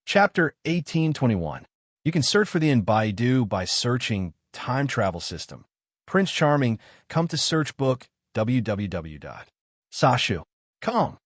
Chapter 1821. You can search for the in Baidu by searching Time Travel System. Prince Charming, come to search book www.sashu.com.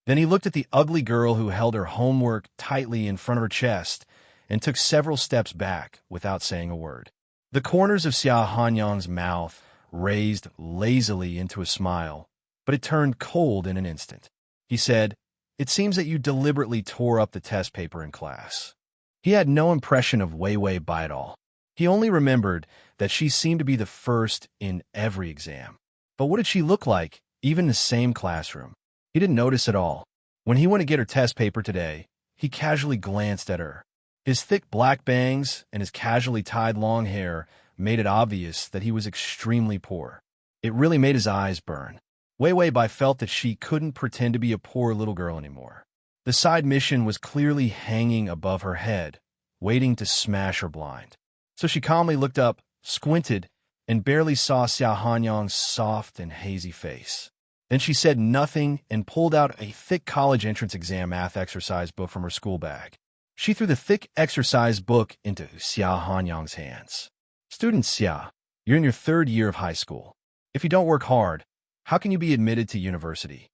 Then he looked at the ugly girl who held her homework tightly in front of her chest and took several steps back without saying a word. The corners of Xia Hanyang's mouth raised lazily into a smile, but it turned cold in an instant. He said, "It seems that you deliberately tore up the test paper in class." He had no impression of Wei Wei Bai at all. He only remembered that she seemed to be the first in every exam. But what did she look like, even in the same classroom? He didn't notice at all. When he went to get her test paper today, he casually glanced at her. His thick black bangs and his casually tied long hair made it obvious that he was extremely poor. It really made his eyes burn. Wei Wei Bai felt that she couldn't pretend to be a poor little girl anymore. The side mission was clearly hanging above her head, waiting to smash her blind. So she calmly looked up, squinted, and barely saw Xia Hanyang's soft and hazy face. Then she said nothing and pulled out a thick college entrance exam math exercise book from her school bag. She threw the thick exercise book into Xia Hanyang's hands. "Student Xia, you're in your 3rd year of high school. If you don't work hard, how can you be admitted to university?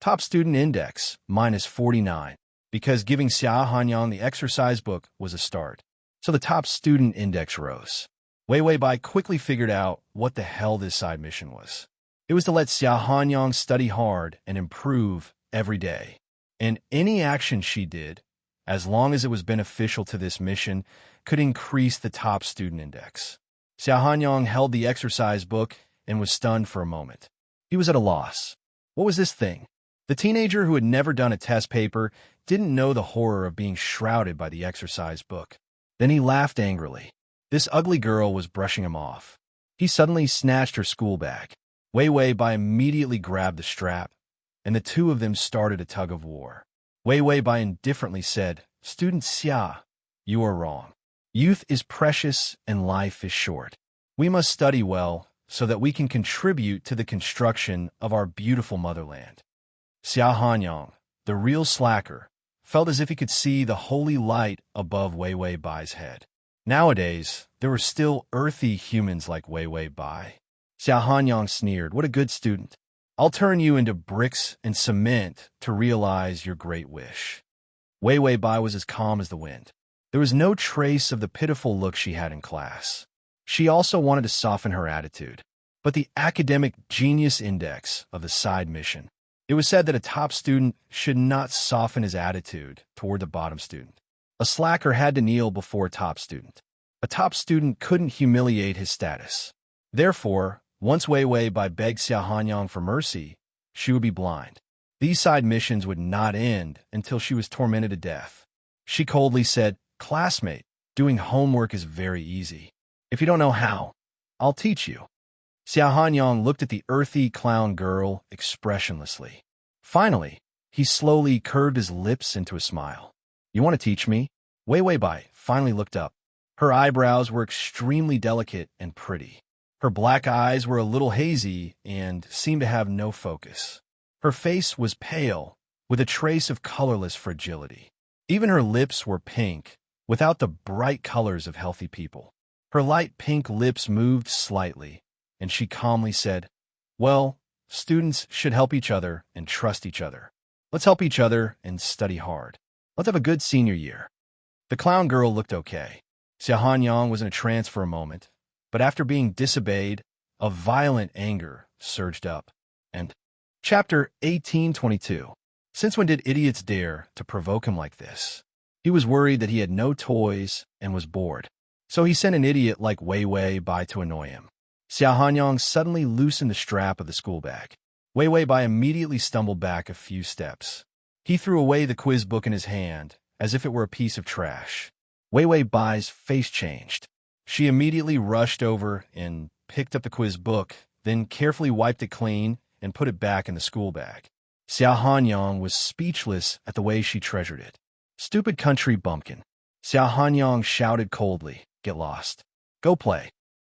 Top student index, -49, because giving Xia Hanyang the exercise book was a start. So the top student index rose. Wei Wei Bai quickly figured out what the hell this side mission was. It was to let Xia Hanyang study hard and improve every day. And any action she did, as long as it was beneficial to this mission, could increase the top student index. Xia Hanyang held the exercise book and was stunned for a moment. He was at a loss. What was this thing? The teenager who had never done a test paper didn't know the horror of being shrouded by the exercise book. Then he laughed angrily. This ugly girl was brushing him off. He suddenly snatched her school bag. Wei Wei Bai immediately grabbed the strap, and the two of them started a tug of war. Wei Wei Bai indifferently said, "Student Xia, you are wrong. Youth is precious and life is short. We must study well so that we can contribute to the construction of our beautiful motherland." Xia Hanyang, the real slacker, felt as if he could see the holy light above Wei Wei Bai's head. Nowadays, there were still earthy humans like Wei Wei Bai. Xia Hanyang sneered, "What a good student. I'll turn you into bricks and cement to realize your great wish." Wei Wei Bai was as calm as the wind. There was no trace of the pitiful look she had in class. She also wanted to soften her attitude. But the academic genius index of the side mission. It was said that a top student should not soften his attitude toward the bottom student. A slacker had to kneel before a top student. A top student couldn't humiliate his status. Therefore, once Wei Wei Bai begged Xia Hanyang for mercy, she would be blind. These side missions would not end until she was tormented to death. She coldly said, "Classmate, doing homework is very easy. If you don't know how, I'll teach you." Xia Hanyang looked at the earthy clown girl expressionlessly. Finally, he slowly curved his lips into a smile. "You want to teach me?" Wei Wei Bai finally looked up. Her eyebrows were extremely delicate and pretty. Her black eyes were a little hazy and seemed to have no focus. Her face was pale, with a trace of colorless fragility. Even her lips were pink, without the bright colors of healthy people. Her light pink lips moved slightly, and she calmly said, "Well, students should help each other and trust each other. Let's help each other and study hard. Let's have a good senior year." The clown girl looked okay. Xia Hanyang was in a trance for a moment, but after being disobeyed, a violent anger surged up. And Chapter 1822. Since when did idiots dare to provoke him like this? He was worried that he had no toys and was bored. So he sent an idiot like Wei Wei Bai to annoy him. Xia Hanyang suddenly loosened the strap of the school bag. Wei Wei Bai immediately stumbled back a few steps. He threw away the quiz book in his hand, as if it were a piece of trash. Wei Wei Bai's face changed. She immediately rushed over and picked up the quiz book, then carefully wiped it clean and put it back in the school bag. Xia Hanyang was speechless at the way she treasured it. "Stupid country bumpkin." Xia Hanyang shouted coldly, "Get lost. Go play."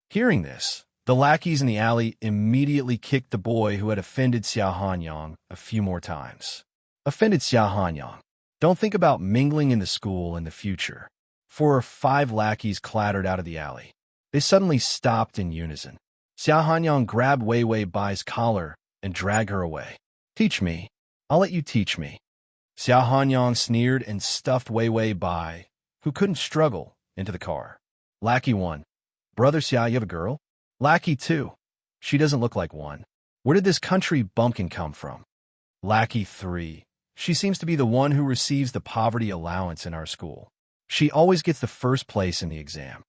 Hearing this, the lackeys in the alley immediately kicked the boy who had offended Xia Hanyang a few more times. Offended Xia Hanyang. Don't think about mingling in the school in the future. 4 or 5 lackeys clattered out of the alley. They suddenly stopped in unison. Xia Hanyang grabbed Wei Wei Bai's collar and dragged her away. Teach me. I'll let you teach me. Xia Hanyang sneered and stuffed Wei Wei Bai, who couldn't struggle, into the car. Lackey 1. Brother Xia, you have a girl? Lackey 2. She doesn't look like one. Where did this country bumpkin come from? Lackey 3. She seems to be the one who receives the poverty allowance in our school. She always gets the first place in the exam.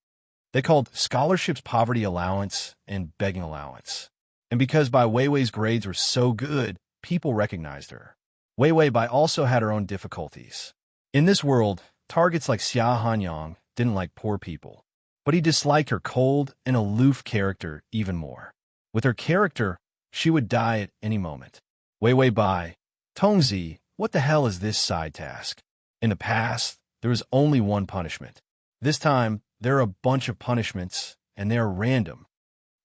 They called scholarships poverty allowance and begging allowance. And because Bai Weiwei's grades were so good, people recognized her. Wei Wei Bai also had her own difficulties. In this world, targets like Xia Hanyang didn't like poor people. But he disliked her cold and aloof character even more. With her character, she would die at any moment. Wei Wei Bai, Tongzi, what the hell is this side task? In the past, there was only one punishment. This time, there are a bunch of punishments, and they are random.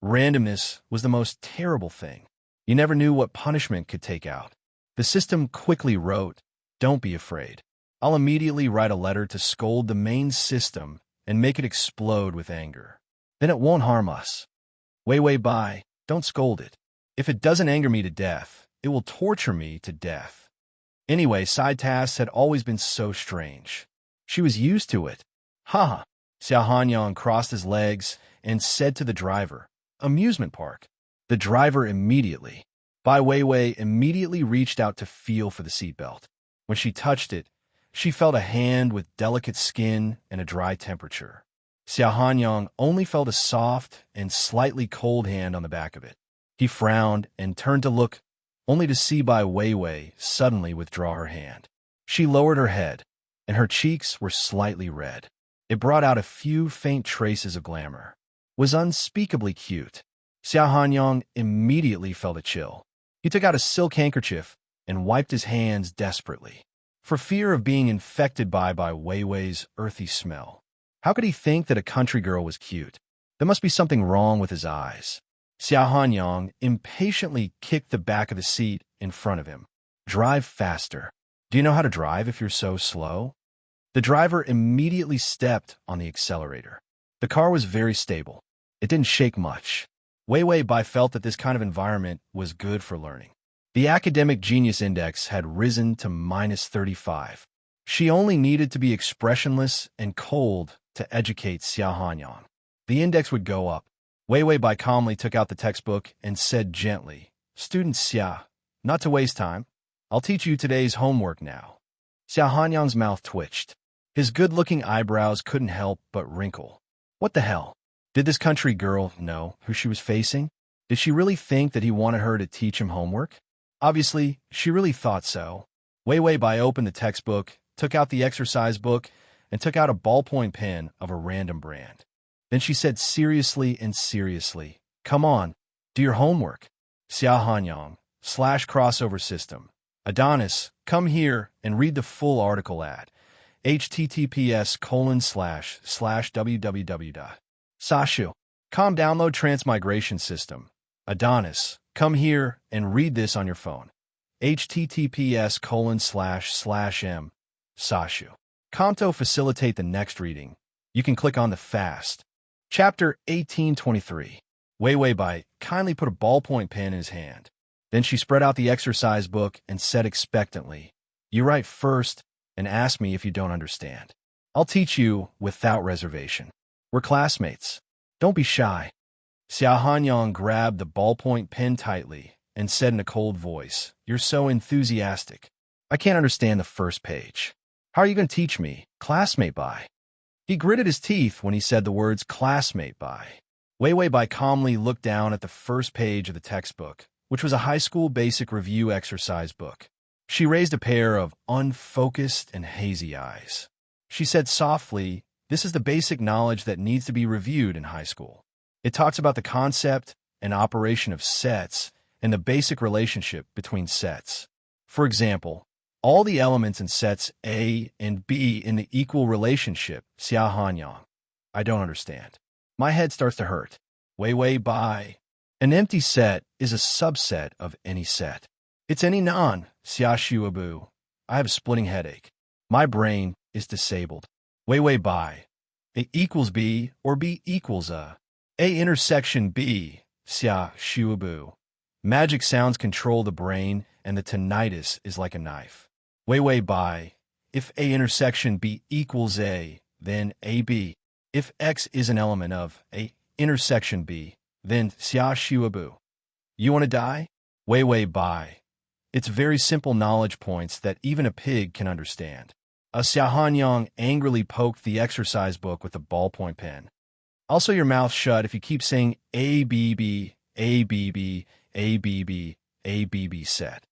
Randomness was the most terrible thing. You never knew what punishment could take out. The system quickly wrote, "Don't be afraid. I'll immediately write a letter to scold the main system and make it explode with anger. Then it won't harm us. Wei Wei Bai, don't scold it. If it doesn't anger me to death, it will torture me to death." Anyway, side tasks had always been so strange. She was used to it. Ha! Xia Hanyang crossed his legs and said to the driver, "Amusement park." The driver immediately. Bai Weiwei immediately reached out to feel for the seatbelt. When she touched it, she felt a hand with delicate skin and a dry temperature. Xia Hanyang only felt a soft and slightly cold hand on the back of it. He frowned and turned to look, only to see Bai Weiwei suddenly withdraw her hand. She lowered her head, and her cheeks were slightly red. It brought out a few faint traces of glamour. It was unspeakably cute. Xia Hanyang immediately felt a chill. He took out a silk handkerchief and wiped his hands desperately, for fear of being infected by Weiwei's earthy smell. How could he think that a country girl was cute? There must be something wrong with his eyes. Xia Hanyang impatiently kicked the back of the seat in front of him. "Drive faster. Do you know how to drive if you're so slow?" The driver immediately stepped on the accelerator. The car was very stable. It didn't shake much. Wei Wei Bai felt that this kind of environment was good for learning. The academic genius index had risen to -35. She only needed to be expressionless and cold to educate Xia Hanyang. The index would go up. Wei Wei Bai calmly took out the textbook and said gently, "Student Xia, not to waste time, I'll teach you today's homework now." Xia Hanyang's mouth twitched. His good-looking eyebrows couldn't help but wrinkle. What the hell? Did this country girl know who she was facing? Did she really think that he wanted her to teach him homework? Obviously, she really thought so. Wei Wei Bai opened the textbook, took out the exercise book, and took out a ballpoint pen of a random brand. Then she said seriously, "Come on, do your homework." Xia Hanyang, /crossover system. Adonis, come here and read the full article at https://www. Sashu, download Transmigration system. Adonis, come here and read this on your phone. https://m. Sashu. To facilitate the next reading, you can click on the fast. Chapter 1823. Wei Wei Bai kindly put a ballpoint pen in his hand. Then she spread out the exercise book and said expectantly, "You write first and ask me if you don't understand. I'll teach you without reservation. We're classmates. Don't be shy." Xia Hanyang grabbed the ballpoint pen tightly and said in a cold voice, "You're so enthusiastic. I can't understand the first page. How are you going to teach me, classmate Bai?" He gritted his teeth when he said the words classmate Bai. Wei Wei Bai calmly looked down at the first page of the textbook, which was a high school basic review exercise book. She raised a pair of unfocused and hazy eyes. She said softly, "This is the basic knowledge that needs to be reviewed in high school. It talks about the concept and operation of sets and the basic relationship between sets. For example, all the elements in sets A and B in the equal relationship, Xia Hanyang. I don't understand. My head starts to hurt." Wei Wei Bai. An empty set is a subset of any set. It's any non, Xia Shuabu. I have a splitting headache. My brain is disabled. Wei Wei Bai. A equals B or B equals A. A intersection B, xia shuabu. Magic sounds control the brain, and the tinnitus is like a knife. Wei Wei Bai. If A intersection B equals A, then AB. If X is an element of A intersection B, then xia shuabu. You want to die? Wei Wei Bai. It's very simple knowledge points that even a pig can understand. A Xia Hanyang angrily poked the exercise book with a ballpoint pen. Also, your mouth shut if you keep saying ABB, ABB, ABB, ABB set.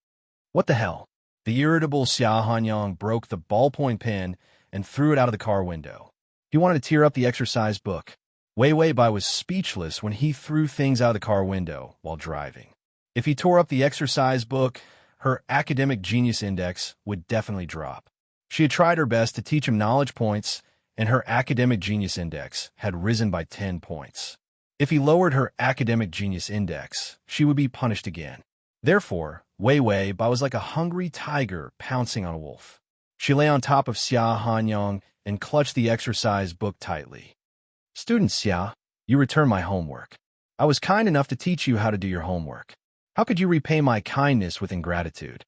What the hell? The irritable Xia Hanyang broke the ballpoint pen and threw it out of the car window. He wanted to tear up the exercise book. Wei Wei Bai was speechless when he threw things out of the car window while driving. If he tore up the exercise book, her academic genius index would definitely drop. She had tried her best to teach him knowledge points, and her academic genius index had risen by 10 points. If he lowered her academic genius index, she would be punished again. Therefore, Wei Wei Bai was like a hungry tiger pouncing on a wolf. She lay on top of Xia Hanyang and clutched the exercise book tightly. Student Xia, you returned my homework. I was kind enough to teach you how to do your homework. How could you repay my kindness with ingratitude?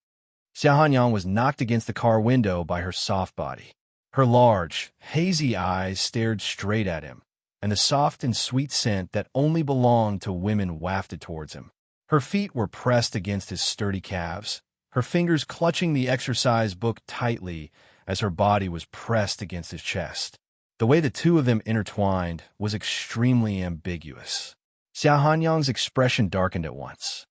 Xia Hanyang was knocked against the car window by her soft body. Her large, hazy eyes stared straight at him, and the soft and sweet scent that only belonged to women wafted towards him. Her feet were pressed against his sturdy calves, her fingers clutching the exercise book tightly as her body was pressed against his chest. The way the two of them intertwined was extremely ambiguous. Xia Hanyang's expression darkened at once.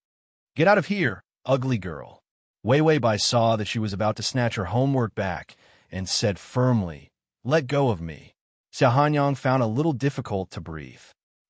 Get out of here, ugly girl. Wei Wei Bai saw that she was about to snatch her homework back and said firmly, Let go of me. Xia Hanyang found a little difficult to breathe.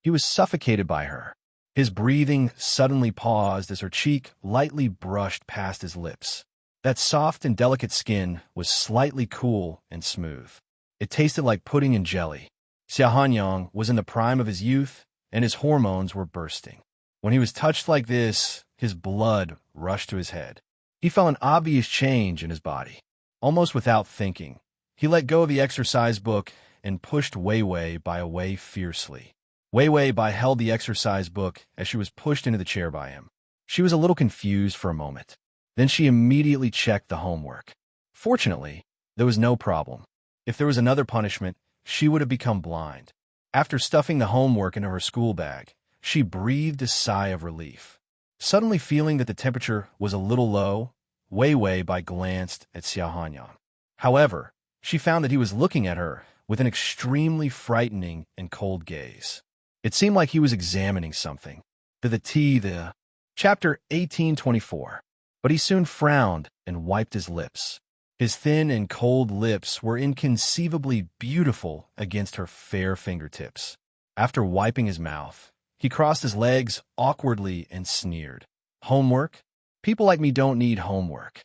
He was suffocated by her. His breathing suddenly paused as her cheek lightly brushed past his lips. That soft and delicate skin was slightly cool and smooth. It tasted like pudding and jelly. Xia Hanyang was in the prime of his youth, and his hormones were bursting. When he was touched like this, his blood rushed to his head. He felt an obvious change in his body. Almost without thinking, he let go of the exercise book and pushed Wei Wei Bai away fiercely. Wei Wei Bai held the exercise book as she was pushed into the chair by him. She was a little confused for a moment. Then she immediately checked the homework. Fortunately, there was no problem. If there was another punishment, she would have become blind. After stuffing the homework into her school bag, she breathed a sigh of relief. Suddenly feeling that the temperature was a little low, Wei Wei Bai glanced at Xia Hanyang. However, she found that he was looking at her with an extremely frightening and cold gaze. It seemed like he was examining something. Chapter 1824. But he soon frowned and wiped his lips. His thin and cold lips were inconceivably beautiful against her fair fingertips. After wiping his mouth, he crossed his legs awkwardly and sneered. Homework? People like me don't need homework.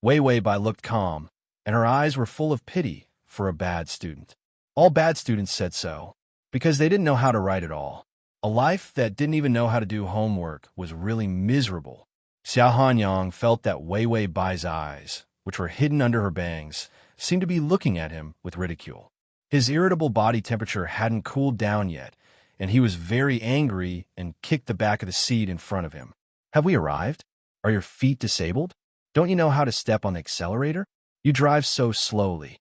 Wei Wei Bai looked calm, and her eyes were full of pity for a bad student. All bad students said so, because they didn't know how to write at all. A life that didn't even know how to do homework was really miserable. Xia Hanyang felt that Wei Wei Bai's eyes, which were hidden under her bangs, seemed to be looking at him with ridicule. His irritable body temperature hadn't cooled down yet, and he was very angry and kicked the back of the seat in front of him. Have we arrived? Are your feet disabled? Don't you know how to step on the accelerator? You drive so slowly.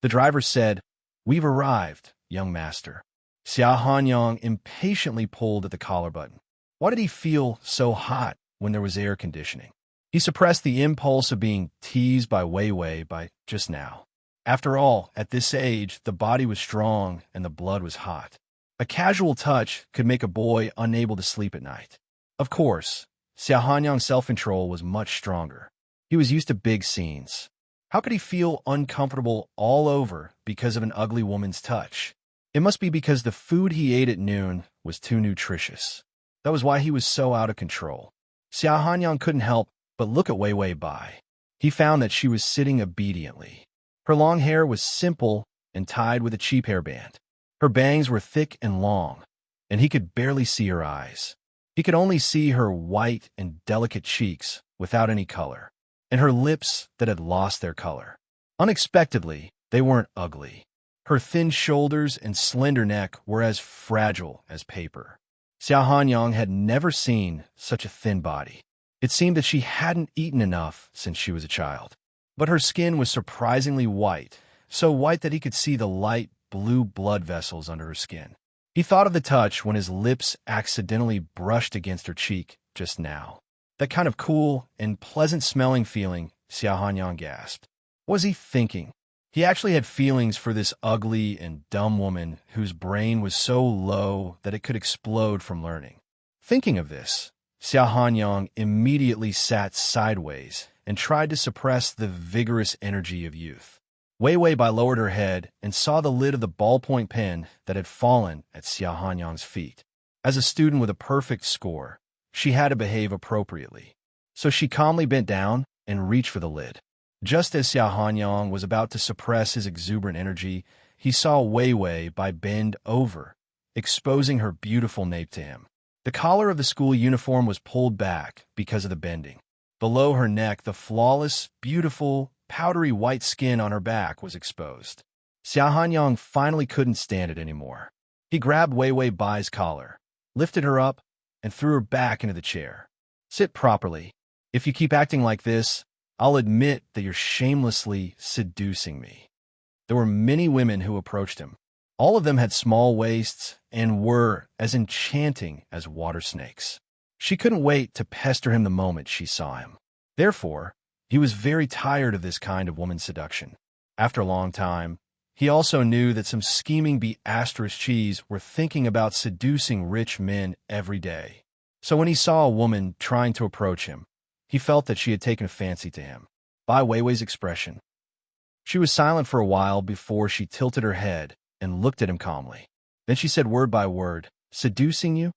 The driver said, We've arrived, young master. Xia Hanyang impatiently pulled at the collar button. Why did he feel so hot when there was air conditioning? He suppressed the impulse of being teased by Wei Wei Bai just now. After all, at this age, the body was strong and the blood was hot. A casual touch could make a boy unable to sleep at night. Of course, Xia Hanyang's self-control was much stronger. He was used to big scenes. How could he feel uncomfortable all over because of an ugly woman's touch? It must be because the food he ate at noon was too nutritious. That was why he was so out of control. Xia Hanyang couldn't help but look at Wei Wei Bai. He found that she was sitting obediently. Her long hair was simple and tied with a cheap hairband. Her bangs were thick and long, and he could barely see her eyes. He could only see her white and delicate cheeks without any color, and her lips that had lost their color. Unexpectedly, they weren't ugly. Her thin shoulders and slender neck were as fragile as paper. Xiao Hanyang had never seen such a thin body. It seemed that she hadn't eaten enough since she was a child. But her skin was surprisingly white, so white that he could see the light blue blood vessels under her skin. He thought of the touch when his lips accidentally brushed against her cheek just now. That kind of cool and pleasant-smelling feeling, Xiao Hanyang gasped. What was he thinking? He actually had feelings for this ugly and dumb woman whose brain was so low that it could explode from learning. Thinking of this, Xiao Hanyang immediately sat sideways and tried to suppress the vigorous energy of youth. Wei Wei Bai lowered her head and saw the lid of the ballpoint pen that had fallen at Xiao Hanyang's feet. As a student with a perfect score, she had to behave appropriately. So she calmly bent down and reached for the lid. Just as Xiao Hanyang was about to suppress his exuberant energy, he saw Wei Wei Bai bend over, exposing her beautiful nape to him. The collar of the school uniform was pulled back because of the bending. Below her neck, the flawless, beautiful, powdery white skin on her back was exposed. Xiao Hanyang finally couldn't stand it anymore. He grabbed Wei Wei Bai's collar, lifted her up, and threw her back into the chair. Sit properly. If you keep acting like this, I'll admit that you're shamelessly seducing me. There were many women who approached him. All of them had small waists and were as enchanting as water snakes. She couldn't wait to pester him the moment she saw him. Therefore, he was very tired of this kind of woman seduction. After a long time, he also knew that some scheming cheese were thinking about seducing rich men every day. So when he saw a woman trying to approach him, he felt that she had taken a fancy to him. Bai Weiwei's expression. She was silent for a while before she tilted her head and looked at him calmly. Then she said word by word, "Seducing you?"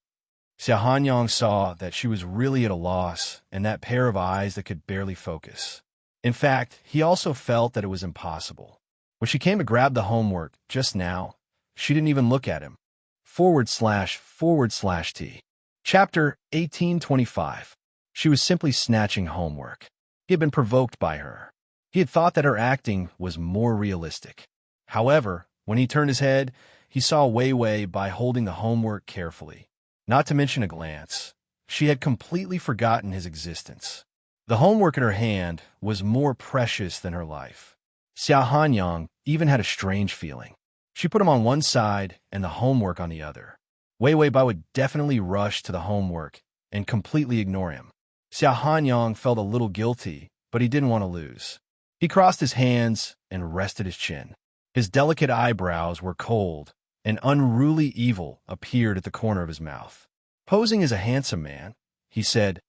Xiao Hanyang saw that she was really at a loss and that pair of eyes that could barely focus. In fact, he also felt that it was impossible. When she came to grab the homework just now, she didn't even look at him. //T. Chapter 1825. She was simply snatching homework. He had been provoked by her. He had thought that her acting was more realistic. However, when he turned his head, he saw Wei Wei Bai holding the homework carefully. Not to mention a glance, she had completely forgotten his existence. The homework in her hand was more precious than her life. Xiao Hanyang even had a strange feeling. She put him on one side and the homework on the other. Wei Wei Bai would definitely rush to the homework and completely ignore him. Xiao Hanyang felt a little guilty, but he didn't want to lose. He crossed his hands and rested his chin. His delicate eyebrows were cold, and unruly evil appeared at the corner of his mouth. Posing as a handsome man, he said,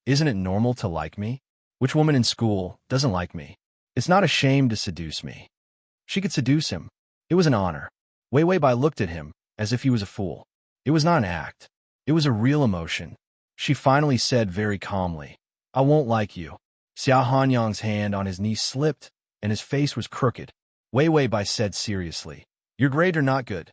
"Isn't it normal to like me? Which woman in school doesn't like me? It's not a shame to seduce me." She could seduce him. It was an honor. Wei Wei Bai looked at him as if he was a fool. It was not an act. It was a real emotion. She finally said very calmly, "I won't like you." Xiao Hanyang's hand on his knee slipped, and his face was crooked. Wei Wei Bai said seriously, "Your grades are not good."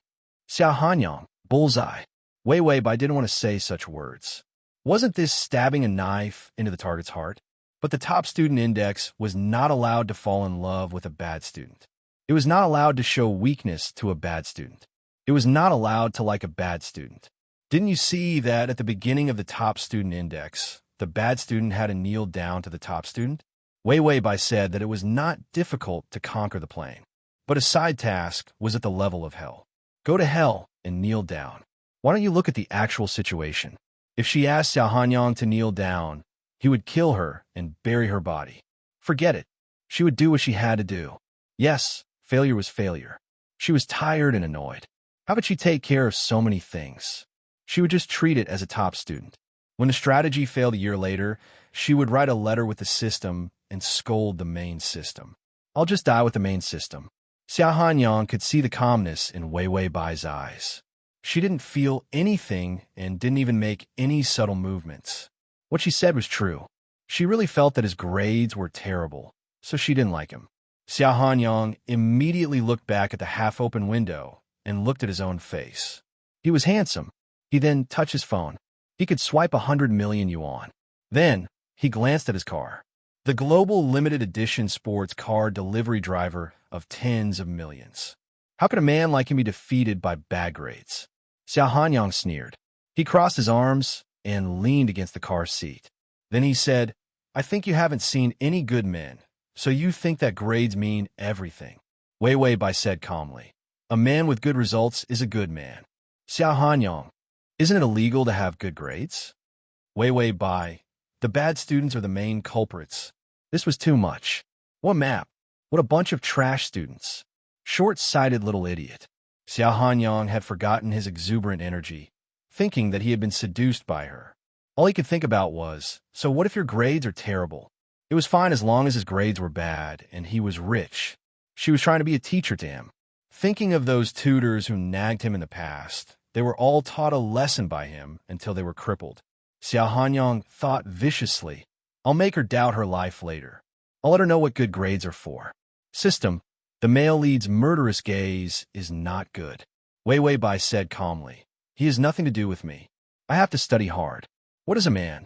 Xiao Hanyang, bullseye. Wei Wei Bai didn't want to say such words. Wasn't this stabbing a knife into the target's heart? But the top student index was not allowed to fall in love with a bad student. It was not allowed to show weakness to a bad student. It was not allowed to like a bad student. Didn't you see that at the beginning of the top student index, the bad student had to kneel down to the top student? Wei Wei Bai said that it was not difficult to conquer the plane, but a side task was at the level of hell. Go to hell and kneel down. Why don't you look at the actual situation? If she asked Xiao Hanyang to kneel down, he would kill her and bury her body. Forget it. She would do what she had to do. Yes, failure was failure. She was tired and annoyed. How could she take care of so many things? She would just treat it as a top student. When the strategy failed a year later, she would write a letter with the system and scold the main system. "I'll just die with the main system." Xiao Hanyang could see the calmness in Wei Wei Bai's eyes. She didn't feel anything and didn't even make any subtle movements. What she said was true. She really felt that his grades were terrible, so she didn't like him. Xiao Hanyang immediately looked back at the half-open window and looked at his own face. He was handsome. He then touched his phone. He could swipe 100 million yuan. Then, he glanced at his car. the global limited edition sports car delivery driver of tens of millions. How could a man like him be defeated by bad grades? Xiao Hanyang sneered. He crossed his arms and leaned against the car's seat. Then he said, I think you haven't seen any good men, so you think that grades mean everything. Wei Wei Bai said calmly. A man with good results is a good man. Xiao Hanyang, isn't it illegal to have good grades? Wei Wei Bai, the bad students are the main culprits. This was too much. What map? What a bunch of trash students. Short-sighted little idiot. Xiao Hanyang had forgotten his exuberant energy, thinking that he had been seduced by her. All he could think about was, so what if your grades are terrible? It was fine as long as his grades were bad and he was rich. She was trying to be a teacher to him. Thinking of those tutors who nagged him in the past, they were all taught a lesson by him until they were crippled. Xiao Hanyang thought viciously, I'll make her doubt her life later. I'll let her know what good grades are for. System, the male lead's murderous gaze is not good. Wei Wei Bai said calmly. He has nothing to do with me. I have to study hard. What is a man?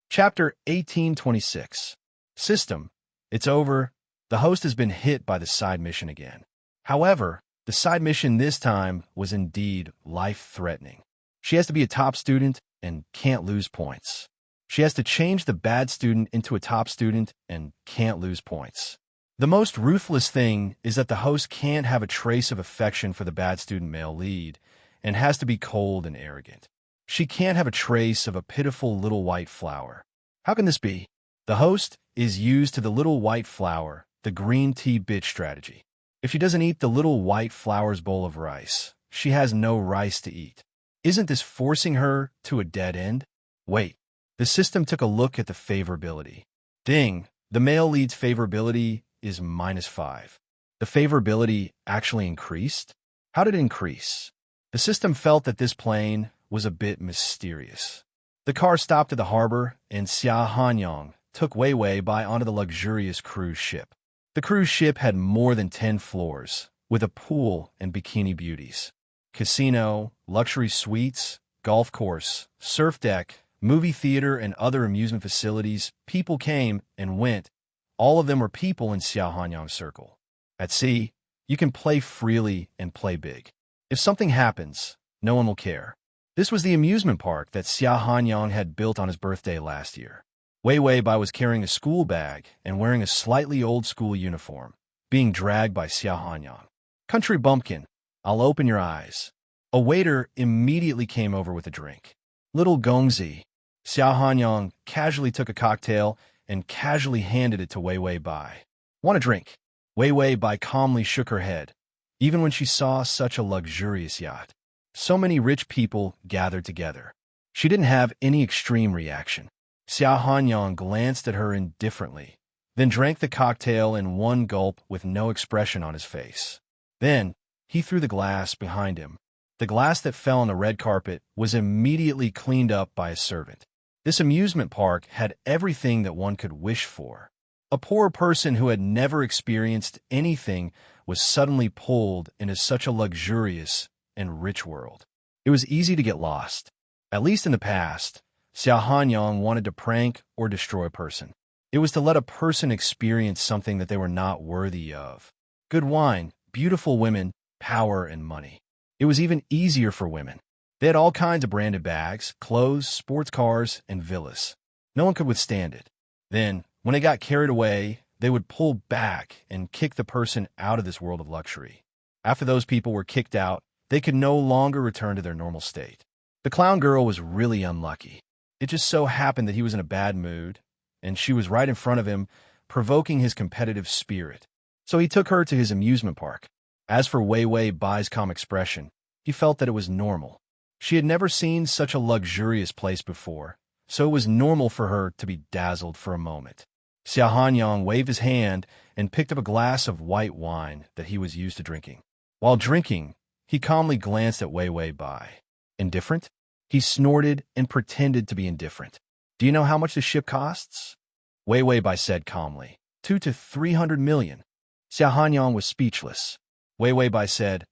Chapter 1826. System, it's over. The host has been hit by the side mission again. However, the side mission this time was indeed life-threatening. She has to be a top student and can't lose points. She has to change the bad student into a top student and can't lose points. The most ruthless thing is that the host can't have a trace of affection for the bad student male lead and has to be cold and arrogant. She can't have a trace of a pitiful little white flower. How can this be? The host is used to the little white flower, the green tea bitch strategy. If she doesn't eat the little white flower's bowl of rice, she has no rice to eat. Isn't this forcing her to a dead end? Wait, the system took a look at the favorability. Ding, the male lead's favorability is -5. The favorability actually increased? How did it increase? The system felt that this plane was a bit mysterious. The car stopped at the harbor, and Xiao Hanyang took Wei Wei Bai onto the luxurious cruise ship. The cruise ship had more than 10 floors, with a pool and bikini beauties. Casino, luxury suites, golf course, surf deck, movie theater, and other amusement facilities. People came and went. All of them were people in Xiao Hanyang's circle. At sea, you can play freely and play big. If something happens, no one will care. This was the amusement park that Xiao Hanyang had built on his birthday last year. Wei Wei Bai was carrying a school bag and wearing a slightly old-school uniform, being dragged by Xiao Hanyang. Country bumpkin, I'll open your eyes. A waiter immediately came over with a drink. Little Gongzi. Xiao Hanyang casually took a cocktail and casually handed it to Wei Wei Bai. Want a drink? Wei Wei Bai calmly shook her head, even when she saw such a luxurious yacht. So many rich people gathered together. She didn't have any extreme reaction. Xiao Hanyang glanced at her indifferently, then drank the cocktail in one gulp with no expression on his face. Then, he threw the glass behind him. The glass that fell on the red carpet was immediately cleaned up by a servant. This amusement park had everything that one could wish for. A poor person who had never experienced anything was suddenly pulled into such a luxurious and rich world. It was easy to get lost. At least in the past, Xiao Hanyang wanted to prank or destroy a person. It was to let a person experience something that they were not worthy of. Good wine, beautiful women, power, and money. It was even easier for women. They had all kinds of branded bags, clothes, sports cars, and villas. No one could withstand it. Then, when they got carried away, they would pull back and kick the person out of this world of luxury. After those people were kicked out, they could no longer return to their normal state. The clown girl was really unlucky. It just so happened that he was in a bad mood, and she was right in front of him, provoking his competitive spirit. So he took her to his amusement park. As for Wei Wei Bai's calm expression, he felt that it was normal. She had never seen such a luxurious place before, so it was normal for her to be dazzled for a moment. Xiao Hanyang waved his hand and picked up a glass of white wine that he was used to drinking. While drinking, he calmly glanced at Wei Wei Bai. Indifferent? He snorted and pretended to be indifferent. Do you know how much the ship costs? Wei Wei Bai said calmly. 200 to 300 million. Xiao Hanyang was speechless. Wei Wei Bai said,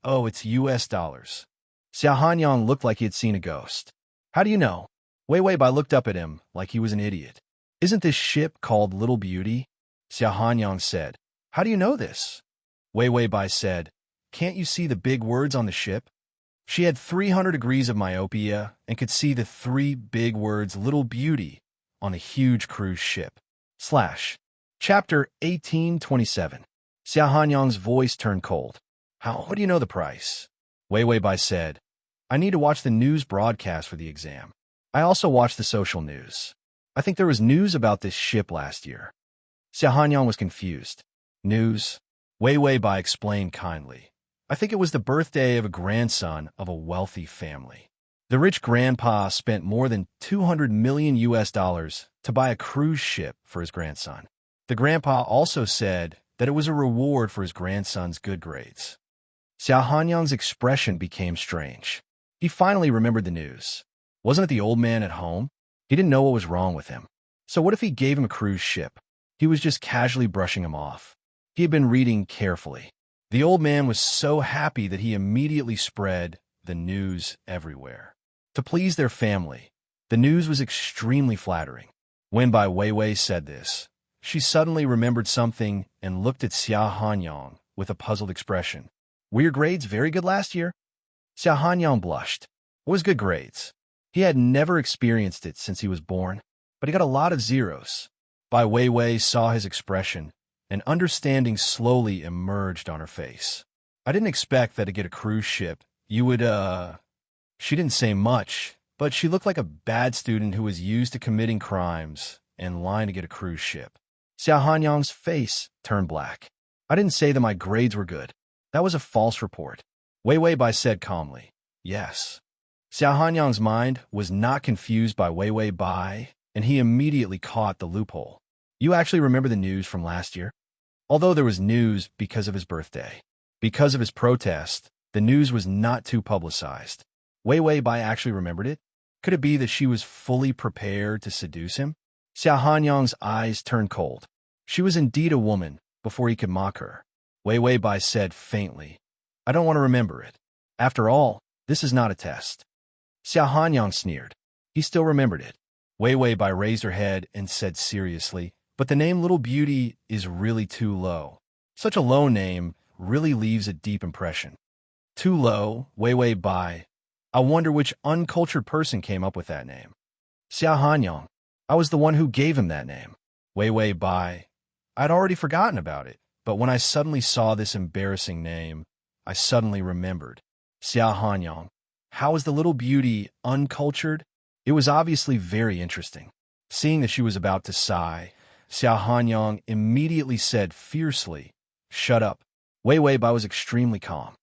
Oh, it's US dollars. Xiao Hanyang looked like he had seen a ghost. How do you know? Wei Wei Bai looked up at him like he was an idiot. Isn't this ship called Little Beauty? Xiao Hanyang said. How do you know this? Wei Wei Bai said, can't you see the big words on the ship? She had 300 degrees of myopia and could see the 3 big words Little Beauty on a huge cruise ship. Chapter 1827. Xiao Hanyang's voice turned cold. How do you know the price? Wei Wei Bai said, I need to watch the news broadcast for the exam. I also watched the social news. I think there was news about this ship last year. Xiao Hanyang was confused. News? Wei Wei Bai explained kindly. I think it was the birthday of a grandson of a wealthy family. The rich grandpa spent more than $200 million to buy a cruise ship for his grandson. The grandpa also said that it was a reward for his grandson's good grades. Xiao Hanyang's expression became strange. He finally remembered the news. Wasn't it the old man at home? He didn't know what was wrong with him. So what if he gave him a cruise ship? He was just casually brushing him off. He had been reading carefully. The old man was so happy that he immediately spread the news everywhere. To please their family, the news was extremely flattering. When Bai Weiwei said this, she suddenly remembered something and looked at Xiao Hanyang with a puzzled expression. Were your grades very good last year? Xiao Hanyang blushed. What was good grades? He had never experienced it since he was born, but he got a lot of zeros. Bai Weiwei saw his expression, and understanding slowly emerged on her face. I didn't expect that to get a cruise ship. You would, She didn't say much, but she looked like a bad student who was used to committing crimes and lying to get a cruise ship. Xiao Hanyang's face turned black. I didn't say that my grades were good. That was a false report. Wei Wei Bai said calmly. Yes. Xiao Hanyang's mind was not confused by Wei Wei Bai, and he immediately caught the loophole. You actually remember the news from last year? Although there was news because of his birthday. Because of his protest, the news was not too publicized. Wei Wei Bai actually remembered it? Could it be that she was fully prepared to seduce him? Xiao Hanyang's eyes turned cold. She was indeed a woman before he could mock her. Wei Wei Bai said faintly, I don't want to remember it. After all, this is not a test. Xiao Hanyang sneered. He still remembered it. Wei Wei Bai raised her head and said seriously, but the name Little Beauty is really too low. Such a low name really leaves a deep impression. Too low, Wei Wei Bai. I wonder which uncultured person came up with that name. Xiao Hanyang. I was the one who gave him that name. Wei Wei Bai. I'd already forgotten about it, but when I suddenly saw this embarrassing name, I suddenly remembered. Xiao Hanyang. How is the Little Beauty uncultured? It was obviously very interesting. Seeing that she was about to sigh, Xiao Hanyang immediately said fiercely, Shut up. Wei Wei Bai was extremely calm.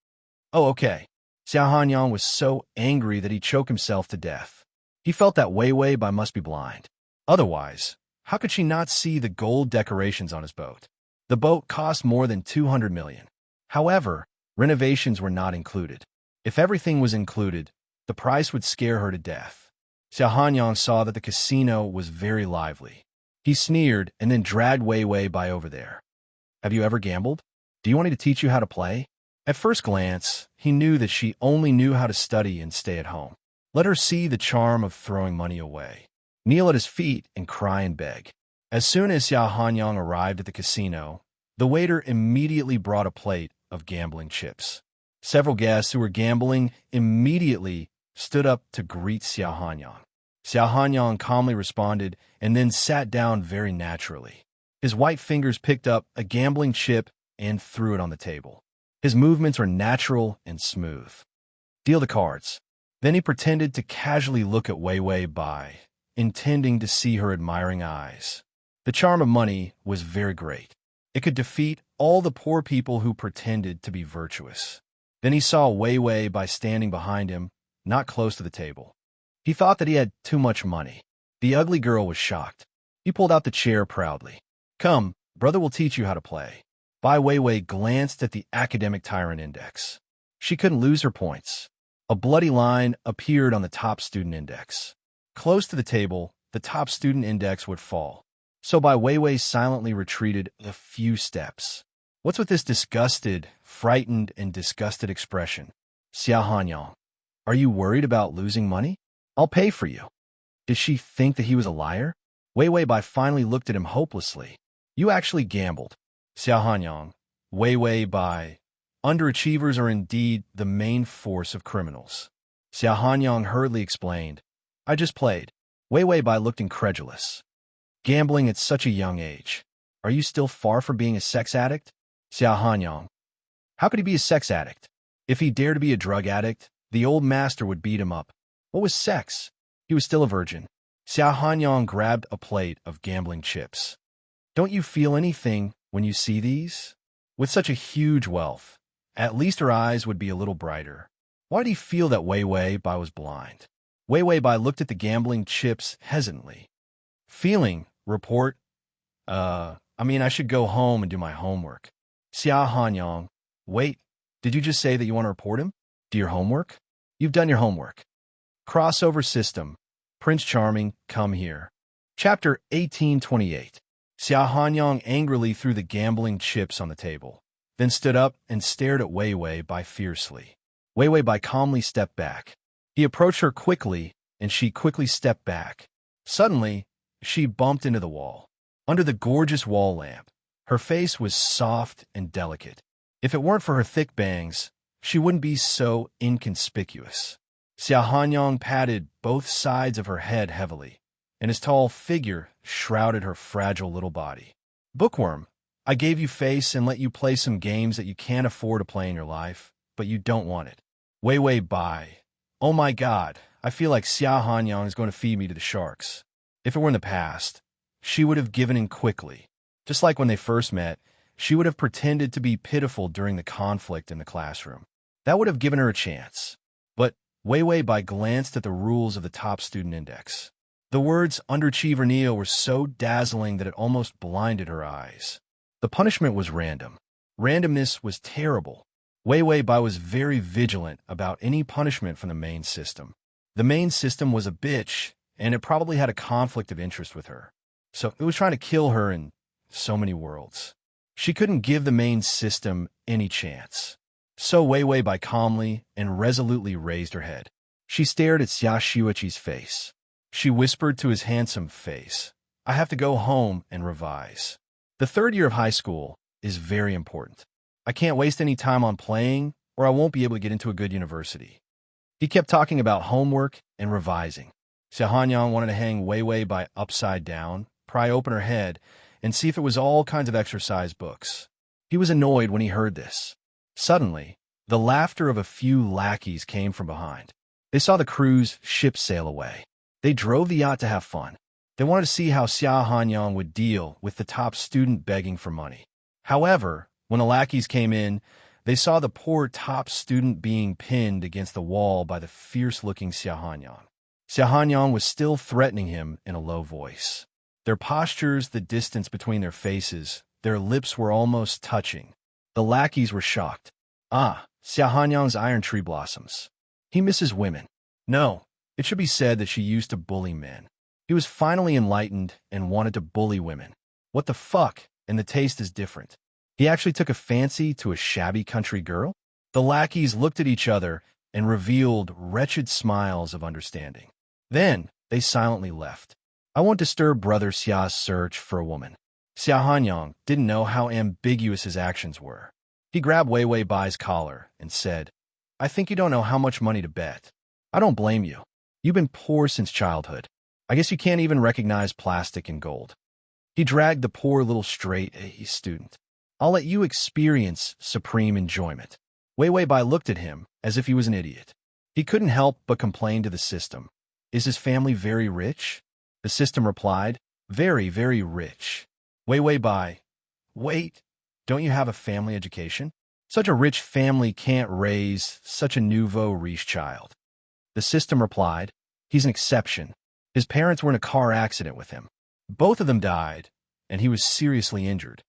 Oh, okay. Xiao Hanyang was so angry that he choked himself to death. He felt that Wei Wei Bai must be blind. Otherwise, how could she not see the gold decorations on his boat? The boat cost more than 200 million. However, renovations were not included. If everything was included, the price would scare her to death. Xiao Hanyang saw that the casino was very lively. He sneered and then dragged Wei Wei Bai over there. Have you ever gambled? Do you want me to teach you how to play? At first glance, he knew that she only knew how to study and stay at home. Let her see the charm of throwing money away. Kneel at his feet and cry and beg. As soon as Xiao Hanyang arrived at the casino, the waiter immediately brought a plate of gambling chips. Several guests who were gambling immediately stood up to greet Xiao Hanyang. Xiao Hanyang calmly responded and then sat down very naturally. His white fingers picked up a gambling chip and threw it on the table. His movements were natural and smooth. Deal the cards. Then he pretended to casually look at Wei Wei Bai, intending to see her admiring eyes. The charm of money was very great. It could defeat all the poor people who pretended to be virtuous. Then he saw Wei Wei Bai standing behind him, not close to the table. He thought that he had too much money. The ugly girl was shocked. He pulled out the chair proudly. Come, brother will teach you how to play. Bai Weiwei glanced at the academic tyrant index. She couldn't lose her points. A bloody line appeared on the top student index. Close to the table, the top student index would fall. So Bai Weiwei silently retreated a few steps. What's with this disgusted, frightened, and disgusted expression? Xiao Hanyang, are you worried about losing money? I'll pay for you. Did she think that he was a liar? Wei Wei Bai finally looked at him hopelessly. You actually gambled. Xiao Hanyang. Wei Wei Bai. Underachievers are indeed the main force of criminals. Xiao Hanyang hurriedly explained. I just played. Wei Wei Bai looked incredulous. Gambling at such a young age. Are you still far from being a sex addict? Xiao Hanyang. How could he be a sex addict? If he dared to be a drug addict, the old master would beat him up. What was sex? He was still a virgin. Xiao Hanyang grabbed a plate of gambling chips. Don't you feel anything when you see these? With such a huge wealth, at least her eyes would be a little brighter. Why did he feel that Wei Wei Bai was blind? Wei Wei Bai looked at the gambling chips hesitantly. Feeling, report, I should go home and do my homework. Xiao Hanyang, wait, did you just say that you want to report him? Do your homework? You've done your homework. Crossover system. Prince Charming, come here. Chapter 1828. Xiao Hanyang angrily threw the gambling chips on the table, then stood up and stared at Wei Wei Bai fiercely. Wei Wei Bai calmly stepped back. He approached her quickly, and she quickly stepped back. Suddenly, she bumped into the wall. Under the gorgeous wall lamp, her face was soft and delicate. If it weren't for her thick bangs, she wouldn't be so inconspicuous. Xiao Hanyang patted both sides of her head heavily, and his tall figure shrouded her fragile little body. Bookworm, I gave you face and let you play some games that you can't afford to play in your life, but you don't want it. Wei Wei Bai. Oh my God, I feel like Xiao Hanyang is going to feed me to the sharks. If it were in the past, she would have given in quickly. Just like when they first met, she would have pretended to be pitiful during the conflict in the classroom. That would have given her a chance. But Wei Wei Bai glanced at the rules of the top student index. The words underachiever Neo were so dazzling that it almost blinded her eyes. The punishment was random. Randomness was terrible. Wei Wei Bai was very vigilant about any punishment from the main system. The main system was a bitch, and it probably had a conflict of interest with her. So it was trying to kill her in so many worlds. She couldn't give the main system any chance. So Wei Wei Bai calmly and resolutely raised her head. She stared at Xia Xueqi's face. She whispered to his handsome face, I have to go home and revise. The third year of high school is very important. I can't waste any time on playing, or I won't be able to get into a good university. He kept talking about homework and revising. Xiao Hanyang wanted to hang Wei Wei Bai upside down, pry open her head, and see if it was all kinds of exercise books. He was annoyed when he heard this. Suddenly, the laughter of a few lackeys came from behind. They saw the crew's ship sail away. They drove the yacht to have fun. They wanted to see how Xiao Hanyang would deal with the top student begging for money. However, when the lackeys came in, they saw the poor top student being pinned against the wall by the fierce-looking Xiao Hanyang. Xiao Hanyang was still threatening him in a low voice. Their postures, the distance between their faces, their lips were almost touching. The lackeys were shocked. Ah, Xiao Hanyang's iron tree blossoms. He misses women. No, it should be said that she used to bully men. He was finally enlightened and wanted to bully women. What the fuck? And the taste is different. He actually took a fancy to a shabby country girl? The lackeys looked at each other and revealed wretched smiles of understanding. Then they silently left. I won't disturb Brother Xia's search for a woman. Xiao Hanyang didn't know how ambiguous his actions were. He grabbed Wei Wei Bai's collar and said, I think you don't know how much money to bet. I don't blame you. You've been poor since childhood. I guess you can't even recognize plastic and gold. He dragged the poor little straight-A student. I'll let you experience supreme enjoyment. Wei Wei Bai looked at him as if he was an idiot. He couldn't help but complain to the system. Is his family very rich? The system replied, very, very rich. Wei Wei Bai, wait, don't you have a family education? Such a rich family can't raise such a nouveau riche child. The system replied, he's an exception. His parents were in a car accident with him. Both of them died, and he was seriously injured.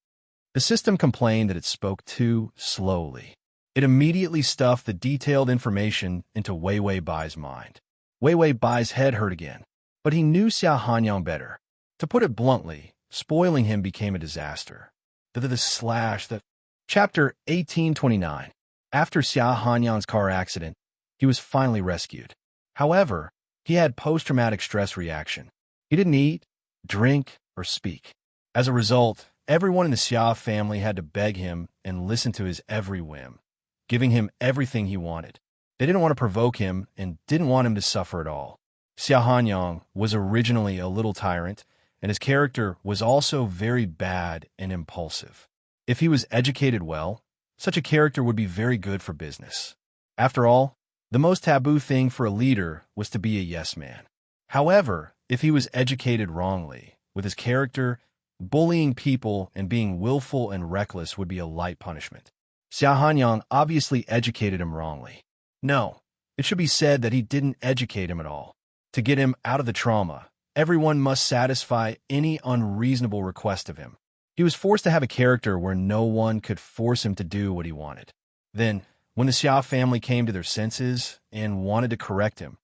The system complained that it spoke too slowly. It immediately stuffed the detailed information into Wei Wei Bai's mind. Wei Wei Bai's head hurt again, but he knew Xiao Hanyang better. To put it bluntly, spoiling him became a disaster. Chapter 1829. After Xiao Hanyang's car accident, he was finally rescued. However, he had post-traumatic stress reaction. He didn't eat, drink, or speak. As a result, everyone in the Xia family had to beg him and listen to his every whim, giving him everything he wanted. They didn't want to provoke him and didn't want him to suffer at all. Xia Hanyang was originally a little tyrant, and his character was also very bad and impulsive. If he was educated well, such a character would be very good for business. After all, the most taboo thing for a leader was to be a yes man. However, if he was educated wrongly, with his character, bullying people and being willful and reckless would be a light punishment. Xia Hanyang obviously educated him wrongly. No, it should be said that he didn't educate him at all. To get him out of the trauma, everyone must satisfy any unreasonable request of him. He was forced to have a character where no one could force him to do what he wanted. Then, when the Xia family came to their senses and wanted to correct him,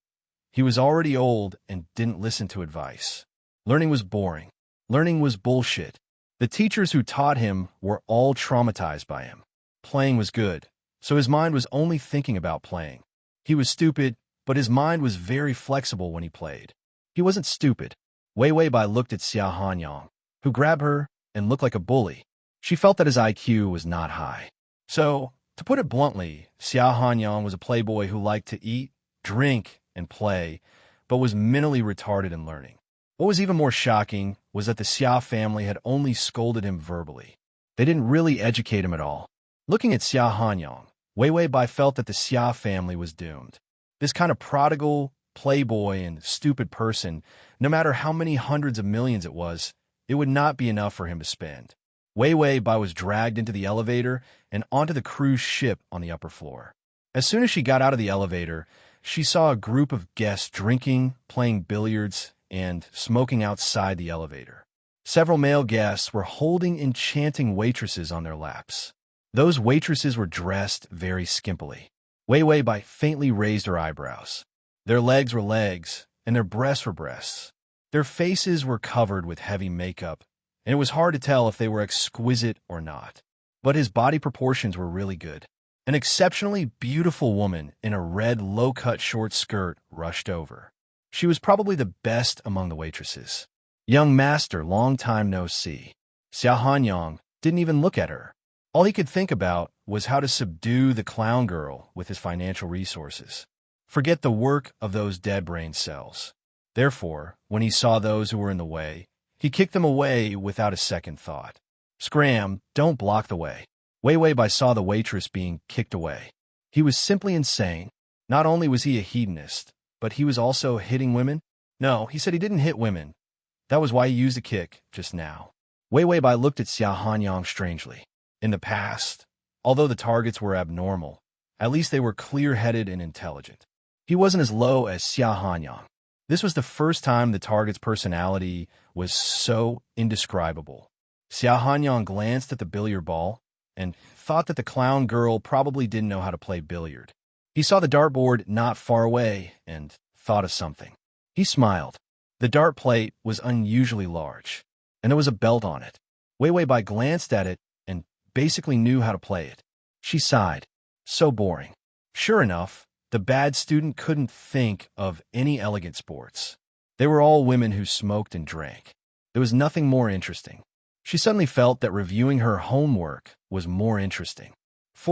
he was already old and didn't listen to advice. Learning was boring. Learning was bullshit. The teachers who taught him were all traumatized by him. Playing was good, so his mind was only thinking about playing. He was stupid, but his mind was very flexible when he played. He wasn't stupid. Wei Bai looked at Xia Hanyang, who grabbed her and looked like a bully. She felt that his IQ was not high. So, to put it bluntly, Xia Hanyang was a playboy who liked to eat, drink, and play, but was mentally retarded in learning. What was even more shocking was that the Xia family had only scolded him verbally. They didn't really educate him at all. Looking at Xia Hanyang, Wei Bai felt that the Xia family was doomed. This kind of prodigal, playboy, and stupid person, no matter how many hundreds of millions it was, it would not be enough for him to spend. Wei Bai was dragged into the elevator and onto the cruise ship on the upper floor. As soon as she got out of the elevator, she saw a group of guests drinking, playing billiards, and smoking outside the elevator. Several male guests were holding enchanting waitresses on their laps. Those waitresses were dressed very skimpily. Wei Bai faintly raised her eyebrows. Their legs were legs, and their breasts were breasts. Their faces were covered with heavy makeup, and it was hard to tell if they were exquisite or not. But his body proportions were really good. An exceptionally beautiful woman in a red low-cut short skirt rushed over. She was probably the best among the waitresses. "Young master, long time no see." Xia Hanyang didn't even look at her. All he could think about was how to subdue the clown girl with his financial resources. Forget the work of those dead brain cells. Therefore, when he saw those who were in the way, he kicked them away without a second thought. "Scram, don't block the way." Wei Bai saw the waitress being kicked away. He was simply insane. Not only was he a hedonist, but he was also hitting women? No, he said he didn't hit women. That was why he used a kick just now. Wei Bai looked at Xia Hanyang strangely. In the past, although the targets were abnormal, at least they were clear-headed and intelligent. He wasn't as low as Xia Hanyang. This was the first time the target's personality was so indescribable. Xia Hanyang glanced at the billiard ball and thought that the clown girl probably didn't know how to play billiard. He saw the dartboard not far away and thought of something. He smiled. The dart plate was unusually large, and there was a belt on it. Wei Bai glanced at it and basically knew how to play it. She sighed. So boring. Sure enough, the bad student couldn't think of any elegant sports. They were all women who smoked and drank. There was nothing more interesting. She suddenly felt that reviewing her homework was more interesting. /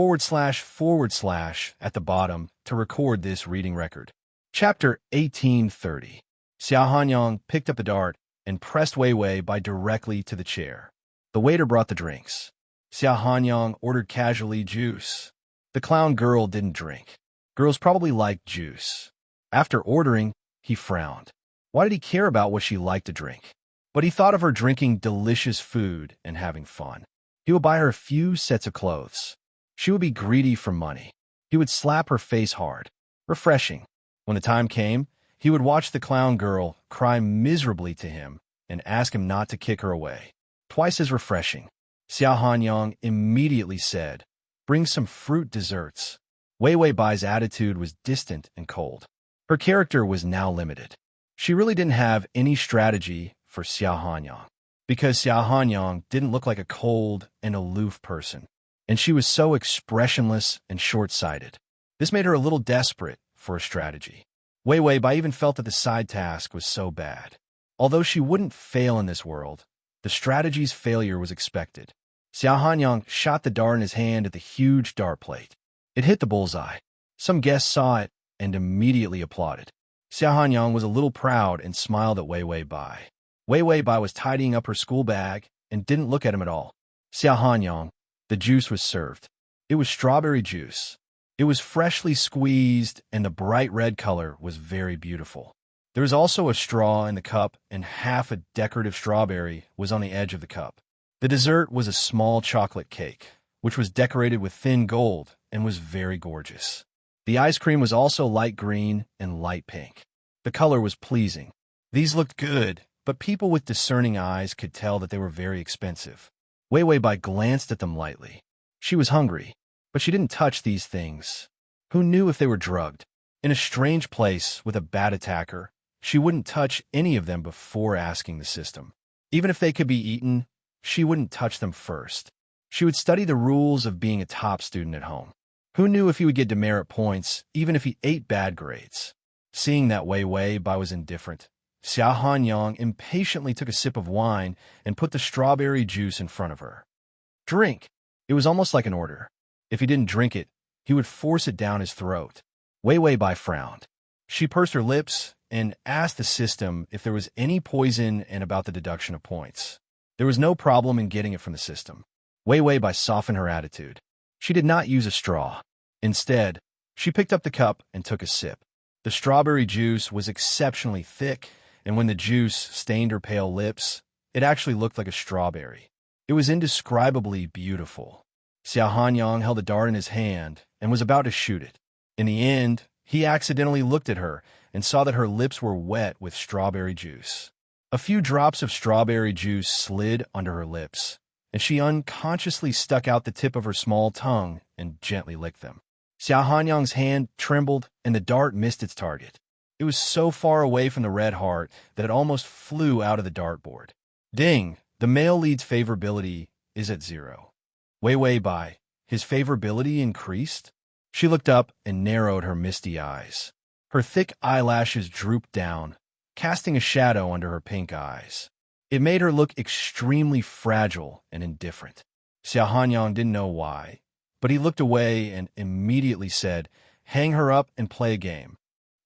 at the bottom to record this reading record. Chapter 1830. Xia Hanyang picked up the dart and pressed Wei Bai directly to the chair. The waiter brought the drinks. Xia Hanyang ordered casually juice. The clown girl didn't drink. Girls probably liked juice. After ordering, he frowned. Why did he care about what she liked to drink? But he thought of her drinking delicious food and having fun. He would buy her a few sets of clothes. She would be greedy for money. He would slap her face hard. Refreshing. When the time came, he would watch the clown girl cry miserably to him and ask him not to kick her away. Twice as refreshing. Xia Hanyang immediately said, "Bring some fruit desserts." Wei Bai's attitude was distant and cold. Her character was now limited. She really didn't have any strategy for Xia Hanyang, because Xia Hanyang didn't look like a cold and aloof person, and she was so expressionless and short-sighted. This made her a little desperate for a strategy. Wei Bai even felt that the side task was so bad. Although she wouldn't fail in this world, the strategy's failure was expected. Xiao Hanyang shot the dart in his hand at the huge dart plate. It hit the bullseye. Some guests saw it and immediately applauded. Xiao Hanyang was a little proud and smiled at Wei Wei Bai. Wei Wei Bai was tidying up her school bag and didn't look at him at all. Xiao Hanyang, the juice was served. It was strawberry juice. It was freshly squeezed, and the bright red color was very beautiful. There was also a straw in the cup, and half a decorative strawberry was on the edge of the cup. The dessert was a small chocolate cake, which was decorated with thin gold and was very gorgeous. The ice cream was also light green and light pink. The color was pleasing. These looked good, but people with discerning eyes could tell that they were very expensive. Wei Wei Bai glanced at them lightly. She was hungry, but she didn't touch these things. Who knew if they were drugged? In a strange place with a bad attacker, she wouldn't touch any of them before asking the system. Even if they could be eaten, she wouldn't touch them first. She would study the rules of being a top student at home. Who knew if he would get demerit points, even if he ate bad grades? Seeing that Wei Wei Bai was indifferent, Xiao Hanyang impatiently took a sip of wine and put the strawberry juice in front of her. Drink! It was almost like an order. If he didn't drink it, he would force it down his throat. Wei Wei Bai frowned. She pursed her lips and asked the system if there was any poison and about the deduction of points. There was no problem in getting it from the system. Wei Wei Bai softened her attitude. She did not use a straw. Instead, she picked up the cup and took a sip. The strawberry juice was exceptionally thick, and when the juice stained her pale lips, it actually looked like a strawberry. It was indescribably beautiful. Xiao Hanyang held a dart in his hand and was about to shoot it. In the end, he accidentally looked at her and saw that her lips were wet with strawberry juice. A few drops of strawberry juice slid under her lips, and she unconsciously stuck out the tip of her small tongue and gently licked them. Xiao Hanyang's hand trembled, and the dart missed its target. It was so far away from the red heart that it almost flew out of the dartboard. Ding! The male lead's favorability is at 0. Wei Wei Bai, his favorability increased? She looked up and narrowed her misty eyes. Her thick eyelashes drooped down, casting a shadow under her pink eyes. It made her look extremely fragile and indifferent. Xiao Hanyang didn't know why, but he looked away and immediately said, "Hang her up and play a game."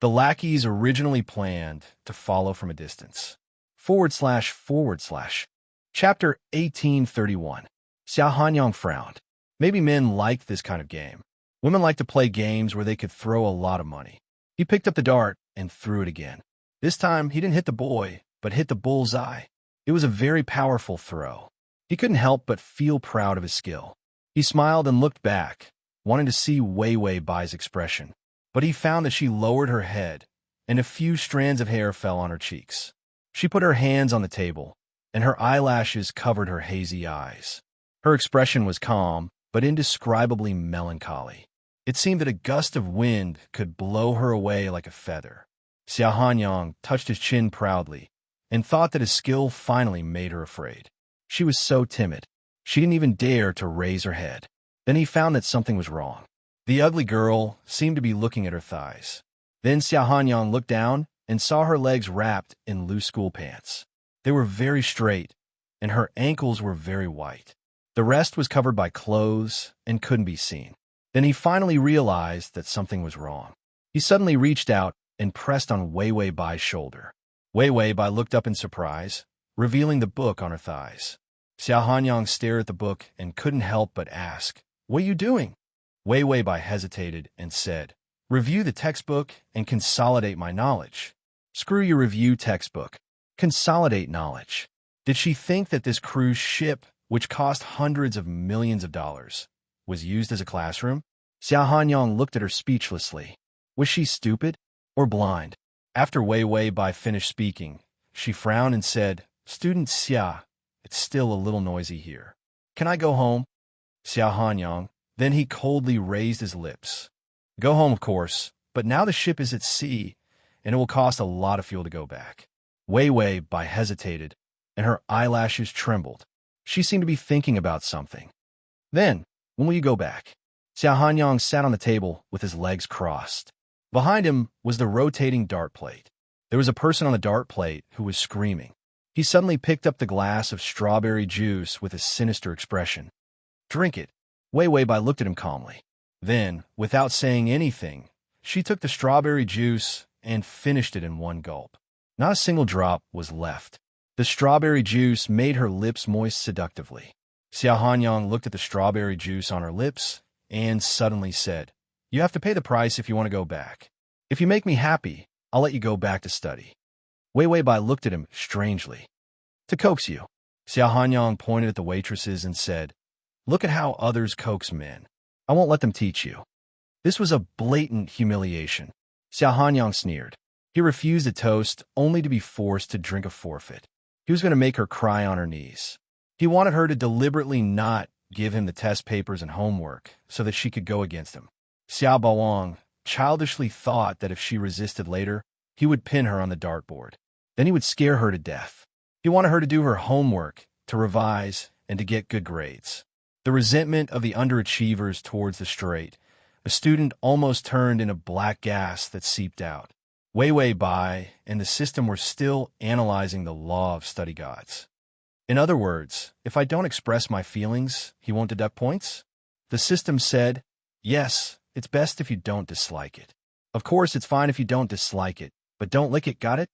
The lackeys originally planned to follow from a distance. // Chapter 1831. Xiao Hanyang frowned. Maybe men liked this kind of game. Women like to play games where they could throw a lot of money. He picked up the dart and threw it again. This time, he didn't hit the boy, but hit the bullseye. It was a very powerful throw. He couldn't help but feel proud of his skill. He smiled and looked back, wanting to see Wei Wei Bai's expression. But he found that she lowered her head, and a few strands of hair fell on her cheeks. She put her hands on the table, and her eyelashes covered her hazy eyes. Her expression was calm, but indescribably melancholy. It seemed that a gust of wind could blow her away like a feather. Xiao Hanyang touched his chin proudly, and thought that his skill finally made her afraid. She was so timid. She didn't even dare to raise her head. Then he found that something was wrong. The ugly girl seemed to be looking at her thighs. Then Xiao Hanyang looked down and saw her legs wrapped in loose school pants. They were very straight, and her ankles were very white. The rest was covered by clothes and couldn't be seen. Then he finally realized that something was wrong. He suddenly reached out and pressed on Wei Wei Bai's shoulder. Wei Wei Bai looked up in surprise, revealing the book on her thighs. Xiao Hanyang stared at the book and couldn't help but ask, "What are you doing?" Wei Wei Bai hesitated and said, "Review the textbook and consolidate my knowledge." Screw your review textbook. Consolidate knowledge. Did she think that this cruise ship, which cost hundreds of millions of dollars, was used as a classroom? Xiao Hanyang looked at her speechlessly. Was she stupid or blind? After Wei Wei Bai finished speaking, she frowned and said, "Student Xia, it's still a little noisy here. Can I go home?" Xiao Hanyang. Then he coldly raised his lips. "Go home, of course, but now the ship is at sea, and it will cost a lot of fuel to go back." Wei Wei Bai hesitated, and her eyelashes trembled. She seemed to be thinking about something. "Then, when will you go back?" Xiao Hanyang sat on the table with his legs crossed. Behind him was the rotating dart plate. There was a person on the dart plate who was screaming. He suddenly picked up the glass of strawberry juice with a sinister expression. "Drink it." Wei Wei Bai looked at him calmly. Then, without saying anything, she took the strawberry juice and finished it in one gulp. Not a single drop was left. The strawberry juice made her lips moist seductively. Xia Hanyang looked at the strawberry juice on her lips and suddenly said, "You have to pay the price if you want to go back. If you make me happy, I'll let you go back to study." Wei Wei Bai looked at him strangely. "To coax you." Xia Hanyang pointed at the waitresses and said, "Look at how others coax men. I won't let them teach you." This was a blatant humiliation. Xia Hanyang sneered. He refused a toast only to be forced to drink a forfeit. He was going to make her cry on her knees. He wanted her to deliberately not give him the test papers and homework so that she could go against him. Xiao Baoang childishly thought that if she resisted later, he would pin her on the dartboard. Then he would scare her to death. He wanted her to do her homework, to revise, and to get good grades. The resentment of the underachievers towards the straight, a student almost turned into black gas that seeped out. Wei Wei Bai and the system were still analyzing the law of study gods. In other words, if I don't express my feelings, he won't deduct points? The system said, yes, it's best if you don't dislike it. Of course, it's fine if you don't dislike it, but don't lick it, got it?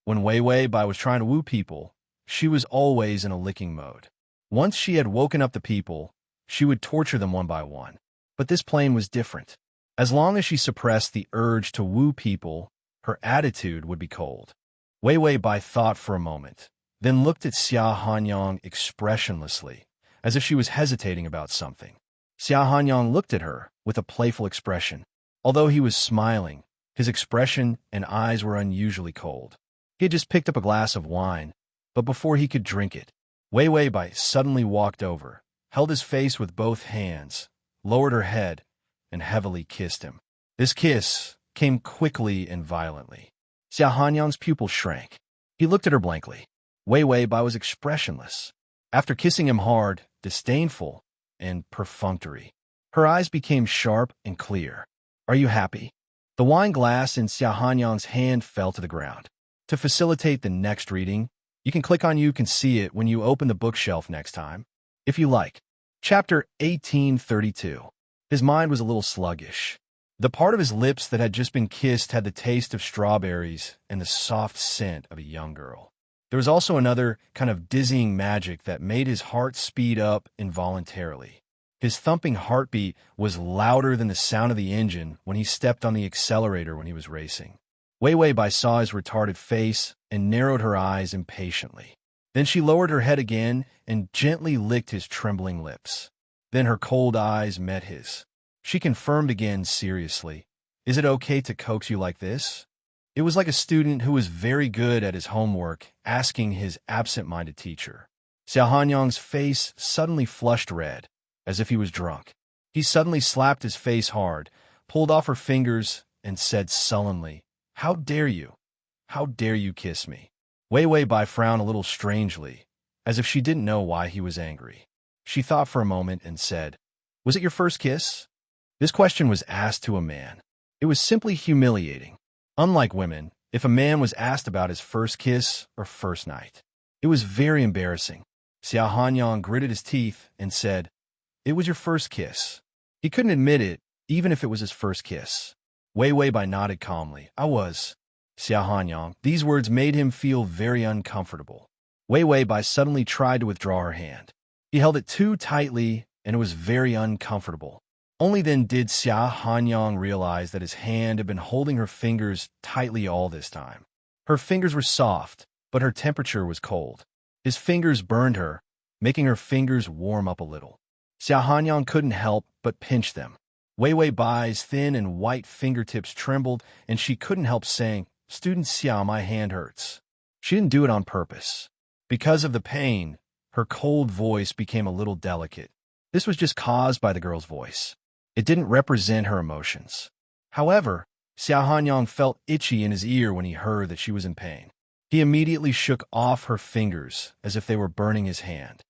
When Wei Wei Bai was trying to woo people, she was always in a licking mode. Once she had woken up the people, she would torture them one by one. But this plane was different. As long as she suppressed the urge to woo people, her attitude would be cold. Wei Wei Bai thought for a moment, then looked at Xia Hanyang expressionlessly, as if she was hesitating about something. Xia Hanyang looked at her with a playful expression. Although he was smiling, his expression and eyes were unusually cold. He had just picked up a glass of wine, but before he could drink it, Wei Wei Bai suddenly walked over, held his face with both hands, lowered her head, and heavily kissed him. This kiss came quickly and violently. Xia Hanyang's pupil shrank. He looked at her blankly. Wei Wei Bai was expressionless. After kissing him hard, disdainful, and perfunctory, her eyes became sharp and clear. "Are you happy?" The wine glass in Xia Hanyang's hand fell to the ground. To facilitate the next reading, you can click on "You Can See It" when you open the bookshelf next time, if you like. Chapter 1832. His mind was a little sluggish. The part of his lips that had just been kissed had the taste of strawberries and the soft scent of a young girl. There was also another kind of dizzying magic that made his heart speed up involuntarily. His thumping heartbeat was louder than the sound of the engine when he stepped on the accelerator when he was racing. Wei Wei Bai saw his retarded face and narrowed her eyes impatiently. Then she lowered her head again and gently licked his trembling lips. Then her cold eyes met his. She confirmed again seriously, "Is it okay to coax you like this?" It was like a student who was very good at his homework asking his absent-minded teacher. Xia Hanyang's face suddenly flushed red, as if he was drunk. He suddenly slapped his face hard, pulled off her fingers, and said sullenly, "How dare you? How dare you kiss me?" Wei Wei Bai frowned a little strangely, as if she didn't know why he was angry. She thought for a moment and said, "Was it your first kiss?" This question was asked to a man. It was simply humiliating. Unlike women, if a man was asked about his first kiss or first night, it was very embarrassing. Xia Hanyang gritted his teeth and said, "It was your first kiss." He couldn't admit it, even if it was his first kiss. Wei Wei Bai nodded calmly. "I was." Xia Hanyang. These words made him feel very uncomfortable. Wei Wei Bai suddenly tried to withdraw her hand. He held it too tightly, and it was very uncomfortable. Only then did Xia Hanyang realize that his hand had been holding her fingers tightly all this time. Her fingers were soft, but her temperature was cold. His fingers burned her, making her fingers warm up a little. Xia Hanyang couldn't help but pinch them. Wei Wei Bai's thin and white fingertips trembled, and she couldn't help saying, "Student Xia, my hand hurts." She didn't do it on purpose. Because of the pain, her cold voice became a little delicate. This was just caused by the girl's voice. It didn't represent her emotions. However, Xia Hanyang felt itchy in his ear when he heard that she was in pain. He immediately shook off her fingers as if they were burning his hand.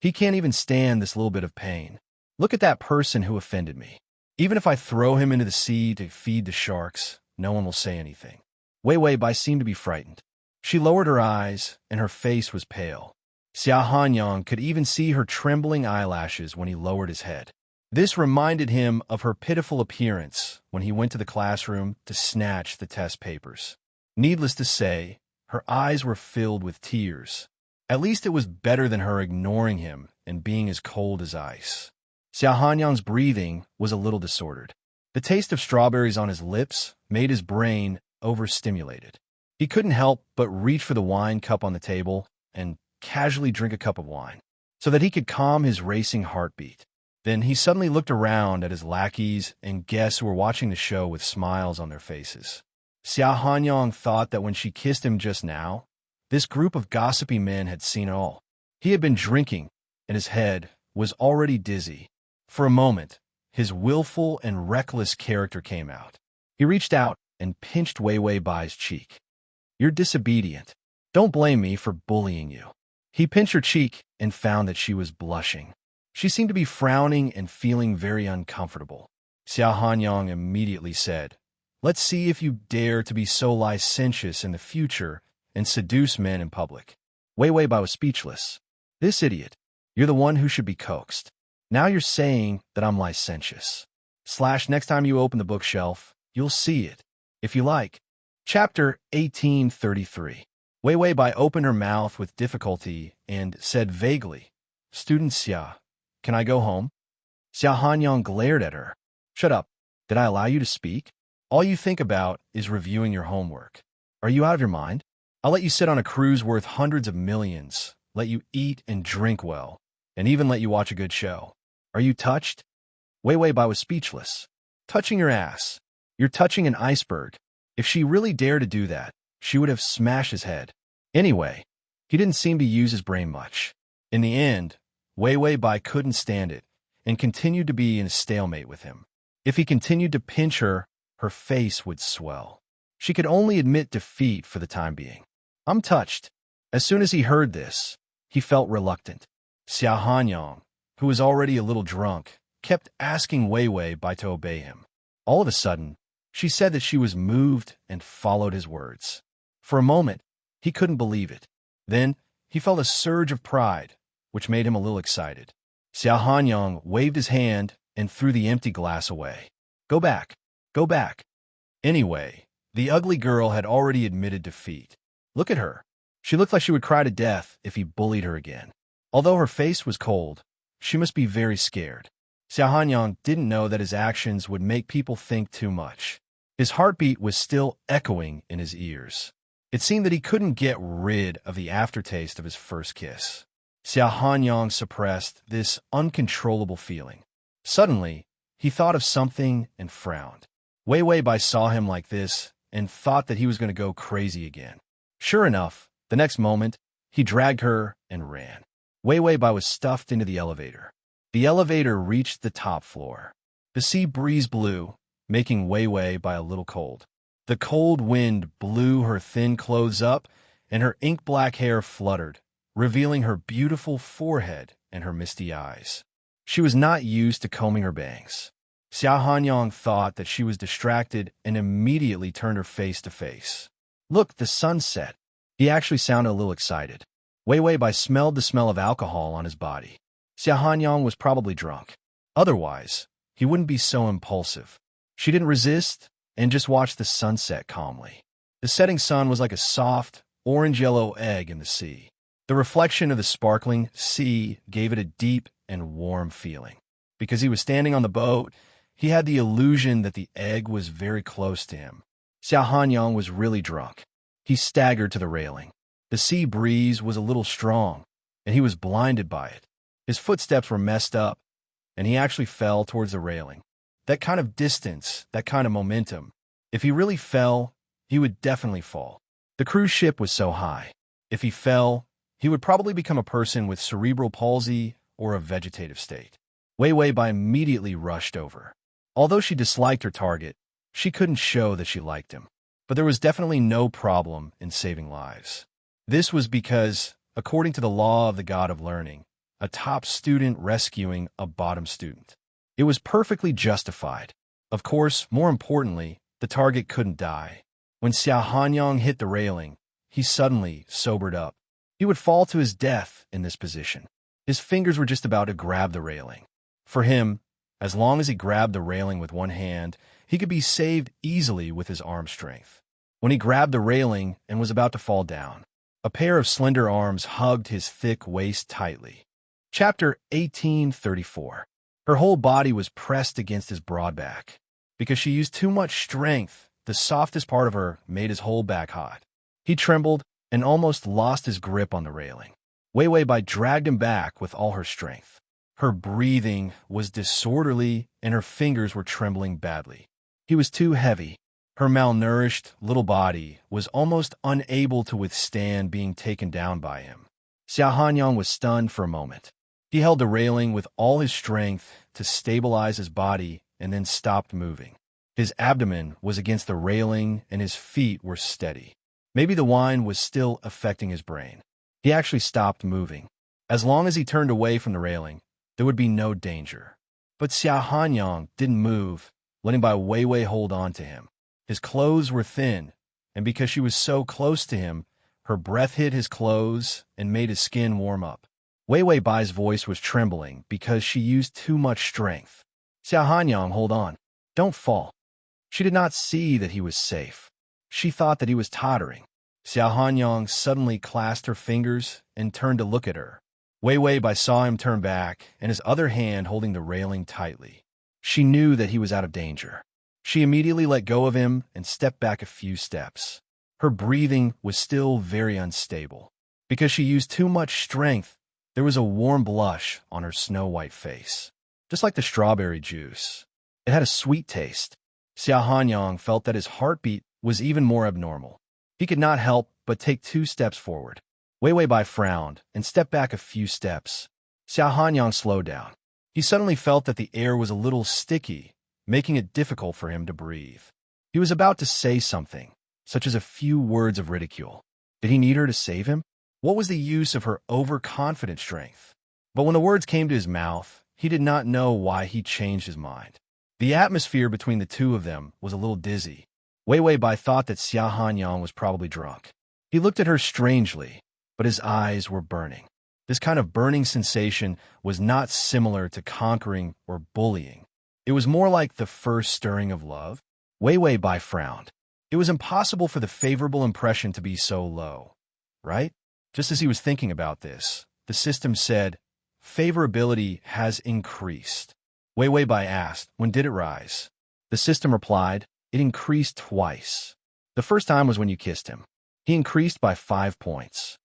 He can't even stand this little bit of pain. Look at that person who offended me. Even if I throw him into the sea to feed the sharks, no one will say anything. Wei Wei Bai seemed to be frightened. She lowered her eyes, and her face was pale. Xia Hanyang could even see her trembling eyelashes when he lowered his head. This reminded him of her pitiful appearance when he went to the classroom to snatch the test papers. Needless to say, her eyes were filled with tears. At least it was better than her ignoring him and being as cold as ice. Xia Hanyang's breathing was a little disordered. The taste of strawberries on his lips made his brain overstimulated. He couldn't help but reach for the wine cup on the table and casually drink a cup of wine so that he could calm his racing heartbeat. Then he suddenly looked around at his lackeys and guests who were watching the show with smiles on their faces. Xia Hanyang thought that when she kissed him just now, this group of gossipy men had seen it all. He had been drinking, and his head was already dizzy. For a moment, his willful and reckless character came out. He reached out and pinched Wei Wei Bai's cheek. "You're disobedient. Don't blame me for bullying you." He pinched her cheek and found that she was blushing. She seemed to be frowning and feeling very uncomfortable. Xia Hanyang immediately said, "Let's see if you dare to be so licentious in the future and seduce men in public." Wei Wei Bai was speechless. "This idiot. You're the one who should be coaxed. Now you're saying that I'm licentious. Next time you open the bookshelf, you'll see it. If you like." Chapter 1833. Wei Wei Bai opened her mouth with difficulty and said vaguely, "Student Xia, can I go home?" Xia Hanyang glared at her. "Shut up. Did I allow you to speak? All you think about is reviewing your homework. Are you out of your mind? I'll let you sit on a cruise worth hundreds of millions, let you eat and drink well, and even let you watch a good show. Are you touched?" Wei Wei Bai was speechless. "Touching your ass. You're touching an iceberg. If she really dared to do that, she would have smashed his head." Anyway, he didn't seem to use his brain much. In the end, Wei Wei Bai couldn't stand it and continued to be in a stalemate with him. If he continued to pinch her, her face would swell. She could only admit defeat for the time being. "I'm touched." As soon as he heard this, he felt reluctant. Xia Hanyang, who was already a little drunk, kept asking Wei Wei Bai to obey him. All of a sudden, she said that she was moved and followed his words. For a moment, he couldn't believe it. Then, he felt a surge of pride, which made him a little excited. Xia Hanyang waved his hand and threw the empty glass away. "Go back. Go back." Anyway, the ugly girl had already admitted defeat. Look at her. She looked like she would cry to death if he bullied her again. Although her face was cold, she must be very scared. Xia Hanyang didn't know that his actions would make people think too much. His heartbeat was still echoing in his ears. It seemed that he couldn't get rid of the aftertaste of his first kiss. Xia Hanyang suppressed this uncontrollable feeling. Suddenly, he thought of something and frowned. Wei Wei Bai saw him like this and thought that he was going to go crazy again. Sure enough, the next moment, he dragged her and ran. Wei Wei Bai was stuffed into the elevator. The elevator reached the top floor. The sea breeze blew, making Wei Wei Bai a little cold. The cold wind blew her thin clothes up, and her ink-black hair fluttered, revealing her beautiful forehead and her misty eyes. She was not used to combing her bangs. Xia Hanyang thought that she was distracted and immediately turned her face to face. "Look, the sun set." He actually sounded a little excited. Wei Wei Bai smelled the smell of alcohol on his body. Xia Hanyang was probably drunk. Otherwise, he wouldn't be so impulsive. She didn't resist and just watched the sunset calmly. The setting sun was like a soft, orange-yellow egg in the sea. The reflection of the sparkling sea gave it a deep and warm feeling. Because he was standing on the boat, he had the illusion that the egg was very close to him. Xia Hanyang was really drunk. He staggered to the railing. The sea breeze was a little strong, and he was blinded by it. His footsteps were messed up, and he actually fell towards the railing. That kind of distance, that kind of momentum. If he really fell, he would definitely fall. The cruise ship was so high. If he fell, he would probably become a person with cerebral palsy or a vegetative state. Wei Wei Bai immediately rushed over. Although she disliked her target, she couldn't show that she liked him. But there was definitely no problem in saving lives. This was because, according to the law of the God of learning, a top student rescuing a bottom student. It was perfectly justified. Of course, more importantly, the target couldn't die. When Xiao Hanyang hit the railing, he suddenly sobered up. He would fall to his death in this position. His fingers were just about to grab the railing. For him, as long as he grabbed the railing with one hand, he could be saved easily with his arm strength. When he grabbed the railing and was about to fall down, a pair of slender arms hugged his thick waist tightly. Chapter 1834. Her whole body was pressed against his broad back. Because she used too much strength, the softest part of her made his whole back hot. He trembled and almost lost his grip on the railing. Wei Wei Bai dragged him back with all her strength. Her breathing was disorderly and her fingers were trembling badly. He was too heavy. Her malnourished little body was almost unable to withstand being taken down by him. Xiao Hanyang was stunned for a moment. He held the railing with all his strength to stabilize his body and then stopped moving. His abdomen was against the railing and his feet were steady. Maybe the wine was still affecting his brain. He actually stopped moving. As long as he turned away from the railing, there would be no danger. But Xiao Hanyang didn't move, letting Bai Weiwei hold on to him. His clothes were thin, and because she was so close to him, her breath hit his clothes and made his skin warm up. Weiwei Bai's voice was trembling because she used too much strength. Xiao Hanyang, hold on. Don't fall. She did not see that he was safe. She thought that he was tottering. Xiao Hanyang suddenly clasped her fingers and turned to look at her. Weiwei Bai saw him turn back and his other hand holding the railing tightly. She knew that he was out of danger. She immediately let go of him and stepped back a few steps. Her breathing was still very unstable. Because she used too much strength, there was a warm blush on her snow-white face, just like the strawberry juice. It had a sweet taste. Xiao Hanyang felt that his heartbeat was even more abnormal. He could not help but take 2 steps forward. Weiwei Bai frowned and stepped back a few steps. Xiao Hanyang slowed down. He suddenly felt that the air was a little sticky, making it difficult for him to breathe. He was about to say something, such as a few words of ridicule. Did he need her to save him? What was the use of her overconfident strength? But when the words came to his mouth, he did not know why he changed his mind. The atmosphere between the two of them was a little dizzy. Weiwei Bai thought that Xiao Hanyang was probably drunk. He looked at her strangely, but his eyes were burning. This kind of burning sensation was not similar to conquering or bullying. It was more like the first stirring of love. Weiwei Bai frowned. It was impossible for the favorable impression to be so low, right? Just as he was thinking about this, the system said, favorability has increased. Weiwei Bai asked, when did it rise? The system replied, it increased twice. The first time was when you kissed him. He increased by 5 points.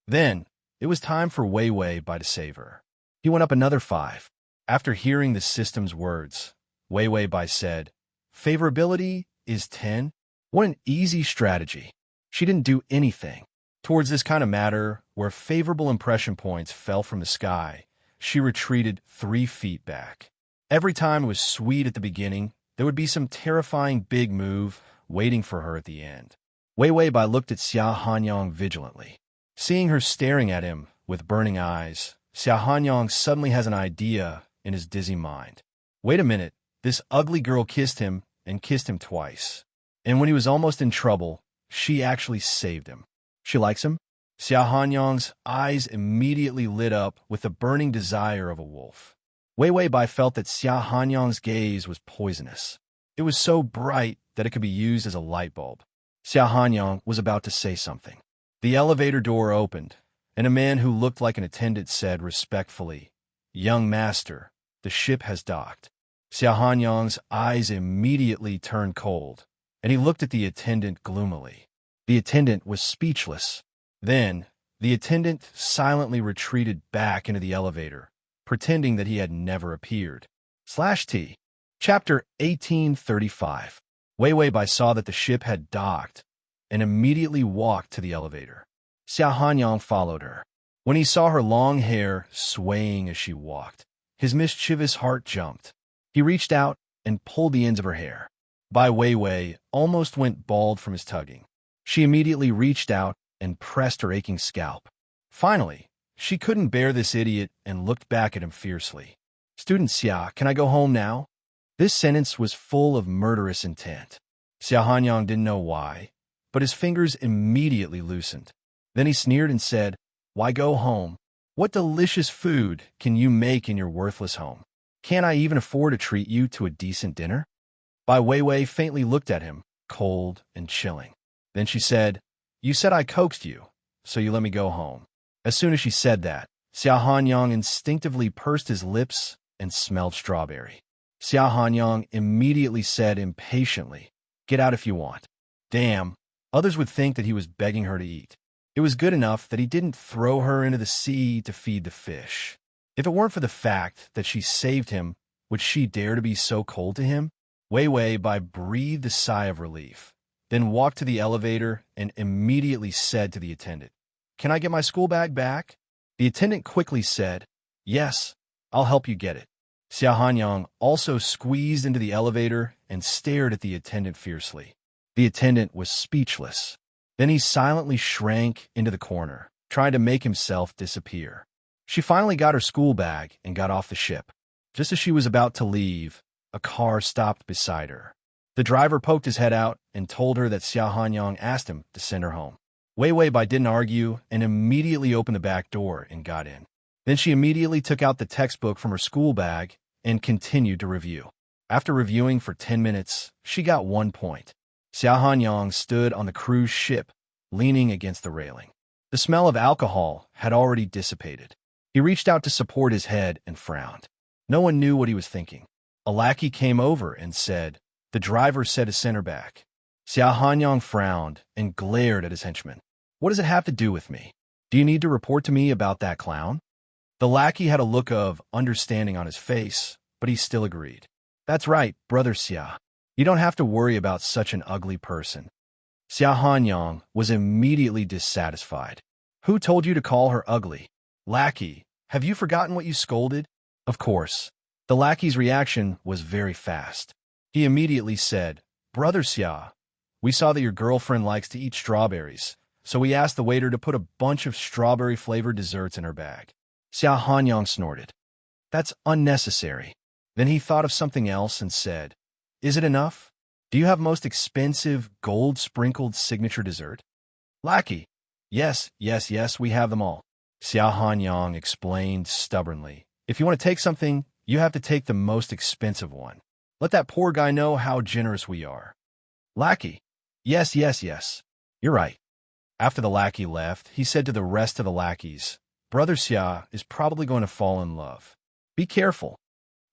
Then, it was time for Weiwei Bai to save her. He went up another 5. After hearing the system's words, Weiwei Bai said, favorability is 10? What an easy strategy. She didn't do anything. Towards this kind of matter, where favorable impression points fell from the sky, she retreated 3 feet back. Every time it was sweet at the beginning, there would be some terrifying big move waiting for her at the end. Weiwei Bai looked at Xiao Hanyang vigilantly. Seeing her staring at him with burning eyes, Xiao Hanyang suddenly has an idea in his dizzy mind. Wait a minute, this ugly girl kissed him and kissed him twice. And when he was almost in trouble, she actually saved him. She likes him? Xiao Hanyang's eyes immediately lit up with the burning desire of a wolf. Weiwei Bai felt that Xiao Hanyang's gaze was poisonous. It was so bright that it could be used as a light bulb. Xiao Hanyang was about to say something. The elevator door opened, and a man who looked like an attendant said respectfully, "Young master, the ship has docked." Xiao Hanyang's eyes immediately turned cold, and he looked at the attendant gloomily. The attendant was speechless. Then, the attendant silently retreated back into the elevator, pretending that he had never appeared. /T. Chapter 1835. Weiwei Bai saw that the ship had docked and immediately walked to the elevator. Xiao Hanyang followed her. When he saw her long hair swaying as she walked, his mischievous heart jumped. He reached out and pulled the ends of her hair. Bai Weiwei almost went bald from his tugging. She immediately reached out and pressed her aching scalp. Finally, she couldn't bear this idiot and looked back at him fiercely. "Student Xia, can I go home now?" This sentence was full of murderous intent. Xiao Hanyang didn't know why. but his fingers immediately loosened. Then he sneered and said, "Why go home? What delicious food can you make in your worthless home? Can't I even afford to treat you to a decent dinner?" Bai Weiwei faintly looked at him, cold and chilling. Then she said, "You said I coaxed you, so you let me go home." As soon as she said that, Xia Hanyang instinctively pursed his lips and smelled strawberry. Xia Hanyang immediately said impatiently, "Get out if you want." Damn, others would think that he was begging her to eat. It was good enough that he didn't throw her into the sea to feed the fish. If it weren't for the fact that she saved him, would she dare to be so cold to him? Weiwei Bai breathed a sigh of relief, then walked to the elevator and immediately said to the attendant, "Can I get my school bag back?" The attendant quickly said, "Yes, I'll help you get it." Xia Hanyang also squeezed into the elevator and stared at the attendant fiercely. The attendant was speechless. Then he silently shrank into the corner, trying to make himself disappear. She finally got her school bag and got off the ship. Just as she was about to leave, a car stopped beside her. The driver poked his head out and told her that Xia Hanyang asked him to send her home. Weiwei Bai didn't argue and immediately opened the back door and got in. Then she immediately took out the textbook from her school bag and continued to review. After reviewing for 10 minutes, she got 1 point. Xia Hanyang stood on the cruise ship, leaning against the railing. The smell of alcohol had already dissipated. He reached out to support his head and frowned. No one knew what he was thinking. A lackey came over and said, "The driver said to send her back." Xia Hanyang frowned and glared at his henchman. "What does it have to do with me? Do you need to report to me about that clown?" The lackey had a look of understanding on his face, but he still agreed. "That's right, Brother Xia. You don't have to worry about such an ugly person." Xia Hanyang was immediately dissatisfied. "Who told you to call her ugly? Lackey, have you forgotten what you scolded?" Of course, the lackey's reaction was very fast. He immediately said, "Brother Xia, we saw that your girlfriend likes to eat strawberries, so we asked the waiter to put a bunch of strawberry-flavored desserts in her bag." Xia Hanyang snorted. "That's unnecessary." Then he thought of something else and said, "Is it enough? Do you have most expensive gold-sprinkled signature dessert?" Lackey, yes, we have them all." Xia Hanyang explained stubbornly. "If you want to take something, you have to take the most expensive one. Let that poor guy know how generous we are." Lackey, yes. You're right." After the lackey left, he said to the rest of the lackeys, "Brother Xia is probably going to fall in love. Be careful."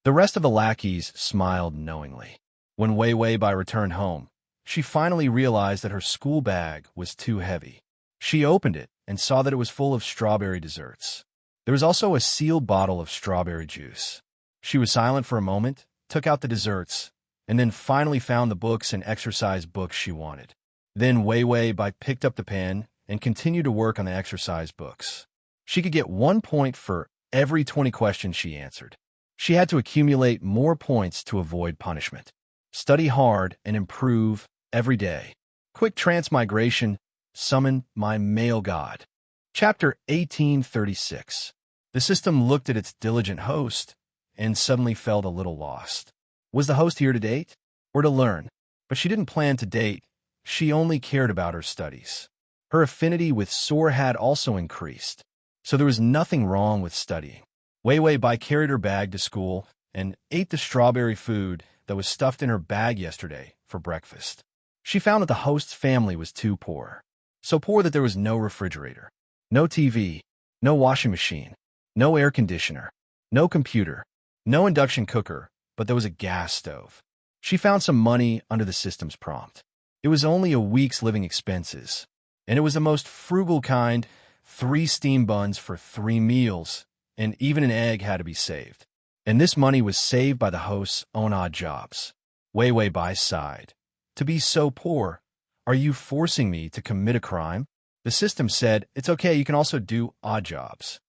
The rest of the lackeys smiled knowingly. When Weiwei Bai returned home, she finally realized that her school bag was too heavy. She opened it and saw that it was full of strawberry desserts. There was also a sealed bottle of strawberry juice. She was silent for a moment, took out the desserts, and then finally found the books and exercise books she wanted. Then Weiwei Bai picked up the pen and continued to work on the exercise books. She could get 1 point for every 20 questions she answered. She had to accumulate more points to avoid punishment. Study hard and improve every day. Quick transmigration, summon my male god. Chapter 1836. The system looked at its diligent host and suddenly felt a little lost. Was the host here to date or to learn? But she didn't plan to date. She only cared about her studies. Her affinity with Soar had also increased, so there was nothing wrong with studying. Weiwei Bai carried her bag to school and ate the strawberry food that was stuffed in her bag yesterday for breakfast. She found that the host's family was too poor. So poor that there was no refrigerator, no TV, no washing machine, no air conditioner, no computer, no induction cooker, but there was a gas stove. She found some money under the system's prompt. It was only a week's living expenses, and it was the most frugal kind, 3 steam buns for 3 meals, and even an egg had to be saved. And this money was saved by the host's own odd jobs. Weiwei Bai sighed. To be so poor, are you forcing me to commit a crime? The system said, it's okay, you can also do odd jobs.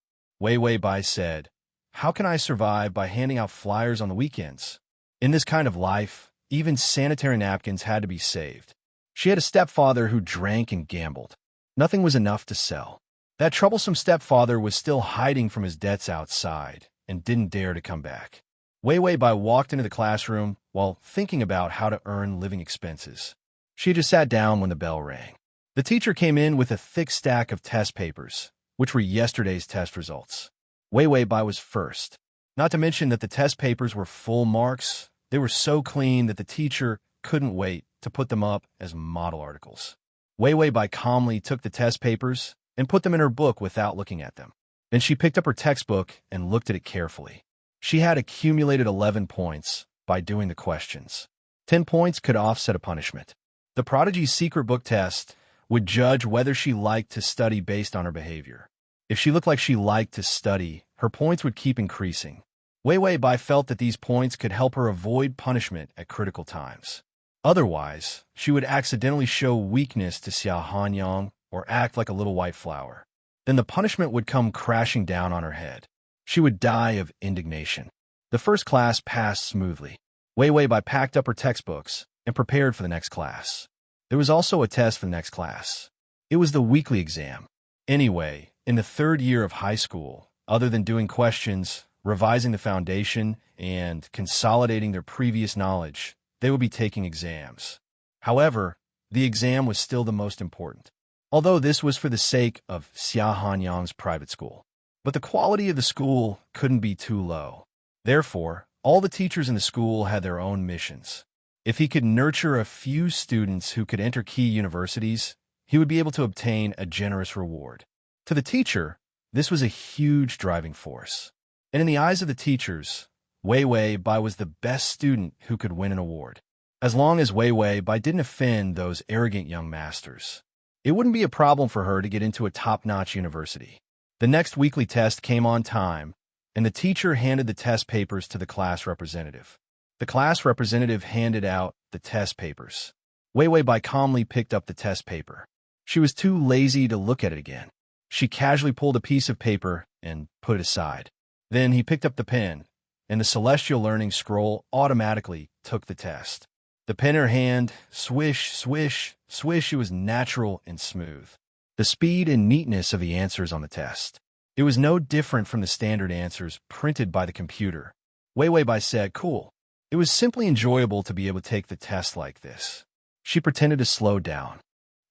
Weiwei Bai said, how can I survive by handing out flyers on the weekends? In this kind of life, even sanitary napkins had to be saved. She had a stepfather who drank and gambled. Nothing was enough to sell. That troublesome stepfather was still hiding from his debts outside and didn't dare to come back. Weiwei Bai walked into the classroom while thinking about how to earn living expenses. She just sat down when the bell rang. The teacher came in with a thick stack of test papers, which were yesterday's test results. Wei Wei Bai was first. Not to mention that the test papers were full marks. They were so clean that the teacher couldn't wait to put them up as model articles. Wei Wei Bai calmly took the test papers and put them in her book without looking at them. Then she picked up her textbook and looked at it carefully. She had accumulated 11 points by doing the questions. 10 points could offset a punishment. The prodigy's secret book test would judge whether she liked to study based on her behavior. If she looked like she liked to study, her points would keep increasing. Wei Wei Bai felt that these points could help her avoid punishment at critical times. Otherwise, she would accidentally show weakness to Xia Hanyang or act like a little white flower. Then the punishment would come crashing down on her head. She would die of indignation. The first class passed smoothly. Wei Wei Bai packed up her textbooks and prepared for the next class. There was also a test for the next class. It was the weekly exam. Anyway, in the third year of high school, other than doing questions, revising the foundation, and consolidating their previous knowledge, they would be taking exams. However, the exam was still the most important, although this was for the sake of Xia Hanyang's private school. But the quality of the school couldn't be too low. Therefore, all the teachers in the school had their own missions. If he could nurture a few students who could enter key universities, he would be able to obtain a generous reward. To the teacher, this was a huge driving force. And in the eyes of the teachers, Wei Wei Bai was the best student who could win an award. As long as Wei Wei Bai didn't offend those arrogant young masters, it wouldn't be a problem for her to get into a top-notch university. The next weekly test came on time, and the teacher handed the test papers to the class representative. The class representative handed out the test papers. Wei Wei Bai calmly picked up the test paper. She was too lazy to look at it again. She casually pulled a piece of paper and put it aside. Then he picked up the pen, and the celestial learning scroll automatically took the test. The pen in her hand, swish, swish, swish, it was natural and smooth. The speed and neatness of the answers on the test. It was no different from the standard answers printed by the computer. Wei Wei Bai said, "Cool." It was simply enjoyable to be able to take the test like this. She pretended to slow down.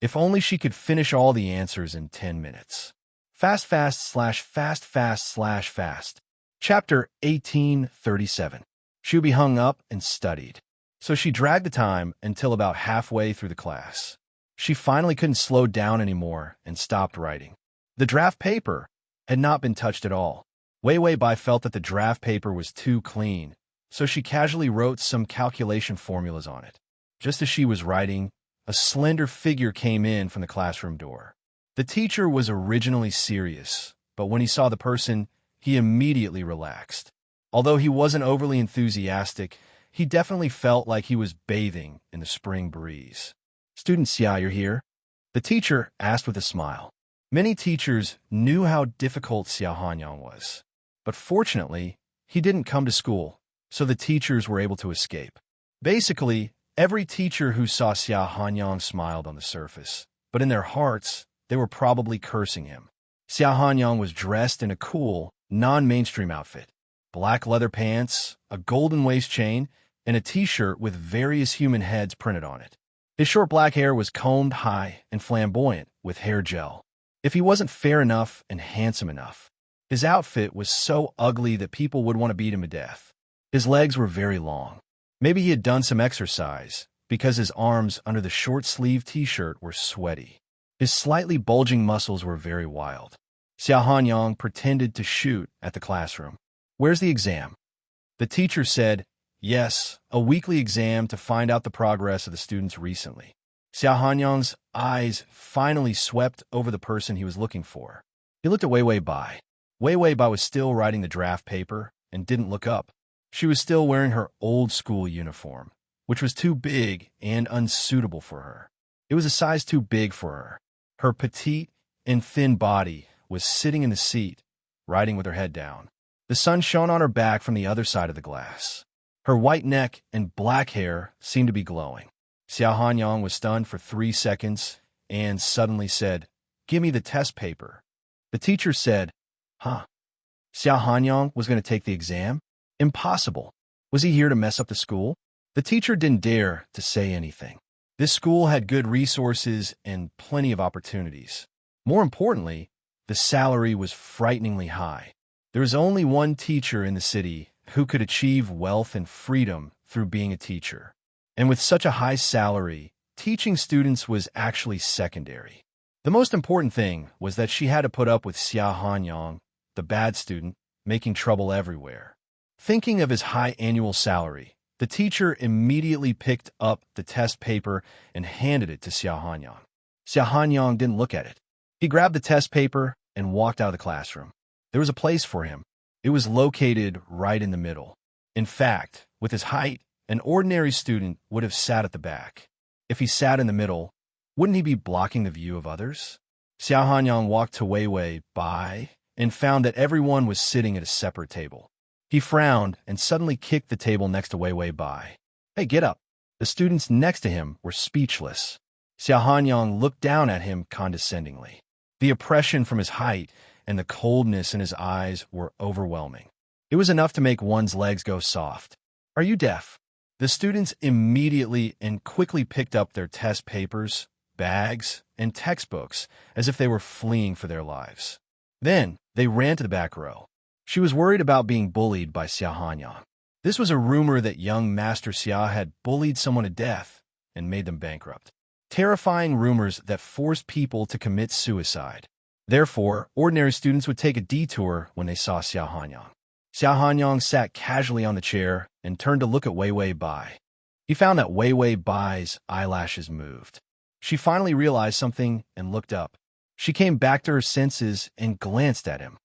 If only she could finish all the answers in 10 minutes. Fast. Chapter 1837. She would be hung up and studied. So she dragged the time until about halfway through the class. She finally couldn't slow down anymore and stopped writing. The draft paper had not been touched at all. Wei Wei Bai felt that the draft paper was too clean, so she casually wrote some calculation formulas on it. Just as she was writing, a slender figure came in from the classroom door. The teacher was originally serious, but when he saw the person, he immediately relaxed. Although he wasn't overly enthusiastic, he definitely felt like he was bathing in the spring breeze. "Student Xia, you're here?" The teacher asked with a smile. Many teachers knew how difficult Xia Hanyang was, but fortunately, he didn't come to school, so the teachers were able to escape. Basically, every teacher who saw Xia Hanyang smiled on the surface, but in their hearts, they were probably cursing him. Xia Hanyang was dressed in a cool, non-mainstream outfit. Black leather pants, a golden waist chain, and a t-shirt with various human heads printed on it. His short black hair was combed high and flamboyant with hair gel. If he wasn't fair enough and handsome enough, his outfit was so ugly that people would want to beat him to death. His legs were very long. Maybe he had done some exercise, because his arms under the short-sleeved t-shirt were sweaty. His slightly bulging muscles were very wild. Xia Hanyang pretended to shoot at the classroom. "Where's the exam?" The teacher said, "Yes, a weekly exam to find out the progress of the students recently." Xia Hanyang's eyes finally swept over the person he was looking for. He looked at Wei Wei Bai. Wei Wei Bai was still writing the draft paper and didn't look up. She was still wearing her old-school uniform, which was too big and unsuitable for her. It was a size too big for her. Her petite and thin body was sitting in the seat, writing with her head down. The sun shone on her back from the other side of the glass. Her white neck and black hair seemed to be glowing. Xia Hanyang was stunned for 3 seconds and suddenly said, "Give me the test paper." The teacher said, "Huh? Xia Hanyang was going to take the exam? Impossible. Was he here to mess up the school?" The teacher didn't dare to say anything. This school had good resources and plenty of opportunities. More importantly, the salary was frighteningly high. There was only one teacher in the city who could achieve wealth and freedom through being a teacher. And with such a high salary, teaching students was actually secondary. The most important thing was that she had to put up with Xia Hanyang, the bad student, making trouble everywhere. Thinking of his high annual salary, the teacher immediately picked up the test paper and handed it to Xia Hanyang. Xia Hanyang didn't look at it. He grabbed the test paper and walked out of the classroom. There was a place for him. It was located right in the middle. In fact, with his height, an ordinary student would have sat at the back. If he sat in the middle, wouldn't he be blocking the view of others? Xia Hanyang walked to Wei Bai and found that everyone was sitting at a separate table. He frowned and suddenly kicked the table next to Wei Bai. "Hey, get up." The students next to him were speechless. Xia Hanyang looked down at him condescendingly. The oppression from his height and the coldness in his eyes were overwhelming. It was enough to make one's legs go soft. "Are you deaf?" The students immediately and quickly picked up their test papers, bags, and textbooks as if they were fleeing for their lives. Then they ran to the back row. She was worried about being bullied by Xia Hanyang. This was a rumor that young Master Xia had bullied someone to death and made them bankrupt. Terrifying rumors that forced people to commit suicide. Therefore, ordinary students would take a detour when they saw Xia Hanyang. Xia Hanyang sat casually on the chair and turned to look at Wei Bai. He found that Wei Bai's eyelashes moved. She finally realized something and looked up. She came back to her senses and glanced at him.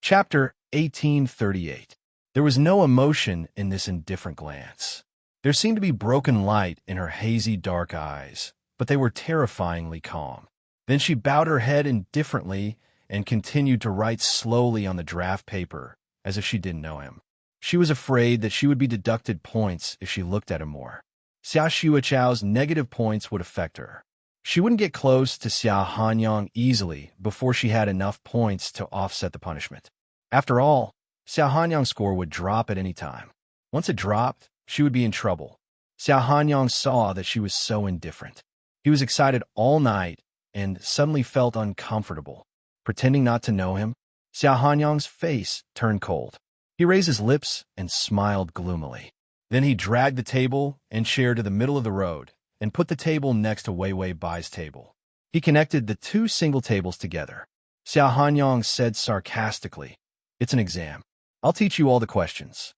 Chapter 1838. There was no emotion in this indifferent glance. There seemed to be broken light in her hazy dark eyes, but they were terrifyingly calm. Then she bowed her head indifferently and continued to write slowly on the draft paper, as if she didn't know him. She was afraid that she would be deducted points if she looked at him more. Xia Xuechao's negative points would affect her. She wouldn't get close to Xia Hanyang easily before she had enough points to offset the punishment. After all, Xia Hanyang's score would drop at any time. Once it dropped, she would be in trouble. Xia Hanyang saw that she was so indifferent. He was excited all night and suddenly felt uncomfortable. Pretending not to know him, Xia Hanyang's face turned cold. He raised his lips and smiled gloomily. Then he dragged the table and chair to the middle of the road and put the table next to Wei Bai's table. He connected the two single tables together. Xia Hanyang said sarcastically, "It's an exam. I'll teach you all the questions."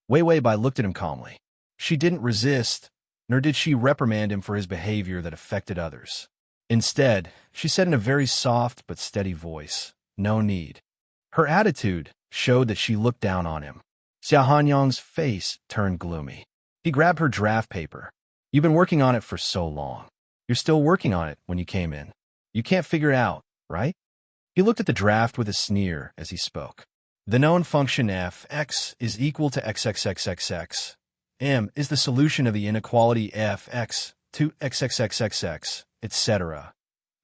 Wei Bai looked at him calmly. She didn't resist, nor did she reprimand him for his behavior that affected others. Instead, she said in a very soft but steady voice, "No need." Her attitude showed that she looked down on him. Xia Hanyang's face turned gloomy. He grabbed her draft paper. "You've been working on it for so long. You're still working on it when you came in. You can't figure it out, right?" He looked at the draft with a sneer as he spoke. "The known function f(x) is equal to xxxxx. M is the solution of the inequality f(x) to xxxxx, etc.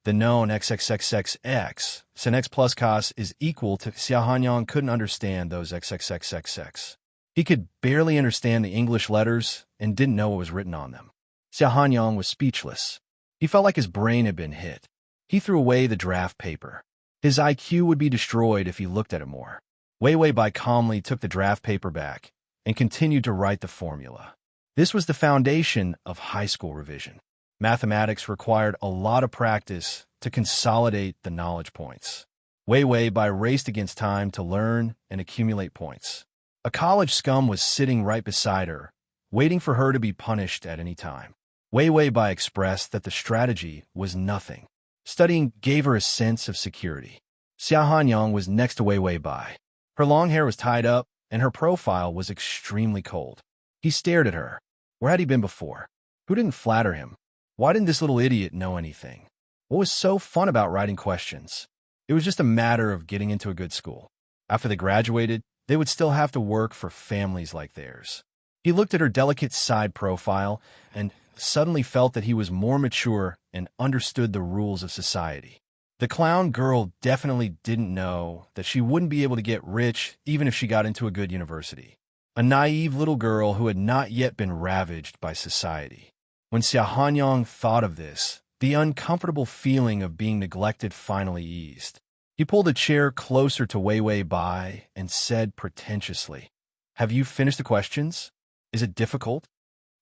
The known xxxxx, sin x plus cos is equal to..." Xia Hanyang couldn't understand those xxxxx. He could barely understand the English letters and didn't know what was written on them. Xia Hanyang was speechless. He felt like his brain had been hit. He threw away the draft paper. His IQ would be destroyed if he looked at it more. Wei Bai calmly took the draft paper back and continued to write the formula. This was the foundation of high school revision. Mathematics required a lot of practice to consolidate the knowledge points. Wei Bai raced against time to learn and accumulate points. A college scum was sitting right beside her, waiting for her to be punished at any time. Wei Bai expressed that the strategy was nothing. Studying gave her a sense of security. Xia Hanyang was next to Wei Bai. Her long hair was tied up, and her profile was extremely cold. He stared at her. Where had he been before? Who didn't flatter him? Why didn't this little idiot know anything? What was so fun about writing questions? It was just a matter of getting into a good school. After they graduated, they would still have to work for families like theirs. He looked at her delicate side profile and suddenly felt that he was more mature and understood the rules of society. The clown girl definitely didn't know that she wouldn't be able to get rich even if she got into a good university. A naive little girl who had not yet been ravaged by society. When Xia Hanyang thought of this, the uncomfortable feeling of being neglected finally eased. He pulled a chair closer to Wei Wei Bai and said pretentiously, "Have you finished the questions? Is it difficult?"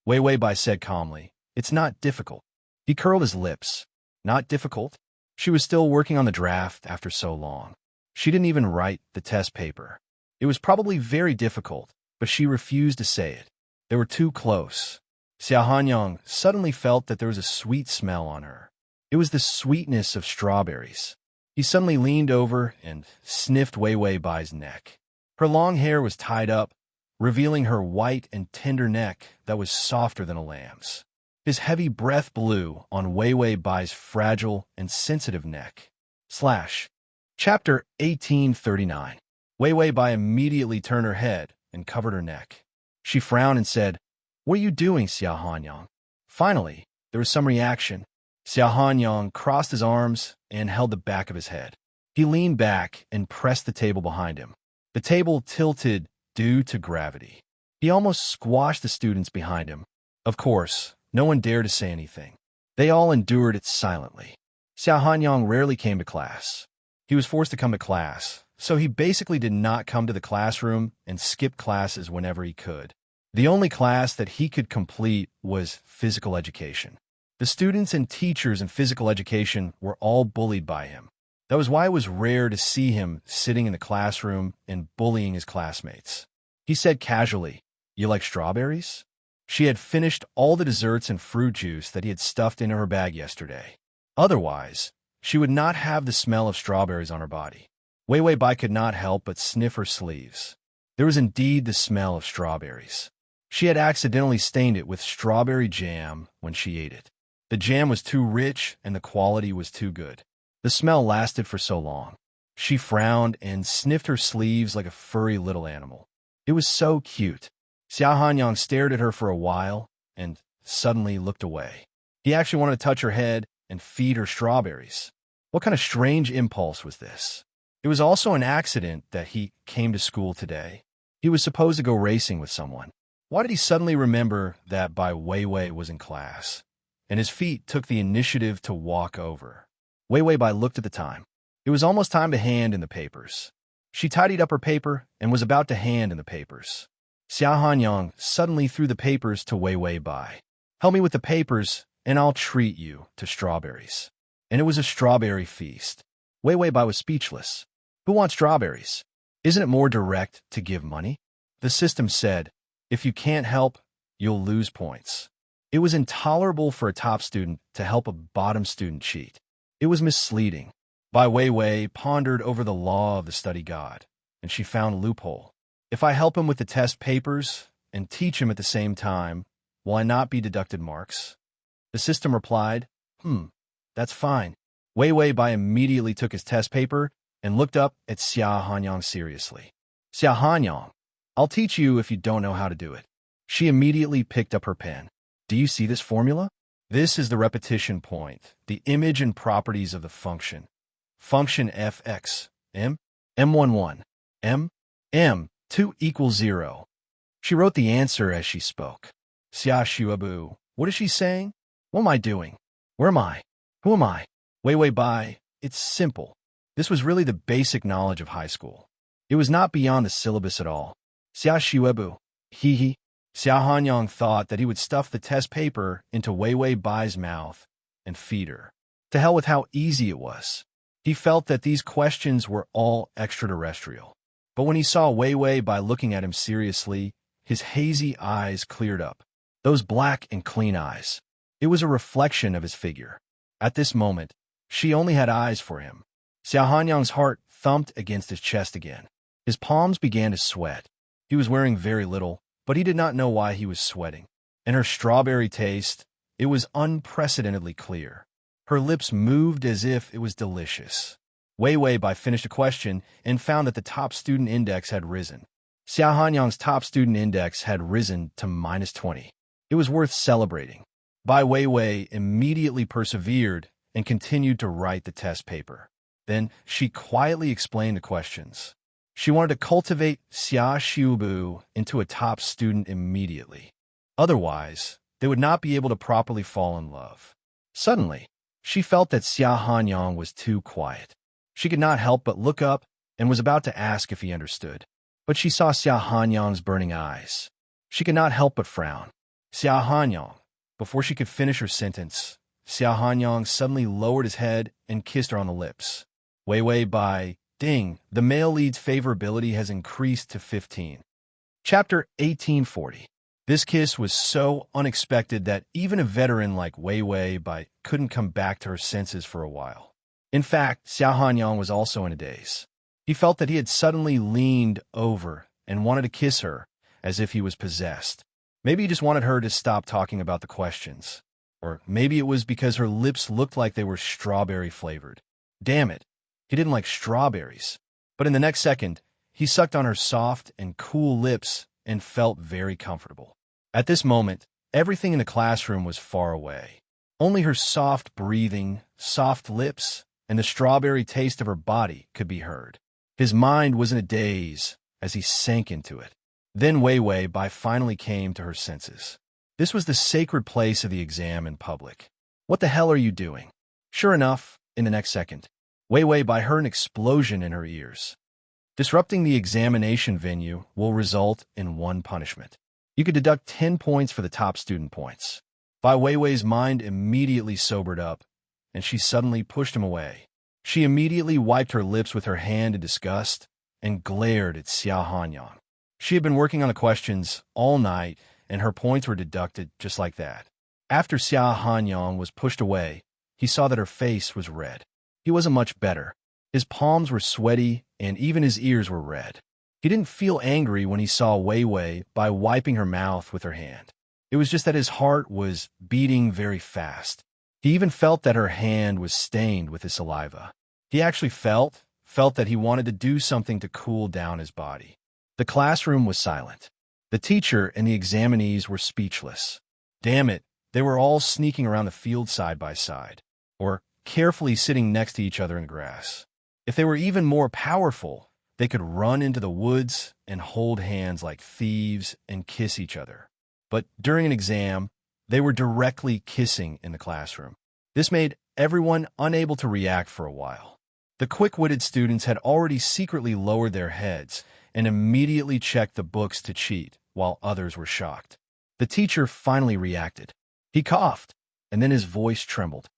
Wei Wei Bai said calmly, "It's not difficult." He curled his lips. Not difficult? She was still working on the draft after so long. She didn't even write the test paper. It was probably very difficult, but she refused to say it. They were too close. Xia Hanyang suddenly felt that there was a sweet smell on her. It was the sweetness of strawberries. He suddenly leaned over and sniffed Wei Wei Bai's neck. Her long hair was tied up, revealing her white and tender neck that was softer than a lamb's. His heavy breath blew on Wei Wei Bai's fragile and sensitive neck. Chapter 1839. Wei Wei Bai immediately turned her head and covered her neck. She frowned and said, "What are you doing, Xia Hanyang?" Finally, there was some reaction. Xia Hanyang crossed his arms and held the back of his head. He leaned back and pressed the table behind him. The table tilted due to gravity. He almost squashed the students behind him. Of course, no one dared to say anything. They all endured it silently. Xia Hanyang rarely came to class. He was forced to come to class, so he basically did not come to the classroom and skipped classes whenever he could. The only class that he could complete was physical education. The students and teachers in physical education were all bullied by him. That was why it was rare to see him sitting in the classroom and bullying his classmates. He said casually, "You like strawberries?" She had finished all the desserts and fruit juice that he had stuffed into her bag yesterday. Otherwise, she would not have the smell of strawberries on her body. Wei Wei Bai could not help but sniff her sleeves. There was indeed the smell of strawberries. She had accidentally stained it with strawberry jam when she ate it. The jam was too rich and the quality was too good. The smell lasted for so long. She frowned and sniffed her sleeves like a furry little animal. It was so cute. Xia Hanyang stared at her for a while and suddenly looked away. He actually wanted to touch her head and feed her strawberries. What kind of strange impulse was this? It was also an accident that he came to school today. He was supposed to go racing with someone. Why did he suddenly remember that Bai Wei Wei was in class? And his feet took the initiative to walk over. Wei Wei Bai looked at the time. It was almost time to hand in the papers. She tidied up her paper and was about to hand in the papers. Xia Hanyang suddenly threw the papers to Wei Wei Bai. "Help me with the papers, and I'll treat you to strawberries." And it was a strawberry feast. Wei Wei Bai was speechless. Who wants strawberries? Isn't it more direct to give money? The system said, if you can't help, you'll lose points. It was intolerable for a top student to help a bottom student cheat. It was misleading. Bai Wei Wei pondered over the law of the study god, and she found a loophole. If I help him with the test papers and teach him at the same time, will I not be deducted marks? The system replied, that's fine. Wei Wei Bai immediately took his test paper and looked up at Xia Hanyang seriously. "Xia Hanyang, I'll teach you if you don't know how to do it." She immediately picked up her pen. "Do you see this formula? This is the repetition point, the image and properties of the function. Function fx, m11, m2 equals 0. She wrote the answer as she spoke. "Xia Shuabu, what is she saying? What am I doing? Where am I? Who am I?" Wei Wei Bai, it's simple. This was really the basic knowledge of high school. It was not beyond the syllabus at all. Xia Shuebu, he. Xia Hanyang thought that he would stuff the test paper into Wei Wei Bai's mouth and feed her. To hell with how easy it was. He felt that these questions were all extraterrestrial. But when he saw Wei Wei Bai looking at him seriously, his hazy eyes cleared up. Those black and clean eyes. It was a reflection of his figure. At this moment, she only had eyes for him. Xia Hanyang's heart thumped against his chest again. His palms began to sweat. He was wearing very little, but he did not know why he was sweating. And her strawberry taste, it was unprecedentedly clear. Her lips moved as if it was delicious. Wei Wei Bai finished a question and found that the top student index had risen. Xia Hanyang's top student index had risen to -20. It was worth celebrating. Bai Wei Wei immediately persevered and continued to write the test paper. Then she quietly explained the questions. She wanted to cultivate Xia Xiubu into a top student immediately. Otherwise, they would not be able to properly fall in love. Suddenly, she felt that Xia Hanyang was too quiet. She could not help but look up and was about to ask if he understood. But she saw Xia Hanyang's burning eyes. She could not help but frown. Xia Hanyang. Before she could finish her sentence, Xia Hanyang suddenly lowered his head and kissed her on the lips. Wei Wei Bai, ding, the male lead's favorability has increased to 15. Chapter 1840. This kiss was so unexpected that even a veteran like Wei Wei Bai couldn't come back to her senses for a while. In fact, Xia Hanyang was also in a daze. He felt that he had suddenly leaned over and wanted to kiss her, as if he was possessed. Maybe he just wanted her to stop talking about the questions. Or maybe it was because her lips looked like they were strawberry-flavored. Damn it, he didn't like strawberries. But in the next second, he sucked on her soft and cool lips and felt very comfortable. At this moment, everything in the classroom was far away. Only her soft breathing, soft lips, and the strawberry taste of her body could be heard. His mind was in a daze as he sank into it. Then Wei Wei Bai finally came to her senses. This was the sacred place of the exam in public. What the hell are you doing? Sure enough, in the next second, Wei Wei Bai heard an explosion in her ears. Disrupting the examination venue will result in one punishment. You could deduct 10 points for the top student points. Bai Weiwei's mind immediately sobered up, and she suddenly pushed him away. She immediately wiped her lips with her hand in disgust and glared at Xia Hanyang. She had been working on the questions all night, and her points were deducted just like that. After Xia Hanyang was pushed away, he saw that her face was red. He wasn't much better. His palms were sweaty, and even his ears were red. He didn't feel angry when he saw Wei Wei by wiping her mouth with her hand. It was just that his heart was beating very fast. He even felt that her hand was stained with his saliva. He actually felt that he wanted to do something to cool down his body. The classroom was silent. The teacher and the examinees were speechless. Damn it, they were all sneaking around the field side by side, or carefully sitting next to each other in the grass. If they were even more powerful, they could run into the woods and hold hands like thieves and kiss each other. But during an exam, they were directly kissing in the classroom. This made everyone unable to react for a while. The quick-witted students had already secretly lowered their heads and immediately checked the books to cheat, while others were shocked. The teacher finally reacted. He coughed, and then his voice trembled.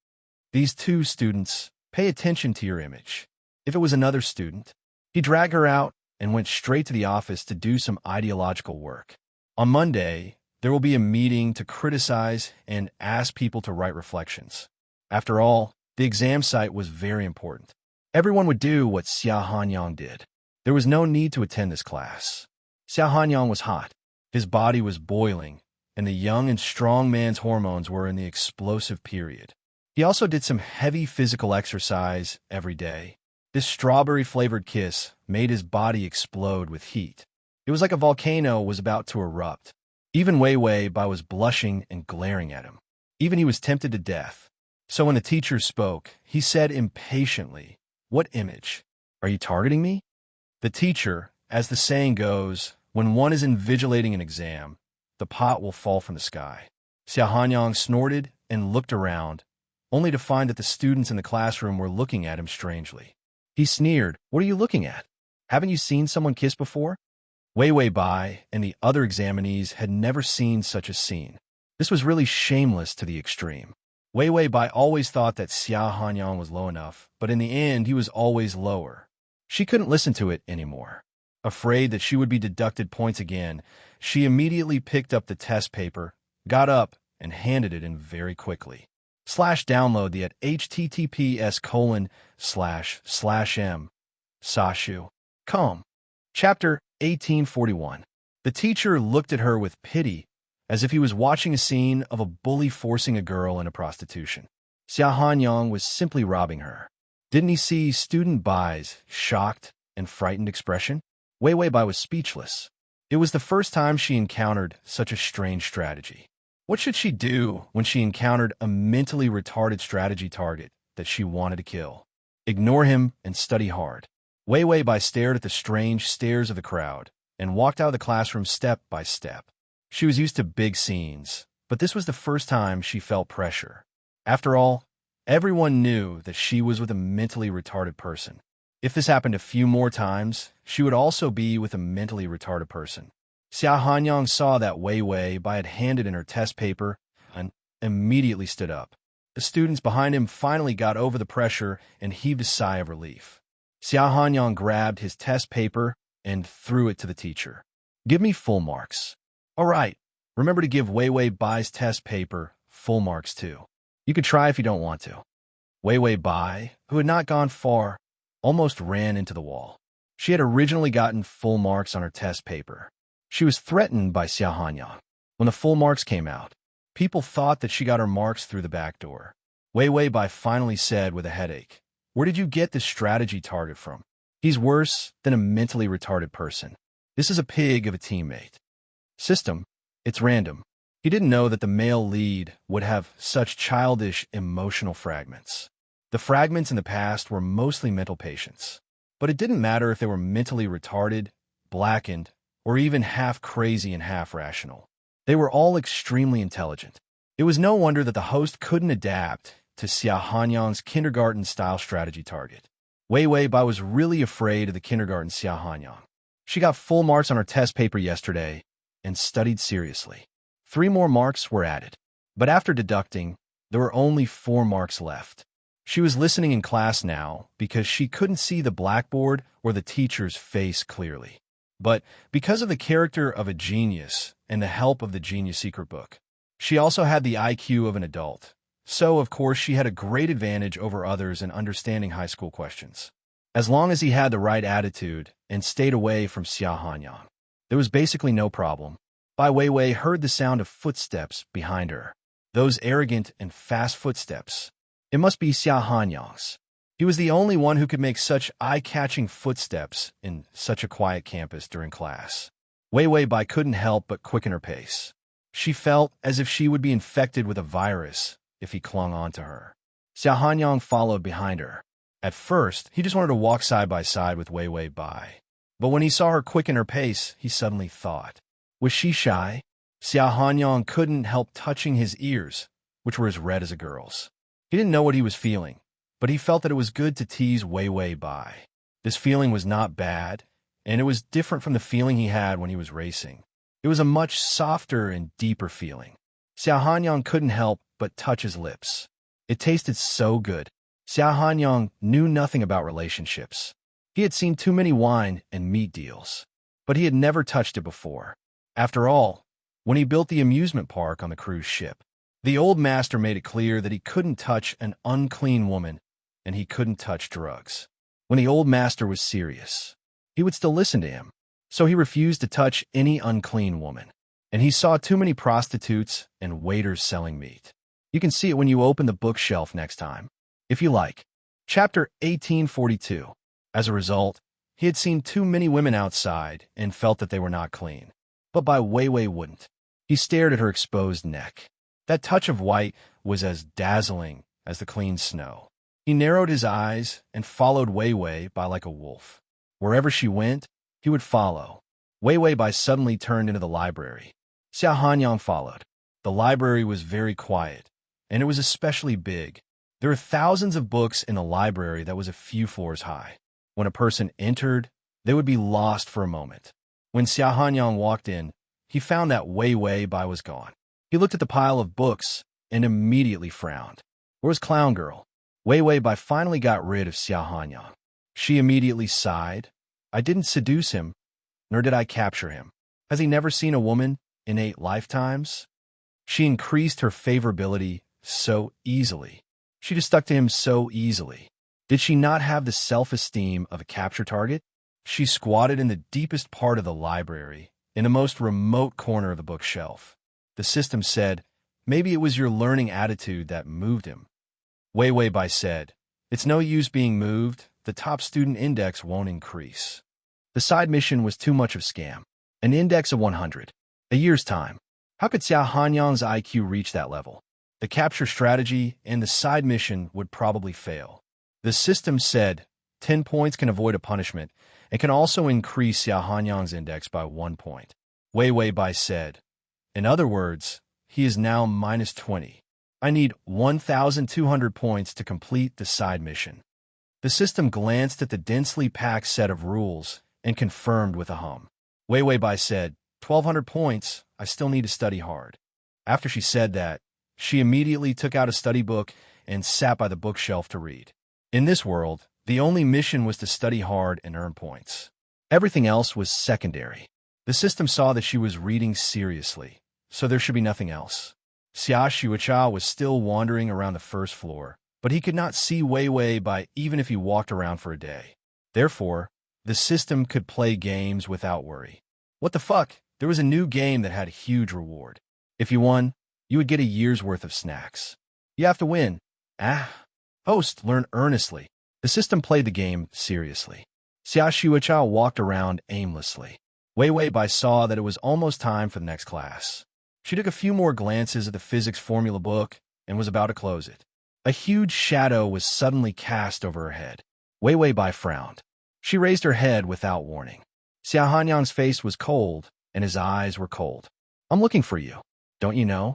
These two students, pay attention to your image. If it was another student, he dragged her out and went straight to the office to do some ideological work. On Monday, there will be a meeting to criticize and ask people to write reflections. After all, the exam site was very important. Everyone would do what Xia Hanyang did. There was no need to attend this class. Xia Hanyang was hot. His body was boiling, and the young and strong man's hormones were in the explosive period. He also did some heavy physical exercise every day. This strawberry-flavored kiss made his body explode with heat. It was like a volcano was about to erupt. Even Wei Wei Bai was blushing and glaring at him. Even he was tempted to death. So when the teacher spoke, he said impatiently, "What image? Are you targeting me?" The teacher, as the saying goes, when one is invigilating an exam, the pot will fall from the sky. Xia Hanyang snorted and looked around, only to find that the students in the classroom were looking at him strangely. He sneered, "What are you looking at? Haven't you seen someone kiss before?" Wei Wei Bai and the other examinees had never seen such a scene. This was really shameless to the extreme. Wei Wei Bai always thought that Xia Hanyang was low enough, but in the end he was always lower. She couldn't listen to it anymore. Afraid that she would be deducted points again, she immediately picked up the test paper, got up, and handed it in very quickly. Download the at https://m. Sashu. Com. Chapter 1841. The teacher looked at her with pity, as if he was watching a scene of a bully forcing a girl into prostitution. Xia Hanyang was simply robbing her. Didn't he see student Bai's shocked and frightened expression? Wei Wei Bai was speechless. It was the first time she encountered such a strange strategy. What should she do when she encountered a mentally retarded strategy target that she wanted to kill? Ignore him and study hard. Wei Wei Bai stared at the strange stares of the crowd and walked out of the classroom step by step. She was used to big scenes, but this was the first time she felt pressure. After all, everyone knew that she was with a mentally retarded person. If this happened a few more times, she would also be with a mentally retarded person. Xia Hanyang saw that Wei Wei Bai had handed in her test paper and immediately stood up. The students behind him finally got over the pressure and heaved a sigh of relief. Xia Hanyang grabbed his test paper and threw it to the teacher. "Give me full marks." "All right, remember to give Wei Wei Bai's test paper full marks too. You could try if you don't want to." Wei Wei Bai, who had not gone far, almost ran into the wall. She had originally gotten full marks on her test paper. She was threatened by Xia Hanyang. When the full marks came out, people thought that she got her marks through the back door. Wei Wei Bai finally said with a headache, "Where did you get this strategy target from? He's worse than a mentally retarded person. This is a pig of a teammate." System, it's random. He didn't know that the male lead would have such childish emotional fragments. The fragments in the past were mostly mental patients. But it didn't matter if they were mentally retarded, blackened, or even half crazy and half rational. They were all extremely intelligent. It was no wonder that the host couldn't adapt to Xia Hanyang's kindergarten-style strategy target. Wei Wei Bai was really afraid of the kindergarten Xia Hanyang. She got full marks on her test paper yesterday and studied seriously. 3 more marks were added. But after deducting, there were only 4 marks left. She was listening in class now because she couldn't see the blackboard or the teacher's face clearly. But because of the character of a genius and the help of the Genius Secret Book, she also had the IQ of an adult. So, of course, she had a great advantage over others in understanding high school questions. As long as he had the right attitude and stayed away from Xia Hanyang, there was basically no problem. Bai Weiwei heard the sound of footsteps behind her. Those arrogant and fast footsteps. It must be Xia Hanyang's. He was the only one who could make such eye-catching footsteps in such a quiet campus during class. Wei Wei Bai couldn't help but quicken her pace. She felt as if she would be infected with a virus if he clung on to her. Xia Hanyang followed behind her. At first, he just wanted to walk side by side with Wei Wei Bai. But when he saw her quicken her pace, he suddenly thought, was she shy? Xia Hanyang couldn't help touching his ears, which were as red as a girl's. He didn't know what he was feeling, but he felt that it was good to tease Wei Wei Bai. This feeling was not bad, and it was different from the feeling he had when he was racing. It was a much softer and deeper feeling. Xia Hanyang couldn't help but touch his lips. It tasted so good. Xia Hanyang knew nothing about relationships. He had seen too many wine and meat deals, but he had never touched it before. After all, when he built the amusement park on the cruise ship, the old master made it clear that he couldn't touch an unclean woman and he couldn't touch drugs. When the old master was serious, he would still listen to him, so he refused to touch any unclean woman. And he saw too many prostitutes and waiters selling meat. You can see it when you open the bookshelf next time, if you like. Chapter 1842. As a result, he had seen too many women outside and felt that they were not clean. But Bai Weiwei wouldn't. He stared at her exposed neck. That touch of white was as dazzling as the clean snow. He narrowed his eyes and followed Weiwei Bai like a wolf. Wherever she went, he would follow. Weiwei Bai suddenly turned into the library. Xia Hanyang followed. The library was very quiet, and it was especially big. There were thousands of books in the library that was a few floors high. When a person entered, they would be lost for a moment. When Xia Hanyang walked in, he found that Wei Wei Bai was gone. He looked at the pile of books and immediately frowned. Where's Clown Girl? Wei Wei Bai finally got rid of Xia Hanyang. She immediately sighed. I didn't seduce him, nor did I capture him. Has he never seen a woman in 8 lifetimes? She increased her favorability so easily. She just stuck to him so easily. Did she not have the self-esteem of a capture target? She squatted in the deepest part of the library, in the most remote corner of the bookshelf. The system said, maybe it was your learning attitude that moved him. Wei Wei Bai said, it's no use being moved. The top student index won't increase. The side mission was too much of a scam. An index of 100. A year's time. How could Xia Hanyang's IQ reach that level? The capture strategy and the side mission would probably fail. The system said 10 points can avoid a punishment and can also increase Xia Hanyang's index by 1 point. Wei Wei Bai said, in other words, he is now minus 20. I need 1,200 points to complete the side mission. The system glanced at the densely packed set of rules and confirmed with a hum. Wei Wei Bai said, 1,200 points, I still need to study hard. After she said that, she immediately took out a study book and sat by the bookshelf to read. In this world, the only mission was to study hard and earn points. Everything else was secondary. The system saw that she was reading seriously, so there should be nothing else. Xia Xuecha was still wandering around the first floor, but he could not see Wei Wei Bai even if he walked around for a day. Therefore, the system could play games without worry. What the fuck? There was a new game that had a huge reward. If you won, you would get a year's worth of snacks. You have to win. Host, learn earnestly. The system played the game seriously. Xia Xuecha walked around aimlessly. Wei Wei Bai saw that it was almost time for the next class. She took a few more glances at the physics formula book and was about to close it. A huge shadow was suddenly cast over her head. Wei Wei Bai frowned. She raised her head without warning. Xia Hanyang's face was cold, and his eyes were cold. I'm looking for you. Don't you know?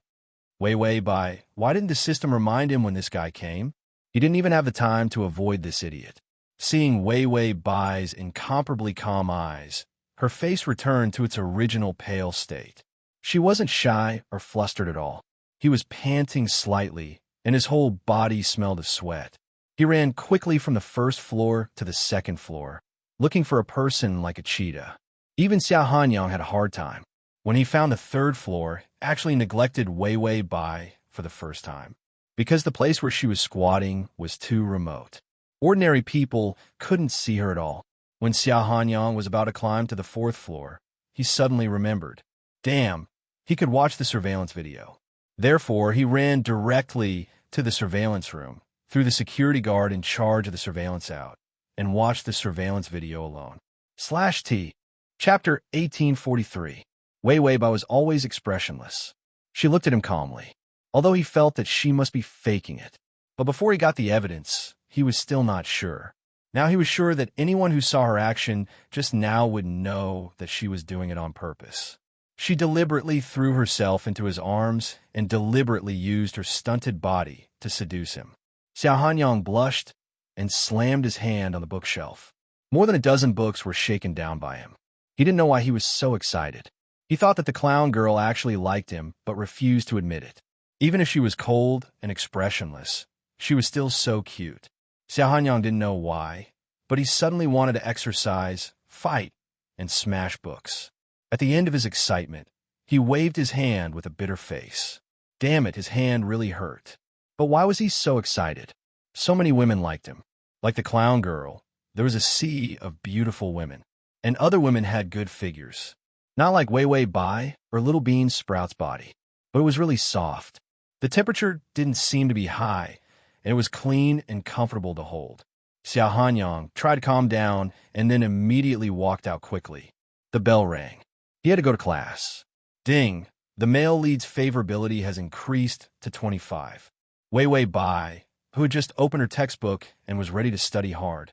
Wei Wei Bai, why didn't the system remind him when this guy came? He didn't even have the time to avoid this idiot. Seeing Wei Wei Bai's incomparably calm eyes, her face returned to its original pale state. She wasn't shy or flustered at all. He was panting slightly, and his whole body smelled of sweat. He ran quickly from the first floor to the second floor, looking for a person like a cheetah. Even Xia Hanyang had a hard time. When he found the third floor, actually neglected Wei Wei Bai for the first time, because the place where she was squatting was too remote. Ordinary people couldn't see her at all. When Xia Hanyang was about to climb to the fourth floor, he suddenly remembered. Damn, he could watch the surveillance video. Therefore, he ran directly to the surveillance room, threw the security guard in charge of the surveillance out, and watched the surveillance video alone. /T. Chapter 1843. Wei Wei Bai was always expressionless. She looked at him calmly, although he felt that she must be faking it. But before he got the evidence, he was still not sure. Now he was sure that anyone who saw her action just now would know that she was doing it on purpose. She deliberately threw herself into his arms and deliberately used her stunted body to seduce him. Xia Hanyang blushed and slammed his hand on the bookshelf. More than a dozen books were shaken down by him. He didn't know why he was so excited. He thought that the clown girl actually liked him, but refused to admit it. Even if she was cold and expressionless, she was still so cute. Xia Hanyang didn't know why, but he suddenly wanted to exercise, fight, and smash books. At the end of his excitement, he waved his hand with a bitter face. Damn it, his hand really hurt. But why was he so excited? So many women liked him. Like the clown girl, there was a sea of beautiful women, and other women had good figures. Not like Wei Wei Bai or Little Bean Sprout's body, but it was really soft. The temperature didn't seem to be high, and it was clean and comfortable to hold. Xia Hanyang tried to calm down and then immediately walked out quickly. The bell rang. He had to go to class. Ding! The male lead's favorability has increased to 25. Wei Wei Bai, who had just opened her textbook and was ready to study hard.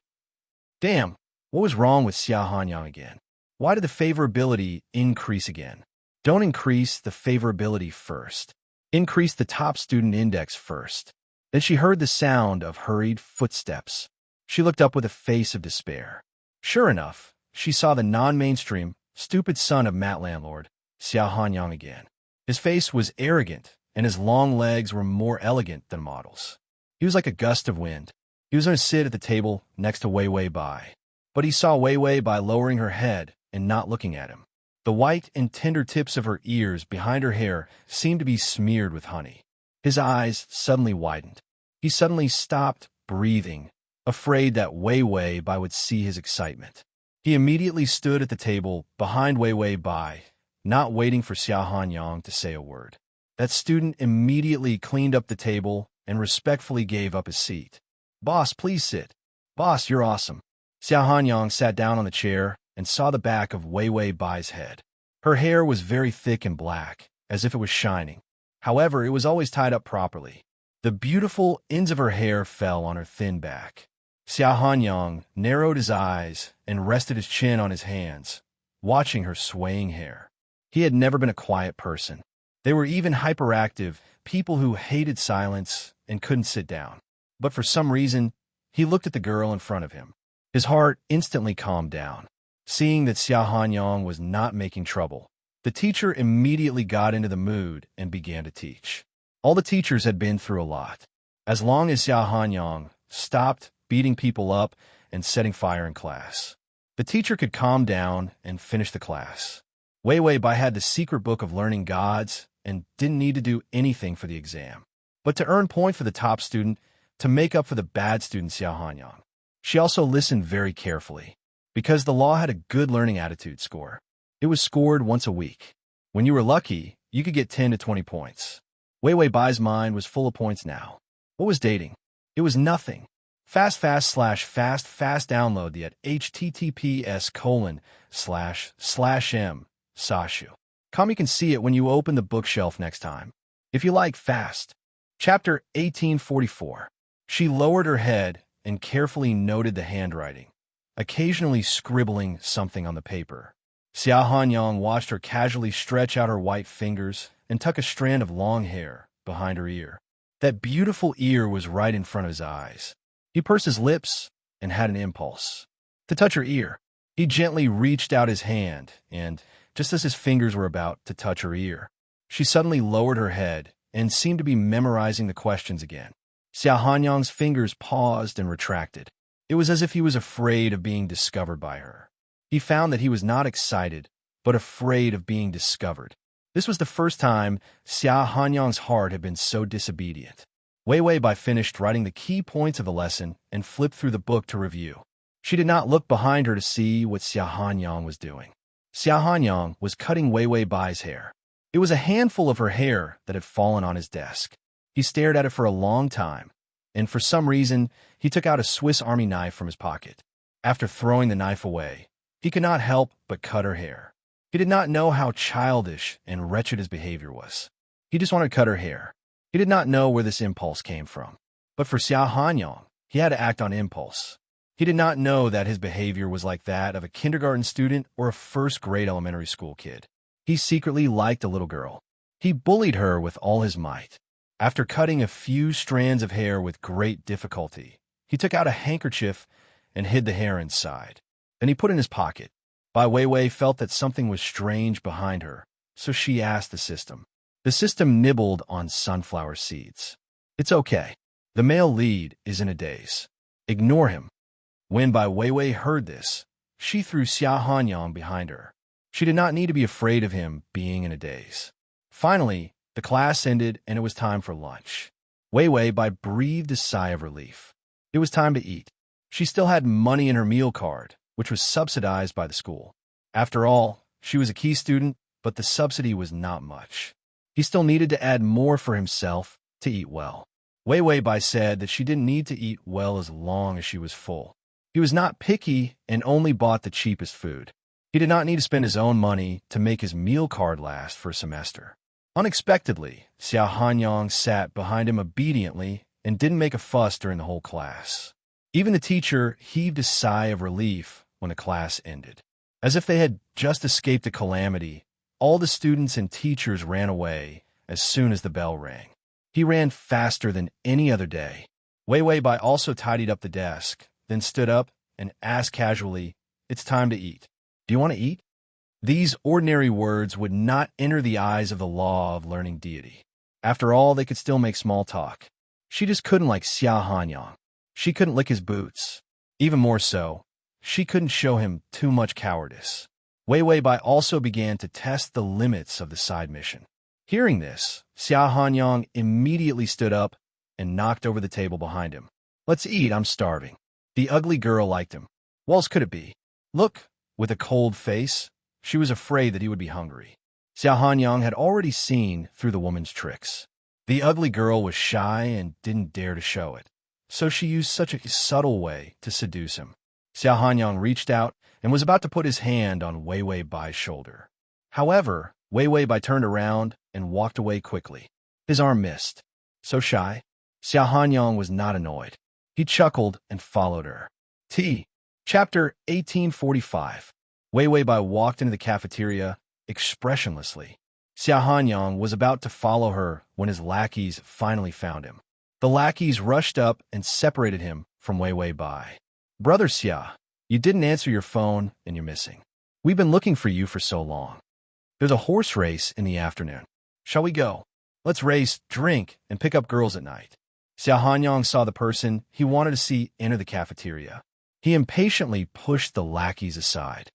Damn! What was wrong with Xia Hanyang again? Why did the favorability increase again? Don't increase the favorability first. Increase the top student index first. Then she heard the sound of hurried footsteps. She looked up with a face of despair. Sure enough, she saw the non-mainstream, stupid son of Matt Landlord, Xia Hanyang again. His face was arrogant, and his long legs were more elegant than models. He was like a gust of wind. He was going to sit at the table next to Wei Wei Bai. But he saw Wei Wei Bai lowering her head and not looking at him. The white and tender tips of her ears behind her hair seemed to be smeared with honey. His eyes suddenly widened. He suddenly stopped breathing, afraid that Wei Wei Bai would see his excitement. He immediately stood at the table behind Wei Wei Bai, not waiting for Xia Hanyang to say a word. That student immediately cleaned up the table and respectfully gave up his seat. Boss, please sit. Boss, you're awesome. Xia Hanyang sat down on the chair and saw the back of Wei Wei Bai's head. Her hair was very thick and black, as if it was shining. However, it was always tied up properly. The beautiful ends of her hair fell on her thin back. Xia Hanyang narrowed his eyes and rested his chin on his hands, watching her swaying hair. He had never been a quiet person. They were even hyperactive, people who hated silence and couldn't sit down. But for some reason, he looked at the girl in front of him. His heart instantly calmed down. Seeing that Xia Hanyang was not making trouble, the teacher immediately got into the mood and began to teach. All the teachers had been through a lot. As long as Xia Hanyang stopped beating people up and setting fire in class, the teacher could calm down and finish the class. Wei Bai had the secret book of learning gods and didn't need to do anything for the exam. But to earn point for the top student, to make up for the bad student Xia Hanyang, she also listened very carefully. Because the law had a good learning attitude score, it was scored once a week. When you were lucky, you could get 10 to 20 points. Wei Bai's mind was full of points now. What was dating? It was nothing. Fast download the at https://m Sashu. You can see it when you open the bookshelf next time. If you like fast. Chapter 1844. She lowered her head and carefully noted the handwriting, occasionally scribbling something on the paper. Xia Hanyang watched her casually stretch out her white fingers and tuck a strand of long hair behind her ear. That beautiful ear was right in front of his eyes. He pursed his lips and had an impulse to touch her ear. He gently reached out his hand, and just as his fingers were about to touch her ear, she suddenly lowered her head and seemed to be memorizing the questions again. Xia Hanyang's fingers paused and retracted. It was as if he was afraid of being discovered by her. He found that he was not excited, but afraid of being discovered. This was the first time Xia Hanyang's heart had been so disobedient. Wei Bai finished writing the key points of the lesson and flipped through the book to review. She did not look behind her to see what Xia Hanyang was doing. Xia Hanyang was cutting Wei Bai's hair. It was a handful of her hair that had fallen on his desk. He stared at it for a long time, and for some reason, he took out a Swiss Army knife from his pocket. After throwing the knife away, he could not help but cut her hair. He did not know how childish and wretched his behavior was. He just wanted to cut her hair. He did not know where this impulse came from. But for Xia Hanyang, he had to act on impulse. He did not know that his behavior was like that of a kindergarten student or a first-grade elementary school kid. He secretly liked a little girl. He bullied her with all his might. After cutting a few strands of hair with great difficulty, he took out a handkerchief and hid the hair inside. Then he put it in his pocket. Wei felt that something was strange behind her, so she asked the system. The system nibbled on sunflower seeds. It's okay. The male lead is in a daze. Ignore him. When Wei heard this, she threw Xia Hanyang behind her. She did not need to be afraid of him being in a daze. Finally, the class ended and it was time for lunch. Wei breathed a sigh of relief. It was time to eat. She still had money in her meal card, which was subsidized by the school. After all, she was a key student, but the subsidy was not much. He still needed to add more for himself to eat well. Wei said that she didn't need to eat well as long as she was full. He was not picky and only bought the cheapest food. He did not need to spend his own money to make his meal card last for a semester. Unexpectedly, Xia Hanyang sat behind him obediently and didn't make a fuss during the whole class. Even the teacher heaved a sigh of relief when the class ended. As if they had just escaped a calamity, all the students and teachers ran away as soon as the bell rang. He ran faster than any other day. Wei Bai also tidied up the desk, then stood up and asked casually, "It's time to eat. Do you want to eat?" These ordinary words would not enter the eyes of the law of learning deity. After all, they could still make small talk. She just couldn't like Xia Hanyang. She couldn't lick his boots. Even more so, she couldn't show him too much cowardice. Wei Bai also began to test the limits of the side mission. Hearing this, Xia Hanyang immediately stood up and knocked over the table behind him. "Let's eat, I'm starving." The ugly girl liked him. What else could it be? Look, with a cold face, she was afraid that he would be hungry. Xia Hanyang had already seen through the woman's tricks. The ugly girl was shy and didn't dare to show it, so she used such a subtle way to seduce him. Xia Hanyang reached out and was about to put his hand on Wei Bai's shoulder. However, Wei Bai turned around and walked away quickly. His arm missed. So shy, Xia Hanyang was not annoyed. He chuckled and followed her. Chapter 1845. Wei Bai walked into the cafeteria expressionlessly. Xia Hanyang was about to follow her when his lackeys finally found him. The lackeys rushed up and separated him from Wei Wei Bai. "Brother Xia, you didn't answer your phone and you're missing. We've been looking for you for so long. There's a horse race in the afternoon. Shall we go? Let's race, drink, and pick up girls at night." Xia Hanyang saw the person he wanted to see enter the cafeteria. He impatiently pushed the lackeys aside.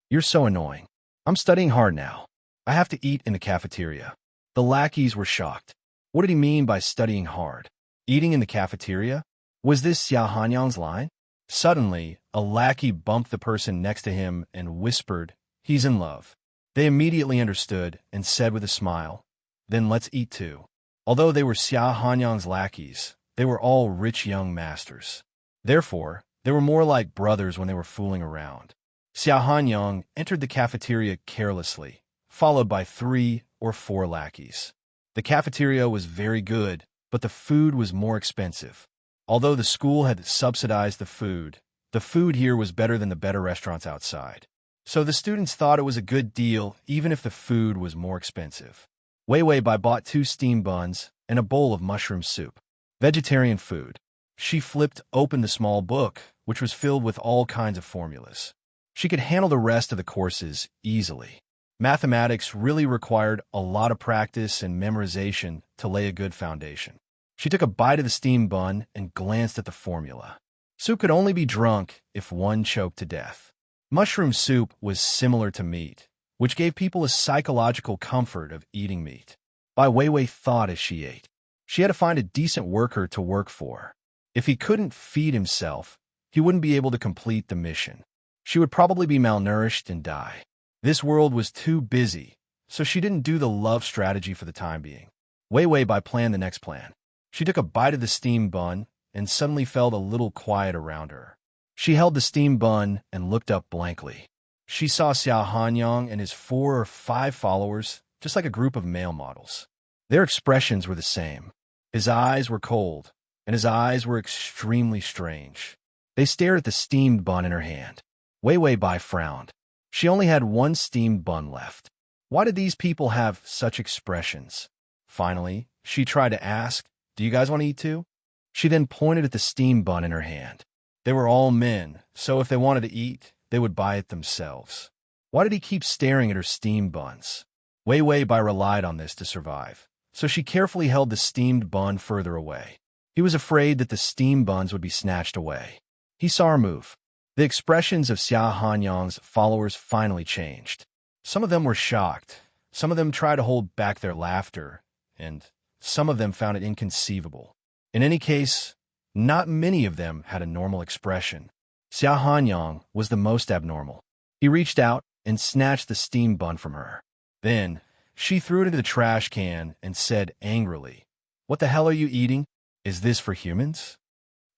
"You're so annoying. I'm studying hard now. I have to eat in the cafeteria." The lackeys were shocked. What did he mean by studying hard? Eating in the cafeteria? Was this Xia Hanyang's line? Suddenly, a lackey bumped the person next to him and whispered, "He's in love." They immediately understood and said with a smile, "Then let's eat too." Although they were Xia Hanyang's lackeys, they were all rich young masters. Therefore, they were more like brothers when they were fooling around. Xia Hanyang entered the cafeteria carelessly, followed by 3 or 4 lackeys. The cafeteria was very good, but the food was more expensive. Although the school had subsidized the food here was better than the better restaurants outside. So the students thought it was a good deal even if the food was more expensive. Wei Wei Bai bought 2 steamed buns and a bowl of mushroom soup. Vegetarian food. She flipped open the small book, which was filled with all kinds of formulas. She could handle the rest of the courses easily. Mathematics really required a lot of practice and memorization to lay a good foundation. She took a bite of the steamed bun and glanced at the formula. Soup could only be drunk if one choked to death. Mushroom soup was similar to meat, which gave people a psychological comfort of eating meat. Bai Weiwei thought as she ate. She had to find a decent worker to work for. If he couldn't feed himself, he wouldn't be able to complete the mission. She would probably be malnourished and die. This world was too busy, so she didn't do the love strategy for the time being. Wei Wei Bai planned the next plan. She took a bite of the steamed bun and suddenly felt a little quiet around her. She held the steamed bun and looked up blankly. She saw Xia Hanyang and his 4 or 5 followers, just like a group of male models. Their expressions were the same. His eyes were cold, and his eyes were extremely strange. They stared at the steamed bun in her hand. Wei Wei Bai frowned. She only had 1 steamed bun left. Why did these people have such expressions? Finally, she tried to ask, "Do you guys want to eat too?" She then pointed at the steamed bun in her hand. They were all men, so if they wanted to eat, they would buy it themselves. Why did he keep staring at her steamed buns? Wei Wei Bai relied on this to survive, so she carefully held the steamed bun further away. He was afraid that the steamed buns would be snatched away. He saw her move. The expressions of Xia Hanyang's followers finally changed. Some of them were shocked, some of them tried to hold back their laughter, and some of them found it inconceivable. In any case, not many of them had a normal expression. Xia Hanyang was the most abnormal. He reached out and snatched the steamed bun from her. Then, she threw it into the trash can and said angrily, "What the hell are you eating? Is this for humans?"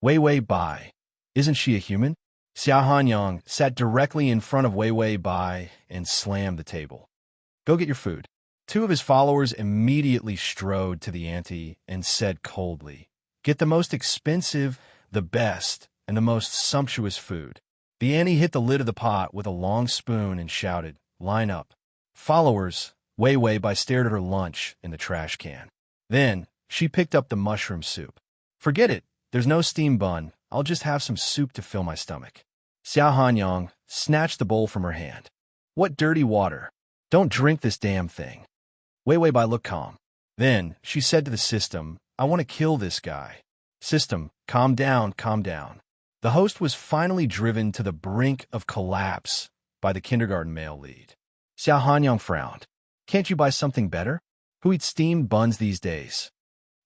Wei Wei Bai. Isn't she a human? Xia Hanyang sat directly in front of Wei Wei Bai and slammed the table. "Go get your food." 2 of his followers immediately strode to the ante and said coldly, "Get the most expensive, the best, and the most sumptuous food." The ante hit the lid of the pot with a long spoon and shouted, "Line up." Followers, Wei Wei Bai stared at her lunch in the trash can. Then, she picked up the mushroom soup. "Forget it. There's no steamed bun. I'll just have some soup to fill my stomach." Xia Hanyang snatched the bowl from her hand. "What dirty water. Don't drink this damn thing." Wei Wei Bai looked calm. Then, she said to the system, "I want to kill this guy." "System, calm down, calm down." The host was finally driven to the brink of collapse by the kindergarten male lead. Xia Hanyang frowned. "Can't you buy something better? Who eats steamed buns these days?"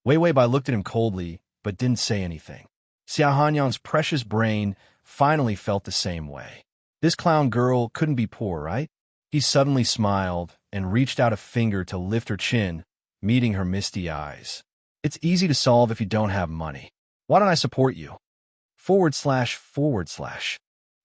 Wei Wei Bai looked at him coldly, but didn't say anything. Xia Hanyang's precious brain finally felt the same way. This clown girl couldn't be poor, right? He suddenly smiled and reached out a finger to lift her chin, meeting her misty eyes. "It's easy to solve if you don't have money. Why don't I support you?" //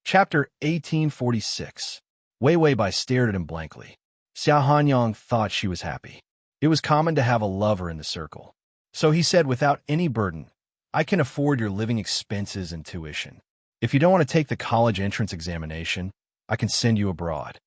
Chapter 1846. Wei Wei Bai stared at him blankly. Xia Hanyang thought she was happy. It was common to have a lover in the circle. So he said without any burden, "I can afford your living expenses and tuition. If you don't want to take the college entrance examination, I can send you abroad."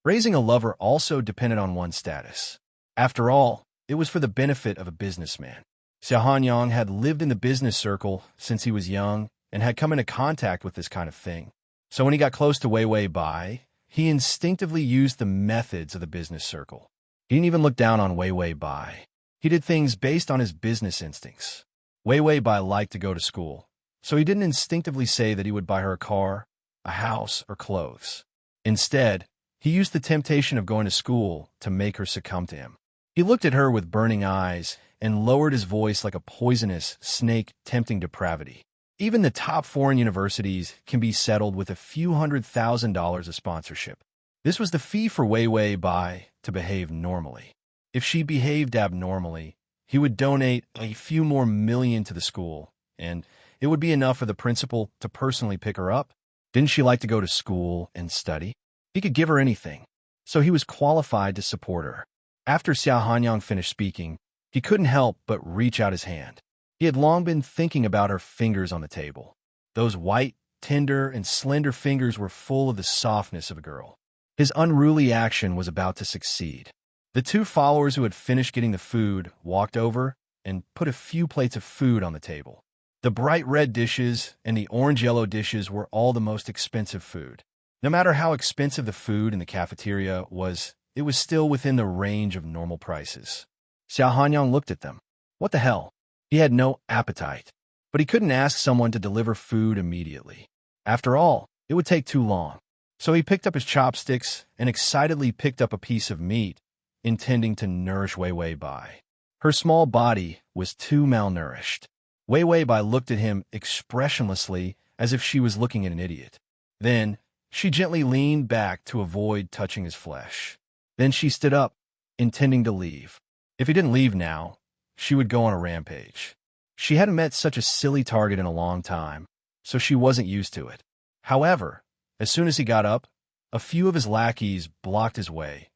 Raising a lover also depended on one's status. After all, it was for the benefit of a businessman. Xiao Hanyang had lived in the business circle since he was young and had come into contact with this kind of thing. So when he got close to Wei Bai, he instinctively used the methods of the business circle. He didn't even look down on Wei Bai. He did things based on his business instincts. Wei Bai liked to go to school, so he didn't instinctively say that he would buy her a car, a house, or clothes. Instead, he used the temptation of going to school to make her succumb to him. He looked at her with burning eyes and lowered his voice like a poisonous snake tempting depravity. Even the top foreign universities can be settled with a few $100,000 of sponsorship. This was the fee for Wei Bai to behave normally. If she behaved abnormally, he would donate a few more million to the school, and it would be enough for the principal to personally pick her up. Didn't she like to go to school and study? He could give her anything, so he was qualified to support her. After Xiao Hanyang finished speaking, he couldn't help but reach out his hand. He had long been thinking about her fingers on the table. Those white, tender, and slender fingers were full of the softness of a girl. His unruly action was about to succeed. The two followers who had finished getting the food walked over and put a few plates of food on the table. The bright red dishes and the orange-yellow dishes were all the most expensive food. No matter how expensive the food in the cafeteria was, it was still within the range of normal prices. Xiao Hanyang looked at them. What the hell? He had no appetite, but he couldn't ask someone to deliver food immediately. After all, it would take too long. So he picked up his chopsticks and excitedly picked up a piece of meat, intending to nourish Wei Bai. Her small body was too malnourished. Wei Bai looked at him expressionlessly as if she was looking at an idiot. Then, she gently leaned back to avoid touching his flesh. Then she stood up, intending to leave. If he didn't leave now, she would go on a rampage. She hadn't met such a silly target in a long time, so she wasn't used to it. However, as soon as he got up, a few of his lackeys blocked his way,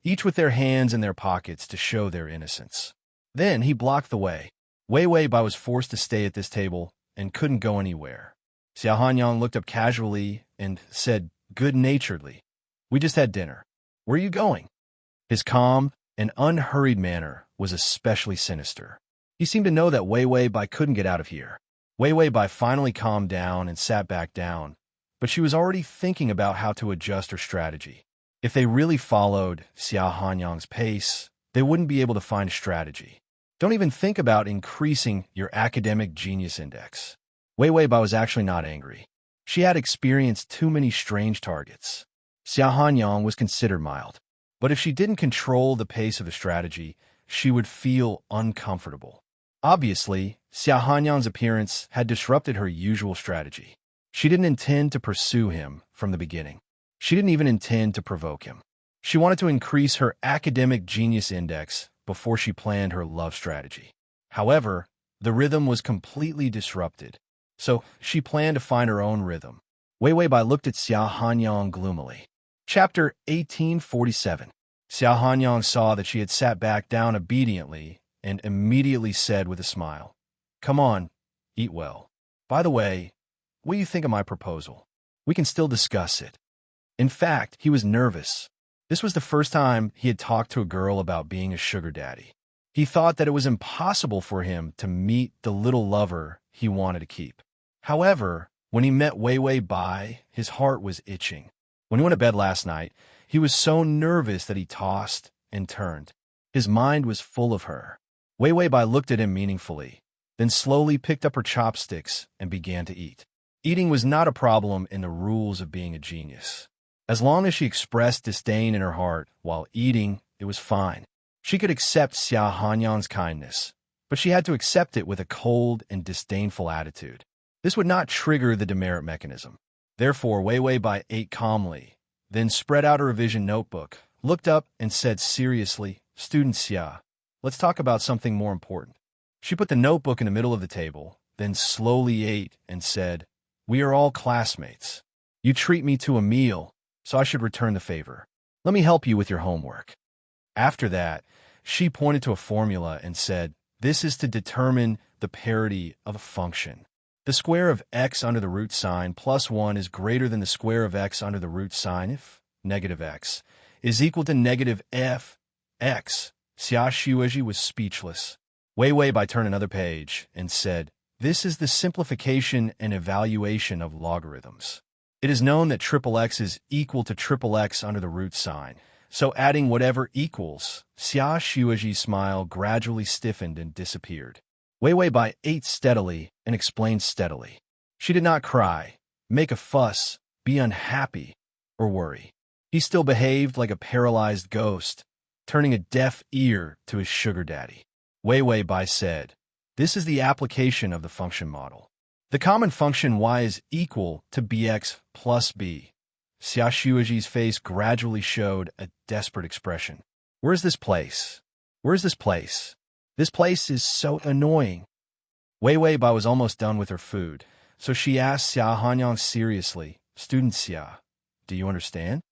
each with their hands in their pockets to show their innocence. Then he blocked the way. Wei Bai was forced to stay at this table and couldn't go anywhere. Xiao Hanyang looked up casually and said good-naturedly, "We just had dinner. Where are you going?" His calm and unhurried manner was especially sinister. He seemed to know that Wei Bai couldn't get out of here. Wei Bai finally calmed down and sat back down, but she was already thinking about how to adjust her strategy. If they really followed Xiao Hanyang's pace, they wouldn't be able to find a strategy. Don't even think about increasing your academic genius index. Wei Bai was actually not angry. She had experienced too many strange targets. Xiao Hanyang was considered mild, but if she didn't control the pace of the strategy, she would feel uncomfortable. Obviously, Xiao Hanyang's appearance had disrupted her usual strategy. She didn't intend to pursue him from the beginning. She didn't even intend to provoke him. She wanted to increase her academic genius index before she planned her love strategy. However, the rhythm was completely disrupted, so she planned to find her own rhythm. Wei Bai looked at Xiao Hanyang gloomily. Chapter 1847. Xiao Hanyang saw that she had sat back down obediently and immediately said with a smile, "Come on, eat well. By the way, what do you think of my proposal? We can still discuss it." In fact, he was nervous. This was the first time he had talked to a girl about being a sugar daddy. He thought that it was impossible for him to meet the little lover he wanted to keep. However, when he met Wei Bai, his heart was itching. When he went to bed last night, he was so nervous that he tossed and turned. His mind was full of her. Wei Bai looked at him meaningfully, then slowly picked up her chopsticks and began to eat. Eating was not a problem in the rules of being a genius. As long as she expressed disdain in her heart while eating, it was fine. She could accept Xiao Hanyang's kindness, but she had to accept it with a cold and disdainful attitude. This would not trigger the demerit mechanism. Therefore, Wei Bai ate calmly, then spread out her revision notebook, looked up and said seriously, "Student Xia, let's talk about something more important." She put the notebook in the middle of the table, then slowly ate and said, "We are all classmates. You treat me to a meal, so I should return the favor. Let me help you with your homework." After that, she pointed to a formula and said, "This is to determine the parity of a function. The square of x under the root sign plus 1 is greater than the square of x under the root sign if negative x is equal to negative f x Xia Shuiji was speechless. Wei Wei Bai turned another page and said, "This is the simplification and evaluation of logarithms. It is known that triple x is equal to triple x under the root sign. So adding whatever equals." Xia Shuiji's smile gradually stiffened and disappeared. Wei Wei Bai ate steadily and explained steadily. She did not cry, make a fuss, be unhappy, or worry. He still behaved like a paralyzed ghost, turning a deaf ear to his sugar daddy. Wei Wei Bai said, "This is the application of the function model. The common function y is equal to bx plus b." Xia Shuiji's face gradually showed a desperate expression. "Where's this place? Where's this place? This place is so annoying." Wei Wei Bai was almost done with her food, so she asked Xia Hanyang seriously, "Student Xia, do you understand?"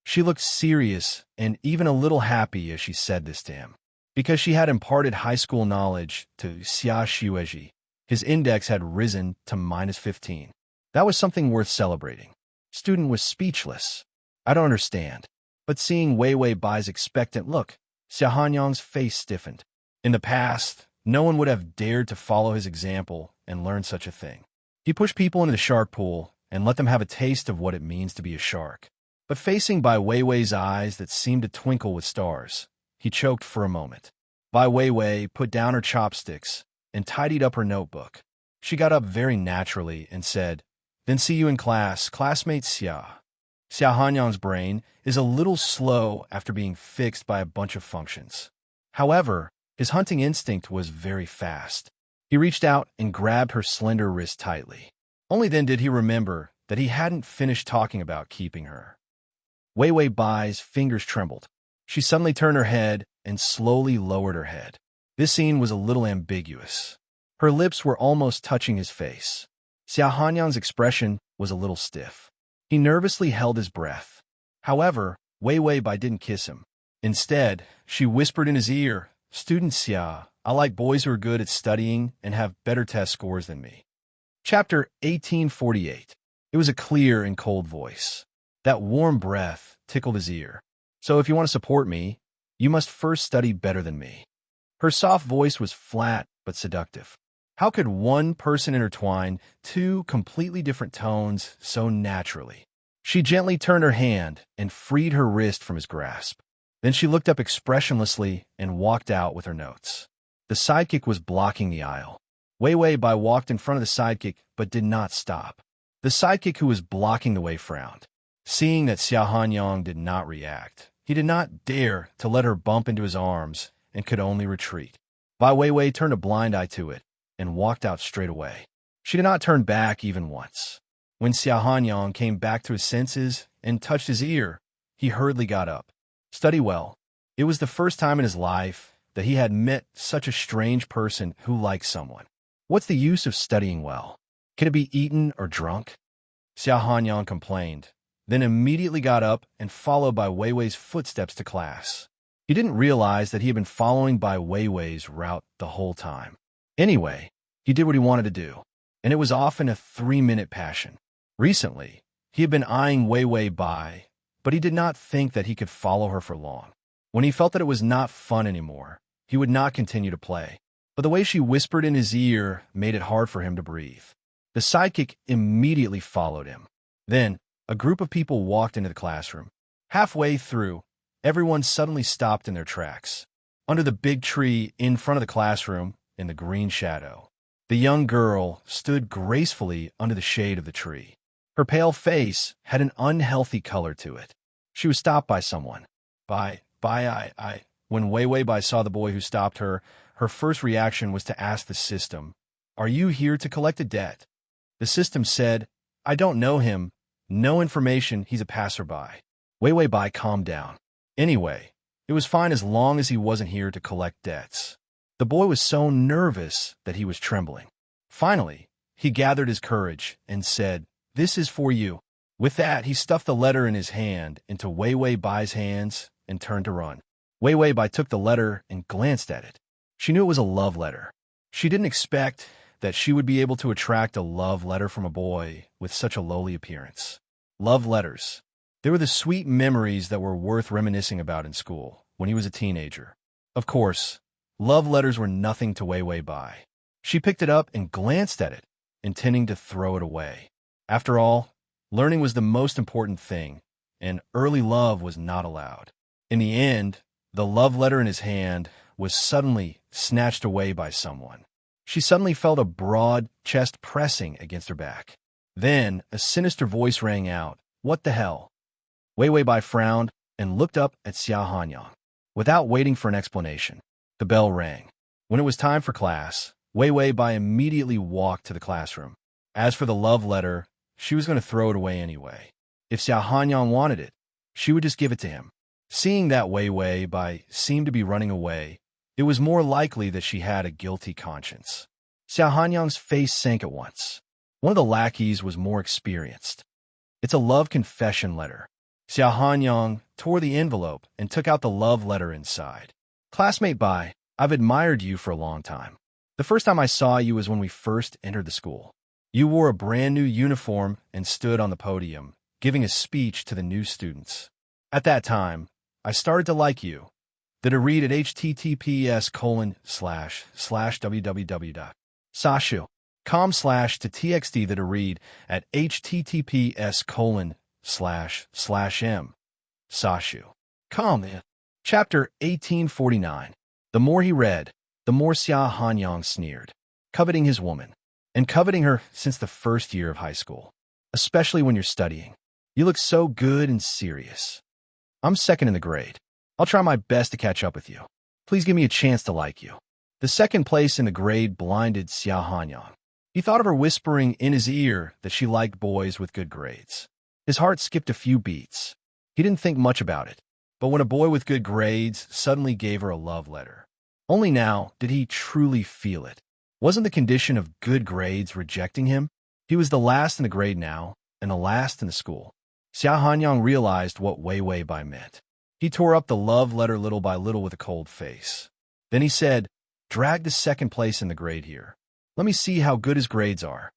She looked serious and even a little happy as she said this to him. Because she had imparted high school knowledge to Xia Shuiji, his index had risen to -15. That was something worth celebrating. Student was speechless. "I don't understand." But seeing Wei Wei Bai's expectant look, Xia Hanyang's face stiffened. In the past, no one would have dared to follow his example and learn such a thing. He pushed people into the shark pool and let them have a taste of what it means to be a shark. But facing Bai Weiwei's eyes that seemed to twinkle with stars, he choked for a moment. Bai Weiwei put down her chopsticks and tidied up her notebook. She got up very naturally and said, "Then see you in class, classmate Xia." Xia Hanyang's brain is a little slow after being fixed by a bunch of functions. However, his hunting instinct was very fast. He reached out and grabbed her slender wrist tightly. Only then did he remember that he hadn't finished talking about keeping her. Wei Wei Bai's fingers trembled. She suddenly turned her head and slowly lowered her head. This scene was a little ambiguous. Her lips were almost touching his face. Xia Hanyang's expression was a little stiff. He nervously held his breath. However, Wei Wei Bai didn't kiss him. Instead, she whispered in his ear, "Student Xia, I like boys who are good at studying and have better test scores than me." Chapter 1848. It was a clear and cold voice. That warm breath tickled his ear. "So if you want to support me, you must first study better than me." Her soft voice was flat but seductive. How could one person intertwine two completely different tones so naturally? She gently turned her hand and freed her wrist from his grasp. Then she looked up expressionlessly and walked out with her notes. The sidekick was blocking the aisle. Wei Wei Bai walked in front of the sidekick but did not stop. The sidekick who was blocking the way frowned. Seeing that Xia Hanyang did not react, he did not dare to let her bump into his arms and could only retreat. Bai Weiwei turned a blind eye to it and walked out straight away. She did not turn back even once. When Xia Hanyang came back to his senses and touched his ear, he hurriedly got up. "Study well." It was the first time in his life that he had met such a strange person who liked someone. What's the use of studying well? Can it be eaten or drunk? Xia Hanyang complained, then immediately got up and followed Bai Weiwei's footsteps to class. He didn't realize that he had been following Bai Weiwei's route the whole time. Anyway, he did what he wanted to do, and it was often a 3-minute passion. Recently, he had been eyeing Wei Wei Bai, but he did not think that he could follow her for long. When he felt that it was not fun anymore, he would not continue to play. But the way she whispered in his ear made it hard for him to breathe. The sidekick immediately followed him. Then, a group of people walked into the classroom. Halfway through, everyone suddenly stopped in their tracks. Under the big tree in front of the classroom, in the green shadow, the young girl stood gracefully under the shade of the tree. Her pale face had an unhealthy color to it. She was stopped by someone. When Wei Wei Bai saw the boy who stopped her, her first reaction was to ask the system, "Are you here to collect a debt?" The system said, "I don't know him. No information, he's a passerby." Wei Wei Bai calmed down. Anyway, it was fine as long as he wasn't here to collect debts. The boy was so nervous that he was trembling. Finally, he gathered his courage and said, "This is for you." With that, he stuffed the letter in his hand into Wei Wei Bai's hands and turned to run. Wei Wei Bai took the letter and glanced at it. She knew it was a love letter. She didn't expect that she would be able to attract a love letter from a boy with such a lowly appearance. Love letters. They were the sweet memories that were worth reminiscing about in school when he was a teenager. Of course, love letters were nothing to Wei Wei Bai. She picked it up and glanced at it, intending to throw it away. After all, learning was the most important thing, and early love was not allowed. In the end, the love letter in his hand was suddenly snatched away by someone. She suddenly felt a broad chest pressing against her back. Then a sinister voice rang out, "What the hell?" Wei Wei Bai frowned and looked up at Xia Hanyang. Without waiting for an explanation, the bell rang. When it was time for class, Wei Wei Bai immediately walked to the classroom. As for the love letter, she was going to throw it away anyway. If Xia Hanyang wanted it, she would just give it to him. Seeing that Wei Wei Bai seemed to be running away, it was more likely that she had a guilty conscience. Xia Hanyang's face sank at once. One of the lackeys was more experienced. "It's a love confession letter." Xia Hanyang tore the envelope and took out the love letter inside. "Classmate Bai, I've admired you for a long time. The first time I saw you was when we first entered the school. You wore a brand new uniform and stood on the podium, giving a speech to the new students. At that time, I started to like you. Did a read at https://www.sashu.com/to that a read at https://m. Sashu. Com. Chapter 1849. The more he read, the more Xia Hanyang sneered, coveting his woman, and coveting her since the first year of high school, especially when you're studying. You look so good and serious. I'm second in the grade. I'll try my best to catch up with you. Please give me a chance to like you." The second place in the grade blinded Xia Hanyang. He thought of her whispering in his ear that she liked boys with good grades. His heart skipped a few beats. He didn't think much about it, but when a boy with good grades suddenly gave her a love letter, only now did he truly feel it. Wasn't the condition of good grades rejecting him? He was the last in the grade now, and the last in the school. Xia Hanyang realized what Wei Wei Bai meant. He tore up the love letter little by little with a cold face. Then he said, "Drag the second place in the grade here. Let me see how good his grades are."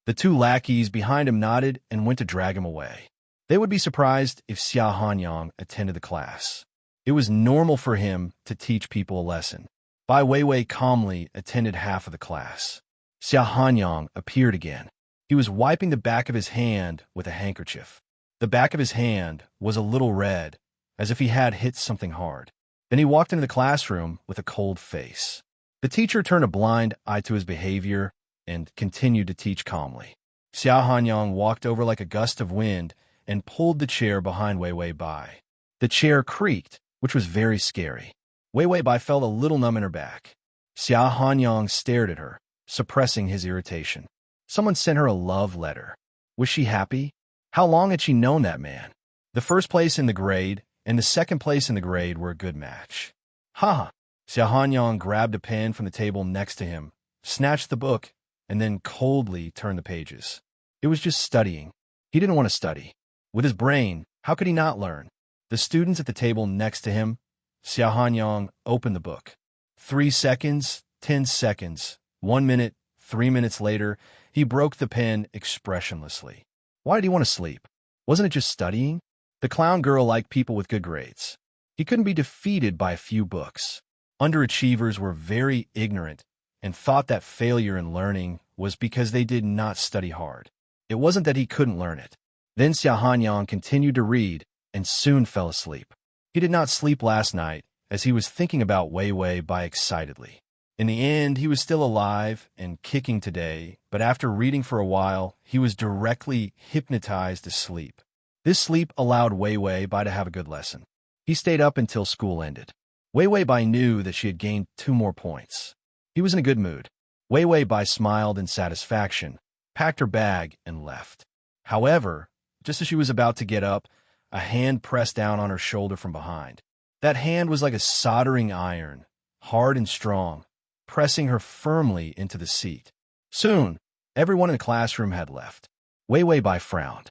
The two lackeys behind him nodded and went to drag him away. They would be surprised if Xia Hanyang attended the class. It was normal for him to teach people a lesson. Bai Weiwei calmly attended half of the class. Xia Hanyang appeared again. He was wiping the back of his hand with a handkerchief. The back of his hand was a little red, as if he had hit something hard. Then he walked into the classroom with a cold face. The teacher turned a blind eye to his behavior and continued to teach calmly. Xia Hanyang walked over like a gust of wind and pulled the chair behind Wei Wei Bai. The chair creaked, which was very scary. Wei Wei Bai felt a little numb in her back. Xia Hanyang stared at her, suppressing his irritation. Someone sent her a love letter. Was she happy? How long had she known that man? The first place in the grade and the second place in the grade were a good match. Ha! Xia Hanyang grabbed a pen from the table next to him, snatched the book, and then coldly turned the pages. It was just studying. He didn't want to study. With his brain, how could he not learn? The students at the table next to him, Xia Hanyang opened the book. 3 seconds, 10 seconds, 1 minute, 3 minutes later, he broke the pen expressionlessly. Why did he want to sleep? Wasn't it just studying? The clown girl liked people with good grades. He couldn't be defeated by a few books. Underachievers were very ignorant and thought that failure in learning was because they did not study hard. It wasn't that he couldn't learn it. Then Xia Hanyang continued to read and soon fell asleep. He did not sleep last night as he was thinking about Wei Wei Bai excitedly. In the end, he was still alive and kicking today, but after reading for a while, he was directly hypnotized to sleep. This sleep allowed Wei Wei Bai to have a good lesson. He stayed up until school ended. Wei Wei Bai knew that she had gained 2 more points. He was in a good mood. Wei Wei Bai smiled in satisfaction, packed her bag, and left. However, just as she was about to get up, a hand pressed down on her shoulder from behind. That hand was like a soldering iron, hard and strong, pressing her firmly into the seat. Soon, everyone in the classroom had left. Wei Wei Bai frowned.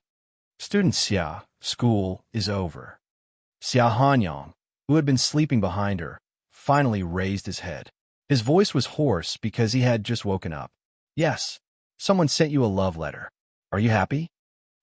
"Student Xia, school is over." Xia Hanyang, who had been sleeping behind her, finally raised his head. His voice was hoarse because he had just woken up. "Yes, someone sent you a love letter. Are you happy?"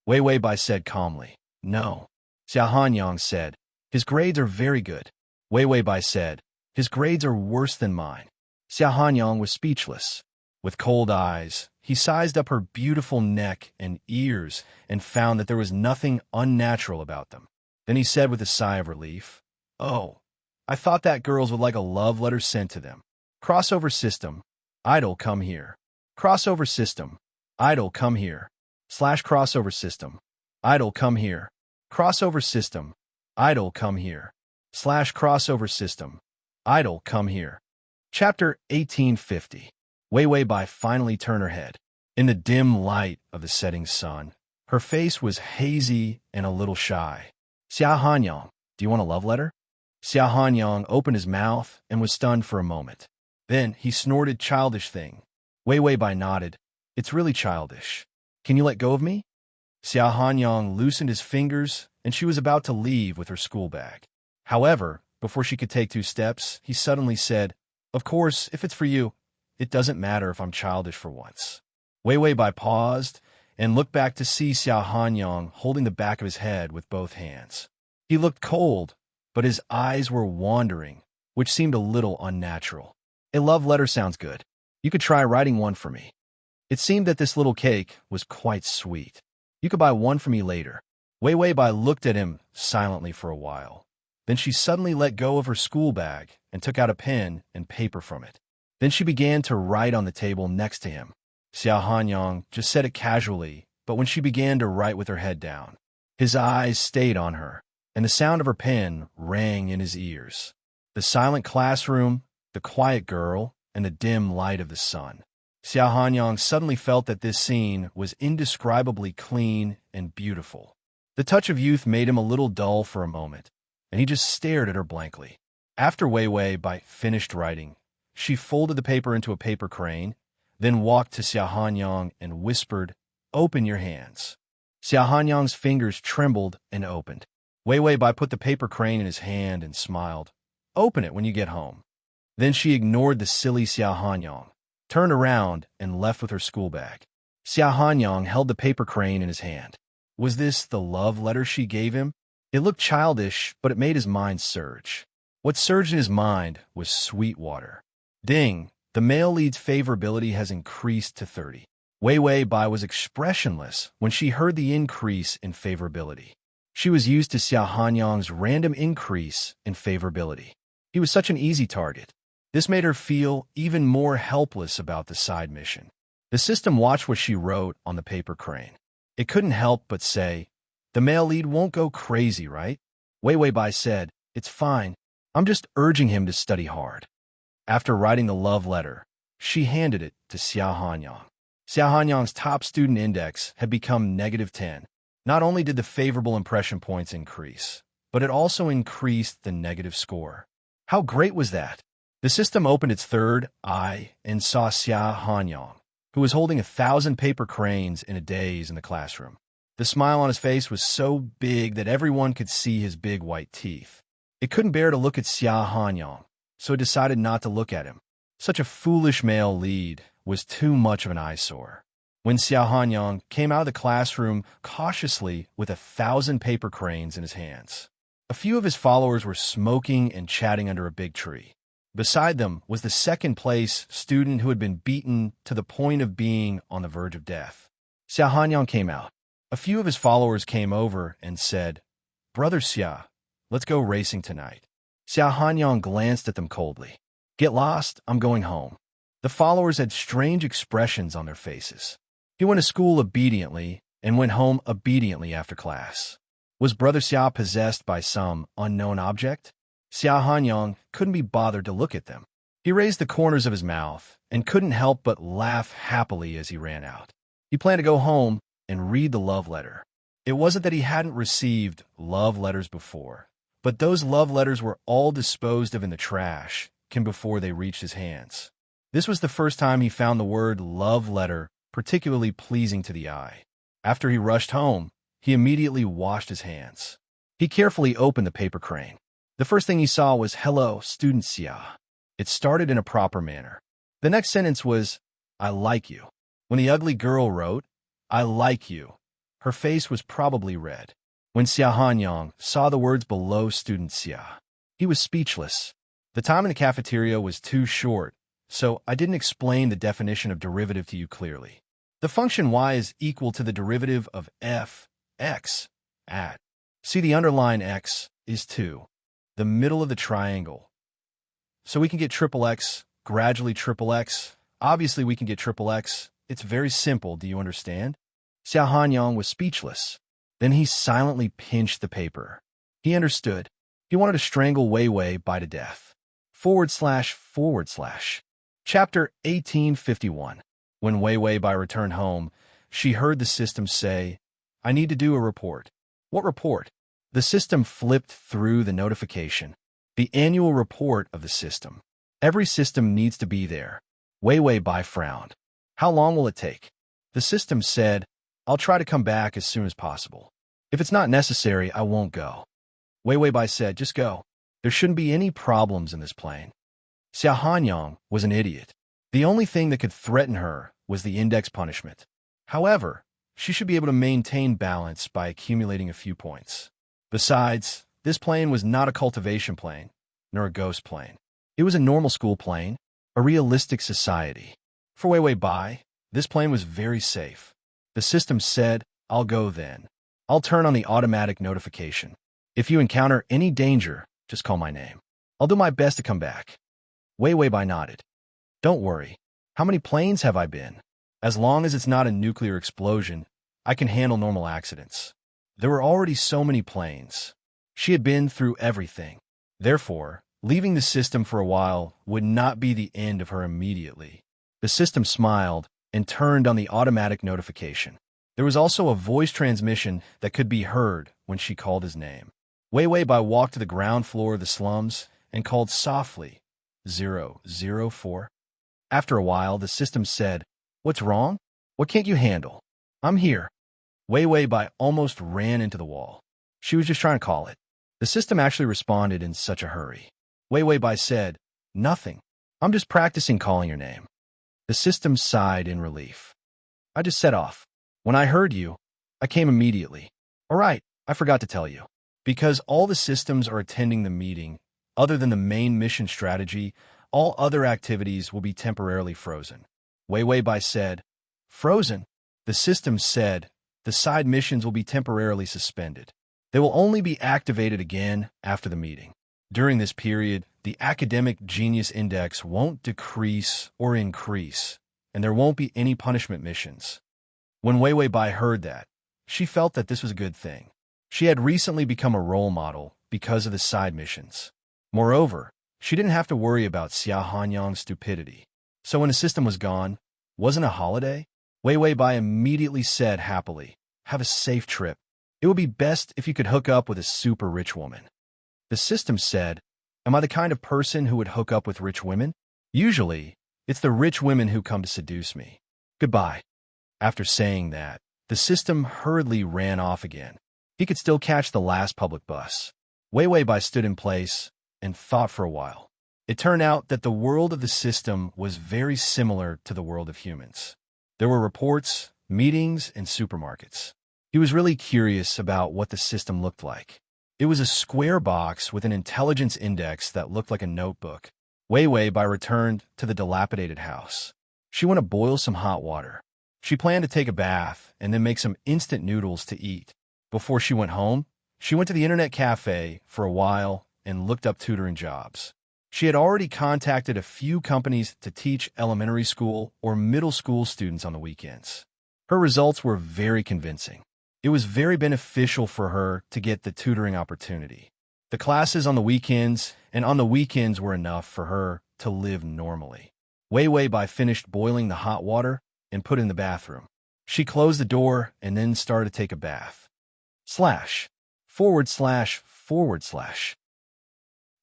Wei Wei Bai said calmly. "No." Xia Hanyang said, "His grades are very good." Wei Wei Bai said, His grades are worse than mine. Xia Hanyang was speechless. With cold eyes, he sized up her beautiful neck and ears and found that there was nothing unnatural about them. Then he said with a sigh of relief, "Oh, I thought that girls would like a love letter sent to them. Crossover system. Idol, come here. Crossover system. Idol, come here. Slash crossover system. Idol, come here. Crossover system. Idol, come here. Slash crossover system. Idol, come here." Chapter 1850. Wei Wei Bai finally turned her head. In the dim light of the setting sun, her face was hazy and a little shy. "Xia Hanyang, do you want a love letter?" Xia Hanyang opened his mouth and was stunned for a moment. Then he snorted, "Childish thing." Wei Wei Bai nodded. "It's really childish. Can you let go of me?" Xia Hanyang loosened his fingers, and she was about to leave with her school bag. However, before she could take 2 steps, he suddenly said, "Of course, if it's for you, it doesn't matter if I'm childish for once." Wei Wei Bai paused and looked back to see Xia Hanyang holding the back of his head with both hands. He looked cold, but his eyes were wandering, which seemed a little unnatural. "A love letter sounds good. You could try writing one for me." It seemed that this little cake was quite sweet. "You could buy one for me later." Wei Wei Bai looked at him silently for a while. Then she suddenly let go of her school bag and took out a pen and paper from it. Then she began to write on the table next to him. Xia Hanyang just said it casually, but when she began to write with her head down, his eyes stayed on her, and the sound of her pen rang in his ears. The silent classroom, the quiet girl, and the dim light of the sun. Xia Hanyang suddenly felt that this scene was indescribably clean and beautiful. The touch of youth made him a little dull for a moment, and he just stared at her blankly. After Wei Wei Bai finished writing, she folded the paper into a paper crane, then walked to Xia Hanyang and whispered, "Open your hands." Xia Hanyang's fingers trembled and opened. Wei Wei Bai put the paper crane in his hand and smiled. "Open it when you get home." Then she ignored the silly Xia Hanyang, turned around, and left with her school bag. Xia Hanyang held the paper crane in his hand. Was this the love letter she gave him? It looked childish, but it made his mind surge. What surged in his mind was sweet water. Ding! The male lead's favorability has increased to 30. Wei Wei Bai was expressionless when she heard the increase in favorability. She was used to Xia Hanyang's random increase in favorability. He was such an easy target. This made her feel even more helpless about the side mission. The system watched what she wrote on the paper crane. It couldn't help but say, "The male lead won't go crazy, right?" Wei Wei Bai said, "It's fine. I'm just urging him to study hard." After writing the love letter, she handed it to Xia Hanyang. Xia Hanyang's top student index had become -10. Not only did the favorable impression points increase, but it also increased the negative score. How great was that? The system opened its third eye and saw Xia Hanyang, who was holding 1,000 paper cranes in a daze in the classroom. The smile on his face was so big that everyone could see his big white teeth. It couldn't bear to look at Xia Hanyang, so it decided not to look at him. Such a foolish male lead was too much of an eyesore. When Xia Hanyang came out of the classroom cautiously with 1,000 paper cranes in his hands, a few of his followers were smoking and chatting under a big tree. Beside them was the second-place student who had been beaten to the point of being on the verge of death. Xia Hanyang came out. A few of his followers came over and said, "Brother Xia, let's go racing tonight." Xia Hanyang glanced at them coldly. "Get lost, I'm going home." The followers had strange expressions on their faces. He went to school obediently and went home obediently after class. Was Brother Xia possessed by some unknown object? Xia Hanyang couldn't be bothered to look at them. He raised the corners of his mouth and couldn't help but laugh happily as he ran out. He planned to go home and read the love letter. It wasn't that he hadn't received love letters before, but those love letters were all disposed of in the trash before they reached his hands. This was the first time he found the word love letter particularly pleasing to the eye. After he rushed home, he immediately washed his hands. He carefully opened the paper crane. The first thing he saw was, "Hello, student Xia." It started in a proper manner. The next sentence was, "I like you." When the ugly girl wrote, "I like you," her face was probably red. When Xia Hanyang saw the words below student Xia, he was speechless. The time in the cafeteria was too short, so I didn't explain the definition of derivative to you clearly. The function y is equal to the derivative of f x at. See, the underline x is 2, the middle of the triangle. So we can get triple x, gradually triple x. Obviously, we can get triple x. It's very simple, do you understand? Xiao Hanyang was speechless. Then he silently pinched the paper. He understood. He wanted to strangle Wei Wei Bai to death. / Chapter 1851. When Wei Wei Bai returned home, she heard the system say, "I need to do a report." What report? The system flipped through the notification. The annual report of the system. Every system needs to be there. Wei Wei Bai frowned. How long will it take? The system said, "I'll try to come back as soon as possible. If it's not necessary, I won't go." Wei Wei Bai said, "Just go. There shouldn't be any problems in this plane." Xiao Hanyang was an idiot. The only thing that could threaten her was the index punishment. However, she should be able to maintain balance by accumulating a few points. Besides, this plane was not a cultivation plane, nor a ghost plane. It was a normal school plane, a realistic society. For Wei Wei Bai, this plane was very safe. The system said, "I'll go then. I'll turn on the automatic notification. If you encounter any danger, just call my name. I'll do my best to come back." Wei Wei Bai nodded. "Don't worry. How many planes have I been? As long as it's not a nuclear explosion, I can handle normal accidents." There were already so many planes. She had been through everything. Therefore, leaving the system for a while would not be the end of her immediately. The system smiled and turned on the automatic notification. There was also a voice transmission that could be heard when she called his name. Wei Wei Bai walked to the ground floor of the slums and called softly, 004. After a while, the system said, "What's wrong? What can't you handle? I'm here." Wei Wei Bai almost ran into the wall. She was just trying to call it. The system actually responded in such a hurry. Wei Wei Bai said, "Nothing. I'm just practicing calling your name." The system sighed in relief. "I just set off. When I heard you, I came immediately." "All right, I forgot to tell you. Because all the systems are attending the meeting, other than the main mission strategy, all other activities will be temporarily frozen." Wei Wei Bai said, "Frozen?" The system said, "The side missions will be temporarily suspended. They will only be activated again after the meeting. During this period, the academic genius index won't decrease or increase, and there won't be any punishment missions." When Wei Wei Bai heard that, she felt that this was a good thing. She had recently become a role model because of the side missions. Moreover, she didn't have to worry about Xiao Hanyang's stupidity. So when the system was gone, wasn't a holiday? Wei Wei Bai immediately said happily, "Have a safe trip. It would be best if you could hook up with a super rich woman." The system said, "Am I the kind of person who would hook up with rich women? Usually, it's the rich women who come to seduce me. Goodbye." After saying that, the system hurriedly ran off again. He could still catch the last public bus. Wei Wei Bai stood in place and thought for a while. It turned out that the world of the system was very similar to the world of humans. There were reports, meetings, and supermarkets. He was really curious about what the system looked like. It was a square box with an intelligence index that looked like a notebook. Wei Wei Bai returned to the dilapidated house. She went to boil some hot water. She planned to take a bath and then make some instant noodles to eat. Before she went home, she went to the internet cafe for a while and looked up tutoring jobs. She had already contacted a few companies to teach elementary school or middle school students on the weekends. Her results were very convincing. It was very beneficial for her to get the tutoring opportunity. The classes on the weekends and on the weekends were enough for her to live normally. Wei Wei Bai finished boiling the hot water and put it in the bathroom. She closed the door and then started to take a bath. //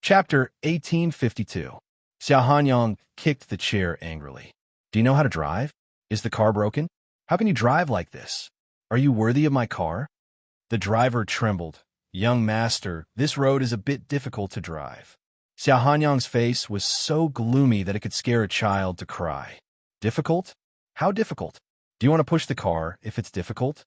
Chapter 1852. Xiao Hanyang kicked the chair angrily. "Do you know how to drive? Is the car broken? How can you drive like this? Are you worthy of my car?" The driver trembled. "Young master, this road is a bit difficult to drive." Xiao Hanyang's face was so gloomy that it could scare a child to cry. "Difficult? How difficult? Do you want to push the car if it's difficult?"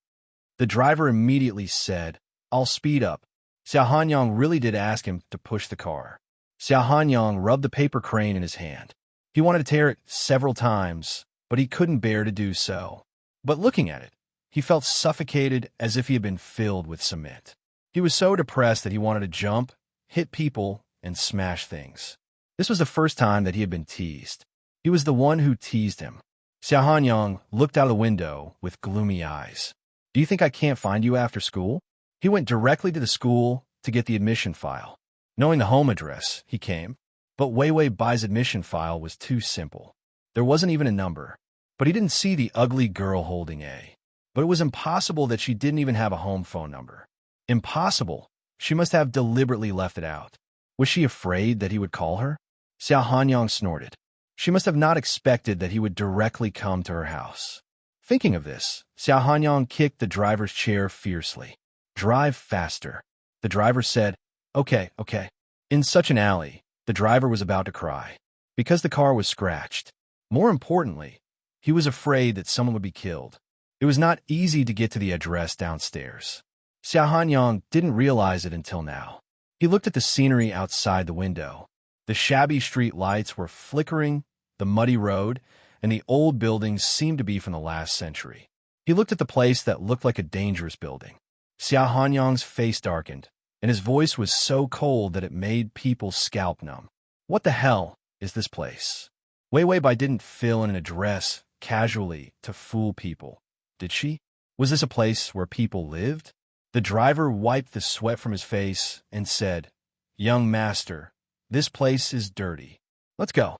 The driver immediately said, "I'll speed up." Xiao Hanyang really did ask him to push the car. Xiao Hanyang rubbed the paper crane in his hand. He wanted to tear it several times, but he couldn't bear to do so. But looking at it, he felt suffocated as if he had been filled with cement. He was so depressed that he wanted to jump, hit people, and smash things. This was the first time that he had been teased. He was the one who teased him. Xiao Hanyang looked out of the window with gloomy eyes. "Do you think I can't find you after school?" He went directly to the school to get the admission file. Knowing the home address, he came. But Wei Wei Bai's admission file was too simple. There wasn't even a number. But he didn't see the ugly girl holding A. But it was impossible that she didn't even have a home phone number. Impossible. She must have deliberately left it out. Was she afraid that he would call her? Xiao Hanyang snorted. She must have not expected that he would directly come to her house. Thinking of this, Xiao Hanyang kicked the driver's chair fiercely. "Drive faster." The driver said, Okay. In such an alley, the driver was about to cry, because the car was scratched. More importantly, he was afraid that someone would be killed. It was not easy to get to the address downstairs. Xiao Hanyang didn't realize it until now. He looked at the scenery outside the window. The shabby street lights were flickering, the muddy road, and the old buildings seemed to be from the last century. He looked at the place that looked like a dangerous building. Xiao Hanyang's face darkened, and his voice was so cold that it made people's scalp numb. "What the hell is this place?" Wei Wei Bai didn't fill in an address casually to fool people, did she? Was this a place where people lived? The driver wiped the sweat from his face and said, "Young master, this place is dirty. Let's go."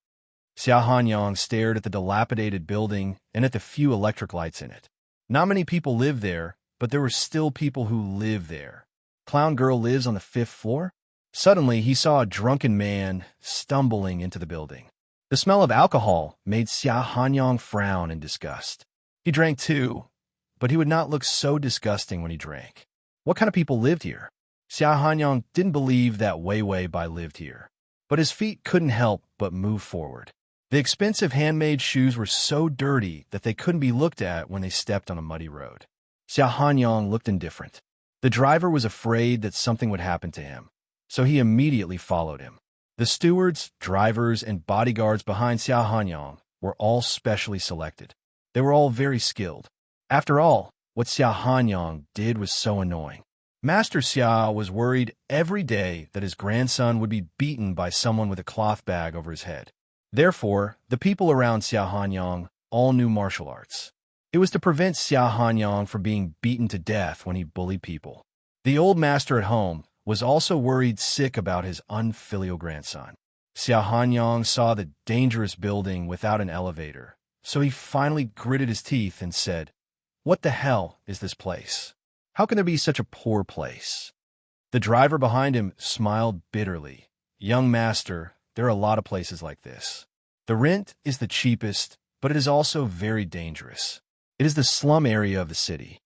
Xiao Hanyang stared at the dilapidated building and at the few electric lights in it. Not many people lived there, but there were still people who lived there. Clown girl lives on the 5th floor? Suddenly, he saw a drunken man stumbling into the building. The smell of alcohol made Xiao Hanyang frown in disgust. He drank too, but he would not look so disgusting when he drank. What kind of people lived here? Xiao Hanyang didn't believe that Wei Wei Bai lived here, but his feet couldn't help but move forward. The expensive handmade shoes were so dirty that they couldn't be looked at when they stepped on a muddy road. Xiao Hanyang looked indifferent. The driver was afraid that something would happen to him, so he immediately followed him. The stewards, drivers, and bodyguards behind Xiao Hanyang were all specially selected. They were all very skilled. After all, what Xiao Hanyang did was so annoying. Master Xiao was worried every day that his grandson would be beaten by someone with a cloth bag over his head. Therefore, the people around Xiao Hanyang all knew martial arts. It was to prevent Xiao Hanyang from being beaten to death when he bullied people. The old master at home was also worried sick about his unfilial grandson. Xiao Hanyang saw the dangerous building without an elevator, so he finally gritted his teeth and said, "What the hell is this place? How can there be such a poor place?" The driver behind him smiled bitterly. "Young master, there are a lot of places like this. The rent is the cheapest, but it is also very dangerous. It is the slum area of the city."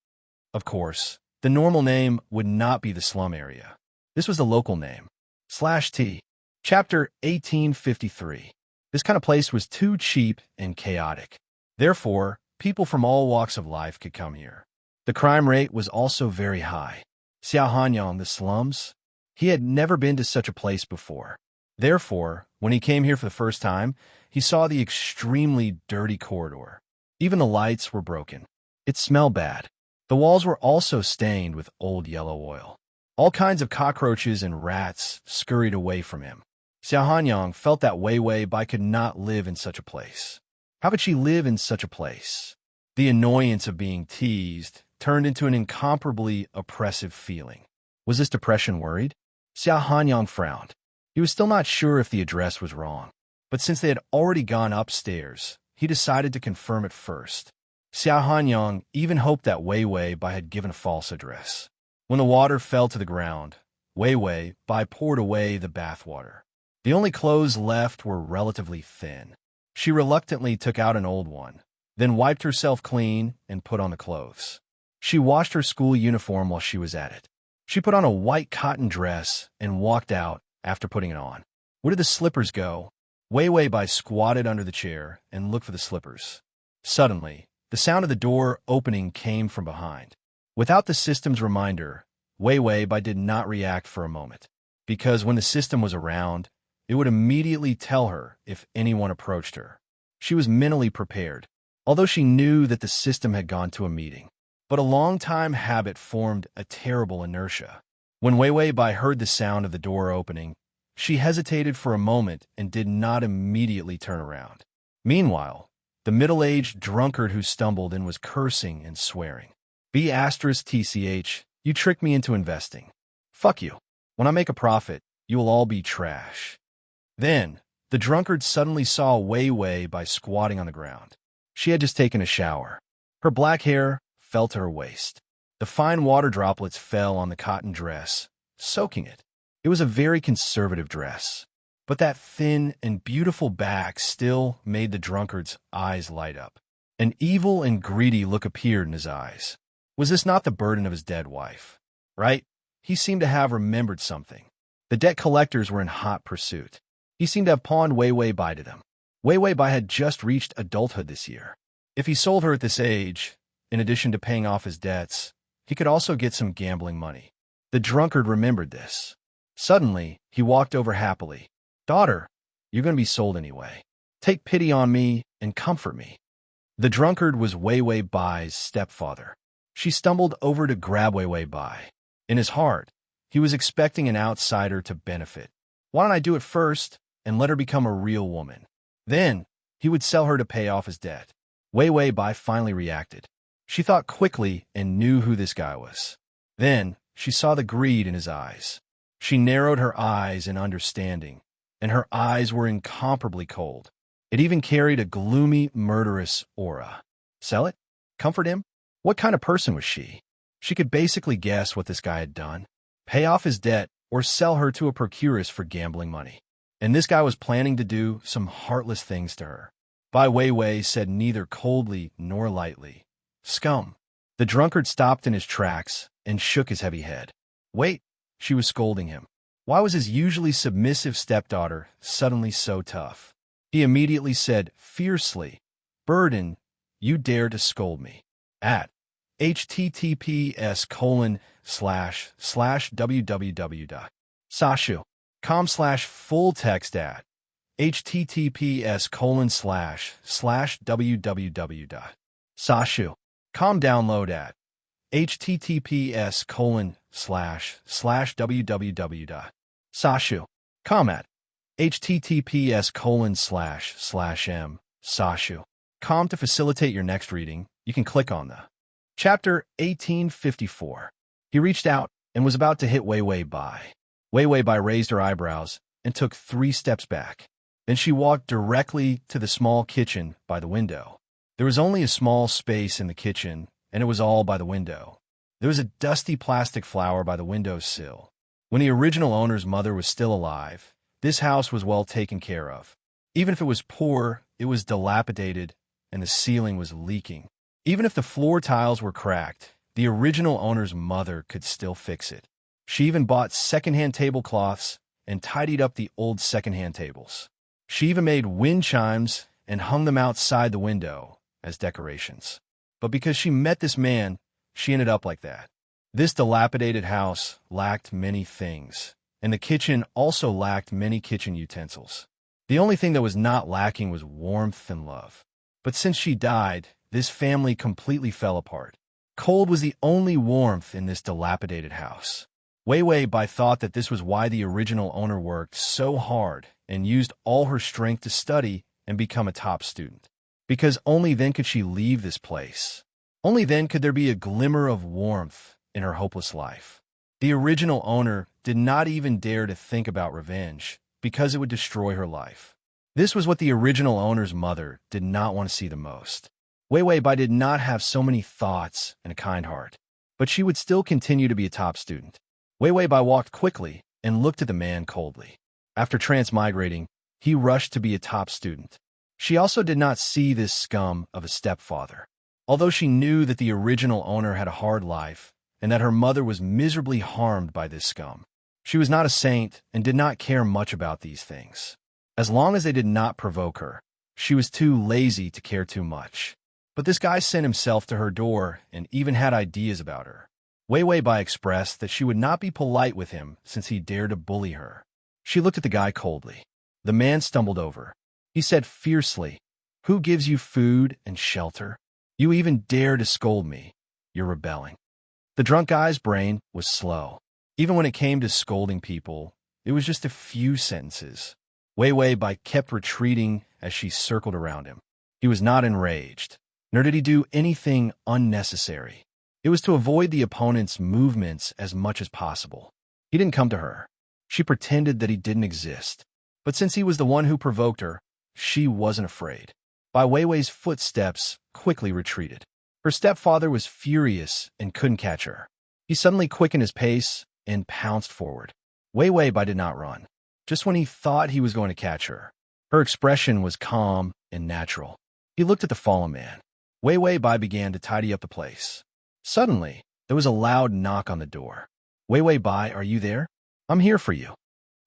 Of course, the normal name would not be the slum area. This was the local name. /T. Chapter 1853. This kind of place was too cheap and chaotic. Therefore, people from all walks of life could come here. The crime rate was also very high. Xiao Hanyang, the slums? He had never been to such a place before. Therefore, when he came here for the first time, he saw the extremely dirty corridor. Even the lights were broken. It smelled bad. The walls were also stained with old yellow oil. All kinds of cockroaches and rats scurried away from him. Xiao Hanyang felt that Wei Wei Bai could not live in such a place. How could she live in such a place? The annoyance of being teased turned into an incomparably oppressive feeling. Was this depression worried? Xiao Hanyang frowned. He was still not sure if the address was wrong, but since they had already gone upstairs, he decided to confirm it first. Xiao Hanyang even hoped that Wei Wei Bai had given a false address. When the water fell to the ground, Wei Wei Bai poured away the bathwater. The only clothes left were relatively thin. She reluctantly took out an old one, then wiped herself clean and put on the clothes. She washed her school uniform while she was at it. She put on a white cotton dress and walked out after putting it on. Where did the slippers go? Wei Wei Bai squatted under the chair and looked for the slippers. Suddenly, the sound of the door opening came from behind. Without the system's reminder, Wei Wei Bai did not react for a moment, because when the system was around, It would immediately tell her if anyone approached her. She was mentally prepared, although she knew that the system had gone to a meeting. But a long-time habit formed a terrible inertia. When Wei Wei Bai heard the sound of the door opening, she hesitated for a moment and did not immediately turn around. Meanwhile, the middle-aged drunkard who stumbled in was cursing and swearing. B*TCH, you tricked me into investing. Fuck you. When I make a profit, you will all be trash. Then, the drunkard suddenly saw Wei Wei Bai squatting on the ground. She had just taken a shower. Her black hair fell to her waist. The fine water droplets fell on the cotton dress, soaking it. It was a very conservative dress, but that thin and beautiful back still made the drunkard's eyes light up. An evil and greedy look appeared in his eyes. Was this not the burden of his dead wife? Right? He seemed to have remembered something. The debt collectors were in hot pursuit. He seemed to have pawned Wei Wei Bai to them. Wei Wei Bai had just reached adulthood this year. If he sold her at this age, in addition to paying off his debts, he could also get some gambling money. The drunkard remembered this. Suddenly, he walked over happily. Daughter, you're going to be sold anyway. Take pity on me and comfort me. The drunkard was Wei Wei Bai's stepfather. She stumbled over to grab Wei Wei Bai. In his heart, he was expecting an outsider to benefit. Why don't I do it first and let her become a real woman? Then, he would sell her to pay off his debt. Wei Wei Bai finally reacted. She thought quickly and knew who this guy was. Then, she saw the greed in his eyes. She narrowed her eyes in understanding, and her eyes were incomparably cold. It even carried a gloomy, murderous aura. Sell it? Comfort him? What kind of person was she? She could basically guess what this guy had done. Pay off his debt or sell her to a procurist for gambling money. And this guy was planning to do some heartless things to her. Bai Wei Wei said neither coldly nor lightly. Scum. The drunkard stopped in his tracks and shook his heavy head. Wait, she was scolding him. Why was his usually submissive stepdaughter suddenly so tough? He immediately said fiercely, Burden, you dare to scold me. At https://www.sashu.com/full text at https://www.sashu.com download at https://www.sashu.com at https://m/sashu.com to facilitate your next reading. You can click on the Chapter 1854. He reached out and was about to hit Wei Wei Bai. Wei Wei Bai raised her eyebrows and took 3 steps back. Then she walked directly to the small kitchen by the window. There was only a small space in the kitchen, and it was all by the window. There was a dusty plastic flower by the windowsill. When the original owner's mother was still alive, this house was well taken care of. Even if it was poor, it was dilapidated, and the ceiling was leaking. Even if the floor tiles were cracked, the original owner's mother could still fix it. She even bought secondhand tablecloths and tidied up the old secondhand tables. She even made wind chimes and hung them outside the window as decorations. But because she met this man, she ended up like that. This dilapidated house lacked many things, and the kitchen also lacked many kitchen utensils. The only thing that was not lacking was warmth and love. But since she died, this family completely fell apart. Cold was the only warmth in this dilapidated house. Wei Wei Bai thought that this was why the original owner worked so hard and used all her strength to study and become a top student. Because only then could she leave this place. Only then could there be a glimmer of warmth in her hopeless life. The original owner did not even dare to think about revenge because it would destroy her life. This was what the original owner's mother did not want to see the most. Wei Wei Bai did not have so many thoughts and a kind heart, but she would still continue to be a top student. Wei Wei Bai walked quickly and looked at the man coldly. After transmigrating, he rushed to be a top student. She also did not see this scum of a stepfather. Although she knew that the original owner had a hard life and that her mother was miserably harmed by this scum, she was not a saint and did not care much about these things. As long as they did not provoke her, she was too lazy to care too much. But this guy sent himself to her door and even had ideas about her. Wei Wei Bai expressed that she would not be polite with him since he dared to bully her. She looked at the guy coldly. The man stumbled over. He said fiercely, "Who gives you food and shelter? You even dare to scold me. You're rebelling." The drunk guy's brain was slow. Even when it came to scolding people, it was just a few sentences. Wei Wei Bai kept retreating as she circled around him. He was not enraged, nor did he do anything unnecessary. It was to avoid the opponent's movements as much as possible. He didn't come to her. She pretended that he didn't exist. But since he was the one who provoked her, she wasn't afraid. Bai Weiwei's footsteps quickly retreated. Her stepfather was furious and couldn't catch her. He suddenly quickened his pace and pounced forward. Wei Wei Bai did not run, just when he thought he was going to catch her. Her expression was calm and natural. He looked at the fallen man. Wei Wei Bai began to tidy up the place. Suddenly, there was a loud knock on the door. "Wei Wei Bai, are you there? I'm here for you."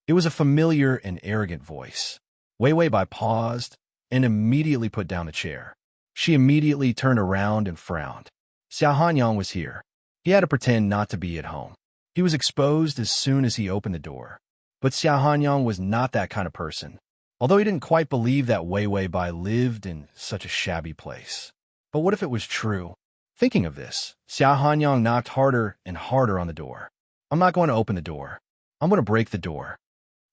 It was a familiar and arrogant voice. Wei Wei Bai paused and immediately put down the chair. She immediately turned around and frowned. Xiao Hanyang was here. He had to pretend not to be at home. He was exposed as soon as he opened the door. But Xiao Hanyang was not that kind of person, although he didn't quite believe that Wei Wei Bai lived in such a shabby place. But what if it was true? Thinking of this, Xiao Hanyang knocked harder and harder on the door. "I'm not going to open the door. I'm going to break the door."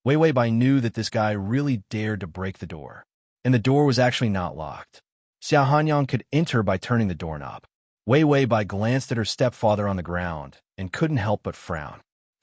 Wei Wei Bai knew that this guy really dared to break the door, and the door was actually not locked. Xiao Hanyang could enter by turning the doorknob. Wei Wei Bai glanced at her stepfather on the ground and couldn't help but frown. //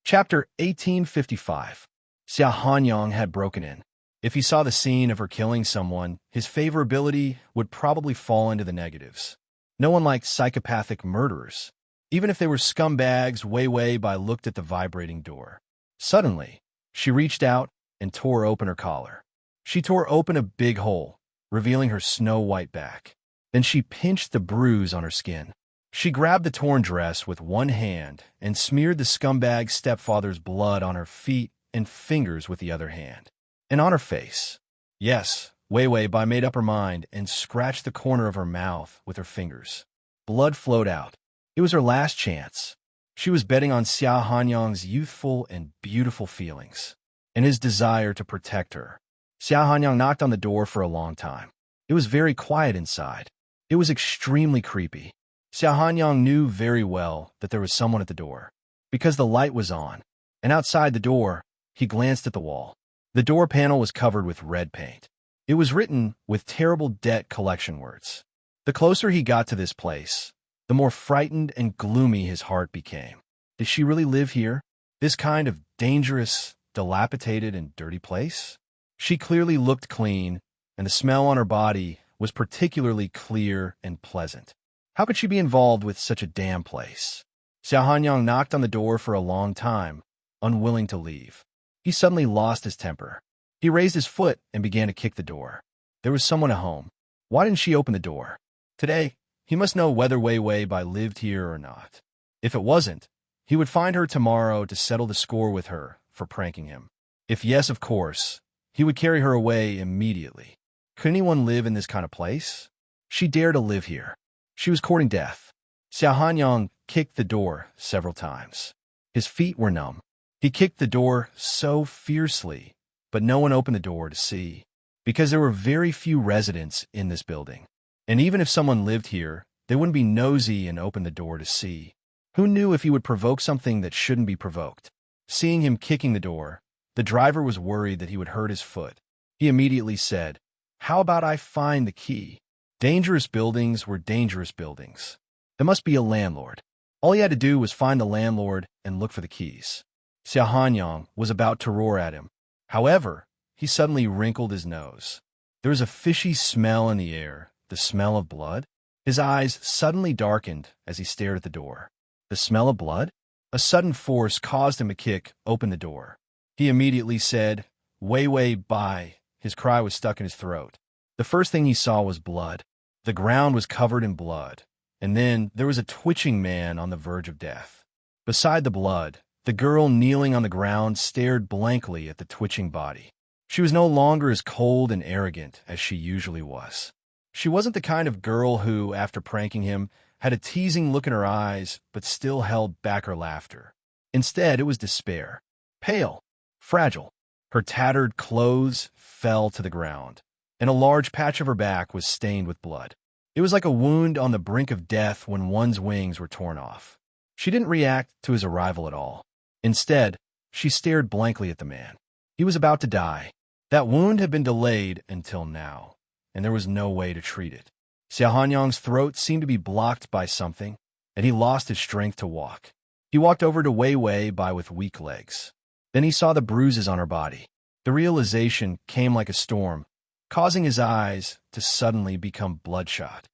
Chapter 1855. Xiao Hanyang had broken in. If he saw the scene of her killing someone, his favorability would probably fall into the negatives. No one liked psychopathic murderers. Even if they were scumbags, Wei Wei Bai looked at the vibrating door. Suddenly, she reached out and tore open her collar. She tore open a big hole, revealing her snow-white back. Then she pinched the bruise on her skin. She grabbed the torn dress with one hand and smeared the scumbag stepfather's blood on her feet and fingers with the other hand. And on her face. Yes, Wei Wei Bai made up her mind and scratched the corner of her mouth with her fingers. Blood flowed out. It was her last chance. She was betting on Xiao Hanyang's youthful and beautiful feelings, and his desire to protect her. Xiao Hanyang knocked on the door for a long time. It was very quiet inside. It was extremely creepy. Xiao Hanyang knew very well that there was someone at the door, because the light was on, and outside the door, he glanced at the wall. The door panel was covered with red paint. It was written with terrible debt collection words. The closer he got to this place, the more frightened and gloomy his heart became. Did she really live here? This kind of dangerous, dilapidated, and dirty place? She clearly looked clean, and the smell on her body was particularly clear and pleasant. How could she be involved with such a damn place? Xiao Hanyang knocked on the door for a long time, unwilling to leave. He suddenly lost his temper. He raised his foot and began to kick the door. There was someone at home. Why didn't she open the door? Today, he must know whether Wei Wei Bai lived here or not. If it wasn't, he would find her tomorrow to settle the score with her for pranking him. If yes, of course, he would carry her away immediately. Could anyone live in this kind of place? She dared to live here. She was courting death. Xiao Hanyang kicked the door several times. His feet were numb. He kicked the door so fiercely, but no one opened the door to see, because there were very few residents in this building. And even if someone lived here, they wouldn't be nosy and open the door to see. Who knew if he would provoke something that shouldn't be provoked? Seeing him kicking the door, the driver was worried that he would hurt his foot. He immediately said, "How about I find the key?" Dangerous buildings were dangerous buildings. There must be a landlord. All he had to do was find the landlord and look for the keys. Xiao Hanyang was about to roar at him. However, he suddenly wrinkled his nose. There was a fishy smell in the air, the smell of blood. His eyes suddenly darkened as he stared at the door. The smell of blood? A sudden force caused him to kick open the door. He immediately said, "Wei Wei Bai." His cry was stuck in his throat. The first thing he saw was blood. The ground was covered in blood, and then there was a twitching man on the verge of death. Beside the blood, the girl kneeling on the ground stared blankly at the twitching body. She was no longer as cold and arrogant as she usually was. She wasn't the kind of girl who, after pranking him, had a teasing look in her eyes but still held back her laughter. Instead, it was despair. Pale, fragile. Her tattered clothes fell to the ground, and a large patch of her back was stained with blood. It was like a wound on the brink of death when one's wings were torn off. She didn't react to his arrival at all. Instead, she stared blankly at the man. He was about to die. That wound had been delayed until now, and there was no way to treat it. Xiao Hanyang's throat seemed to be blocked by something, and he lost his strength to walk. He walked over to Wei Wei Bai with weak legs. Then he saw the bruises on her body. The realization came like a storm, causing his eyes to suddenly become bloodshot.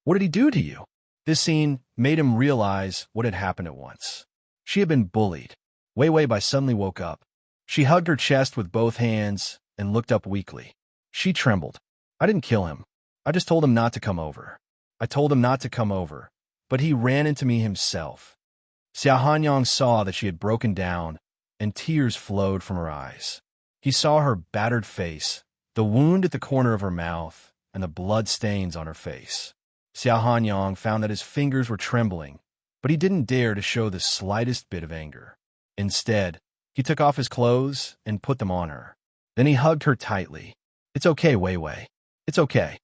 What did he do to you? This scene made him realize what had happened at once. She had been bullied. Wei Wei Bai suddenly woke up. She hugged her chest with both hands and looked up weakly. She trembled. I didn't kill him. I just told him not to come over. I told him not to come over, but he ran into me himself. Xiao Hanyang saw that she had broken down, and tears flowed from her eyes. He saw her battered face, the wound at the corner of her mouth, and the blood stains on her face. Xiao Hanyang found that his fingers were trembling, but he didn't dare to show the slightest bit of anger. Instead, he took off his clothes and put them on her. Then he hugged her tightly. It's okay, Wei Wei. It's okay.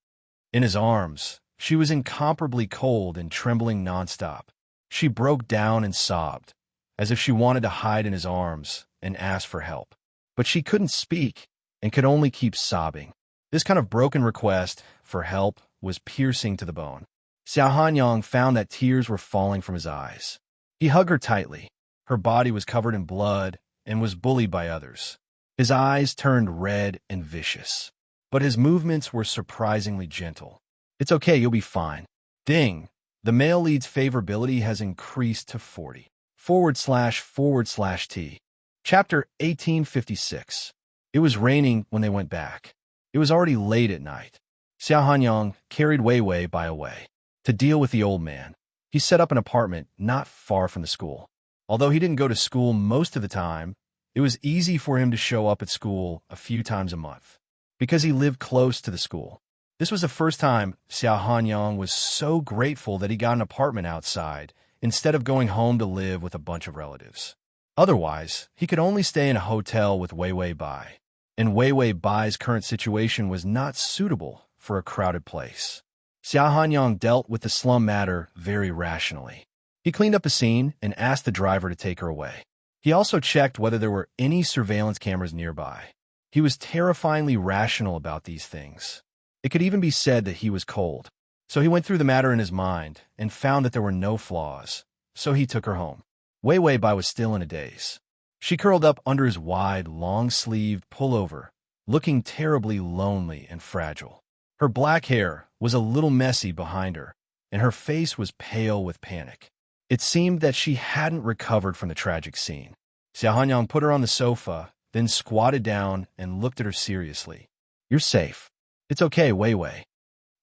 In his arms, she was incomparably cold and trembling nonstop. She broke down and sobbed, as if she wanted to hide in his arms and ask for help. But she couldn't speak and could only keep sobbing. This kind of broken request for help was piercing to the bone. Xiao Hanyang found that tears were falling from his eyes. He hugged her tightly. Her body was covered in blood and was bullied by others. His eyes turned red and vicious, but his movements were surprisingly gentle. It's okay, you'll be fine. Ding! The male lead's favorability has increased to 40. // T. Chapter 1856. It was raining when they went back. It was already late at night. Xiao Hanyang carried Wei Wei Bai away to deal with the old man. He set up an apartment not far from the school. Although he didn't go to school most of the time, it was easy for him to show up at school a few times a month, because he lived close to the school. This was the first time Xiao Hanyang was so grateful that he got an apartment outside instead of going home to live with a bunch of relatives. Otherwise, he could only stay in a hotel with Wei Wei Bai, and Wei Wei Bai's current situation was not suitable for a crowded place. Xiao Hanyang dealt with the slum matter very rationally. He cleaned up the scene and asked the driver to take her away. He also checked whether there were any surveillance cameras nearby. He was terrifyingly rational about these things. It could even be said that he was cold. So he went through the matter in his mind and found that there were no flaws. So he took her home. Wei Wei Bai was still in a daze. She curled up under his wide, long-sleeved pullover, looking terribly lonely and fragile. Her black hair was a little messy behind her, and her face was pale with panic. It seemed that she hadn't recovered from the tragic scene. Xiao Hanyang put her on the sofa, then squatted down and looked at her seriously. You're safe. It's okay, Wei Wei.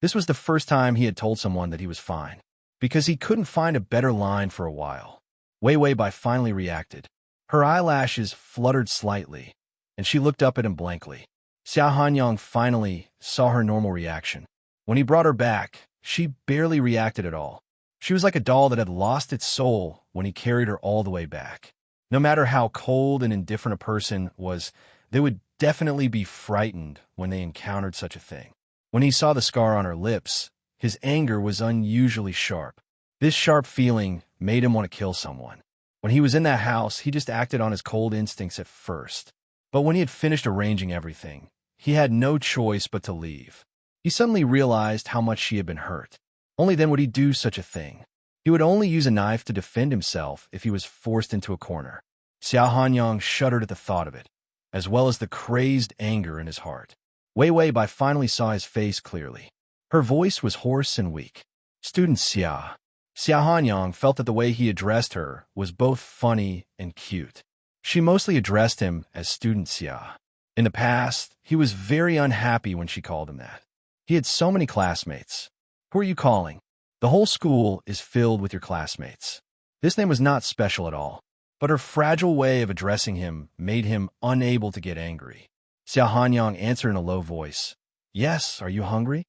This was the first time he had told someone that he was fine, because he couldn't find a better line for a while. Wei Wei Bai finally reacted. Her eyelashes fluttered slightly, and she looked up at him blankly. Xiao Hanyang finally saw her normal reaction. When he brought her back, she barely reacted at all. She was like a doll that had lost its soul when he carried her all the way back. No matter how cold and indifferent a person was, they would definitely be frightened when they encountered such a thing. When he saw the scar on her lips, his anger was unusually sharp. This sharp feeling made him want to kill someone. When he was in that house, he just acted on his cold instincts at first. But when he had finished arranging everything, he had no choice but to leave. He suddenly realized how much she had been hurt. Only then would he do such a thing. He would only use a knife to defend himself if he was forced into a corner. Xiao Hanyang shuddered at the thought of it, as well as the crazed anger in his heart. Wei Wei Bai finally saw his face clearly. Her voice was hoarse and weak. Student Xia. Xiao Hanyang felt that the way he addressed her was both funny and cute. She mostly addressed him as Student Xia. In the past, he was very unhappy when she called him that. He had so many classmates. Who are you calling? The whole school is filled with your classmates. This name was not special at all, but her fragile way of addressing him made him unable to get angry. Xiao Hanyang answered in a low voice. Yes, are you hungry?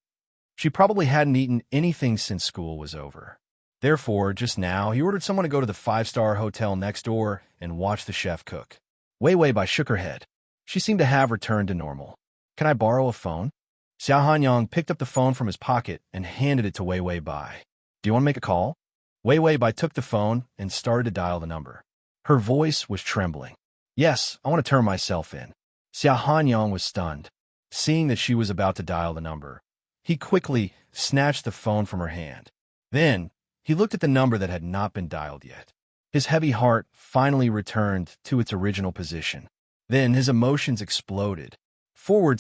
She probably hadn't eaten anything since school was over. Therefore, just now, he ordered someone to go to the 5-star hotel next door and watch the chef cook. Wei Wei Bai shook her head. She seemed to have returned to normal. Can I borrow a phone? Xiao Hanyang picked up the phone from his pocket and handed it to Wei Wei Bai. Do you want to make a call? Wei Wei Bai took the phone and started to dial the number. Her voice was trembling. Yes, I want to turn myself in. Xiao Hanyang was stunned. Seeing that she was about to dial the number, he quickly snatched the phone from her hand. Then, he looked at the number that had not been dialed yet. His heavy heart finally returned to its original position. Then his emotions exploded. / Chapter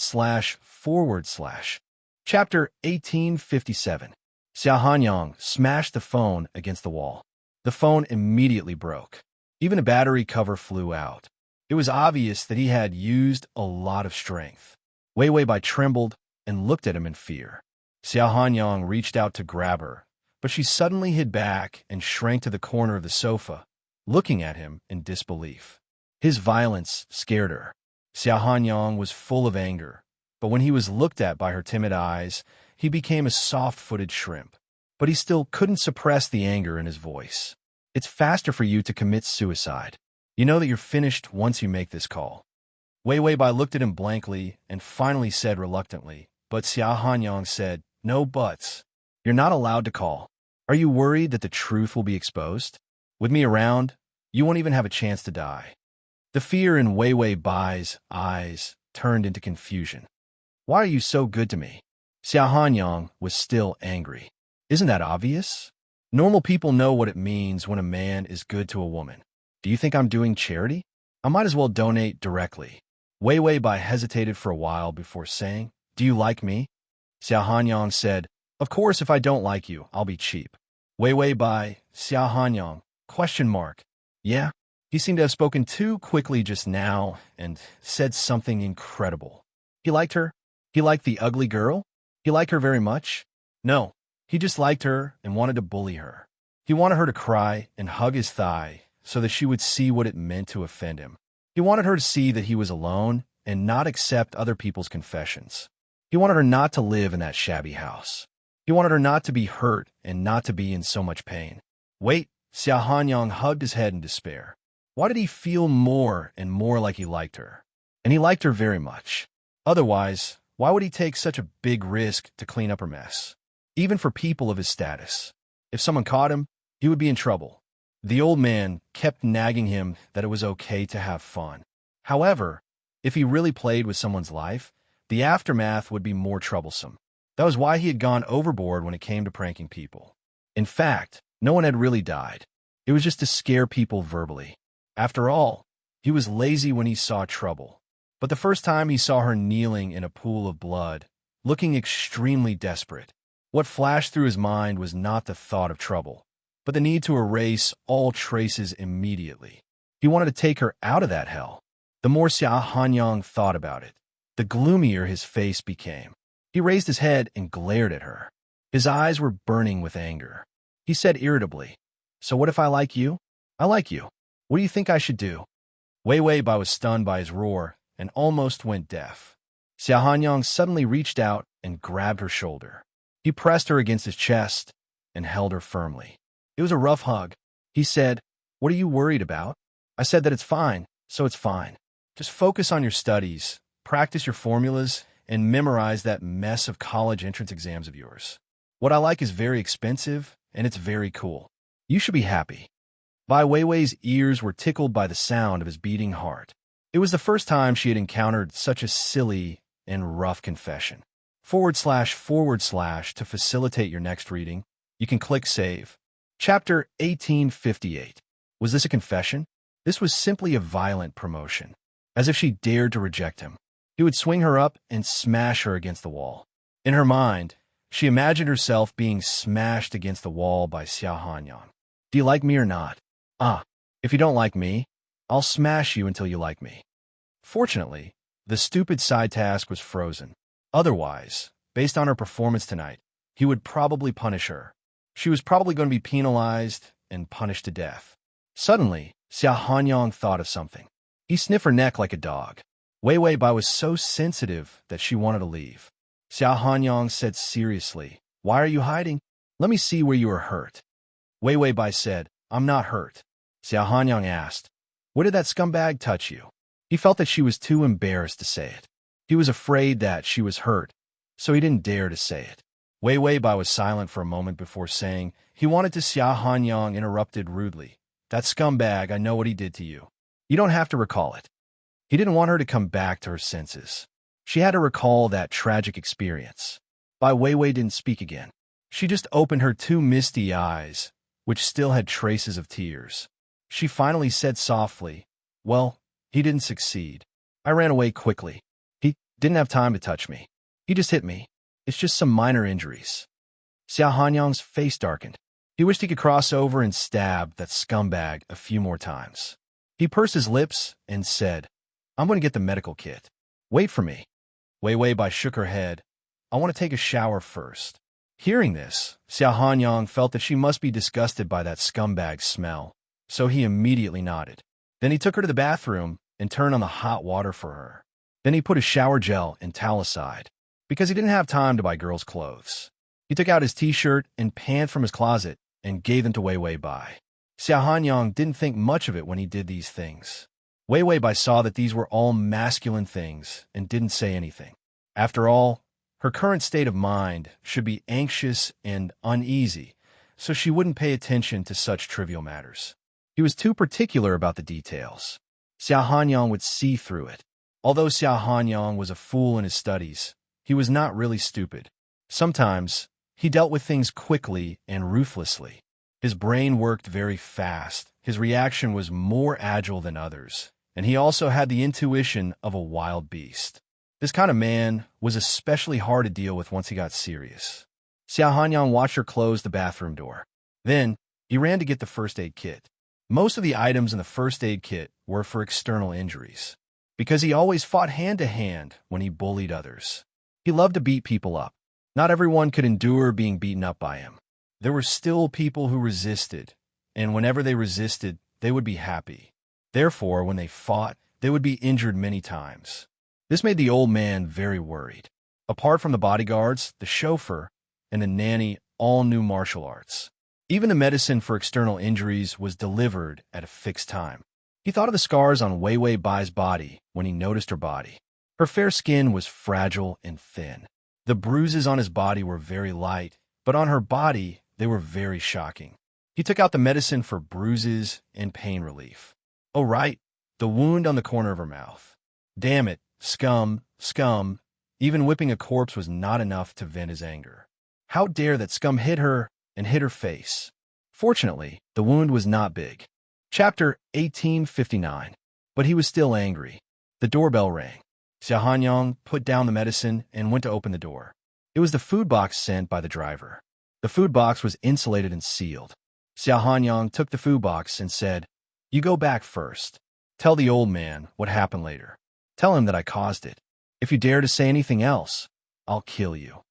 1857. Xiao Hanyang smashed the phone against the wall. The phone immediately broke. Even a battery cover flew out. It was obvious that he had used a lot of strength. Wei Wei Bai trembled and looked at him in fear. Xiao Hanyang reached out to grab her, but she suddenly hid back and shrank to the corner of the sofa, looking at him in disbelief. His violence scared her. Xiao Hanyang was full of anger, but when he was looked at by her timid eyes, he became a soft-footed shrimp. But he still couldn't suppress the anger in his voice. It's faster for you to commit suicide. You know that you're finished once you make this call. Wei Wei Bai looked at him blankly and finally said reluctantly, but Xiao Hanyang said, no buts. You're not allowed to call. Are you worried that the truth will be exposed? With me around, you won't even have a chance to die. The fear in Wei Wei Bai's eyes turned into confusion. Why are you so good to me? Xiao Hanyang was still angry. Isn't that obvious? Normal people know what it means when a man is good to a woman. Do you think I'm doing charity? I might as well donate directly. Wei Wei Bai hesitated for a while before saying, do you like me? Xiao Hanyang said, of course if I don't like you, I'll be cheap. Wei Wei Bai, Xiao Hanyang, ? Yeah? He seemed to have spoken too quickly just now and said something incredible. He liked her? He liked the ugly girl? He liked her very much? No, he just liked her and wanted to bully her. He wanted her to cry and hug his thigh so that she would see what it meant to offend him. He wanted her to see that he was alone and not accept other people's confessions. He wanted her not to live in that shabby house. He wanted her not to be hurt and not to be in so much pain. Wait, Xiao Hanyang hugged his head in despair. Why did he feel more and more like he liked her? And he liked her very much. Otherwise, why would he take such a big risk to clean up her mess? Even for people of his status. If someone caught him, he would be in trouble. The old man kept nagging him that it was okay to have fun. However, if he really played with someone's life, the aftermath would be more troublesome. That was why he had gone overboard when it came to pranking people. In fact, no one had really died. It was just to scare people verbally. After all, he was lazy when he saw trouble. But the first time he saw her kneeling in a pool of blood, looking extremely desperate, what flashed through his mind was not the thought of trouble, but the need to erase all traces immediately. He wanted to take her out of that hell. The more Xiao Hanyang thought about it, the gloomier his face became. He raised his head and glared at her. His eyes were burning with anger. He said irritably, so what if I like you? I like you. What do you think I should do? Wei Wei Bai was stunned by his roar and almost went deaf. Xiao Hanyang suddenly reached out and grabbed her shoulder. He pressed her against his chest and held her firmly. It was a rough hug. He said, what are you worried about? I said that it's fine, so it's fine. Just focus on your studies, practice your formulas, and memorize that mess of college entrance exams of yours. What I like is very expensive, and it's very cool. You should be happy. Bai Weiwei's ears were tickled by the sound of his beating heart. It was the first time she had encountered such a silly and rough confession. / to facilitate your next reading, you can click Save. Chapter 1858. Was this a confession? This was simply a violent promotion. As if she dared to reject him, he would swing her up and smash her against the wall. In her mind, she imagined herself being smashed against the wall by Xiao Hanyang. Do you like me or not? If you don't like me, I'll smash you until you like me. Fortunately, the stupid side task was frozen. Otherwise, based on her performance tonight, he would probably punish her. She was probably going to be penalized and punished to death. Suddenly, Xiao Hanyang thought of something. He sniffed her neck like a dog. Wei Wei Bai was so sensitive that she wanted to leave. Xiao Hanyang said seriously, why are you hiding? Let me see where you are hurt. Wei Wei Bai said, I'm not hurt. Xiao Hanyang asked, where did that scumbag touch you? He felt that she was too embarrassed to say it. He was afraid that she was hurt, so he didn't dare to say it. Wei Wei Bai was silent for a moment before saying he wanted to. Xia Hanyang interrupted rudely. That scumbag, I know what he did to you. You don't have to recall it. He didn't want her to come back to her senses. She had to recall that tragic experience. Bai Weiwei didn't speak again. She just opened her two misty eyes, which still had traces of tears. She finally said softly, well, he didn't succeed. I ran away quickly. He didn't have time to touch me. He just hit me. It's just some minor injuries. Xia Hanyang's face darkened. He wished he could cross over and stab that scumbag a few more times. He pursed his lips and said, I'm going to get the medical kit. Wait for me. Wei Wei Bai shook her head. I want to take a shower first. Hearing this, Xia Hanyang felt that she must be disgusted by that scumbag's smell, so he immediately nodded. Then he took her to the bathroom and turned on the hot water for her. Then he put his shower gel and towel aside, because he didn't have time to buy girls' clothes. He took out his t-shirt and pants from his closet and gave them to Wei Wei Bai. Xia Hanyang didn't think much of it when he did these things. Wei Wei Bai saw that these were all masculine things and didn't say anything. After all, her current state of mind should be anxious and uneasy, so she wouldn't pay attention to such trivial matters. He was too particular about the details. Xia Hanyang would see through it. Although Xia Hanyang was a fool in his studies, he was not really stupid. Sometimes, he dealt with things quickly and ruthlessly. His brain worked very fast, his reaction was more agile than others, and he also had the intuition of a wild beast. This kind of man was especially hard to deal with once he got serious. Xia Hanyang watched her close the bathroom door. Then, he ran to get the first aid kit. Most of the items in the first aid kit were for external injuries, because he always fought hand-to-hand when he bullied others. He loved to beat people up. Not everyone could endure being beaten up by him. There were still people who resisted, and whenever they resisted, they would be happy. Therefore, when they fought, they would be injured many times. This made the old man very worried. Apart from the bodyguards, the chauffeur, and the nanny all knew martial arts. Even the medicine for external injuries was delivered at a fixed time. He thought of the scars on Wei Wei Bai's body when he noticed her body. Her fair skin was fragile and thin. The bruises on his body were very light, but on her body, they were very shocking. He took out the medicine for bruises and pain relief. Oh, right, the wound on the corner of her mouth. Damn it, scum, scum. Even whipping a corpse was not enough to vent his anger. How dare that scum hit her and hit her face? Fortunately, the wound was not big. Chapter 1859. But he was still angry. The doorbell rang. Xia Hanyang put down the medicine and went to open the door. It was the food box sent by the driver. The food box was insulated and sealed. Xia Hanyang took the food box and said, You go back first. Tell the old man what happened later. Tell him that I caused it. If you dare to say anything else, I'll kill you.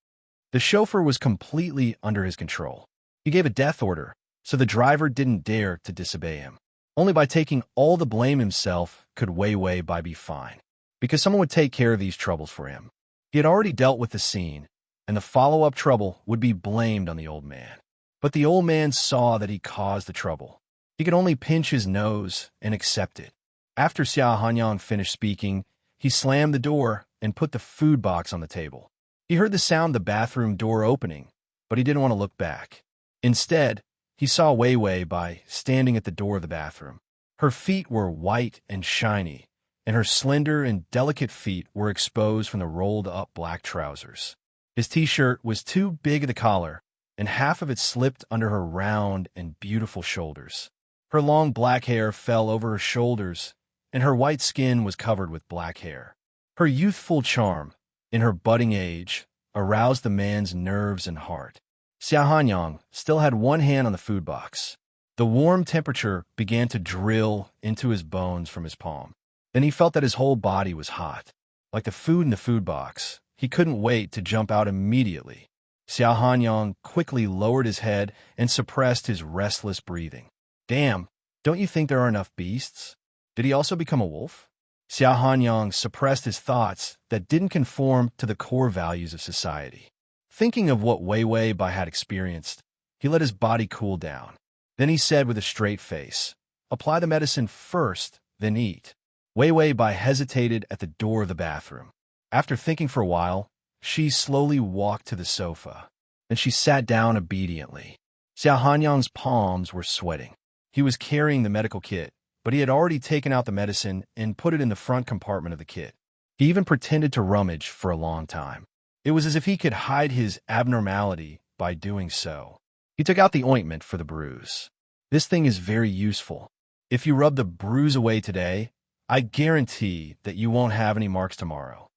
The chauffeur was completely under his control. He gave a death order, so the driver didn't dare to disobey him. Only by taking all the blame himself could Wei Wei Bai be fine, because someone would take care of these troubles for him. He had already dealt with the scene, and the follow-up trouble would be blamed on the old man. But the old man saw that he caused the trouble. He could only pinch his nose and accept it. After Xia Hanyang finished speaking, he slammed the door and put the food box on the table. He heard the sound of the bathroom door opening, but he didn't want to look back. Instead, he saw Wei Wei Bai standing at the door of the bathroom. Her feet were white and shiny, and her slender and delicate feet were exposed from the rolled-up black trousers. His t-shirt was too big at the collar, and half of it slipped under her round and beautiful shoulders. Her long black hair fell over her shoulders, and her white skin was covered with black hair. Her youthful charm, in her budding age, aroused the man's nerves and heart. Xia Hanyang still had one hand on the food box. The warm temperature began to drill into his bones from his palm. Then he felt that his whole body was hot. Like the food in the food box, he couldn't wait to jump out immediately. Xia Hanyang quickly lowered his head and suppressed his restless breathing. Damn, don't you think there are enough beasts? Did he also become a wolf? Xia Hanyang suppressed his thoughts that didn't conform to the core values of society. Thinking of what Wei Wei Bai had experienced, he let his body cool down. Then he said with a straight face, Apply the medicine first, then eat. Wei Wei Bai hesitated at the door of the bathroom. After thinking for a while, she slowly walked to the sofa. Then she sat down obediently. Xiao Hanyang's palms were sweating. He was carrying the medical kit, but he had already taken out the medicine and put it in the front compartment of the kit. He even pretended to rummage for a long time. It was as if he could hide his abnormality by doing so. He took out the ointment for the bruise. This thing is very useful. If you rub the bruise away today, I guarantee that you won't have any marks tomorrow.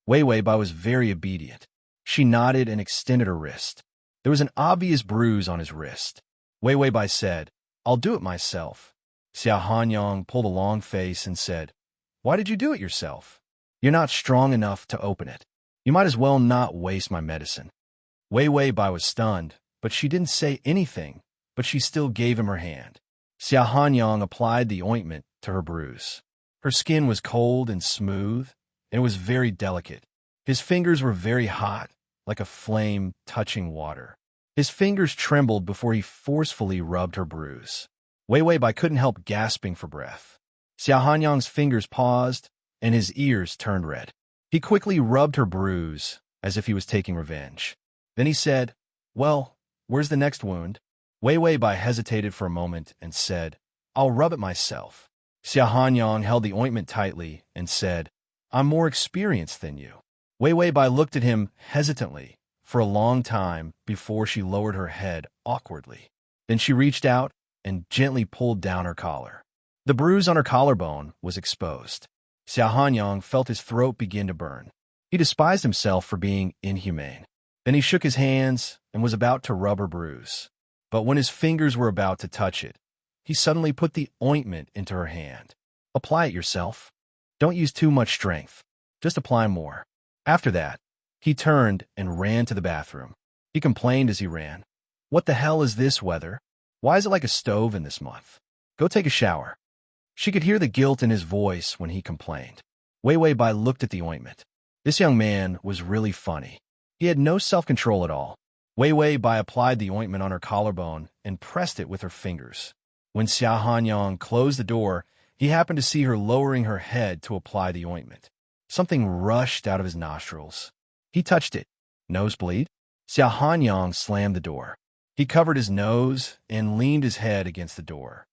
Wei Wei Bai was very obedient. She nodded and extended her wrist. There was an obvious bruise on his wrist. Wei Wei Bai said, "I'll do it myself." Xiao Hanyang pulled a long face and said, "Why did you do it yourself? You're not strong enough to open it. You might as well not waste my medicine." Wei Wei Bai was stunned, but she didn't say anything, but she still gave him her hand. Xiao Hanyang applied the ointment to her bruise. Her skin was cold and smooth, and it was very delicate. His fingers were very hot, like a flame touching water. His fingers trembled before he forcefully rubbed her bruise. Wei Wei Bai couldn't help gasping for breath. Xiao Hanyang's fingers paused, and his ears turned red. He quickly rubbed her bruise, as if he was taking revenge. Then he said, "Well, where's the next wound?" Wei Wei Bai hesitated for a moment and said, "I'll rub it myself." Xiao Hanyang held the ointment tightly and said, "I'm more experienced than you." Wei Wei Bai looked at him hesitantly for a long time before she lowered her head awkwardly. Then she reached out and gently pulled down her collar. The bruise on her collarbone was exposed. Xiao Hanyang felt his throat begin to burn. He despised himself for being inhumane. Then he shook his hands and was about to rub her bruise. But when his fingers were about to touch it, he suddenly put the ointment into her hand. "Apply it yourself. Don't use too much strength. Just apply more." After that, he turned and ran to the bathroom. He complained as he ran, "What the hell is this weather? Why is it like a stove in this month? Go take a shower." She could hear the guilt in his voice when he complained. Wei Wei Bai looked at the ointment. This young man was really funny. He had no self-control at all. Wei Wei Bai applied the ointment on her collarbone and pressed it with her fingers. When Xiao Hanyang closed the door, he happened to see her lowering her head to apply the ointment. Something rushed out of his nostrils. He touched it. Nosebleed? Xiao Hanyang slammed the door. He covered his nose and leaned his head against the door.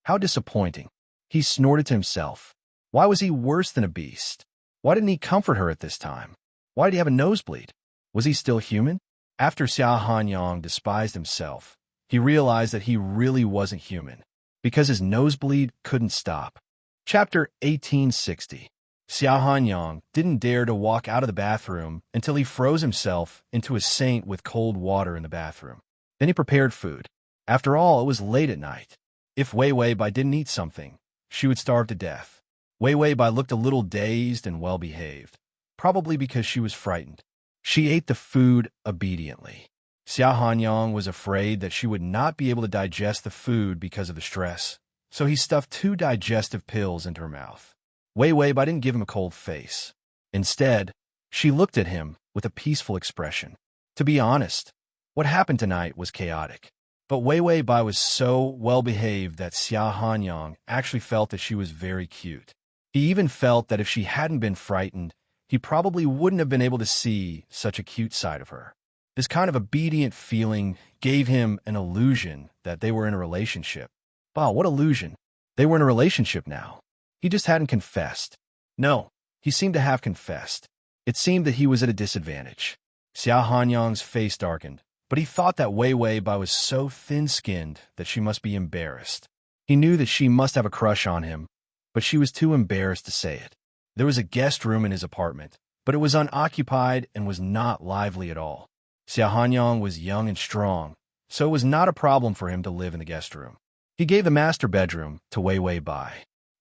How disappointing. He snorted to himself. Why was he worse than a beast? Why didn't he comfort her at this time? Why did he have a nosebleed? Was he still human? After Xiao Hanyang despised himself, he realized that he really wasn't human, because his nosebleed couldn't stop. Chapter 1860. Xiao Hanyang didn't dare to walk out of the bathroom until he froze himself into a saint with cold water in the bathroom. Then he prepared food. After all, it was late at night. If Wei Wei Bai didn't eat something, she would starve to death. Wei Wei Bai looked a little dazed and well-behaved, probably because she was frightened. She ate the food obediently. Xiao Hanyang was afraid that she would not be able to digest the food because of the stress, so he stuffed 2 digestive pills into her mouth. Wei Wei Bai didn't give him a cold face. Instead, she looked at him with a peaceful expression. To be honest, what happened tonight was chaotic. But Wei Wei Bai was so well-behaved that Xiao Hanyang actually felt that she was very cute. He even felt that if she hadn't been frightened, he probably wouldn't have been able to see such a cute side of her. This kind of obedient feeling gave him an illusion that they were in a relationship. Wow, what illusion. They were in a relationship now. He just hadn't confessed. No, he seemed to have confessed. It seemed that he was at a disadvantage. Xiao Hanyang's face darkened, but he thought that Wei Wei Bai was so thin-skinned that she must be embarrassed. He knew that she must have a crush on him, but she was too embarrassed to say it. There was a guest room in his apartment, but it was unoccupied and was not lively at all. Xiao Hanyang was young and strong, so it was not a problem for him to live in the guest room. He gave the master bedroom to Wei Wei Bai.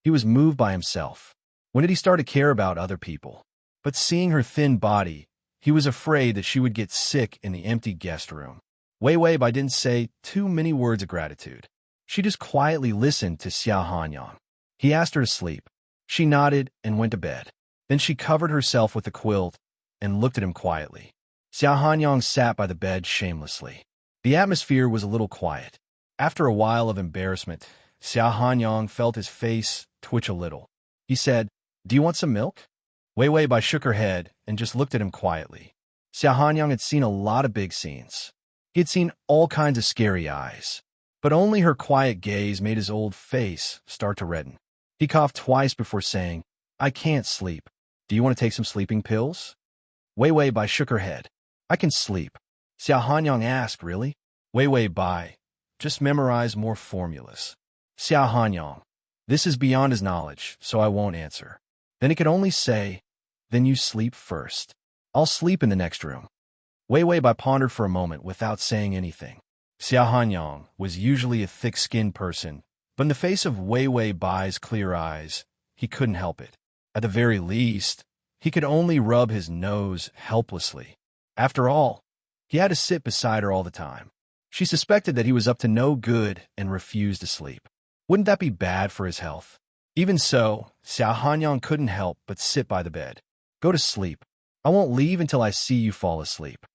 He was moved by himself. When did he start to care about other people? But seeing her thin body, he was afraid that she would get sick in the empty guest room. Wei Wei Bai didn't say too many words of gratitude. She just quietly listened to Xiao Hanyang. He asked her to sleep. She nodded and went to bed. Then she covered herself with a quilt and looked at him quietly. Xiao Hanyang sat by the bed shamelessly. The atmosphere was a little quiet. After a while of embarrassment, Xiao Hanyang felt his face twitch a little. He said, "Do you want some milk?" Wei Wei Bai shook her head and just looked at him quietly. Xiao Hanyang had seen a lot of big scenes. He had seen all kinds of scary eyes, but only her quiet gaze made his old face start to redden. He coughed twice before saying, "I can't sleep. Do you want to take some sleeping pills?" Wei Wei Bai shook her head. "I can sleep." Xiao Hanyang asked, "Really?" Wei Wei Bai, "Just memorize more formulas." Xiao Hanyang, this is beyond his knowledge, so I won't answer. Then he could only say, "Then you sleep first. I'll sleep in the next room." Wei Wei Bai pondered for a moment without saying anything. Xiao Hanyang was usually a thick-skinned person, but in the face of Wei Wei Bai's clear eyes, he couldn't help it. At the very least, he could only rub his nose helplessly. After all, he had to sit beside her all the time. She suspected that he was up to no good and refused to sleep. Wouldn't that be bad for his health? Even so, Xiao Hanyang couldn't help but sit by the bed. "Go to sleep. I won't leave until I see you fall asleep."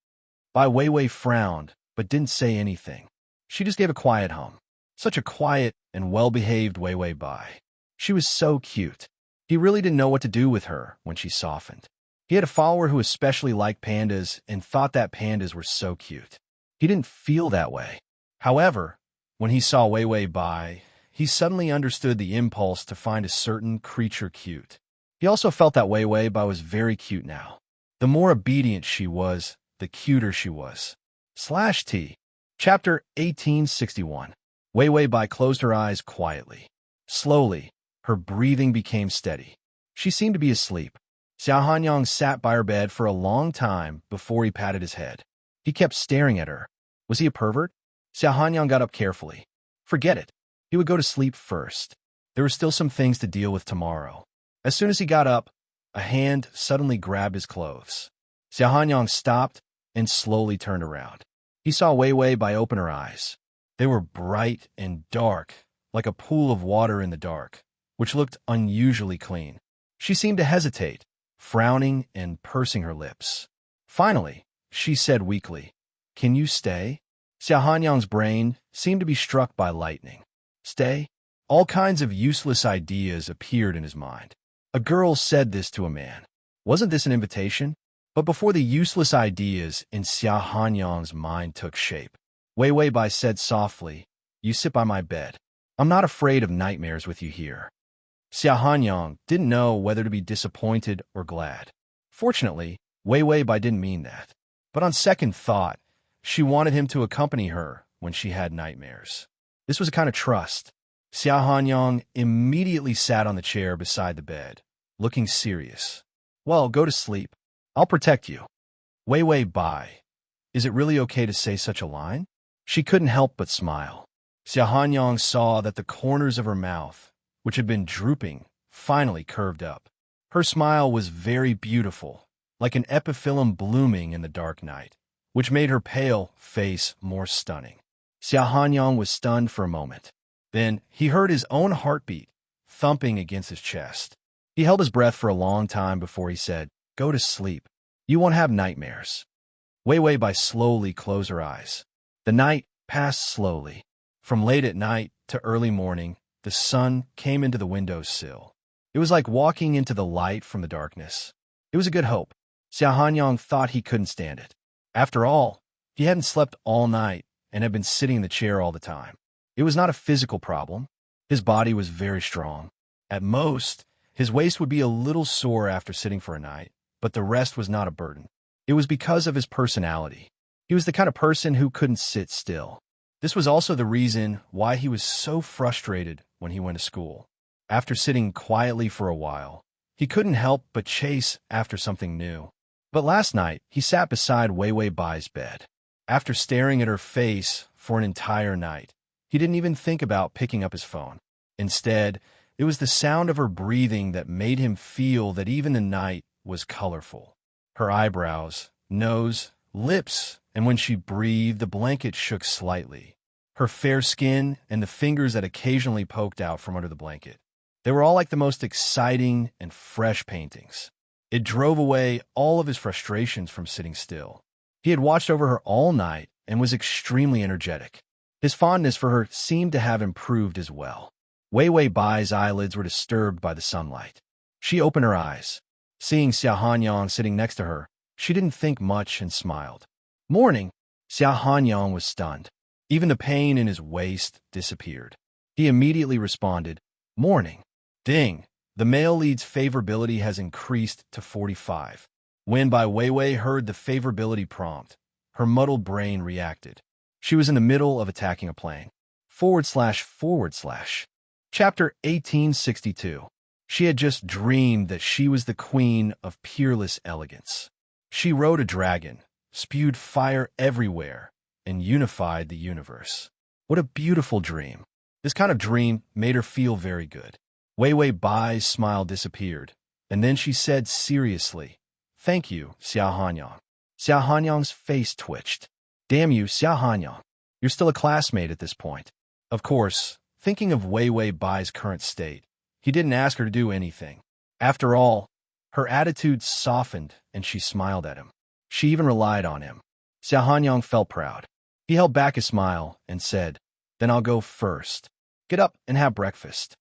Bai Weiwei frowned, but didn't say anything. She just gave a quiet hum. Such a quiet and well-behaved Weiwei Bai. She was so cute. He really didn't know what to do with her when she softened. He had a follower who especially liked pandas and thought that pandas were so cute. He didn't feel that way. However, when he saw Weiwei Bai, he suddenly understood the impulse to find a certain creature cute. He also felt that Weiwei Bai was very cute now. The more obedient she was, the cuter she was. /T. Chapter 1861. Weiwei Bai closed her eyes quietly. Slowly, her breathing became steady. She seemed to be asleep. Xiao Hanyang sat by her bed for a long time before he patted his head. He kept staring at her. Was he a pervert? Xiao Hanyang got up carefully. Forget it. He would go to sleep first. There were still some things to deal with tomorrow. As soon as he got up, a hand suddenly grabbed his clothes. Xiao Hanyang stopped and slowly turned around. He saw Weiwei Bai open her eyes. They were bright and dark, like a pool of water in the dark, which looked unusually clean. She seemed to hesitate, frowning and pursing her lips. Finally, she said weakly, "Can you stay?" Xiao Hanyang's brain seemed to be struck by lightning. Stay? All kinds of useless ideas appeared in his mind. A girl said this to a man. Wasn't this an invitation? But before the useless ideas in Xiao Hanyang's mind took shape, Weiwei Bai said softly, "You sit by my bed. I'm not afraid of nightmares with you here." Xiao Hanyang didn't know whether to be disappointed or glad. Fortunately, Weiwei Bai didn't mean that. But on second thought, she wanted him to accompany her when she had nightmares. This was a kind of trust. Xiao Hanyang immediately sat on the chair beside the bed, looking serious. "Well, go to sleep. I'll protect you." Weiwei Bai, is it really okay to say such a line? She couldn't help but smile. Xiao Hanyang saw that the corners of her mouth, which had been drooping, finally curved up. Her smile was very beautiful, like an epiphyllum blooming in the dark night, which made her pale face more stunning. Xiao Hanyang was stunned for a moment. Then he heard his own heartbeat thumping against his chest. He held his breath for a long time before he said, "Go to sleep. You won't have nightmares." Weiwei Bai slowly closed her eyes. The night passed slowly. From late at night to early morning, the sun came into the windowsill. It was like walking into the light from the darkness. It was a good hope. Xiao Hanyang thought he couldn't stand it. After all, he hadn't slept all night and had been sitting in the chair all the time. It was not a physical problem. His body was very strong. At most, his waist would be a little sore after sitting for a night, but the rest was not a burden. It was because of his personality. He was the kind of person who couldn't sit still. This was also the reason why he was so frustrated when he went to school. After sitting quietly for a while, he couldn't help but chase after something new. But last night, he sat beside Weiwei Bai's bed. After staring at her face for an entire night, he didn't even think about picking up his phone. Instead, it was the sound of her breathing that made him feel that even the night was colorful. Her eyebrows, nose, lips, and when she breathed, the blanket shook slightly. Her fair skin and the fingers that occasionally poked out from under the blanket. They were all like the most exciting and fresh paintings. It drove away all of his frustrations from sitting still. He had watched over her all night and was extremely energetic. His fondness for her seemed to have improved as well. Weiwei Bai's eyelids were disturbed by the sunlight. She opened her eyes. Seeing Xia Hanyang sitting next to her, she didn't think much and smiled. Morning. Xia Hanyang was stunned. Even the pain in his waist disappeared. He immediately responded, Morning. Ding. The male lead's favorability has increased to 45. When Bai Weiwei heard the favorability prompt, her muddled brain reacted. She was in the middle of attacking a plane. //. Chapter 1862. She had just dreamed that she was the queen of peerless elegance. She rode a dragon, spewed fire everywhere, and unified the universe. What a beautiful dream. This kind of dream made her feel very good. Weiwei Bai's smile disappeared, and then she said seriously, Thank you, Xia Hanyang. Xia Hanyang's face twitched. Damn you, Xia Hanyang. You're still a classmate at this point. Of course, thinking of Weiwei Bai's current state, he didn't ask her to do anything. After all, her attitude softened and she smiled at him. She even relied on him. Xia Hanyang felt proud. He held back his smile and said, Then I'll go first. Get up and have breakfast.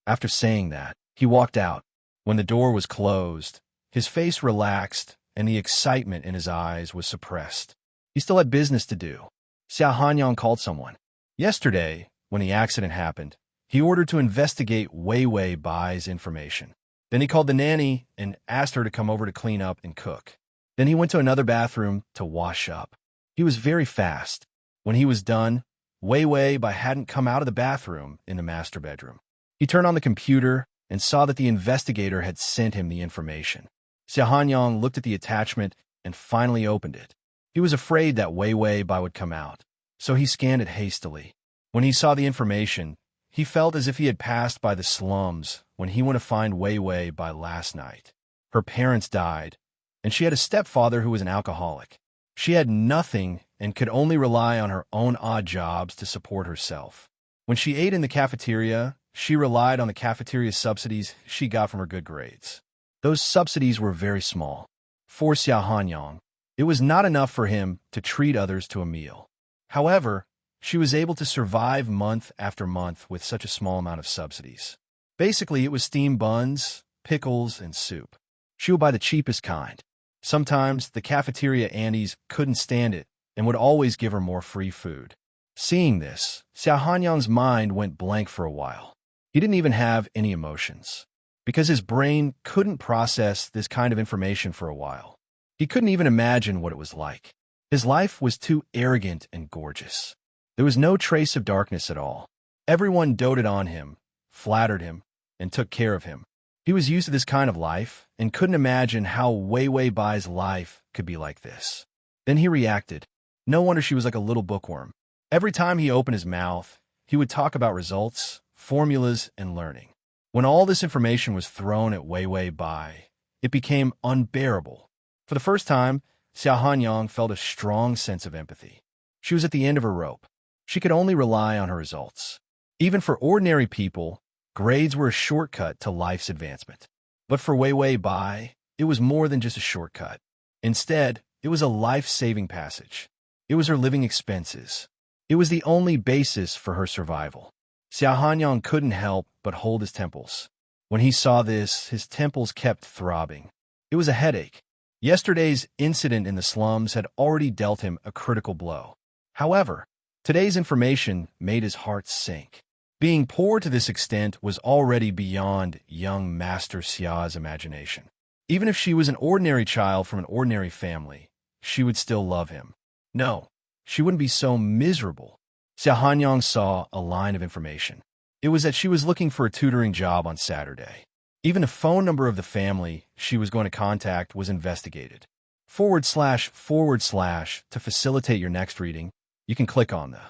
After saying that, he walked out. When the door was closed, his face relaxed and the excitement in his eyes was suppressed. He still had business to do. Xia Hanyang called someone. Yesterday, when the accident happened, he ordered to investigate Weiwei Bai's information. Then he called the nanny and asked her to come over to clean up and cook. Then he went to another bathroom to wash up. He was very fast. When he was done, Weiwei Bai hadn't come out of the bathroom in the master bedroom. He turned on the computer and saw that the investigator had sent him the information. Xia Hanyang looked at the attachment and finally opened it. He was afraid that Weiwei Bai would come out, so he scanned it hastily. When he saw the information, he felt as if he had passed by the slums when he went to find Weiwei Bai last night. Her parents died, and she had a stepfather who was an alcoholic. She had nothing and could only rely on her own odd jobs to support herself. When she ate in the cafeteria, she relied on the cafeteria subsidies she got from her good grades. Those subsidies were very small. For Xia Hanyang, it was not enough for him to treat others to a meal. However, she was able to survive month after month with such a small amount of subsidies. Basically, it was steamed buns, pickles, and soup. She would buy the cheapest kind. Sometimes the cafeteria aunties couldn't stand it and would always give her more free food. Seeing this, Xia Hanyang's mind went blank for a while. He didn't even have any emotions, because his brain couldn't process this kind of information for a while. He couldn't even imagine what it was like. His life was too arrogant and gorgeous. There was no trace of darkness at all. Everyone doted on him, flattered him, and took care of him. He was used to this kind of life and couldn't imagine how Weiwei Bai's life could be like this. Then he reacted. No wonder she was like a little bookworm. Every time he opened his mouth, he would talk about results, formulas, and learning. When all this information was thrown at Weiwei Bai, it became unbearable. For the first time, Xia Hanyang felt a strong sense of empathy. She was at the end of her rope. She could only rely on her results. Even for ordinary people, grades were a shortcut to life's advancement. But for Weiwei Bai, it was more than just a shortcut. Instead, it was a life-saving passage. It was her living expenses. It was the only basis for her survival. Xia Hanyang couldn't help but hold his temples. When he saw this, his temples kept throbbing. It was a headache. Yesterday's incident in the slums had already dealt him a critical blow. However, today's information made his heart sink. Being poor to this extent was already beyond young Master Xia's imagination. Even if she was an ordinary child from an ordinary family, she would still love him. No, she wouldn't be so miserable. Xia Hanyang saw a line of information. It was that she was looking for a tutoring job on Saturday. Even the phone number of the family she was going to contact was investigated. / to facilitate your next reading, you can click on the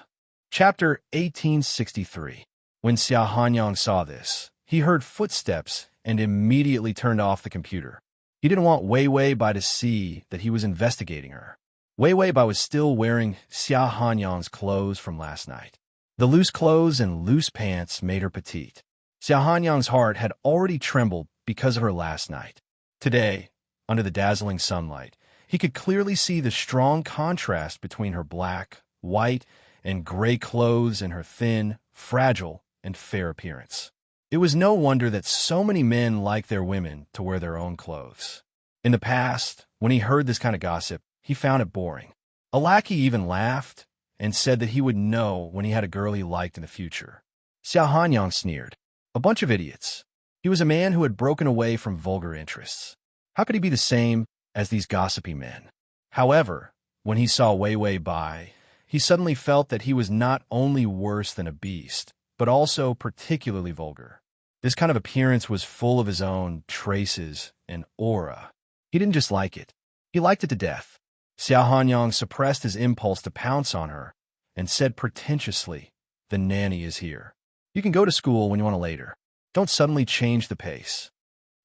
Chapter 1863. When Xia Hanyang saw this, he heard footsteps and immediately turned off the computer. He didn't want Weiwei Bai to see that he was investigating her. Weiwei Bai was still wearing Xia Hanyang's clothes from last night. The loose clothes and loose pants made her petite. Xia Hanyang's heart had already trembled because of her last night. Today, under the dazzling sunlight, he could clearly see the strong contrast between her black, white, and gray clothes and her thin, fragile, and fair appearance. It was no wonder that so many men like their women to wear their own clothes. In the past, when he heard this kind of gossip, he found it boring. A lackey even laughed and said that he would know when he had a girl he liked in the future. Xiao Hanyang sneered. A bunch of idiots. He was a man who had broken away from vulgar interests. How could he be the same as these gossipy men? However, when he saw Wei Wei Bai, he suddenly felt that he was not only worse than a beast, but also particularly vulgar. This kind of appearance was full of his own traces and aura. He didn't just like it. He liked it to death. Xiao Hanyang suppressed his impulse to pounce on her and said pretentiously, "The nanny is here. You can go to school when you want to later. Don't suddenly change the pace."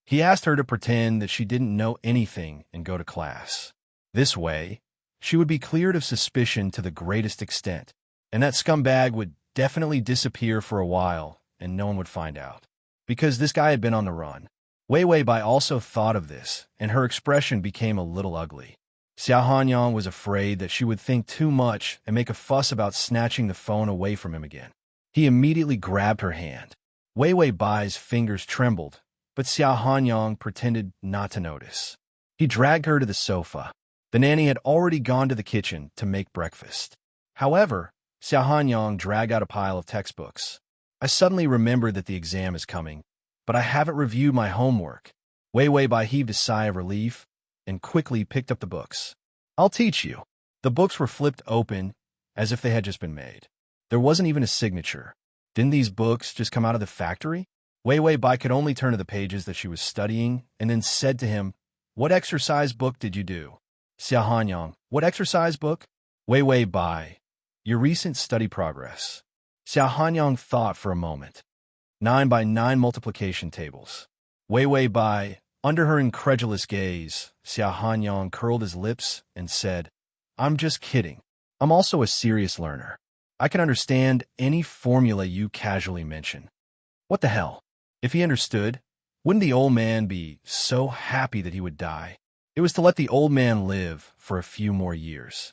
He asked her to pretend that she didn't know anything and go to class. This way, she would be cleared of suspicion to the greatest extent, and that scumbag would definitely disappear for a while and no one would find out. Because this guy had been on the run. Wei Wei Bai also thought of this, and her expression became a little ugly. Xiao Hanyang was afraid that she would think too much and make a fuss about snatching the phone away from him again. He immediately grabbed her hand. Wei Wei Bai's fingers trembled, but Xiao Hanyang pretended not to notice. He dragged her to the sofa. The nanny had already gone to the kitchen to make breakfast. However, Xiao Hanyang dragged out a pile of textbooks. "I suddenly remembered that the exam is coming, but I haven't reviewed my homework." Wei Wei Bai heaved a sigh of relief and quickly picked up the books. "I'll teach you." The books were flipped open as if they had just been made. There wasn't even a signature. Didn't these books just come out of the factory? Wei Wei Bai could only turn to the pages that she was studying and then said to him, "What exercise book did you do?" Xiao Hanyang, "What exercise book?" Wei Wei Bai, "Your recent study progress." Xiao Hanyang thought for a moment. 9 by 9 multiplication tables. Wei Wei Bai, under her incredulous gaze, Xiao Hanyang curled his lips and said, "I'm just kidding. I'm also a serious learner. I can understand any formula you casually mention." What the hell? If he understood, wouldn't the old man be so happy that he would die? It was to let the old man live for a few more years.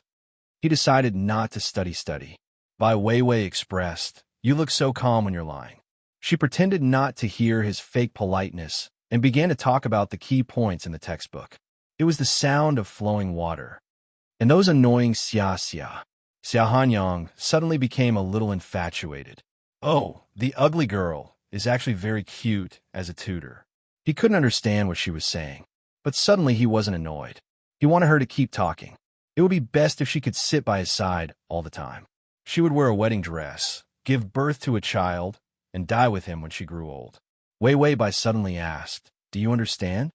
He decided not to study. Bai Wei Wei expressed, "You look so calm when you're lying." She pretended not to hear his fake politeness and began to talk about the key points in the textbook. It was the sound of flowing water. And those annoying xia. Xiao Hanyang suddenly became a little infatuated. Oh, the ugly girl is actually very cute as a tutor. He couldn't understand what she was saying, but suddenly he wasn't annoyed. He wanted her to keep talking. It would be best if she could sit by his side all the time. She would wear a wedding dress, give birth to a child, and die with him when she grew old. Wei Wei Bai suddenly asked, "Do you understand?"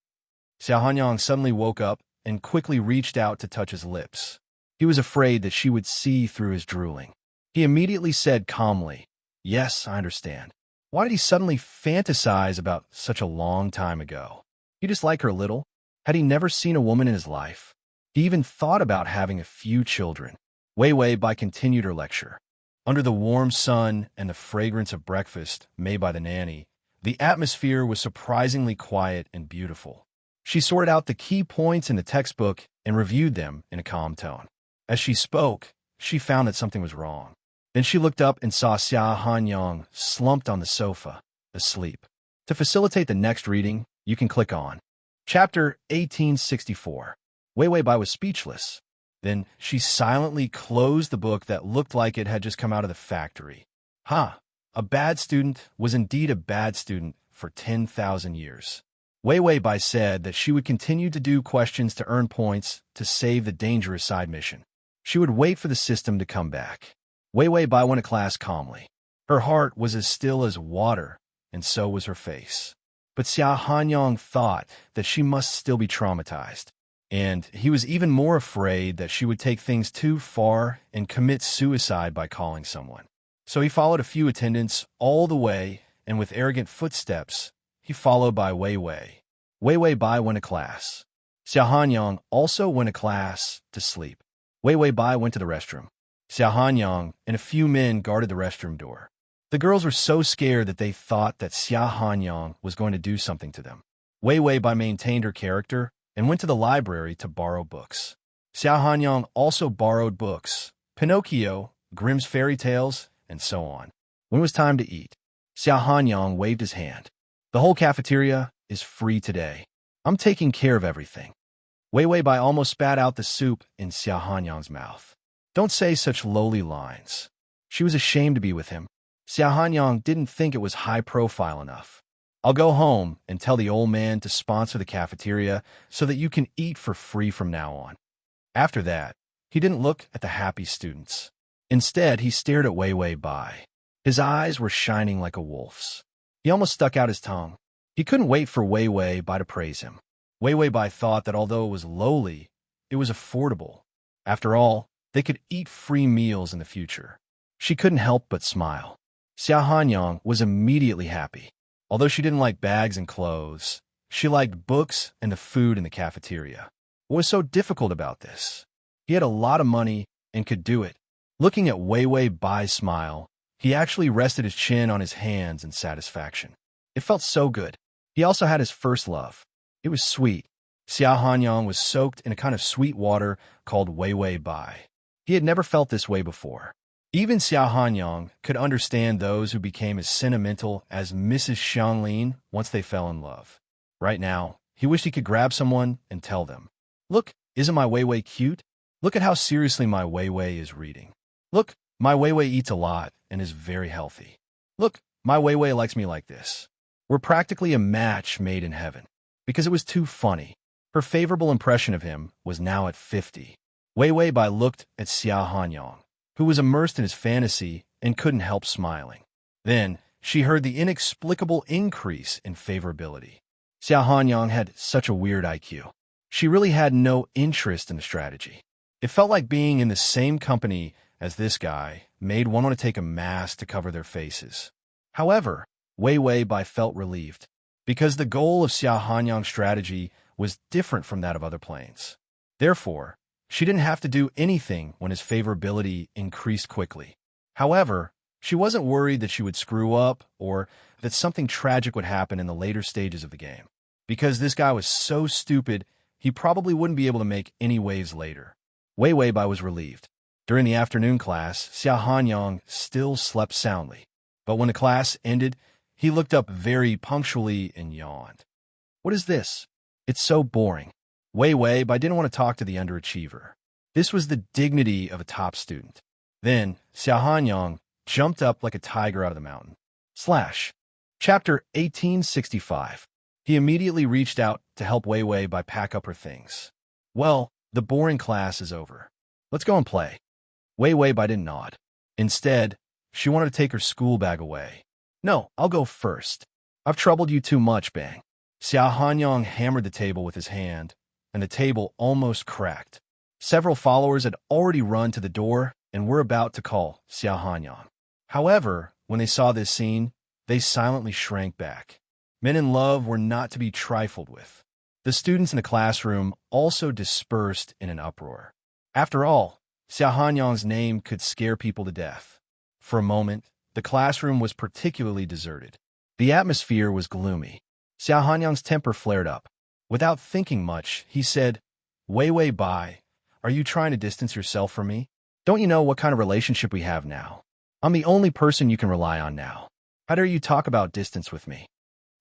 Xiao Hanyang suddenly woke up and quickly reached out to touch his lips. He was afraid that she would see through his drooling. He immediately said calmly, "Yes, I understand." Why did he suddenly fantasize about such a long time ago? He just liked her a little. Had he never seen a woman in his life? He even thought about having a few children. Wei Wei Bai continued her lecture. Under the warm sun and the fragrance of breakfast made by the nanny, the atmosphere was surprisingly quiet and beautiful. She sorted out the key points in the textbook and reviewed them in a calm tone. As she spoke, she found that something was wrong. Then she looked up and saw Xiao Hanyang slumped on the sofa, asleep. To facilitate the next reading, you can click on Chapter 1864. Wei Wei Bai was speechless. Then she silently closed the book that looked like it had just come out of the factory. A bad student was indeed a bad student for 10,000 years. Wei Wei Bai said that she would continue to do questions to earn points to save the dangerous side mission. She would wait for the system to come back. Wei Wei Bai went to class calmly. Her heart was as still as water, and so was her face. But Xiao Hanyang thought that she must still be traumatized, and he was even more afraid that she would take things too far and commit suicide by calling someone. So he followed a few attendants all the way, and with arrogant footsteps, he followed by Wei Wei. Wei Wei Bai went to class. Xiao Hanyang also went to class to sleep. Wei Wei Bai went to the restroom. Xiao Hanyang and a few men guarded the restroom door. The girls were so scared that they thought that Xiao Hanyang was going to do something to them. Wei Wei Bai maintained her character and went to the library to borrow books. Xiao Hanyang also borrowed books, Pinocchio, Grimm's fairy tales, and so on. When it was time to eat, Xiao Hanyang waved his hand. The whole cafeteria is free today. I'm taking care of everything. Wei Wei Bai almost spat out the soup in Xiao Hanyang's mouth. Don't say such lowly lines. She was ashamed to be with him. Xiao Hanyang didn't think it was high profile enough. I'll go home and tell the old man to sponsor the cafeteria so that you can eat for free from now on. After that, he didn't look at the happy students. Instead, he stared at Wei Wei Bai. His eyes were shining like a wolf's. He almost stuck out his tongue. He couldn't wait for Wei Wei Bai to praise him. Wei Wei Bai thought that although it was lowly, it was affordable. After all, they could eat free meals in the future. She couldn't help but smile. Xiao Hanyang was immediately happy. Although she didn't like bags and clothes, she liked books and the food in the cafeteria. What was so difficult about this? He had a lot of money and could do it. Looking at Wei Wei Bai's smile, he actually rested his chin on his hands in satisfaction. It felt so good. He also had his first love. It was sweet. Xiao Hanyang was soaked in a kind of sweet water called Wei Wei Bai. He had never felt this way before. Even Xiao Hanyang could understand those who became as sentimental as Mrs. Xianglin once they fell in love. Right now, he wished he could grab someone and tell them, "Look, isn't my Wei Wei cute? Look at how seriously my Wei Wei is reading. Look, my Wei Wei eats a lot and is very healthy. Look, my Wei Wei likes me like this." We're practically a match made in heaven. Because it was too funny. Her favorable impression of him was now at 50. Wei Wei Bai looked at Xiao Hanyang, who was immersed in his fantasy and couldn't help smiling. Then, she heard the inexplicable increase in favorability. Xiao Hanyang had such a weird IQ. She really had no interest in the strategy. It felt like being in the same company as this guy made one want to take a mask to cover their faces. However, Wei Wei Bai felt relieved, because the goal of Xiao Hanyang's strategy was different from that of other planes. Therefore, she didn't have to do anything when his favorability increased quickly. However, she wasn't worried that she would screw up or that something tragic would happen in the later stages of the game. Because this guy was so stupid, he probably wouldn't be able to make any waves later. Wei Wei Bai was relieved. During the afternoon class, Xiao Hanyang still slept soundly. But when the class ended, he looked up very punctually and yawned. What is this? It's so boring. Wei Wei Bai didn't want to talk to the underachiever. This was the dignity of a top student. Then, Xiao Hanyang jumped up like a tiger out of the mountain. Chapter 1865. He immediately reached out to help Wei Wei Bai pack up her things. Well, the boring class is over. Let's go and play. Wei Wei Bai didn't nod. Instead, she wanted to take her school bag away. No, I'll go first. I've troubled you too much, bang. Xiao Hanyang hammered the table with his hand, and the table almost cracked. Several followers had already run to the door and were about to call Xiao Hanyang. However, when they saw this scene, they silently shrank back. Men in love were not to be trifled with. The students in the classroom also dispersed in an uproar. After all, Xiao Hanyang's name could scare people to death. For a moment, the classroom was particularly deserted. The atmosphere was gloomy. Xiao Hanyang's temper flared up. Without thinking much, he said, Wei Wei Bai, are you trying to distance yourself from me? Don't you know what kind of relationship we have now? I'm the only person you can rely on now. How dare you talk about distance with me?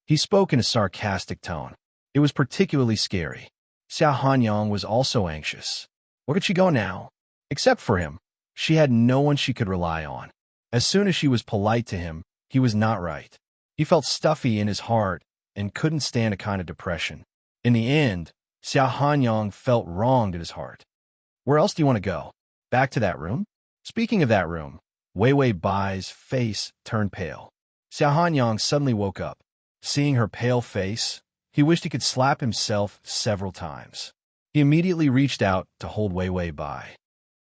He spoke in a sarcastic tone. It was particularly scary. Xiao Hanyang was also anxious. Where could she go now? Except for him, she had no one she could rely on. As soon as she was polite to him, he was not right. He felt stuffy in his heart and couldn't stand a kind of depression. In the end, Xiao Hanyang felt wronged at his heart. Where else do you want to go? Back to that room? Speaking of that room, Wei Wei Bai's face turned pale. Xiao Hanyang suddenly woke up. Seeing her pale face, he wished he could slap himself several times. He immediately reached out to hold Wei Wei Bai.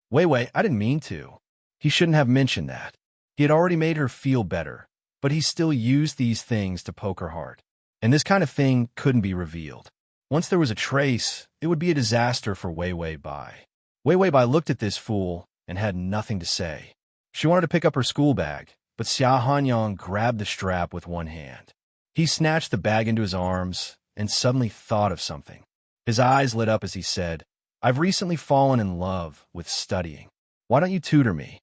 Wei Wei, I didn't mean to. He shouldn't have mentioned that. He had already made her feel better, but he still used these things to poke her heart. And this kind of thing couldn't be revealed. Once there was a trace, it would be a disaster for Wei Wei Bai. Wei Wei Bai looked at this fool and had nothing to say. She wanted to pick up her school bag, but Xiao Hanyang grabbed the strap with one hand. He snatched the bag into his arms and suddenly thought of something. His eyes lit up as he said, I've recently fallen in love with studying. Why don't you tutor me?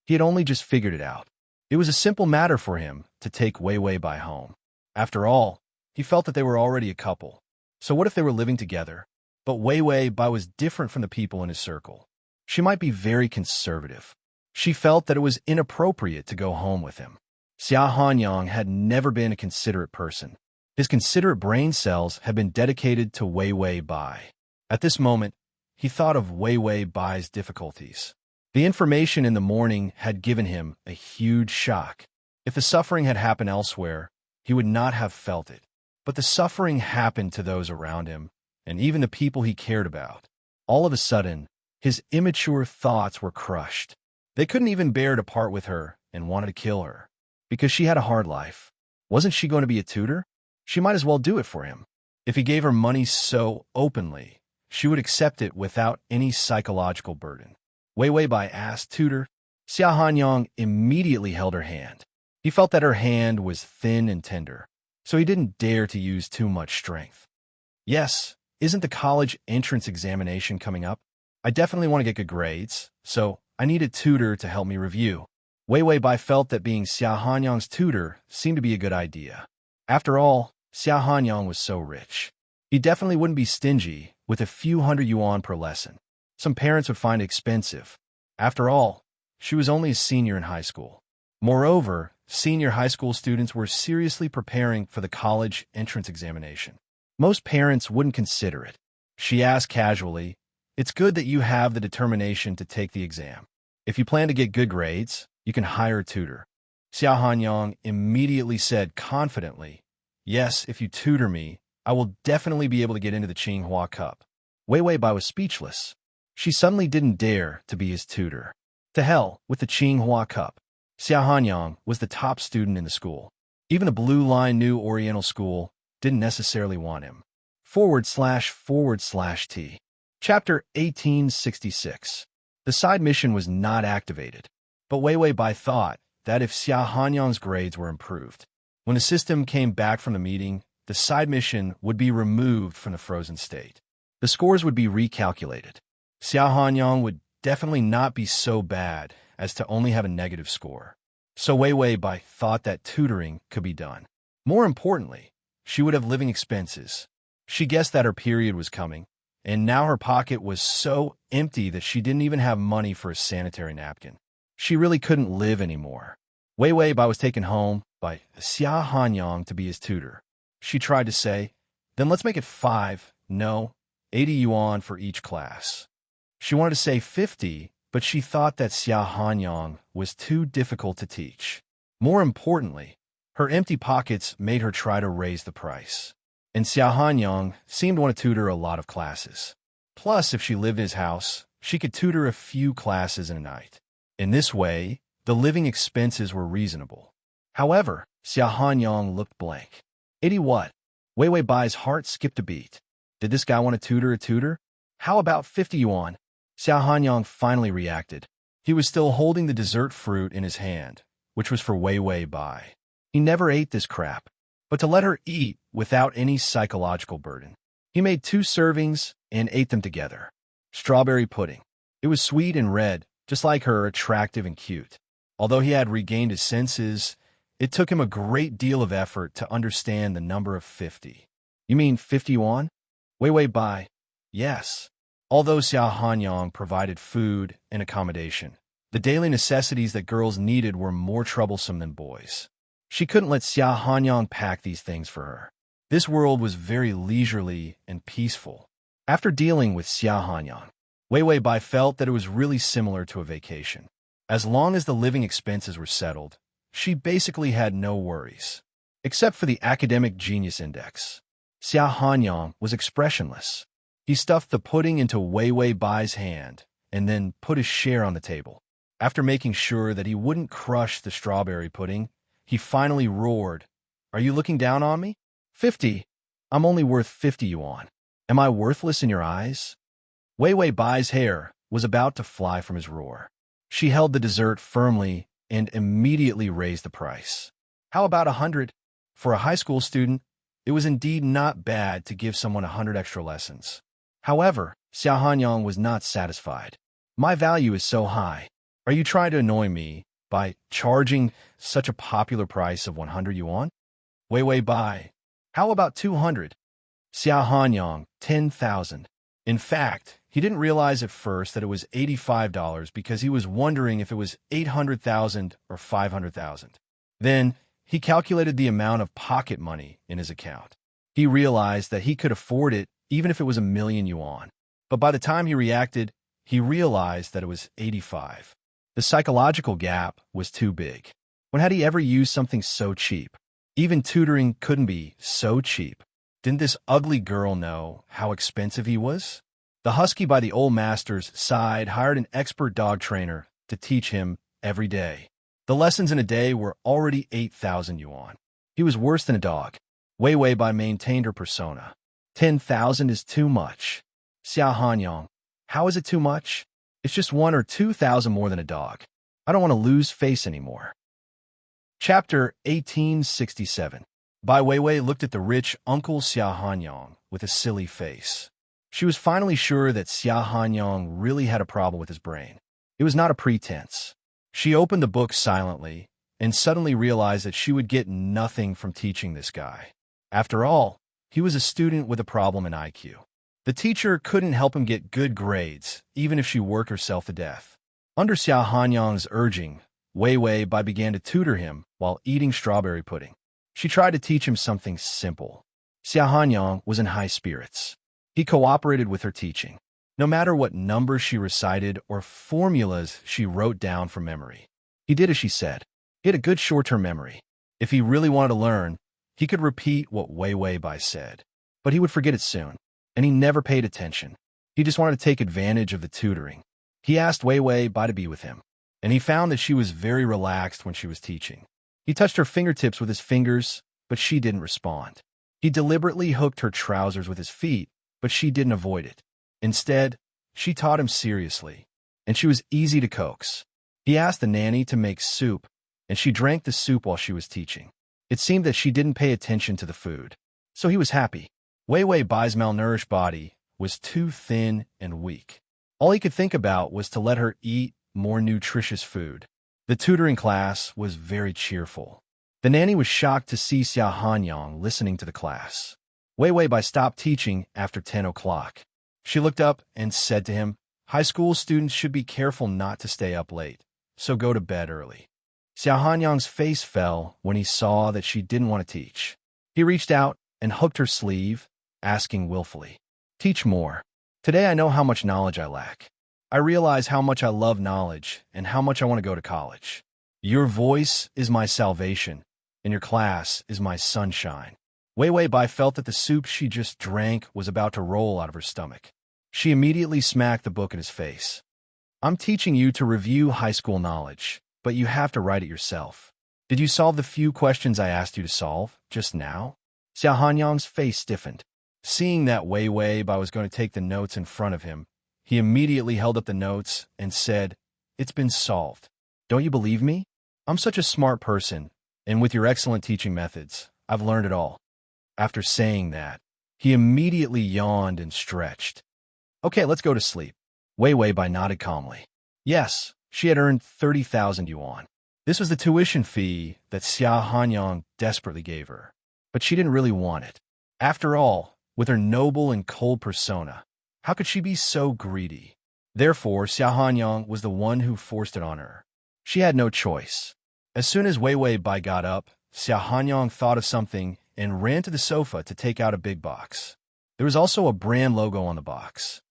He had only just figured it out. It was a simple matter for him to take Wei Wei Bai home. After all, he felt that they were already a couple. So what if they were living together? But Wei Wei Bai was different from the people in his circle. She might be very conservative. She felt that it was inappropriate to go home with him. Xia Hanyang had never been a considerate person. His considerate brain cells had been dedicated to Wei Wei Bai. At this moment, he thought of Wei Wei Bai's difficulties. The information in the morning had given him a huge shock. If the suffering had happened elsewhere, he would not have felt it. But the suffering happened to those around him, and even the people he cared about. All of a sudden, his immature thoughts were crushed. They couldn't even bear to part with her and wanted to kill her. Because she had a hard life. Wasn't she going to be a tutor? She might as well do it for him. If he gave her money so openly, she would accept it without any psychological burden. Wei Wei Bai asked tutor. Xia Hanyang immediately held her hand. He felt that her hand was thin and tender, so he didn't dare to use too much strength. Yes, isn't the college entrance examination coming up? I definitely want to get good grades, so I need a tutor to help me review. Wei Wei Bai felt that being Xia Hanyang's tutor seemed to be a good idea. After all, Xia Hanyang was so rich. He definitely wouldn't be stingy with a few hundred yuan per lesson. Some parents would find it expensive. After all, she was only a senior in high school. Moreover, senior high school students were seriously preparing for the college entrance examination. Most parents wouldn't consider it. She asked casually, "It's good that you have the determination to take the exam. If you plan to get good grades, you can hire a tutor." Xia Hanyang immediately said confidently, "Yes, if you tutor me, I will definitely be able to get into the Tsinghua Cup." Wei Wei Bai was speechless. She suddenly didn't dare to be his tutor. To hell with the Tsinghua Cup. Xia Hanyang was the top student in the school. Even the Blue Line New Oriental School didn't necessarily want him. //T. Chapter 1866. The side mission was not activated, but Wei Wei Bai thought that if Xia Hanyang's grades were improved, when the system came back from the meeting, the side mission would be removed from the frozen state. The scores would be recalculated. Xia Hanyang would definitely not be so bad as to only have a negative score. So Wei Wei Bai thought that tutoring could be done. More importantly, she would have living expenses. She guessed that her period was coming, and now her pocket was so empty that she didn't even have money for a sanitary napkin. She really couldn't live anymore. Wei Wei Bai was taken home by Xia Hanyang to be his tutor. She tried to say, "Then let's make it 80 yuan for each class." She wanted to say 50, but she thought that Xia Hanyang was too difficult to teach. More importantly, her empty pockets made her try to raise the price. And Xia Hanyang seemed to want to tutor a lot of classes. Plus, if she lived in his house, she could tutor a few classes in a night. In this way, the living expenses were reasonable. However, Xia Hanyang looked blank. 80 what? Wei Wei Bai's heart skipped a beat. Did this guy want to tutor a tutor? How about 50 yuan? Xia Hanyang finally reacted. He was still holding the dessert fruit in his hand, which was for Wei Wei Bai. He never ate this crap, but to let her eat without any psychological burden. He made 2 servings and ate them together. Strawberry pudding. It was sweet and red, just like her, attractive and cute. Although he had regained his senses, it took him a great deal of effort to understand the number of 50. You mean 50 yuan? Wei Wei Bai. Yes. Although Xia Hanyang provided food and accommodation, the daily necessities that girls needed were more troublesome than boys. She couldn't let Xia Hanyang pack these things for her. This world was very leisurely and peaceful. After dealing with Xia Hanyang, Wei Wei Bai felt that it was really similar to a vacation. As long as the living expenses were settled, she basically had no worries. Except for the academic genius index. Xia Hanyang was expressionless. He stuffed the pudding into Wei Wei Bai's hand and then put his share on the table. After making sure that he wouldn't crush the strawberry pudding, he finally roared, "Are you looking down on me? 50. I'm only worth 50 yuan. Am I worthless in your eyes?" Wei Wei Bai's hair was about to fly from his roar. She held the dessert firmly and immediately raised the price. How about 100? For a high school student, it was indeed not bad to give someone 100 extra lessons. However, Xia Hanyang was not satisfied. "My value is so high. Are you trying to annoy me by charging such a popular price of 100 yuan? Wei Wei Bai. How about 200? Xia Hanyang, 10,000. In fact, he didn't realize at first that it was $85 because he was wondering if it was 800,000 or 500,000. Then, he calculated the amount of pocket money in his account. He realized that he could afford it even if it was 1,000,000 yuan. But by the time he reacted, he realized that it was 85. The psychological gap was too big. When had he ever used something so cheap? Even tutoring couldn't be so cheap. Didn't this ugly girl know how expensive he was? The husky by the old master's side hired an expert dog trainer to teach him every day. The lessons in a day were already 8,000 yuan. He was worse than a dog. Wei Wei Bai maintained her persona. 10,000 is too much. Xia Hanyang, how is it too much? It's just 1 or 2,000 more than a dog. I don't want to lose face anymore. Chapter 1867. Bai Weiwei looked at the rich Uncle Xia Hanyang with a silly face. She was finally sure that Xia Hanyang really had a problem with his brain. It was not a pretense. She opened the book silently and suddenly realized that she would get nothing from teaching this guy. After all, he was a student with a problem in IQ. The teacher couldn't help him get good grades, even if she worked herself to death. Under Xia Hanyang's urging, Wei Wei Bai began to tutor him while eating strawberry pudding. She tried to teach him something simple. Xia Hanyang was in high spirits. He cooperated with her teaching, no matter what numbers she recited or formulas she wrote down from memory. He did as she said. He had a good short-term memory. If he really wanted to learn, he could repeat what Wei Wei Bai said, but he would forget it soon, and he never paid attention. He just wanted to take advantage of the tutoring. He asked Wei Wei Bai to be with him, and he found that she was very relaxed when she was teaching. He touched her fingertips with his fingers, but she didn't respond. He deliberately hooked her trousers with his feet, but she didn't avoid it. Instead, she taught him seriously, and she was easy to coax. He asked the nanny to make soup, and she drank the soup while she was teaching. It seemed that she didn't pay attention to the food, so he was happy. Wei Wei Bai's malnourished body was too thin and weak. All he could think about was to let her eat more nutritious food. The tutoring class was very cheerful. The nanny was shocked to see Xia Hanyang listening to the class. Wei Wei Bai stopped teaching after 10 o'clock. She looked up and said to him, "High school students should be careful not to stay up late, so go to bed early." Xia Hanyang's face fell when he saw that she didn't want to teach. He reached out and hooked her sleeve, asking willfully, "Teach more. Today I know how much knowledge I lack. I realize how much I love knowledge and how much I want to go to college. Your voice is my salvation, and your class is my sunshine." Wei Wei Bai felt that the soup she just drank was about to roll out of her stomach. She immediately smacked the book in his face. "I'm teaching you to review high school knowledge, but you have to write it yourself. Did you solve the few questions I asked you to solve just now?" Xia Hanyang's face stiffened. Seeing that Wei Wei Bai was going to take the notes in front of him, he immediately held up the notes and said, "It's been solved. Don't you believe me? I'm such a smart person, and with your excellent teaching methods, I've learned it all." After saying that, he immediately yawned and stretched. "Okay, let's go to sleep." Wei Wei Bai nodded calmly. Yes, she had earned 30,000 yuan. This was the tuition fee that Xia Hanyang desperately gave her, but she didn't really want it. After all, with her noble and cold persona, how could she be so greedy? Therefore, Xia Hanyang was the one who forced it on her. She had no choice. As soon as Wei Wei Bai got up, Xia Hanyang thought of something and ran to the sofa to take out a big box. There was also a brand logo on the box.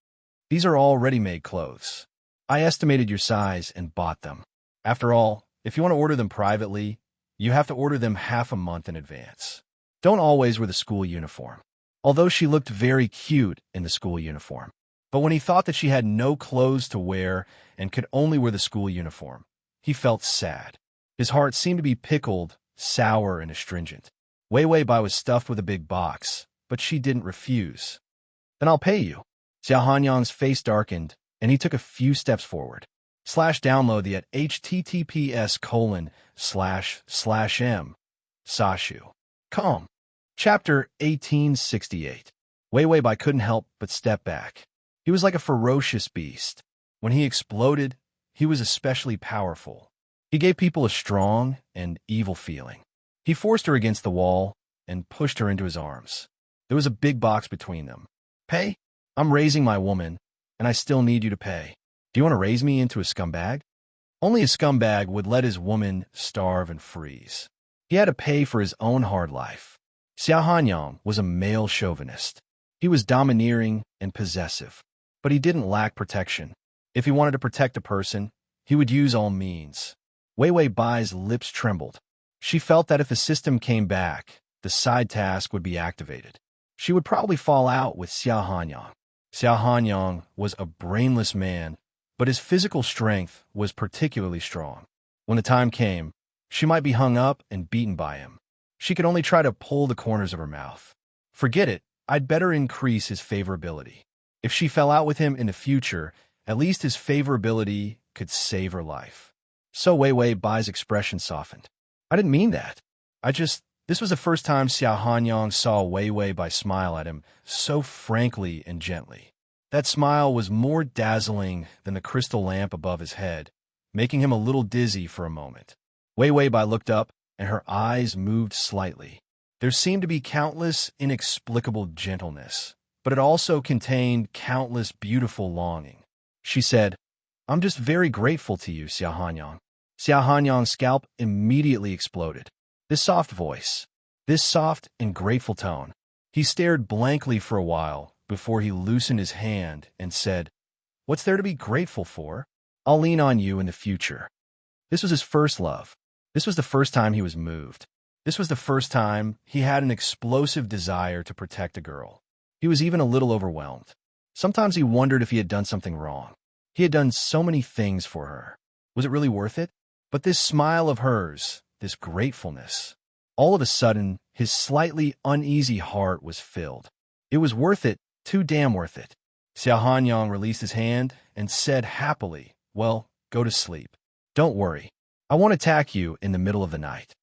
"These are all ready-made clothes. I estimated your size and bought them. After all, if you want to order them privately, you have to order them half a month in advance. Don't always wear the school uniform." Although she looked very cute in the school uniform. But when he thought that she had no clothes to wear and could only wear the school uniform, he felt sad. His heart seemed to be pickled, sour, and astringent. Wei Wei Bai was stuffed with a big box, but she didn't refuse. "Then I'll pay you." Xia Hanyang's face darkened, and he took a few steps forward. Download the at https://m. Sashu. Com. Chapter 1868. Wei Wei Bai couldn't help but step back. He was like a ferocious beast. When he exploded, he was especially powerful. He gave people a strong and evil feeling. He forced her against the wall and pushed her into his arms. There was a big box between them. Pay? I'm raising my woman, and I still need you to pay. Do you want to raise me into a scumbag? Only a scumbag would let his woman starve and freeze. He had to pay for his own hard life. Xiao Hanyang was a male chauvinist. He was domineering and possessive, but he didn't lack protection. If he wanted to protect a person, he would use all means. Wei Wei Bai's lips trembled. She felt that if the system came back, the side task would be activated. She would probably fall out with Xiao Hanyang. Xiao Hanyang was a brainless man, but his physical strength was particularly strong. When the time came, she might be hung up and beaten by him. She could only try to pull the corners of her mouth. Forget it, I'd better increase his favorability. If she fell out with him in the future, at least his favorability could save her life. So Wei Wei Bai's expression softened. I didn't mean that. This was the first time Xiao Hanyang saw Wei Wei Bai smile at him so frankly and gently. That smile was more dazzling than the crystal lamp above his head, making him a little dizzy for a moment. Wei Wei Bai looked up, and her eyes moved slightly. There seemed to be countless inexplicable gentleness, but it also contained countless beautiful longing. She said, I'm just very grateful to you, Xiao Hanyang. Xiao Hanyang's scalp immediately exploded. This soft voice, this soft and grateful tone. He stared blankly for a while before he loosened his hand and said, What's there to be grateful for? I'll lean on you in the future. This was his first love. This was the first time he was moved. This was the first time he had an explosive desire to protect a girl. He was even a little overwhelmed. Sometimes he wondered if he had done something wrong. He had done so many things for her. Was it really worth it? But this smile of hers, this gratefulness, all of a sudden, his slightly uneasy heart was filled. It was worth it, too damn worth it. Xiao Hanyang released his hand and said happily, Well, go to sleep. Don't worry. I won't attack you in the middle of the night.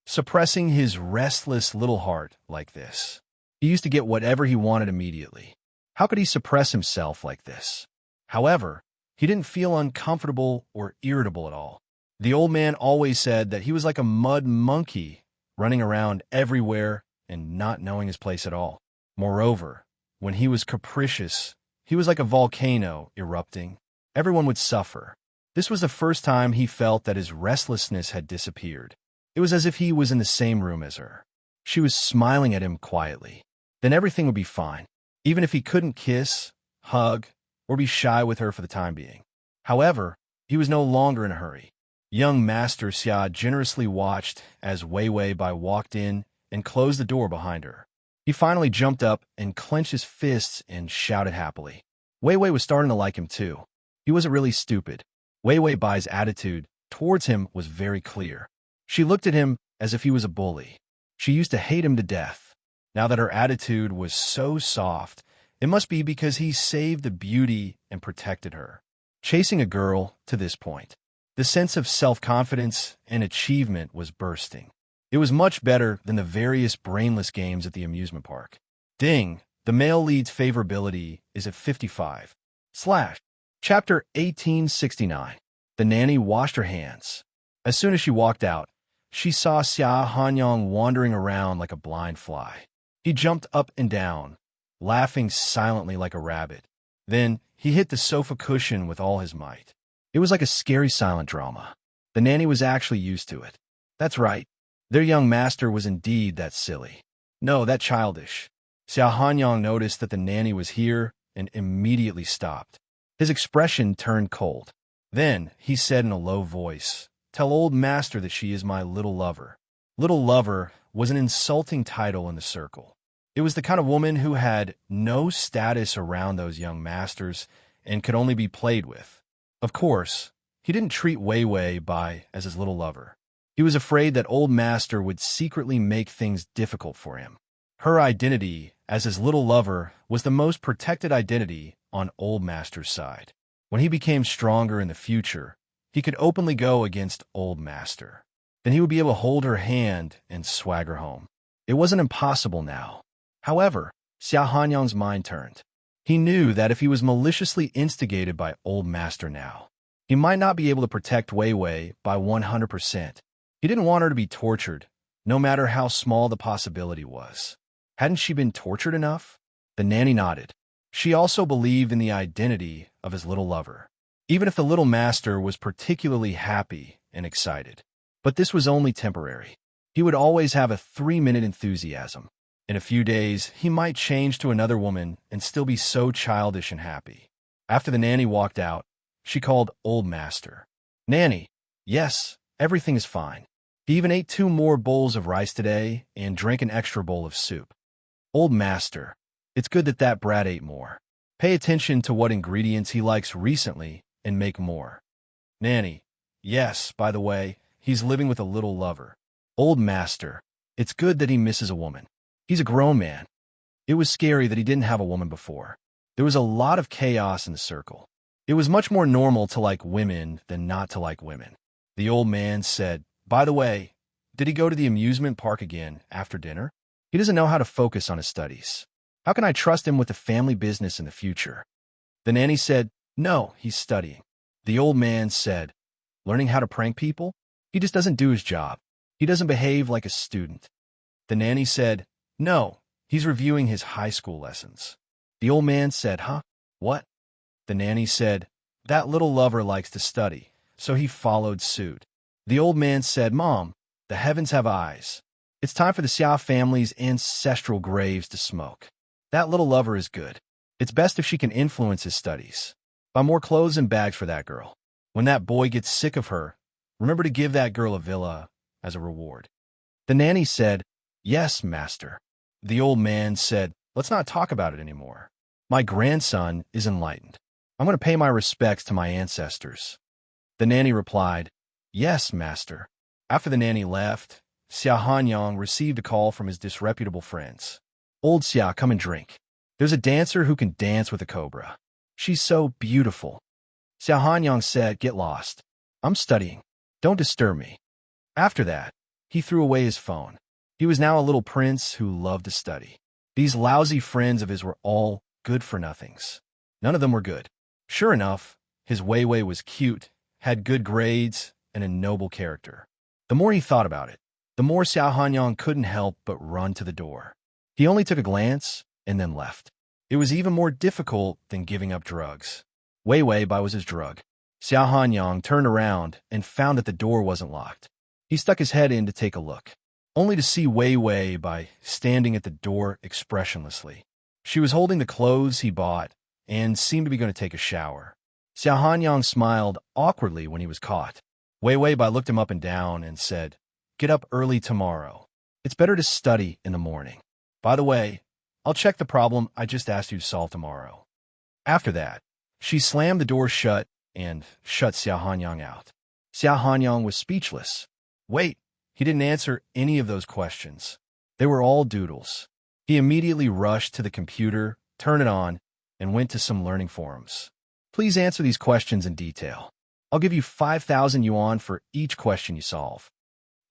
Suppressing his restless little heart like this. He used to get whatever he wanted immediately. How could he suppress himself like this? However, he didn't feel uncomfortable or irritable at all. The old man always said that he was like a mud monkey, running around everywhere and not knowing his place at all. Moreover, when he was capricious, he was like a volcano erupting. Everyone would suffer. This was the first time he felt that his restlessness had disappeared. It was as if he was in the same room as her. She was smiling at him quietly. Then everything would be fine, even if he couldn't kiss, hug, or be shy with her for the time being. However, he was no longer in a hurry. Young Master Xia generously watched as Wei Wei Bai walked in and closed the door behind her. He finally jumped up and clenched his fists and shouted happily. Wei Wei was starting to like him too. He wasn't really stupid. Wei Wei Bai's attitude towards him was very clear. She looked at him as if he was a bully. She used to hate him to death. Now that her attitude was so soft, it must be because he saved the beauty and protected her. Chasing a girl to this point, the sense of self-confidence and achievement was bursting. It was much better than the various brainless games at the amusement park. Ding! The male lead's favorability is at 55. Chapter 1869. The nanny washed her hands. As soon as she walked out, she saw Xia Hanyang wandering around like a blind fly. He jumped up and down, laughing silently like a rabbit. Then he hit the sofa cushion with all his might. It was like a scary silent drama. The nanny was actually used to it. That's right. Their young master was indeed that silly. No, that childish. Xiao Hanyang noticed that the nanny was here and immediately stopped. His expression turned cold. Then he said in a low voice, Tell old master that she is my little lover. Little lover was an insulting title in the circle. It was the kind of woman who had no status around those young masters and could only be played with. Of course, he didn't treat Wei Wei Bai as his little lover. He was afraid that old master would secretly make things difficult for him. Her identity as his little lover was the most protected identity on old master's side. When he became stronger in the future, he could openly go against old master. Then he would be able to hold her hand and swagger home. It wasn't impossible now. However, Xiao Hanyang's mind turned. He knew that if he was maliciously instigated by old master now, He might not be able to protect Wei Wei by 100%. He didn't want her to be tortured, no matter how small the possibility was. Hadn't she been tortured enough? The nanny nodded. She also believed in the identity of his little lover, even if the little master was particularly happy and excited. But this was only temporary. He would always have a 3-minute enthusiasm. In a few days, he might change to another woman and still be so childish and happy. After the nanny walked out, she called Old Master. Nanny, yes, everything is fine. He even ate 2 more bowls of rice today and drank an extra bowl of soup. Old Master, it's good that that brat ate more. Pay attention to what ingredients he likes recently and make more. Nanny, yes, by the way, he's living with a little lover. Old Master, it's good that he misses a woman. He's a grown man. It was scary that he didn't have a woman before. There was a lot of chaos in the circle. It was much more normal to like women than not to like women. The old man said, by the way, did he go to the amusement park again after dinner? He doesn't know how to focus on his studies. How can I trust him with the family business in the future? The nanny said, no, he's studying. The old man said, learning how to prank people? He just doesn't do his job. He doesn't behave like a student. The nanny said, no, he's reviewing his high school lessons. The old man said, huh? What? The nanny said, that little lover likes to study, so he followed suit. The old man said, Mom, the heavens have eyes. It's time for the Xia family's ancestral graves to smoke. That little lover is good. It's best if she can influence his studies. Buy more clothes and bags for that girl. When that boy gets sick of her, remember to give that girl a villa as a reward. The nanny said, yes, master. The old man said, let's not talk about it anymore. My grandson is enlightened. I'm going to pay my respects to my ancestors. The nanny replied, yes, master. After the nanny left, Xia Hanyang received a call from his disreputable friends. Old Xia, come and drink. There's a dancer who can dance with a cobra. She's so beautiful. Xia Hanyang said, get lost. I'm studying. Don't disturb me. After that, he threw away his phone. He was now a little prince who loved to study. These lousy friends of his were all good-for-nothings. None of them were good. Sure enough, his Wei Wei was cute, had good grades, and a noble character. The more he thought about it, the more Xia Hanyang couldn't help but run to the door. He only took a glance and then left. It was even more difficult than giving up drugs. Wei Wei was his drug. Xia Hanyang turned around and found that the door wasn't locked. He stuck his head in to take a look, only to see Wei Wei standing at the door expressionlessly. She was holding the clothes he bought and seemed to be going to take a shower. Xia Hanyang smiled awkwardly when he was caught. Wei Wei looked him up and down and said, get up early tomorrow. It's better to study in the morning. By the way, I'll check the problem I just asked you to solve tomorrow. After that, she slammed the door shut and shut Xia Hanyang out. Xia Hanyang was speechless. Wait, he didn't answer any of those questions. They were all doodles. He immediately rushed to the computer, turned it on, and went to some learning forums. Please answer these questions in detail. I'll give you 5,000 yuan for each question you solve.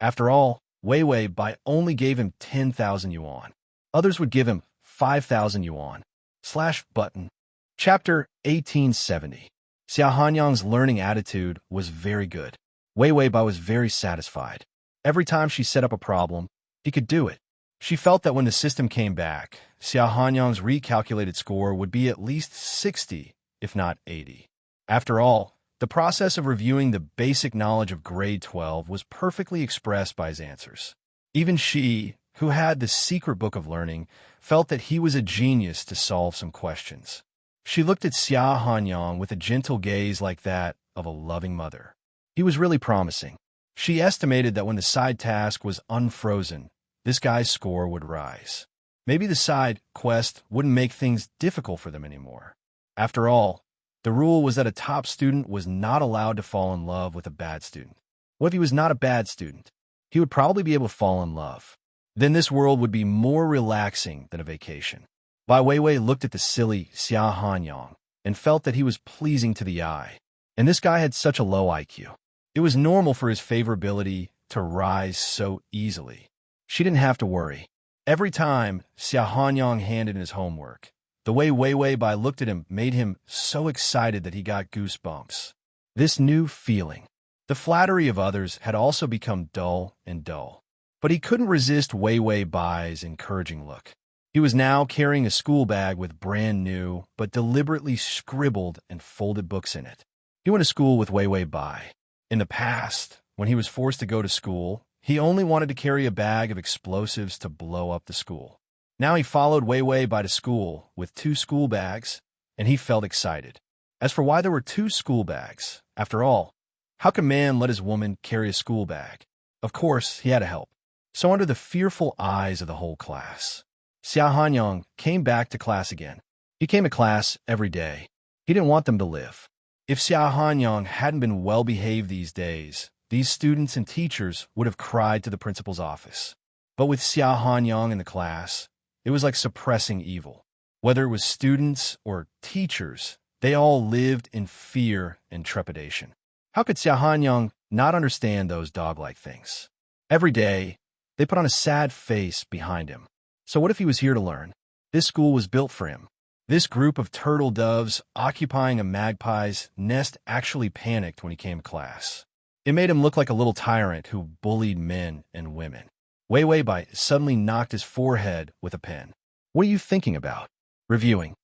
After all, Wei Wei only gave him 10,000 yuan. Others would give him 5,000 yuan. /button. Chapter 1870. Xia Hanyang's learning attitude was very good. Wei was very satisfied. Every time she set up a problem, he could do it. She felt that when the system came back, Xia Hanyang's recalculated score would be at least 60, if not 80. After all, the process of reviewing the basic knowledge of grade 12 was perfectly expressed by his answers. Even she, who had the secret book of learning, felt that he was a genius to solve some questions. She looked at Xia Hanyang with a gentle gaze like that of a loving mother. He was really promising. She estimated that when the side task was unfrozen, this guy's score would rise. Maybe the side quest wouldn't make things difficult for them anymore. After all, the rule was that a top student was not allowed to fall in love with a bad student. What if he was not a bad student? He would probably be able to fall in love. Then this world would be more relaxing than a vacation. Bai Weiwei looked at the silly Xia Hanyang and felt that he was pleasing to the eye. And this guy had such a low IQ. It was normal for his favorability to rise so easily. She didn't have to worry. Every time Xia Hanyang handed in his homework, the way Weiwei looked at him made him so excited that he got goosebumps. this new feeling. The flattery of others had also become dull and dull. But he couldn't resist Wei Wei Bai's encouraging look. He was now carrying a school bag with brand new, but deliberately scribbled and folded books in it. He went to school with Wei Wei Bai. In the past, when he was forced to go to school, he only wanted to carry a bag of explosives to blow up the school. Now he followed Wei Wei Bai to school with 2 school bags, and he felt excited. As for why there were 2 school bags, after all, how can man let his woman carry a school bag? Of course, he had to help. So under the fearful eyes of the whole class, Xia Hanyang came back to class again. He came to class every day. He didn't want them to live. If Xia Hanyang hadn't been well-behaved these days, these students and teachers would have cried to the principal's office. But with Xia Hanyang in the class, it was like suppressing evil. Whether it was students or teachers, they all lived in fear and trepidation. How could Xia Hanyang not understand those dog-like things? Every day, they put on a sad face behind him. So what if he was here to learn? This school was built for him. This group of turtle doves occupying a magpie's nest actually panicked when he came to class. It made him look like a little tyrant who bullied men and women. Wei Wei Bai suddenly knocked his forehead with a pen. What are you thinking about? Reviewing.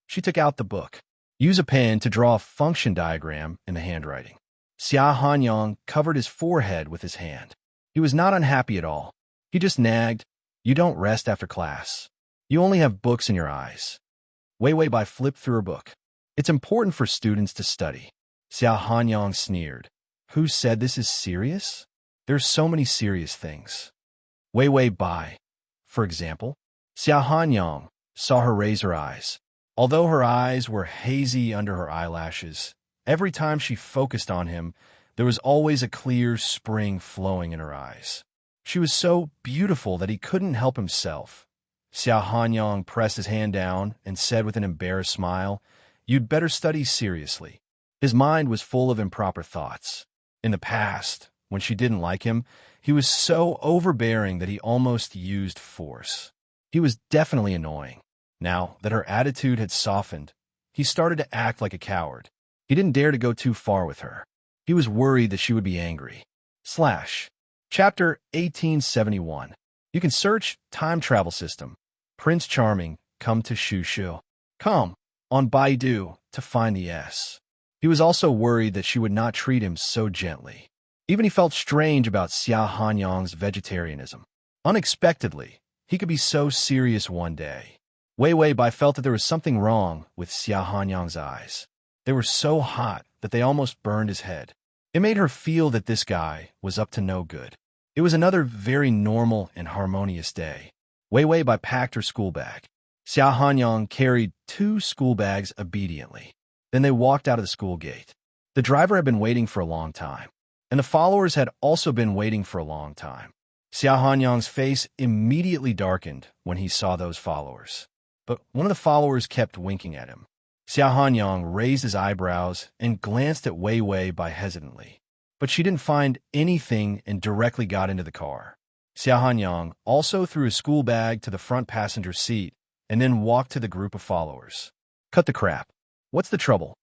She took out the book. Use a pen to draw a function diagram in the handwriting. Xia Hanyang covered his forehead with his hand. He was not unhappy at all. He just nagged, "You don't rest after class. You only have books in your eyes." Wei Wei Bai flipped through her book. "It's important for students to study." Xia Hanyang sneered. "Who said this is serious? There's so many serious things." Wei Wei Bai, for example. Xia Hanyang saw her raise her eyes. Although her eyes were hazy under her eyelashes, every time she focused on him, there was always a clear spring flowing in her eyes. She was so beautiful that he couldn't help himself. Xia Hanyang pressed his hand down and said with an embarrassed smile, "You'd better study seriously." His mind was full of improper thoughts. In the past, when she didn't like him, he was so overbearing that he almost used force. He was definitely annoying. Now that her attitude had softened, he started to act like a coward. He didn't dare to go too far with her. He was worried that she would be angry. Chapter 1871. You can search Time Travel System. Prince Charming, come to Shushu. Come on Baidu to find the S. He was also worried that she would not treat him so gently. Even he felt strange about Xia Hanyang's vegetarianism. Unexpectedly, he could be so serious one day. Wei Wei Bai felt that there was something wrong with Xia Hanyang's eyes. They were so hot that they almost burned his head. It made her feel that this guy was up to no good. It was another very normal and harmonious day. Wei Wei Bai packed her school bag. Xia Hanyang carried 2 school bags obediently. Then they walked out of the school gate. The driver had been waiting for a long time, and the followers had also been waiting for a long time. Xia Hanyang's face immediately darkened when he saw those followers. But one of the followers kept winking at him. Xia Hanyang raised his eyebrows and glanced at Wei Wei Bai hesitantly. But she didn't find anything and directly got into the car. Xia Hanyang also threw his school bag to the front passenger seat and then walked to the group of followers. Cut the crap. What's the trouble?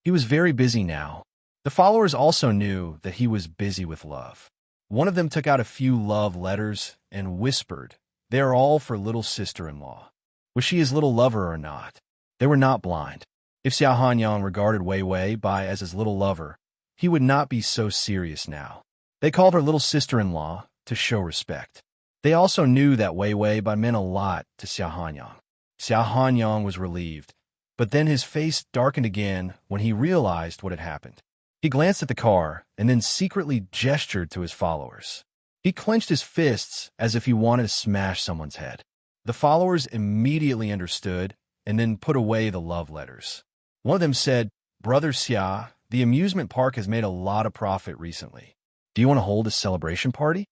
He was very busy now. The followers also knew that he was busy with love. One of them took out a few love letters and whispered, "They are all for little sister-in-law." Was she his little lover or not? They were not blind. If Xia Hanyang regarded Wei Wei Bai as his little lover, he would not be so serious now. They called her little sister-in-law to show respect. They also knew that Wei Wei Bai meant a lot to Xia Hanyang. Xia Hanyang was relieved, but then his face darkened again when he realized what had happened. He glanced at the car and then secretly gestured to his followers. He clenched his fists as if he wanted to smash someone's head. The followers immediately understood and then put away the love letters. One of them said, "Brother Xia, the amusement park has made a lot of profit recently. Do you want to hold a celebration party?"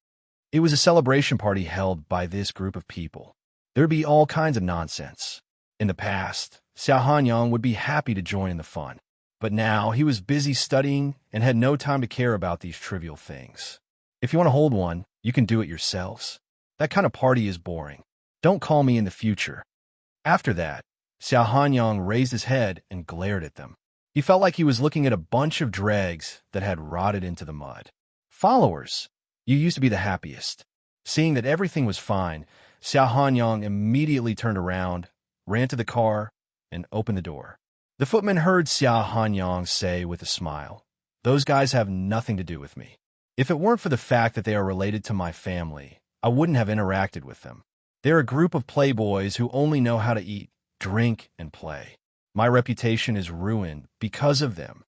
It was a celebration party held by this group of people. There would be all kinds of nonsense. In the past, Xia Hanyang would be happy to join in the fun. But now he was busy studying and had no time to care about these trivial things. If you want to hold one, you can do it yourselves. That kind of party is boring. Don't call me in the future. After that, Xia Hanyang raised his head and glared at them. He felt like he was looking at a bunch of dregs that had rotted into the mud. Followers, you used to be the happiest. Seeing that everything was fine, Xiao Hanyang immediately turned around, ran to the car, and opened the door. The footman heard Xiao Hanyang say with a smile, "Those guys have nothing to do with me. If it weren't for the fact that they are related to my family, I wouldn't have interacted with them. They're a group of playboys who only know how to eat, drink, and play. My reputation is ruined because of them."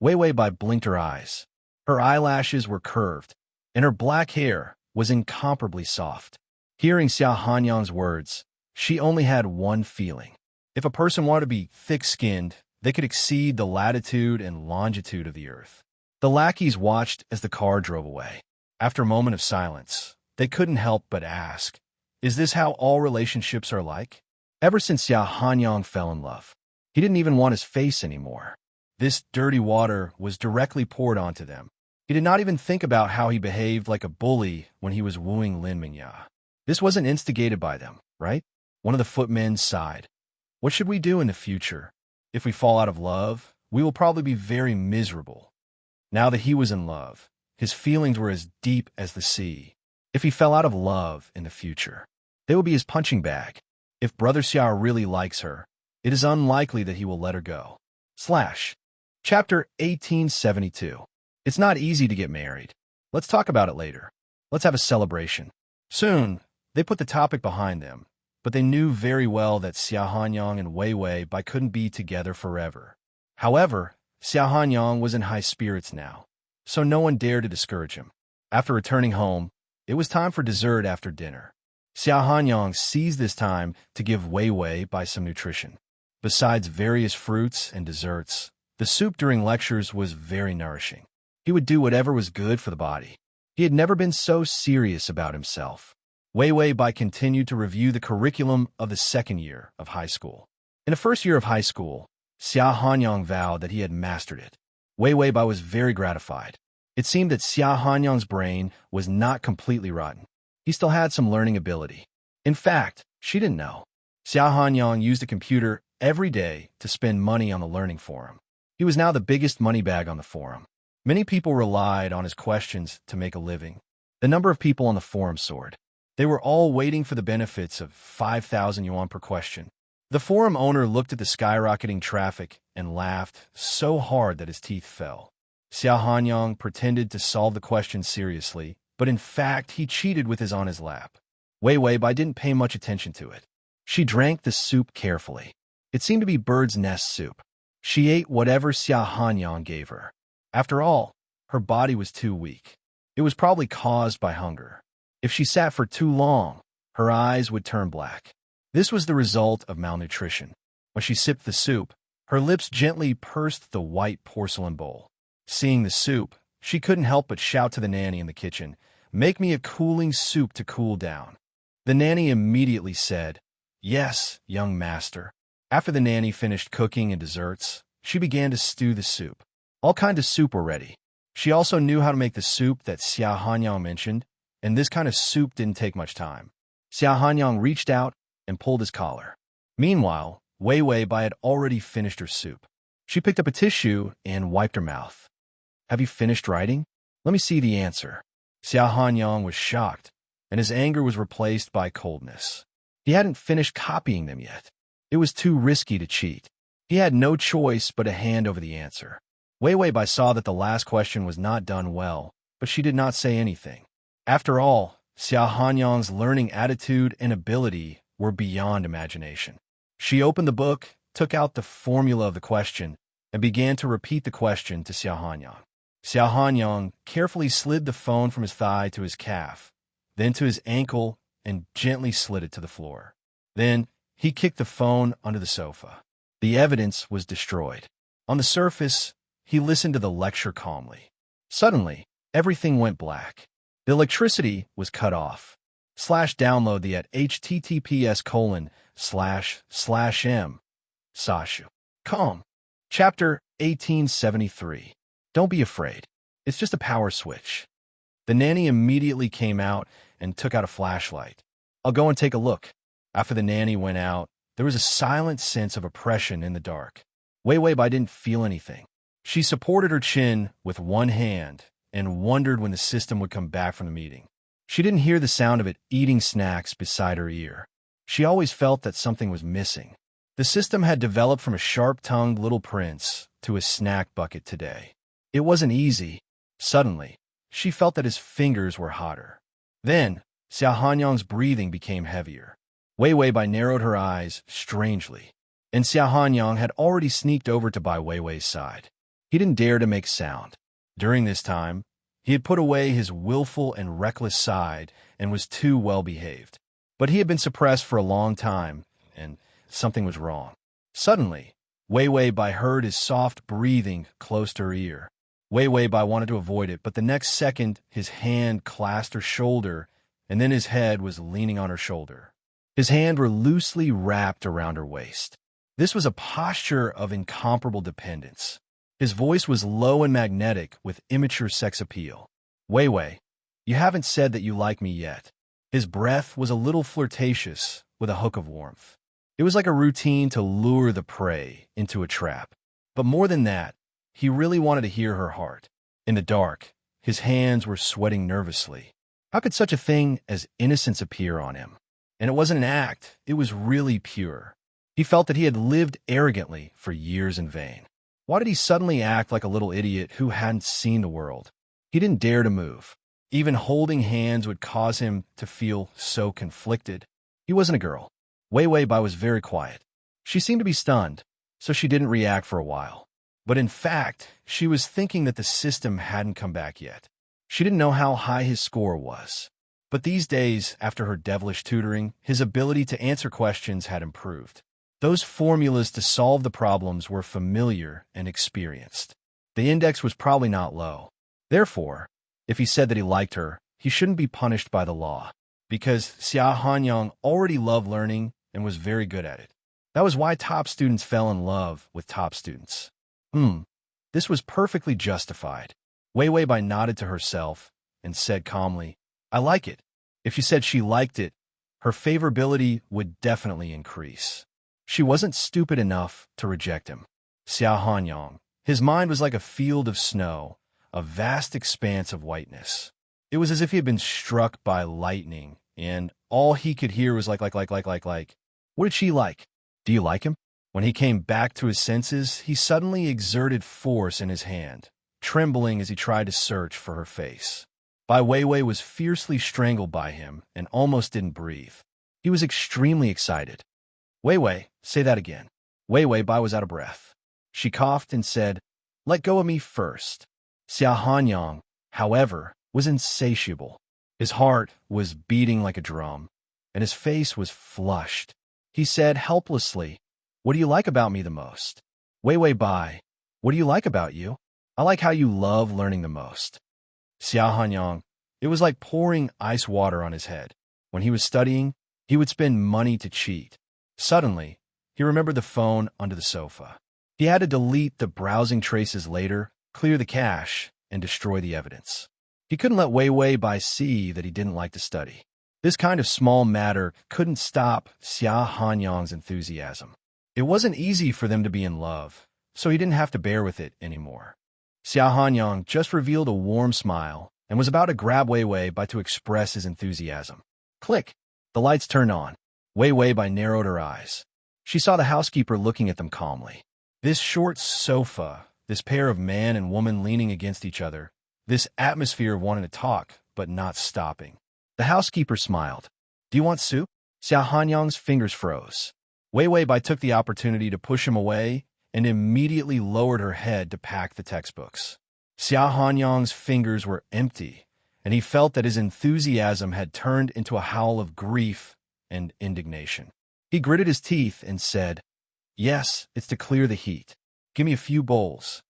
Wei Wei Bai blinked her eyes. Her eyelashes were curved, and her black hair was incomparably soft. Hearing Xiao Hanyang's words, she only had one feeling. If a person wanted to be thick-skinned, they could exceed the latitude and longitude of the earth. The lackeys watched as the car drove away. After a moment of silence, they couldn't help but ask, "Is this how all relationships are like?" Ever since Xiao Hanyang fell in love, he didn't even want his face anymore. This dirty water was directly poured onto them. He did not even think about how he behaved like a bully when he was wooing Lin Mingya. This wasn't instigated by them, right? One of the footmen sighed. "What should we do in the future? If we fall out of love, we will probably be very miserable." Now that he was in love, his feelings were as deep as the sea. If he fell out of love in the future, they would be his punching bag. If Brother Xiao really likes her, it is unlikely that he will let her go. Chapter 1872. It's not easy to get married. Let's talk about it later. Let's have a celebration. Soon, they put the topic behind them, but they knew very well that Xiao Hanyang and Wei Wei Bai couldn't be together forever. However, Xiao Hanyang was in high spirits now, so no one dared to discourage him. After returning home, it was time for dessert after dinner. Xiao Hanyang seized this time to give Wei Wei Bai some nutrition. Besides various fruits and desserts, the soup during lectures was very nourishing. He would do whatever was good for the body. He had never been so serious about himself. Wei Wei Bai continued to review the curriculum of the second year of high school. In the first year of high school, Xiao Hanyang vowed that he had mastered it. Wei Wei Bai was very gratified. It seemed that Xiao Hanyang's brain was not completely rotten. He still had some learning ability. In fact, she didn't know. Xiao Hanyang used a computer every day to spend money on the learning forum. He was now the biggest money bag on the forum. Many people relied on his questions to make a living. The number of people on the forum soared. They were all waiting for the benefits of 5,000 yuan per question. The forum owner looked at the skyrocketing traffic and laughed so hard that his teeth fell. Xiao Hanyang pretended to solve the question seriously, but in fact he cheated with his on his lap. Wei Wei Bai didn't pay much attention to it. She drank the soup carefully. It seemed to be bird's nest soup. She ate whatever Xiao Hanyang gave her. After all, her body was too weak. It was probably caused by hunger. If she sat for too long, her eyes would turn black. This was the result of malnutrition. When she sipped the soup, her lips gently pursed the white porcelain bowl. Seeing the soup, she couldn't help but shout to the nanny in the kitchen, "Make me a cooling soup to cool down." The nanny immediately said, "Yes, young master." After the nanny finished cooking and desserts, she began to stew the soup. All kinds of soup were ready. She also knew how to make the soup that Xiao Hanyang mentioned, and this kind of soup didn't take much time. Xiao Hanyang reached out and pulled his collar. Meanwhile, Wei Wei Bai had already finished her soup. She picked up a tissue and wiped her mouth. "Have you finished writing? Let me see the answer." Xiao Hanyang was shocked, and his anger was replaced by coldness. He hadn't finished copying them yet. It was too risky to cheat. He had no choice but to hand over the answer. Wei Wei Bai saw that the last question was not done well, but she did not say anything. After all, Xiao Hanyang's learning attitude and ability were beyond imagination. She opened the book, took out the formula of the question, and began to repeat the question to Xiao Hanyang. Xiao Hanyang carefully slid the phone from his thigh to his calf, then to his ankle, and gently slid it to the floor. Then he kicked the phone under the sofa. The evidence was destroyed. On the surface, he listened to the lecture calmly. Suddenly, everything went black. The electricity was cut off. Download the at https://m. Sashu. Com. Chapter 1873. Don't be afraid. It's just a power switch. The nanny immediately came out and took out a flashlight. "I'll go and take a look." After the nanny went out, there was a silent sense of oppression in the dark. Wei Weibai didn't feel anything. She supported her chin with one hand and wondered when the system would come back from the meeting. She didn't hear the sound of it eating snacks beside her ear. She always felt that something was missing. The system had developed from a sharp-tongued little prince to a snack bucket today. It wasn't easy. Suddenly, she felt that his fingers were hotter. Then, Xiao Hanyang's breathing became heavier. Wei Weibai narrowed her eyes strangely, and Xiao Hanyang had already sneaked over to by Wei Wei's side. He didn't dare to make sound. During this time, he had put away his willful and reckless side and was too well-behaved. But he had been suppressed for a long time, and something was wrong. Suddenly, Wei Weibai heard his soft breathing close to her ear. Wei Weibai wanted to avoid it, but the next second, his hand clasped her shoulder, and then his head was leaning on her shoulder. His hands were loosely wrapped around her waist. This was a posture of incomparable dependence. His voice was low and magnetic with immature sex appeal. Wei Wei, you haven't said that you like me yet. His breath was a little flirtatious with a hook of warmth. It was like a routine to lure the prey into a trap. But more than that, he really wanted to hear her heart. In the dark, his hands were sweating nervously. How could such a thing as innocence appear on him? And it wasn't an act, it was really pure. He felt that he had lived arrogantly for years in vain. Why did he suddenly act like a little idiot who hadn't seen the world? He didn't dare to move. Even holding hands would cause him to feel so conflicted. He wasn't a girl. Wei Weibai was very quiet. She seemed to be stunned, so she didn't react for a while. But in fact, she was thinking that the system hadn't come back yet. She didn't know how high his score was. But these days, after her devilish tutoring, his ability to answer questions had improved. Those formulas to solve the problems were familiar and experienced. The index was probably not low. Therefore, if he said that he liked her, he shouldn't be punished by the law, because Xiao Hanyang already loved learning and was very good at it. That was why top students fell in love with top students. This was perfectly justified. Wei Weibai nodded to herself and said calmly, I like it. If she said she liked it, her favorability would definitely increase. She wasn't stupid enough to reject him. Xiao Hanyang, his mind was like a field of snow, a vast expanse of whiteness. It was as if he had been struck by lightning, and all he could hear was like. What did she like? Do you like him? When he came back to his senses, he suddenly exerted force in his hand, trembling as he tried to search for her face. Bai Weiwei was fiercely strangled by him and almost didn't breathe. He was extremely excited. Weiwei, say that again. Bai was out of breath. She coughed and said, let go of me first. Xiao Hanyang, however, was insatiable. His heart was beating like a drum, and his face was flushed. He said helplessly, what do you like about me the most? Bai, what do you like about you? I like how you love learning the most. Xiao Hanyang, it was like pouring ice water on his head. When he was studying, he would spend money to cheat. Suddenly, he remembered the phone under the sofa. He had to delete the browsing traces later, clear the cache, and destroy the evidence. He couldn't let Weiwei see that he didn't like to study. This kind of small matter couldn't stop Xiao Hanyang's enthusiasm. It wasn't easy for them to be in love, so he didn't have to bear with it anymore. Xiao Hanyang just revealed a warm smile and was about to grab Weiwei to express his enthusiasm. Click! The lights turned on. Weiwei narrowed her eyes. She saw the housekeeper looking at them calmly. This short sofa, this pair of man and woman leaning against each other, this atmosphere of wanting to talk, but not stopping. The housekeeper smiled. Do you want soup? Xiao Hanyang's fingers froze. Weiwei took the opportunity to push him away and immediately lowered her head to pack the textbooks. Xiao Hanyang's fingers were empty, and he felt that his enthusiasm had turned into a howl of grief and indignation. He gritted his teeth and said, yes, it's to clear the heat. Give me a few bowls.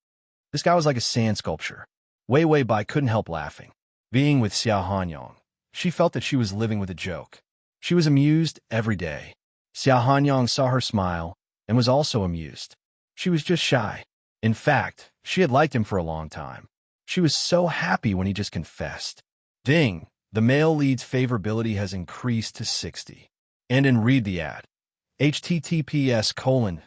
This guy was like a sand sculpture. Weiwei couldn't help laughing. Being with Xiao Hanyang, she felt that she was living with a joke. She was amused every day. Xiao Hanyang saw her smile and was also amused. She was just shy. In fact, she had liked him for a long time. She was so happy when he just confessed. Ding! The male lead's favorability has increased to 60. And in read the ad. https://m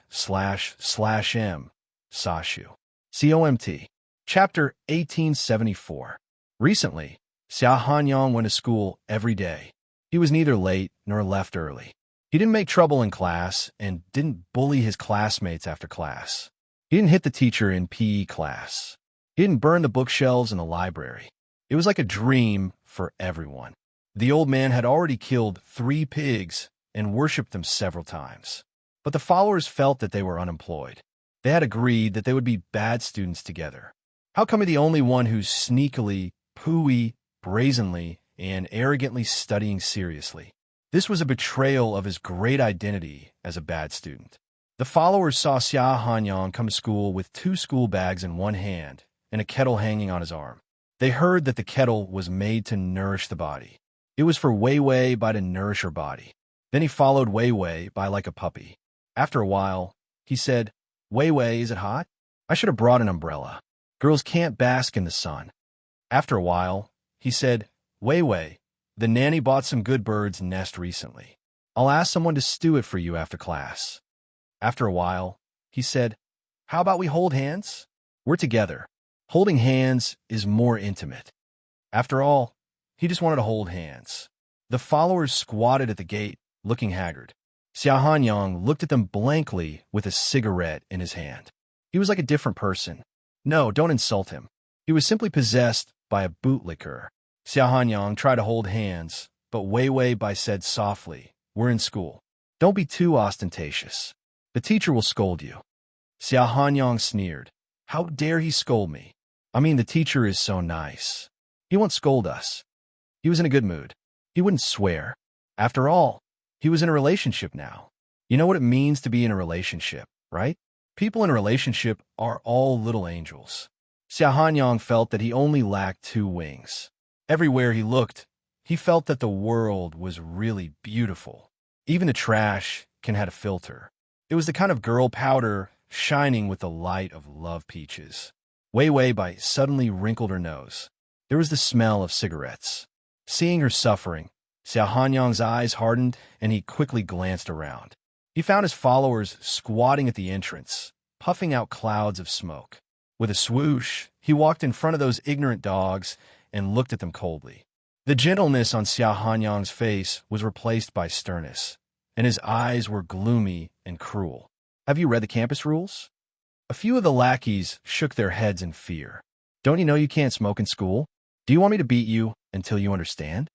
Sashu. COMT. Chapter 1874. Recently, Xia Hanyang went to school every day. He was neither late nor left early. He didn't make trouble in class and didn't bully his classmates after class. He didn't hit the teacher in PE class. He didn't burn the bookshelves in the library. It was like a dream for everyone. The old man had already killed 3 pigs and worshipped them several times. But the followers felt that they were unemployed. They had agreed that they would be bad students together. How come the only one who's sneakily, pooey, brazenly, and arrogantly studying seriously? This was a betrayal of his great identity as a bad student. The followers saw Xia Hanyang come to school with 2 school bags in one hand and a kettle hanging on his arm. They heard that the kettle was made to nourish the body. It was for Wei Wei Bai to nourish her body. Then he followed Wei Wei Bai like a puppy. After a while, he said, "Wei Wei, is it hot? I should have brought an umbrella. Girls can't bask in the sun." After a while, he said, "Wei Wei, the nanny bought some good bird's nest recently. I'll ask someone to stew it for you after class." After a while, he said, "How about we hold hands? We're together. Holding hands is more intimate." After all, he just wanted to hold hands. The followers squatted at the gate, looking haggard. Xia Hanyang looked at them blankly with a cigarette in his hand. He was like a different person. No, don't insult him. He was simply possessed by a bootlicker. Xia Hanyang tried to hold hands, but Wei Wei Bai said softly, "We're in school. Don't be too ostentatious. The teacher will scold you." Xia Hanyang sneered. "How dare he scold me? I mean, the teacher is so nice. He won't scold us." He was in a good mood. He wouldn't swear. After all, he was in a relationship now. You know what it means to be in a relationship, right? People in a relationship are all little angels. Xia Hanyang felt that he only lacked 2 wings. Everywhere he looked, he felt that the world was really beautiful. Even the trash can have a filter. It was the kind of girl powder shining with the light of love peaches. Wei Wei Bai suddenly wrinkled her nose. There was the smell of cigarettes. Seeing her suffering, Xia Hanyang's eyes hardened, and he quickly glanced around. He found his followers squatting at the entrance, puffing out clouds of smoke. With a swoosh, he walked in front of those ignorant dogs and looked at them coldly. The gentleness on Xia Hanyang's face was replaced by sternness, and his eyes were gloomy and cruel. "Have you read the campus rules?" A few of the lackeys shook their heads in fear. "Don't you know you can't smoke in school? Do you want me to beat you until you understand?"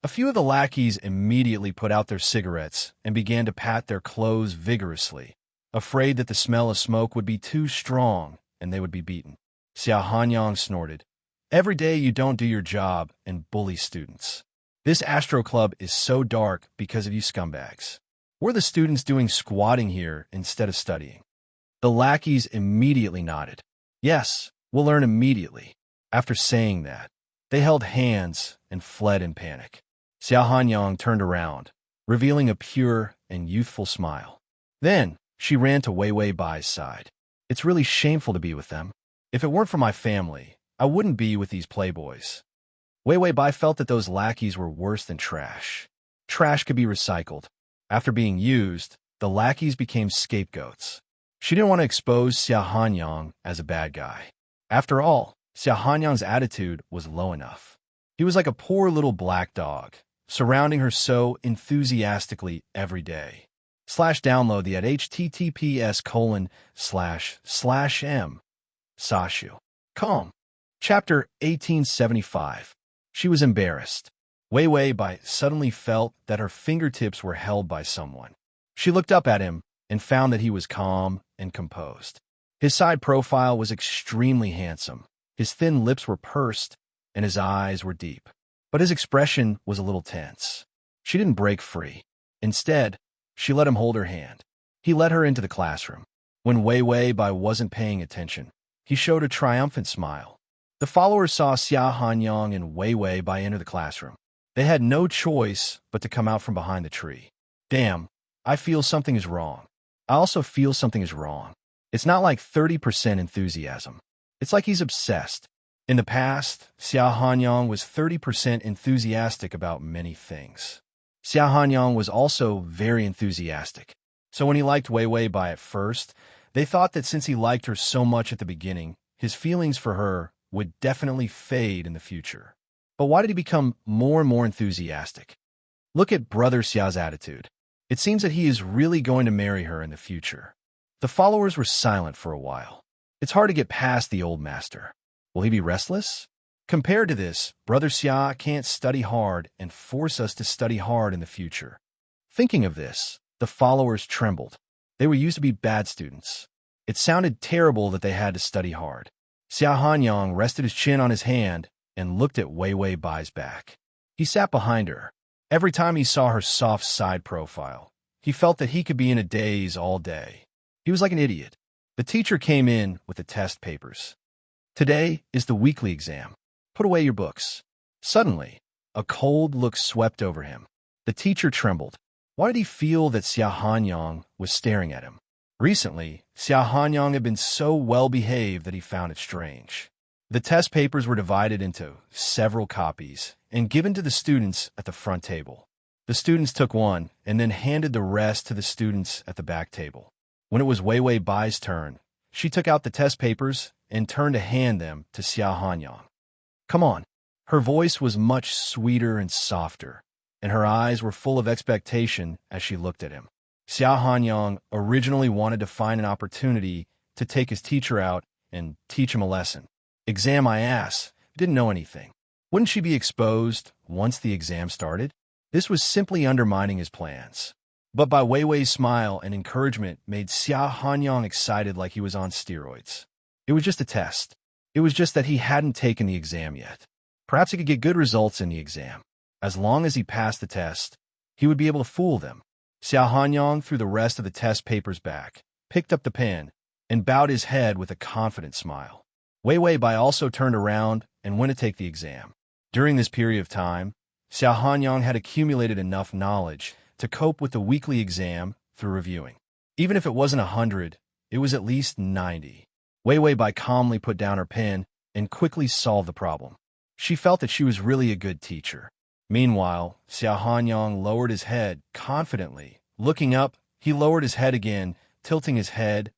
A few of the lackeys immediately put out their cigarettes and began to pat their clothes vigorously, afraid that the smell of smoke would be too strong and they would be beaten. Xia Hanyang snorted. "Every day you don't do your job and bully students. This Astro Club is so dark because of you scumbags. We're the students doing squatting here instead of studying." The lackeys immediately nodded. "Yes, we'll learn immediately." After saying that, they held hands and fled in panic. Xia Hanyang turned around, revealing a pure and youthful smile. Then she ran to Wei Wei Bai's side. "It's really shameful to be with them. If it weren't for my family, I wouldn't be with these playboys." Wei Wei Bai felt that those lackeys were worse than trash. Trash could be recycled. After being used, the lackeys became scapegoats. She didn't want to expose Xia Hanyang as a bad guy. After all, Xia Hanyang's attitude was low enough. He was like a poor little black dog, surrounding her so enthusiastically every day. Download the at https://m. Sashu. Calm. Chapter 1875. She was embarrassed. Wei Wei Bai suddenly felt that her fingertips were held by someone. She looked up at him and found that he was calm and composed. His side profile was extremely handsome. His thin lips were pursed, and his eyes were deep. But his expression was a little tense. She didn't break free. Instead, she let him hold her hand. He led her into the classroom. When Wei Wei Bai wasn't paying attention, he showed a triumphant smile. The followers saw Xia Hanyang and Wei Wei Bai enter the classroom. They had no choice but to come out from behind the tree. "Damn, I feel something is wrong. I also feel something is wrong. It's not like 30% enthusiasm. It's like he's obsessed." In the past, Xia Hanyang was 30% enthusiastic about many things. Xia Hanyang was also very enthusiastic. So when he liked Wei Wei Bai at first, They thought that since he liked her so much at the beginning, his feelings for her would definitely fade in the future. But why did he become more and more enthusiastic? Look at Brother Xia's attitude. It seems that he is really going to marry her in the future. The followers were silent for a while. It's hard to get past the old master. Will he be restless? Compared to this, Brother Xia can't study hard and force us to study hard in the future. Thinking of this, the followers trembled. They were used to be bad students. It sounded terrible that they had to study hard. Xia Hanyang rested his chin on his hand and looked at Wei Wei Bai's back. He sat behind her. Every time he saw her soft side profile, he felt that he could be in a daze all day. He was like an idiot. The teacher came in with the test papers. Today is the weekly exam. Put away your books. Suddenly, a cold look swept over him. The teacher trembled. Why did he feel that Xia Hanyang was staring at him? Recently, Xia Hanyang had been so well-behaved that he found it strange. The test papers were divided into several copies and given to the students at the front table. The students took one and then handed the rest to the students at the back table. When it was Wei Wei Bai's turn, she took out the test papers and turned to hand them to Xia Hanyang. Come on. Her voice was much sweeter and softer, and her eyes were full of expectation as she looked at him. Xia Hanyang originally wanted to find an opportunity to take his teacher out and teach him a lesson. Exam my ass, didn't know anything. Wouldn't she be exposed once the exam started? This was simply undermining his plans. But by Wei Wei's smile and encouragement made Xia Hanyang excited like he was on steroids. It was just a test. It was just that he hadn't taken the exam yet. Perhaps he could get good results in the exam. As long as he passed the test, he would be able to fool them. Xia Hanyang threw the rest of the test papers back, picked up the pen, and bowed his head with a confident smile. Wei Wei Bai also turned around and went to take the exam. During this period of time, Xia Hanyang had accumulated enough knowledge to cope with the weekly exam through reviewing. Even if it wasn't 100, it was at least 90. Wei Wei Bai calmly put down her pen and quickly solved the problem. She felt that she was really a good teacher. Meanwhile, Xia Hanyang lowered his head confidently. Looking up, he lowered his head again, tilting his head,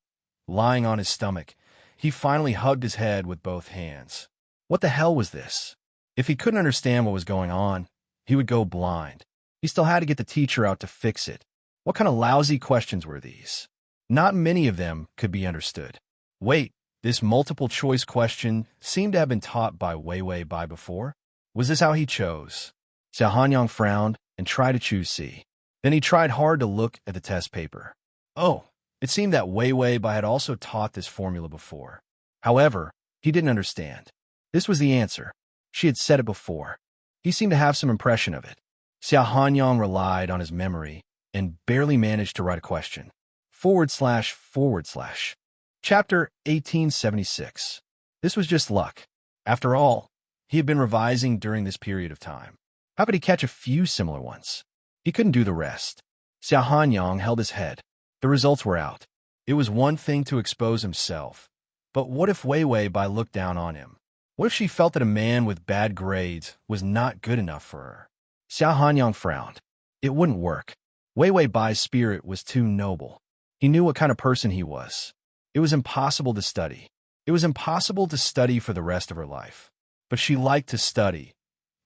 lying on his stomach. He finally hugged his head with both hands. What the hell was this? If he couldn't understand what was going on, he would go blind. He still had to get the teacher out to fix it. What kind of lousy questions were these? Not many of them could be understood. Wait, this multiple-choice question seemed to have been taught by Wei Wei Bai before. Was this how he chose? Xia Hanyang frowned and tried to choose C. Then he tried hard to look at the test paper. Oh, it seemed that Wei Wei Bai had also taught this formula before. However, he didn't understand. This was the answer. She had said it before. He seemed to have some impression of it. Xia Hanyang relied on his memory and barely managed to write a question. // Chapter 1876. This was just luck. After all, he had been revising during this period of time. How could he catch a few similar ones? He couldn't do the rest. Xia Hanyang held his head. The results were out. It was one thing to expose himself. But what if Wei Wei Bai looked down on him? What if she felt that a man with bad grades was not good enough for her? Xia Hanyang frowned. It wouldn't work. Wei Wei Bai's spirit was too noble. He knew what kind of person he was. It was impossible to study. It was impossible to study for the rest of her life. But she liked to study.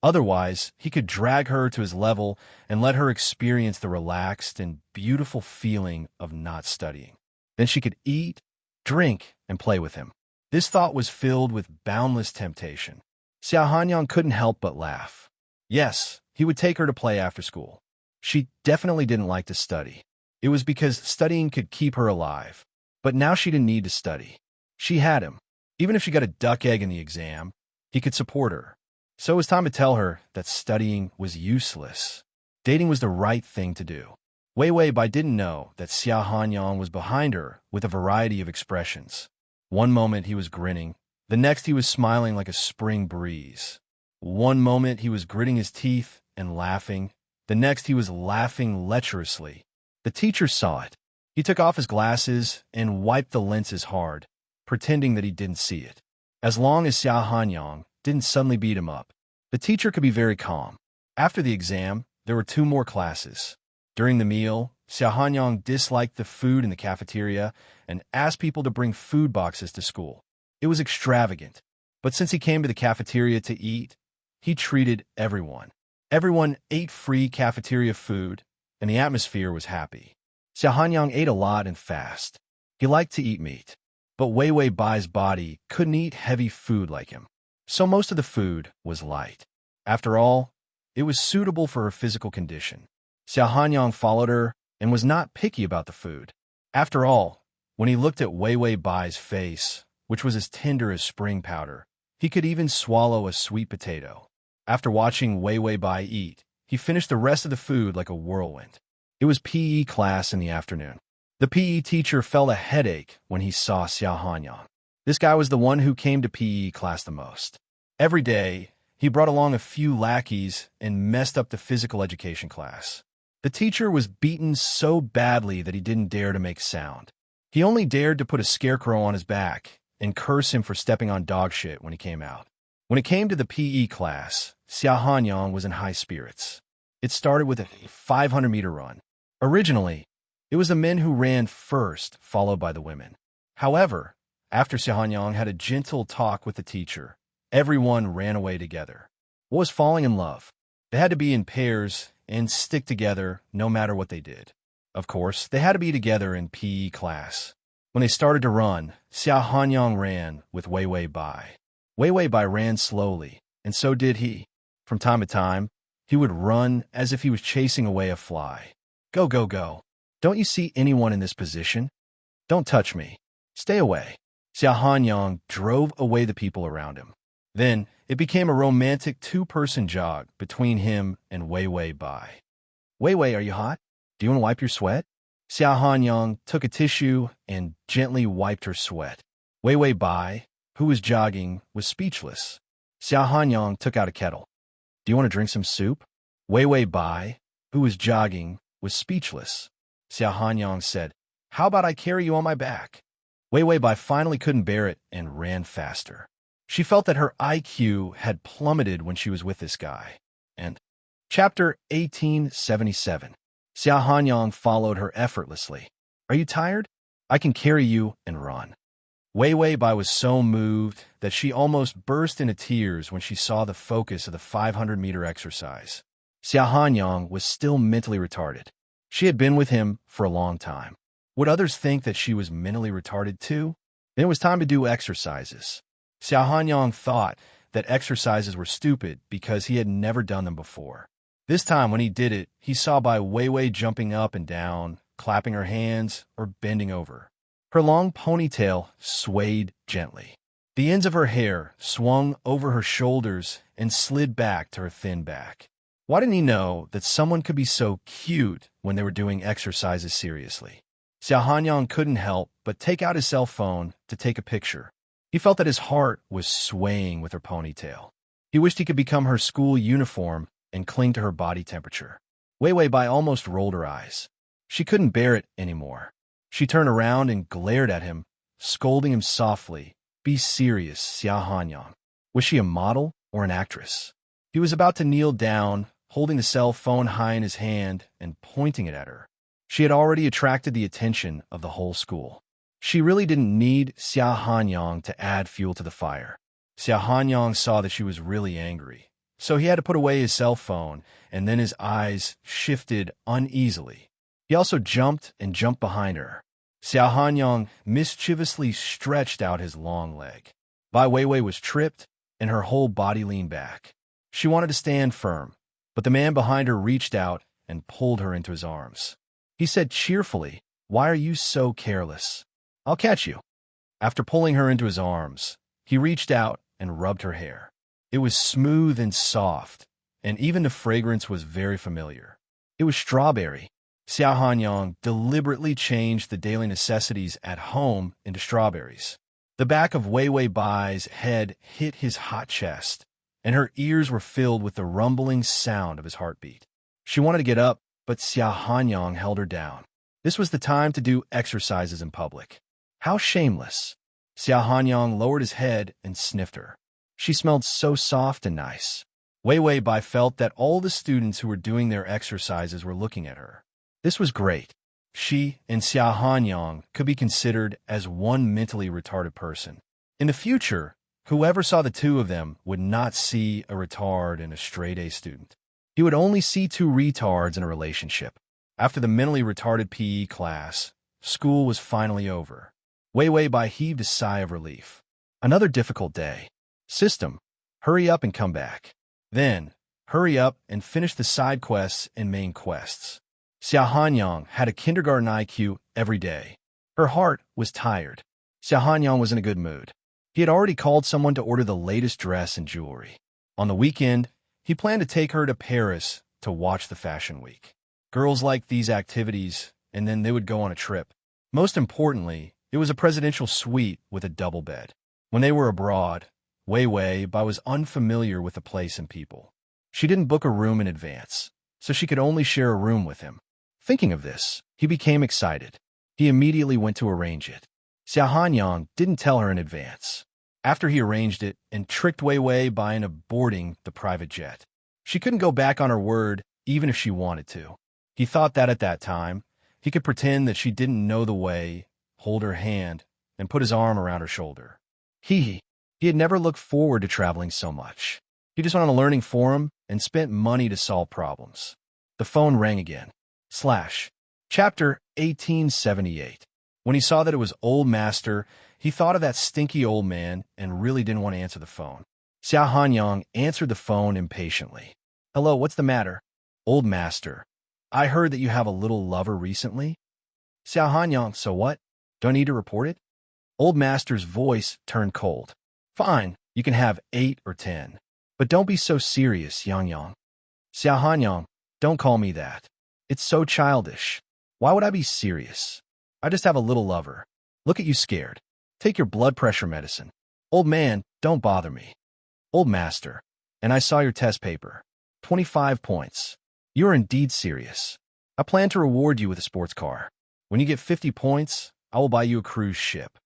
Otherwise, he could drag her to his level and let her experience the relaxed and beautiful feeling of not studying. Then she could eat, drink, and play with him. This thought was filled with boundless temptation. Xia Hanyang couldn't help but laugh. Yes, he would take her to play after school. She definitely didn't like to study. It was because studying could keep her alive. But now she didn't need to study. She had him. Even if she got a duck egg in the exam, he could support her. So it was time to tell her that studying was useless. Dating was the right thing to do. Wei Wei Bai didn't know that Xia Hanyang was behind her with a variety of expressions. One moment he was grinning, the next he was smiling like a spring breeze. One moment he was gritting his teeth and laughing, the next he was laughing lecherously. The teacher saw it. He took off his glasses and wiped the lenses hard, pretending that he didn't see it. As long as Xia Hanyang didn't suddenly beat him up, the teacher could be very calm. After the exam, there were 2 more classes. During the meal, Xiao Hanyang disliked the food in the cafeteria and asked people to bring food boxes to school. It was extravagant, but since he came to the cafeteria to eat, he treated everyone. Everyone ate free cafeteria food, and the atmosphere was happy. Xiao Hanyang ate a lot and fast. He liked to eat meat, but Wei Wei Bai's body couldn't eat heavy food like him, so most of the food was light. After all, it was suitable for her physical condition. Xiao Hanyang followed her and was not picky about the food. After all, when he looked at Wei Wei Bai's face, which was as tender as spring powder, he could even swallow a sweet potato. After watching Wei Wei Bai eat, he finished the rest of the food like a whirlwind. It was PE class in the afternoon. The PE teacher felt a headache when he saw Xiao Hanyang. This guy was the one who came to PE class the most. Every day, he brought along a few lackeys and messed up the physical education class. The teacher was beaten so badly that he didn't dare to make sound. He only dared to put a scarecrow on his back and curse him for stepping on dog shit when he came out. When it came to the PE class, Xiao Hanyang was in high spirits. It started with a 500-meter run. Originally, it was the men who ran first, followed by the women. However, after Xiao Hanyang had a gentle talk with the teacher, everyone ran away together. What was falling in love? They had to be in pairs and stick together no matter what they did. Of course, they had to be together in PE class. When they started to run, Xiao Hanyang ran with Wei Wei Bai. Wei Wei Bai ran slowly, and so did he. From time to time, he would run as if he was chasing away a fly. Go, go, go. Don't you see anyone in this position? Don't touch me. Stay away. Xiao Hanyang drove away the people around him. Then, it became a romantic two-person jog between him and Wei Wei Bai. Wei Wei, are you hot? Do you want to wipe your sweat? Xiao Hanyang took a tissue and gently wiped her sweat. Wei Wei Bai, who was jogging, was speechless. Xiao Hanyang took out a kettle. Do you want to drink some soup? Wei Wei Bai, who was jogging, was speechless. Xiao Hanyang said, How about I carry you on my back? Wei Wei Bai finally couldn't bear it and ran faster. She felt that her IQ had plummeted when she was with this guy. And Chapter 1877. Xiao Hanyang followed her effortlessly. Are you tired? I can carry you and run. Wei Wei Bai was so moved that she almost burst into tears when she saw the focus of the 500-meter exercise. Xiao Hanyang was still mentally retarded. She had been with him for a long time. Would others think that she was mentally retarded too? Then it was time to do exercises. Xiao Hanyang thought that exercises were stupid because he had never done them before. This time when he did it, he saw Bai Wei Wei jumping up and down, clapping her hands, or bending over. Her long ponytail swayed gently. The ends of her hair swung over her shoulders and slid back to her thin back. Why didn't he know that someone could be so cute when they were doing exercises seriously? Xiao Hanyang couldn't help but take out his cell phone to take a picture. He felt that his heart was swaying with her ponytail. He wished he could become her school uniform and cling to her body temperature. Wei Wei Bai almost rolled her eyes. She couldn't bear it anymore. She turned around and glared at him, scolding him softly. Be serious, Xiao Hanyang. Was she a model or an actress? He was about to kneel down, holding the cell phone high in his hand and pointing it at her. She had already attracted the attention of the whole school. She really didn't need Xiao Hanyang to add fuel to the fire. Xiao Hanyang saw that she was really angry, so he had to put away his cell phone, and then his eyes shifted uneasily. He also jumped and jumped behind her. Xiao Hanyang mischievously stretched out his long leg. Bai Weiwei was tripped, and her whole body leaned back. She wanted to stand firm, but the man behind her reached out and pulled her into his arms. He said cheerfully, Why are you so careless? I'll catch you. After pulling her into his arms, he reached out and rubbed her hair. It was smooth and soft, and even the fragrance was very familiar. It was strawberry. Xiao Hanyang deliberately changed the daily necessities at home into strawberries. The back of Wei Wei Bai's head hit his hot chest, and her ears were filled with the rumbling sound of his heartbeat. She wanted to get up, but Xiao Hanyang held her down. This was the time to do exercises in public. How shameless. Xiao Hanyang lowered his head and sniffed her. She smelled so soft and nice. Wei Wei Bai felt that all the students who were doing their exercises were looking at her. This was great. She and Xia Hanyang could be considered as one mentally retarded person. In the future, whoever saw the two of them would not see a retard and a straight-A student. He would only see two retards in a relationship. After the mentally retarded PE class, school was finally over. Wei Bai heaved a sigh of relief. Another difficult day. System, hurry up and come back. Then, hurry up and finish the side quests and main quests. Xia Hanyang had a kindergarten IQ every day. Her heart was tired. Xia Hanyang was in a good mood. He had already called someone to order the latest dress and jewelry. On the weekend, he planned to take her to Paris to watch the Fashion Week. Girls liked these activities, and then they would go on a trip. Most importantly, it was a presidential suite with a double bed. When they were abroad, Wei Bai was unfamiliar with the place and people. She didn't book a room in advance, so she could only share a room with him. Thinking of this, he became excited. He immediately went to arrange it. Xia Hanyang didn't tell her in advance. After he arranged it and tricked Wei Bai into boarding the private jet, she couldn't go back on her word even if she wanted to. He thought that at that time, he could pretend that she didn't know the way, hold her hand, and put his arm around her shoulder. He had never looked forward to traveling so much. He just went on a learning forum and spent money to solve problems. The phone rang again. Chapter 1878. When he saw that it was Old Master, he thought of that stinky old man and really didn't want to answer the phone. Xia Hanyang answered the phone impatiently. Hello, what's the matter? Old Master, I heard that you have a little lover recently. Xia Hanyang, so what? Do I need to report it? Old Master's voice turned cold. Fine, you can have 8 or 10. But don't be so serious, Yang. Xia Hanyang, don't call me that. It's so childish. Why would I be serious? I just have a little lover. Look at you scared. Take your blood pressure medicine. Old man, don't bother me. Old Master, and I saw your test paper. 25 points. You are indeed serious. I plan to reward you with a sports car. When you get 50 points, I will buy you a cruise ship.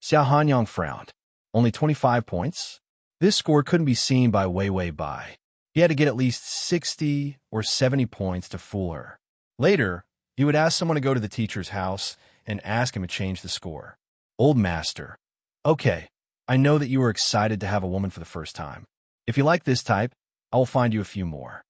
Xia Hanyang frowned. Only 25 points? This score couldn't be seen by Wei Bai. He had to get at least 60 or 70 points to fool her. Later, he would ask someone to go to the teacher's house and ask him to change the score. Old Master. Okay, I know that you are excited to have a woman for the first time. If you like this type, I will find you a few more.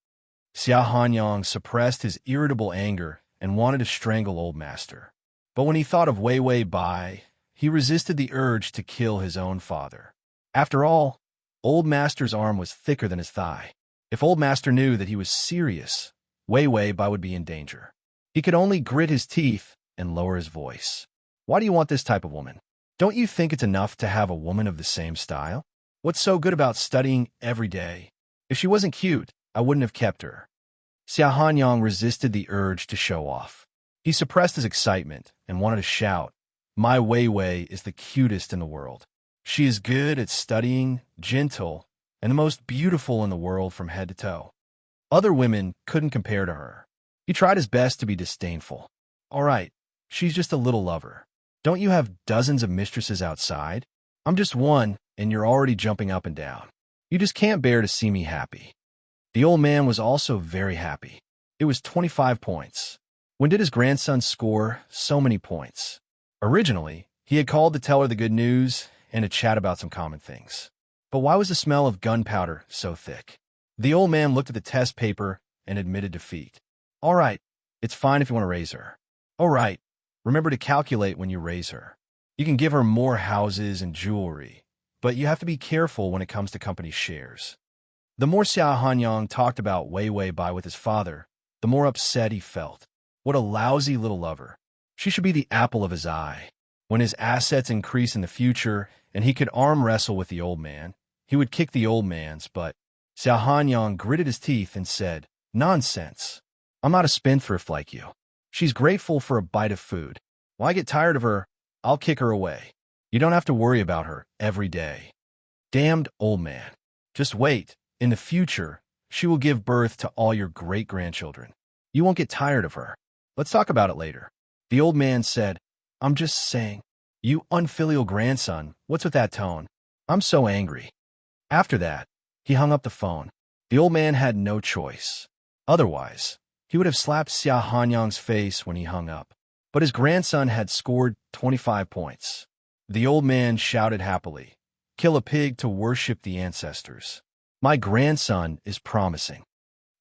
Xia Hanyang suppressed his irritable anger and wanted to strangle Old Master. But when he thought of Wei Bai, he resisted the urge to kill his own father. After all, Old Master's arm was thicker than his thigh. If Old Master knew that he was serious, Wei Bai would be in danger. He could only grit his teeth and lower his voice. Why do you want this type of woman? Don't you think it's enough to have a woman of the same style? What's so good about studying every day? If she wasn't cute, I wouldn't have kept her. Xia Hanyang resisted the urge to show off. He suppressed his excitement and wanted to shout, My Wei is the cutest in the world. She is good at studying, gentle, and the most beautiful in the world from head to toe. Other women couldn't compare to her. He tried his best to be disdainful. All right, she's just a little lover. Don't you have dozens of mistresses outside? I'm just one, and you're already jumping up and down. You just can't bear to see me happy. The old man was also very happy. It was 25 points. When did his grandson score so many points? Originally, he had called to tell her the good news and to chat about some common things. But why was the smell of gunpowder so thick? The old man looked at the test paper and admitted defeat. All right, it's fine if you want to raise her. All right, remember to calculate when you raise her. You can give her more houses and jewelry, but you have to be careful when it comes to company shares. The more Xia Hanyang talked about Wei Bai with his father, the more upset he felt. What a lousy little lover. She should be the apple of his eye. When his assets increase in the future and he could arm wrestle with the old man, he would kick the old man's butt. Xia Hanyang gritted his teeth and said, Nonsense. I'm not a spendthrift like you. She's grateful for a bite of food. When I get tired of her, I'll kick her away. You don't have to worry about her every day. Damned old man. Just wait. In the future, she will give birth to all your great-grandchildren. You won't get tired of her. Let's talk about it later. The old man said, I'm just saying. You unfilial grandson, what's with that tone? I'm so angry. After that, he hung up the phone. The old man had no choice. Otherwise, He would have slapped Xia Hanyang's face when he hung up. But his grandson had scored 25 points. The old man shouted happily, "Kill a pig to worship the ancestors. My grandson is promising."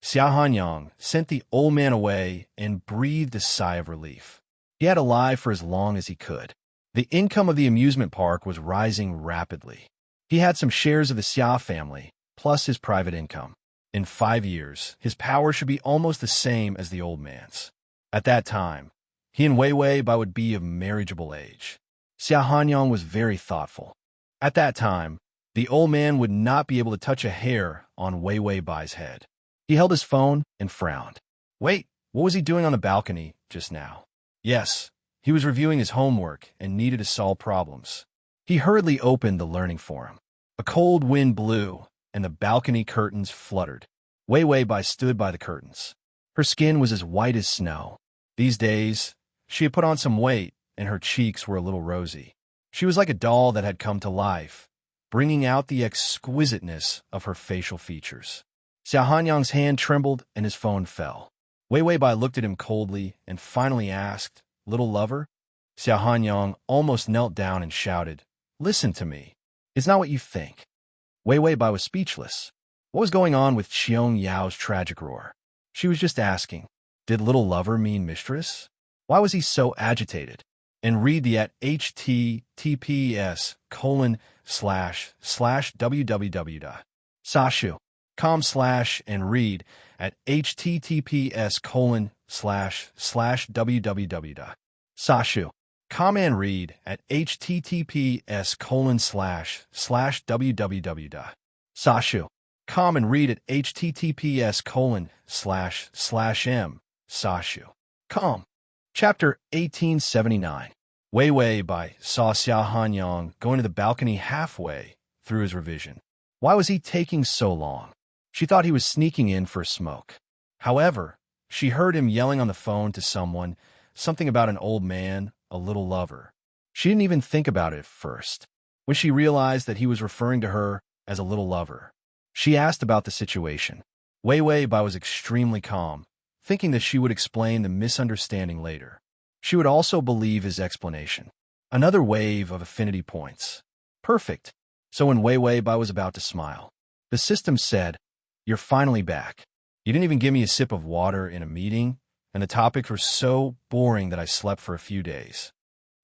Xia Hanyang sent the old man away and breathed a sigh of relief. He had to lie for as long as he could. The income of the amusement park was rising rapidly. He had some shares of the Xia family, plus his private income. In 5 years, his power should be almost the same as the old man's. At that time, he and Wei Wei Bai would be of marriageable age. Xia Hanyang was very thoughtful. At that time, the old man would not be able to touch a hair on Wei Wei Bai's head. He held his phone and frowned. Wait, what was he doing on the balcony just now? Yes, he was reviewing his homework and needed to solve problems. He hurriedly opened the learning forum. A cold wind blew, and the balcony curtains fluttered. Wei Wei Bai stood by the curtains. Her skin was as white as snow. These days, she had put on some weight, and her cheeks were a little rosy. She was like a doll that had come to life, bringing out the exquisiteness of her facial features. Xia Hanyang's hand trembled and his phone fell. Wei Wei Bai looked at him coldly and finally asked, "Little lover?" Xia Hanyang almost knelt down and shouted, "Listen to me. It's not what you think." Wei Wei Bai was speechless. What was going on with Qiong Yao's tragic roar? She was just asking, did little lover mean mistress? Why was he so agitated? And read the at https://www.sashu.com/ and read at https://www.sashu.com and read at https://www.sashu.com and read at https://m.sashu.com. Chapter 1879. Wei Wei Bai saw Xia Hanyang going to the balcony halfway through his revision. Why was he taking so long? She thought he was sneaking in for a smoke. However, she heard him yelling on the phone to someone, something about an old man, a little lover. She didn't even think about it at first. When she realized that he was referring to her as a little lover, she asked about the situation. Wei Wei Bai was extremely calm, thinking that she would explain the misunderstanding later. She would also believe his explanation. Another wave of affinity points. Perfect. So when Wei Wei Bai was about to smile, the system said, "You're finally back. You didn't even give me a sip of water in a meeting, and the topics were so boring that I slept for a few days."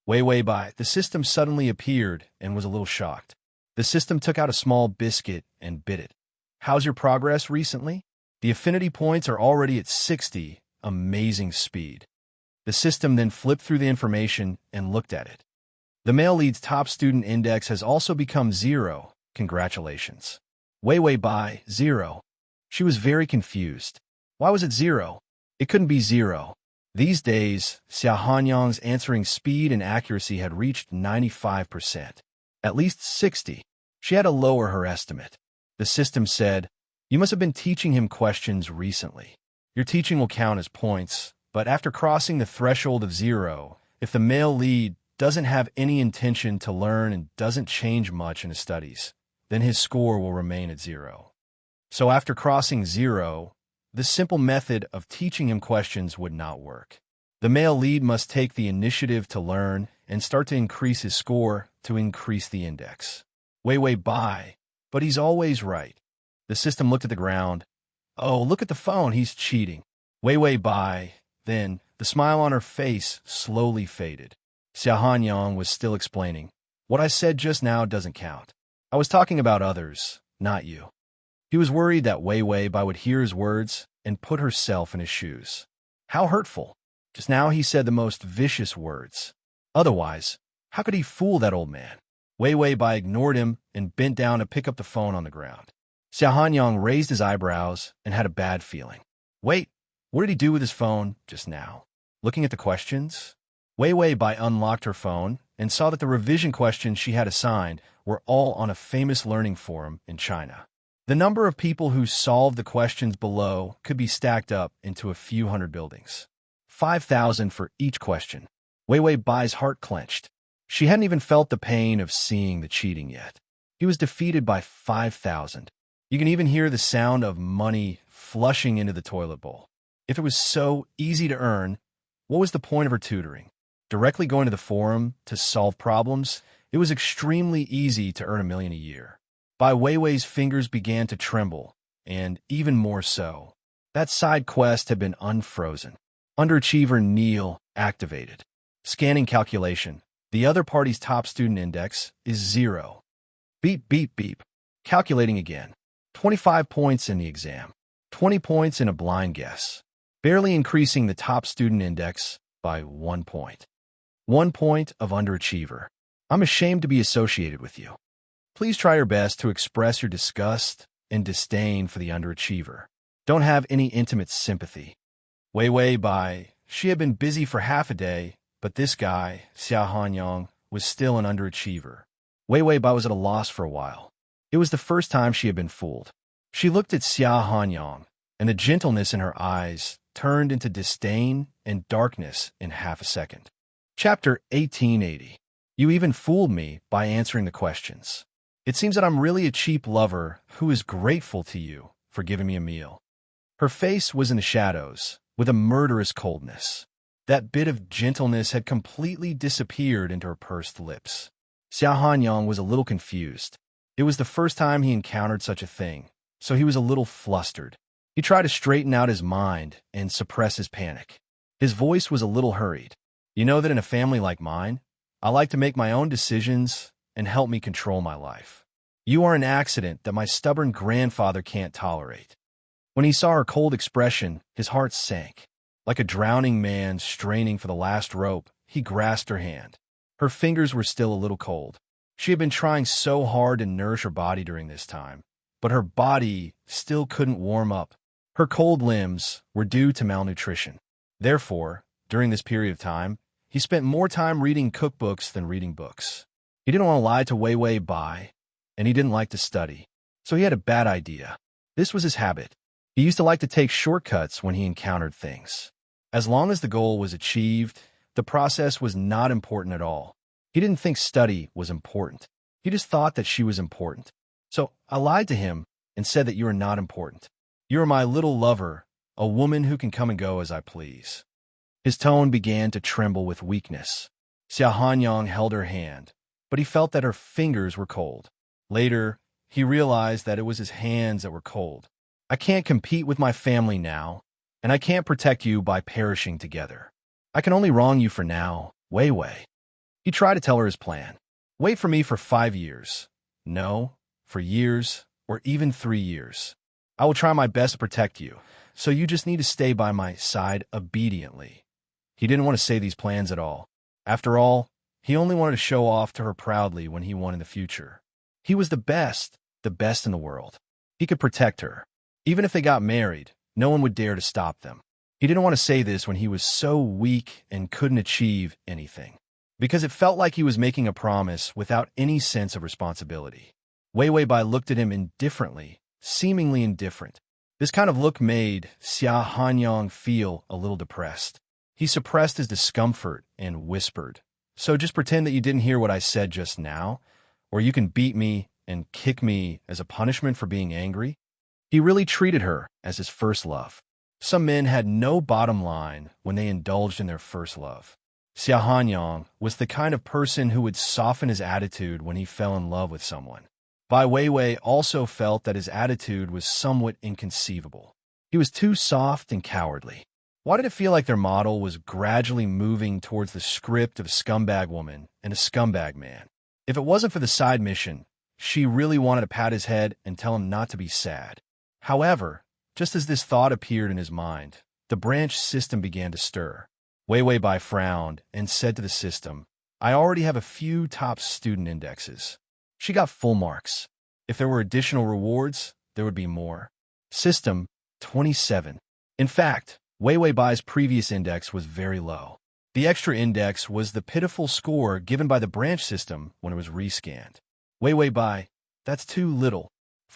Wei Wei Bai, the system suddenly appeared and was a little shocked. The system took out a small biscuit and bit it. "How's your progress recently? The affinity points are already at 60, amazing speed." The system then flipped through the information and looked at it. "The male lead's top student index has also become 0. Congratulations." Wei Wei Bai, 0. She was very confused. Why was it 0? It couldn't be 0. These days, Xia Hanyang's answering speed and accuracy had reached 95%. At least 60. She had to lower her estimate. The system said, "You must have been teaching him questions recently. Your teaching will count as points, but after crossing the threshold of 0, if the male lead doesn't have any intention to learn and doesn't change much in his studies, then his score will remain at 0. So after crossing 0, the simple method of teaching him questions would not work. The male lead must take the initiative to learn and start to increase his score to increase the index." Wei Wei Bai, but he's always right. The system looked at the ground. "Oh, look at the phone, he's cheating." Wei Wei Bai, then the smile on her face slowly faded. Xia Hanyang was still explaining. "What I said just now doesn't count. I was talking about others, not you." He was worried that Wei Wei Bai would hear his words and put herself in his shoes. How hurtful. Just now he said the most vicious words. Otherwise, how could he fool that old man? Wei Wei Bai ignored him and bent down to pick up the phone on the ground. Xia Hanyang raised his eyebrows and had a bad feeling. Wait, what did he do with his phone just now? Looking at the questions? Wei Wei Bai unlocked her phone and saw that the revision questions she had assigned were all on a famous learning forum in China. The number of people who solved the questions below could be stacked up into a few hundred buildings. 5,000 for each question. Wei Wei Bai's heart clenched. She hadn't even felt the pain of seeing the cheating yet. He was defeated by 5,000. You can even hear the sound of money flushing into the toilet bowl. If it was so easy to earn, what was the point of her tutoring? Directly going to the forum to solve problems? It was extremely easy to earn $1 million a year. Bai Weiwei's fingers began to tremble, and even more so. That side quest had been unfrozen. Underachiever Neil activated. Scanning calculation. The other party's top student index is 0. Beep, beep, beep. Calculating again. 25 points in the exam. 20 points in a blind guess. Barely increasing the top student index by 1 point. 1 point of underachiever. I'm ashamed to be associated with you. Please try your best to express your disgust and disdain for the underachiever. Don't have any intimate sympathy. Weiwei Bai, she had been busy for half a day, but this guy, Xia Hanyang, was still an underachiever. Weiwei Bai was at a loss for a while. It was the first time she had been fooled. She looked at Xia Hanyang, and the gentleness in her eyes turned into disdain and darkness in half a second. Chapter 1880. You even fooled me by answering the questions. It seems that I'm really a cheap lover who is grateful to you for giving me a meal. Her face was in the shadows, with a murderous coldness. That bit of gentleness had completely disappeared into her pursed lips. Xia Hanyang was a little confused. It was the first time he encountered such a thing, so he was a little flustered. He tried to straighten out his mind and suppress his panic. His voice was a little hurried. You know that in a family like mine, I like to make my own decisions and help me control my life. You are an accident that my stubborn grandfather can't tolerate. When he saw her cold expression, his heart sank. Like a drowning man straining for the last rope, he grasped her hand. Her fingers were still a little cold. She had been trying so hard to nourish her body during this time, but her body still couldn't warm up. Her cold limbs were due to malnutrition. Therefore, during this period of time, he spent more time reading cookbooks than reading books. He didn't want to lie to Weiwei Bai, and he didn't like to study. So he had a bad idea. This was his habit. He used to like to take shortcuts when he encountered things. As long as the goal was achieved, the process was not important at all. He didn't think study was important. He just thought that she was important. So I lied to him and said that you are not important. You are my little lover, a woman who can come and go as I please. His tone began to tremble with weakness. Xia Hanyang held her hand, but he felt that her fingers were cold. Later, he realized that it was his hands that were cold. I can't compete with my family now, and I can't protect you by perishing together. I can only wrong you for now, Weiwei. He tried to tell her his plan. Wait for me for 5 years. No, for years, or even 3 years. I will try my best to protect you, so you just need to stay by my side obediently. He didn't want to say these plans at all. After all, he only wanted to show off to her proudly when he won in the future. He was the best in the world. He could protect her. Even if they got married, no one would dare to stop them. He didn't want to say this when he was so weak and couldn't achieve anything, because it felt like he was making a promise without any sense of responsibility. Weiwei Bai looked at him indifferently, seemingly indifferent. This kind of look made Xia Hanyang feel a little depressed. He suppressed his discomfort and whispered, "So just pretend that you didn't hear what I said just now, or you can beat me and kick me as a punishment for being angry." He really treated her as his first love. Some men had no bottom line when they indulged in their first love. Xia Hanyang was the kind of person who would soften his attitude when he fell in love with someone. Bai Weiwei also felt that his attitude was somewhat inconceivable. He was too soft and cowardly. Why did it feel like their model was gradually moving towards the script of a scumbag woman and a scumbag man? If it wasn't for the side mission, she really wanted to pat his head and tell him not to be sad. However, just as this thought appeared in his mind, the branch system began to stir. Weiwei Bai frowned and said to the system, "I already have a few top student indexes." She got full marks. If there were additional rewards, there would be more. System 27. In fact, Weiwei Bai's previous index was very low. The extra index was the pitiful score given by the branch system when it was rescanned. Weiwei Bai, that's too little. //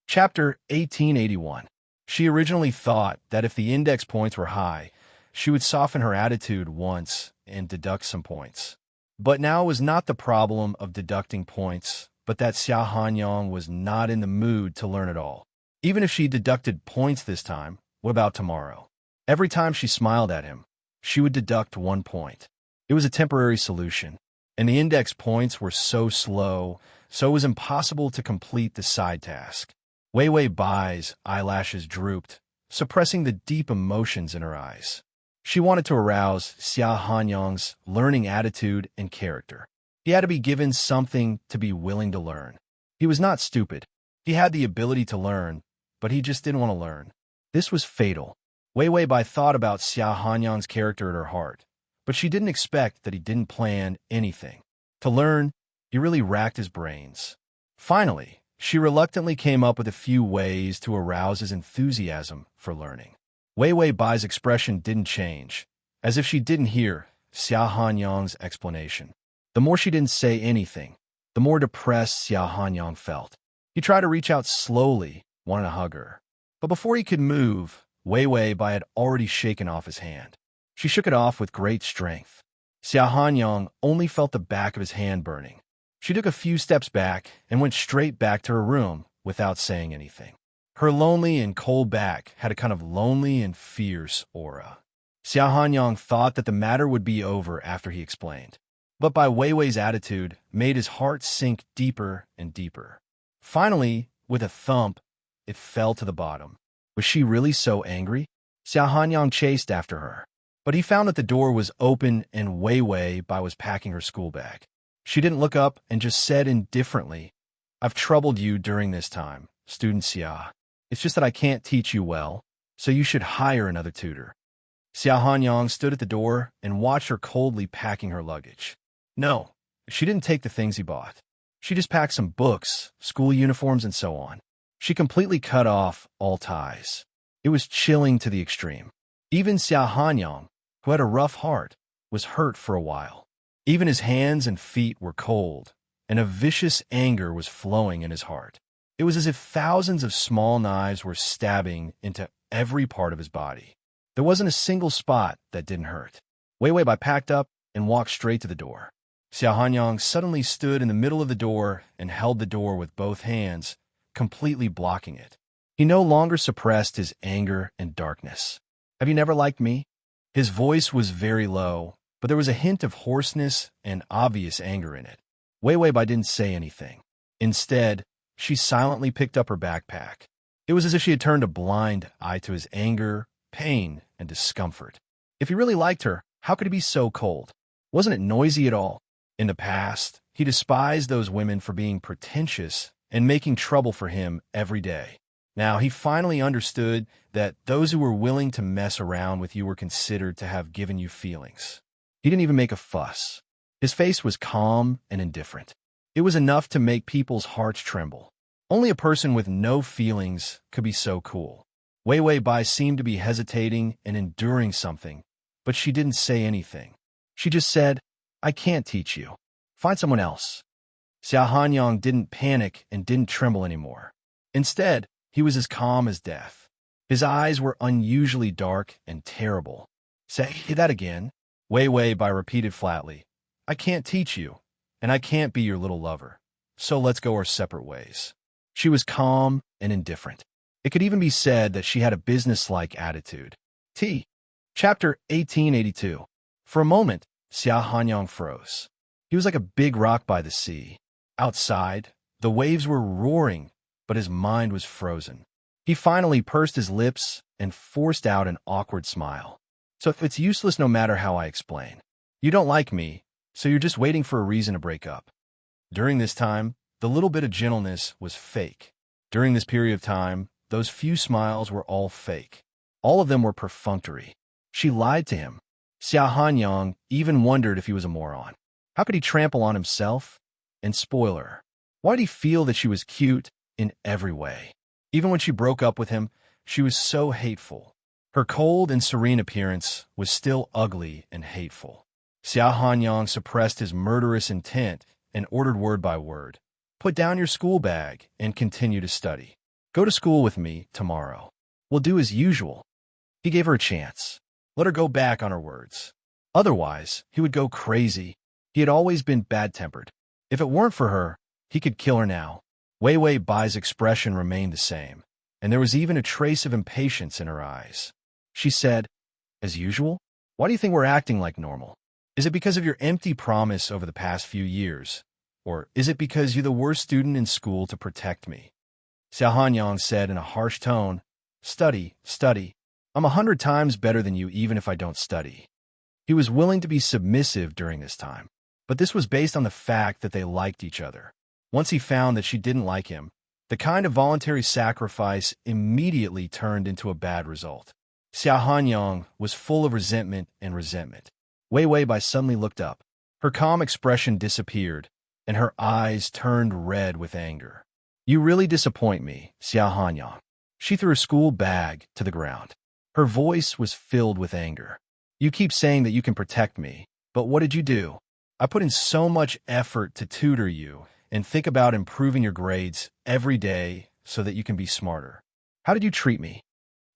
Chapter 1881. She originally thought that if the index points were high, she would soften her attitude once and deduct some points. But now it was not the problem of deducting points, but that Xia Hanyang was not in the mood to learn it all. Even if she deducted points this time, What about tomorrow? Every time she smiled at him, she would deduct 1 point. It was a temporary solution, and the index points were so slow, so it was impossible to complete the side task. Wei Wei Bai's eyelashes drooped, suppressing the deep emotions in her eyes. She wanted to arouse Xia Hanyang's learning attitude and character. He had to be given something to be willing to learn. He was not stupid. He had the ability to learn, but he just didn't want to learn. This was fatal. Wei Wei Bai thought about Xia Hanyang's character at her heart, but she didn't expect that he didn't plan anything. To learn, he really racked his brains. Finally, she reluctantly came up with a few ways to arouse his enthusiasm for learning. Wei Wei Bai's expression didn't change, as if she didn't hear Xia Hanyang's explanation. The more she didn't say anything, the more depressed Xia Hanyang felt. He tried to reach out slowly, wanting to hug her. But before he could move, Wei Wei Bai had already shaken off his hand. She shook it off with great strength. Xia Hanyang only felt the back of his hand burning. She took a few steps back and went straight back to her room without saying anything. Her lonely and cold back had a kind of lonely and fierce aura. Xia Hanyang thought that the matter would be over after he explained. But Bai Weiwei's attitude made his heart sink deeper and deeper. Finally, with a thump, it fell to the bottom. Was she really so angry? Xia Hanyang chased after her, but he found that the door was open and Wei Wei Bai was packing her school bag. She didn't look up and just said indifferently, "I've troubled you during this time, student Xia. It's just that I can't teach you well, so you should hire another tutor." Xia Hanyang stood at the door and watched her coldly packing her luggage. No, she didn't take the things he bought. She just packed some books, school uniforms, and so on. She completely cut off all ties. It was chilling to the extreme. Even Xia Hanyang, who had a rough heart, was hurt for a while. Even his hands and feet were cold, and a vicious anger was flowing in his heart. It was as if thousands of small knives were stabbing into every part of his body. There wasn't a single spot that didn't hurt. Wei Wei Bai packed up and walked straight to the door. Xia Hanyang suddenly stood in the middle of the door and held the door with both hands, completely blocking it. He no longer suppressed his anger and darkness. "Have you never liked me?" His voice was very low, but there was a hint of hoarseness and obvious anger in it. Wei Wei Bai didn't say anything. Instead, she silently picked up her backpack. It was as if she had turned a blind eye to his anger, pain, and discomfort. If he really liked her, how could he be so cold? Wasn't it noisy at all? In the past, he despised those women for being pretentious and making trouble for him every day. Now, he finally understood that those who were willing to mess around with you were considered to have given you feelings. He didn't even make a fuss. His face was calm and indifferent. It was enough to make people's hearts tremble. Only a person with no feelings could be so cool. Wei Wei Bai seemed to be hesitating and enduring something, but she didn't say anything. She just said, "I can't teach you. Find someone else." Xia Hanyang didn't panic and didn't tremble anymore. Instead, he was as calm as death. His eyes were unusually dark and terrible. "Say that again," Wei Wei Bai repeated flatly. "I can't teach you, and I can't be your little lover. So let's go our separate ways." She was calm and indifferent. It could even be said that she had a business-like attitude. Chapter 1882. For a moment, Xia Hanyang froze. He was like a big rock by the sea. Outside, the waves were roaring, but his mind was frozen. He finally pursed his lips and forced out an awkward smile. "So it's useless no matter how I explain. You don't like me, so you're just waiting for a reason to break up." During this time, the little bit of gentleness was fake. During this period of time, those few smiles were all fake. All of them were perfunctory. She lied to him. Xia Hanyang even wondered if he was a moron. How could he trample on himself and spoil her? Why did he feel that she was cute in every way? Even when she broke up with him, she was so hateful. Her cold and serene appearance was still ugly and hateful. Xia Hanyang suppressed his murderous intent and ordered word by word, "Put down your school bag and continue to study. Go to school with me tomorrow. We'll do as usual." He gave her a chance. Let her go back on her words. Otherwise, he would go crazy. He had always been bad-tempered. If it weren't for her, he could kill her now. Wei Wei Bai's expression remained the same, and there was even a trace of impatience in her eyes. She said, "As usual? Why do you think we're acting like normal? Is it because of your empty promise over the past few years? Or is it because you're the worst student in school to protect me?" Xiao Hanyang said in a harsh tone, "Study, study. I'm 100 times better than you even if I don't study." He was willing to be submissive during this time, but this was based on the fact that they liked each other. Once he found that she didn't like him, the kind of voluntary sacrifice immediately turned into a bad result. Xiao Hanyang was full of resentment and resentment. Wei Weibai suddenly looked up. Her calm expression disappeared, and her eyes turned red with anger. "You really disappoint me, Xiao Hanyang." She threw her school bag to the ground. Her voice was filled with anger. "You keep saying that you can protect me, but what did you do? I put in so much effort to tutor you and think about improving your grades every day so that you can be smarter. How did you treat me?"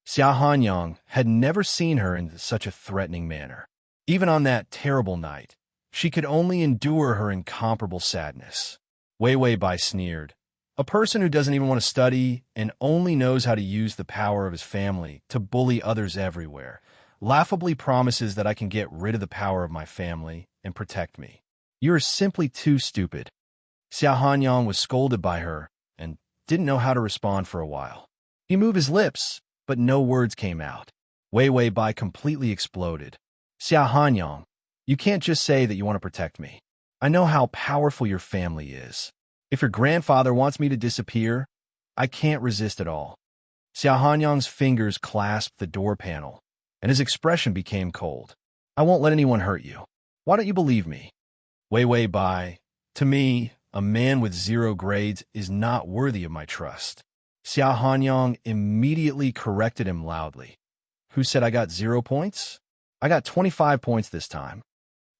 Xiao Hanyang had never seen her in such a threatening manner. Even on that terrible night, she could only endure her incomparable sadness. Wei Weibai sneered. "A person who doesn't even want to study and only knows how to use the power of his family to bully others everywhere laughably promises that I can get rid of the power of my family and protect me. You are simply too stupid." Xiao Hanyang was scolded by her and didn't know how to respond for a while. He moved his lips, but no words came out. Wei Weibai completely exploded. "Xiao Hanyang, you can't just say that you want to protect me. I know how powerful your family is. If your grandfather wants me to disappear, I can't resist at all." Xiao Hanyang's fingers clasped the door panel, and his expression became cold. "I won't let anyone hurt you. Why don't you believe me?" Wei Weibai, "To me, a man with 0 grades is not worthy of my trust." Xiao Hanyang immediately corrected him loudly. "Who said I got 0 points? I got 25 points this time."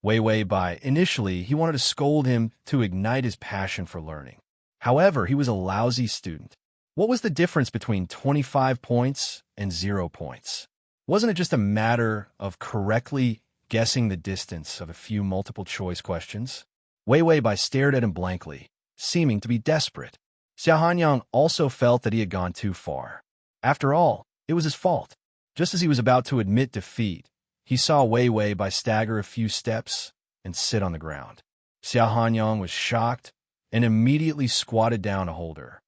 Wei Weibai, initially, he wanted to scold him to ignite his passion for learning. However, he was a lousy student. What was the difference between 25 points and 0 points? Wasn't it just a matter of correctly guessing the distance of a few multiple-choice questions? Wei Weibai stared at him blankly, seeming to be desperate. Xiao Hanyang also felt that he had gone too far. After all, it was his fault. Just as he was about to admit defeat, he saw Wei Weibai stagger a few steps and sit on the ground. Xiao Hanyang was shocked and immediately squatted down to hold her.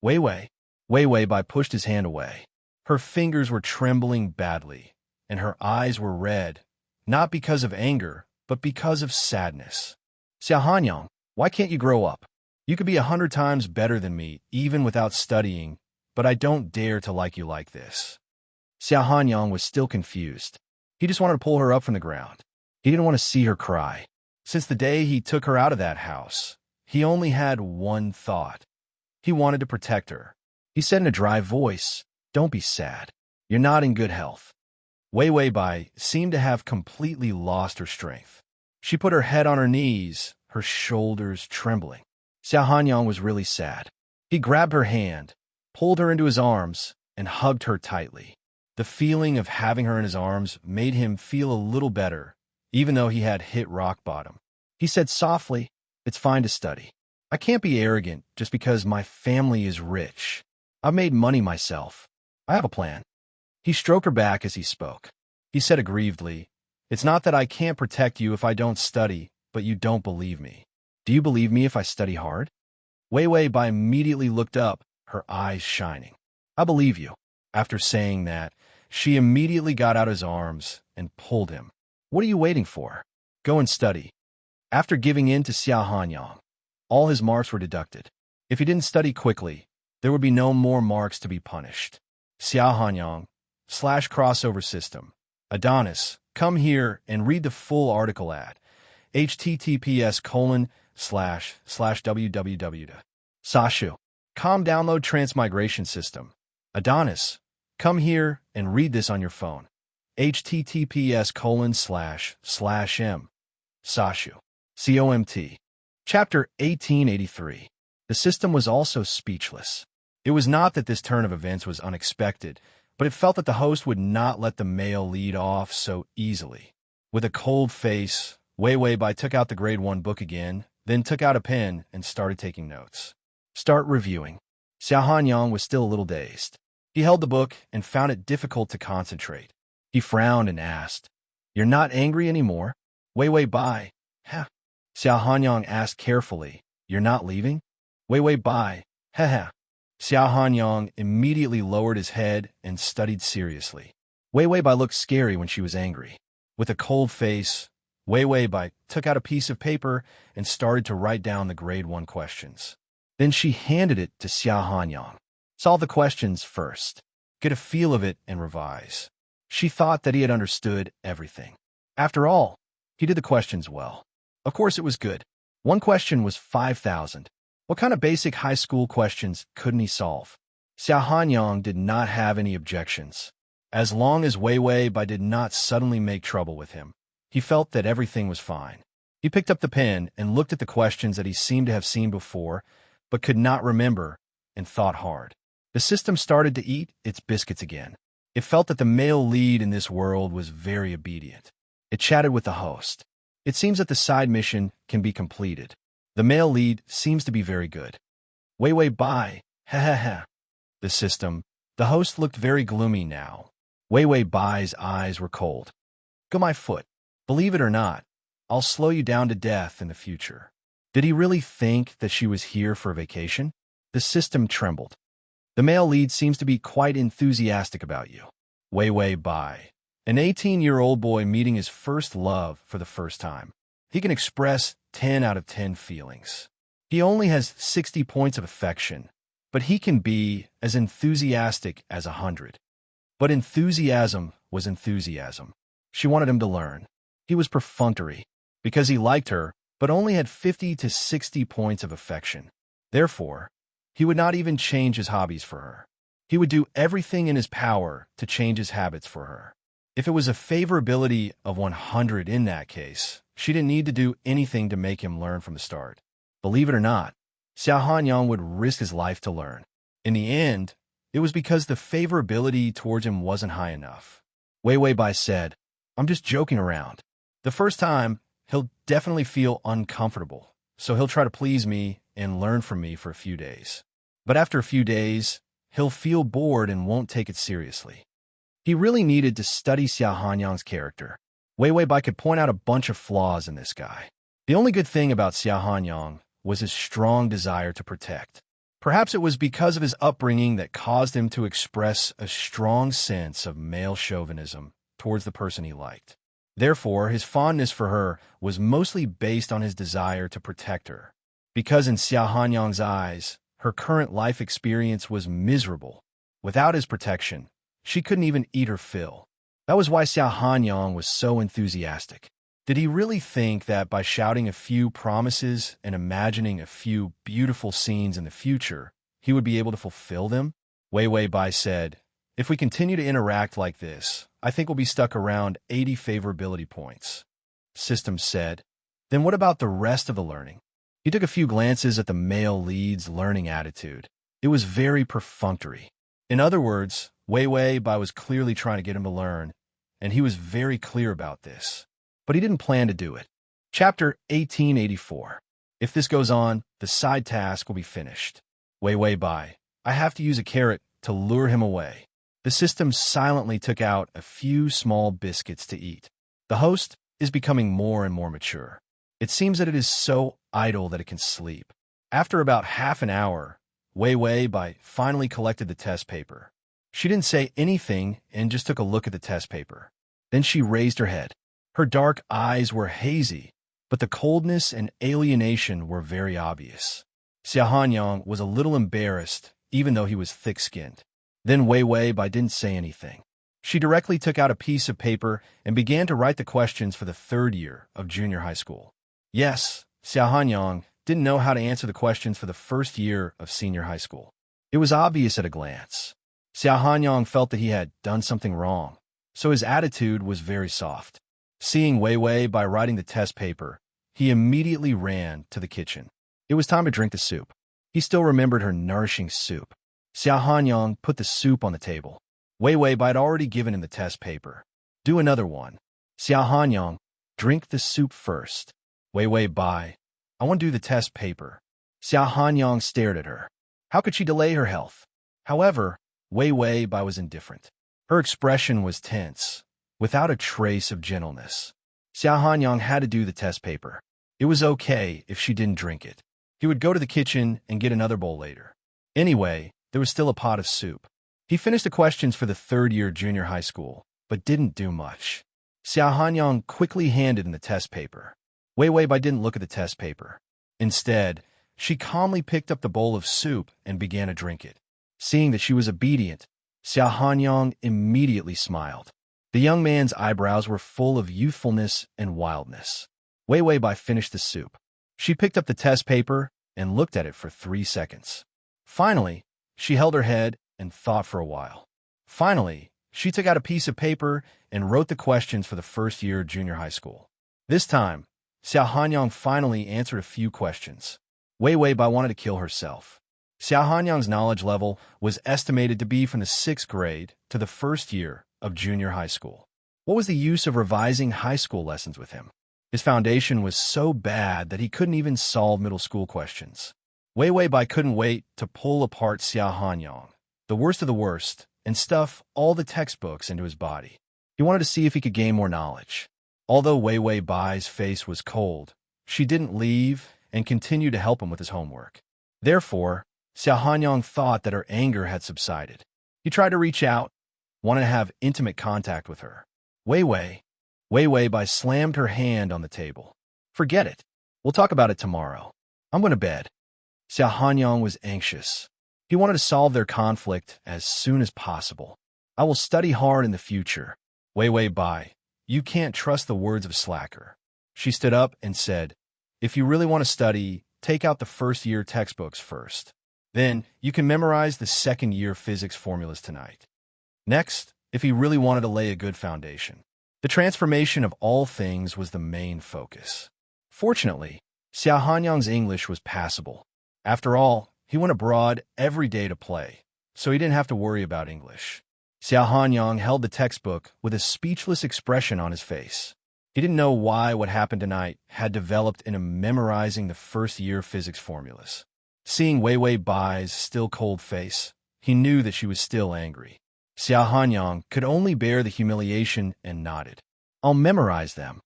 Wei Weibai pushed his hand away. Her fingers were trembling badly, and her eyes were red, not because of anger, but because of sadness. "Xiao Hanyang, why can't you grow up? You could be 100 times better than me, even without studying, but I don't dare to like you like this." Xiao Hanyang was still confused. He just wanted to pull her up from the ground. He didn't want to see her cry. Since the day he took her out of that house, he only had one thought. He wanted to protect her. He said in a dry voice, "Don't be sad. You're not in good health." Wei Weibai seemed to have completely lost her strength. She put her head on her knees, her shoulders trembling. Xiao Hanyang was really sad. He grabbed her hand, pulled her into his arms, and hugged her tightly. The feeling of having her in his arms made him feel a little better, even though he had hit rock bottom. He said softly, "It's fine to study. I can't be arrogant just because my family is rich. I've made money myself. I have a plan." He stroked her back as he spoke. He said aggrievedly, "It's not that I can't protect you if I don't study, but you don't believe me. Do you believe me if I study hard?" Wei Weibai immediately looked up, her eyes shining. "I believe you." After saying that, she immediately got out his arms and pulled him. "What are you waiting for? Go and study." After giving in to Xiao Hanyang, all his marks were deducted. If he didn't study quickly, there would be no more marks to be punished. Xiao Hanyang /crossover system. Adonis, come here and read the full article at https://www. Sashu. Download Transmigration system. Adonis, come here and read this on your phone. https://m. Sashu. COMT. Chapter 1883. The system was also speechless. It was not that this turn of events was unexpected, but it felt that the host would not let the male lead off so easily. With a cold face, Wei Weibai took out the grade 1 book again, then took out a pen and started taking notes. Start reviewing. Xiao Hanyang was still a little dazed. He held the book and found it difficult to concentrate. He frowned and asked, "You're not angry anymore?" "Wei Wei Bai." "Heh." Xiao Hanyang asked carefully, "You're not leaving?" "Wei Wei Bai." "Heh heh." Xiao Hanyang immediately lowered his head and studied seriously. Wei Wei Bai looked scary when she was angry. With a cold face, Wei Wei Bai took out a piece of paper and started to write down the grade 1 questions. Then she handed it to Xiao Hanyang. "Solve the questions first. Get a feel of it and revise." She thought that he had understood everything. After all, he did the questions well. Of course it was good. One question was 5,000. What kind of basic high school questions couldn't he solve? Xiao Hanyang did not have any objections. As long as Wei Wei Bai did not suddenly make trouble with him, he felt that everything was fine. He picked up the pen and looked at the questions that he seemed to have seen before, but could not remember, and thought hard. The system started to eat its biscuits again. It felt that the male lead in this world was very obedient. It chatted with the host. It seems that the side mission can be completed. The male lead seems to be very good. Wei Wei Bai, ha ha ha. The host looked very gloomy now. Wei Wei Bai's eyes were cold. "Go my foot. Believe it or not, I'll slow you down to death in the future." Did he really think that she was here for a vacation? The system trembled. "The male lead seems to be quite enthusiastic about you." Wei Wei Bai, an 18-year-old boy meeting his first love for the first time. He can express 10 out of 10 feelings. He only has 60 points of affection, but he can be as enthusiastic as 100. But enthusiasm was enthusiasm. She wanted him to learn. He was perfunctory, because he liked her, but only had 50 to 60 points of affection. Therefore, he would not even change his hobbies for her. He would do everything in his power to change his habits for her. If it was a favorability of 100 in that case, she didn't need to do anything to make him learn from the start. Believe it or not, Xiao Hanyang would risk his life to learn. In the end, it was because the favorability towards him wasn't high enough. Wei Wei Bai said, "I'm just joking around. The first time, he'll definitely feel uncomfortable, so he'll try to please me and learn from me for a few days. But after a few days, he'll feel bored and won't take it seriously." He really needed to study Xiao Hanyang's character. Wei Wei Bai could point out a bunch of flaws in this guy. The only good thing about Xiao Hanyang was his strong desire to protect. Perhaps it was because of his upbringing that caused him to express a strong sense of male chauvinism towards the person he liked. Therefore, his fondness for her was mostly based on his desire to protect her. Because in Xiao Hanyang's eyes, her current life experience was miserable. Without his protection, she couldn't even eat her fill. That was why Xiao Hanyang was so enthusiastic. Did he really think that by shouting a few promises and imagining a few beautiful scenes in the future, he would be able to fulfill them? Wei Wei Bai said, "If we continue to interact like this, I think we'll be stuck around 80 favorability points." System said, "Then what about the rest of the learning?" He took a few glances at the male lead's learning attitude. It was very perfunctory. In other words, Wei Wei Bai was clearly trying to get him to learn, and he was very clear about this. But he didn't plan to do it. Chapter 1884. If this goes on, the side task will be finished. Wei Wei Bai, I have to use a carrot to lure him away. The system silently took out a few small biscuits to eat. The host is becoming more and more mature. It seems that it is so idle that it can sleep. After about half an hour, Wei Wei Bai finally collected the test paper. She didn't say anything and just took a look at the test paper. Then she raised her head. Her dark eyes were hazy, but the coldness and alienation were very obvious. Xiao Hanyang was a little embarrassed, even though he was thick-skinned. Then Wei Wei Bai didn't say anything. She directly took out a piece of paper and began to write the questions for the 3rd year of junior high school. Yes, Xiao Hanyang didn't know how to answer the questions for the 1st year of senior high school. It was obvious at a glance. Xiao Hanyang felt that he had done something wrong, so his attitude was very soft. Seeing Wei Wei Bai writing the test paper, he immediately ran to the kitchen. It was time to drink the soup. He still remembered her nourishing soup. Xiao Hanyang put the soup on the table. Wei Wei Bai had already given him the test paper. Do another one. Xiao Hanyang, drink the soup first. Wei Wei Bai, I want to do the test paper. Xiao Hanyang stared at her. How could she delay her health? However, Wei Wei Bai was indifferent. Her expression was tense, without a trace of gentleness. Xiao Hanyang had to do the test paper. It was okay if she didn't drink it. He would go to the kitchen and get another bowl later. Anyway, there was still a pot of soup. He finished the questions for the third-year junior high school, but didn't do much. Xiao Hanyang quickly handed in the test paper. Wei Wei Bai didn't look at the test paper. Instead, she calmly picked up the bowl of soup and began to drink it. Seeing that she was obedient, Xiao Hanyang immediately smiled. The young man's eyebrows were full of youthfulness and wildness. Wei Wei Bai finished the soup. She picked up the test paper and looked at it for 3 seconds. Finally, she held her head and thought for a while. Finally, she took out a piece of paper and wrote the questions for the first year of junior high school. This time, Xiao Hanyang finally answered a few questions. Wei Wei Bai wanted to kill herself. Xiao Hanyang's knowledge level was estimated to be from the 6th grade to the first year of junior high school. What was the use of revising high school lessons with him? His foundation was so bad that he couldn't even solve middle school questions. Wei Wei Bai couldn't wait to pull apart Xiao Hanyang, the worst of the worst, and stuff all the textbooks into his body. He wanted to see if he could gain more knowledge. Although Wei Wei Bai's face was cold, she didn't leave and continued to help him with his homework. Therefore, Xiao Hanyang thought that her anger had subsided. He tried to reach out, wanted to have intimate contact with her. Wei Wei Bai slammed her hand on the table. Forget it. We'll talk about it tomorrow. I'm going to bed. Xiao Hanyang was anxious. He wanted to solve their conflict as soon as possible. I will study hard in the future. Wei Wei Bai, you can't trust the words of a slacker. She stood up and said, if you really want to study, take out the first-year textbooks first. Then, you can memorize the second-year physics formulas tonight. Next, if he really wanted to lay a good foundation. The transformation of all things was the main focus. Fortunately, Xiao Hanyang's English was passable. After all, he went abroad every day to play, so he didn't have to worry about English. Xiao Hanyang held the textbook with a speechless expression on his face. He didn't know why what happened tonight had developed into memorizing the first-year physics formulas. Seeing Wei Wei Bai's still cold face, he knew that she was still angry. Xiao Hanyang could only bear the humiliation and nodded. I'll memorize them.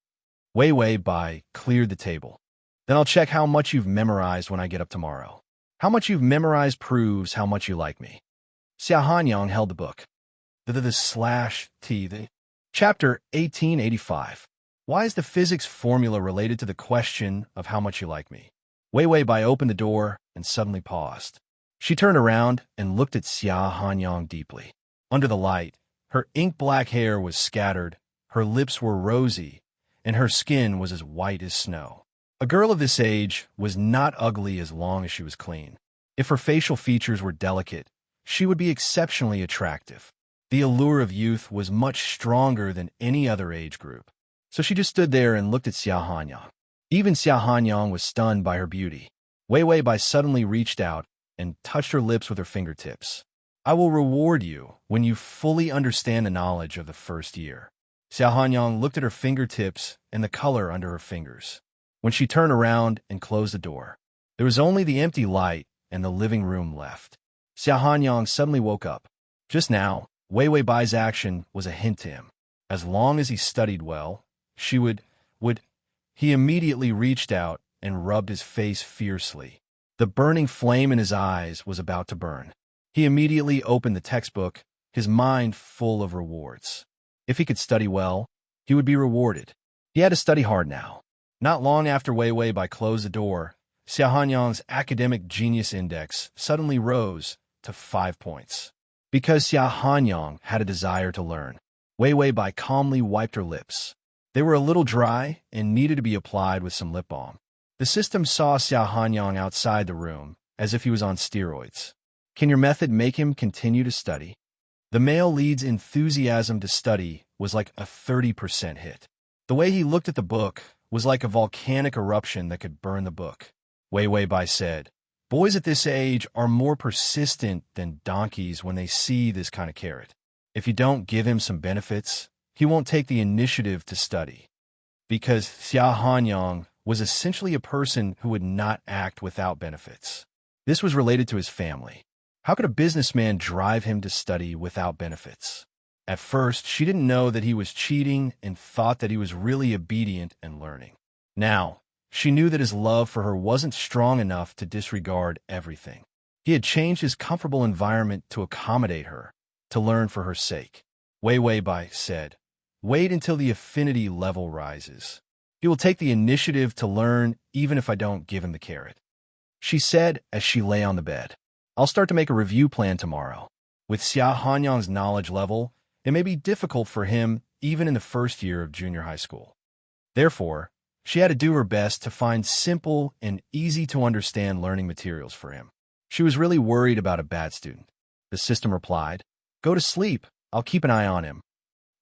Wei Wei Bai cleared the table. Then I'll check how much you've memorized when I get up tomorrow. How much you've memorized proves how much you like me. Xiao Hanyang held the book. Chapter 1885. Why is the physics formula related to the question of how much you like me? Wei Wei Bai opened the door and suddenly paused. She turned around and looked at Xiao Hanyang deeply. Under the light, her ink-black hair was scattered, her lips were rosy, and her skin was as white as snow. A girl of this age was not ugly as long as she was clean. If her facial features were delicate, she would be exceptionally attractive. The allure of youth was much stronger than any other age group. So she just stood there and looked at Xiao Hanyang. Even Xiao Hanyang was stunned by her beauty. Wei Wei Bai suddenly reached out and touched her lips with her fingertips. I will reward you when you fully understand the knowledge of the first year. Xiao Hanyang looked at her fingertips and the color under her fingers. When she turned around and closed the door, there was only the empty light and the living room left. Xiao Hanyang suddenly woke up. Just now, Wei Wei Bai's action was a hint to him. As long as he studied well, she would. He immediately reached out and rubbed his face fiercely. The burning flame in his eyes was about to burn. He immediately opened the textbook, his mind full of rewards. If he could study well, he would be rewarded. He had to study hard now. Not long after Wei Wei Bai closed the door, Xiao Hanyang's academic genius index suddenly rose to 5 points. Because Xiao Hanyang had a desire to learn, Wei Wei Bai calmly wiped her lips. They were a little dry and needed to be applied with some lip balm. The system saw Xiao Hanyang outside the room, as if he was on steroids. Can your method make him continue to study? The male lead's enthusiasm to study was like a 30% hit. The way he looked at the book was like a volcanic eruption that could burn the book. Wei Wei Bai said, boys at this age are more persistent than donkeys when they see this kind of carrot. If you don't give him some benefits, he won't take the initiative to study. Because Xiao Hanyang was essentially a person who would not act without benefits. This was related to his family. How could a businessman drive him to study without benefits? At first, she didn't know that he was cheating and thought that he was really obedient and learning. Now, she knew that his love for her wasn't strong enough to disregard everything. He had changed his comfortable environment to accommodate her, to learn for her sake. Wei Wei Bai said, "Wait until the affinity level rises. He will take the initiative to learn even if I don't give him the carrot." She said as she lay on the bed, "I'll start to make a review plan tomorrow." With Xia Hanyang's knowledge level, it may be difficult for him even in the first year of junior high school. Therefore, she had to do her best to find simple and easy-to-understand learning materials for him. She was really worried about a bad student. The system replied, "Go to sleep. I'll keep an eye on him."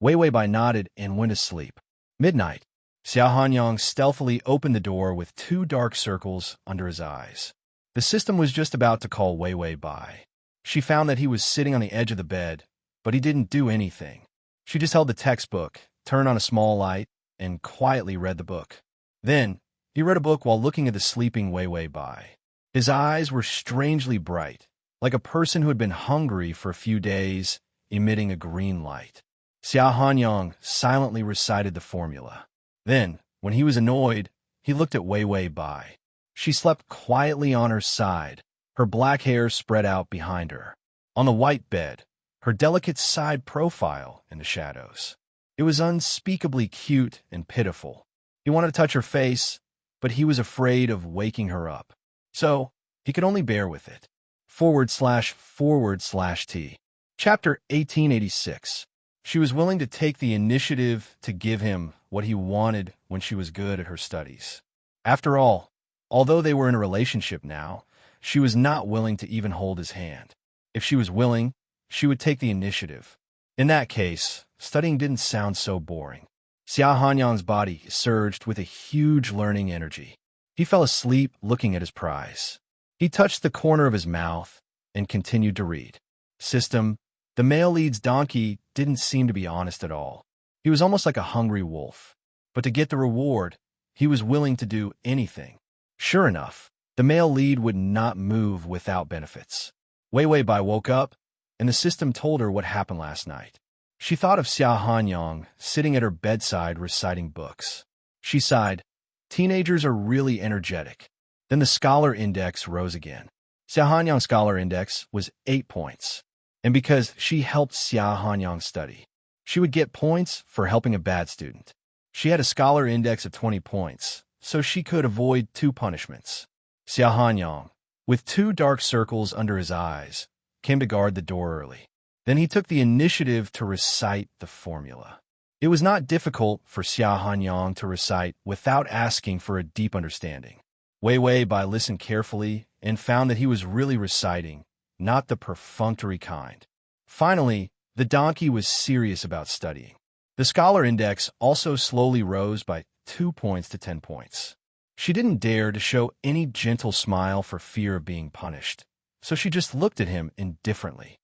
Wei Wei Bai nodded and went to sleep. Midnight. Xia Hanyang stealthily opened the door with 2 dark circles under his eyes. The system was just about to call Wei Wei Bai. She found that he was sitting on the edge of the bed, but he didn't do anything. She just held the textbook, turned on a small light, and quietly read the book. Then, he read a book while looking at the sleeping Wei Wei Bai. His eyes were strangely bright, like a person who had been hungry for a few days, emitting a green light. Xia Hanyang silently recited the formula. Then, when he was annoyed, he looked at Wei Wei Bai. She slept quietly on her side, her black hair spread out behind her. On the white bed, her delicate side profile in the shadows. It was unspeakably cute and pitiful. He wanted to touch her face, but he was afraid of waking her up. So, he could only bear with it. //T. Chapter 1886. She was willing to take the initiative to give him what he wanted when she was good at her studies. After all, although they were in a relationship now, she was not willing to even hold his hand. If she was willing, she would take the initiative. In that case, studying didn't sound so boring. Xia Hanyang's body surged with a huge learning energy. He fell asleep looking at his prize. He touched the corner of his mouth and continued to read. System, the male lead's donkey didn't seem to be honest at all. He was almost like a hungry wolf. But to get the reward, he was willing to do anything. Sure enough, the male lead would not move without benefits. Wei Wei Bai woke up, and the system told her what happened last night. She thought of Xia Hanyang sitting at her bedside reciting books. She sighed, "Teenagers are really energetic." Then the scholar index rose again. Xia Hanyang's scholar index was 8 points. And because she helped Xia Hanyang study, she would get points for helping a bad student. She had a scholar index of 20 points, so she could avoid 2 punishments. Xia Hanyang, with 2 dark circles under his eyes, came to guard the door early. Then he took the initiative to recite the formula. It was not difficult for Xia Hanyang to recite without asking for a deep understanding. Wei Wei Bai listened carefully and found that he was really reciting, not the perfunctory kind. Finally, the donkey was serious about studying. The scholar index also slowly rose by 2 points to 10 points. She didn't dare to show any gentle smile for fear of being punished, so she just looked at him indifferently.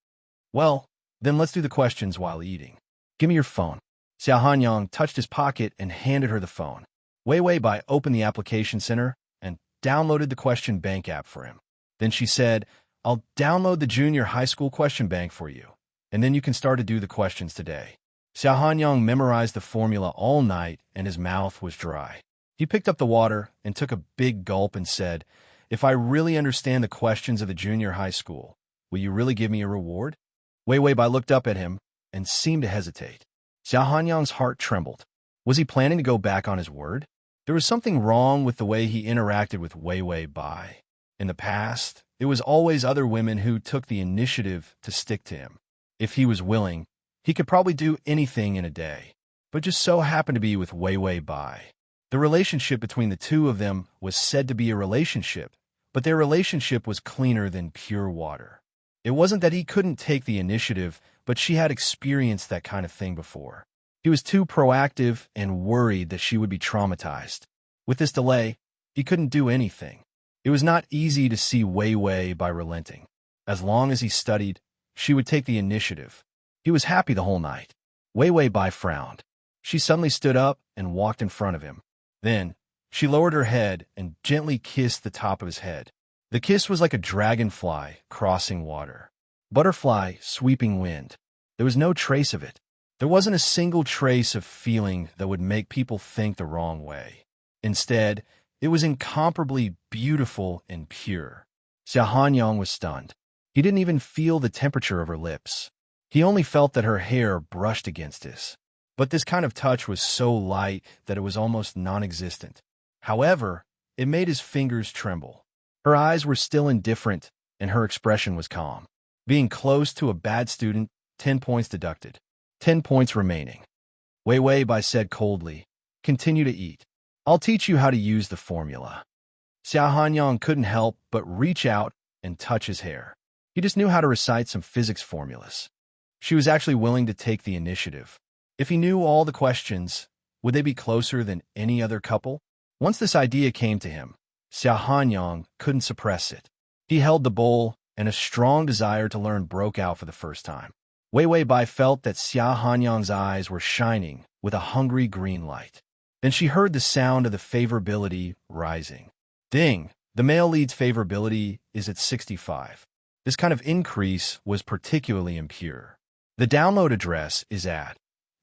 "Well, then let's do the questions while eating. Give me your phone." Xia Hanyang touched his pocket and handed her the phone. Wei Wei Bai opened the application center and downloaded the question bank app for him. Then she said, "I'll download the junior high school question bank for you, and then you can start to do the questions today." Xia Hanyang memorized the formula all night, and his mouth was dry. He picked up the water and took a big gulp and said, "If I really understand the questions of the junior high school, will you really give me a reward?" Wei Wei Bai looked up at him and seemed to hesitate. Xia Hanyang's heart trembled. Was he planning to go back on his word? There was something wrong with the way he interacted with Wei Wei Bai. In the past, it was always other women who took the initiative to stick to him. If he was willing, he could probably do anything in a day, but just so happened to be with Wei Wei Bai. The relationship between the two of them was said to be a relationship, but their relationship was cleaner than pure water. It wasn't that he couldn't take the initiative, but she had experienced that kind of thing before. He was too proactive and worried that she would be traumatized. With this delay, he couldn't do anything. It was not easy to see Wei Wei Bai relenting. As long as he studied, she would take the initiative. He was happy the whole night. Wei Wei Bai frowned. She suddenly stood up and walked in front of him. Then, she lowered her head and gently kissed the top of his head. The kiss was like a dragonfly crossing water. Butterfly sweeping wind. There was no trace of it. There wasn't a single trace of feeling that would make people think the wrong way. Instead, it was incomparably beautiful and pure. Xia Hanyang was stunned. He didn't even feel the temperature of her lips. He only felt that her hair brushed against his. But this kind of touch was so light that it was almost non-existent. However, it made his fingers tremble. Her eyes were still indifferent, and her expression was calm. Being close to a bad student, 10 points deducted. 10 points remaining. Wei Wei Bai said coldly, "Continue to eat. I'll teach you how to use the formula." Xia Hanyang couldn't help but reach out and touch his hair. He just knew how to recite some physics formulas. She was actually willing to take the initiative. If he knew all the questions, would they be closer than any other couple? Once this idea came to him, Xia Hanyang couldn't suppress it. He held the bowl, and a strong desire to learn broke out for the first time. Wei Wei Bai felt that Xia Hanyang's eyes were shining with a hungry green light. Then she heard the sound of the favorability rising. Ding! The male lead's favorability is at 65. This kind of increase was particularly impure. The download address is at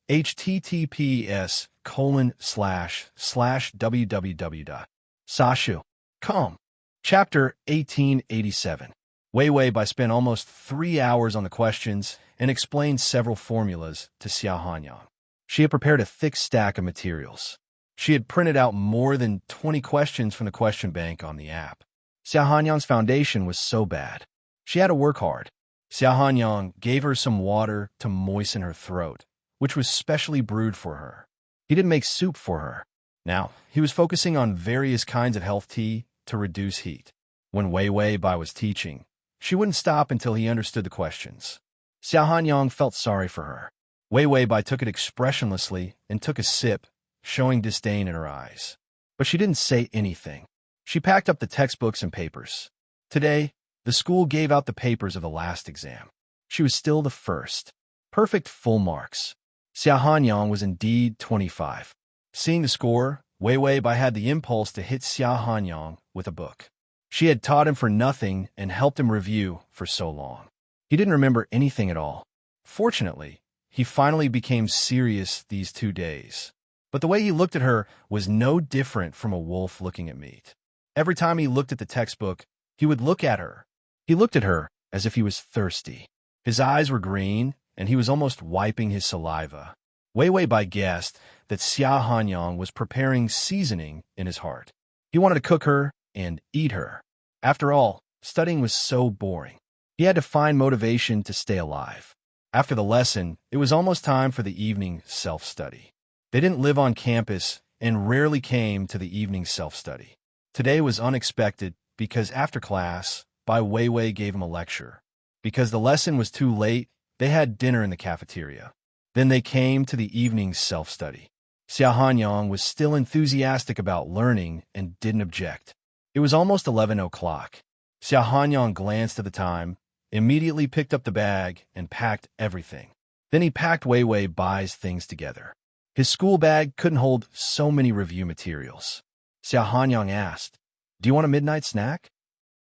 https://www.sashu.com. Chapter 1887. Wei Wei Bai spent almost 3 hours on the questions and explained several formulas to Xia Hanyang. She had prepared a thick stack of materials. She had printed out more than 20 questions from the question bank on the app. Xia Hanyang's foundation was so bad. She had to work hard. Xia Hanyang gave her some water to moisten her throat, which was specially brewed for her. He didn't make soup for her. Now, he was focusing on various kinds of health tea to reduce heat. When Wei Wei Bai was teaching, she wouldn't stop until he understood the questions. Xia Hanyang felt sorry for her. Wei Wei Bai took it expressionlessly and took a sip, showing disdain in her eyes. But she didn't say anything. She packed up the textbooks and papers. Today, the school gave out the papers of the last exam. She was still the first. Perfect full marks. Xia Hanyang was indeed 25. Seeing the score, Wei Wei Bai had the impulse to hit Xia Hanyang with a book. She had taught him for nothing and helped him review for so long. He didn't remember anything at all. Fortunately, he finally became serious these 2 days. But the way he looked at her was no different from a wolf looking at meat. Every time he looked at the textbook, he would look at her. He looked at her as if he was thirsty. His eyes were green, and he was almost wiping his saliva. Wei Wei Bai guessed that Xia Hanyang was preparing seasoning in his heart. He wanted to cook her and eat her. After all, studying was so boring. He had to find motivation to stay alive. After the lesson, it was almost time for the evening self-study. They didn't live on campus and rarely came to the evening self-study. Today was unexpected because after class, Bai Wei Wei gave him a lecture. Because the lesson was too late, they had dinner in the cafeteria. Then they came to the evening self-study. Xia Hanyang was still enthusiastic about learning and didn't object. It was almost 11 o'clock. Xia Hanyang glanced at the time, immediately picked up the bag, and packed everything. Then he packed Wei Wei Bai's things together. His school bag couldn't hold so many review materials. Xia Hanyang asked, "Do you want a midnight snack?"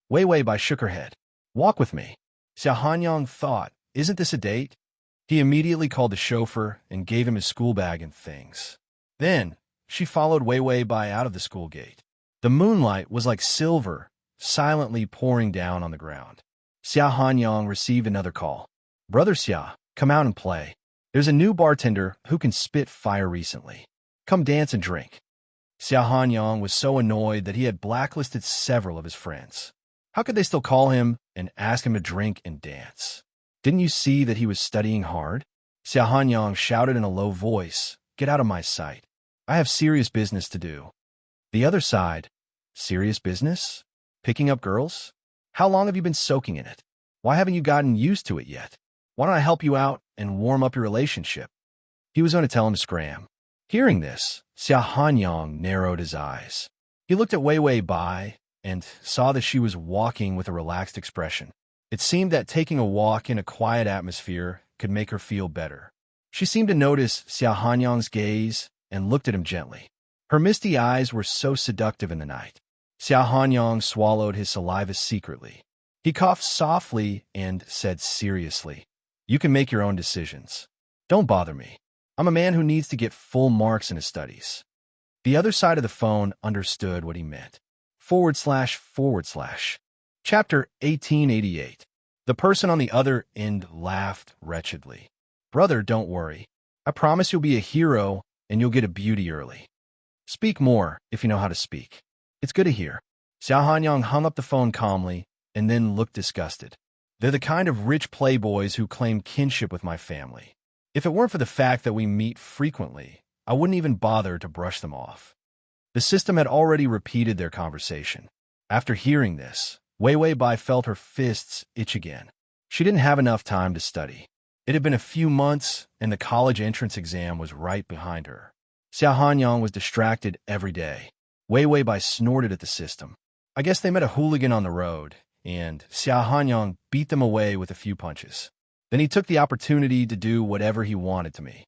Wei Wei Bai shook her head. "Walk with me." Xia Hanyang thought, "Isn't this a date?" He immediately called the chauffeur and gave him his school bag and things. Then, she followed Wei Wei Bai out of the school gate. The moonlight was like silver, silently pouring down on the ground. Xia Hanyang received another call. "Brother Xia, come out and play. There's a new bartender who can spit fire recently. Come dance and drink." Xia Hanyang was so annoyed that he had blacklisted several of his friends. How could they still call him and ask him to drink and dance? Didn't you see that he was studying hard? Xia Hanyang shouted in a low voice, "Get out of my sight. I have serious business to do." The other side, serious business? Picking up girls? How long have you been soaking in it? Why haven't you gotten used to it yet? Why don't I help you out and warm up your relationship? He was going to tell him to scram. Hearing this, Xia Hanyang narrowed his eyes. He looked at Wei Wei Bai and saw that she was walking with a relaxed expression. It seemed that taking a walk in a quiet atmosphere could make her feel better. She seemed to notice Xia Hanyang's gaze and looked at him gently. Her misty eyes were so seductive in the night. Xiao Hanyang swallowed his saliva secretly. He coughed softly and said seriously, "You can make your own decisions. Don't bother me. I'm a man who needs to get full marks in his studies." The other side of the phone understood what he meant. // Chapter 1888. The person on the other end laughed wretchedly. "Brother, don't worry. I promise you'll be a hero and you'll get a beauty early. Speak more if you know how to speak. It's good to hear." Xiao Hanyang hung up the phone calmly and then looked disgusted. "They're the kind of rich playboys who claim kinship with my family. If it weren't for the fact that we meet frequently, I wouldn't even bother to brush them off." The system had already repeated their conversation. After hearing this, Wei Wei Bai felt her fists itch again. She didn't have enough time to study. It had been a few months, and the college entrance exam was right behind her. Xiao Hanyang was distracted every day. Wei Wei Bai snorted at the system. I guess they met a hooligan on the road, and Xiao Hanyang beat them away with a few punches. Then he took the opportunity to do whatever he wanted to me.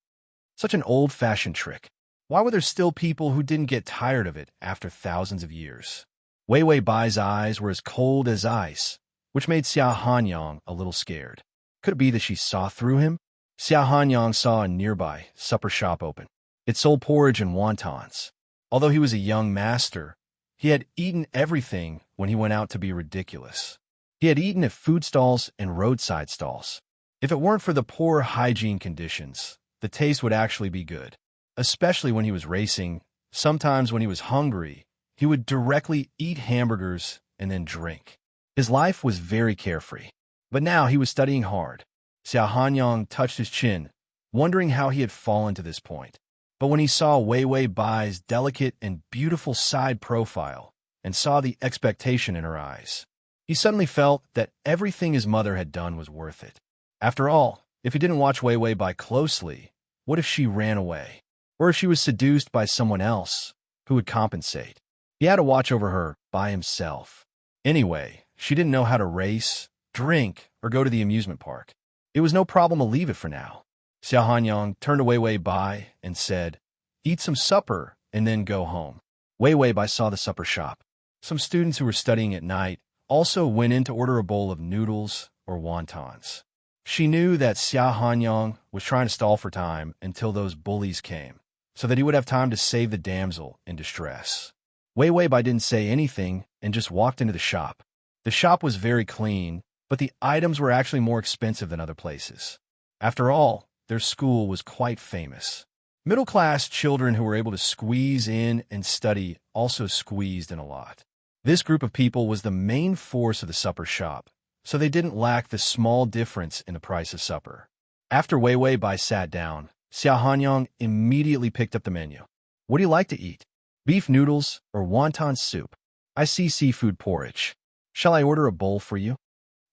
Such an old-fashioned trick. Why were there still people who didn't get tired of it after thousands of years? Wei Wei Bai's eyes were as cold as ice, which made Xiao Hanyang a little scared. Could it be that she saw through him? Xiao Hanyang saw a nearby supper shop open. It sold porridge and wontons. Although he was a young master, he had eaten everything when he went out to be ridiculous. He had eaten at food stalls and roadside stalls. If it weren't for the poor hygiene conditions, the taste would actually be good. Especially when he was racing, sometimes when he was hungry, he would directly eat hamburgers and then drink. His life was very carefree. But now he was studying hard. Xiao Hanyang touched his chin, wondering how he had fallen to this point. But when he saw Wei Wei Bai's delicate and beautiful side profile and saw the expectation in her eyes, he suddenly felt that everything his mother had done was worth it. After all, if he didn't watch Wei Wei Bai closely, what if she ran away? Or if she was seduced by someone else who would compensate? He had to watch over her by himself. Anyway, she didn't know how to race, drink, or go to the amusement park. It was no problem to leave it for now. Xiao Hanyang turned to Wei Wei Bai and said, "Eat some supper and then go home." Wei Wei Bai saw the supper shop. Some students who were studying at night also went in to order a bowl of noodles or wontons. She knew that Xiao Hanyang was trying to stall for time until those bullies came, so that he would have time to save the damsel in distress. Wei Wei Bai didn't say anything and just walked into the shop. The shop was very clean, but the items were actually more expensive than other places. After all, their school was quite famous. Middle-class children who were able to squeeze in and study also squeezed in a lot. This group of people was the main force of the supper shop, so they didn't lack the small difference in the price of supper. After Wei Wei Bai sat down, Xiao Hanyang immediately picked up the menu. "What do you like to eat? Beef noodles or wonton soup? I see seafood porridge. Shall I order a bowl for you?"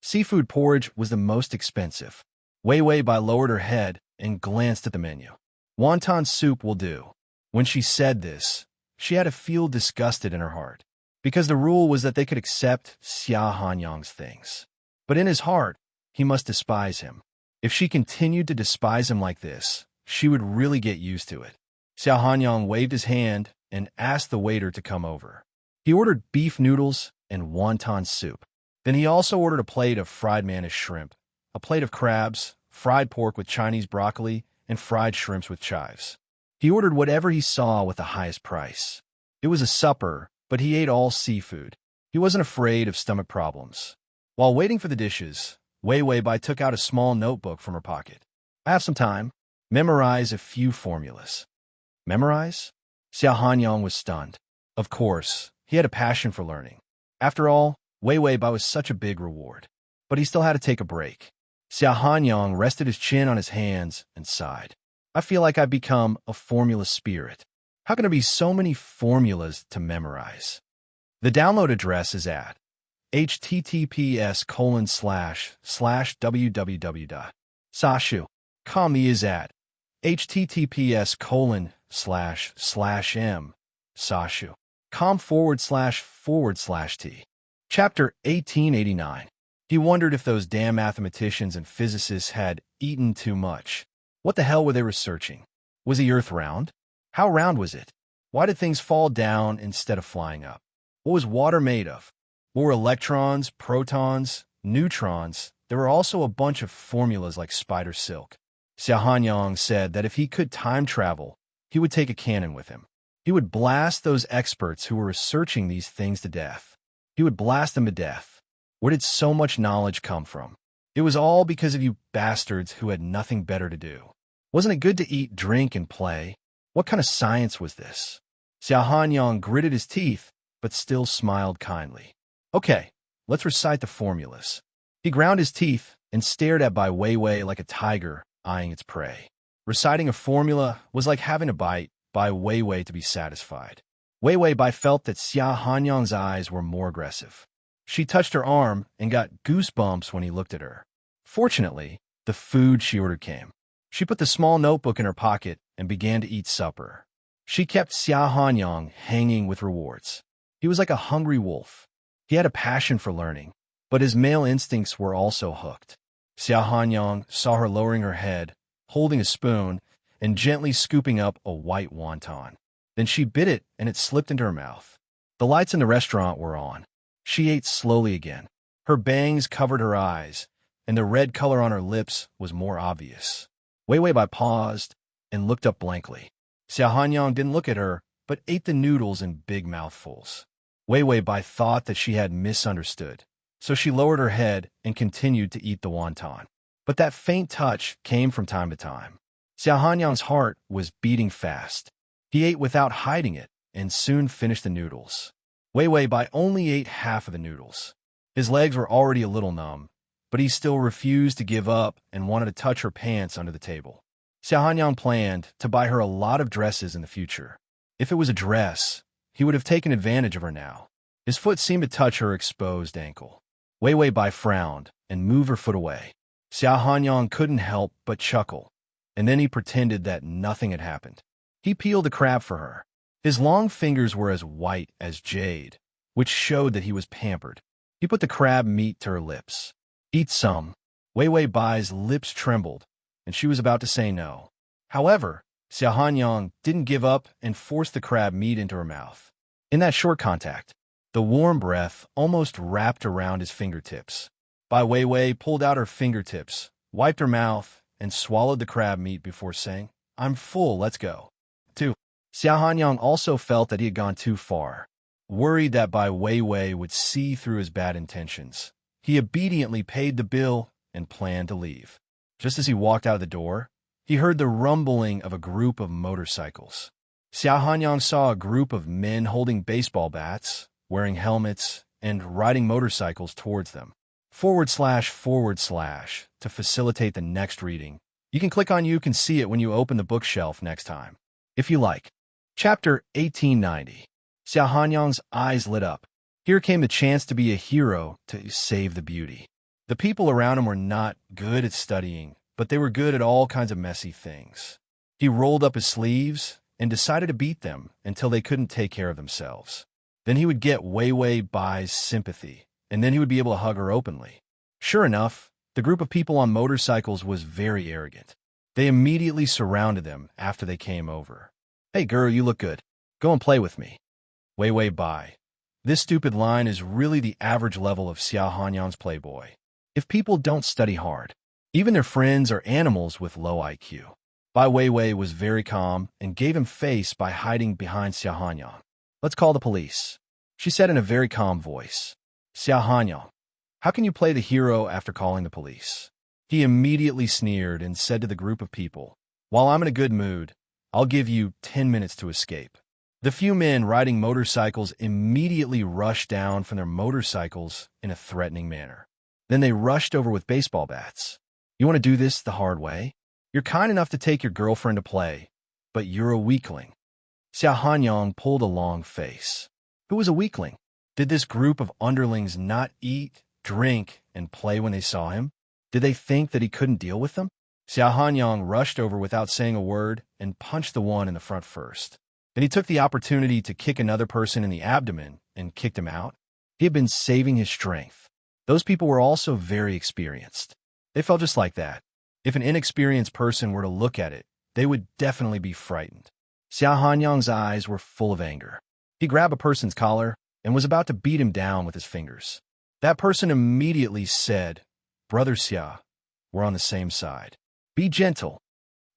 Seafood porridge was the most expensive. Wei Wei Bai lowered her head and glanced at the menu. "Wonton soup will do." When she said this, she had to feel disgusted in her heart, because the rule was that they could accept Xiao Hanyang's things. But in his heart, he must despise him. If she continued to despise him like this, she would really get used to it. Xiao Hanyang waved his hand and asked the waiter to come over. He ordered beef noodles and wonton soup. Then he also ordered a plate of fried mannish shrimp, a plate of crabs, fried pork with Chinese broccoli, and fried shrimps with chives. He ordered whatever he saw with the highest price. It was a supper, but he ate all seafood. He wasn't afraid of stomach problems. While waiting for the dishes, Wei Wei Bai took out a small notebook from her pocket. "I have some time. Memorize a few formulas." Memorize? Xiao Hanyang was stunned. Of course, he had a passion for learning. After all, Wei Wei Bai was such a big reward. But he still had to take a break. Xiao Hanyang rested his chin on his hands and sighed. "I feel like I've become a formula spirit. How can there be so many formulas to memorize?" The download address is at https://www.sashu.com. is at https://m.sashu.com//t. Chapter 1889. He wondered if those damn mathematicians and physicists had eaten too much. What the hell were they researching? Was the Earth round? How round was it? Why did things fall down instead of flying up? What was water made of? What were electrons, protons, neutrons? There were also a bunch of formulas like spider silk. Xiao Hanyang said that if he could time travel, he would take a cannon with him. He would blast those experts who were researching these things to death. He would blast them to death. Where did so much knowledge come from? It was all because of you bastards who had nothing better to do. Wasn't it good to eat, drink, and play? What kind of science was this? Xiao Hanyang gritted his teeth, but still smiled kindly. Okay, let's recite the formulas. He ground his teeth and stared at Bai Weiwei like a tiger eyeing its prey. Reciting a formula was like having a bite by Weiwei to be satisfied. Weiwei Bai felt that Xiao Hanyang's eyes were more aggressive. She touched her arm and got goosebumps when he looked at her. Fortunately, the food she ordered came. She put the small notebook in her pocket and began to eat supper. She kept Xiao Hanyang hanging with rewards. He was like a hungry wolf. He had a passion for learning, but his male instincts were also hooked. Xiao Hanyang saw her lowering her head, holding a spoon, and gently scooping up a white wonton. Then she bit it and it slipped into her mouth. The lights in the restaurant were on. She ate slowly again. Her bangs covered her eyes, and the red color on her lips was more obvious. Weiwei Bai paused and looked up blankly. Xiao Hanyang didn't look at her, but ate the noodles in big mouthfuls. Weiwei Bai thought that she had misunderstood, so she lowered her head and continued to eat the wonton. But that faint touch came from time to time. Xiao Hanyang's heart was beating fast. He ate without hiding it and soon finished the noodles. Weiwei Bai only ate half of the noodles. His legs were already a little numb, but he still refused to give up and wanted to touch her pants under the table. Xiao Hanyang planned to buy her a lot of dresses in the future. If it was a dress, he would have taken advantage of her now. His foot seemed to touch her exposed ankle. Weiwei Bai frowned and moved her foot away. Xiao Hanyang couldn't help but chuckle, and then he pretended that nothing had happened. He peeled the crab for her. His long fingers were as white as jade, which showed that he was pampered. He put the crab meat to her lips. Eat some. Weiwei Bai's lips trembled, and she was about to say no. However, Xiao Hanyang didn't give up and forced the crab meat into her mouth. In that short contact, the warm breath almost wrapped around his fingertips. Bai Weiwei pulled out her fingertips, wiped her mouth, and swallowed the crab meat before saying, "I'm full, let's go." 2. Xiao Hanyang also felt that he had gone too far. Worried that Bai Weiwei would see through his bad intentions, he obediently paid the bill and planned to leave. Just as he walked out of the door, he heard the rumbling of a group of motorcycles. Xiao Hanyang saw a group of men holding baseball bats, wearing helmets, and riding motorcycles towards them. / to facilitate the next reading. You can click on You Can See It when you open the bookshelf next time, if you like. Chapter 1890. Xiao Hanyang's eyes lit up. Here came the chance to be a hero to save the beauty. The people around him were not good at studying, but they were good at all kinds of messy things. He rolled up his sleeves and decided to beat them until they couldn't take care of themselves. Then he would get Weiwei Bai's sympathy, and then he would be able to hug her openly. Sure enough, the group of people on motorcycles was very arrogant. They immediately surrounded them after they came over. "Hey girl, you look good. Go and play with me." Weiwei Bai. This stupid line is really the average level of Xiao Hanyang's playboy. If people don't study hard, even their friends are animals with low IQ. Bai Weiwei was very calm and gave him face by hiding behind Xiao Hanyang. "Let's call the police," she said in a very calm voice. "Xiao Hanyang, how can you play the hero after calling the police?" He immediately sneered and said to the group of people, "While I'm in a good mood, I'll give you 10 minutes to escape." The few men riding motorcycles immediately rushed down from their motorcycles in a threatening manner. Then they rushed over with baseball bats. "You want to do this the hard way? You're kind enough to take your girlfriend to play, but you're a weakling." Xiao Hanyang pulled a long face. Who was a weakling? Did this group of underlings not eat, drink, and play when they saw him? Did they think that he couldn't deal with them? Xiao Hanyang rushed over without saying a word and punched the one in the front first. Then he took the opportunity to kick another person in the abdomen and kicked him out. He had been saving his strength. Those people were also very experienced. They felt just like that. If an inexperienced person were to look at it, they would definitely be frightened. Xiao Hanyang's eyes were full of anger. He grabbed a person's collar and was about to beat him down with his fingers. That person immediately said, "Brother Xia, we're on the same side. Be gentle."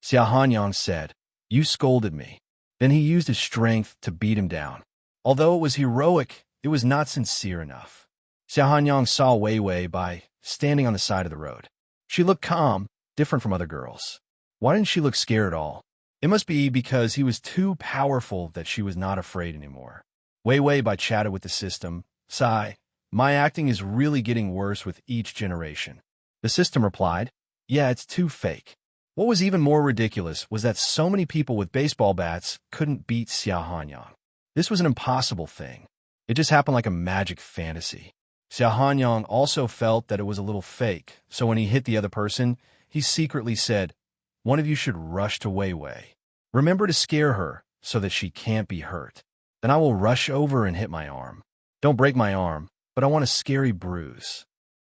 Xia Hanyang said, "You scolded me." Then he used his strength to beat him down. Although it was heroic, it was not sincere enough. Xia Hanyang saw Wei Wei Bai standing on the side of the road. She looked calm, different from other girls. Why didn't she look scared at all? It must be because he was too powerful that she was not afraid anymore. Wei Wei Bai chatted with the system. "Sigh, my acting is really getting worse with each generation." The system replied, "Yeah, it's too fake." What was even more ridiculous was that so many people with baseball bats couldn't beat Xia Hanyang. This was an impossible thing. It just happened like a magic fantasy. Xia Hanyang also felt that it was a little fake, so when he hit the other person, he secretly said, "One of you should rush to Wei Wei. Remember to scare her so that she can't be hurt. Then I will rush over and hit my arm. Don't break my arm, but I want a scary bruise."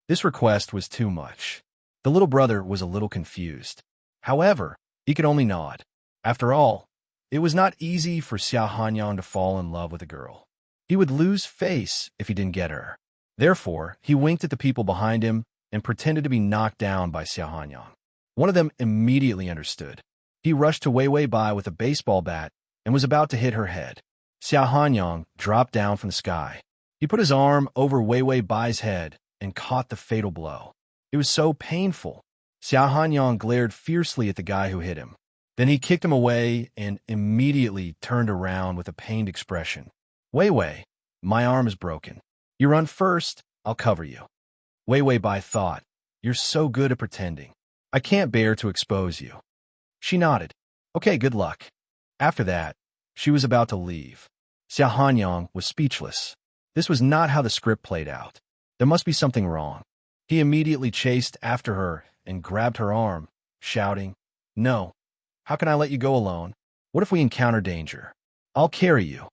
This request was too much. The little brother was a little confused. However, he could only nod. After all, it was not easy for Xia Hanyang to fall in love with a girl. He would lose face if he didn't get her. Therefore, he winked at the people behind him and pretended to be knocked down by Xia Hanyang. One of them immediately understood. He rushed to Wei Wei Bai with a baseball bat and was about to hit her head. Xia Hanyang dropped down from the sky. He put his arm over Wei Wei Bai's head and caught the fatal blow. It was so painful. Xia Hanyang glared fiercely at the guy who hit him. Then he kicked him away and immediately turned around with a pained expression. "Wei Wei, my arm is broken. You run first, I'll cover you." Wei Wei Bai thought, "You're so good at pretending. I can't bear to expose you." She nodded. "Okay, good luck." After that, she was about to leave. Xia Hanyang was speechless. This was not how the script played out. There must be something wrong. He immediately chased after her and grabbed her arm, shouting, "No, how can I let you go alone? What if we encounter danger? I'll carry you."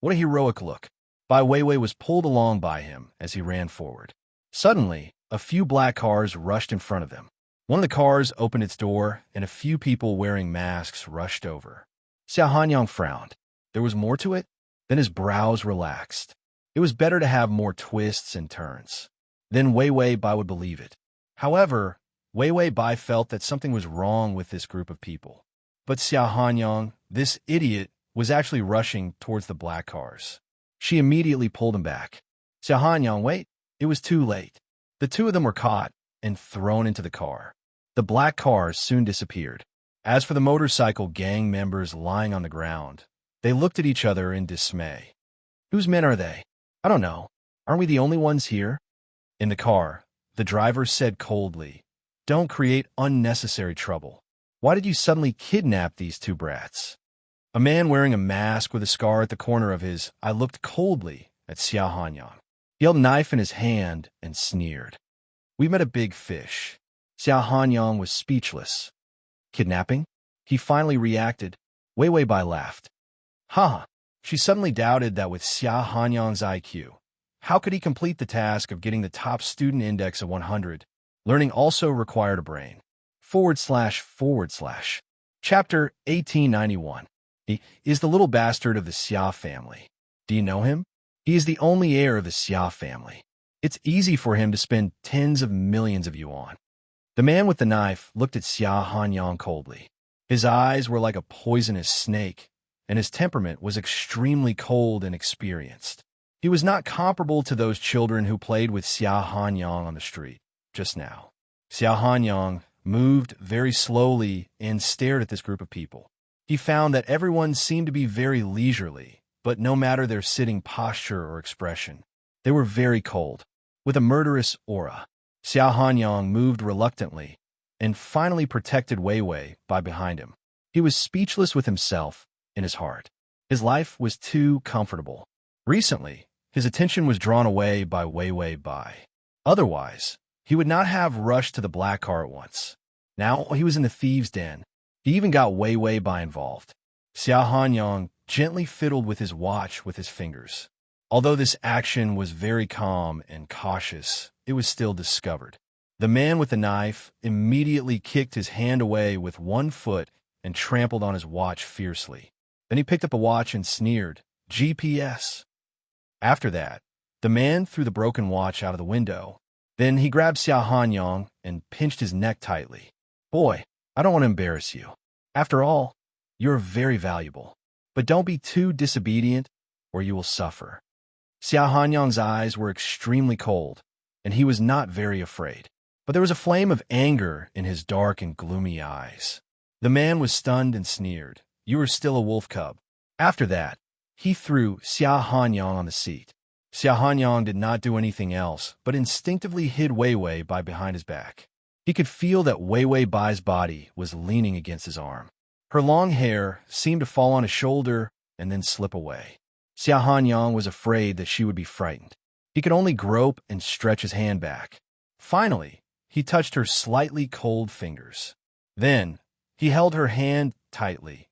What a heroic look. Bai Weiwei was pulled along by him as he ran forward. Suddenly, a few black cars rushed in front of them. One of the cars opened its door, and a few people wearing masks rushed over. Xia Hanyang frowned. There was more to it? Then his brows relaxed. It was better to have more twists and turns. Then Wei Wei Bai would believe it. However, Wei Wei Bai felt that something was wrong with this group of people. But Xia Hanyang, this idiot, was actually rushing towards the black cars. She immediately pulled him back. "Xia Hanyang, wait." It was too late. The two of them were caught and thrown into the car. The black cars soon disappeared. As for the motorcycle gang members lying on the ground, they looked at each other in dismay. "Whose men are they?" "I don't know. Aren't we the only ones here?" In the car, the driver said coldly, "Don't create unnecessary trouble. Why did you suddenly kidnap these two brats?" A man wearing a mask with a scar at the corner of his eye looked coldly at Xia Hanyang. He held a knife in his hand and sneered. "We met a big fish." Xia Hanyang was speechless. "Kidnapping?" He finally reacted. Wei Wei Bai laughed. "Ha!" She suddenly doubted that with Xia Hanyang's IQ, how could he complete the task of getting the top student index of 100? Learning also required a brain. // Chapter 1891. He is the little bastard of the Xia family. Do you know him? He is the only heir of the Xia family. It's easy for him to spend tens of millions of yuan. The man with the knife looked at Xia Hanyang coldly. His eyes were like a poisonous snake, and his temperament was extremely cold and experienced. He was not comparable to those children who played with Xia Hanyang on the street just now. Xia Hanyang moved very slowly and stared at this group of people. He found that everyone seemed to be very leisurely, but no matter their sitting posture or expression, they were very cold, with a murderous aura. Xia Hanyang moved reluctantly and finally protected Wei Wei Bai behind him. He was speechless with himself in his heart. His life was too comfortable. Recently, his attention was drawn away by Wei Wei Bai. Otherwise, he would not have rushed to the black car at once. Now he was in the thieves' den. He even got Wei Wei Bai involved. Xia Hanyang gently fiddled with his watch with his fingers. Although this action was very calm and cautious, it was still discovered. The man with the knife immediately kicked his hand away with one foot and trampled on his watch fiercely. Then he picked up a watch and sneered, "GPS." After that, the man threw the broken watch out of the window. Then he grabbed Xia Hanyang and pinched his neck tightly. Boy, I don't want to embarrass you. After all, you're very valuable. But don't be too disobedient, or you will suffer. Xia Hanyang's eyes were extremely cold, and he was not very afraid. But there was a flame of anger in his dark and gloomy eyes. The man was stunned and sneered. You are still a wolf cub. After that, he threw Xia Hanyang on the seat. Xia Hanyang did not do anything else, but instinctively hid Wei Wei Bai behind his back. He could feel that Wei Wei Bai's body was leaning against his arm. Her long hair seemed to fall on his shoulder and then slip away. Xia Hanyang was afraid that she would be frightened. He could only grope and stretch his hand back. Finally, he touched her slightly cold fingers. Then, he held her hand tightly,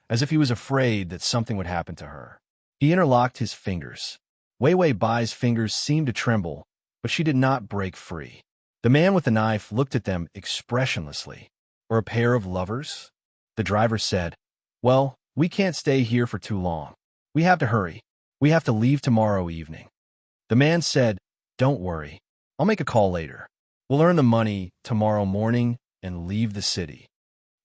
as if he was afraid that something would happen to her. He interlocked his fingers. Wei Wei Bai's fingers seemed to tremble, but she did not break free. The man with the knife looked at them expressionlessly. Or a pair of lovers? The driver said, Well, we can't stay here for too long. We have to hurry. We have to leave tomorrow evening. The man said, Don't worry. I'll make a call later. We'll earn the money tomorrow morning and leave the city.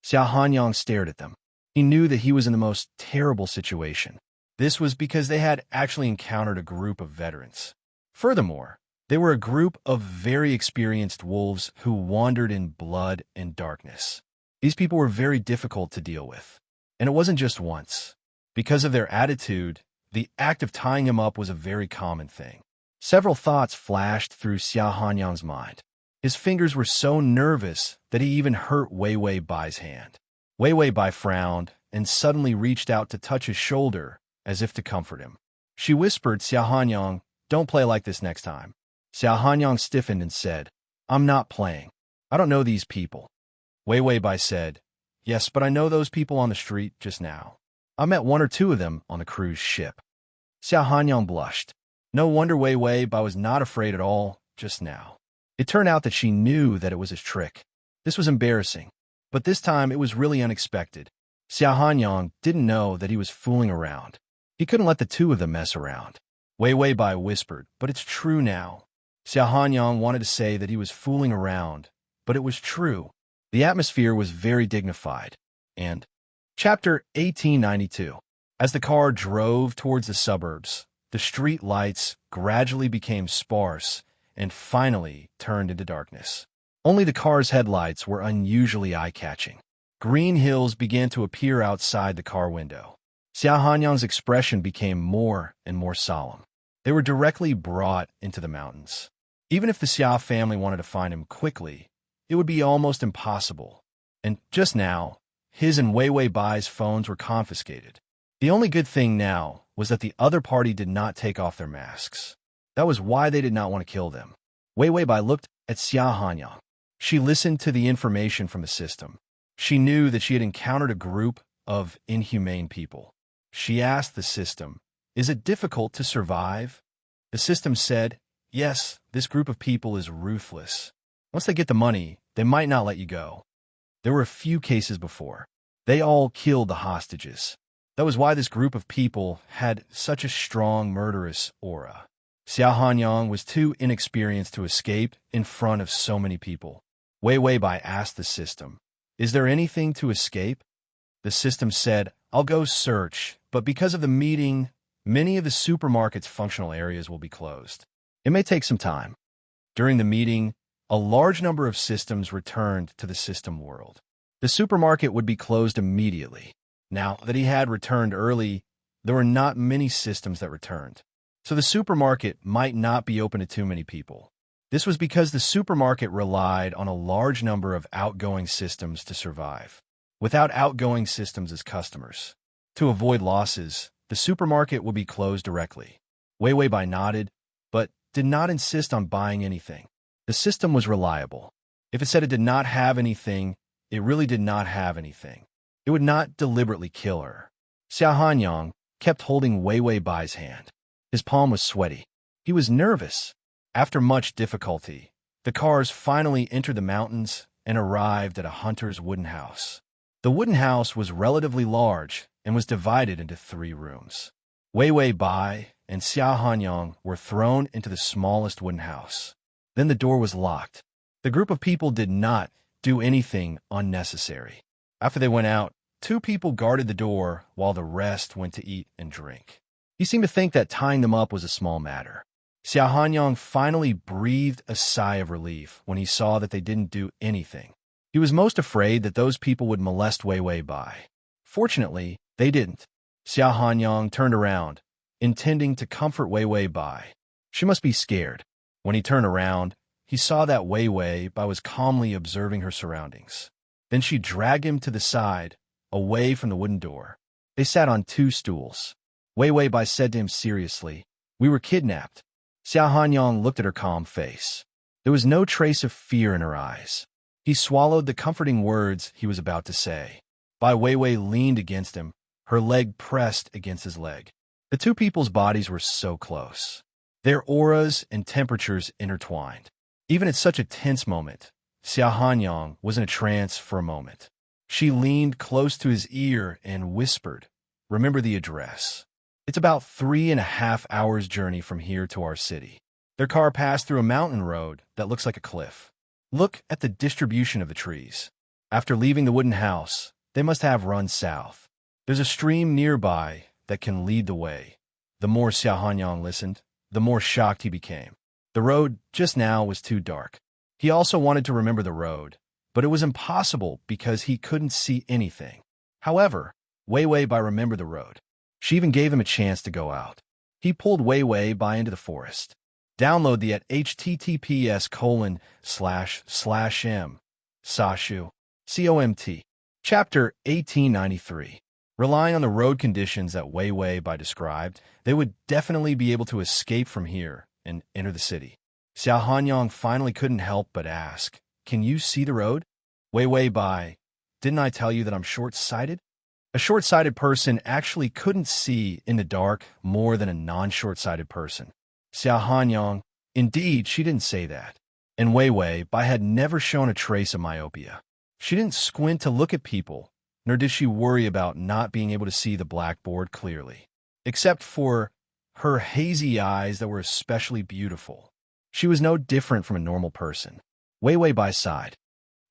Xia Hanyang stared at them. He knew that he was in the most terrible situation. This was because they had actually encountered a group of veterans. Furthermore, they were a group of very experienced wolves who wandered in blood and darkness. These people were very difficult to deal with. And it wasn't just once. Because of their attitude, the act of tying him up was a very common thing. Several thoughts flashed through Xia Hanyang's mind. His fingers were so nervous that he even hurt Wei Wei Bai's hand. Wei Wei Bai frowned and suddenly reached out to touch his shoulder as if to comfort him. She whispered, Xia Hanyang, don't play like this next time. Xia Hanyang stiffened and said, I'm not playing. I don't know these people. Wei Wei Bai said, Yes, but I know those people on the street just now. I met one or two of them on the cruise ship. Xia Hanyang blushed. No wonder Wei Wei Bai was not afraid at all just now. It turned out that she knew that it was his trick. This was embarrassing, but this time it was really unexpected. Xia Hanyang didn't know that he was fooling around. He couldn't let the two of them mess around. Wei Wei Bai whispered, But it's true now. Xia Hanyang wanted to say that he was fooling around, but it was true. The atmosphere was very dignified. And Chapter 1892. As the car drove towards the suburbs, the street lights gradually became sparse and finally turned into darkness. Only the car's headlights were unusually eye-catching. Green hills began to appear outside the car window. Xia Hanyang's expression became more and more solemn. They were directly brought into the mountains. Even if the Xia family wanted to find him quickly, it would be almost impossible. And just now, his and Wei Wei Bai's phones were confiscated. The only good thing now was that the other party did not take off their masks. That was why they did not want to kill them. Wei Wei Bai looked at Xia Hanyang. She listened to the information from the system. She knew that she had encountered a group of inhumane people. She asked the system, Is it difficult to survive? The system said, Yes, this group of people is ruthless. Once they get the money, they might not let you go. There were a few cases before. They all killed the hostages. That was why this group of people had such a strong murderous aura. Xia Hanyang was too inexperienced to escape in front of so many people. Wei Wei Bai asked the system, Is there anything to escape? The system said, I'll go search, but because of the meeting, many of the supermarket's functional areas will be closed. It may take some time. During the meeting, a large number of systems returned to the system world. The supermarket would be closed immediately. Now that he had returned early, there were not many systems that returned. So the supermarket might not be open to too many people. This was because the supermarket relied on a large number of outgoing systems to survive. Without outgoing systems as customers, to avoid losses, the supermarket would be closed directly. Wei Wei Bai nodded, but did not insist on buying anything. The system was reliable. If it said it did not have anything, it really did not have anything. It would not deliberately kill her. Xia Hanyang kept holding Wei Wei Bai's hand. His palm was sweaty. He was nervous. After much difficulty, the cars finally entered the mountains and arrived at a hunter's wooden house. The wooden house was relatively large and was divided into 3 rooms. Wei Wei Bai and Xia Hanyang were thrown into the smallest wooden house. Then the door was locked. The group of people did not do anything unnecessary. After they went out, 2 people guarded the door while the rest went to eat and drink. He seemed to think that tying them up was a small matter. Xia Hanyang finally breathed a sigh of relief when he saw that they didn't do anything. He was most afraid that those people would molest Wei Wei Bai. Fortunately, they didn't. Xia Hanyang turned around, intending to comfort Wei Wei Bai. She must be scared. When he turned around, he saw that Wei Wei Bai was calmly observing her surroundings. Then she dragged him to the side, away from the wooden door. They sat on 2 stools. Wei Wei Bai said to him seriously, "We were kidnapped." Xia Hanyang looked at her calm face. There was no trace of fear in her eyes. He swallowed the comforting words he was about to say. Bai Weiwei leaned against him, her leg pressed against his leg. The 2 people's bodies were so close. Their auras and temperatures intertwined. Even at such a tense moment, Xia Hanyang was in a trance for a moment. She leaned close to his ear and whispered, "Remember the address. It's about 3.5 hours' journey from here to our city." Their car passed through a mountain road that looks like a cliff. Look at the distribution of the trees. After leaving the wooden house, they must have run south. There's a stream nearby that can lead the way. The more Xia Hanyang listened, the more shocked he became. The road just now was too dark. He also wanted to remember the road, but it was impossible because he couldn't see anything. However, Wei Wei Bai remembered the road. She even gave him a chance to go out. He pulled Wei Wei Bai into the forest. Download the at https://m Sashu COMT. Chapter 1893. Relying on the road conditions that Wei Wei Bai described, they would definitely be able to escape from here and enter the city. Xia Hanyang finally couldn't help but ask, "Can you see the road?" Wei Wei Bai, "Didn't I tell you that I'm short-sighted?" A short-sighted person actually couldn't see in the dark more than a non-short-sighted person. Xia Hanyang, indeed, she didn't say that. And Wei Wei Bai had never shown a trace of myopia. She didn't squint to look at people, nor did she worry about not being able to see the blackboard clearly. Except for her hazy eyes that were especially beautiful. She was no different from a normal person. Wei Wei Bai sighed.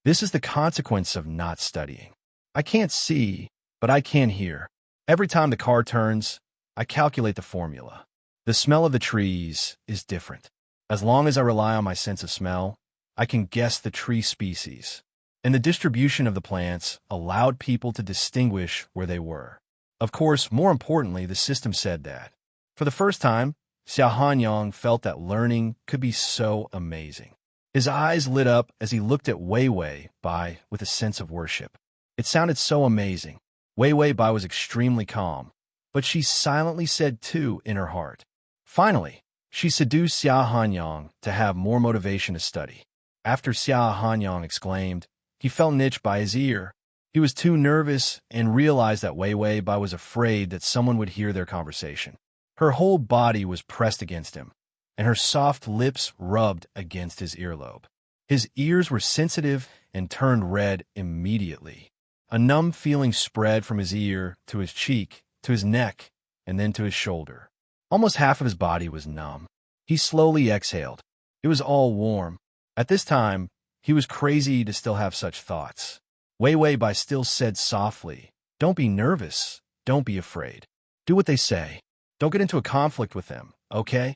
This is the consequence of not studying. I can't see, but I can hear. Every time the car turns, I calculate the formula. The smell of the trees is different. As long as I rely on my sense of smell, I can guess the tree species. And the distribution of the plants allowed people to distinguish where they were. Of course, more importantly, the system said that. For the first time, Xia Hanyang felt that learning could be so amazing. His eyes lit up as he looked at Wei Wei Bai with a sense of worship. It sounded so amazing. Wei Wei Bai was extremely calm, but she silently said too in her heart. Finally, she seduced Xia Hanyang to have more motivation to study. After Xia Hanyang exclaimed, he felt an itch by his ear. He was too nervous and realized that Wei Wei Bai was afraid that someone would hear their conversation. Her whole body was pressed against him, and her soft lips rubbed against his earlobe. His ears were sensitive and turned red immediately. A numb feeling spread from his ear to his cheek, to his neck, and then to his shoulder. Almost half of his body was numb. He slowly exhaled. It was all warm. At this time, he was crazy to still have such thoughts. Wei Wei Bai still said softly, "Don't be nervous. Don't be afraid. Do what they say. Don't get into a conflict with them, okay?"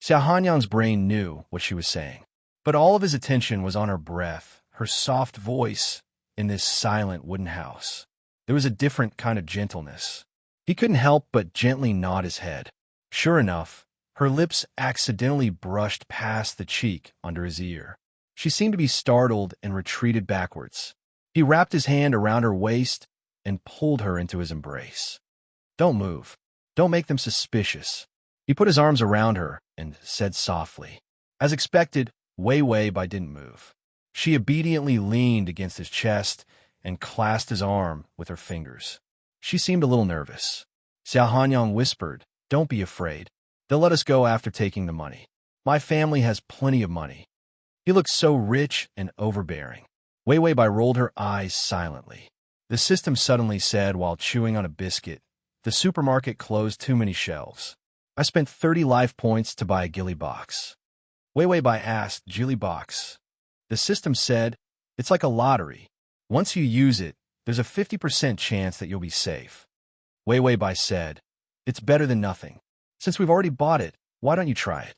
Xia Hanyang's brain knew what she was saying, but all of his attention was on her breath, her soft voice, in this silent wooden house. There was a different kind of gentleness. He couldn't help but gently nod his head. Sure enough, her lips accidentally brushed past the cheek under his ear. She seemed to be startled and retreated backwards. He wrapped his hand around her waist and pulled her into his embrace. "Don't move. Don't make them suspicious." He put his arms around her and said softly. As expected, Wei Wei Bai didn't move. She obediently leaned against his chest and clasped his arm with her fingers. She seemed a little nervous. Xia Hanyang whispered, "Don't be afraid. They'll let us go after taking the money. My family has plenty of money." He looked so rich and overbearing. Wei Wei Bai rolled her eyes silently. The system suddenly said while chewing on a biscuit, "The supermarket closed too many shelves. I spent 30 life points to buy a ghillie box. Wei Wei Bai asked, ghillie box. The system said, it's like a lottery. Once you use it, there's a 50% chance that you'll be safe. Wei Wei Bai said, it's better than nothing. Since we've already bought it, why don't you try it?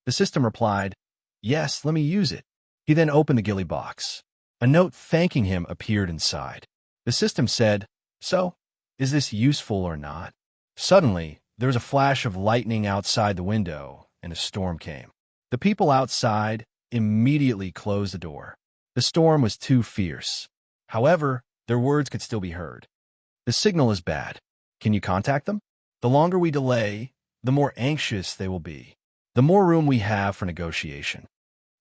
The system replied, yes, let me use it. He then opened the ghillie box. A note thanking him appeared inside. The system said, so, is this useful or not? Suddenly, there was a flash of lightning outside the window, and a storm came. The people outside immediately closed the door. The storm was too fierce. However, their words could still be heard. The signal is bad. Can you contact them? The longer we delay, the more anxious they will be. The more room we have for negotiation.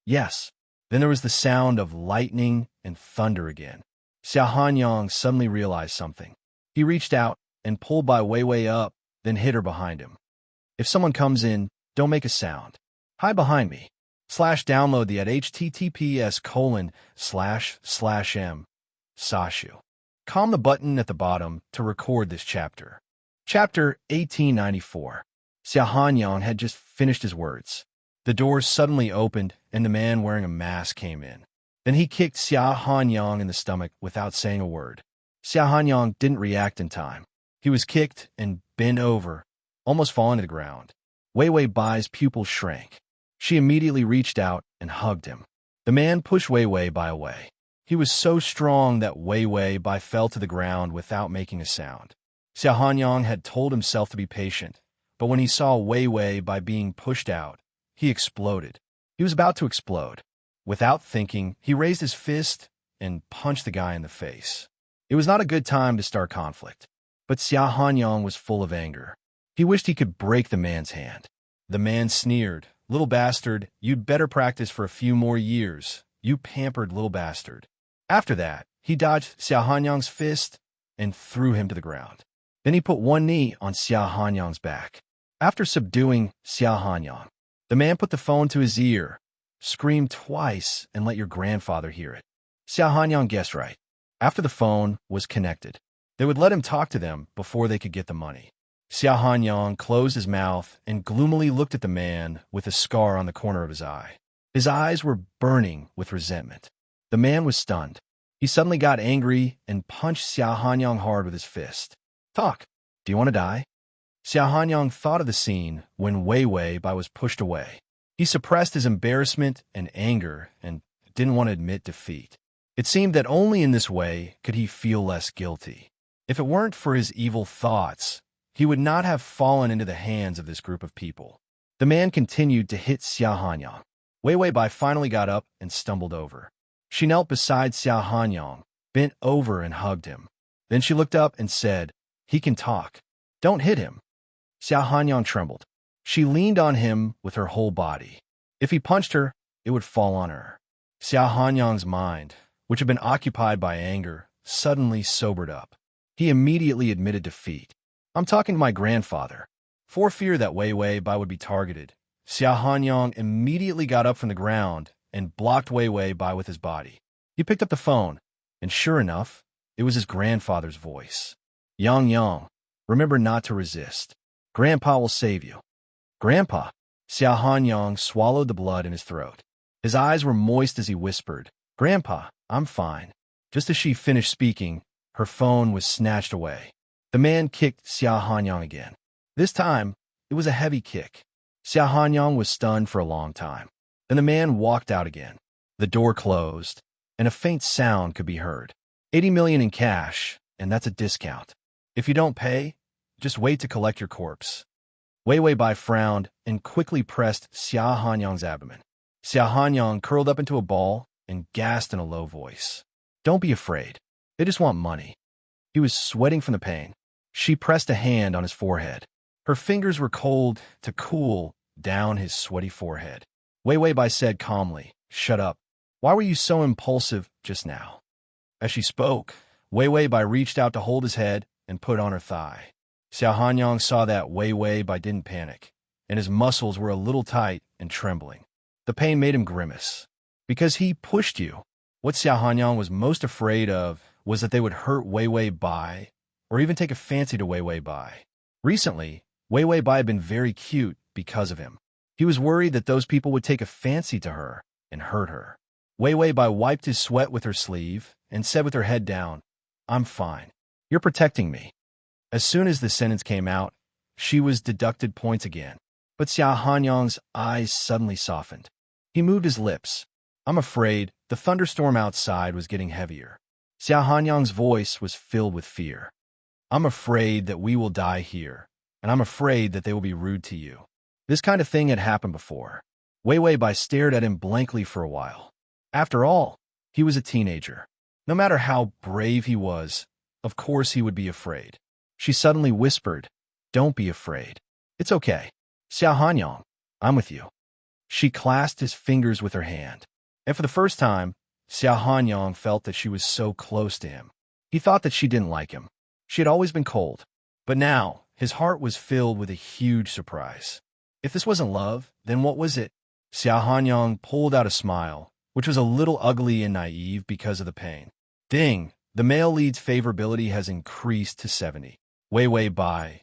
Yes. Then there was the sound of lightning and thunder again. Xiao Hanyang suddenly realized something. He reached out and pulled Bai Weiwei up, then hit her behind him. If someone comes in, don't make a sound. Hide behind me. /download the at https://m. Sashu. Calm the button at the bottom to record this chapter. Chapter 1894. Xiao Hanyang had just finished his words. The doors suddenly opened, and the man wearing a mask came in. Then he kicked Xiao Hanyang in the stomach without saying a word. Xiao Hanyang didn't react in time. He was kicked and bent over, almost falling to the ground. Wei Wei Bai's pupils shrank. She immediately reached out and hugged him. The man pushed Wei Wei Bai away. He was so strong that Wei Wei Bai fell to the ground without making a sound. Xiao Hanyang had told himself to be patient, but when he saw Wei Wei Bai being pushed out, he exploded. He was about to explode. Without thinking, he raised his fist and punched the guy in the face. It was not a good time to start conflict, but Xiao Hanyang was full of anger. He wished he could break the man's hand. The man sneered, "Little bastard, you'd better practice for a few more years, you pampered little bastard." After that, he dodged Xiao Hanyang's fist and threw him to the ground. Then he put one knee on Xiao Hanyang's back. After subduing Xiao Hanyang, the man put the phone to his ear, screamed twice, and let your grandfather hear it. Xiao Hanyang guessed right. After the phone was connected, they would let him talk to them before they could get the money. Xiao Hanyang closed his mouth and gloomily looked at the man with a scar on the corner of his eye. His eyes were burning with resentment. The man was stunned. He suddenly got angry and punched Xiao Hanyang hard with his fist. "Talk. Do you want to die?" Xiao Hanyang thought of the scene when Wei Wei Bai was pushed away. He suppressed his embarrassment and anger and didn't want to admit defeat. It seemed that only in this way could he feel less guilty. If it weren't for his evil thoughts, he would not have fallen into the hands of this group of people. The man continued to hit Xiao Hanyang. Wei Wei Bai finally got up and stumbled over. She knelt beside Xiao Hanyang, bent over and hugged him. Then she looked up and said, "He can talk. Don't hit him." Xiao Hanyang trembled. She leaned on him with her whole body. If he punched her, it would fall on her. Xiao Hanyang's mind, which had been occupied by anger, suddenly sobered up. He immediately admitted defeat. "I'm talking to my grandfather." For fear that Wei Wei Bai would be targeted, Xiao Hanyang immediately got up from the ground and blocked Wei Wei Bai with his body. He picked up the phone, and sure enough, it was his grandfather's voice. "Yang Yang, remember not to resist. Grandpa will save you." "Grandpa?" Xiao Hanyang swallowed the blood in his throat. His eyes were moist as he whispered, "Grandpa, I'm fine." Just as she finished speaking, her phone was snatched away. The man kicked Xiao Hanyang again. This time, it was a heavy kick. Xiao Hanyang was stunned for a long time. Then the man walked out again. The door closed, and a faint sound could be heard. 80 million in cash, and that's a discount. If you don't pay, just wait to collect your corpse. Wei Wei Bai frowned and quickly pressed Xiao Hanyang's abdomen. Xiao Hanyang curled up into a ball and gasped in a low voice. "Don't be afraid. They just want money." He was sweating from the pain. She pressed a hand on his forehead. Her fingers were cold to cool down his sweaty forehead. Wei Wei Bai said calmly, "Shut up. Why were you so impulsive just now?" As she spoke, Wei Wei Bai reached out to hold his head and put on her thigh. Xiao Hanyang saw that Wei Wei Bai didn't panic, and his muscles were a little tight and trembling. The pain made him grimace. "Because he pushed you." What Xiao Hanyang was most afraid of was that they would hurt Wei Wei Bai or even take a fancy to Wei Wei Bai. Recently, Wei Wei Bai had been very cute because of him. He was worried that those people would take a fancy to her and hurt her. Wei Wei Bai wiped his sweat with her sleeve and said with her head down, "I'm fine. You're protecting me." As soon as the sentence came out, she was deducted points again. But Xia Hanyang's eyes suddenly softened. He moved his lips. "I'm afraid." The thunderstorm outside was getting heavier. Xia Hanyang's voice was filled with fear. "I'm afraid that we will die here, and I'm afraid that they will be rude to you." This kind of thing had happened before. Wei Wei Bai stared at him blankly for a while. After all, he was a teenager. No matter how brave he was, of course he would be afraid. She suddenly whispered, "Don't be afraid. It's okay. Xia Hanyang, I'm with you." She clasped his fingers with her hand. And for the first time, Xia Hanyang felt that she was so close to him. He thought that she didn't like him. She had always been cold. But now, his heart was filled with a huge surprise. If this wasn't love, then what was it? Xia Hanyang pulled out a smile, which was a little ugly and naive because of the pain. "Ding, the male lead's favorability has increased to 70. Wei Wei Bai,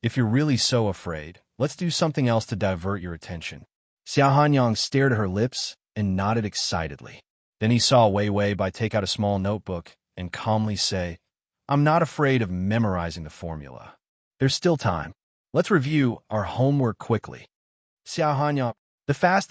if you're really so afraid, let's do something else to divert your attention." Xia Hanyang stared at her lips and nodded excitedly. Then he saw Wei Wei Bai take out a small notebook and calmly say, "I'm not afraid of memorizing the formula. There's still time. Let's review our homework quickly." Xia Hanyang, the fast.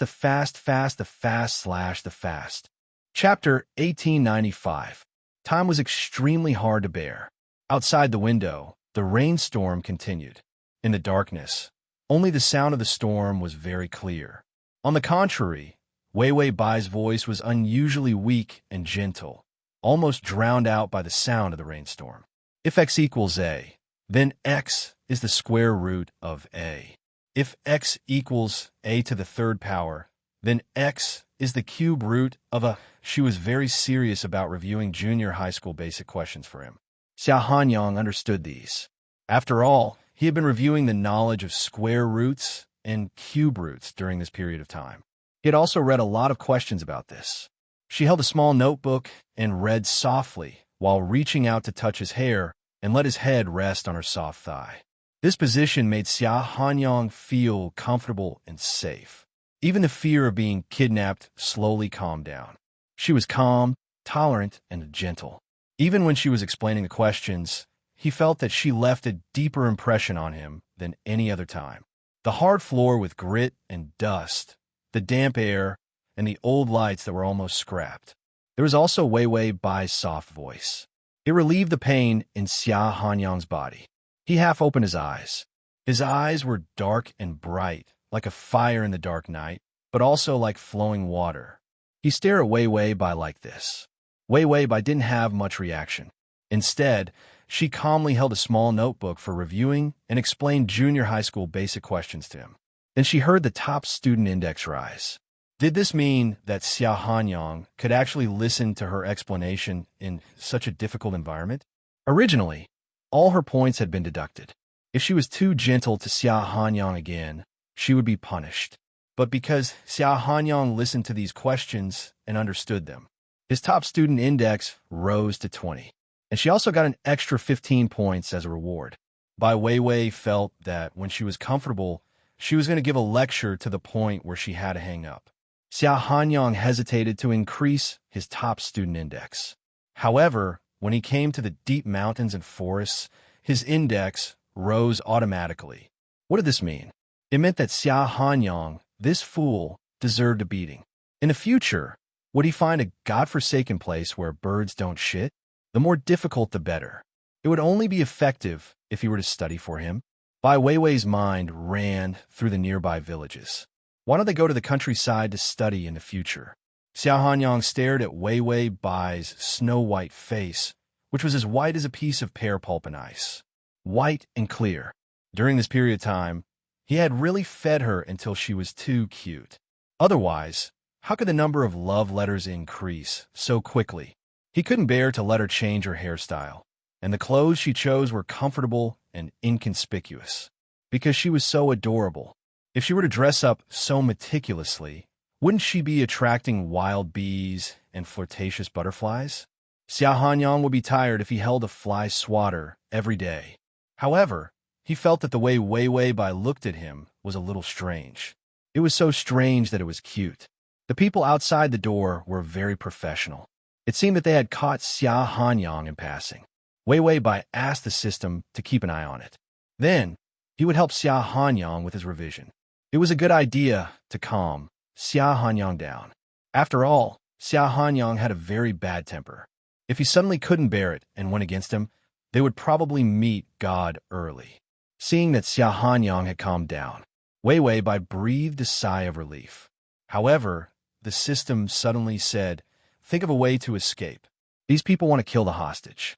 Chapter 1895. Time was extremely hard to bear. Outside the window, the rainstorm continued. In the darkness, only the sound of the storm was very clear. On the contrary, Wei Wei Bai's voice was unusually weak and gentle, almost drowned out by the sound of the rainstorm. If x equals a, then x is the square root of a. If x equals a to the third power, then x is the cube root of a. She was very serious about reviewing junior high school basic questions for him. Xia Hanyang understood these. After all, he had been reviewing the knowledge of square roots and cube roots during this period of time. He had also read a lot of questions about this. She held a small notebook and read softly while reaching out to touch his hair and let his head rest on her soft thigh. This position made Xia Hanyang feel comfortable and safe. Even the fear of being kidnapped slowly calmed down. She was calm, tolerant, and gentle. Even when she was explaining the questions, he felt that she left a deeper impression on him than any other time. The hard floor with grit and dust, the damp air, and the old lights that were almost scrapped. There was also Wei Wei Bai's soft voice. It relieved the pain in Xia Hanyang's body. He half opened his eyes. His eyes were dark and bright, like a fire in the dark night, but also like flowing water. He stared at Wei Wei Bai like this. Wei Wei Bai didn't have much reaction. Instead, she calmly held a small notebook for reviewing and explained junior high school basic questions to him. Then she heard the top student index rise. Did this mean that Xia Hanyang could actually listen to her explanation in such a difficult environment? Originally, all her points had been deducted. If she was too gentle to Xia Hanyang again, she would be punished. But because Xia Hanyang listened to these questions and understood them, his top student index rose to 20. And she also got an extra 15 points as a reward. Bai Weiwei felt that when she was comfortable, she was going to give a lecture to the point where she had to hang up. Xia Hanyang hesitated to increase his top student index. However, when he came to the deep mountains and forests, his index rose automatically. What did this mean? It meant that Xia Hanyang, this fool, deserved a beating. In the future, would he find a godforsaken place where birds don't shit? The more difficult, the better. It would only be effective if he were to study for him. Bai Weiwei's mind ran through the nearby villages. Why don't they go to the countryside to study in the future? Xia Hanyang stared at Weiwei Bai's snow-white face, which was as white as a piece of pear pulp and ice. White and clear. During this period of time, he had really fed her until she was too cute. Otherwise, how could the number of love letters increase so quickly? He couldn't bear to let her change her hairstyle, and the clothes she chose were comfortable and inconspicuous, because she was so adorable. If she were to dress up so meticulously, wouldn't she be attracting wild bees and flirtatious butterflies? Xia Hanyang would be tired if he held a fly swatter every day. However, he felt that the way Wei Wei Bai looked at him was a little strange. It was so strange that it was cute. The people outside the door were very professional. It seemed that they had caught Xia Hanyang in passing. Wei Wei Bai asked the system to keep an eye on it. Then, he would help Xia Hanyang with his revision. It was a good idea to calm Xia Hanyang down. After all, Xia Hanyang had a very bad temper. If he suddenly couldn't bear it and went against him, they would probably meet God early. Seeing that Xia Hanyang had calmed down, Wei Wei Bai breathed a sigh of relief. However, the system suddenly said, "Think of a way to escape. These people want to kill the hostage."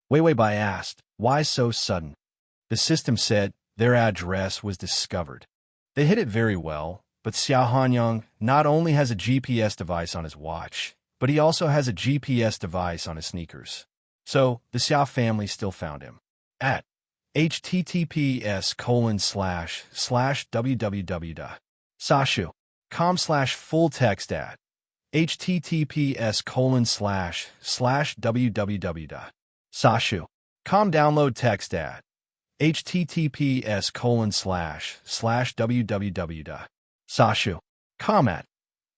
Wei Wei Bai asked, "Why so sudden?" The system said their address was discovered. They hid it very well, but Xia Hanyang not only has a GPS device on his watch, but he also has a GPS device on his sneakers. So, the Xia family still found him. At https://www.sashu.com/full text at https://www.sashu.com download text at https://www.sashu.com at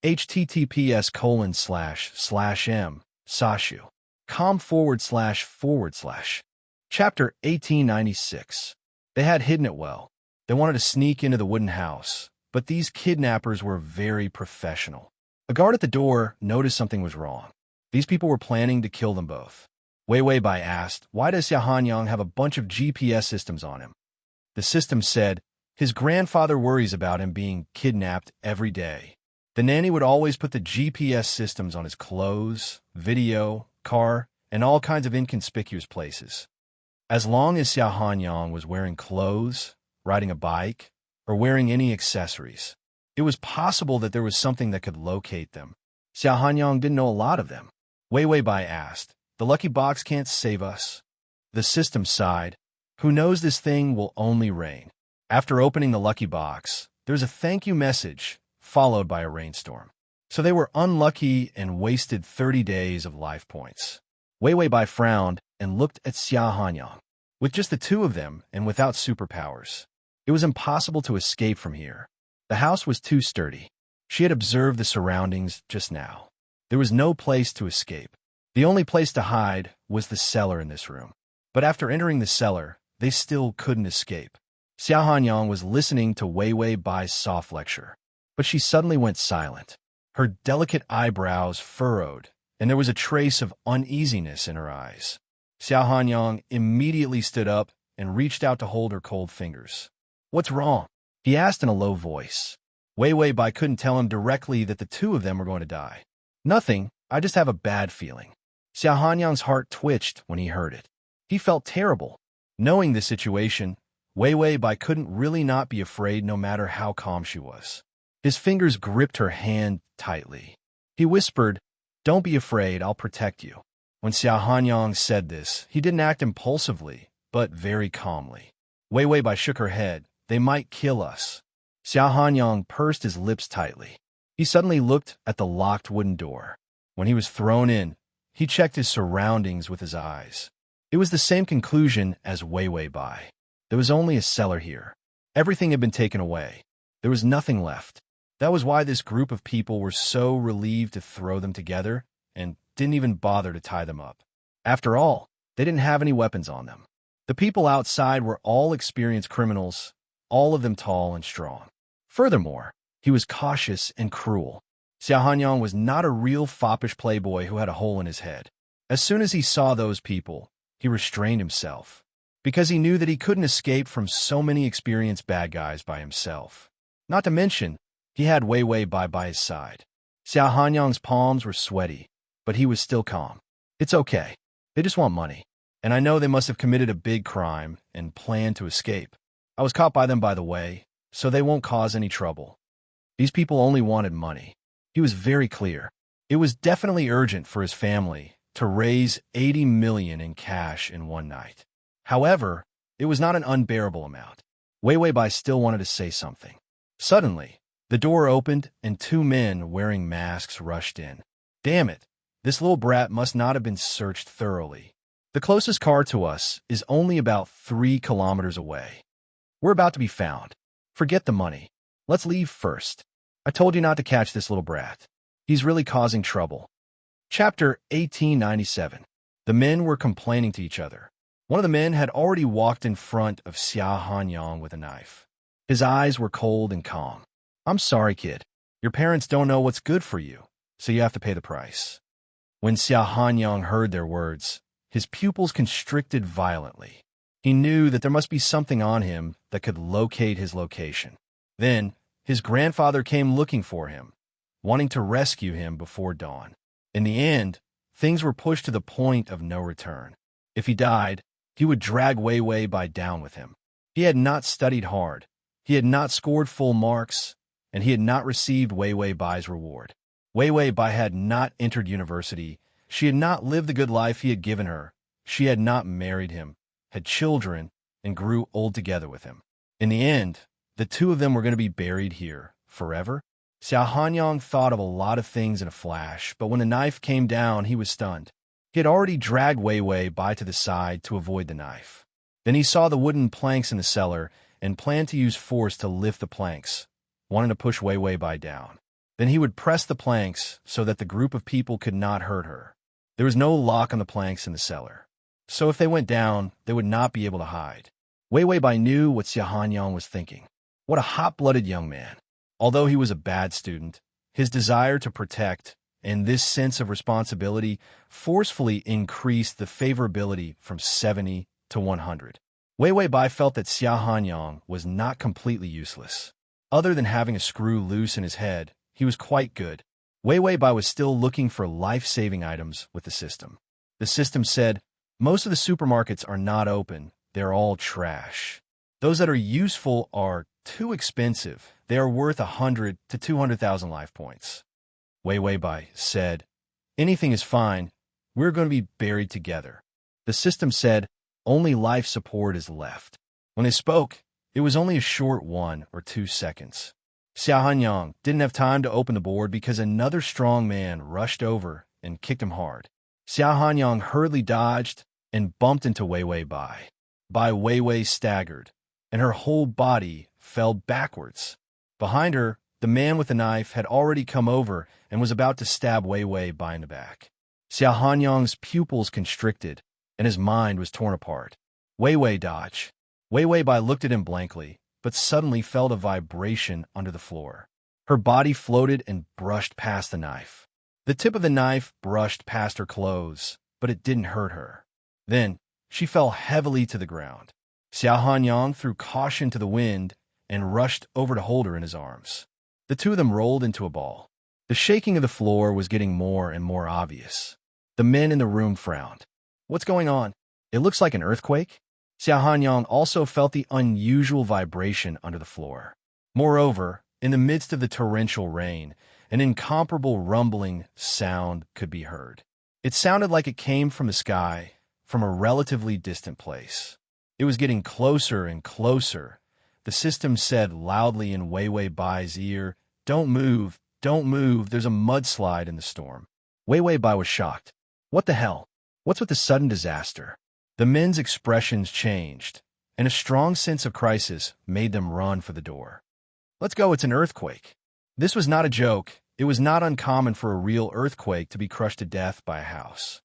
https://m.sashu.com//. Chapter 1896. They had hidden it well. They wanted to sneak into the wooden house, but these kidnappers were very professional. A guard at the door noticed something was wrong. These people were planning to kill them both. Wei Wei Bai asked, "Why does Xia Hanyang have a bunch of GPS systems on him?" The system said, "His grandfather worries about him being kidnapped every day. The nanny would always put the GPS systems on his clothes, video, car, and all kinds of inconspicuous places. As long as Xia Hanyang was wearing clothes, riding a bike, or wearing any accessories, it was possible that there was something that could locate them. Xia Hanyang didn't know a lot of them." Wei Wei Bai asked, "The lucky box can't save us." The system sighed, "Who knows, this thing will only rain." After opening the lucky box, there's a thank you message, followed by a rainstorm. So they were unlucky and wasted 30 days of life points. Wei Wei Bai frowned and looked at Xia Hanyang. With just the two of them and without superpowers, it was impossible to escape from here. The house was too sturdy. She had observed the surroundings just now. There was no place to escape. The only place to hide was the cellar in this room. But after entering the cellar, they still couldn't escape. Xia Hanyang was listening to Wei Wei Bai's soft lecture, but she suddenly went silent. Her delicate eyebrows furrowed, and there was a trace of uneasiness in her eyes. Xia Hanyang immediately stood up and reached out to hold her cold fingers. "What's wrong?" he asked in a low voice. Wei Wei Bai couldn't tell him directly that the two of them were going to die. "Nothing, I just have a bad feeling." Xia Hanyang's heart twitched when he heard it. He felt terrible. Knowing the situation, Wei Wei Bai couldn't really not be afraid no matter how calm she was. His fingers gripped her hand tightly. He whispered, "Don't be afraid, I'll protect you." When Xia Hanyang said this, he didn't act impulsively, but very calmly. Wei Wei Bai shook her head. "They might kill us." Xia Hanyang pursed his lips tightly. He suddenly looked at the locked wooden door. When he was thrown in, he checked his surroundings with his eyes. It was the same conclusion as Wei Wei Bai. There was only a cellar here. Everything had been taken away. There was nothing left. That was why this group of people were so relieved to throw them together and didn't even bother to tie them up. After all, they didn't have any weapons on them. The people outside were all experienced criminals, all of them tall and strong. Furthermore, he was cautious and cruel. Xia Hanyang was not a real foppish playboy who had a hole in his head. As soon as he saw those people, he restrained himself, because he knew that he couldn't escape from so many experienced bad guys by himself. Not to mention, he had Wei Wei Bai by his side. Xia Hanyang's palms were sweaty, but he was still calm. "It's okay. They just want money. And I know they must have committed a big crime and planned to escape. I was caught by them, by the way, so they won't cause any trouble. These people only wanted money." He was very clear. It was definitely urgent for his family to raise 80 million in cash in one night. However, it was not an unbearable amount. Wei Wei Bai still wanted to say something. Suddenly, the door opened and two men wearing masks rushed in. "Damn it, this little brat must not have been searched thoroughly. The closest car to us is only about 3 kilometers away. We're about to be found. Forget the money. Let's leave first. I told you not to catch this little brat. He's really causing trouble. Chapter 1897. The men were complaining to each other. One of the men had already walked in front of Xia Hanyang with a knife. His eyes were cold and calm. I'm sorry, kid. Your parents don't know what's good for you, so you have to pay the price. When Xia Hanyang heard their words, his pupils constricted violently. He knew that there must be something on him that could locate his location. Then, his grandfather came looking for him, wanting to rescue him before dawn. In the end, things were pushed to the point of no return. If he died, he would drag Wei Wei Bai down with him. He had not studied hard, he had not scored full marks, and he had not received Wei Wei Bai's reward. Wei Wei Bai had not entered university, she had not lived the good life he had given her, she had not married him, had children, and grew old together with him. In the end, the two of them were going to be buried here, forever. Xia Hanyang thought of a lot of things in a flash, but when the knife came down, he was stunned. He had already dragged Wei Wei Bai to the side to avoid the knife. Then he saw the wooden planks in the cellar and planned to use force to lift the planks, wanting to push Wei Wei Bai down. Then he would press the planks so that the group of people could not hurt her. There was no lock on the planks in the cellar, so if they went down, they would not be able to hide. Wei Wei Bai knew what Xia Hanyang was thinking. What a hot-blooded young man. Although he was a bad student, his desire to protect and this sense of responsibility forcefully increased the favorability from 70 to 100. Wei Wei Bai felt that Xia Hanyang was not completely useless. Other than having a screw loose in his head, he was quite good. Wei Wei Bai was still looking for life-saving items with the system. The system said, most of the supermarkets are not open, they're all trash. Those that are useful are too expensive. They are worth 100 to 200,000 life points. Wei Wei Bai said, anything is fine. We're going to be buried together. The system said, only life support is left. When they spoke, it was only a short 1 or 2 seconds. Xia Hanyang didn't have time to open the board because another strong man rushed over and kicked him hard. Xia Hanyang hurriedly dodged and bumped into Wei Wei Bai. Wei Wei staggered, and her whole body fell backwards. Behind her, the man with the knife had already come over and was about to stab Wei Wei Bai in the back. Xia Hanyang's pupils constricted, and his mind was torn apart. Wei Wei dodge. Wei Wei Bai looked at him blankly, but suddenly felt a vibration under the floor. Her body floated and brushed past the knife. The tip of the knife brushed past her clothes, but it didn't hurt her. Then, she fell heavily to the ground. Xia Hanyang threw caution to the wind and rushed over to hold her in his arms. The two of them rolled into a ball. The shaking of the floor was getting more and more obvious. The men in the room frowned. What's going on? It looks like an earthquake. Xia Hanyang also felt the unusual vibration under the floor. Moreover, in the midst of the torrential rain, an incomparable rumbling sound could be heard. It sounded like it came from the sky, from a relatively distant place. It was getting closer and closer. The system said loudly in Wei Wei Bai's ear, don't move, there's a mudslide in the storm. Wei Wei Bai was shocked. What the hell? What's with the sudden disaster? The men's expressions changed, and a strong sense of crisis made them run for the door. Let's go, it's an earthquake. This was not a joke. It was not uncommon for a real earthquake to be crushed to death by a house.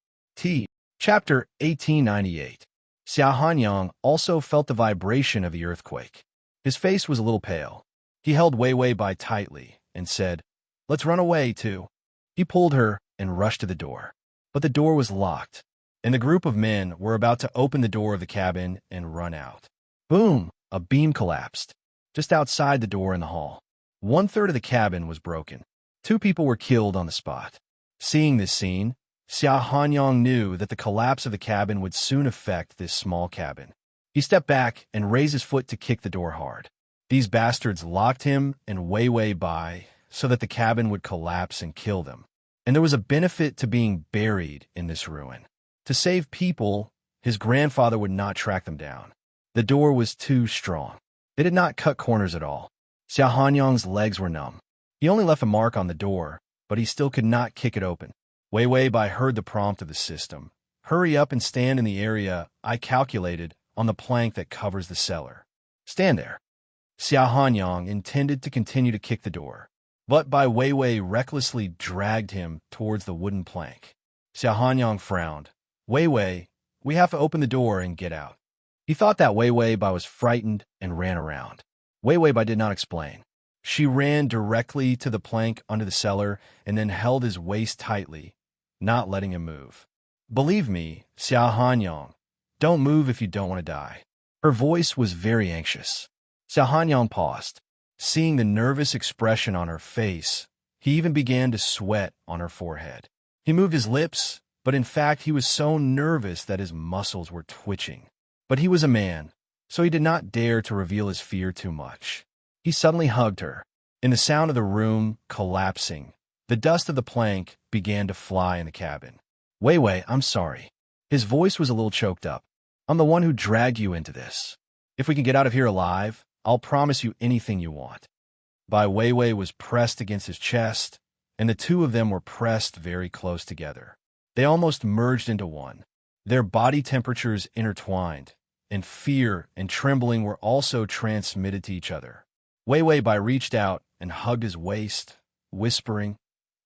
Chapter 1898. Xia Hanyang also felt the vibration of the earthquake. His face was a little pale. He held Wei Wei Bai tightly and said, let's run away, too. He pulled her and rushed to the door. But the door was locked, and the group of men were about to open the door of the cabin and run out. Boom! A beam collapsed, just outside the door in the hall. 1/3 of the cabin was broken. 2 people were killed on the spot. Seeing this scene, Xia Hanyang knew that the collapse of the cabin would soon affect this small cabin. He stepped back and raised his foot to kick the door hard. These bastards locked him and Wei Wei Bai so that the cabin would collapse and kill them. And there was a benefit to being buried in this ruin. To save people, his grandfather would not track them down. The door was too strong. They did not cut corners at all. Xia Hanyang's legs were numb. He only left a mark on the door, but he still could not kick it open. Wei Wei Bai heard the prompt of the system. Hurry up and stand in the area I calculated on the plank that covers the cellar. Stand there. Xiao Hanyang intended to continue to kick the door, but Bai Weiwei recklessly dragged him towards the wooden plank. Xiao Hanyang frowned. Weiwei, we have to open the door and get out. He thought that Weiwei Bai was frightened and ran around. Weiwei Bai did not explain. She ran directly to the plank under the cellar and then held his waist tightly, not letting him move. Believe me, Xiao Hanyang, don't move if you don't want to die. Her voice was very anxious. Xiao Hanyang paused. Seeing the nervous expression on her face, he even began to sweat on her forehead. He moved his lips, but in fact he was so nervous that his muscles were twitching. But he was a man, so he did not dare to reveal his fear too much. He suddenly hugged her. In the sound of the room collapsing, the dust of the plank began to fly in the cabin. Weiwei, I'm sorry. His voice was a little choked up. I'm the one who dragged you into this. If we can get out of here alive, I'll promise you anything you want. Bai Weiwei was pressed against his chest, and the two of them were pressed very close together. They almost merged into one. Their body temperatures intertwined, and fear and trembling were also transmitted to each other. Weiwei Bai reached out and hugged his waist, whispering,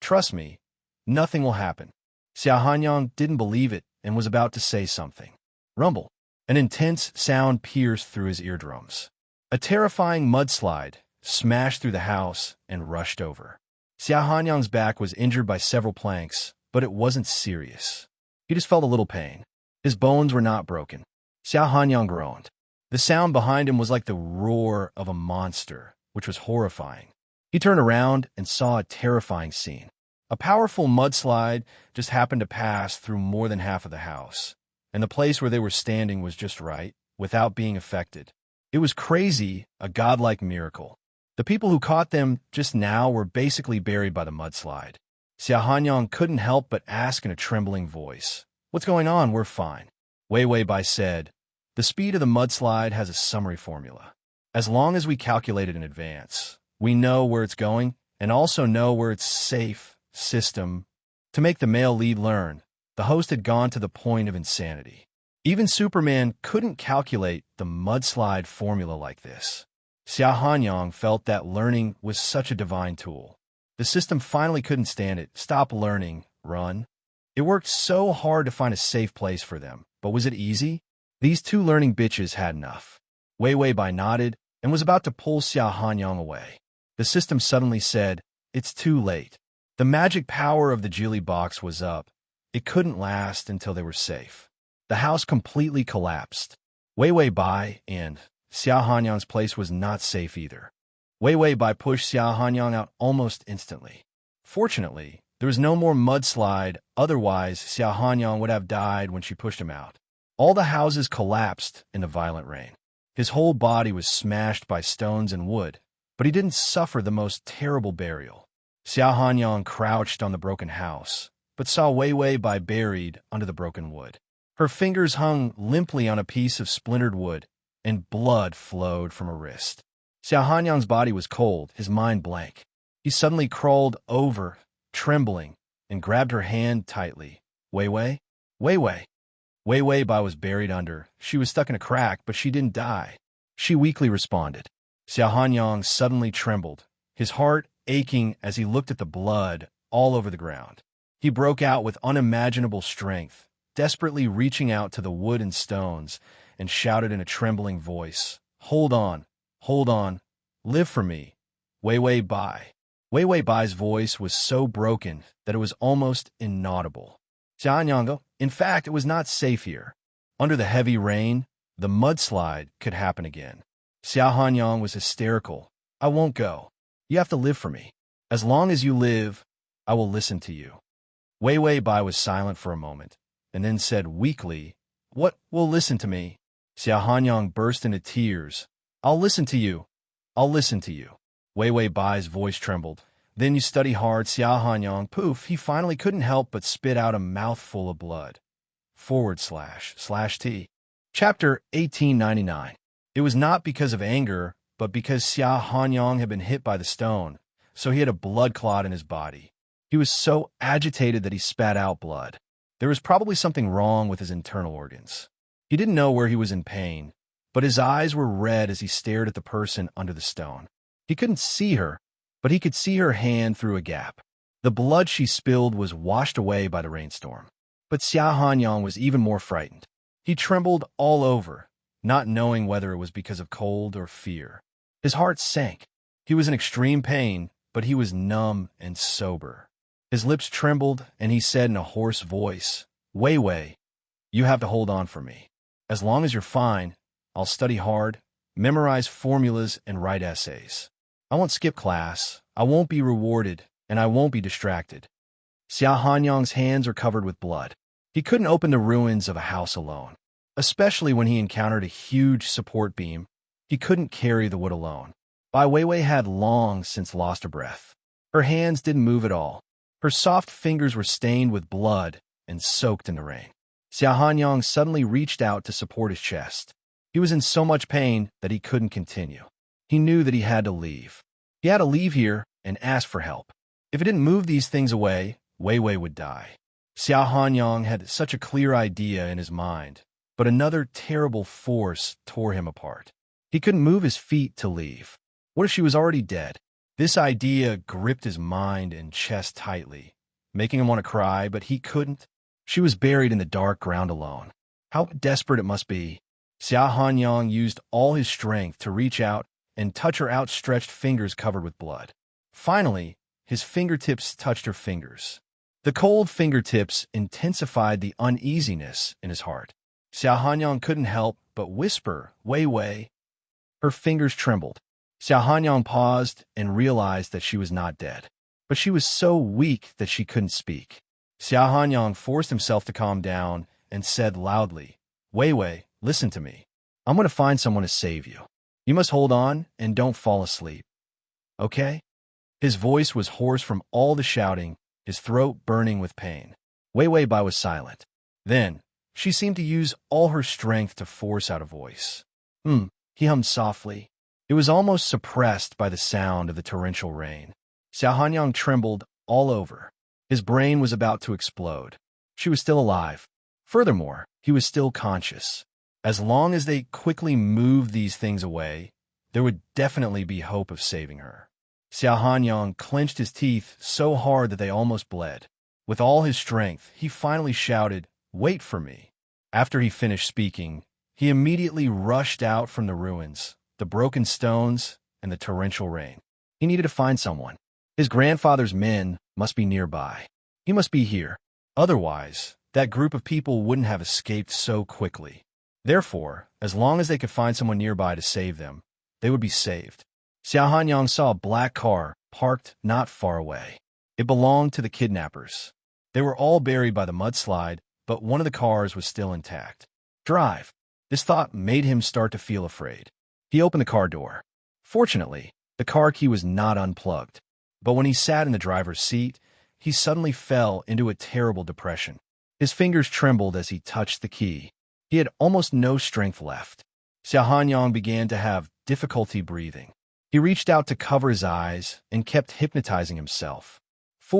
Trust me, nothing will happen. Xiao Hanyang didn't believe it and was about to say something. Rumble. An intense sound pierced through his eardrums. A terrifying mudslide smashed through the house and rushed over. Xiao Hanyang's back was injured by several planks, but it wasn't serious. He just felt a little pain. His bones were not broken. Xiao Hanyang groaned. The sound behind him was like the roar of a monster, which was horrifying. He turned around and saw a terrifying scene. A powerful mudslide just happened to pass through more than half of the house, and the place where they were standing was just right, without being affected. It was crazy, a godlike miracle. The people who caught them just now were basically buried by the mudslide. Xiao Hanyang couldn't help but ask in a trembling voice, What's going on? We're fine. Weiwei Bai said, The speed of the mudslide has a summary formula. As long as we calculate it in advance, we know where it's going and also know where it's safe. System. To make the male lead learn, the host had gone to the point of insanity. Even Superman couldn't calculate the mudslide formula like this. Xiao Hanyang felt that learning was such a divine tool. The system finally couldn't stand it. Stop learning. Run. It worked so hard to find a safe place for them, but was it easy? These two learning bitches had enough. Weiwei Bai nodded and was about to pull Xiao Hanyang away. The system suddenly said, It's too late. The magic power of the Geely box was up. It couldn't last until they were safe. The house completely collapsed. Weiwei Bai and Xiao Hanyang's place was not safe either. Weiwei Bai pushed Xiao Hanyang out almost instantly. Fortunately, there was no more mudslide, otherwise Xiao Hanyang would have died when she pushed him out. All the houses collapsed in the violent rain. His whole body was smashed by stones and wood, but he didn't suffer the most terrible burial. Xiao Hanyang crouched on the broken house, but saw Weiwei Bai buried under the broken wood. Her fingers hung limply on a piece of splintered wood, and blood flowed from her wrist. Xiao Hanyang's body was cold, his mind blank. He suddenly crawled over, trembling, and grabbed her hand tightly. Weiwei? Weiwei! Weiwei Bai was buried under. She was stuck in a crack, but she didn't die. She weakly responded. Xiao Hanyang suddenly trembled, his heart aching as he looked at the blood all over the ground. He broke out with unimaginable strength, desperately reaching out to the wood and stones, and shouted in a trembling voice, Hold on, live for me, Weiwei Bai. Weiwei Bai's voice was so broken that it was almost inaudible. Xiao Hanyang, in fact, it was not safe here. Under the heavy rain, the mudslide could happen again. Xiao Hanyang was hysterical. I won't go. You have to live for me. As long as you live, I will listen to you. Weiwei Bai was silent for a moment, and then said weakly, What will listen to me? Xiao Hanyang burst into tears. I'll listen to you. I'll listen to you. Weiwei Bai's voice trembled. Then you study hard, Xiao Hanyang. Poof, he finally couldn't help but spit out a mouthful of blood. // Chapter 1899. It was not because of anger, but because Xiao Hanyang had been hit by the stone, so he had a blood clot in his body. He was so agitated that he spat out blood. There was probably something wrong with his internal organs. He didn't know where he was in pain, but his eyes were red as he stared at the person under the stone. He couldn't see her, but he could see her hand through a gap. The blood she spilled was washed away by the rainstorm. But Xia Hanyang was even more frightened. He trembled all over, not knowing whether it was because of cold or fear. His heart sank. He was in extreme pain, but he was numb and sober. His lips trembled, and he said in a hoarse voice, "Wei Wei, you have to hold on for me. As long as you're fine, I'll study hard, memorize formulas, and write essays. I won't skip class, I won't be rewarded, and I won't be distracted." Xia Hanyang's hands were covered with blood. He couldn't open the ruins of a house alone, especially when he encountered a huge support beam. He couldn't carry the wood alone. Bai Weiwei had long since lost her breath. Her hands didn't move at all. Her soft fingers were stained with blood and soaked in the rain. Xia Hanyang suddenly reached out to support his chest. He was in so much pain that he couldn't continue. He knew that he had to leave. He had to leave here and ask for help. If he didn't move these things away, Wei Wei would die. Xia Hanyang had such a clear idea in his mind, but another terrible force tore him apart. He couldn't move his feet to leave. What if she was already dead? This idea gripped his mind and chest tightly, making him want to cry, but he couldn't. She was buried in the dark ground alone. How desperate it must be. Xia Hanyang used all his strength to reach out and touch her outstretched fingers covered with blood. Finally, his fingertips touched her fingers. The cold fingertips intensified the uneasiness in his heart. Xia Hanyang couldn't help but whisper, "Wei Wei." Her fingers trembled. Xia Hanyang paused and realized that she was not dead, but she was so weak that she couldn't speak. Xia Hanyang forced himself to calm down and said loudly, "Wei Wei, listen to me. I'm going to find someone to save you. You must hold on and don't fall asleep. Okay?" His voice was hoarse from all the shouting, his throat burning with pain. Wei Wei Bai was silent. Then, she seemed to use all her strength to force out a voice. He hummed softly. It was almost suppressed by the sound of the torrential rain. Xia Hanyang trembled all over. His brain was about to explode. She was still alive. Furthermore, he was still conscious. As long as they quickly moved these things away, there would definitely be hope of saving her. Xia Hanyang clenched his teeth so hard that they almost bled. With all his strength, he finally shouted, "Wait for me." After he finished speaking, he immediately rushed out from the ruins, the broken stones, and the torrential rain. He needed to find someone. His grandfather's men must be nearby. He must be here. Otherwise, that group of people wouldn't have escaped so quickly. Therefore, as long as they could find someone nearby to save them, they would be saved. Xia Hanyang saw a black car parked not far away. It belonged to the kidnappers. They were all buried by the mudslide, but one of the cars was still intact. Drive. This thought made him start to feel afraid. He opened the car door. Fortunately, the car key was not unplugged. But when he sat in the driver's seat, he suddenly fell into a terrible depression. His fingers trembled as he touched the key. He had almost no strength left. Xia Hanyang began to have difficulty breathing. He reached out to cover his eyes and kept hypnotizing himself. //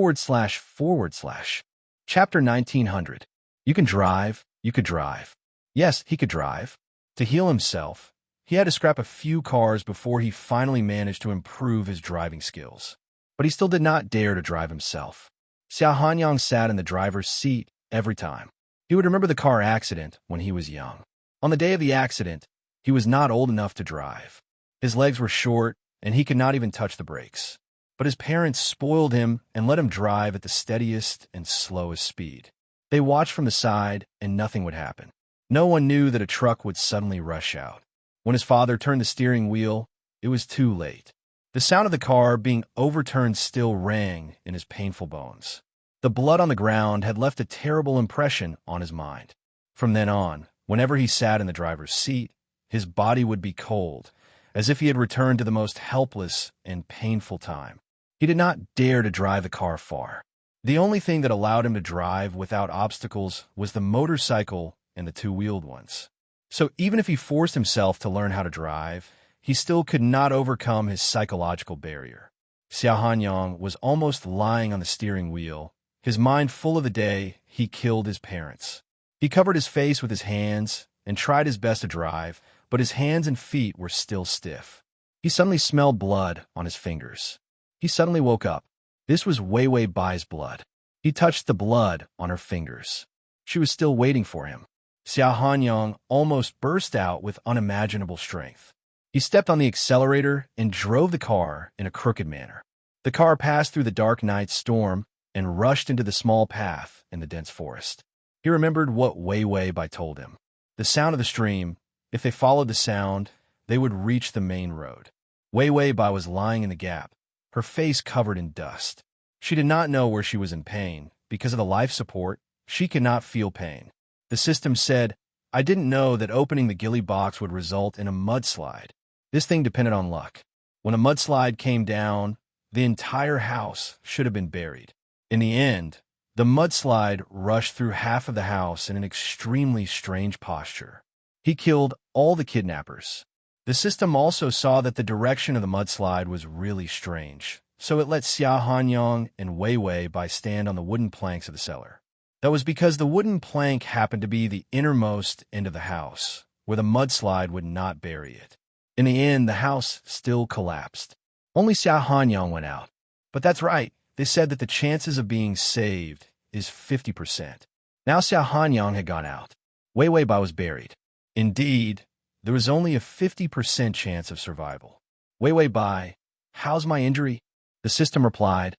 Chapter 1900. You can drive, you could drive. Yes, he could drive. To heal himself, he had to scrap a few cars before he finally managed to improve his driving skills. But he still did not dare to drive himself. Xia Hanyang sat in the driver's seat every time. He would remember the car accident when he was young. On the day of the accident, he was not old enough to drive. His legs were short, and he could not even touch the brakes. But his parents spoiled him and let him drive at the steadiest and slowest speed. They watched from the side, and nothing would happen. No one knew that a truck would suddenly rush out. When his father turned the steering wheel, it was too late. The sound of the car being overturned still rang in his painful bones. The blood on the ground had left a terrible impression on his mind. From then on, whenever he sat in the driver's seat, his body would be cold, as if he had returned to the most helpless and painful time. He did not dare to drive the car far. The only thing that allowed him to drive without obstacles was the motorcycle and the two-wheeled ones. So even if he forced himself to learn how to drive, he still could not overcome his psychological barrier. Xia Hanyang was almost lying on the steering wheel, his mind full of the day he killed his parents. He covered his face with his hands and tried his best to drive, but his hands and feet were still stiff. He suddenly smelled blood on his fingers. He suddenly woke up. This was Wei Wei Bai's blood. He touched the blood on her fingers. She was still waiting for him. Xia Hanyang almost burst out with unimaginable strength. He stepped on the accelerator and drove the car in a crooked manner. The car passed through the dark night storm and rushed into the small path in the dense forest. He remembered what Wei Wei Bai told him. The sound of the stream, if they followed the sound, they would reach the main road. Wei Wei Bai was lying in the gap, her face covered in dust. She did not know where she was in pain. Because of the life support, she could not feel pain. The system said, "I didn't know that opening the ghillie box would result in a mudslide." This thing depended on luck. When a mudslide came down, the entire house should have been buried. In the end, the mudslide rushed through half of the house in an extremely strange posture. He killed all the kidnappers. The system also saw that the direction of the mudslide was really strange, so it let Xia Hanyang and Wei Wei Bai stand on the wooden planks of the cellar. That was because the wooden plank happened to be the innermost end of the house, where the mudslide would not bury it. In the end, the house still collapsed. Only Xia Hanyang went out. But that's right, they said that the chances of being saved is 50%. Now Xia Hanyang had gone out. Wei Wei Bai was buried. Indeed, there was only a 50% chance of survival. Wei Wei Bai, how's my injury? The system replied,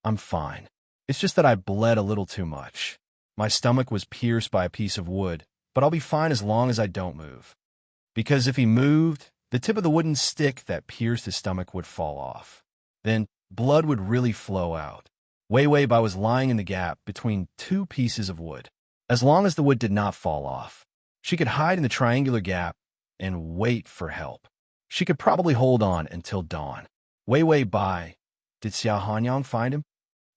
I'm fine. It's just that I bled a little too much. My stomach was pierced by a piece of wood, but I'll be fine as long as I don't move. Because if he moved, the tip of the wooden stick that pierced his stomach would fall off. Then blood would really flow out. Wei Wei Bai was lying in the gap between two pieces of wood. As long as the wood did not fall off, she could hide in the triangular gap and wait for help. She could probably hold on until dawn. Wei Wei Bai, did Xia Hanyang find him?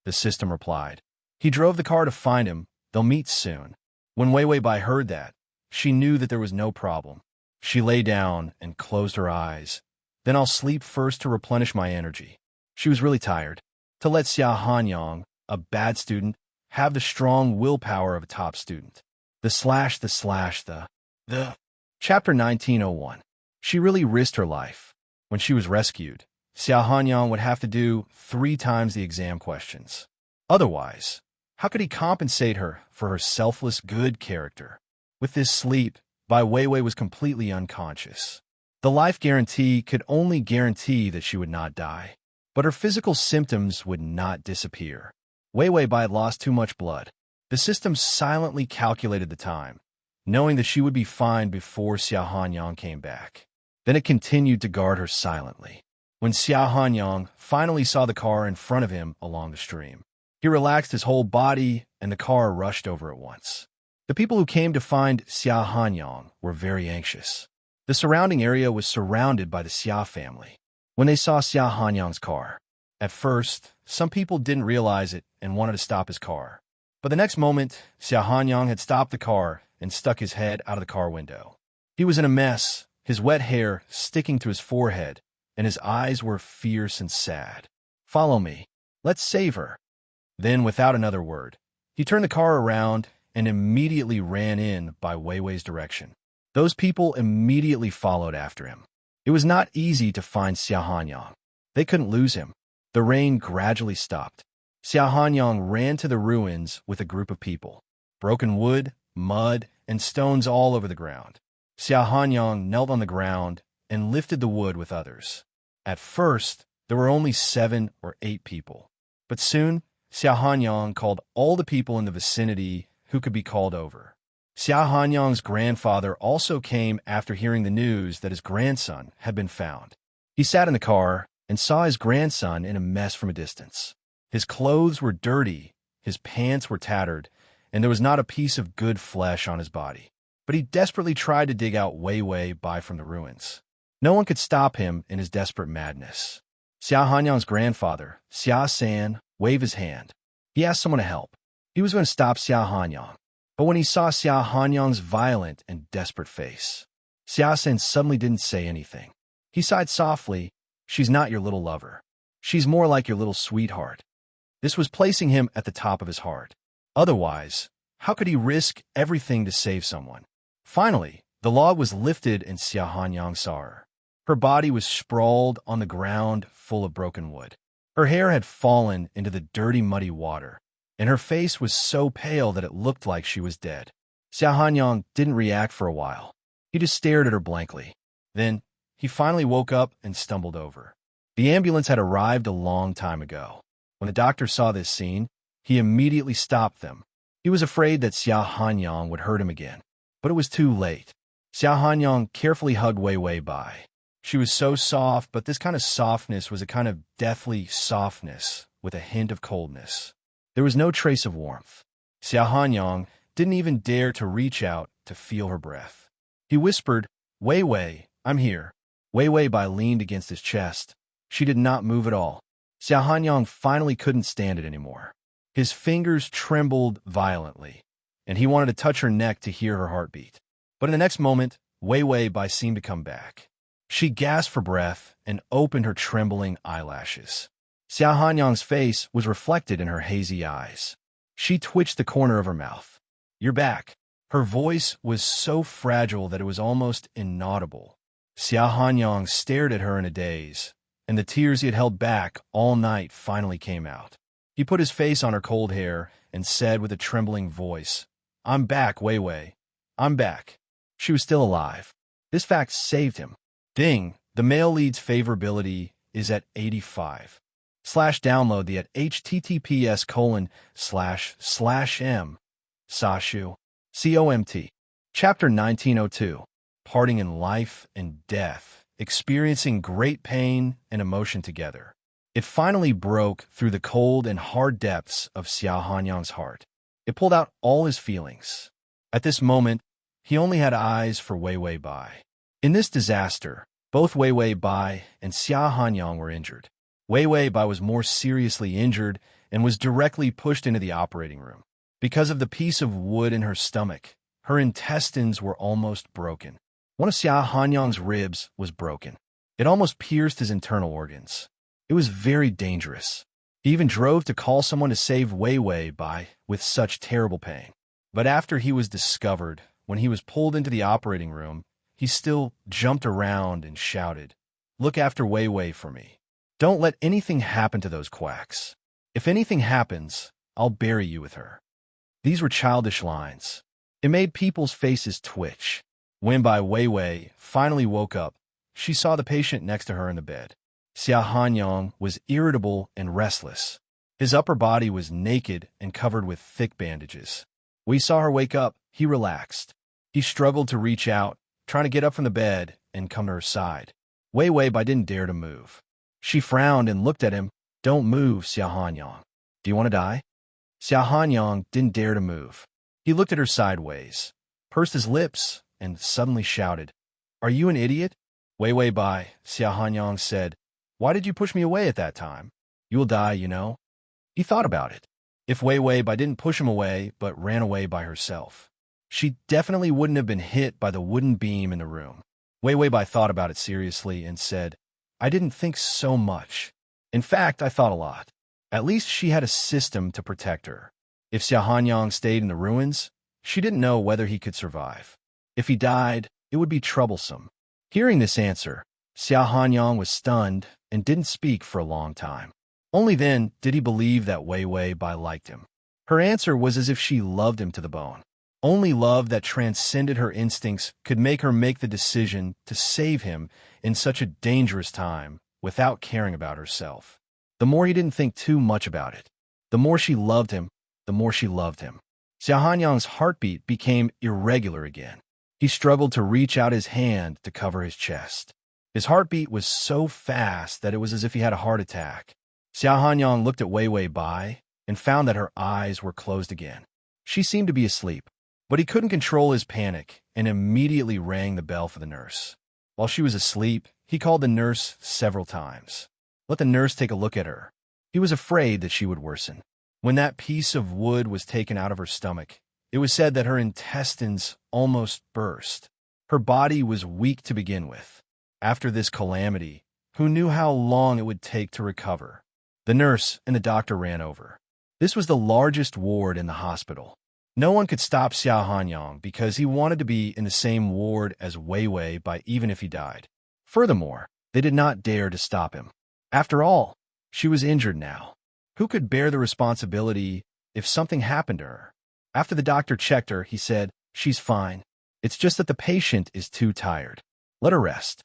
The system replied. He drove the car to find him. They'll meet soon. When Wei Wei Bai heard that, she knew that there was no problem. She lay down and closed her eyes. Then I'll sleep first to replenish my energy. She was really tired. To let Xia Hanyang, a bad student, have the strong willpower of a top student. The Chapter 1901. She really risked her life. When she was rescued, Xia Hanyang would have to do 3 times the exam questions. Otherwise, how could he compensate her for her selfless good character? With this sleep, Bai Weiwei was completely unconscious. The life guarantee could only guarantee that she would not die, but her physical symptoms would not disappear. Weiwei Bai had lost too much blood. The system silently calculated the time, knowing that she would be fine before Xia Hanyang came back. Then it continued to guard her silently. When Xia Hanyang finally saw the car in front of him along the stream, he relaxed his whole body and the car rushed over at once. The people who came to find Xia Hanyang were very anxious. The surrounding area was surrounded by the Xia family. When they saw Xia Hanyang's car, at first, some people didn't realize it and wanted to stop his car. But the next moment, Xia Hanyang had stopped the car and stuck his head out of the car window. He was in a mess, his wet hair sticking to his forehead, and his eyes were fierce and sad. "Follow me. Let's save her." Then, without another word, he turned the car around and immediately ran in Bai Weiwei's direction. Those people immediately followed after him. It was not easy to find Xia Hanyang. They couldn't lose him. The rain gradually stopped. Xia Hanyang ran to the ruins with a group of people. Broken wood, mud, and stones all over the ground. Xia Hanyang knelt on the ground and lifted the wood with others. At first, there were only 7 or 8 people. But soon, Xia Hanyang called all the people in the vicinity who could be called over. Xia Hanyang's grandfather also came after hearing the news that his grandson had been found. He sat in the car and saw his grandson in a mess from a distance. His clothes were dirty, his pants were tattered, and there was not a piece of good flesh on his body. But he desperately tried to dig out Weiwei Bai from the ruins. No one could stop him in his desperate madness. Xia Hanyang's grandfather, Xia San, waved his hand. He asked someone to help. He was going to stop Xia Hanyang. But when he saw Xia Hanyang's violent and desperate face, Xia San suddenly didn't say anything. He sighed softly. "She's not your little lover. She's more like your little sweetheart." This was placing him at the top of his heart. Otherwise, how could he risk everything to save someone? Finally, The log was lifted and Xia Hanyang saw her. Her body was sprawled on the ground full of broken wood. Her hair had fallen into the dirty, muddy water, and her face was so pale that it looked like she was dead. Xia Hanyang didn't react for a while. He just stared at her blankly. Then, he finally woke up and stumbled over. The ambulance had arrived a long time ago. When the doctor saw this scene, he immediately stopped them. He was afraid that Xia Hanyang would hurt him again. But it was too late. Xia Hanyang carefully hugged Wei Wei Bai. She was so soft, but this kind of softness was a kind of deathly softness with a hint of coldness. There was no trace of warmth. Xia Hanyang didn't even dare to reach out to feel her breath. He whispered, "Wei Wei, I'm here." Wei Wei Bai leaned against his chest. She did not move at all. Xia Hanyang finally couldn't stand it anymore. His fingers trembled violently, and he wanted to touch her neck to hear her heartbeat. But in the next moment, Wei Wei Bai seemed to come back. She gasped for breath and opened her trembling eyelashes. Xia Hanyang's face was reflected in her hazy eyes. She twitched the corner of her mouth. "You're back." Her voice was so fragile that it was almost inaudible. Xia Hanyang stared at her in a daze, and the tears he had held back all night finally came out. He put his face on her cold hair and said with a trembling voice, "I'm back, Wei Wei. I'm back." She was still alive. This fact saved him. Ding, the male lead's favorability is at 85. Download the at https://m. Sashu. COMT. Chapter 1902. Parting in Life and Death, Experiencing Great Pain and Emotion Together. It finally broke through the cold and hard depths of Xia Hanyang's heart. It pulled out all his feelings. At this moment, he only had eyes for Wei Wei Bai. In this disaster, both Wei Wei Bai and Xia Hanyang were injured. Wei Wei Bai was more seriously injured and was directly pushed into the operating room. Because of the piece of wood in her stomach, her intestines were almost broken. One of Xia Hanyang's ribs was broken. It almost pierced his internal organs. It was very dangerous. He even drove to call someone to save Wei Wei Bai with such terrible pain. But after he was discovered, when he was pulled into the operating room, he still jumped around and shouted, "Look after Wei Wei for me. Don't let anything happen to those quacks. If anything happens, I'll bury you with her." These were childish lines. It made people's faces twitch. When Bai Wei Wei finally woke up, she saw the patient next to her in the bed. Xia Hanyang was irritable and restless. His upper body was naked and covered with thick bandages. When he saw her wake up, he relaxed. He struggled to reach out, trying to get up from the bed and come to her side. Wei Wei Bai didn't dare to move. She frowned and looked at him. "Don't move, Xia Hanyang. Do you want to die?" Xia Hanyang didn't dare to move. He looked at her sideways, pursed his lips, and suddenly shouted, "Are you an idiot?" "Wei Wei Bai," Xia Hanyang said, "why did you push me away at that time? You will die, you know." He thought about it. If Wei Wei Bai didn't push him away but ran away by herself, she definitely wouldn't have been hit by the wooden beam in the room. Wei Wei Bai thought about it seriously and said, "I didn't think so much. In fact, I thought a lot. At least she had a system to protect her. If Xia Hanyang stayed in the ruins, she didn't know whether he could survive. If he died, it would be troublesome." Hearing this answer, Xia Hanyang was stunned and didn't speak for a long time. Only then did he believe that Wei Wei Bai liked him. Her answer was as if she loved him to the bone. Only love that transcended her instincts could make her make the decision to save him in such a dangerous time without caring about herself. The more he didn't think too much about it, the more she loved him, the more she loved him. Xia Hanyang's heartbeat became irregular again. He struggled to reach out his hand to cover his chest. His heartbeat was so fast that it was as if he had a heart attack. Xia Hanyang looked at Wei Wei Bai and found that her eyes were closed again. She seemed to be asleep, but he couldn't control his panic and immediately rang the bell for the nurse. While she was asleep, he called the nurse several times. Let the nurse take a look at her. He was afraid that she would worsen. When that piece of wood was taken out of her stomach, it was said that her intestines almost burst. Her body was weak to begin with. After this calamity, who knew how long it would take to recover? The nurse and the doctor ran over. This was the largest ward in the hospital. No one could stop Xiao Hanyang because he wanted to be in the same ward as Wei Wei by even if he died. Furthermore, they did not dare to stop him. After all, she was injured now. Who could bear the responsibility if something happened to her? After the doctor checked her, he said, "She's fine. It's just that the patient is too tired. Let her rest."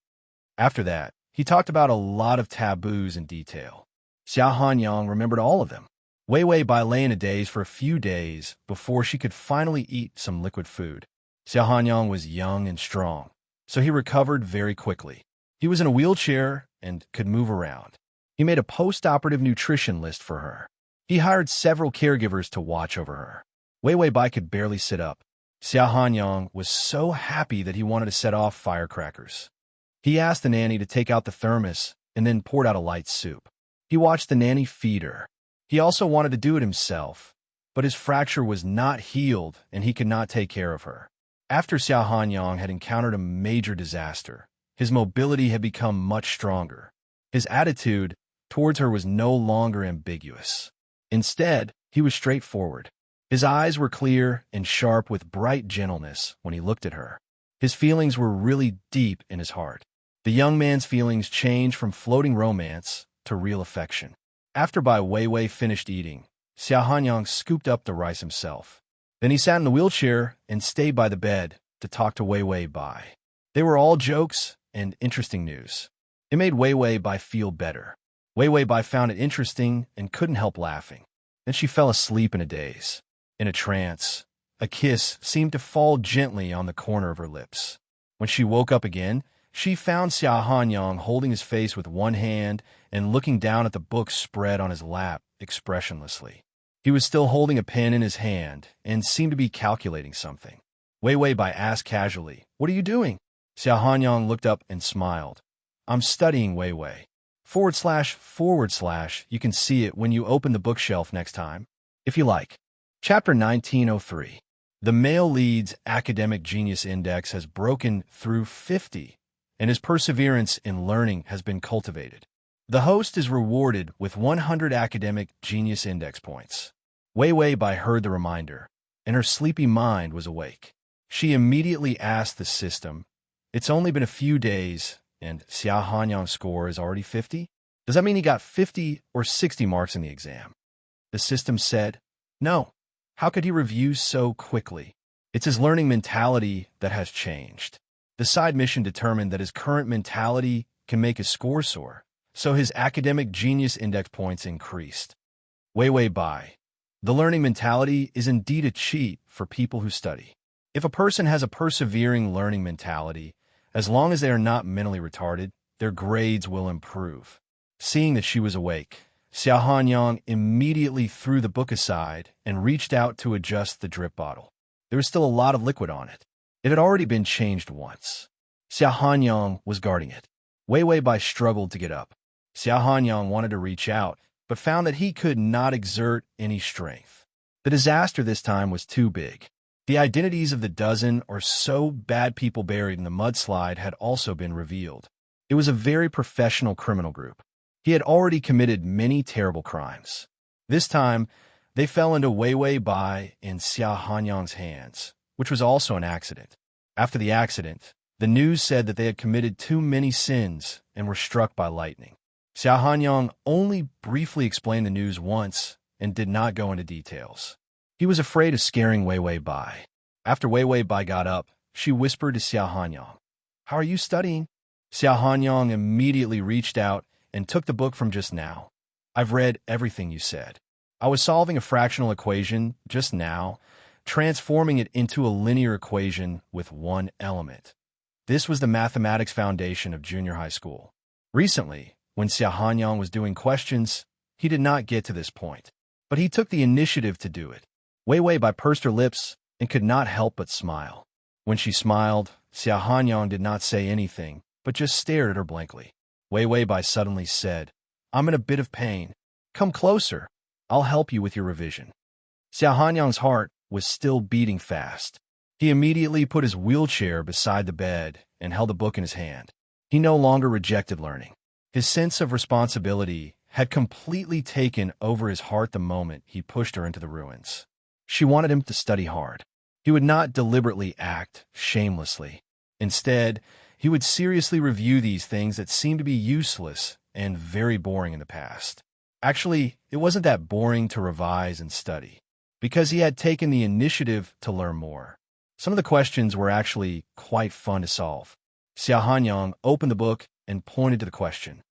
After that, he talked about a lot of taboos in detail. Xiao Hanyang remembered all of them. Wei Wei Bai lay in a daze for a few days before she could finally eat some liquid food. Xiao Hanyang was young and strong, so he recovered very quickly. He was in a wheelchair and could move around. He made a post-operative nutrition list for her. He hired several caregivers to watch over her. Wei Wei Bai could barely sit up. Xiao Hanyang was so happy that he wanted to set off firecrackers. He asked the nanny to take out the thermos and then poured out a light soup. He watched the nanny feed her. He also wanted to do it himself, but his fracture was not healed and he could not take care of her. After Xiao Hanyang had encountered a major disaster, his mobility had become much stronger. His attitude towards her was no longer ambiguous. Instead, he was straightforward. His eyes were clear and sharp with bright gentleness when he looked at her. His feelings were really deep in his heart. The young man's feelings changed from floating romance to real affection. After Bai Weiwei finished eating, Xiao Hanyang scooped up the rice himself. Then he sat in the wheelchair and stayed by the bed to talk to Wei Wei Bai. They were all jokes and interesting news. It made Wei Wei Bai feel better. Wei Wei Bai found it interesting and couldn't help laughing. Then she fell asleep in a daze. In a trance, a kiss seemed to fall gently on the corner of her lips. When she woke up again, she found Xiao Hanyang holding his face with one hand and looking down at the book spread on his lap expressionlessly. He was still holding a pen in his hand and seemed to be calculating something. Wei Wei Bai asked casually, "What are you doing?" Xiao Hanyang looked up and smiled. "I'm studying, Wei Wei. // You can see it when you open the bookshelf next time, if you like." Chapter 1903. The male lead's academic genius index has broken through 50, and his perseverance in learning has been cultivated. The host is rewarded with 100 academic genius index points. Wei Wei Bai heard the reminder, and her sleepy mind was awake. She immediately asked the system, "It's only been a few days, and Xiao Hanyang's score is already 50? Does that mean he got 50 or 60 marks in the exam?" The system said, "No. How could he review so quickly? It's his learning mentality that has changed." The side mission determined that his current mentality can make his score soar, so his academic genius index points increased. Wei Wei Bai. The learning mentality is indeed a cheat for people who study. If a person has a persevering learning mentality, as long as they are not mentally retarded, their grades will improve. Seeing that she was awake, Xiao Hanyang immediately threw the book aside and reached out to adjust the drip bottle. There was still a lot of liquid on it. It had already been changed once. Xiao Hanyang was guarding it. Wei Wei Bai struggled to get up. Xiao Hanyang wanted to reach out, but found that he could not exert any strength. The disaster this time was too big. The identities of the dozen or so bad people buried in the mudslide had also been revealed. It was a very professional criminal group. He had already committed many terrible crimes. This time, they fell into Wei Wei Bai and Xiao Hanyang's hands, which was also an accident. After the accident, the news said that they had committed too many sins and were struck by lightning. Xiao Hanyang only briefly explained the news once and did not go into details. He was afraid of scaring Wei Wei Bai. After Wei Wei Bai got up, she whispered to Xiao Hanyang, "How are you studying?" Xiao Hanyang immediately reached out and took the book from just now. "I've read everything you said. I was solving a fractional equation just now, transforming it into a linear equation with one element. This was the mathematics foundation of junior high school. Recently, when Xiao Hanyang was doing questions, he did not get to this point, but he took the initiative to do it." Wei Wei Bai pursed her lips and could not help but smile. When she smiled, Xiao Hanyang did not say anything, but just stared at her blankly. Wei Wei Bai suddenly said, "I'm in a bit of pain. Come closer. I'll help you with your revision." Xiao Hanyang's heart was still beating fast. He immediately put his wheelchair beside the bed and held the book in his hand. He no longer rejected learning. His sense of responsibility had completely taken over his heart the moment he pushed her into the ruins. She wanted him to study hard. He would not deliberately act shamelessly. Instead, he would seriously review these things that seemed to be useless and very boring in the past. Actually, it wasn't that boring to revise and study, because he had taken the initiative to learn more. Some of the questions were actually quite fun to solve. Xia Hanyang opened the book and pointed to the question.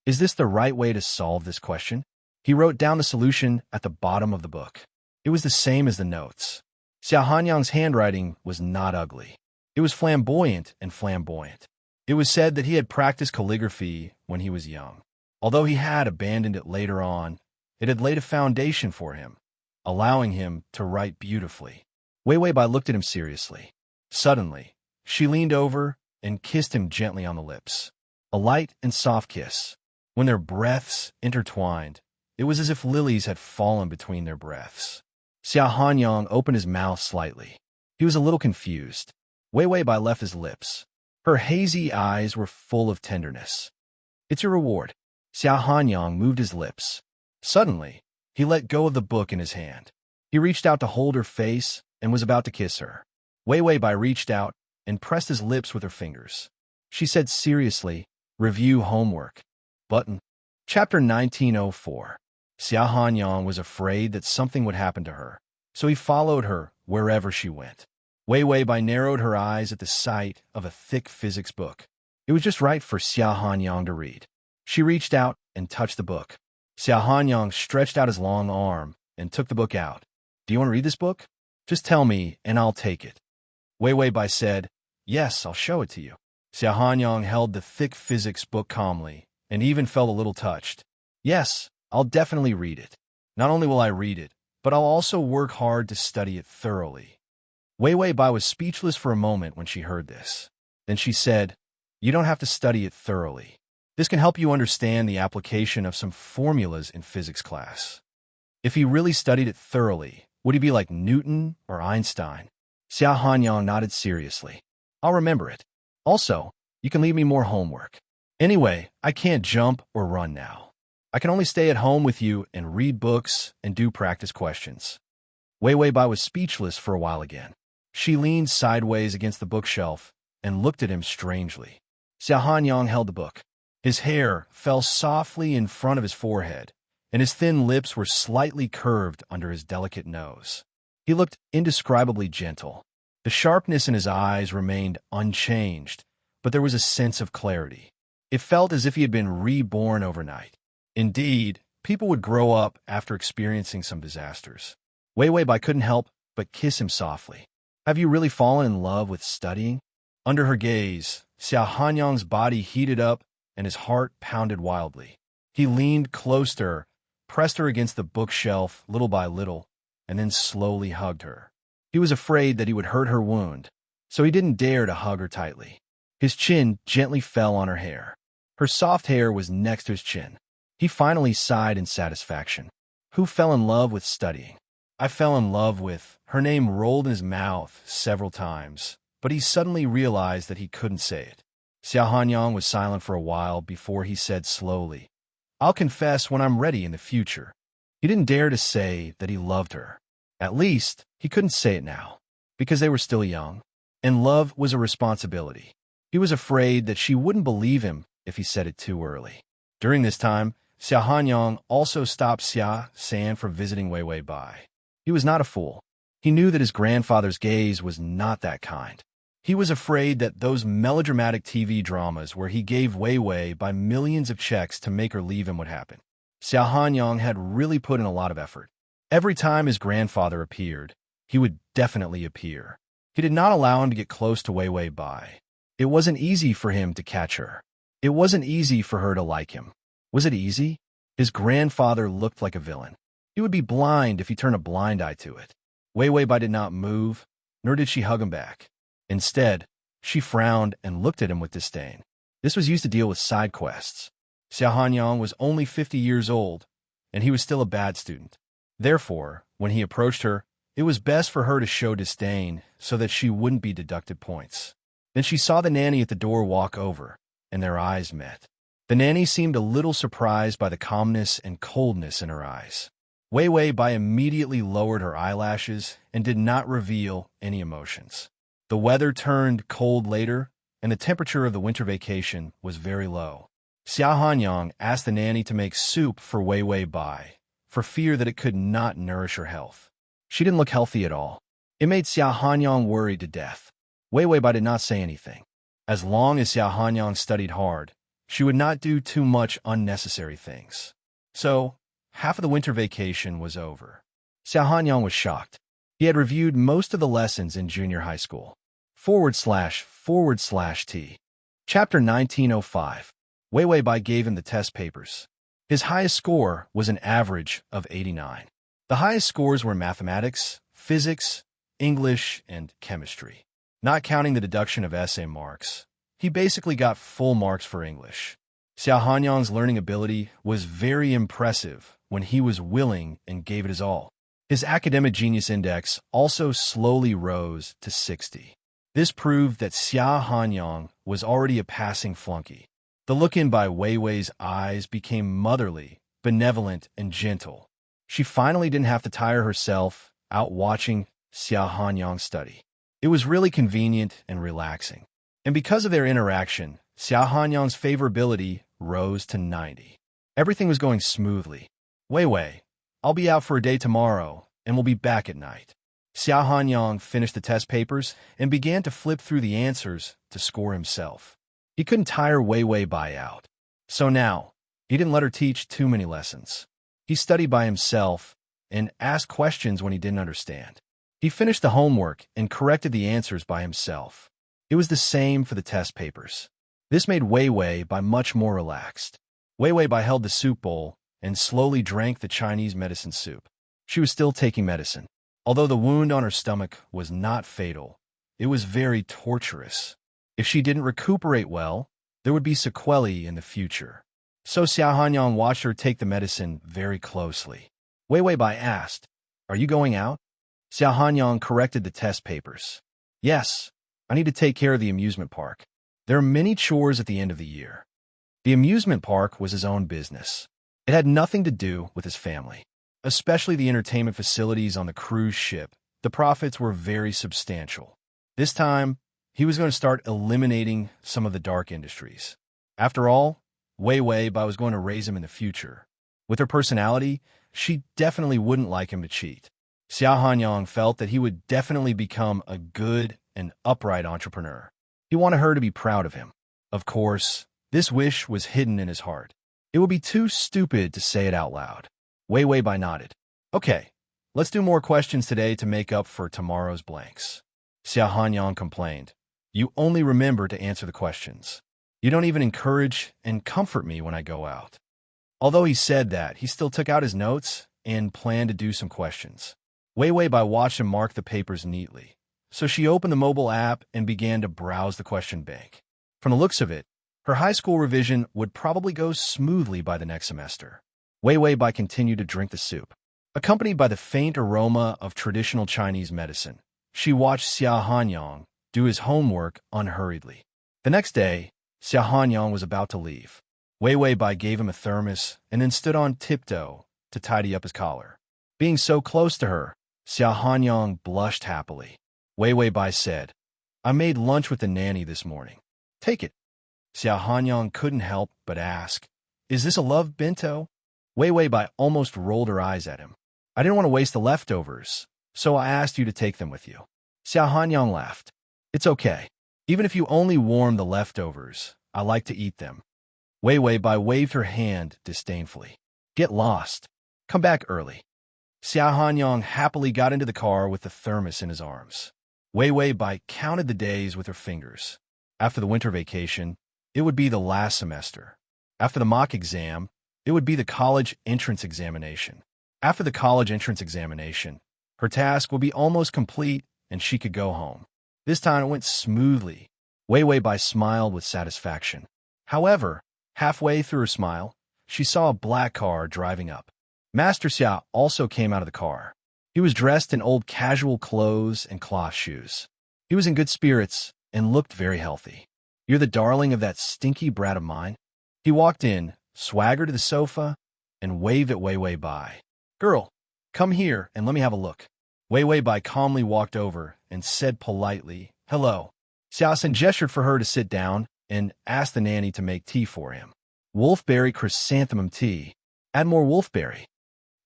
Is this the right way to solve this question? He wrote down the solution at the bottom of the book. It was the same as the notes. Xia Hanyang's handwriting was not ugly. It was flamboyant and flamboyant. It was said that he had practiced calligraphy when he was young. Although he had abandoned it later on, it had laid a foundation for him, allowing him to write beautifully. Wei Weibai looked at him seriously. Suddenly, she leaned over and kissed him gently on the lips. A light and soft kiss. When their breaths intertwined, it was as if lilies had fallen between their breaths. Xia Hanyang opened his mouth slightly. He was a little confused. Wei Weibai left his lips. Her hazy eyes were full of tenderness. It's your reward. Xia Hanyang moved his lips. Suddenly, he let go of the book in his hand. He reached out to hold her face and was about to kiss her. Wei Weibai reached out and pressed his lips with her fingers. She said seriously, review homework. Button. Chapter 1904. Xia Hanyang was afraid that something would happen to her, so he followed her wherever she went. Wei Weibai narrowed her eyes at the sight of a thick physics book. It was just right for Xia Hanyang to read. She reached out and touched the book. Xia Hanyang stretched out his long arm and took the book out. Do you want to read this book? Just tell me, and I'll take it. Wei Weibai said, yes, I'll show it to you. Xia Hanyang held the thick physics book calmly and even felt a little touched. Yes, I'll definitely read it. Not only will I read it, but I'll also work hard to study it thoroughly. Wei Weibai was speechless for a moment when she heard this. Then she said, you don't have to study it thoroughly. This can help you understand the application of some formulas in physics class. If he really studied it thoroughly, would he be like Newton or Einstein? Xia Hanyang nodded seriously. I'll remember it. Also, you can leave me more homework. Anyway, I can't jump or run now. I can only stay at home with you and read books and do practice questions. Wei Weibai was speechless for a while again. She leaned sideways against the bookshelf and looked at him strangely. Xia Hanyang held the book. His hair fell softly in front of his forehead, and his thin lips were slightly curved under his delicate nose. He looked indescribably gentle. The sharpness in his eyes remained unchanged, but there was a sense of clarity. It felt as if he had been reborn overnight. Indeed, people would grow up after experiencing some disasters. Wei Weibai couldn't help but kiss him softly. Have you really fallen in love with studying? Under her gaze, Xia Hanyang's body heated up and his heart pounded wildly. He leaned close to her, pressed her against the bookshelf little by little, and then slowly hugged her. He was afraid that he would hurt her wound, so he didn't dare to hug her tightly. His chin gently fell on her hair. Her soft hair was next to his chin. He finally sighed in satisfaction. Who fell in love with studying? I fell in love with... Her name rolled in his mouth several times, but he suddenly realized that he couldn't say it. Xia Hanyang was silent for a while before he said slowly, I'll confess when I'm ready in the future. He didn't dare to say that he loved her. At least, he couldn't say it now, because they were still young, and love was a responsibility. He was afraid that she wouldn't believe him if he said it too early. During this time, Xia Hanyang also stopped Xia San from visiting Wei Weibai. He was not a fool. He knew that his grandfather's gaze was not that kind. He was afraid that those melodramatic TV dramas where he gave Wei Weibai millions of checks to make her leave him would happen. Xia Hanyang had really put in a lot of effort. Every time his grandfather appeared, he would definitely appear. He did not allow him to get close to Wei Weibai. It wasn't easy for him to catch her. It wasn't easy for her to like him. Was it easy? His grandfather looked like a villain. He would be blind if he turned a blind eye to it. Wei Weibai did not move, nor did she hug him back. Instead, she frowned and looked at him with disdain. This was used to deal with side quests. Xia Hanyang was only 50 years old, and he was still a bad student. Therefore, when he approached her, it was best for her to show disdain so that she wouldn't be deducted points. Then she saw the nanny at the door walk over, and their eyes met. The nanny seemed a little surprised by the calmness and coldness in her eyes. Wei Wei Bai immediately lowered her eyelashes and did not reveal any emotions. The weather turned cold later, and the temperature of the winter vacation was very low. Xia Hanyang asked the nanny to make soup for Wei Wei Bai, for fear that it could not nourish her health. She didn't look healthy at all. It made Xia Hanyang worried to death. Wei Wei Bai did not say anything. As long as Xia Hanyang studied hard, she would not do too much unnecessary things. So, half of the winter vacation was over. Xia Hanyang was shocked. He had reviewed most of the lessons in junior high school. //T. Chapter 1905. Wei Wei Bai gave him the test papers. His highest score was an average of 89. The highest scores were mathematics, physics, English, and chemistry. Not counting the deduction of essay marks, he basically got full marks for English. Xia Hanyang's learning ability was very impressive when he was willing and gave it his all. His academic genius index also slowly rose to 60. This proved that Xia Hanyang was already a passing flunky. The look in by Wei Wei's eyes became motherly, benevolent, and gentle. She finally didn't have to tire herself out watching Xia Hanyang study. It was really convenient and relaxing. And because of their interaction, Xia Hanyang's favorability rose to 90. Everything was going smoothly. Wei Wei, I'll be out for a day tomorrow, and we'll be back at night. Xia Hanyang finished the test papers and began to flip through the answers to score himself. He couldn't tire Wei Wei Bai out. So now, he didn't let her teach too many lessons. He studied by himself and asked questions when he didn't understand. He finished the homework and corrected the answers by himself. It was the same for the test papers. This made Wei Wei Bai much more relaxed. Wei Wei Bai held the soup bowl and slowly drank the Chinese medicine soup. She was still taking medicine. Although the wound on her stomach was not fatal, it was very torturous. If she didn't recuperate well, there would be sequelae in the future. So Xia Hanyang watched her take the medicine very closely. Wei Wei Bai asked, "Are you going out?" Xia Hanyang corrected the test papers. "Yes, I need to take care of the amusement park. There are many chores at the end of the year." The amusement park was his own business. It had nothing to do with his family. Especially the entertainment facilities on the cruise ship, the profits were very substantial. This time, he was going to start eliminating some of the dark industries. After all, Wei Wei Bai was going to raise him in the future. With her personality, she definitely wouldn't like him to cheat. Xia Hanyang felt that he would definitely become a good and upright entrepreneur. He wanted her to be proud of him. Of course, this wish was hidden in his heart. It would be too stupid to say it out loud. Wei Wei Bai nodded. "Okay, let's do more questions today to make up for tomorrow's blanks." Xia Hanyang complained. "You only remember to answer the questions. You don't even encourage and comfort me when I go out." Although he said that, he still took out his notes and planned to do some questions. Wei Wei Bai watched him mark the papers neatly, so she opened the mobile app and began to browse the question bank. From the looks of it, her high school revision would probably go smoothly by the next semester. Wei Wei Bai continued to drink the soup. Accompanied by the faint aroma of traditional Chinese medicine, she watched Xia Hanyang do his homework unhurriedly. The next day, Xia Hanyang was about to leave. Wei Wei Bai gave him a thermos and then stood on tiptoe to tidy up his collar. Being so close to her, Xia Hanyang blushed happily. Wei Wei Bai said, "I made lunch with the nanny this morning. Take it." Xia Hanyang couldn't help but ask, "Is this a love bento?" Wei Wei Bai almost rolled her eyes at him. "I didn't want to waste the leftovers, so I asked you to take them with you." Xia Hanyang laughed. "It's okay. Even if you only warm the leftovers, I like to eat them." Wei Wei Bai waved her hand disdainfully. "Get lost. Come back early." Xia Hanyang happily got into the car with the thermos in his arms. Wei Wei Bai counted the days with her fingers. After the winter vacation, it would be the last semester. After the mock exam, it would be the college entrance examination. After the college entrance examination, her task would be almost complete and she could go home. This time it went smoothly. Wei Wei Bai smiled with satisfaction. However, halfway through her smile, she saw a black car driving up. Master Xia also came out of the car. He was dressed in old casual clothes and cloth shoes. He was in good spirits and looked very healthy. "You're the darling of that stinky brat of mine?" He walked in, swaggered to the sofa, and waved at Wei Wei Bai. "Girl, Come here and let me have a look. Wei Wei Bai calmly walked over and said politely, "Hello." Xiaosan gestured for her to sit down and asked the nanny to make tea for him. Wolfberry chrysanthemum tea. Add more wolfberry.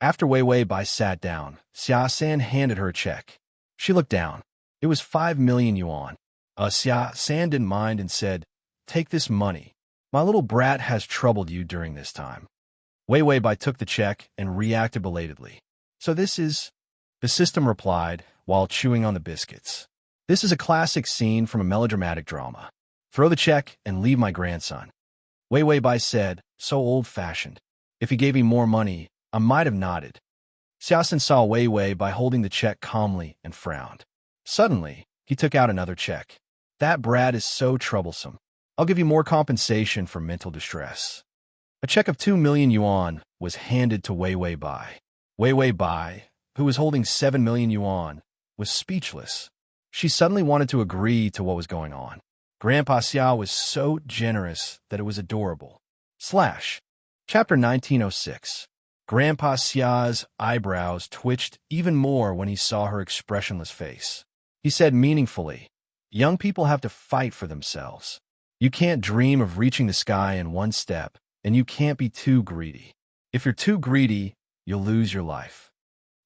After Wei Wei Bai sat down, Xiaosan handed her a check. She looked down. It was 5 million yuan. Xiaosan didn't mind and said, "Take this money. My little brat has troubled you during this time." Wei Wei Bai took the check and reacted belatedly. "So this is—" The system replied while chewing on the biscuits. "This is a classic scene from a melodramatic drama. Throw the check and leave my grandson." Wei Wei Bai said, so old-fashioned. If he gave me more money, I might have nodded. Xiaosan saw Wei Wei Bai holding the check calmly and frowned. Suddenly, he took out another check. "That brat is so troublesome. I'll give you more compensation for mental distress." A check of 2 million yuan was handed to Wei Wei Bai. Wei Wei Bai, who was holding 7 million yuan, was speechless. She suddenly wanted to agree to what was going on. Grandpa Xia was so generous that it was adorable. Chapter 1906. Grandpa Xia's eyebrows twitched even more when he saw her expressionless face. He said meaningfully, "Young people have to fight for themselves. You can't dream of reaching the sky in one step, and you can't be too greedy. If you're too greedy, you'll lose your life."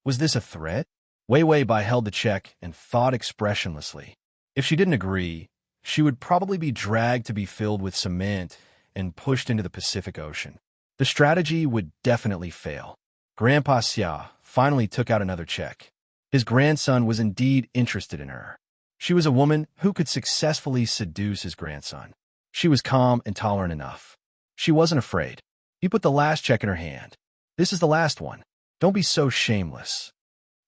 Was this a threat? Wei Wei Bai held the check and thought expressionlessly. If she didn't agree, she would probably be dragged to be filled with cement and pushed into the Pacific Ocean. The strategy would definitely fail. Grandpa Xia finally took out another check. His grandson was indeed interested in her. She was a woman who could successfully seduce his grandson. She was calm and tolerant enough. She wasn't afraid. He put the last check in her hand. "This is the last one. Don't be so shameless."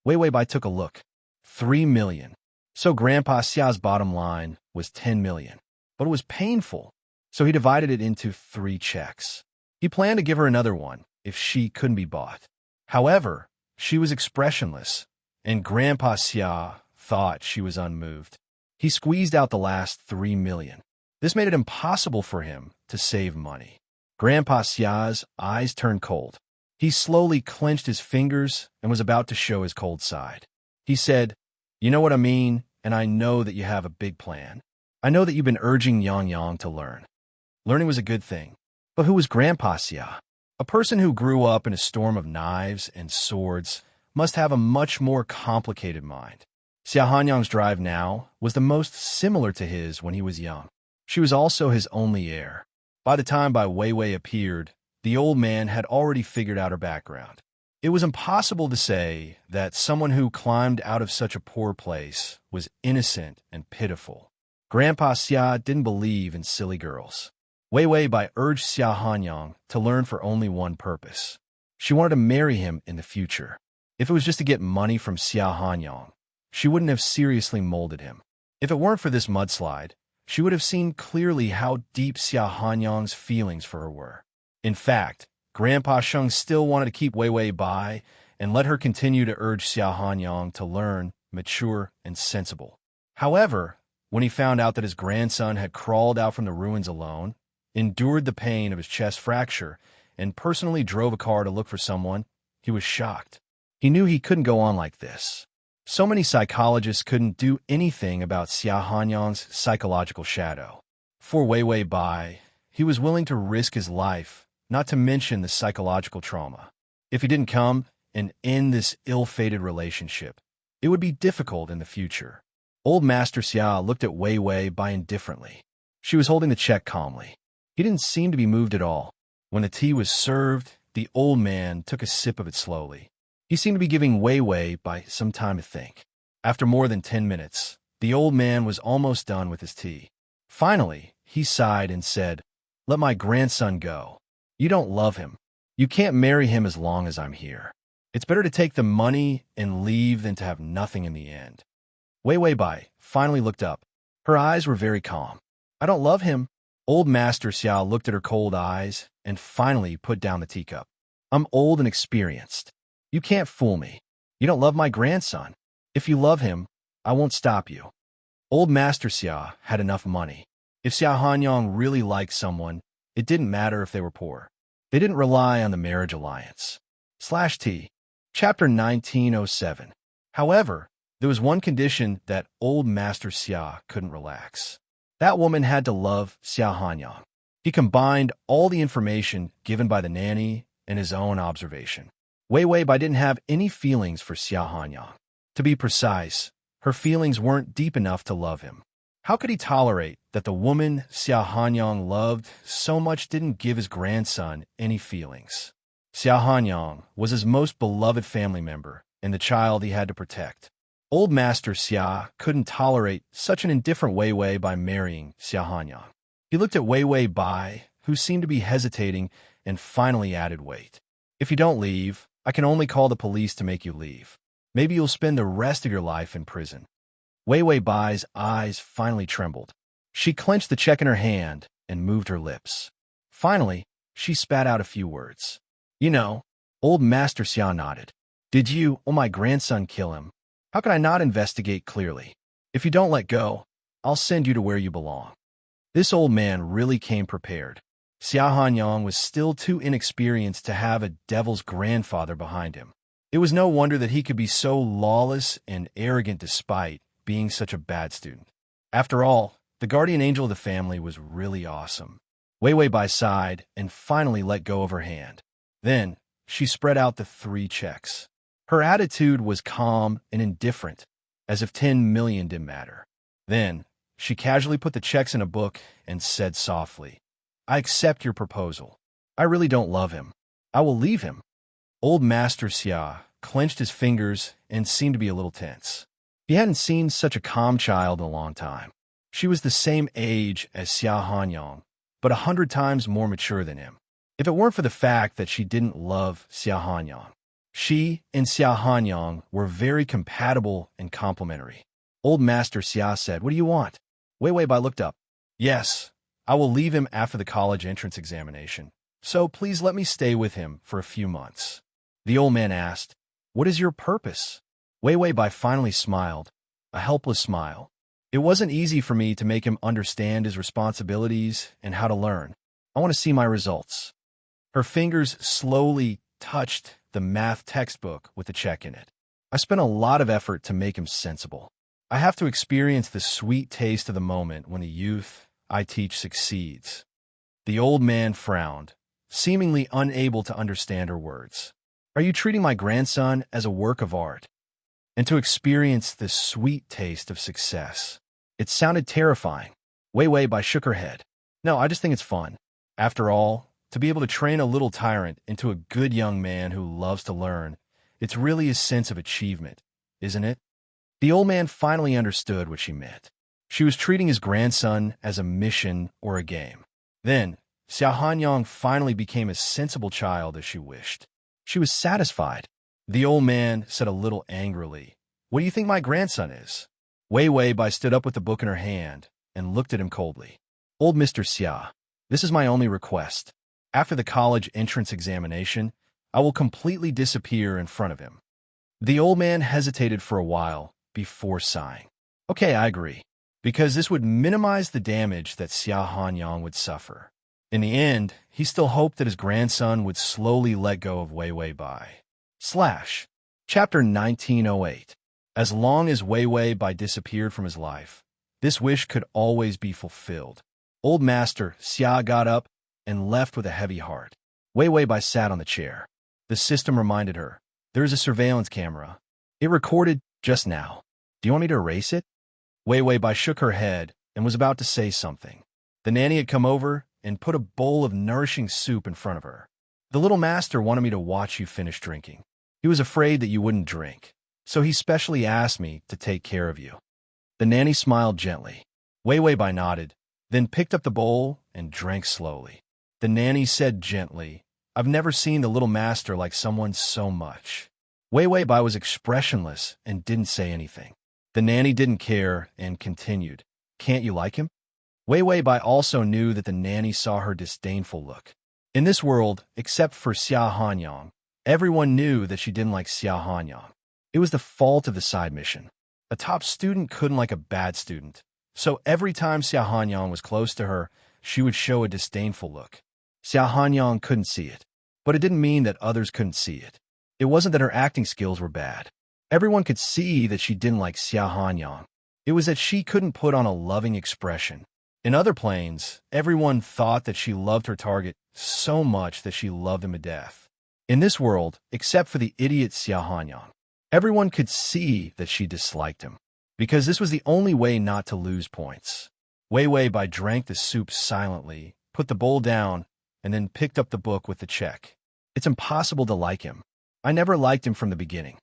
Wei Wei Bai took a look. 3 million. So Grandpa Xia's bottom line was 10 million. But it was painful, so he divided it into 3 checks. He planned to give her another one if she couldn't be bought. However, she was expressionless, and Grandpa Xia thought she was unmoved. He squeezed out the last 3 million. This made it impossible for him to save money. Grandpa Xia's eyes turned cold. He slowly clenched his fingers and was about to show his cold side. He said, "You know what I mean, and I know that you have a big plan. I know that you've been urging Yang Yang to learn. Learning was a good thing. But who was Grandpa Xia? A person who grew up in a storm of knives and swords must have a much more complicated mind. Xia Hanyang's drive now was the most similar to his when he was young. She was also his only heir. By the time Bai Wei Wei appeared, the old man had already figured out her background. It was impossible to say that someone who climbed out of such a poor place was innocent and pitiful. Grandpa Xia didn't believe in silly girls. Wei Wei Bai urged Xia Hanyang to learn for only one purpose. She wanted to marry him in the future. If it was just to get money from Xia Hanyang, she wouldn't have seriously molded him. If it weren't for this mudslide, she would have seen clearly how deep Xia Hanyang's feelings for her were. In fact, Grandpa Sheng still wanted to keep Wei Wei Bai and let her continue to urge Xia Hanyang to learn, mature, and sensible. However, when he found out that his grandson had crawled out from the ruins alone, endured the pain of his chest fracture, and personally drove a car to look for someone, he was shocked. He knew he couldn't go on like this. So many psychologists couldn't do anything about Xia Hanyang's psychological shadow. For Wei Wei Bai, he was willing to risk his life, not to mention the psychological trauma. If he didn't come and end this ill-fated relationship, it would be difficult in the future. Old Master Xia looked at Wei Wei Bai indifferently. She was holding the check calmly. He didn't seem to be moved at all. When the tea was served, the old man took a sip of it slowly. He seemed to be giving Wei Wei Bai some time to think. After more than 10 minutes, the old man was almost done with his tea. Finally, he sighed and said, "Let my grandson go. You don't love him. You can't marry him as long as I'm here. It's better to take the money and leave than to have nothing in the end." Wei Wei Bai finally looked up. Her eyes were very calm. "I don't love him." Old Master Xia looked at her cold eyes and finally put down the teacup. "I'm old and experienced. You can't fool me. You don't love my grandson. If you love him, I won't stop you." Old Master Xia had enough money. If Xia Hanyang really liked someone, it didn't matter if they were poor. They didn't rely on the marriage alliance. /T. Chapter 1907. However, there was one condition that old Master Xia couldn't relax. That woman had to love Xia Hanyang. He combined all the information given by the nanny and his own observation. Wei Weibai didn't have any feelings for Xia Hanyang. To be precise, her feelings weren't deep enough to love him. How could he tolerate that the woman Xia Hanyang loved so much didn't give his grandson any feelings? Xia Hanyang was his most beloved family member and the child he had to protect. Old Master Xia couldn't tolerate such an indifferent Wei Weibai marrying Xia Hanyang. He looked at Wei Weibai, who seemed to be hesitating, and finally added weight. If you don't leave, I can only call the police to make you leave. Maybe you'll spend the rest of your life in prison. Wei Weibai's eyes finally trembled. She clenched the check in her hand and moved her lips. Finally, she spat out a few words. You know, old Master Xia nodded. Did you, or my grandson, kill him? How can I not investigate clearly? If you don't let go, I'll send you to where you belong. This old man really came prepared. Xia Hanyang was still too inexperienced to have a devil's grandfather behind him. It was no wonder that he could be so lawless and arrogant despite being such a bad student. After all, the guardian angel of the family was really awesome. Wei Weibai sighed and finally let go of her hand. Then, she spread out the 3 checks. Her attitude was calm and indifferent, as if 10 million didn't matter. Then, she casually put the checks in a book and said softly, I accept your proposal. I really don't love him. I will leave him. Old Master Xia clenched his fingers and seemed to be a little tense. He hadn't seen such a calm child in a long time. She was the same age as Xia Hanyang, but 100 times more mature than him. If it weren't for the fact that she didn't love Xia Hanyang, she and Xia Hanyang were very compatible and complementary. Old Master Xia said, What do you want? Wei Weibai looked up. Yes, I will leave him after the college entrance examination, so please let me stay with him for a few months. The old man asked, What is your purpose? Wei Weibai finally smiled, a helpless smile. It wasn't easy for me to make him understand his responsibilities and how to learn. I want to see my results. Her fingers slowly touched the math textbook with the check in it. I spent a lot of effort to make him sensible. I have to experience the sweet taste of the moment when the youth I teach succeeds. The old man frowned, seemingly unable to understand her words. Are you treating my grandson as a work of art? And to experience the sweet taste of success. It sounded terrifying. Wei Weibai shook her head. No, I just think it's fun. After all, to be able to train a little tyrant into a good young man who loves to learn, it's really a sense of achievement, isn't it? The old man finally understood what she meant. She was treating his grandson as a mission or a game. Then, Xia Hanyang finally became a sensible child as she wished. She was satisfied. The old man said a little angrily, What do you think my grandson is? Wei Weibai stood up with the book in her hand and looked at him coldly. Old Mr. Xia, this is my only request. After the college entrance examination, I will completely disappear in front of him. The old man hesitated for a while before sighing. Okay, I agree, because this would minimize the damage that Xia Hanyang would suffer. In the end, he still hoped that his grandson would slowly let go of Wei Weibai. Chapter 1908. As long as Wei Weibai disappeared from his life, this wish could always be fulfilled. Old Master Xia got up and left with a heavy heart. Wei Weibai sat on the chair. The system reminded her, There is a surveillance camera. It recorded just now. Do you want me to erase it? Wei Weibai shook her head and was about to say something. The nanny had come over and put a bowl of nourishing soup in front of her. The little master wanted me to watch you finish drinking. He was afraid that you wouldn't drink, so he specially asked me to take care of you. The nanny smiled gently. Wei Weibai nodded, then picked up the bowl and drank slowly. The nanny said gently, I've never seen the little master like someone so much. Wei Weibai was expressionless and didn't say anything. The nanny didn't care and continued, Can't you like him? Wei Weibai also knew that the nanny saw her disdainful look. In this world, except for Xia Hanyang, everyone knew that she didn't like Xia Hanyang. It was the fault of the side mission. A top student couldn't like a bad student, so every time Xia Hanyang was close to her, she would show a disdainful look. Xia Hanyang couldn't see it, but it didn't mean that others couldn't see it. It wasn't that her acting skills were bad. Everyone could see that she didn't like Xia Hanyang. It was that she couldn't put on a loving expression. In other planes, everyone thought that she loved her target so much that she loved him to death. In this world, except for the idiot Xia Hanyang, everyone could see that she disliked him, because this was the only way not to lose points. Wei Wei Bai drank the soup silently, put the bowl down, and then picked up the book with the check. It's impossible to like him. I never liked him from the beginning.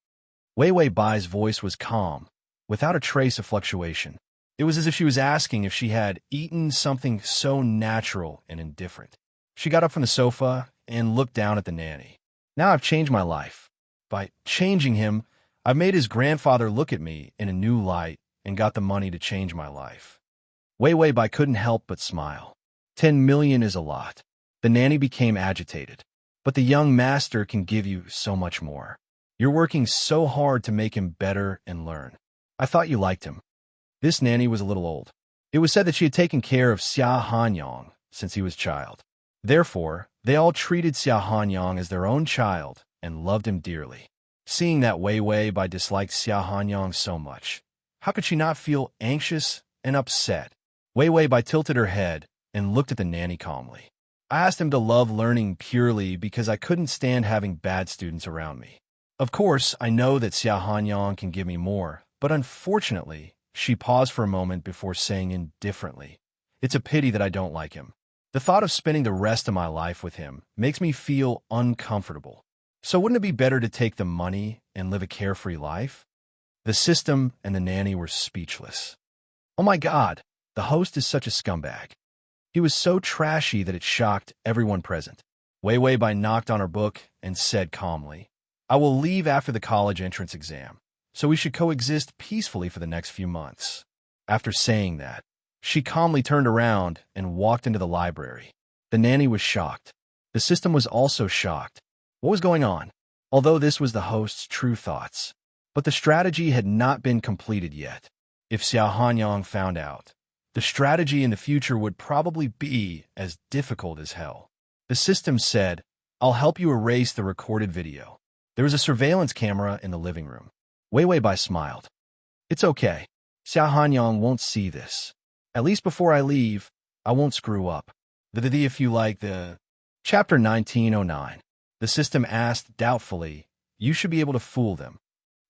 Wei Wei Bai's voice was calm, without a trace of fluctuation. It was as if she was asking if she had eaten something so natural and indifferent. She got up from the sofa and looked down at the nanny. Now I've changed my life. By changing him, I've made his grandfather look at me in a new light and got the money to change my life. Wei Wei Bai couldn't help but smile. 10 million is a lot. The nanny became agitated. But the young master can give you so much more. You're working so hard to make him better and learn. I thought you liked him. This nanny was a little old. It was said that she had taken care of Xia Hanyang since he was a child. Therefore, they all treated Xia Hanyang as their own child and loved him dearly. Seeing that Wei Wei Bai disliked Xia Hanyang so much, how could she not feel anxious and upset? Wei Wei Bai tilted her head and looked at the nanny calmly. I asked him to love learning purely because I couldn't stand having bad students around me. Of course, I know that Xia Hanyang can give me more, but unfortunately, she paused for a moment before saying indifferently, it's a pity that I don't like him. The thought of spending the rest of my life with him makes me feel uncomfortable. So wouldn't it be better to take the money and live a carefree life? The system and the nanny were speechless. Oh my God, the host is such a scumbag. He was so trashy that it shocked everyone present. Wei Wei Bai knocked on her book and said calmly, I will leave after the college entrance exam, so we should coexist peacefully for the next few months. After saying that, she calmly turned around and walked into the library. The nanny was shocked. The system was also shocked. What was going on? Although this was the host's true thoughts. But the strategy had not been completed yet. If Xia Hanyang found out, the strategy in the future would probably be as difficult as hell. The system said, I'll help you erase the recorded video. There was a surveillance camera in the living room. Wei Wei Bai smiled. It's okay. Xia Hanyang won't see this. At least before I leave, I won't screw up. If you like the... Chapter 1909. The system asked doubtfully, you should be able to fool them.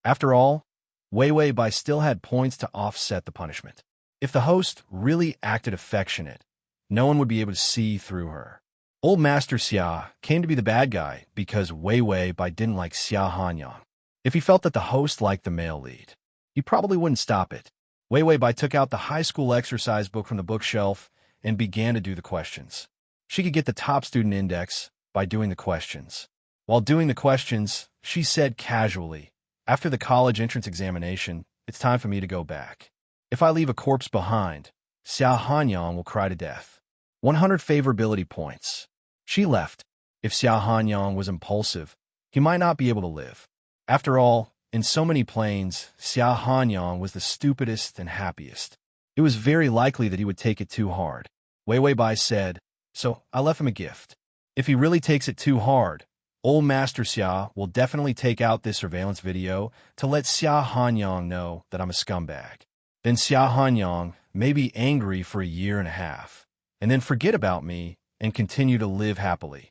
After all, Wei Wei Bai still had points to offset the punishment. If the host really acted affectionate, no one would be able to see through her. Old Master Xia came to be the bad guy because Wei Wei Bai didn't like Xia Hanyang. If he felt that the host liked the male lead, he probably wouldn't stop it. Wei Wei Bai took out the high school exercise book from the bookshelf and began to do the questions. She could get the top student index by doing the questions. While doing the questions, she said casually, after the college entrance examination, it's time for me to go back. If I leave a corpse behind, Xia Hanyang will cry to death. 100 favorability points. She left. If Xia Hanyang was impulsive, he might not be able to live. After all, in so many planes, Xia Hanyang was the stupidest and happiest. It was very likely that he would take it too hard. Wei Wei Bai said, so I left him a gift. If he really takes it too hard, old Master Xia will definitely take out this surveillance video to let Xia Hanyang know that I'm a scumbag. Then Xia Hanyang may be angry for a year and a half, and then forget about me and continue to live happily.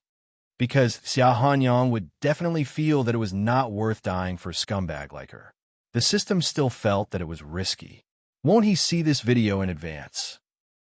Because Xia Hanyang would definitely feel that it was not worth dying for a scumbag like her. The system still felt that it was risky. Won't he see this video in advance?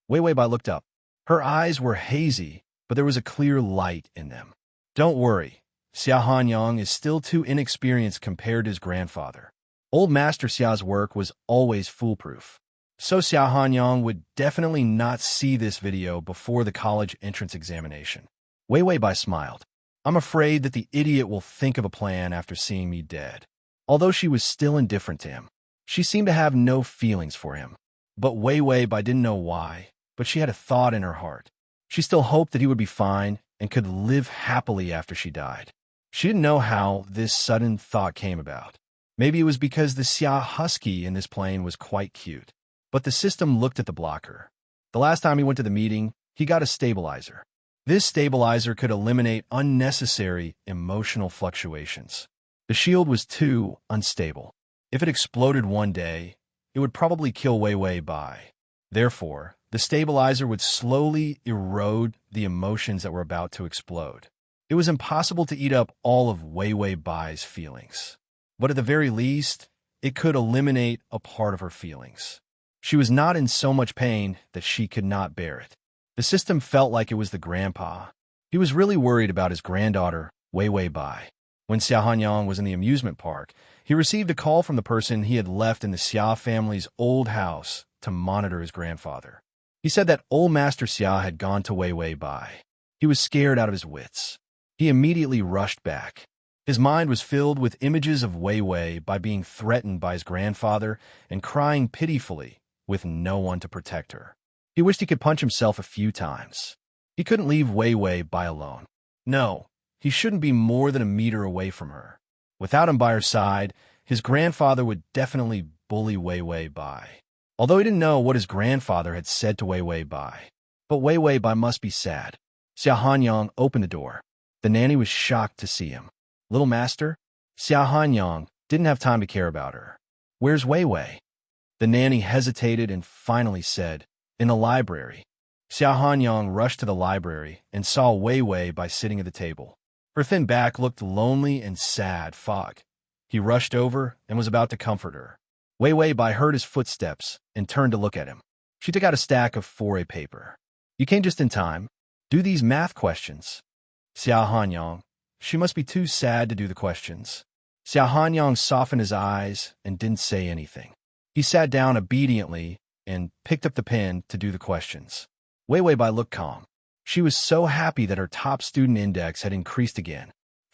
Wei Wei Bai looked up. Her eyes were hazy, but there was a clear light in them. Don't worry, Xia Hanyang is still too inexperienced compared to his grandfather. Old Master Xia's work was always foolproof. So Xia Hanyang would definitely not see this video before the college entrance examination. Wei Wei Bai smiled. I'm afraid that the idiot will think of a plan after seeing me dead. Although she was still indifferent to him, she seemed to have no feelings for him. But Wei Wei Bai didn't know why, but she had a thought in her heart. She still hoped that he would be fine and could live happily after she died. She didn't know how this sudden thought came about. Maybe it was because the Xia Husky in this plane was quite cute. But the system looked at the blocker. The last time he went to the meeting, he got a stabilizer. This stabilizer could eliminate unnecessary emotional fluctuations. The shield was too unstable. If it exploded one day, it would probably kill Wei Wei Bai. Therefore, the stabilizer would slowly erode the emotions that were about to explode. It was impossible to eat up all of Wei Wei Bai's feelings. But at the very least, it could eliminate a part of her feelings. She was not in so much pain that she could not bear it. The system felt like it was the grandpa. He was really worried about his granddaughter, Wei Wei Bai. When Xia Hanyang was in the amusement park, he received a call from the person he had left in the Xia family's old house to monitor his grandfather. He said that old Master Xia had gone to Wei Wei Bai. He was scared out of his wits. He immediately rushed back. His mind was filled with images of Wei Wei Bai being threatened by his grandfather and crying pitifully with no one to protect her. He wished he could punch himself a few times. He couldn't leave Wei Wei Bai alone. No, he shouldn't be more than a meter away from her. Without him by her side, his grandfather would definitely bully Wei Wei Bai. Although he didn't know what his grandfather had said to Wei Wei Bai. But Wei Wei Bai must be sad. Xia Hanyang opened the door. The nanny was shocked to see him. Little master? Xia Hanyang didn't have time to care about her. Where's Wei Wei? The nanny hesitated and finally said, in the library. Xia Hanyang rushed to the library and saw Wei Wei Bai sitting at the table. Her thin back looked lonely and sad. He rushed over and was about to comfort her. Wei Wei Bai heard his footsteps and turned to look at him. She took out a stack of 4A paper. You came just in time. Do these math questions. Xia Hanyang. She must be too sad to do the questions. Xia Hanyang softened his eyes and didn't say anything. He sat down obediently and picked up the pen to do the questions. Wei Wei Bai looked calm. She was so happy that her top student index had increased again.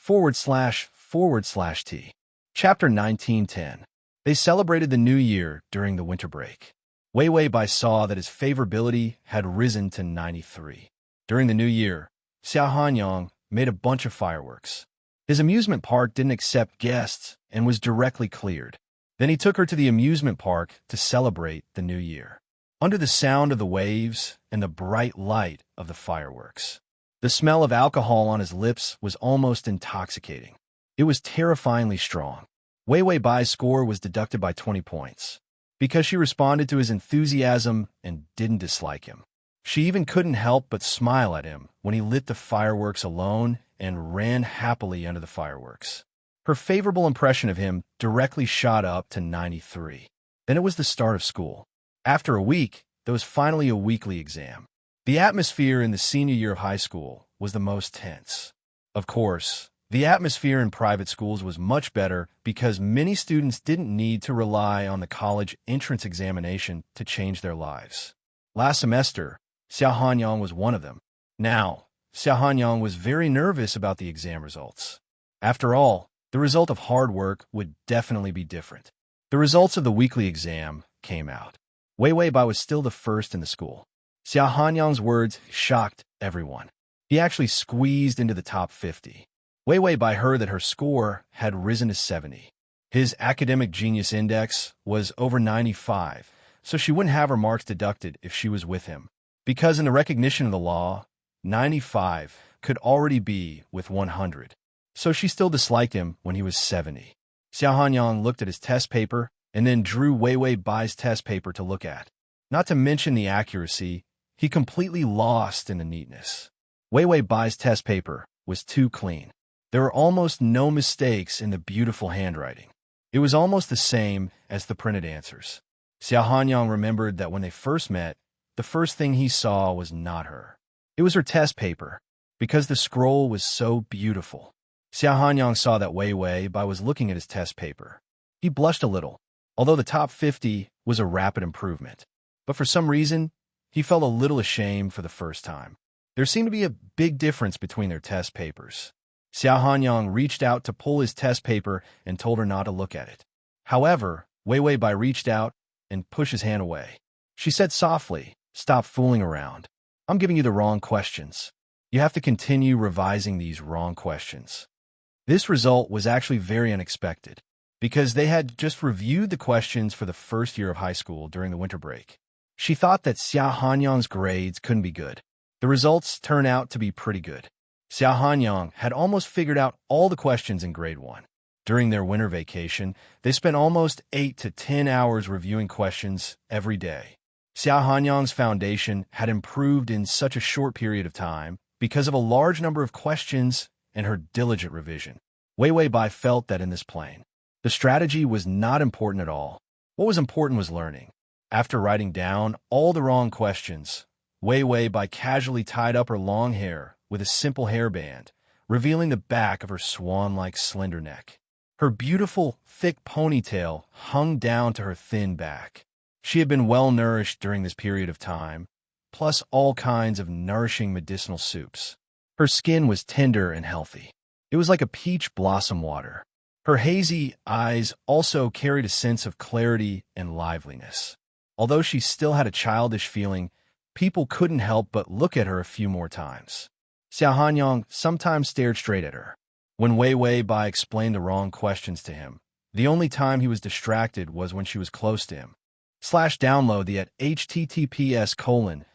//T. Chapter 1910. They celebrated the new year during the winter break. Wei Wei Bai saw that his favorability had risen to 93. During the new year, Xia Hanyang made a bunch of fireworks. His amusement park didn't accept guests and was directly cleared. Then he took her to the amusement park to celebrate the new year. Under the sound of the waves and the bright light of the fireworks, the smell of alcohol on his lips was almost intoxicating. It was terrifyingly strong. Wei Wei Bai's score was deducted by 20 points because she responded to his enthusiasm and didn't dislike him. She even couldn't help but smile at him when he lit the fireworks alone and ran happily under the fireworks. Her favorable impression of him directly shot up to 93. Then it was the start of school. After a week, there was finally a weekly exam. The atmosphere in the senior year of high school was the most tense. Of course, the atmosphere in private schools was much better because many students didn't need to rely on the college entrance examination to change their lives. Last semester, Xia Hanyang was one of them. Now, Xia Hanyang was very nervous about the exam results. After all, the result of hard work would definitely be different. The results of the weekly exam came out. Wei Wei Bai was still the first in the school. Xia Hanyang's words shocked everyone. He actually squeezed into the top 50. Wei Wei Bai heard that her score had risen to 70. His academic genius index was over 95, so she wouldn't have her marks deducted if she was with him. Because in the recognition of the law, 95 could already be with 100. So she still disliked him when he was 70. Xia Hanyang looked at his test paper and then drew Wei Wei Bai's test paper to look at. Not to mention the accuracy, he completely lost in the neatness. Wei Wei Bai's test paper was too clean. There were almost no mistakes in the beautiful handwriting. It was almost the same as the printed answers. Xia Hanyang remembered that when they first met, the first thing he saw was not her. It was her test paper, because the scroll was so beautiful. Xia Hanyang saw that Wei Wei Bai was looking at his test paper. He blushed a little, although the top 50 was a rapid improvement. But for some reason, he felt a little ashamed for the first time. There seemed to be a big difference between their test papers. Xia Hanyang reached out to pull his test paper and told her not to look at it. However, Wei Wei Bai reached out and pushed his hand away. She said softly, "Stop fooling around. I'm giving you the wrong questions. You have to continue revising these wrong questions." This result was actually very unexpected, because they had just reviewed the questions for the first year of high school during the winter break. She thought that Xia Hanyang's grades couldn't be good. The results turned out to be pretty good. Xia Hanyang had almost figured out all the questions in grade 1. During their winter vacation, they spent almost 8 to 10 hours reviewing questions every day. Xia Hanyang's foundation had improved in such a short period of time because of a large number of questions and her diligent revision. Wei Bai felt that in this plane, the strategy was not important at all. What was important was learning. After writing down all the wrong questions, Wei Bai casually tied up her long hair with a simple hairband, revealing the back of her swan-like slender neck. Her beautiful, thick ponytail hung down to her thin back. She had been well-nourished during this period of time, plus all kinds of nourishing medicinal soups. Her skin was tender and healthy. It was like a peach blossom water. Her hazy eyes also carried a sense of clarity and liveliness. Although she still had a childish feeling, people couldn't help but look at her a few more times. Xia Hanyang sometimes stared straight at her. When Wei Bai explained the wrong questions to him, the only time he was distracted was when she was close to him. Download the at https://m.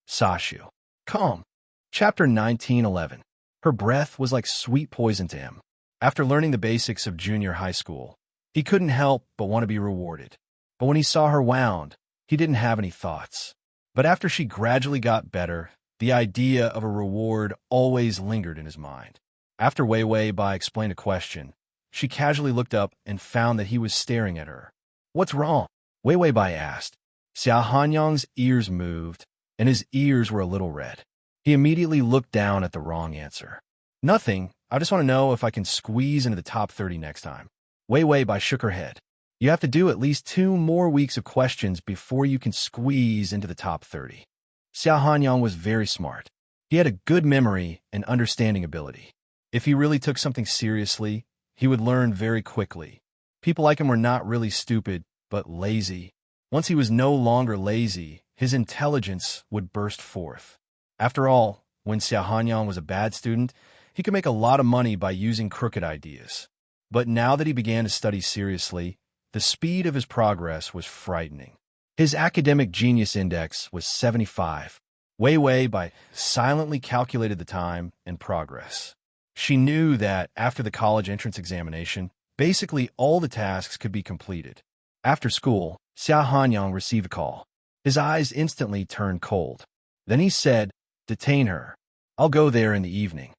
Sashu. Calm. Chapter 1911. Her breath was like sweet poison to him. After learning the basics of junior high school, he couldn't help but want to be rewarded. But when he saw her wound, he didn't have any thoughts. But after she gradually got better, the idea of a reward always lingered in his mind. After Wei Bai explained a question, she casually looked up and found that he was staring at her. "What's wrong?" Wei Bai asked. Xia Hanyang's ears moved, and his ears were a little red. He immediately looked down at the wrong answer. "Nothing. I just want to know if I can squeeze into the top 30 next time." Wei Bai shook her head. "You have to do at least 2 more weeks of questions before you can squeeze into the top 30. Xia Hanyang was very smart. He had a good memory and understanding ability. If he really took something seriously, he would learn very quickly. People like him were not really stupid, but lazy. Once he was no longer lazy, his intelligence would burst forth. After all, when Xia Hanyang was a bad student, he could make a lot of money by using crooked ideas. But now that he began to study seriously, the speed of his progress was frightening. His academic genius index was 75. Wei Bai silently calculated the time and progress. She knew that after the college entrance examination, basically all the tasks could be completed. After school, Xia Hanyang received a call. His eyes instantly turned cold. Then he said, "Detain her. I'll go there in the evening."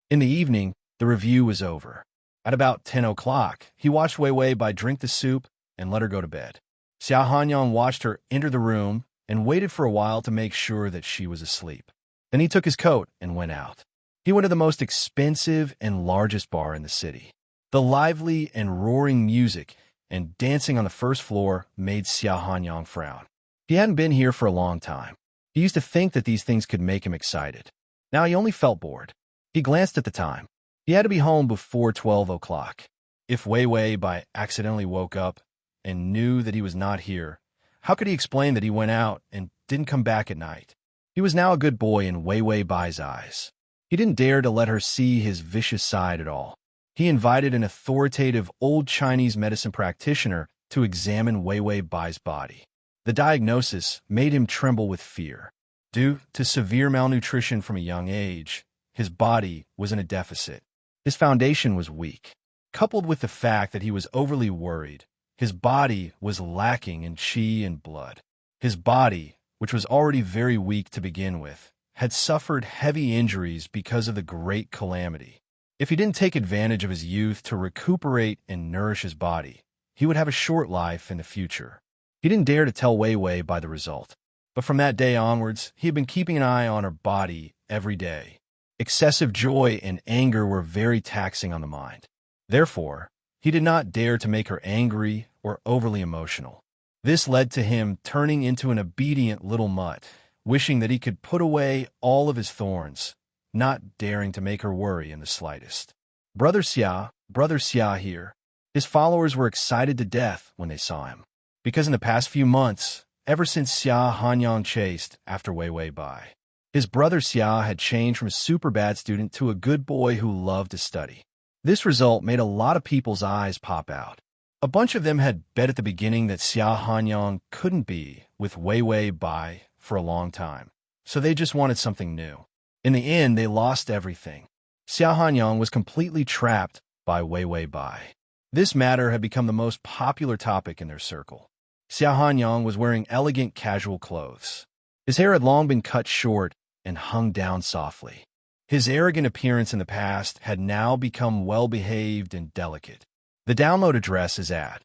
In the evening, the review was over. At about 10 o'clock, he watched Wei Bai drink the soup and let her go to bed. Xia Hanyang watched her enter the room and waited for a while to make sure that she was asleep. Then he took his coat and went out. He went to the most expensive and largest bar in the city. The lively and roaring music and dancing on the first floor made Xia Hanyang frown. He hadn't been here for a long time. He used to think that these things could make him excited. Now he only felt bored. He glanced at the time. He had to be home before 12 o'clock. If Wei Bai accidentally woke up and knew that he was not here, how could he explain that he went out and didn't come back at night? He was now a good boy in Wei Bai's eyes. He didn't dare to let her see his vicious side at all. He invited an authoritative old Chinese medicine practitioner to examine Wei Bai's body. The diagnosis made him tremble with fear. Due to severe malnutrition from a young age, his body was in a deficit. His foundation was weak. Coupled with the fact that he was overly worried, his body was lacking in qi and blood. His body, which was already very weak to begin with, had suffered heavy injuries because of the great calamity. If he didn't take advantage of his youth to recuperate and nourish his body, he would have a short life in the future. He didn't dare to tell Wei Bai the result. But from that day onwards, he had been keeping an eye on her body every day. Excessive joy and anger were very taxing on the mind. Therefore, he did not dare to make her angry or overly emotional. This led to him turning into an obedient little mutt, wishing that he could put away all of his thorns, not daring to make her worry in the slightest. Brother Xia here. His followers were excited to death when they saw him. Because in the past few months, ever since Xia Hanyang chased after Wei Bai, his brother Xia had changed from a super bad student to a good boy who loved to study. This result made a lot of people's eyes pop out. A bunch of them had bet at the beginning that Xia Hanyang couldn't be with Wei Bai for a long time, so they just wanted something new. In the end, they lost everything. Xia Hanyang was completely trapped by Wei Wei Bai. This matter had become the most popular topic in their circle. Xia Hanyang was wearing elegant casual clothes. His hair had long been cut short and hung down softly. His arrogant appearance in the past had now become well-behaved and delicate. The download address is at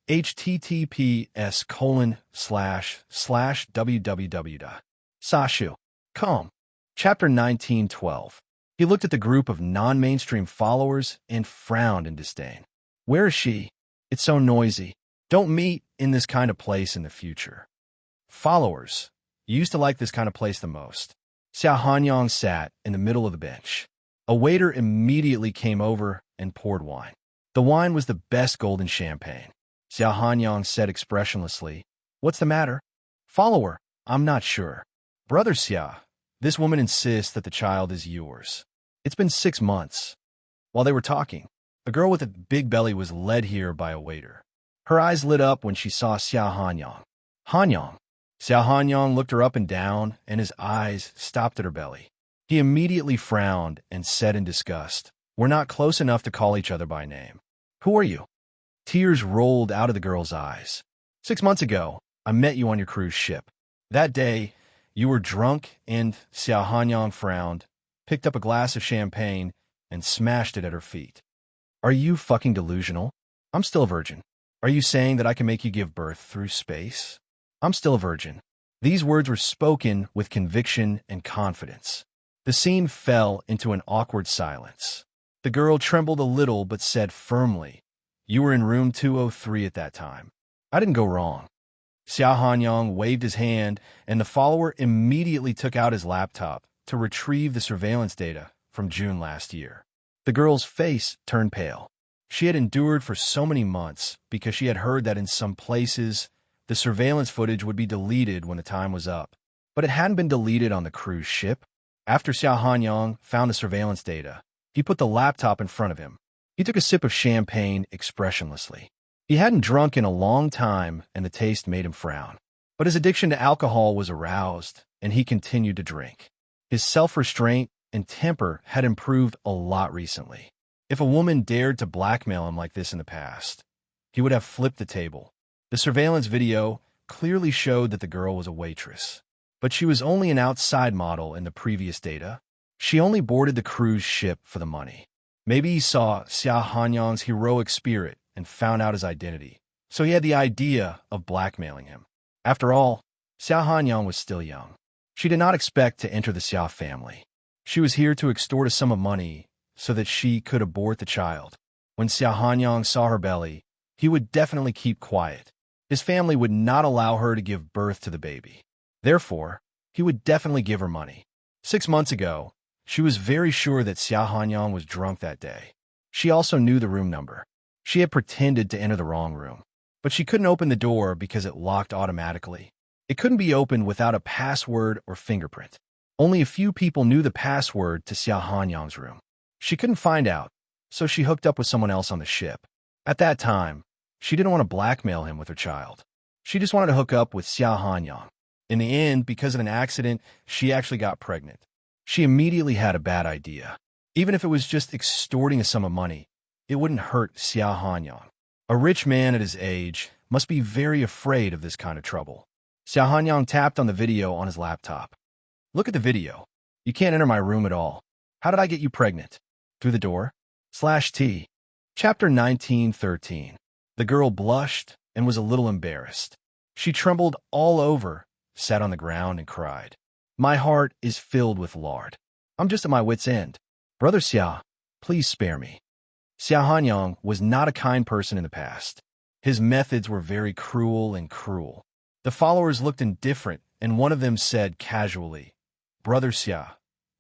https://www.sashu.com. Chapter 1912. He looked at the group of non-mainstream followers and frowned in disdain. Where is she? It's so noisy. Don't meet in this kind of place in the future. Followers. You used to like this kind of place the most. Xia Hanyang sat in the middle of the bench. A waiter immediately came over and poured wine. The wine was the best golden champagne. Xia Hanyang said expressionlessly, "What's the matter?" Follower, I'm not sure. Brother Xia, this woman insists that the child is yours. It's been 6 months. While they were talking, a girl with a big belly was led here by a waiter. Her eyes lit up when she saw Xia Hanyang. Hanyang. Xia Hanyang looked her up and down, and his eyes stopped at her belly. He immediately frowned and said in disgust, "We're not close enough to call each other by name. Who are you?" Tears rolled out of the girl's eyes. 6 months ago, I met you on your cruise ship. That day, you were drunk and Xia Hanyang frowned, picked up a glass of champagne, and smashed it at her feet. Are you fucking delusional? I'm still a virgin. Are you saying that I can make you give birth through space? I'm still a virgin. These words were spoken with conviction and confidence. The scene fell into an awkward silence. The girl trembled a little but said firmly, "You were in room 203 at that time. I didn't go wrong." Xia Hanyang waved his hand, and the follower immediately took out his laptop to retrieve the surveillance data from June last year. The girl's face turned pale. She had endured for so many months because she had heard that in some places, the surveillance footage would be deleted when the time was up. But it hadn't been deleted on the cruise ship. After Xia Hanyang found the surveillance data, he put the laptop in front of him. He took a sip of champagne expressionlessly. He hadn't drunk in a long time, and the taste made him frown. But his addiction to alcohol was aroused, and he continued to drink. His self-restraint and temper had improved a lot recently. If a woman dared to blackmail him like this in the past, he would have flipped the table. The surveillance video clearly showed that the girl was a waitress. But she was only an outside model in the previous data. She only boarded the cruise ship for the money. Maybe he saw Xia Hanyang's heroic spirit and found out his identity, so he had the idea of blackmailing him. After all, Xia Hanyang was still young. She did not expect to enter the Xia family. She was here to extort a sum of money so that she could abort the child. When Xia Hanyang saw her belly, he would definitely keep quiet. His family would not allow her to give birth to the baby. Therefore, he would definitely give her money. 6 months ago, she was very sure that Xia Hanyang was drunk that day. She also knew the room number. She had pretended to enter the wrong room, but she couldn't open the door because it locked automatically. It couldn't be opened without a password or fingerprint. Only a few people knew the password to Xia Hanyang's room. She couldn't find out, so she hooked up with someone else on the ship. At that time, she didn't want to blackmail him with her child. She just wanted to hook up with Xia Hanyang. In the end, because of an accident, she actually got pregnant. She immediately had a bad idea. Even if it was just extorting a sum of money, it wouldn't hurt Xia Hanyang. A rich man at his age must be very afraid of this kind of trouble. Xia Hanyang tapped on the video on his laptop. Look at the video. You can't enter my room at all. How did I get you pregnant? Through the door? /T. Chapter 1913. The girl blushed and was a little embarrassed. She trembled all over, sat on the ground, and cried. My heart is filled with lard. I'm just at my wit's end. Brother Xia, please spare me. Xia Hanyang was not a kind person in the past. His methods were very cruel and cruel. The followers looked indifferent, and one of them said casually, Brother Xia,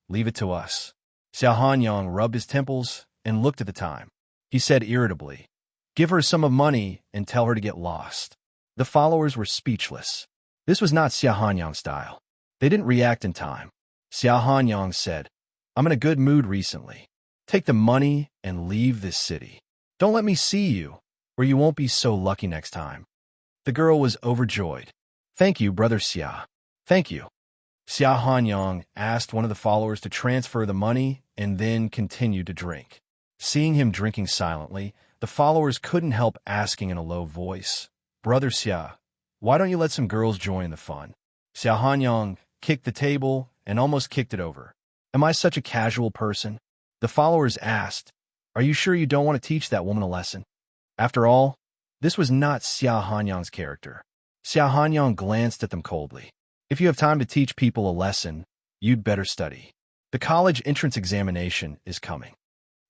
leave it to us. Xia Hanyang rubbed his temples and looked at the time. He said irritably, Give her a sum of money and tell her to get lost. The followers were speechless. This was not Xia Hanyang's style. They didn't react in time. Xia Hanyang said, I'm in a good mood recently. Take the money and leave this city. Don't let me see you, or you won't be so lucky next time. The girl was overjoyed. Thank you, Brother Xia. Thank you. Xia Hanyang asked one of the followers to transfer the money and then continued to drink. Seeing him drinking silently, the followers couldn't help asking in a low voice, "Brother Xia, why don't you let some girls join the fun?" Xia Hanyang kicked the table and almost kicked it over. "Am I such a casual person?" The followers asked. "Are you sure you don't want to teach that woman a lesson?" After all, this was not Xia Hanyang's character. Xia Hanyang glanced at them coldly. "If you have time to teach people a lesson, you'd better study. The college entrance examination is coming."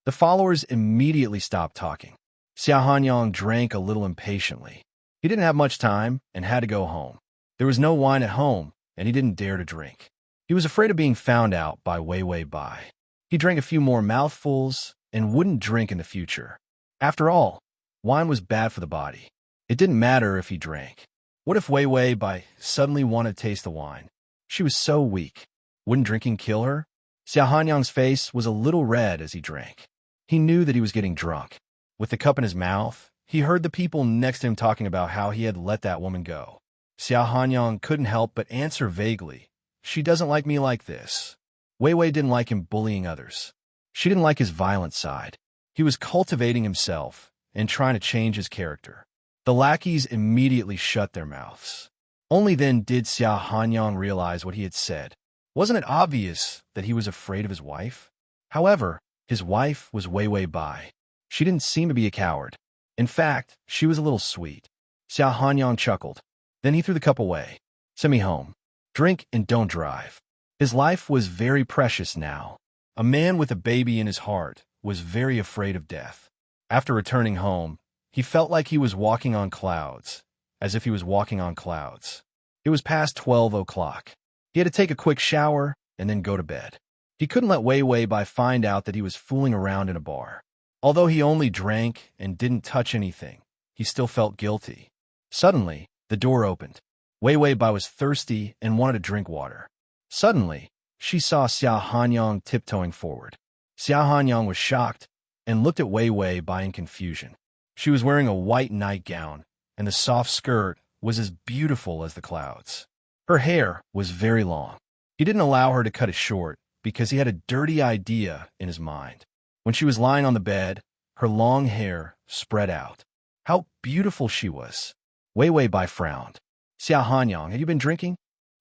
The followers immediately stopped talking. Xia Hanyang drank a little impatiently. He didn't have much time and had to go home. There was no wine at home, and he didn't dare to drink. He was afraid of being found out by Wei Bai. He drank a few more mouthfuls and wouldn't drink in the future. After all, wine was bad for the body. It didn't matter if he drank. What if Wei Bai suddenly wanted to taste the wine? She was so weak. Wouldn't drinking kill her? Xia Hanyang's face was a little red as he drank. He knew that he was getting drunk. With the cup in his mouth, he heard the people next to him talking about how he had let that woman go. Xia Hanyang couldn't help but answer vaguely, "She doesn't like me like this." Wei didn't like him bullying others. She didn't like his violent side. He was cultivating himself and trying to change his character. The lackeys immediately shut their mouths. Only then did Xia Hanyang realize what he had said. Wasn't it obvious that he was afraid of his wife? However, his wife was Wei Bai. She didn't seem to be a coward. In fact, she was a little sweet. Xia Hanyang chuckled. Then he threw the cup away. "Send me home. Drink and don't drive." His life was very precious now. A man with a baby in his heart was very afraid of death. After returning home, he felt like he was walking on clouds, as if he was walking on clouds. It was past 12 o'clock. He had to take a quick shower and then go to bed. He couldn't let Wei Bai find out that he was fooling around in a bar. Although he only drank and didn't touch anything, he still felt guilty. Suddenly, the door opened. Wei Bai was thirsty and wanted to drink water. Suddenly, she saw Xia Hanyang tiptoeing forward. Xia Hanyang was shocked and looked at Wei Bai in confusion. She was wearing a white nightgown, and the soft skirt was as beautiful as the clouds. Her hair was very long. He didn't allow her to cut it short because he had a dirty idea in his mind. When she was lying on the bed, her long hair spread out. How beautiful she was. Wei Bai frowned. "Xia Hanyang, have you been drinking?"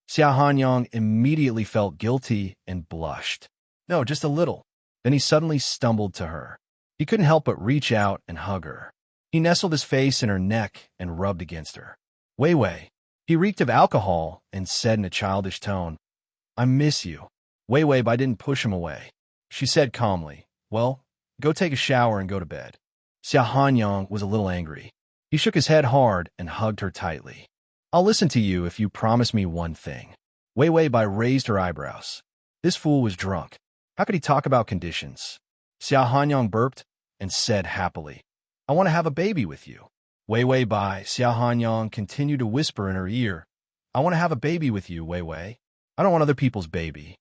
Xia Hanyang immediately felt guilty and blushed. "No, just a little." Then he suddenly stumbled to her. He couldn't help but reach out and hug her. He nestled his face in her neck and rubbed against her. Wei. He reeked of alcohol and said in a childish tone, "I miss you." Wei Bai didn't push him away. She said calmly, "Well, go take a shower and go to bed." Xia Hanyang was a little angry. He shook his head hard and hugged her tightly. "I'll listen to you if you promise me one thing." Wei Bai raised her eyebrows. This fool was drunk. How could he talk about conditions? Xia Hanyang burped and said happily, "I want to have a baby with you." Wei Bai, Xia Hanyang continued to whisper in her ear, "I want to have a baby with you, Wei. I don't want other people's baby."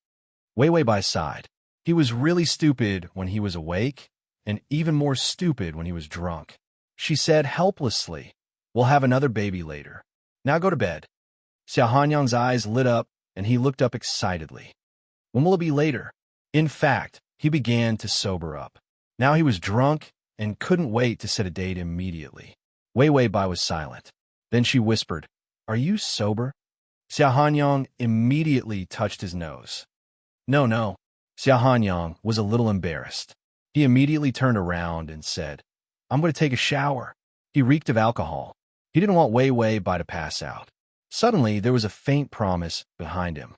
Wei Bai sighed. He was really stupid when he was awake, and even more stupid when he was drunk. She said helplessly, "We'll have another baby later. Now go to bed." Xia Hanyang's eyes lit up, and he looked up excitedly. When will it be later? In fact, he began to sober up. Now he was drunk and couldn't wait to set a date immediately. Wei Bai was silent. Then she whispered, "Are you sober?" Xia Hanyang immediately touched his nose. No. Xia Hanyang was a little embarrassed. He immediately turned around and said, "I'm going to take a shower." He reeked of alcohol. He didn't want Wei Bai to pass out. Suddenly, there was a faint promise behind him.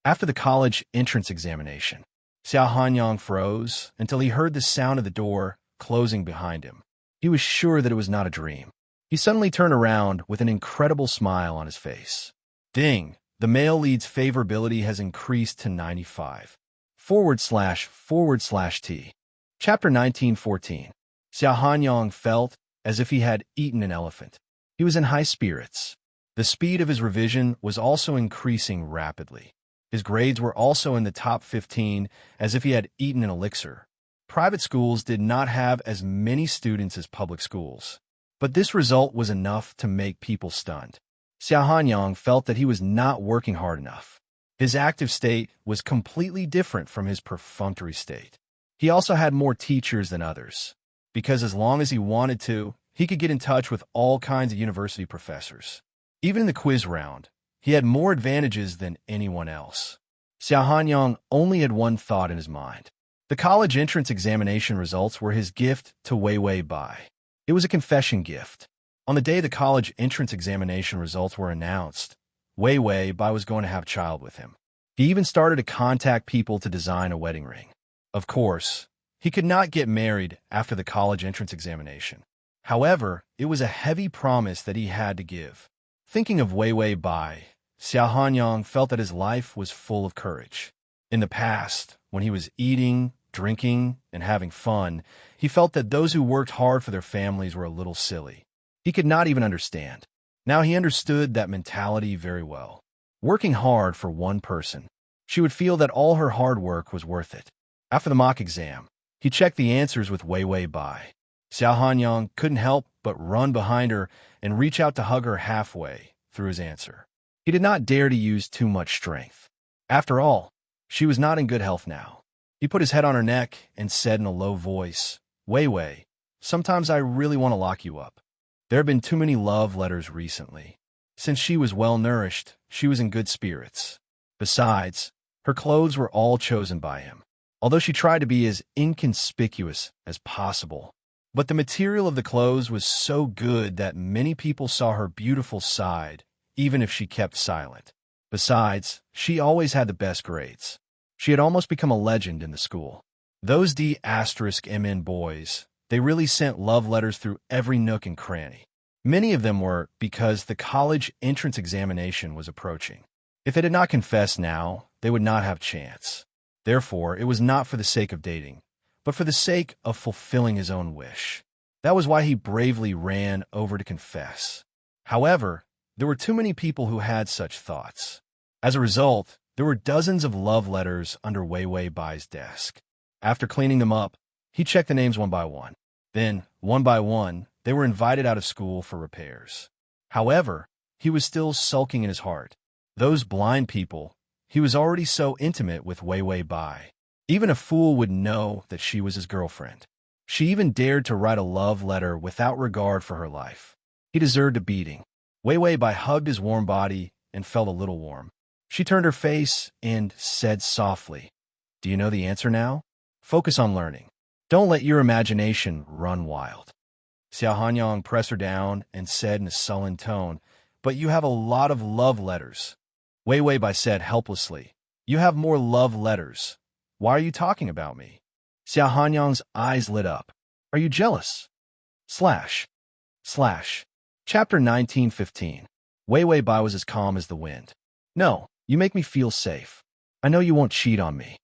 After the college entrance examination, Xia Hanyang froze until he heard the sound of the door closing behind him. He was sure that it was not a dream. He suddenly turned around with an incredible smile on his face. Ding! The male lead's favorability has increased to 95. //T. Chapter 1914. Xia Hanyang felt as if he had eaten an elephant. He was in high spirits. The speed of his revision was also increasing rapidly. His grades were also in the top 15, as if he had eaten an elixir. Private schools did not have as many students as public schools, but this result was enough to make people stunned. Xia Hanyang felt that he was not working hard enough. His active state was completely different from his perfunctory state. He also had more teachers than others, because as long as he wanted to, he could get in touch with all kinds of university professors. Even in the quiz round, he had more advantages than anyone else. Xiao Hanyang only had one thought in his mind. The college entrance examination results were his gift to Wei Wei Bai. It was a confession gift. On the day the college entrance examination results were announced, Wei Wei Bai was going to have a child with him. He even started to contact people to design a wedding ring. Of course, he could not get married after the college entrance examination. However, it was a heavy promise that he had to give. Thinking of Wei Wei Bai, Xiao Hanyang felt that his life was full of courage. In the past, when he was eating, drinking, and having fun, he felt that those who worked hard for their families were a little silly. He could not even understand. Now he understood that mentality very well. Working hard for one person, she would feel that all her hard work was worth it. After the mock exam, he checked the answers with Wei Wei Bai. Xiao Hanyang couldn't help but run behind her and reach out to hug her halfway through his answer. He did not dare to use too much strength. After all, she was not in good health now. He put his head on her neck and said in a low voice, "Wei Wei, sometimes I really want to lock you up. There have been too many love letters recently." Since she was well-nourished, she was in good spirits. Besides, her clothes were all chosen by him, although she tried to be as inconspicuous as possible. But the material of the clothes was so good that many people saw her beautiful side, even if she kept silent. Besides, she always had the best grades. She had almost become a legend in the school. Those D*MN boys, they really sent love letters through every nook and cranny. Many of them were because the college entrance examination was approaching. If they did not confess now, they would not have a chance. Therefore, it was not for the sake of dating, but for the sake of fulfilling his own wish. That was why he bravely ran over to confess. However, there were too many people who had such thoughts. As a result, there were dozens of love letters under Wei Wei Bai's desk. After cleaning them up, he checked the names one by one. Then, one by one, they were invited out of school for repairs. However, he was still sulking in his heart. Those blind people, he was already so intimate with Wei Wei Bai. Even a fool would know that she was his girlfriend. She even dared to write a love letter without regard for her life. He deserved a beating. Wei Wei Bai hugged his warm body and felt a little warm. She turned her face and said softly, "Do you know the answer now? Focus on learning. Don't let your imagination run wild." Xiao Hanyang pressed her down and said in a sullen tone, "But you have a lot of love letters." Wei Wei Bai said helplessly, "You have more love letters. Why are you talking about me?" Xiao Hanyang's eyes lit up. "Are you jealous?" Chapter 19:15. Wei Wei Bai was as calm as the wind. "No, you make me feel safe. I know you won't cheat on me."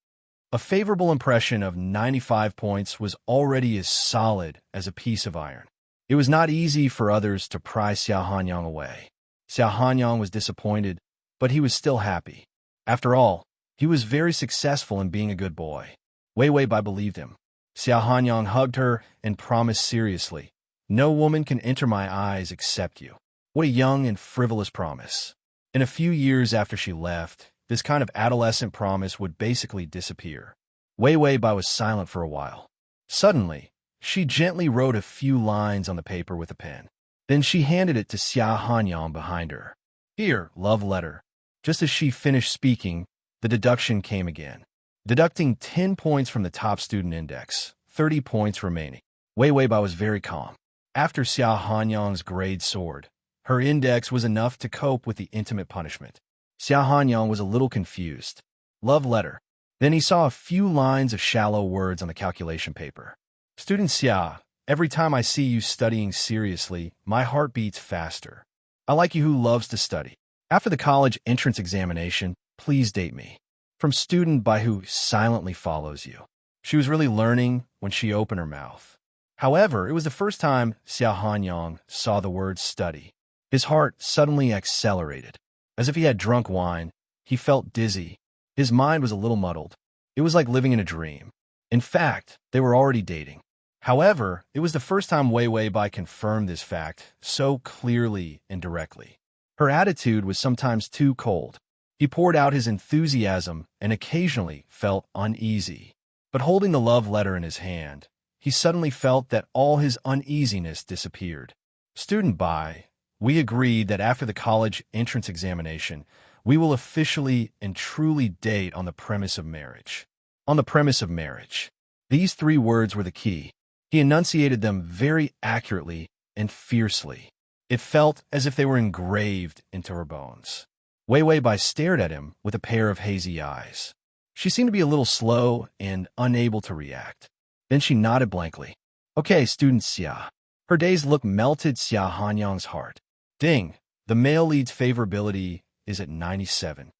A favorable impression of 95 points was already as solid as a piece of iron. It was not easy for others to pry Xiao Hanyang away. Xiao Hanyang was disappointed, but he was still happy. After all, he was very successful in being a good boy. Wei Wei Bai believed him. Xiao Hanyang hugged her and promised seriously, "No woman can enter my eyes except you." What a young and frivolous promise. In a few years after she left, this kind of adolescent promise would basically disappear. Wei Wei Bai was silent for a while. Suddenly, she gently wrote a few lines on the paper with a pen. Then she handed it to Xiao Hanyang behind her. "Here, love letter." Just as she finished speaking, the deduction came again. Deducting 10 points from the top student index, 30 points remaining. Wei Wei Bai was very calm. After Xiao Hanyang's grade soared, her index was enough to cope with the intimate punishment. Xiao Hanyang was a little confused. Love letter. Then he saw a few lines of shallow words on the calculation paper. "Student Xia, every time I see you studying seriously, my heart beats faster. I like you who loves to study. After the college entrance examination, please date me." From student by who silently follows you. She was really learning when she opened her mouth. However, it was the first time Xiao Hanyang saw the word study. His heart suddenly accelerated. As if he had drunk wine, he felt dizzy. His mind was a little muddled. It was like living in a dream. In fact, they were already dating. However, it was the first time Wei Wei Bai confirmed this fact so clearly and directly. Her attitude was sometimes too cold. He poured out his enthusiasm and occasionally felt uneasy. But holding the love letter in his hand, he suddenly felt that all his uneasiness disappeared. Student Bai, we agreed that after the college entrance examination, we will officially and truly date on the premise of marriage. On the premise of marriage. These three words were the key. He enunciated them very accurately and fiercely. It felt as if they were engraved into her bones. Wei Wei Bai stared at him with a pair of hazy eyes. She seemed to be a little slow and unable to react. Then she nodded blankly. Okay, student Xia. Her dazed look melted Xia Hanyang's heart. Ding, the male lead's favorability is at 97.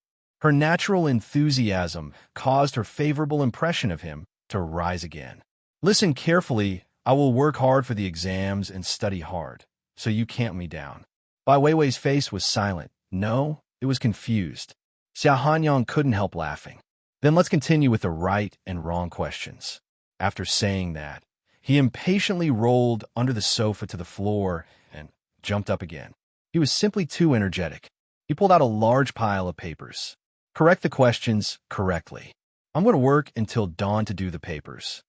Her natural enthusiasm caused her favorable impression of him to rise again. Listen carefully, I will work hard for the exams and study hard, so you can't me down. Bai Weiwei's face was silent. No, it was confused. Xia Hanyang couldn't help laughing. Then let's continue with the right and wrong questions. After saying that, he impatiently rolled under the sofa to the floor and jumped up again. He was simply too energetic. He pulled out a large pile of papers. Correct the questions correctly. I'm going to work until dawn to do the papers.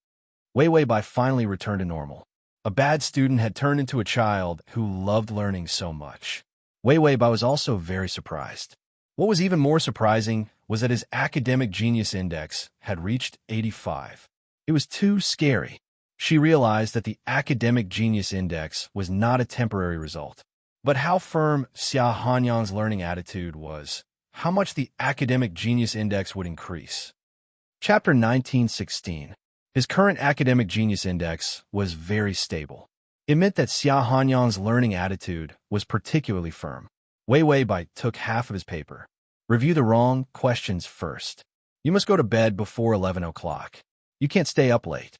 Wei Wei Bai finally returned to normal. A bad student had turned into a child who loved learning so much. Wei Wei Bai was also very surprised. What was even more surprising was that his academic genius index had reached 85. It was too scary. She realized that the academic genius index was not a temporary result. But how firm Xia Hanyang's learning attitude was, how much the academic genius index would increase. Chapter 1916. His current academic genius index was very stable. It meant that Xia Hanyang's learning attitude was particularly firm. Wei Wei Bai took half of his paper. Review the wrong questions first. You must go to bed before 11 o'clock. You can't stay up late.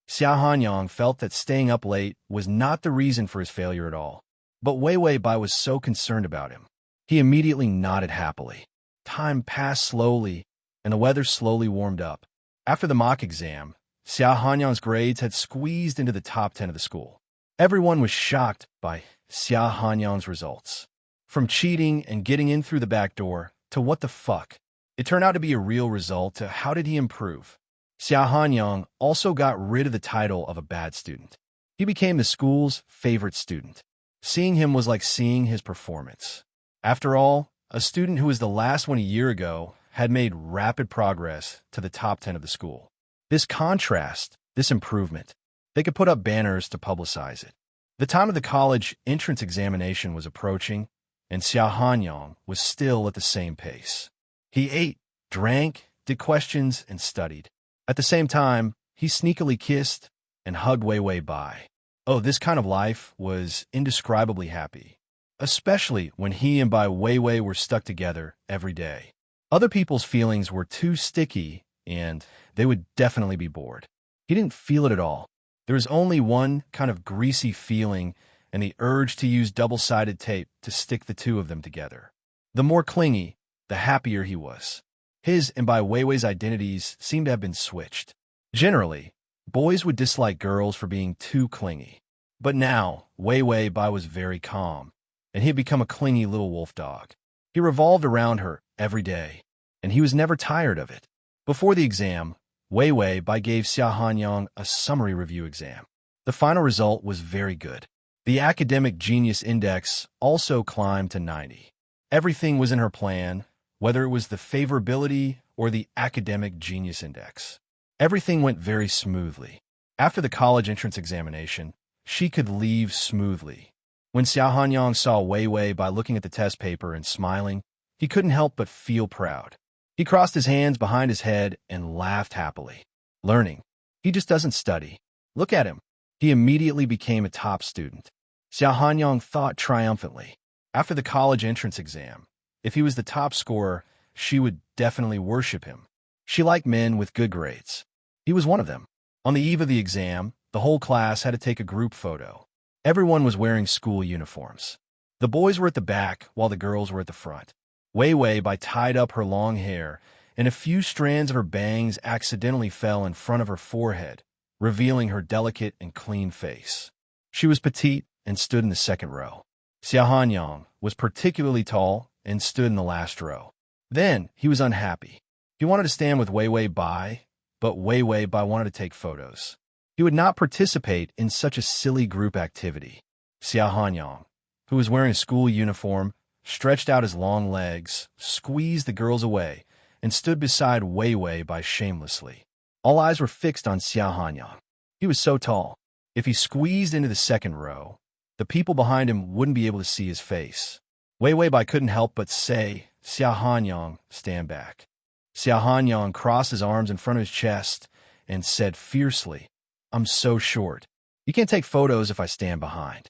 Xia Hanyang felt that staying up late was not the reason for his failure at all. But Wei Wei Bai was so concerned about him. He immediately nodded happily. Time passed slowly, and the weather slowly warmed up. After the mock exam, Xia Hanyang's grades had squeezed into the top 10 of the school. Everyone was shocked by Xia Hanyang's results. From cheating and getting in through the back door to what the fuck. It turned out to be a real result to how did he improve. Xia Hanyang also got rid of the title of a bad student. He became the school's favorite student. Seeing him was like seeing his performance. After all, a student who was the last one a year ago had made rapid progress to the top 10 of the school. This contrast, this improvement, they could put up banners to publicize it. The time of the college entrance examination was approaching, and Xia Hanyang was still at the same pace. He ate, drank, did questions, and studied. At the same time, he sneakily kissed and hugged Wei Wei Bai. Oh, this kind of life was indescribably happy, especially when he and Bai Weiwei were stuck together every day. Other people's feelings were too sticky, and they would definitely be bored. He didn't feel it at all. There was only one kind of greasy feeling and the urge to use double-sided tape to stick the two of them together. The more clingy, the happier he was. His and Bai Weiwei's identities seemed to have been switched. Generally, boys would dislike girls for being too clingy. But now, Wei Wei Bai was very calm, and he had become a clingy little wolf dog. He revolved around her every day, and he was never tired of it. Before the exam, Wei Wei Bai gave Xia Hanyang a summary review exam. The final result was very good. The academic genius index also climbed to 90. Everything was in her plan, whether it was the favorability or the academic genius index. Everything went very smoothly. After the college entrance examination, she could leave smoothly. When Xia Hanyang saw Wei Wei by looking at the test paper and smiling, he couldn't help but feel proud. He crossed his hands behind his head and laughed happily. Learning. He just doesn't study. Look at him. He immediately became a top student. Xia Hanyang thought triumphantly. After the college entrance exam, if he was the top scorer, she would definitely worship him. She liked men with good grades. He was one of them. On the eve of the exam, the whole class had to take a group photo. Everyone was wearing school uniforms. The boys were at the back while the girls were at the front. Wei Wei Bai tied up her long hair, and a few strands of her bangs accidentally fell in front of her forehead, revealing her delicate and clean face. She was petite and stood in the second row. Xia Hanyang was particularly tall and stood in the last row. Then he was unhappy. He wanted to stand with Wei Wei Bai, but Wei Wei Bai wanted to take photos. He would not participate in such a silly group activity. Xia Hanyang, who was wearing a school uniform, stretched out his long legs, squeezed the girls away, and stood beside Wei Wei Bai shamelessly. All eyes were fixed on Xia Hanyang. He was so tall. If he squeezed into the second row, the people behind him wouldn't be able to see his face. Wei Wei Bai couldn't help but say, "Xia Hanyang, stand back." Xia Hanyang crossed his arms in front of his chest and said fiercely, "I'm so short. You can't take photos if I stand behind.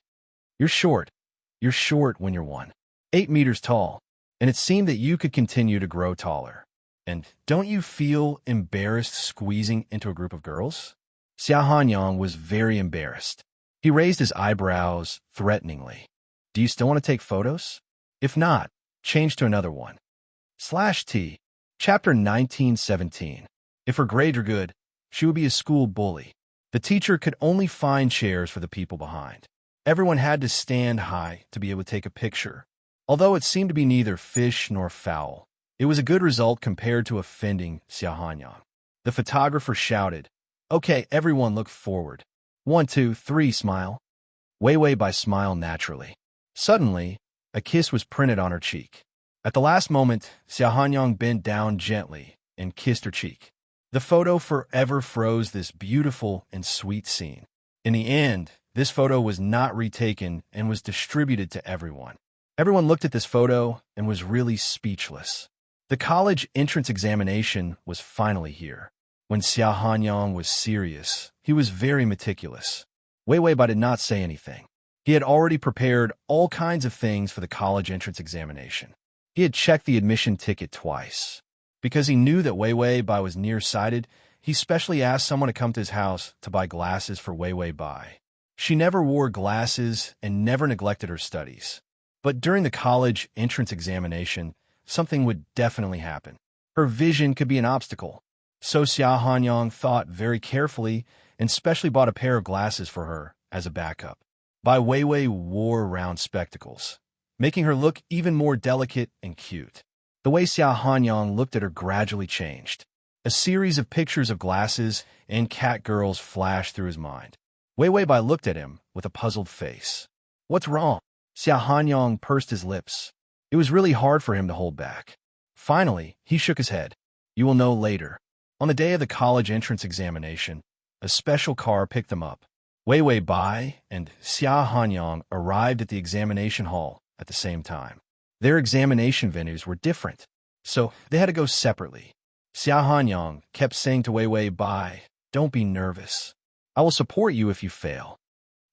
You're short. You're short when you're 8 meters tall, and it seemed that you could continue to grow taller. And don't you feel embarrassed squeezing into a group of girls?" Xia Hanyang was very embarrassed. He raised his eyebrows threateningly. "Do you still want to take photos? If not, change to another one." /T. Chapter 1917. If her grades are good, she would be a school bully. The teacher could only find chairs for the people behind. Everyone had to stand high to be able to take a picture. Although it seemed to be neither fish nor fowl, it was a good result compared to offending Xia Hanyang. The photographer shouted, "Okay, everyone look forward. 1, 2, 3, smile." Wei Wei Bai smiled naturally. Suddenly, a kiss was printed on her cheek. At the last moment, Xia Hanyang bent down gently and kissed her cheek. The photo forever froze this beautiful and sweet scene. In the end, this photo was not retaken and was distributed to everyone. Everyone looked at this photo and was really speechless. The college entrance examination was finally here. When Xia Hanyang was serious, he was very meticulous. Wei Wei Bai did not say anything. He had already prepared all kinds of things for the college entrance examination. He had checked the admission ticket twice. Because he knew that Wei Wei Bai was nearsighted, he specially asked someone to come to his house to buy glasses for Wei Wei Bai. She never wore glasses and never neglected her studies. But during the college entrance examination, something would definitely happen. Her vision could be an obstacle. So Xia Hanyang thought very carefully and specially bought a pair of glasses for her as a backup. Bai Wei Wei wore round spectacles, making her look even more delicate and cute. The way Xia Hanyang looked at her gradually changed. A series of pictures of glasses and cat girls flashed through his mind. Wei Wei Bai looked at him with a puzzled face. "What's wrong?" Xia Hanyang pursed his lips. It was really hard for him to hold back. Finally, he shook his head. "You will know later." On the day of the college entrance examination, a special car picked them up. Wei Wei Bai and Xia Hanyang arrived at the examination hall at the same time. Their examination venues were different, so they had to go separately. Xia Hanyang kept saying to Wei Wei Bai, "Don't be nervous. I will support you if you fail."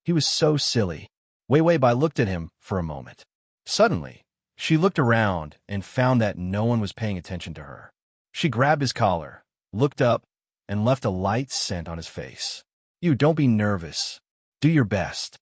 He was so silly. Wei Wei Bai looked at him for a moment. Suddenly, she looked around and found that no one was paying attention to her. She grabbed his collar, looked up, and left a light scent on his face. "You don't be nervous. Do your best."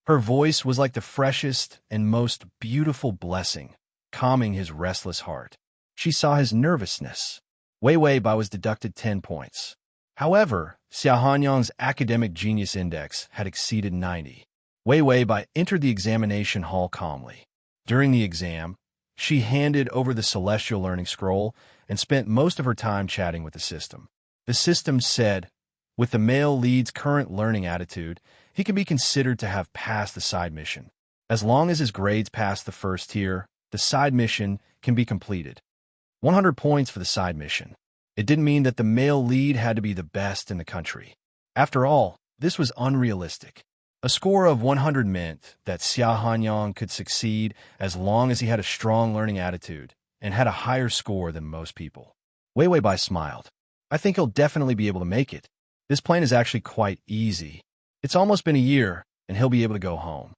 Her voice was like the freshest and most beautiful blessing, calming his restless heart. She saw his nervousness. Wei Wei Bai was deducted 10 points. However, Xia Hanyang's academic genius index had exceeded 90. Wei Wei Bai entered the examination hall calmly. During the exam, she handed over the celestial learning scroll and spent most of her time chatting with the system. The system said, with the male lead's current learning attitude, he can be considered to have passed the side mission. As long as his grades pass the first tier, the side mission can be completed. 100 points for the side mission. It didn't mean that the male lead had to be the best in the country. After all, this was unrealistic. A score of 100 meant that Xia Hanyang could succeed as long as he had a strong learning attitude and had a higher score than most people. Wei Wei Bai smiled. "I think he'll definitely be able to make it. This plane is actually quite easy. It's almost been a year, and he'll be able to go home."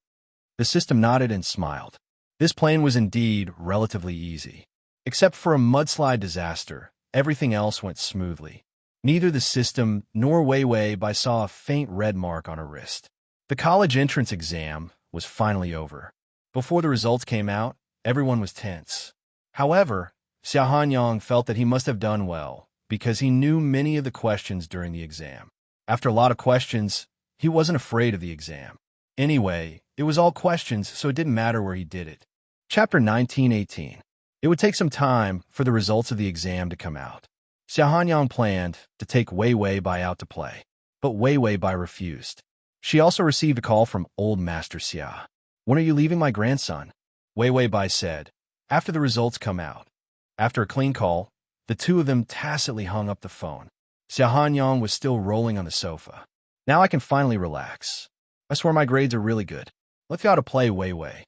The system nodded and smiled. This plane was indeed relatively easy. Except for a mudslide disaster, everything else went smoothly. Neither the system nor Wei Wei Bai saw a faint red mark on her wrist. The college entrance exam was finally over. Before the results came out, everyone was tense. However, Xia Hanyang felt that he must have done well, because he knew many of the questions during the exam. After a lot of questions, he wasn't afraid of the exam. Anyway, it was all questions, so it didn't matter where he did it. Chapter 1918. It would take some time for the results of the exam to come out. Xia Hanyang planned to take Wei Wei Bai out to play, but Wei Wei Bai refused. She also received a call from old Master Xia. "When are you leaving my grandson?" Wei Wei Bai said, "After the results come out." After a clean call, the two of them tacitly hung up the phone. Xia Hanyang was still rolling on the sofa. "Now I can finally relax. I swear my grades are really good. Let's go out to play, Wei Wei."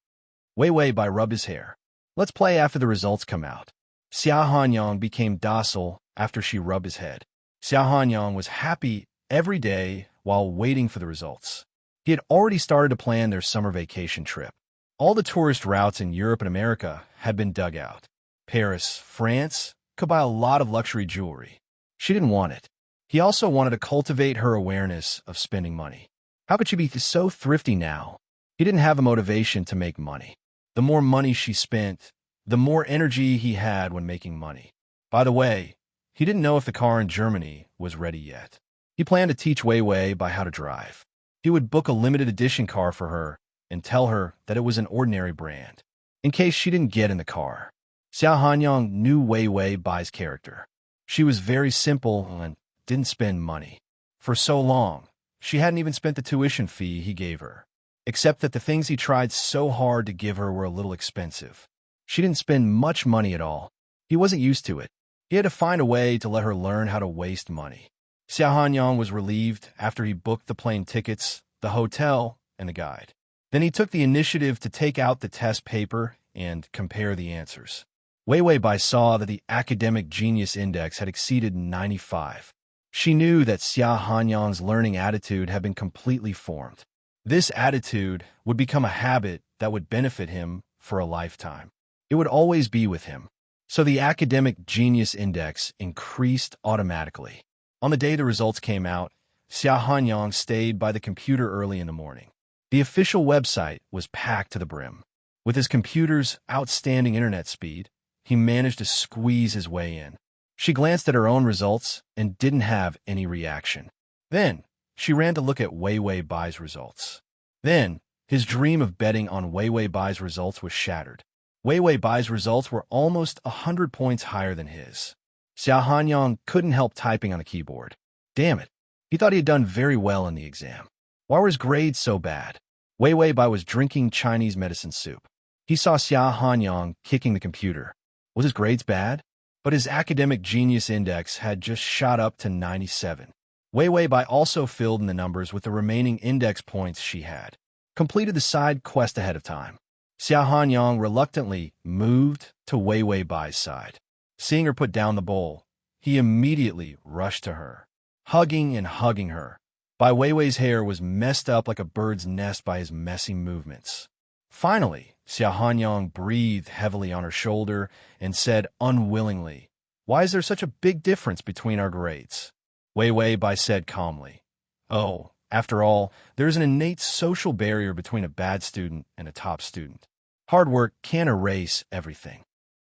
Wei Wei Bai rubbed his hair. "Let's play after the results come out." Xia Hanyang became docile after she rubbed his head. Xia Hanyang was happy every day while waiting for the results. He had already started to plan their summer vacation trip. All the tourist routes in Europe and America had been dug out. Paris, France, could buy a lot of luxury jewelry. She didn't want it. He also wanted to cultivate her awareness of spending money. How could she be so thrifty now? He didn't have a motivation to make money. The more money she spent, the more energy he had when making money. By the way, he didn't know if the car in Germany was ready yet. He planned to teach Wei Wei Bai how to drive. He would book a limited edition car for her and tell her that it was an ordinary brand, in case she didn't get in the car. Xia Hanyang knew Wei Wei Bai's character. She was very simple and didn't spend money. For so long, she hadn't even spent the tuition fee he gave her, except that the things he tried so hard to give her were a little expensive. She didn't spend much money at all. He wasn't used to it. He had to find a way to let her learn how to waste money. Xia Hanyang was relieved after he booked the plane tickets, the hotel, and the guide. Then he took the initiative to take out the test paper and compare the answers. Wei Wei Bai saw that the academic genius index had exceeded 95. She knew that Xia Hanyang's learning attitude had been completely formed. This attitude would become a habit that would benefit him for a lifetime. It would always be with him. So the academic genius index increased automatically. On the day the results came out, Xia Hanyang stayed by the computer early in the morning. The official website was packed to the brim. With his computer's outstanding internet speed, he managed to squeeze his way in. She glanced at her own results and didn't have any reaction. Then, she ran to look at Wei Wei Bai's results. Then, his dream of betting on Wei Wei Bai's results was shattered. Wei Wei Bai's results were almost 100 points higher than his. Xia Hanyang couldn't help typing on the keyboard. Damn it. He thought he had done very well in the exam. Why were his grades so bad? Wei Wei Bai was drinking Chinese medicine soup. He saw Xia Hanyang kicking the computer. Was his grades bad? But his academic genius index had just shot up to 97. Wei Wei Bai also filled in the numbers with the remaining index points she had. Completed the side quest ahead of time. Xia Hanyang reluctantly moved to Wei Wei Bai's side. Seeing her put down the bowl, he immediately rushed to her, hugging and hugging her. Bai Weiwei's hair was messed up like a bird's nest by his messy movements. Finally, Xia Hanyang breathed heavily on her shoulder and said unwillingly, "Why is there such a big difference between our grades?" Wei Wei Bai said calmly, "Oh, after all, there is an innate social barrier between a bad student and a top student. Hard work can't erase everything."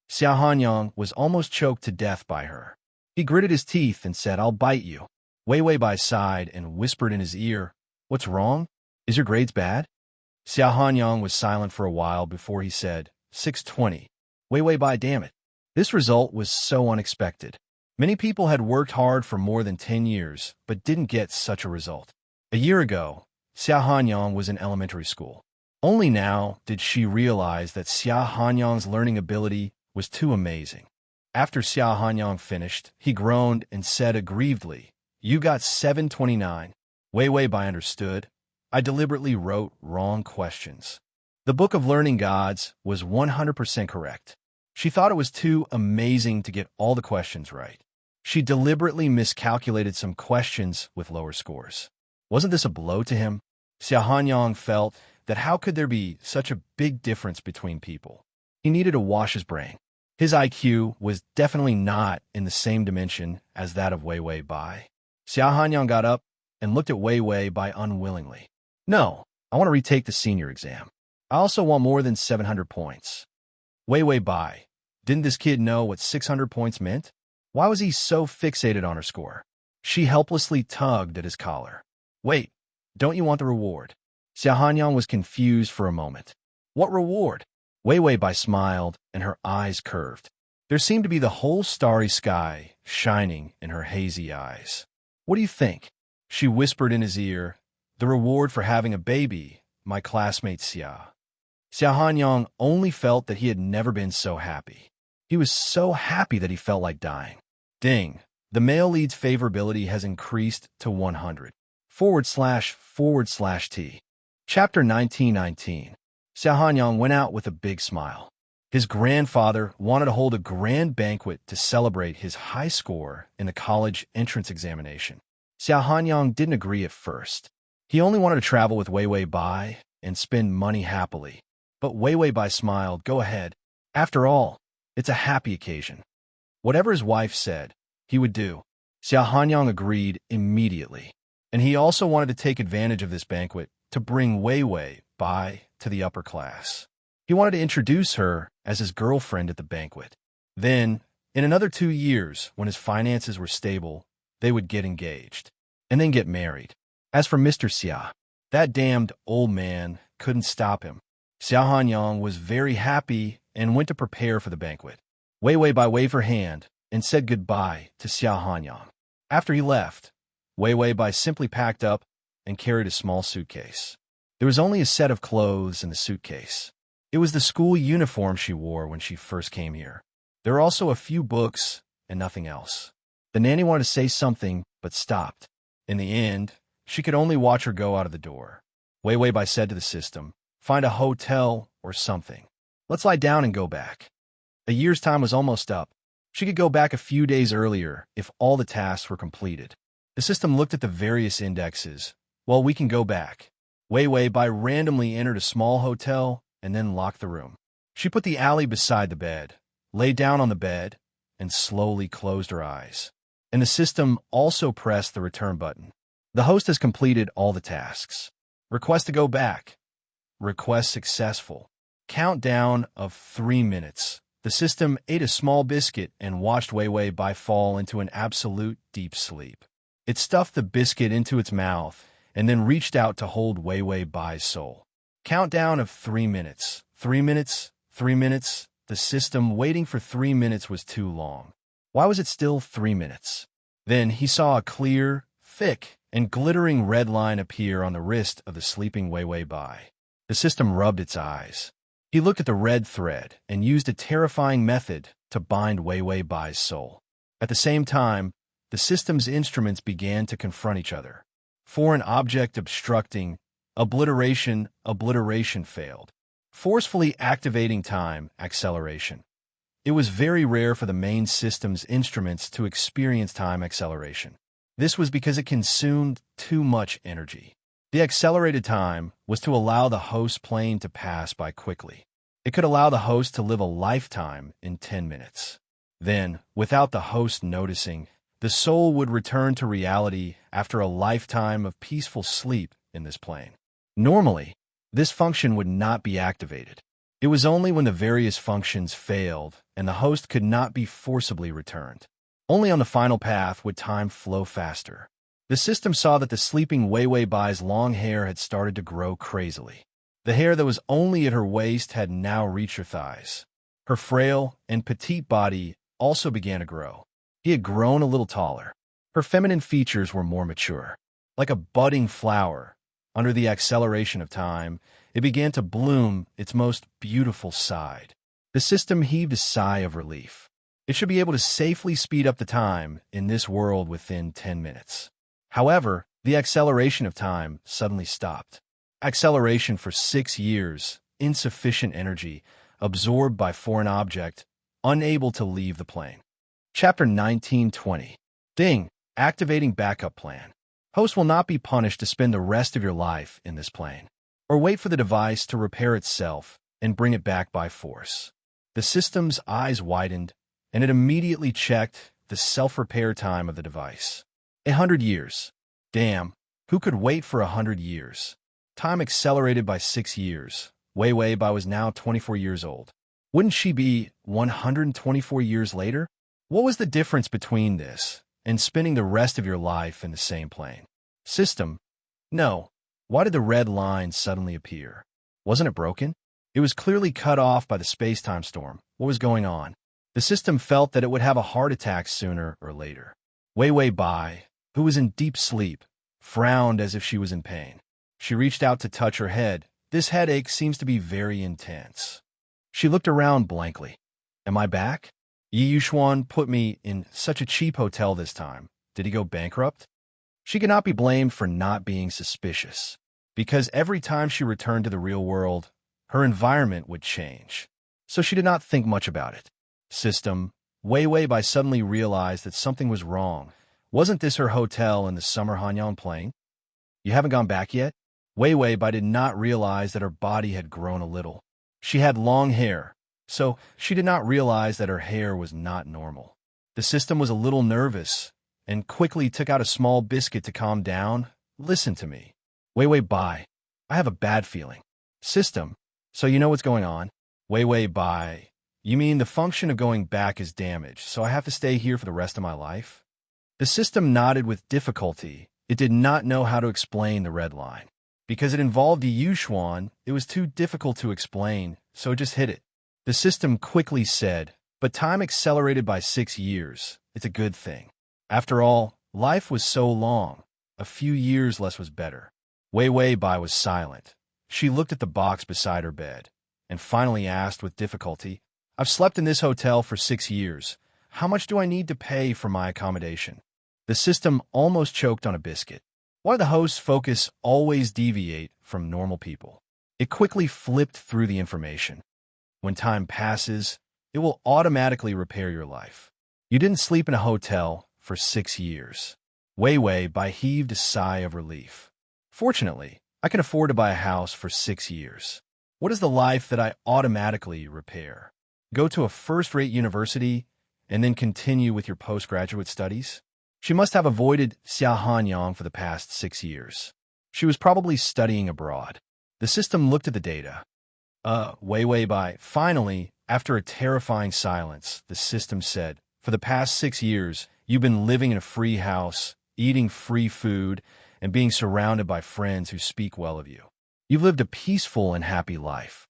Xia Hanyang was almost choked to death by her. He gritted his teeth and said, "I'll bite you." Wei Wei Bai sighed and whispered in his ear, "What's wrong? Is your grades bad?" Xia Hanyang was silent for a while before he said, 620. Wei Wei Bai, damn it. This result was so unexpected. Many people had worked hard for more than 10 years, but didn't get such a result. A year ago, Xia Hanyang was in elementary school. Only now did she realize that Xia Hanyang's learning ability was too amazing. After Xia Hanyang finished, he groaned and said aggrievedly, "You got 729. Wei Wei Bai understood. I deliberately wrote wrong questions. The Book of Learning Gods was 100% correct. She thought it was too amazing to get all the questions right. She deliberately miscalculated some questions with lower scores. Wasn't this a blow to him? Xia Hanyang felt that how could there be such a big difference between people? He needed to wash his brain. His IQ was definitely not in the same dimension as that of Wei Wei Bai. Xia Hanyang got up and looked at Wei Wei Bai unwillingly. "No, I want to retake the senior exam. I also want more than 700 points. Wei Wei Bai, didn't this kid know what 600 points meant? Why was he so fixated on her score? She helplessly tugged at his collar. "Wait, don't you want the reward?" Xia Hanyang was confused for a moment. "What reward?" Wei Wei Bai smiled, and her eyes curved. There seemed to be the whole starry sky shining in her hazy eyes. "What do you think?" She whispered in his ear. "The reward for having a baby, my classmate Xia." Xia Hanyang only felt that he had never been so happy. He was so happy that he felt like dying. Ding. The male lead's favorability has increased to 100. // Chapter 1919. Xia Hanyang went out with a big smile. His grandfather wanted to hold a grand banquet to celebrate his high score in the college entrance examination. Xia Hanyang didn't agree at first. He only wanted to travel with Wei Wei Bai and spend money happily. But Wei Wei Bai smiled. "Go ahead. After all, it's a happy occasion." Whatever his wife said, he would do. Xia Hanyang agreed immediately. And he also wanted to take advantage of this banquet to bring Wei Wei Bai to the upper class. He wanted to introduce her as his girlfriend at the banquet. Then, in another 2 years, when his finances were stable, they would get engaged, and then get married. As for Mr. Xia, that damned old man couldn't stop him. Xia Hanyang was very happy and went to prepare for the banquet. Wei Wei Bai waved her hand and said goodbye to Xia Hanyang. After he left, Wei Wei Bai simply packed up and carried a small suitcase. There was only a set of clothes in the suitcase. It was the school uniform she wore when she first came here. There were also a few books and nothing else. The nanny wanted to say something, but stopped. In the end, she could only watch her go out of the door. Wei Wei Bai said to the system, "Find a hotel or something. Let's lie down and go back." A year's time was almost up. She could go back a few days earlier if all the tasks were completed. The system looked at the various indexes. "Well, we can go back." Wei Wei Bai randomly entered a small hotel and then locked the room. She put the alley beside the bed, lay down on the bed, and slowly closed her eyes. And the system also pressed the return button. "The host has completed all the tasks. Request to go back. Request successful. Countdown of 3 minutes." The system ate a small biscuit and watched Wei Wei Bai fall into an absolute deep sleep. It stuffed the biscuit into its mouth and then reached out to hold Wei Wei Bai's soul. Countdown of 3 minutes. 3 minutes. 3 minutes. The system waiting for 3 minutes was too long. Why was it still 3 minutes? Then he saw a clear, thick, and glittering red line appear on the wrist of the sleeping Wei Wei Bai. The system rubbed its eyes. He looked at the red thread and used a terrifying method to bind Wei Wei Bai's soul. At the same time, the system's instruments began to confront each other. Foreign object obstructing, obliteration failed. Forcefully activating time, acceleration. It was very rare for the main system's instruments to experience time acceleration. This was because it consumed too much energy. The accelerated time was to allow the host plane to pass by quickly. It could allow the host to live a lifetime in 10 minutes. Then, without the host noticing, the soul would return to reality after a lifetime of peaceful sleep in this plane. Normally, this function would not be activated. It was only when the various functions failed and the host could not be forcibly returned. Only on the final path would time flow faster. The system saw that the sleeping Wei Wei Bai's long hair had started to grow crazily. The hair that was only at her waist had now reached her thighs. Her frail and petite body also began to grow. He had grown a little taller. Her feminine features were more mature. Like a budding flower, under the acceleration of time, it began to bloom its most beautiful side. The system heaved a sigh of relief. It should be able to safely speed up the time in this world within 10 minutes. However, the acceleration of time suddenly stopped. Acceleration for 6 years, insufficient energy, absorbed by foreign object, unable to leave the plane. Chapter 1920. Ding. Activating backup plan. Host will not be punished to spend the rest of your life in this plane, or wait for the device to repair itself and bring it back by force. The system's eyes widened, and it immediately checked the self-repair time of the device. 100 years. Damn, who could wait for 100 years? Time accelerated by 6 years. Wei Wei Bai was now 24 years old. Wouldn't she be 124 years later? What was the difference between this and spending the rest of your life in the same plane? System. No. Why did the red line suddenly appear? Wasn't it broken? It was clearly cut off by the space-time storm. What was going on? The system felt that it would have a heart attack sooner or later. Wei Wei Bai, who was in deep sleep, frowned as if she was in pain. She reached out to touch her head. This headache seems to be very intense. She looked around blankly. Am I back? Yi Yuxuan put me in such a cheap hotel this time. Did he go bankrupt? She could not be blamed for not being suspicious, because every time she returned to the real world, her environment would change. So she did not think much about it. System, Wei Wei Bai suddenly realized that something was wrong. Wasn't this her hotel in the summer Hanyang plane? You haven't gone back yet? Wei Wei Bai did not realize that her body had grown a little. She had long hair, so she did not realize that her hair was not normal. The system was a little nervous and quickly took out a small biscuit to calm down. Listen to me. Wei Wei Bai, I have a bad feeling. System, so you know what's going on? Wei Wei Bai, you mean the function of going back is damaged, so I have to stay here for the rest of my life? The system nodded with difficulty. It did not know how to explain the red line. Because it involved Yi Yuxuan, it was too difficult to explain, so it just hit it. The system quickly said, but time accelerated by 6 years. It's a good thing. After all, life was so long. A few years less was better. Wei Wei Bai was silent. She looked at the box beside her bed, and finally asked with difficulty, I've slept in this hotel for 6 years. How much do I need to pay for my accommodation? The system almost choked on a biscuit. Why do the host's focus always deviate from normal people? It quickly flipped through the information. When time passes, it will automatically repair your life. You didn't sleep in a hotel for 6 years. Wei Wei Bai heaved a sigh of relief. Fortunately, I can afford to buy a house for 6 years. What is the life that I automatically repair? Go to a first-rate university and then continue with your postgraduate studies? She must have avoided Xiahanyang for the past 6 years. She was probably studying abroad. The system looked at the data. Wei Wei Bai. Finally, after a terrifying silence, the system said, for the past 6 years, you've been living in a free house, eating free food, and being surrounded by friends who speak well of you. You've lived a peaceful and happy life.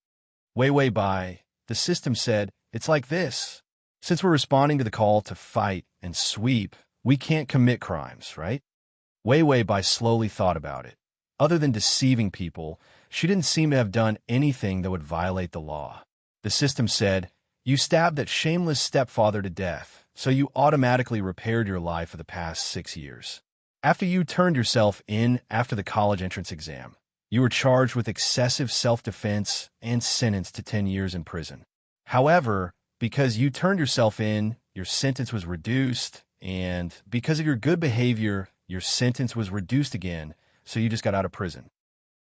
Wei Wei Bai, the system said, it's like this. Since we're responding to the call to fight and sweep, we can't commit crimes, right? Wei Wei Bai slowly thought about it. Other than deceiving people, she didn't seem to have done anything that would violate the law. The system said, you stabbed that shameless stepfather to death, so you automatically repaired your life for the past 6 years. After you turned yourself in after the college entrance exam, you were charged with excessive self-defense and sentenced to 10 years in prison. However, because you turned yourself in, your sentence was reduced, and because of your good behavior, your sentence was reduced again, so you just got out of prison.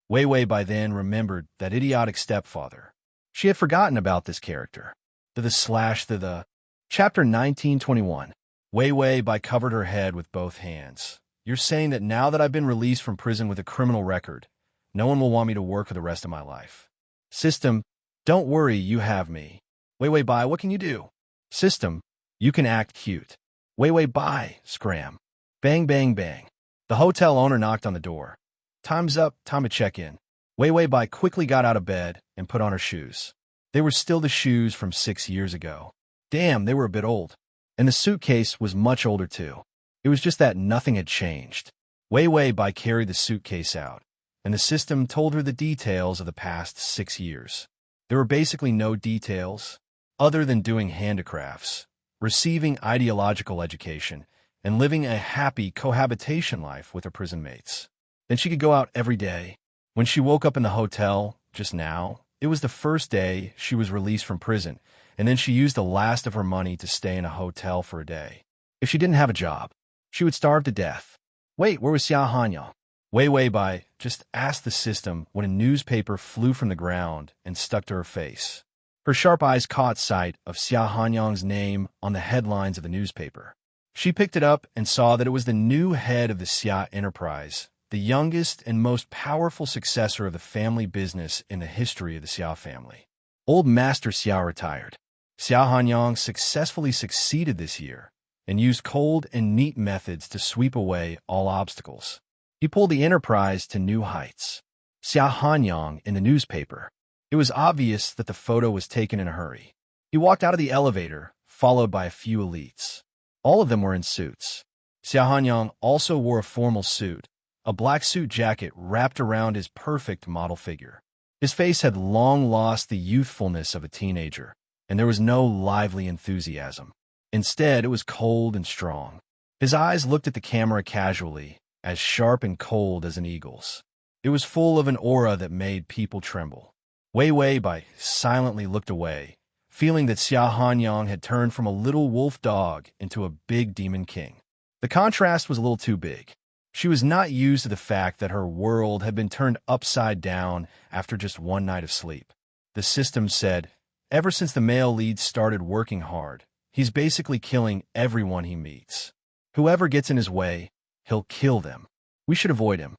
Wei Wei by then remembered that idiotic stepfather. She had forgotten about this character. Chapter 1921. Wei Wei Bai covered her head with both hands. You're saying that now that I've been released from prison with a criminal record, no one will want me to work for the rest of my life. System, don't worry, you have me. Wei Wei Bai, what can you do? System, you can act cute. Wei Wei Bai, scram. Bang, bang, bang. The hotel owner knocked on the door. Time's up, time to check in. Wei Wei Bai quickly got out of bed and put on her shoes. They were still the shoes from 6 years ago. Damn, they were a bit old. And the suitcase was much older too. It was just that nothing had changed. Wei Wei Bai carried the suitcase out, and the system told her the details of the past 6 years. There were basically no details, other than doing handicrafts, receiving ideological education, and living a happy cohabitation life with her prison mates. Then she could go out every day. When she woke up in the hotel, just now, it was the first day she was released from prison, and then she used the last of her money to stay in a hotel for a day. If she didn't have a job, she would starve to death. Wait, where was Xia Hanyang? Wei Wei Bai just asked the system when a newspaper flew from the ground and stuck to her face. Her sharp eyes caught sight of Xia Hanyang's name on the headlines of the newspaper. She picked it up and saw that it was the new head of the Xia enterprise, the youngest and most powerful successor of the family business in the history of the Xia family. Old Master Xia retired. Xia Hanyang successfully succeeded this year and used cold and neat methods to sweep away all obstacles. He pulled the enterprise to new heights. Xia Hanyang in the newspaper. It was obvious that the photo was taken in a hurry. He walked out of the elevator, followed by a few elites. All of them were in suits. Xia Hanyang also wore a formal suit, a black suit jacket wrapped around his perfect model figure. His face had long lost the youthfulness of a teenager, and there was no lively enthusiasm. Instead, it was cold and strong. His eyes looked at the camera casually, as sharp and cold as an eagle's. It was full of an aura that made people tremble. Wei Bai silently looked away, feeling that Xia Hanyang had turned from a little wolf dog into a big demon king. The contrast was a little too big. She was not used to the fact that her world had been turned upside down after just one night of sleep. The system said, ever since the male lead started working hard, he's basically killing everyone he meets. Whoever gets in his way, he'll kill them. We should avoid him.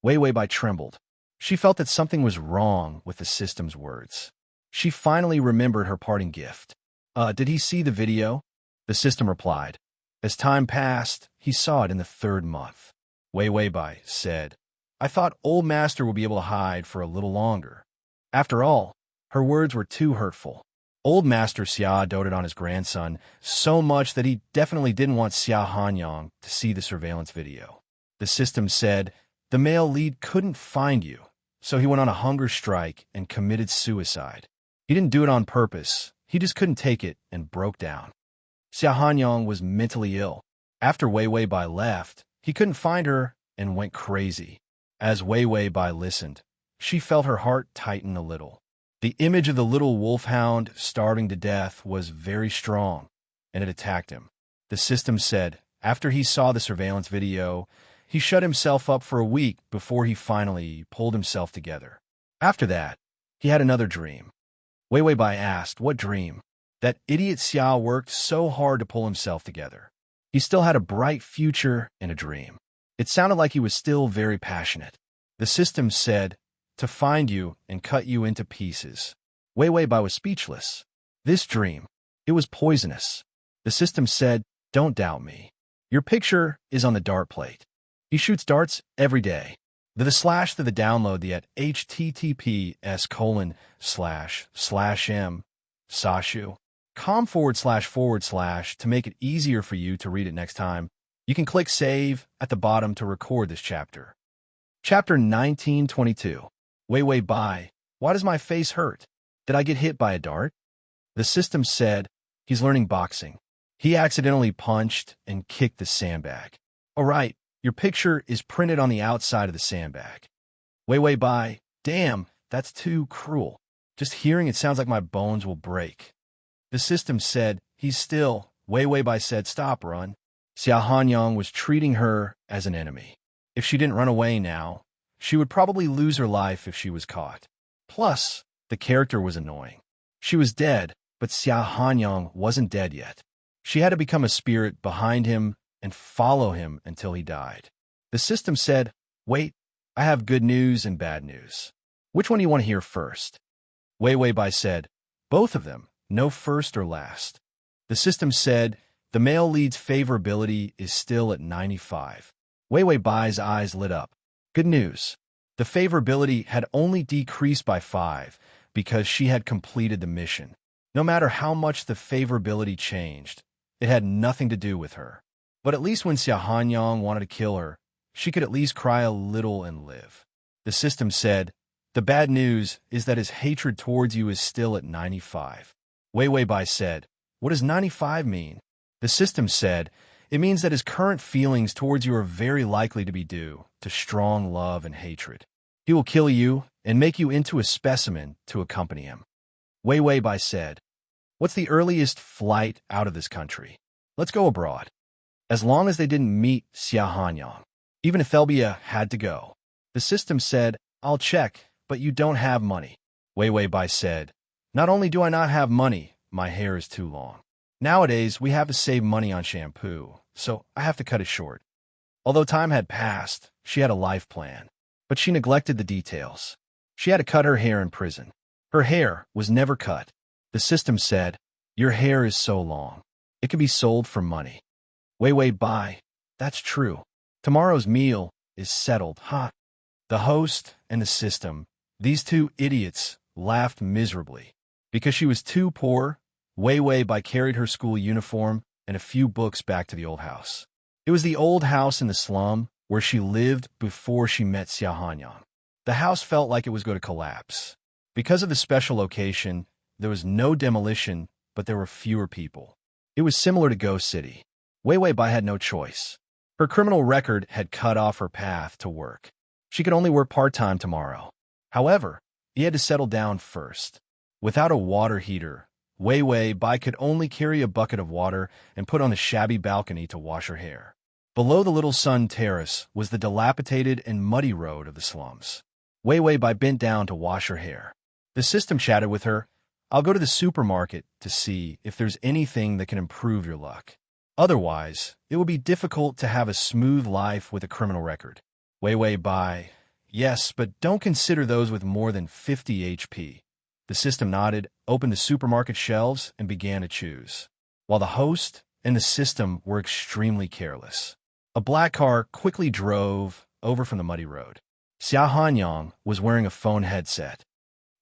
Wei Bai trembled. She felt that something was wrong with the system's words. She finally remembered her parting gift. Did he see the video? The system replied. As time passed, he saw it in the 3rd month. Wei Bai said, I thought Old Master would be able to hide for a little longer. After all, her words were too hurtful. Old Master Xia doted on his grandson so much that he definitely didn't want Xia Hanyang to see the surveillance video. The system said, the male lead couldn't find you, so he went on a hunger strike and committed suicide. He didn't do it on purpose, he just couldn't take it and broke down. Xia Hanyang was mentally ill. After Wei Bai left, he couldn't find her and went crazy. As Wei Bai listened, she felt her heart tighten a little. The image of the little wolfhound starving to death was very strong, and it attacked him. The system said, after he saw the surveillance video, he shut himself up for a week before he finally pulled himself together. After that, he had another dream. Wei Bai asked, what dream? That idiot Xia worked so hard to pull himself together. He still had a bright future and a dream. It sounded like he was still very passionate. The system said, to find you and cut you into pieces. Wei Bai was speechless. This dream, it was poisonous. The system said, don't doubt me. Your picture is on the dart plate. He shoots darts every day. The slash to the download the at https://m sashu com// to make it easier for you to read it next time. You can click save at the bottom to record this chapter. Chapter 1922. Wei Bai, why does my face hurt? Did I get hit by a dart? The system said, he's learning boxing. He accidentally punched and kicked the sandbag. All right, your picture is printed on the outside of the sandbag. Wei Bai, damn, that's too cruel. Just hearing it sounds like my bones will break. The system said, he's still. Wei Bai said, stop, run. Xia Hanyang was treating her as an enemy. If she didn't run away now, she would probably lose her life if she was caught. Plus, the character was annoying. She was dead, but Xia Hanyang wasn't dead yet. She had to become a spirit behind him and follow him until he died. The system said, wait, I have good news and bad news. Which one do you want to hear first? Wei Bai said, both of them, no first or last. The system said, the male lead's favorability is still at 95. Wei Bai's eyes lit up. Good news. The favorability had only decreased by 5 because she had completed the mission. No matter how much the favorability changed, it had nothing to do with her. But at least when Xia Hanyang wanted to kill her, she could at least cry a little and live. The system said, the bad news is that his hatred towards you is still at 95. Wei Bai said, what does 95 mean? The system said, it means that his current feelings towards you are very likely to be due to strong love and hatred. He will kill you and make you into a specimen to accompany him. Wei Bai said, what's the earliest flight out of this country? Let's go abroad. As long as they didn't meet Xia Hanyang. Even if Elbia had to go. The system said, I'll check, but you don't have money. Wei Bai said, not only do I not have money, my hair is too long. Nowadays, we have to save money on shampoo, so I have to cut it short. Although time had passed, she had a life plan, but she neglected the details. She had to cut her hair in prison. Her hair was never cut. The system said, your hair is so long. It can be sold for money. Wei Bai, that's true. Tomorrow's meal is settled, huh? The host and the system, these two idiots, laughed miserably. Because she was too poor, Wei Wei Bai carried her school uniform and a few books back to the old house. It was the old house in the slum where she lived before she met Xia Hanyang. The house felt like it was going to collapse. Because of the special location, there was no demolition, but there were fewer people. It was similar to Ghost City. Wei Wei Bai had no choice. Her criminal record had cut off her path to work. She could only work part-time tomorrow. However, he had to settle down first. Without a water heater, Wei Wei Bai could only carry a bucket of water and put on the shabby balcony to wash her hair. Below the Little Sun Terrace was the dilapidated and muddy road of the slums. Wei Wei Bai bent down to wash her hair. The system chatted with her. "I'll go to the supermarket to see if there's anything that can improve your luck. Otherwise, it will be difficult to have a smooth life with a criminal record." Wei Wei Bai, "Yes, but don't consider those with more than 50 HP. The system nodded, opened the supermarket shelves, and began to choose. While the host and the system were extremely careless. A black car quickly drove over from the muddy road. Xia Hanyang was wearing a phone headset.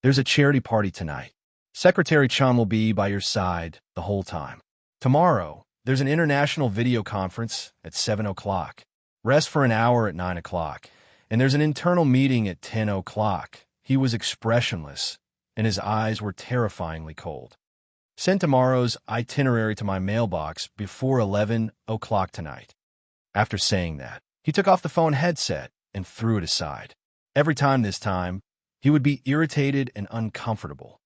"There's a charity party tonight. Secretary Chan will be by your side the whole time. Tomorrow, there's an international video conference at 7 o'clock. Rest for an hour at 9 o'clock. And there's an internal meeting at 10 o'clock. He was expressionless, and his eyes were terrifyingly cold. "Send tomorrow's itinerary to my mailbox before 11 o'clock tonight." After saying that, he took off the phone headset and threw it aside. Every time this time, he would be irritated and uncomfortable.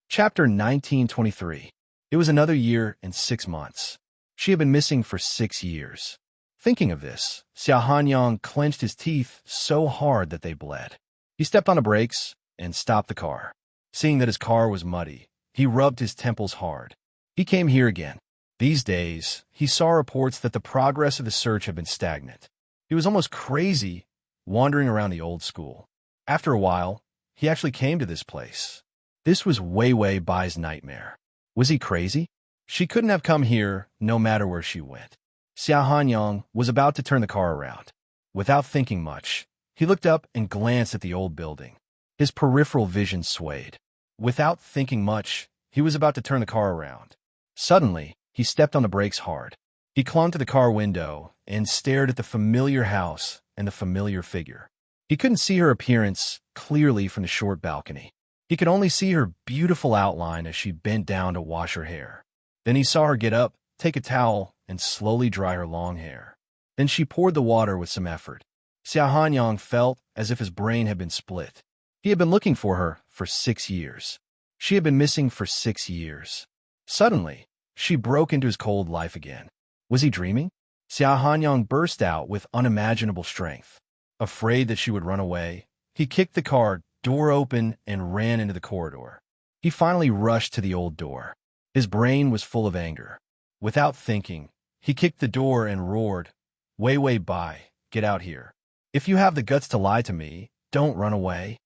Chapter 1923. It was another year and 6 months. She had been missing for 6 years. Thinking of this, Xia Hanyang clenched his teeth so hard that they bled. He stepped on the brakes and stopped the car. Seeing that his car was muddy, he rubbed his temples hard. He came here again. These days, he saw reports that the progress of the search had been stagnant. He was almost crazy wandering around the old school. After a while, he actually came to this place. This was Wei Wei Bai's nightmare. Was he crazy? She couldn't have come here no matter where she went. Xia Hanyang was about to turn the car around. Without thinking much, he looked up and glanced at the old building. His peripheral vision swayed. Without thinking much, he was about to turn the car around. Suddenly, he stepped on the brakes hard. He clung to the car window and stared at the familiar house and the familiar figure. He couldn't see her appearance clearly from the short balcony. He could only see her beautiful outline as she bent down to wash her hair. Then he saw her get up, take a towel, and slowly dry her long hair. Then she poured the water with some effort. Xia Hanyang felt as if his brain had been split. He had been looking for her for 6 years. She had been missing for 6 years. Suddenly, she broke into his cold life again. Was he dreaming? Xia Hanyang burst out with unimaginable strength. Afraid that she would run away, he kicked the car door open and ran into the corridor. He finally rushed to the old door. His brain was full of anger. Without thinking, he kicked the door and roared, "Wei Wei Bai, get out here. If you have the guts to lie to me, don't run away."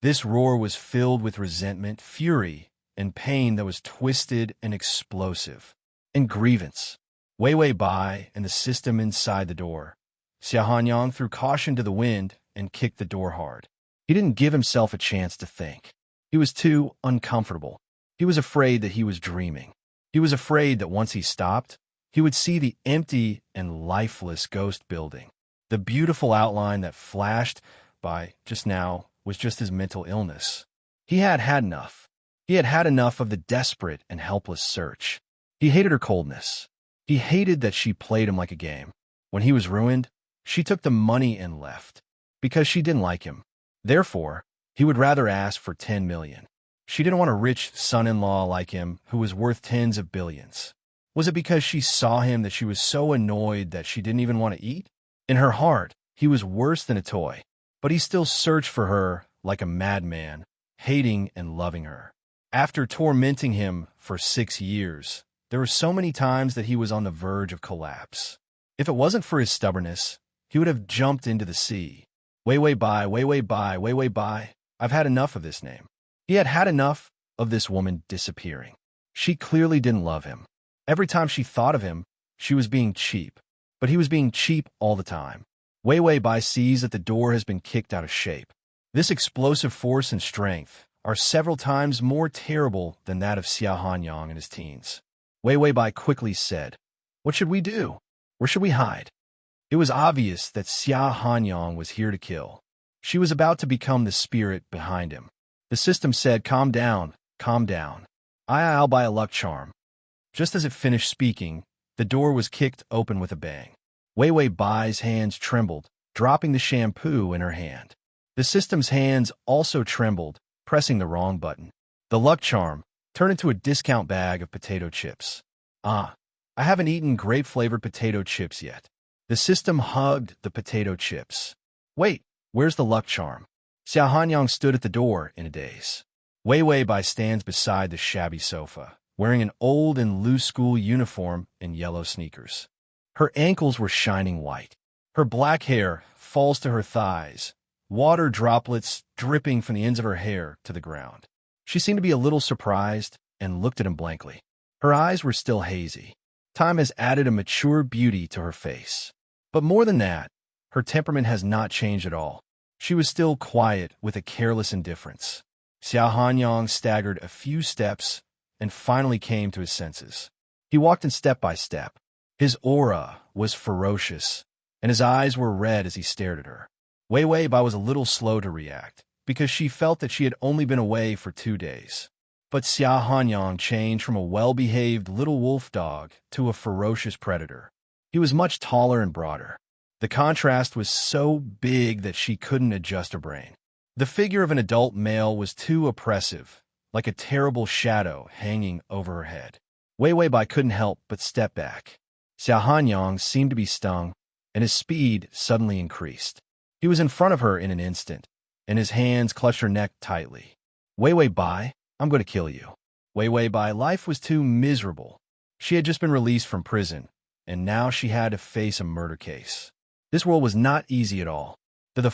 This roar was filled with resentment, fury, and pain that was twisted and explosive, and grievance. Wei Wei Bai and the system inside the door. Xia Hanyang threw caution to the wind and kicked the door hard. He didn't give himself a chance to think. He was too uncomfortable. He was afraid that he was dreaming. He was afraid that once he stopped, he would see the empty and lifeless ghost building. The beautiful outline that flashed by just now was just his mental illness. He had had enough. He had had enough of the desperate and helpless search. He hated her coldness. He hated that she played him like a game. When he was ruined, she took the money and left. Because she didn't like him. Therefore, he would rather ask for 10 million. She didn't want a rich son-in-law like him who was worth tens of billions. Was it because she saw him that she was so annoyed that she didn't even want to eat? In her heart, he was worse than a toy. But he still searched for her like a madman, hating and loving her. After tormenting him for 6 years, there were so many times that he was on the verge of collapse. If it wasn't for his stubbornness, he would have jumped into the sea. Wei Wei Bai, Wei Wei Bai, Wei Wei Bai. I've had enough of this name. He had had enough of this woman disappearing. She clearly didn't love him. Every time she thought of him, she was being cheap. But he was being cheap all the time. Wei Wei Bai sees that the door has been kicked out of shape. This explosive force and strength are several times more terrible than that of Xia Hanyang in his teens. Wei Weibai quickly said, "What should we do? Where should we hide?" It was obvious that Xia Hanyang was here to kill. She was about to become the spirit behind him. The system said, "Calm down, calm down. I'll buy a luck charm." Just as it finished speaking, the door was kicked open with a bang. Wei Weibai's hands trembled, dropping the shampoo in her hand. The system's hands also trembled, pressing the wrong button. The luck charm turned into a discount bag of potato chips. I haven't eaten grape-flavored potato chips yet. The system hugged the potato chips. "Wait, where's the luck charm?" Xia Hanyang stood at the door in a daze. Wei Weibai stands beside the shabby sofa, wearing an old and loose school uniform and yellow sneakers. Her ankles were shining white. Her black hair falls to her thighs, water droplets dripping from the ends of her hair to the ground. She seemed to be a little surprised and looked at him blankly. Her eyes were still hazy. Time has added a mature beauty to her face. But more than that, her temperament has not changed at all. She was still quiet with a careless indifference. Xia Hanyang staggered a few steps and finally came to his senses. He walked in step by step. His aura was ferocious, and his eyes were red as he stared at her. Wei Weibai was a little slow to react, because she felt that she had only been away for 2 days. But Xia Hanyang changed from a well-behaved little wolf dog to a ferocious predator. He was much taller and broader. The contrast was so big that she couldn't adjust her brain. The figure of an adult male was too oppressive, like a terrible shadow hanging over her head. Wei Weibai couldn't help but step back. Xia Hanyang seemed to be stung, and his speed suddenly increased. He was in front of her in an instant, and his hands clutched her neck tightly. "Wei Weibai, I'm going to kill you." Wei Weibai, life was too miserable. She had just been released from prison, and now she had to face a murder case. This world was not easy at all. The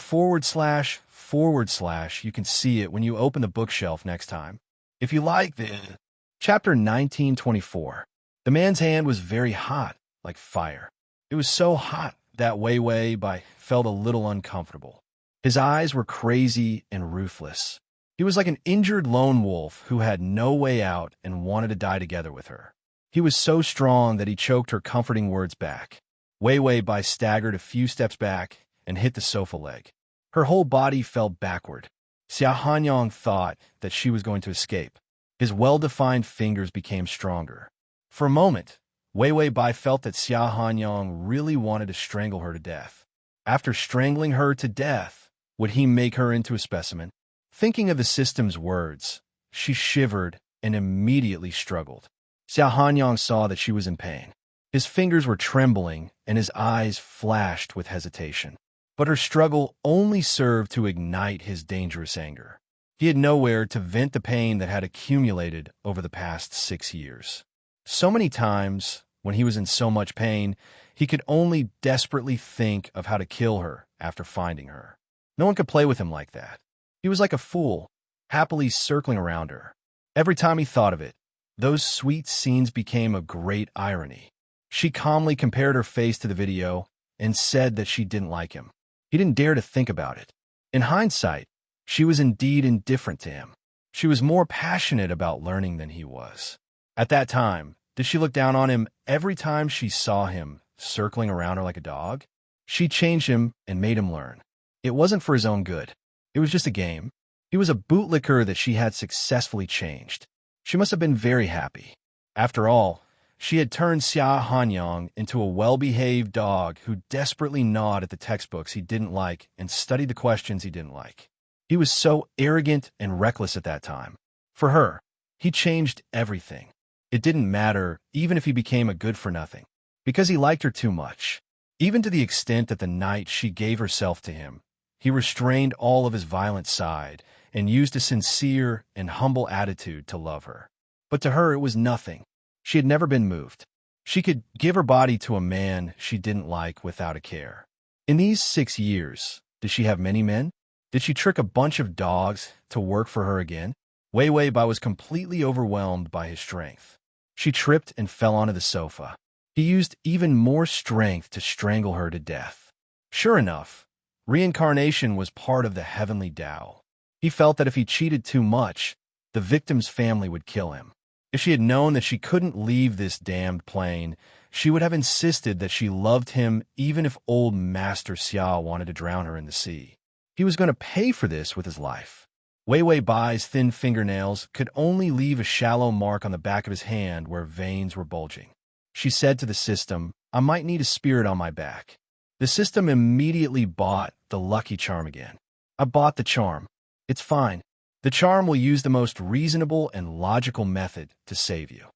/ you can see it when you open the bookshelf next time. If you like this. Chapter 1924. The man's hand was very hot, like fire. It was so hot that Wei Weibai felt a little uncomfortable. His eyes were crazy and ruthless. He was like an injured lone wolf who had no way out and wanted to die together with her. He was so strong that he choked her comforting words back. Wei Weibai staggered a few steps back and hit the sofa leg. Her whole body fell backward. Xia Hanyang thought that she was going to escape. His well-defined fingers became stronger. For a moment, Wei Weibai felt that Xia Hanyang really wanted to strangle her to death. After strangling her to death, would he make her into a specimen? Thinking of the system's words, she shivered and immediately struggled. Xia Hanyang saw that she was in pain. His fingers were trembling and his eyes flashed with hesitation. But her struggle only served to ignite his dangerous anger. He had nowhere to vent the pain that had accumulated over the past 6 years. So many times, when he was in so much pain, he could only desperately think of how to kill her after finding her. No one could play with him like that. He was like a fool, happily circling around her. Every time he thought of it, those sweet scenes became a great irony. She calmly compared her face to the video and said that she didn't like him. He didn't dare to think about it. In hindsight, she was indeed indifferent to him. She was more passionate about learning than he was. At that time, did she look down on him every time she saw him circling around her like a dog? She changed him and made him learn. It wasn't for his own good. It was just a game. He was a bootlicker that she had successfully changed. She must have been very happy. After all, she had turned Xia Hanyang into a well-behaved dog who desperately gnawed at the textbooks he didn't like and studied the questions he didn't like. He was so arrogant and reckless at that time. For her, he changed everything. It didn't matter even if he became a good-for-nothing, because he liked her too much. Even to the extent that the night she gave herself to him, he restrained all of his violent side and used a sincere and humble attitude to love her. But to her it was nothing. She had never been moved. She could give her body to a man she didn't like without a care. In these 6 years, did she have many men? Did she trick a bunch of dogs to work for her again? Wei Weibai was completely overwhelmed by his strength. She tripped and fell onto the sofa. He used even more strength to strangle her to death. Sure enough, Reincarnation was part of the heavenly Tao. He felt that if he cheated too much, the victim's family would kill him. If she had known that she couldn't leave this damned plane, she would have insisted that she loved him even if old Master Xia wanted to drown her in the sea. He was going to pay for this with his life. Wei Wei Bai's thin fingernails could only leave a shallow mark on the back of his hand where veins were bulging. She said to the system, "I might need a spirit on my back." The system immediately bought the lucky charm again. "I bought the charm. It's fine. The charm will use the most reasonable and logical method to save you."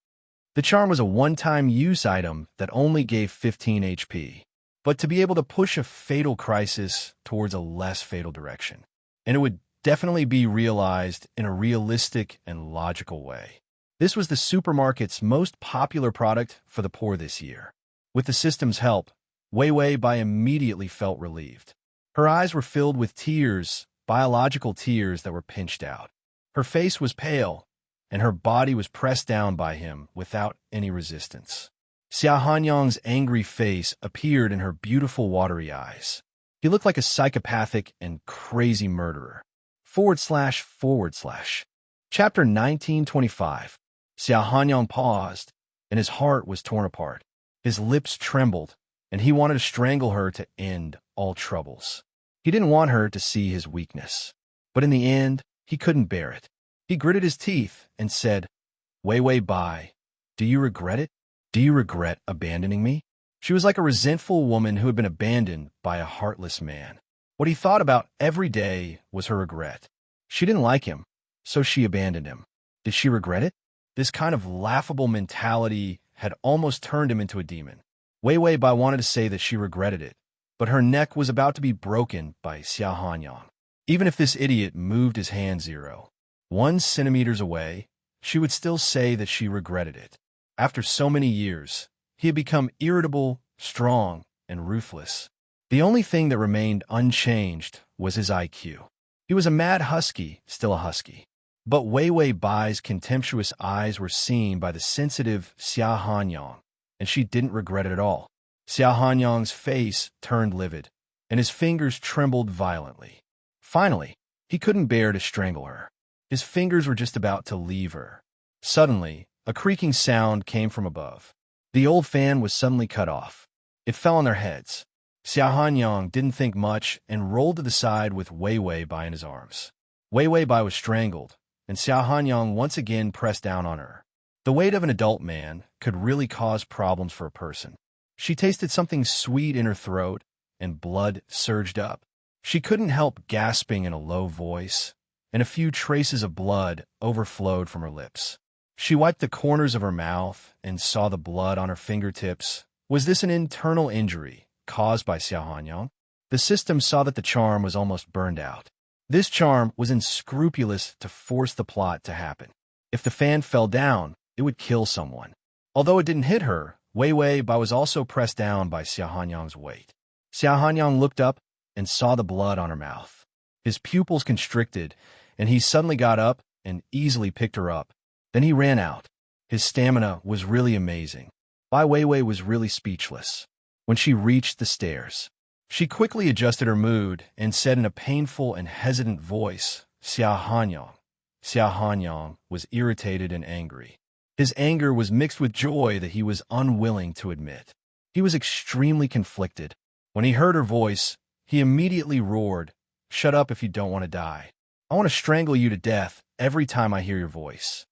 The charm was a one-time use item that only gave 15 HP, but to be able to push a fatal crisis towards a less fatal direction. And it would definitely be realized in a realistic and logical way. This was the supermarket's most popular product for the poor this year. With the system's help, Wei Wei Bai immediately felt relieved. Her eyes were filled with tears, biological tears that were pinched out. Her face was pale, and her body was pressed down by him without any resistance. Xia Hanyang's angry face appeared in her beautiful watery eyes. He looked like a psychopathic and crazy murderer. // Chapter 1925. Xia Hanyang paused, and his heart was torn apart. His lips trembled, and he wanted to strangle her to end all troubles. He didn't want her to see his weakness. But in the end, he couldn't bear it. He gritted his teeth and said, "Wei Wei Bai, do you regret it? Do you regret abandoning me?" She was like a resentful woman who had been abandoned by a heartless man. What he thought about every day was her regret. She didn't like him, so she abandoned him. Did she regret it? This kind of laughable mentality had almost turned him into a demon. Wei Wei Bai wanted to say that she regretted it, but her neck was about to be broken by Xia Hanyang. Even if this idiot moved his hand 0.1 centimeters away, she would still say that she regretted it. After so many years, he had become irritable, strong, and ruthless. The only thing that remained unchanged was his IQ. He was a mad husky, still a husky. But Wei Wei Bai's contemptuous eyes were seen by the sensitive Xia Hanyang, and she didn't regret it at all. Xia Hanyang's face turned livid, and his fingers trembled violently. Finally, he couldn't bear to strangle her. His fingers were just about to leave her. Suddenly, a creaking sound came from above. The old fan was suddenly cut off. It fell on their heads. Xia Hanyang didn't think much and rolled to the side with Wei Wei Bai in his arms. Wei Wei Bai was strangled, and Xia Hanyang once again pressed down on her. The weight of an adult man could really cause problems for a person. She tasted something sweet in her throat, and blood surged up. She couldn't help gasping in a low voice, and a few traces of blood overflowed from her lips. She wiped the corners of her mouth and saw the blood on her fingertips. Was this an internal injury caused by Xia Hanyang? The system saw that the charm was almost burned out. This charm was unscrupulous to force the plot to happen. If the fan fell down, it would kill someone. Although it didn't hit her, Wei Wei Bai was also pressed down by Xia Hanyang's weight. Xia Hanyang looked up and saw the blood on her mouth. His pupils constricted, and he suddenly got up and easily picked her up. Then he ran out. His stamina was really amazing. Bai Weiwei was really speechless. When she reached the stairs, she quickly adjusted her mood and said in a painful and hesitant voice, "Xia Hanyang." Xia Hanyang was irritated and angry. His anger was mixed with joy that he was unwilling to admit. He was extremely conflicted. When he heard her voice, he immediately roared, "Shut up if you don't want to die. I want to strangle you to death every time I hear your voice."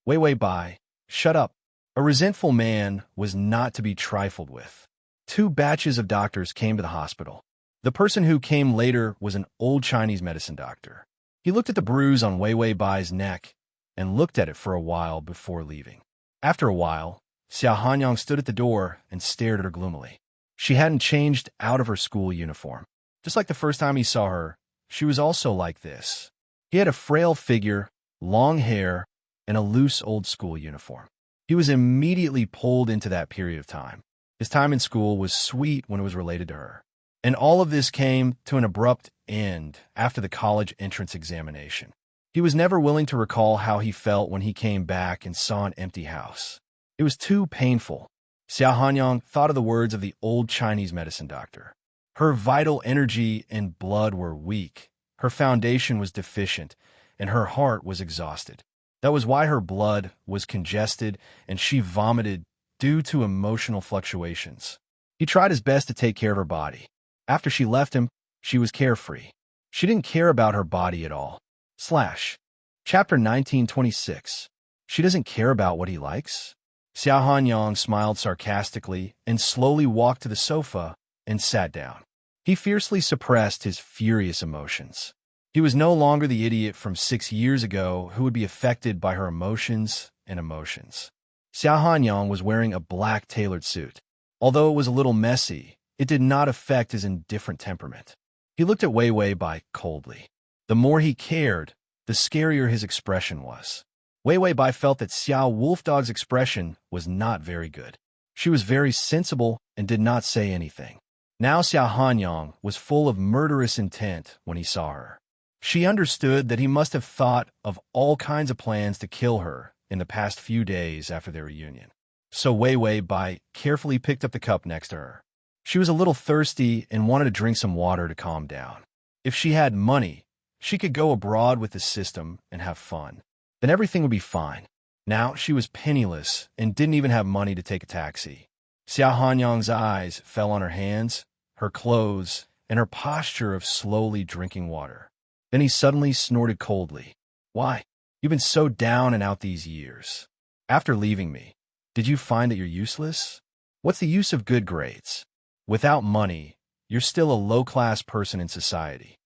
Wei Wei Bai, shut up. A resentful man was not to be trifled with. 2 batches of doctors came to the hospital. The person who came later was an old Chinese medicine doctor. He looked at the bruise on Wei Wei Bai's neck and looked at it for a while before leaving. After a while, Xia Hanyang stood at the door and stared at her gloomily. She hadn't changed out of her school uniform. Just like the first time he saw her, she was also like this. He had a frail figure, long hair, and a loose old-school uniform. He was immediately pulled into that period of time. His time in school was sweet when it was related to her. And all of this came to an abrupt end after the college entrance examination. He was never willing to recall how he felt when he came back and saw an empty house. It was too painful. Xia Hanyang thought of the words of the old Chinese medicine doctor. Her vital energy and blood were weak, her foundation was deficient, and her heart was exhausted. That was why her blood was congested and she vomited due to emotional fluctuations. He tried his best to take care of her body. After she left him, she was carefree. She didn't care about her body at all. Chapter 1926. She doesn't care about what he likes? Xiao Hanyang smiled sarcastically and slowly walked to the sofa and sat down. He fiercely suppressed his furious emotions. He was no longer the idiot from 6 years ago who would be affected by her emotions and emotions. Xiao Hanyang was wearing a black tailored suit. Although it was a little messy, it did not affect his indifferent temperament. He looked at Wei Wei Bai coldly. The more he cared, the scarier his expression was. Wei Wei Bai felt that Xiao Wolfdog's expression was not very good. She was very sensible and did not say anything. Now Xiao Hanyang was full of murderous intent when he saw her. She understood that he must have thought of all kinds of plans to kill her in the past few days after their reunion. So Wei Wei Bai carefully picked up the cup next to her. She was a little thirsty and wanted to drink some water to calm down. If she had money, she could go abroad with the system and have fun. Then everything would be fine. Now she was penniless and didn't even have money to take a taxi. Xiao Hanyang's eyes fell on her hands, her clothes, and her posture of slowly drinking water. Then he suddenly snorted coldly. Why? You've been so down and out these years. After leaving me, did you find that you're useless? What's the use of good grades? Without money, you're still a low-class person in society.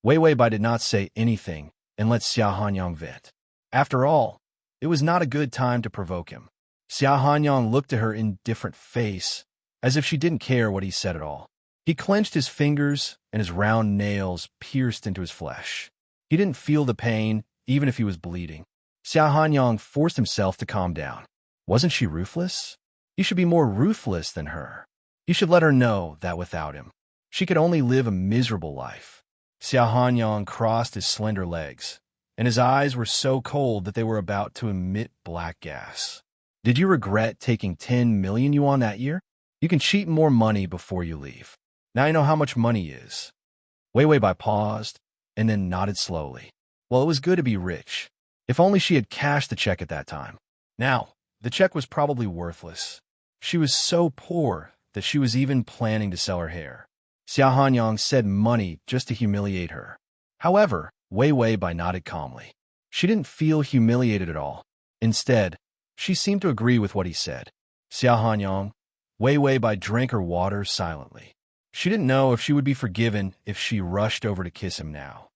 Wei Wei Bai did not say anything and let Xiao Hanyang vent. After all, it was not a good time to provoke him. Xiao Hanyang looked at her indifferent face, as if she didn't care what he said at all. He clenched his fingers, and his round nails pierced into his flesh. He didn't feel the pain, even if he was bleeding. Xiao Hanyang forced himself to calm down. Wasn't she ruthless? He should be more ruthless than her. He should let her know that without him, she could only live a miserable life. Xiao Hanyang crossed his slender legs, and his eyes were so cold that they were about to emit black gas. Did you regret taking 10 million yuan that year? You can cheat more money before you leave. Now you know how much money is. Wei Wei Bai paused, and then nodded slowly. Well, it was good to be rich. If only she had cashed the check at that time. Now, the check was probably worthless. She was so poor that she was even planning to sell her hair. Xiao Hanyang said money just to humiliate her. However, Wei Wei Bai nodded calmly. She didn't feel humiliated at all. Instead, she seemed to agree with what he said. Xiao Hanyang, Wei Wei Bai drank her water silently. She didn't know if she would be forgiven if she rushed over to kiss him now.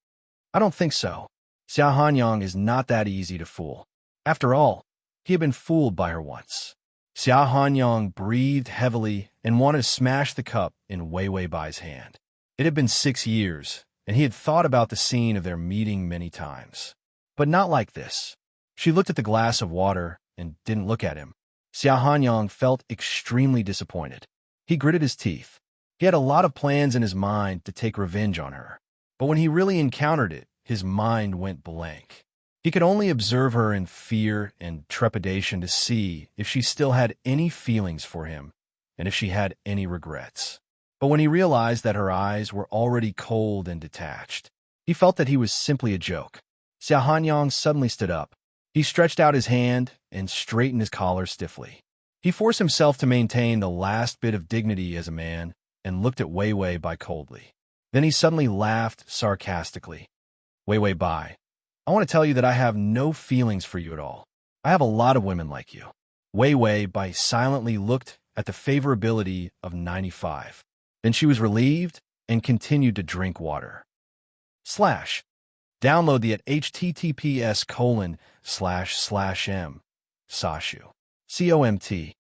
I don't think so. Xiao Hanyang is not that easy to fool. After all, he had been fooled by her once. Xiao Hanyang breathed heavily and wanted to smash the cup in Wei Wei Bai's hand. It had been 6 years, and he had thought about the scene of their meeting many times. But not like this. She looked at the glass of water and didn't look at him. Xiao Hanyang felt extremely disappointed. He gritted his teeth. He had a lot of plans in his mind to take revenge on her. But when he really encountered it, his mind went blank. He could only observe her in fear and trepidation to see if she still had any feelings for him and if she had any regrets. But when he realized that her eyes were already cold and detached, he felt that he was simply a joke. Xiao Hanyang suddenly stood up. He stretched out his hand and straightened his collar stiffly. He forced himself to maintain the last bit of dignity as a man and looked at Wei Wei Bai coldly. Then he suddenly laughed sarcastically. Wei Wei Bai, I want to tell you that I have no feelings for you at all. I have a lot of women like you. Wei Wei Bai silently looked at the favorability of 95. Then she was relieved and continued to drink water. Download the at https://m. Sashu. COMT.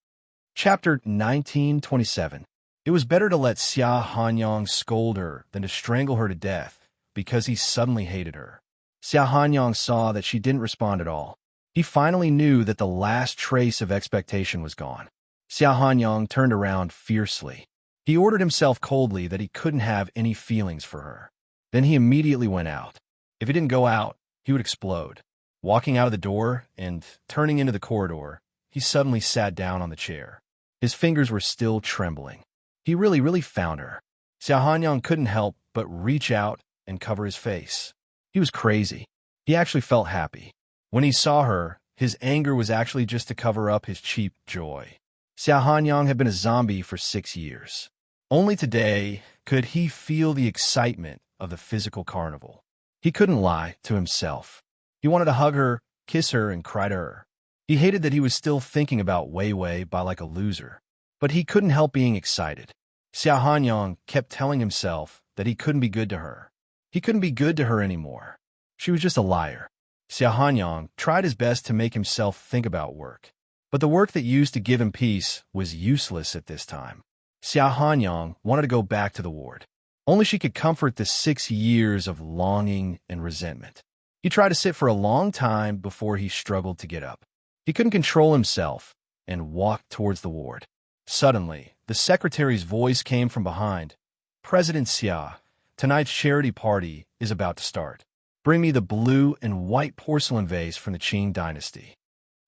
Chapter 1927. It was better to let Xiao Hanyang scold her than to strangle her to death, because he suddenly hated her. Xiao Hanyang saw that she didn't respond at all. He finally knew that the last trace of expectation was gone. Xiao Hanyang turned around fiercely. He ordered himself coldly that he couldn't have any feelings for her. Then he immediately went out. If he didn't go out, he would explode. Walking out of the door and turning into the corridor, he suddenly sat down on the chair. His fingers were still trembling. He really found her. Xiao Hanyang couldn't help but reach out and cover his face. He was crazy. He actually felt happy. When he saw her, his anger was actually just to cover up his cheap joy. Xiao Hanyang had been a zombie for 6 years. Only today could he feel the excitement of the physical carnival. He couldn't lie to himself. He wanted to hug her, kiss her, and cry to her. He hated that he was still thinking about Wei Wei by like a loser. But he couldn't help being excited. Xiao Hanyang kept telling himself that he couldn't be good to her. He couldn't be good to her anymore. She was just a liar. Xiao Hanyang tried his best to make himself think about work. But the work that used to give him peace was useless at this time. Xiao Hanyang wanted to go back to the ward. Only she could comfort the 6 years of longing and resentment. He tried to sit for a long time before he struggled to get up. He couldn't control himself and walked towards the ward. Suddenly, the secretary's voice came from behind. "President Xia, tonight's charity party is about to start. Bring me the blue and white porcelain vase from the Qing dynasty."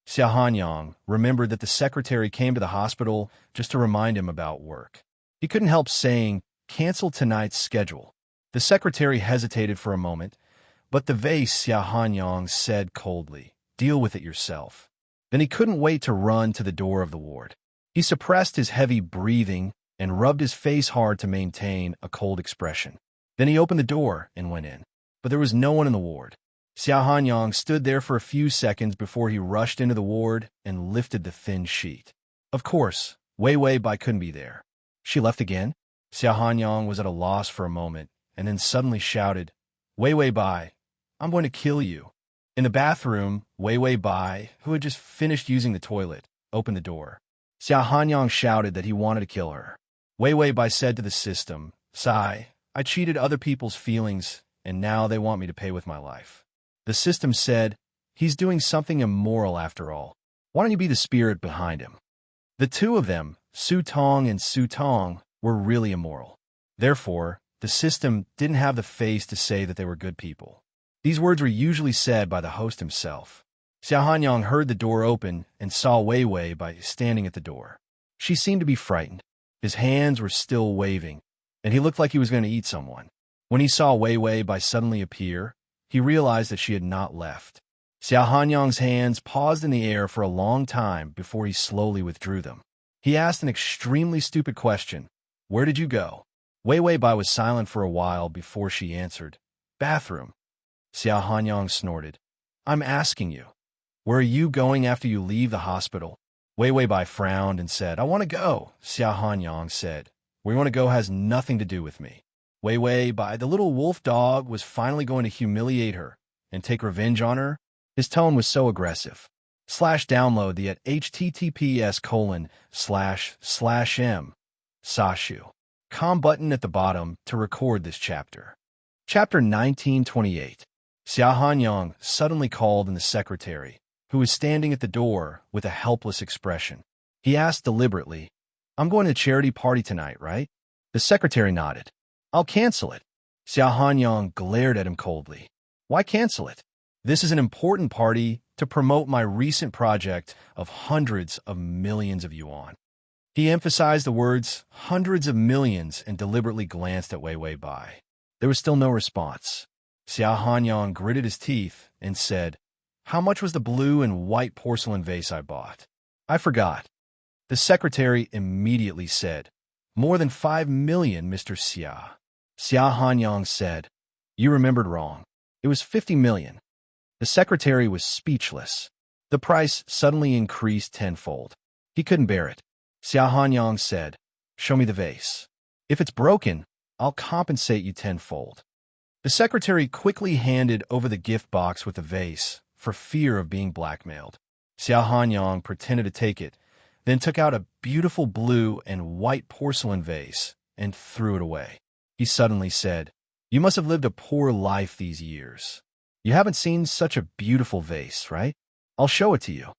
Xiao Hanyang remembered that the secretary came to the hospital just to remind him about work. He couldn't help saying, "Cancel tonight's schedule." The secretary hesitated for a moment, but the vase, Xiao Hanyang said coldly, "Deal with it yourself." Then he couldn't wait to run to the door of the ward. He suppressed his heavy breathing and rubbed his face hard to maintain a cold expression. Then he opened the door and went in. But there was no one in the ward. Xiao Hanyang stood there for a few seconds before he rushed into the ward and lifted the thin sheet. Of course, Wei Wei Bai couldn't be there. She left again? Xiao Hanyang was at a loss for a moment, and then suddenly shouted, "Wei Wei Bai, I'm going to kill you." In the bathroom, Wei Wei Bai, who had just finished using the toilet, opened the door. Xiao Hanyang shouted that he wanted to kill her. Wei Wei Bai said to the system, "Sai, I cheated other people's feelings, and now they want me to pay with my life." The system said, "He's doing something immoral after all. Why don't you be the spirit behind him?" The two of them, Su Tong and Su Tong, were really immoral. Therefore, the system didn't have the face to say that they were good people. These words were usually said by the host himself. Xiao Hanyang heard the door open and saw Wei Wei Bai standing at the door. She seemed to be frightened. His hands were still waving, and he looked like he was going to eat someone. When he saw Wei Wei Bai suddenly appear, he realized that she had not left. Xiao Hanyang's hands paused in the air for a long time before he slowly withdrew them. He asked an extremely stupid question. "Where did you go?" Wei Wei Bai was silent for a while before she answered, "Bathroom." Xiao Hanyang snorted. "I'm asking you, where are you going after you leave the hospital?" Wei Wei Bai frowned and said, "I want to go." Xiao Hanyang said, "Where you want to go has nothing to do with me." Wei Wei Bai, the little wolf dog, was finally going to humiliate her and take revenge on her. His tone was so aggressive. Download the at https://m Sashu com button at the bottom to record this chapter. Chapter 1928. Xiao Hanyang suddenly called in the secretary, who was standing at the door with a helpless expression. He asked deliberately, "I'm going to a charity party tonight, right?" The secretary nodded. "I'll cancel it." Xiao Hanyang glared at him coldly. "Why cancel it? This is an important party to promote my recent project of hundreds of millions of yuan." He emphasized the words hundreds of millions and deliberately glanced at Wei Wei Bai. There was still no response. Xiao Hanyang gritted his teeth and said, "How much was the blue and white porcelain vase I bought?" "I forgot." The secretary immediately said, "More than 5 million, Mr. Xia." Xiao Hanyang said, "You remembered wrong. It was 50 million. The secretary was speechless. The price suddenly increased tenfold. He couldn't bear it. Xiao Hanyang said, "Show me the vase. If it's broken, I'll compensate you tenfold." The secretary quickly handed over the gift box with the vase for fear of being blackmailed. Xiao Hanyang pretended to take it, then took out a beautiful blue and white porcelain vase and threw it away. He suddenly said, "You must have lived a poor life these years. You haven't seen such a beautiful vase, right? I'll show it to you."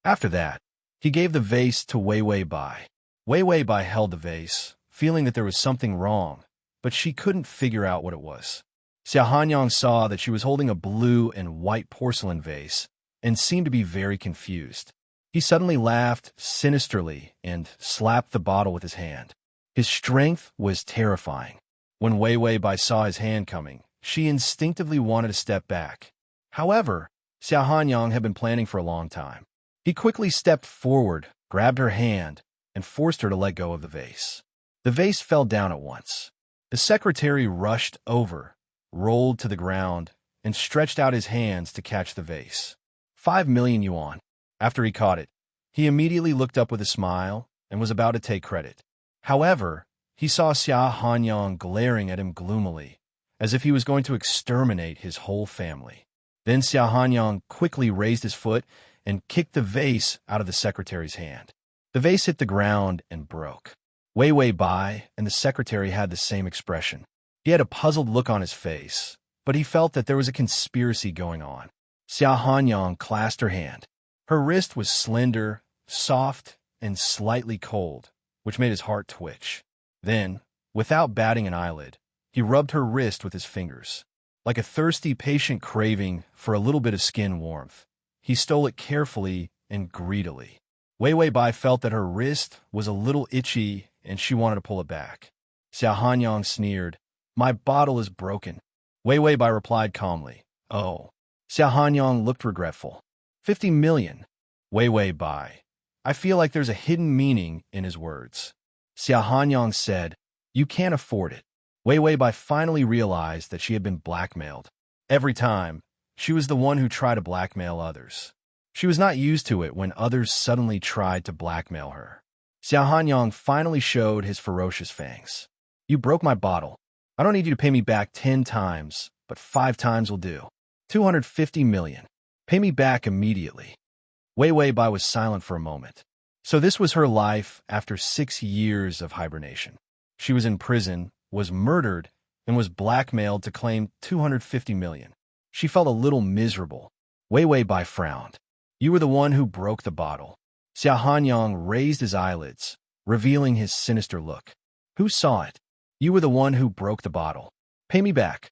After that, he gave the vase to Wei Wei Bai. Wei Wei Bai held the vase, feeling that there was something wrong, but she couldn't figure out what it was. Xiao Hanyang saw that she was holding a blue and white porcelain vase and seemed to be very confused. He suddenly laughed sinisterly and slapped the bottle with his hand. His strength was terrifying. When Wei Wei Bai saw his hand coming, she instinctively wanted to step back. However, Xiao Hanyang had been planning for a long time. He quickly stepped forward, grabbed her hand, and forced her to let go of the vase. The vase fell down at once. The secretary rushed over, rolled to the ground, and stretched out his hands to catch the vase. 5 million yuan. After he caught it, he immediately looked up with a smile and was about to take credit. However, he saw Xiao Hanyang glaring at him gloomily, as if he was going to exterminate his whole family. Then Xiao Hanyang quickly raised his foot and kicked the vase out of the secretary's hand. The vase hit the ground and broke. Wei Wei Bai and the secretary had the same expression. He had a puzzled look on his face, but he felt that there was a conspiracy going on. Xiao Hanyang clasped her hand. Her wrist was slender, soft, and slightly cold, which made his heart twitch. Then, without batting an eyelid, he rubbed her wrist with his fingers. Like a thirsty patient craving for a little bit of skin warmth, he stole it carefully and greedily. Wei Wei Bai felt that her wrist was a little itchy and she wanted to pull it back. Xiao Hanyang sneered, "My bottle is broken." Wei Wei Bai replied calmly, "Oh." Xiao Hanyang looked regretful. 50 million. Wei Wei Bai. I feel like there's a hidden meaning in his words. Xiao Hanyang said, "You can't afford it." Wei Wei Bai finally realized that she had been blackmailed. Every time, she was the one who tried to blackmail others. She was not used to it when others suddenly tried to blackmail her. Xiao Hanyang finally showed his ferocious fangs. "You broke my bottle. I don't need you to pay me back 10 times, but 5 times will do. 250 million. Pay me back immediately." Wei Wei Bai was silent for a moment. So this was her life after 6 years of hibernation. She was in prison, was murdered, and was blackmailed to claim 250 million. She felt a little miserable. Wei Wei Bai frowned. "You were the one who broke the bottle." Xiao Hanyang raised his eyelids, revealing his sinister look. "Who saw it?" "You were the one who broke the bottle. Pay me back."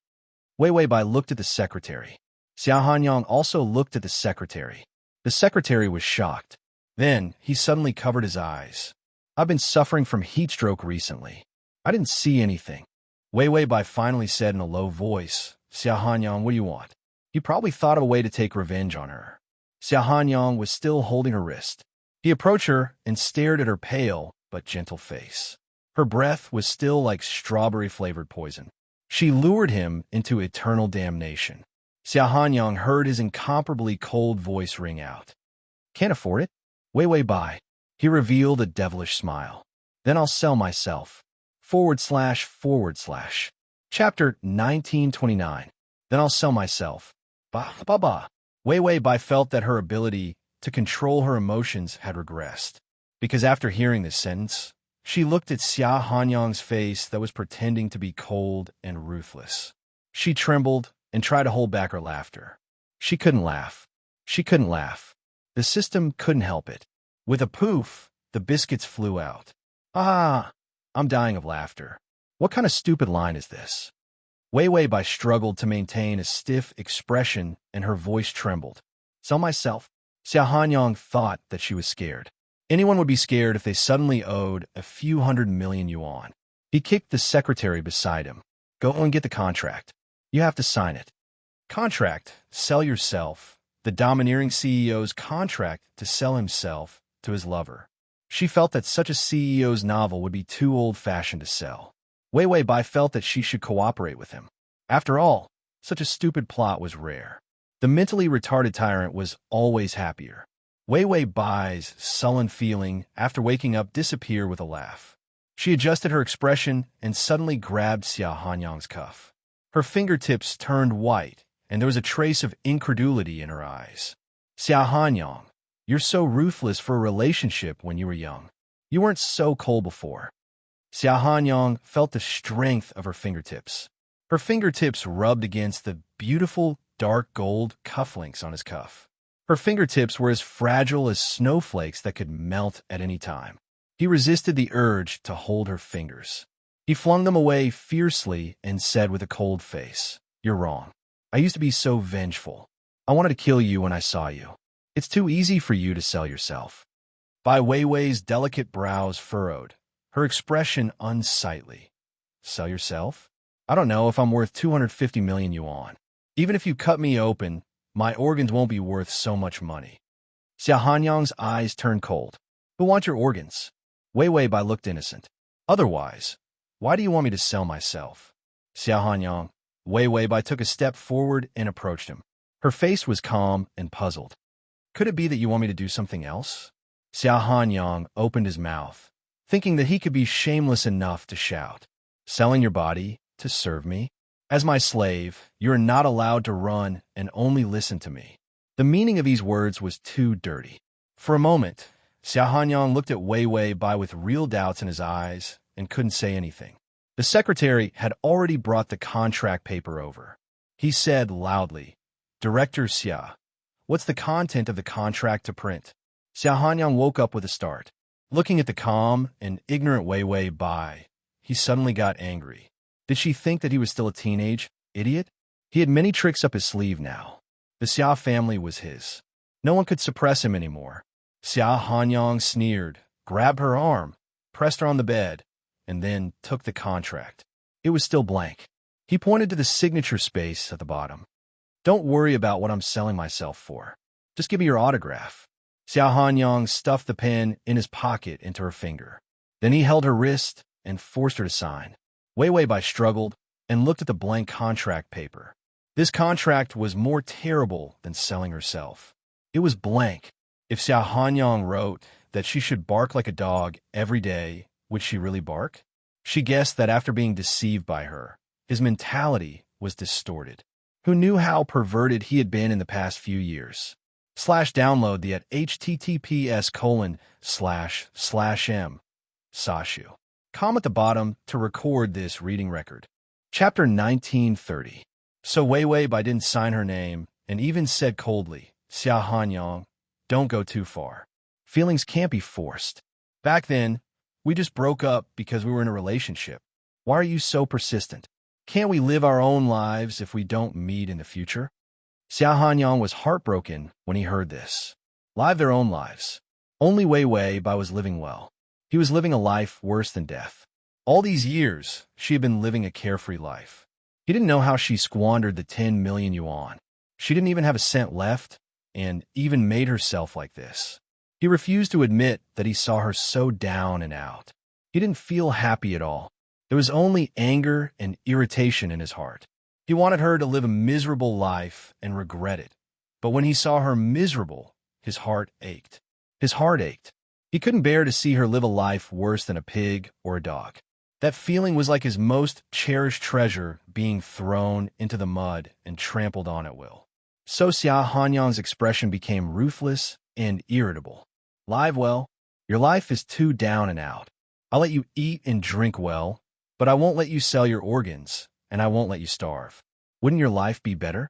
Wei Wei Bai looked at the secretary. Xiao Hanyang also looked at the secretary. The secretary was shocked. Then he suddenly covered his eyes. "I've been suffering from heat stroke recently. I didn't see anything." Wei Wei Bai finally said in a low voice, "Xiao Hanyang, what do you want?" He probably thought of a way to take revenge on her. Xiao Hanyang was still holding her wrist. He approached her and stared at her pale but gentle face. Her breath was still like strawberry-flavored poison. She lured him into eternal damnation. Xiao Hanyang heard his incomparably cold voice ring out. "Can't afford it?" "Wei Wei Bai." He revealed a devilish smile. "Then I'll sell myself. //. Chapter 1929. Then I'll sell myself. Ba. Wei Wei Bai felt that her ability to control her emotions had regressed. Because after hearing this sentence, she looked at Xiao Hanyang's face that was pretending to be cold and ruthless. She trembled and tried to hold back her laughter. She couldn't laugh. She couldn't laugh. The system couldn't help it. With a poof, the biscuits flew out. "Ah, I'm dying of laughter. What kind of stupid line is this?" Wei Wei Bai struggled to maintain a stiff expression and her voice trembled. "Sell myself?" Xiao Hanyang thought that she was scared. Anyone would be scared if they suddenly owed a few 100 million yuan. He kicked the secretary beside him. "Go and get the contract. You have to sign it." Contract, sell yourself. The domineering CEO's contract to sell himself to his lover. She felt that such a CEO's novel would be too old-fashioned to sell. Wei Wei Bai felt that she should cooperate with him. After all, such a stupid plot was rare. The mentally retarded tyrant was always happier. Wei Wei Bai's sullen feeling after waking up disappeared with a laugh. She adjusted her expression and suddenly grabbed Xiao Hanyang's cuff. Her fingertips turned white, and there was a trace of incredulity in her eyes. "Xiao Hanyang, you're so ruthless for a relationship when you were young. You weren't so cold before." Xiao Hanyang felt the strength of her fingertips. Her fingertips rubbed against the beautiful dark gold cufflinks on his cuff. Her fingertips were as fragile as snowflakes that could melt at any time. He resisted the urge to hold her fingers. He flung them away fiercely and said with a cold face, "You're wrong. I used to be so vengeful. I wanted to kill you when I saw you. It's too easy for you to sell yourself." Bai Weiwei's delicate brows furrowed. her expression unsightly. Sell yourself? I don't know if I'm worth 250 million yuan. Even if you cut me open, my organs won't be worth so much money. Xia Hanyang's eyes turned cold. Who wants your organs? Wei Weibai looked innocent. Otherwise, why do you want me to sell myself? Xia Hanyang. Wei Weibai took a step forward and approached him. Her face was calm and puzzled. Could it be that you want me to do something else? Xia Hanyang opened his mouth, thinking that he could be shameless enough to shout. Selling your body to serve me? As my slave, you are not allowed to run and only listen to me. The meaning of these words was too dirty. For a moment, Xia Hanyang looked at Wei Weibai with real doubts in his eyes and couldn't say anything. The secretary had already brought the contract paper over. He said loudly, Director Xia, what's the content of the contract to print? Xia Hanyang woke up with a start. Looking at the calm and ignorant Wei Weibai, he suddenly got angry. Did she think that he was still a teenage idiot? He had many tricks up his sleeve now. The Xia family was his. No one could suppress him anymore. Xia Hanyang sneered, grabbed her arm, pressed her on the bed, and then took the contract. It was still blank. He pointed to the signature space at the bottom. Don't worry about what I'm selling myself for. Just give me your autograph. Xia Hanyang stuffed the pen in his pocket into her finger. Then he held her wrist and forced her to sign. Wei Weibai struggled and looked at the blank contract paper. This contract was more terrible than selling herself. It was blank. If Xia Hanyang wrote that she should bark like a dog every day, would she really bark? She guessed that after being deceived by her, his mentality was distorted. Who knew how perverted he had been in the past few years? Download the at https://m. Sashu. Comment at the bottom to record this reading record. Chapter 1930. So Wei Weibai didn't sign her name and even said coldly, Xia Hanyang, don't go too far. Feelings can't be forced. Back then, we just broke up because we were in a relationship. Why are you so persistent? Can't we live our own lives if we don't meet in the future? Xia Hanyang was heartbroken when he heard this. Live their own lives. Only Wei Weibai was living well. He was living a life worse than death. All these years, she had been living a carefree life. He didn't know how she squandered the 10 million yuan. She didn't even have a cent left, and even made herself like this. He refused to admit that he saw her so down and out. He didn't feel happy at all. There was only anger and irritation in his heart. He wanted her to live a miserable life and regret it. But when he saw her miserable, his heart ached. His heart ached. He couldn't bear to see her live a life worse than a pig or a dog. That feeling was like his most cherished treasure being thrown into the mud and trampled on at will. So Xia Hanyang's expression became ruthless and irritable. Live well, your life is too down and out. I'll let you eat and drink well, but I won't let you sell your organs, and I won't let you starve. Wouldn't your life be better?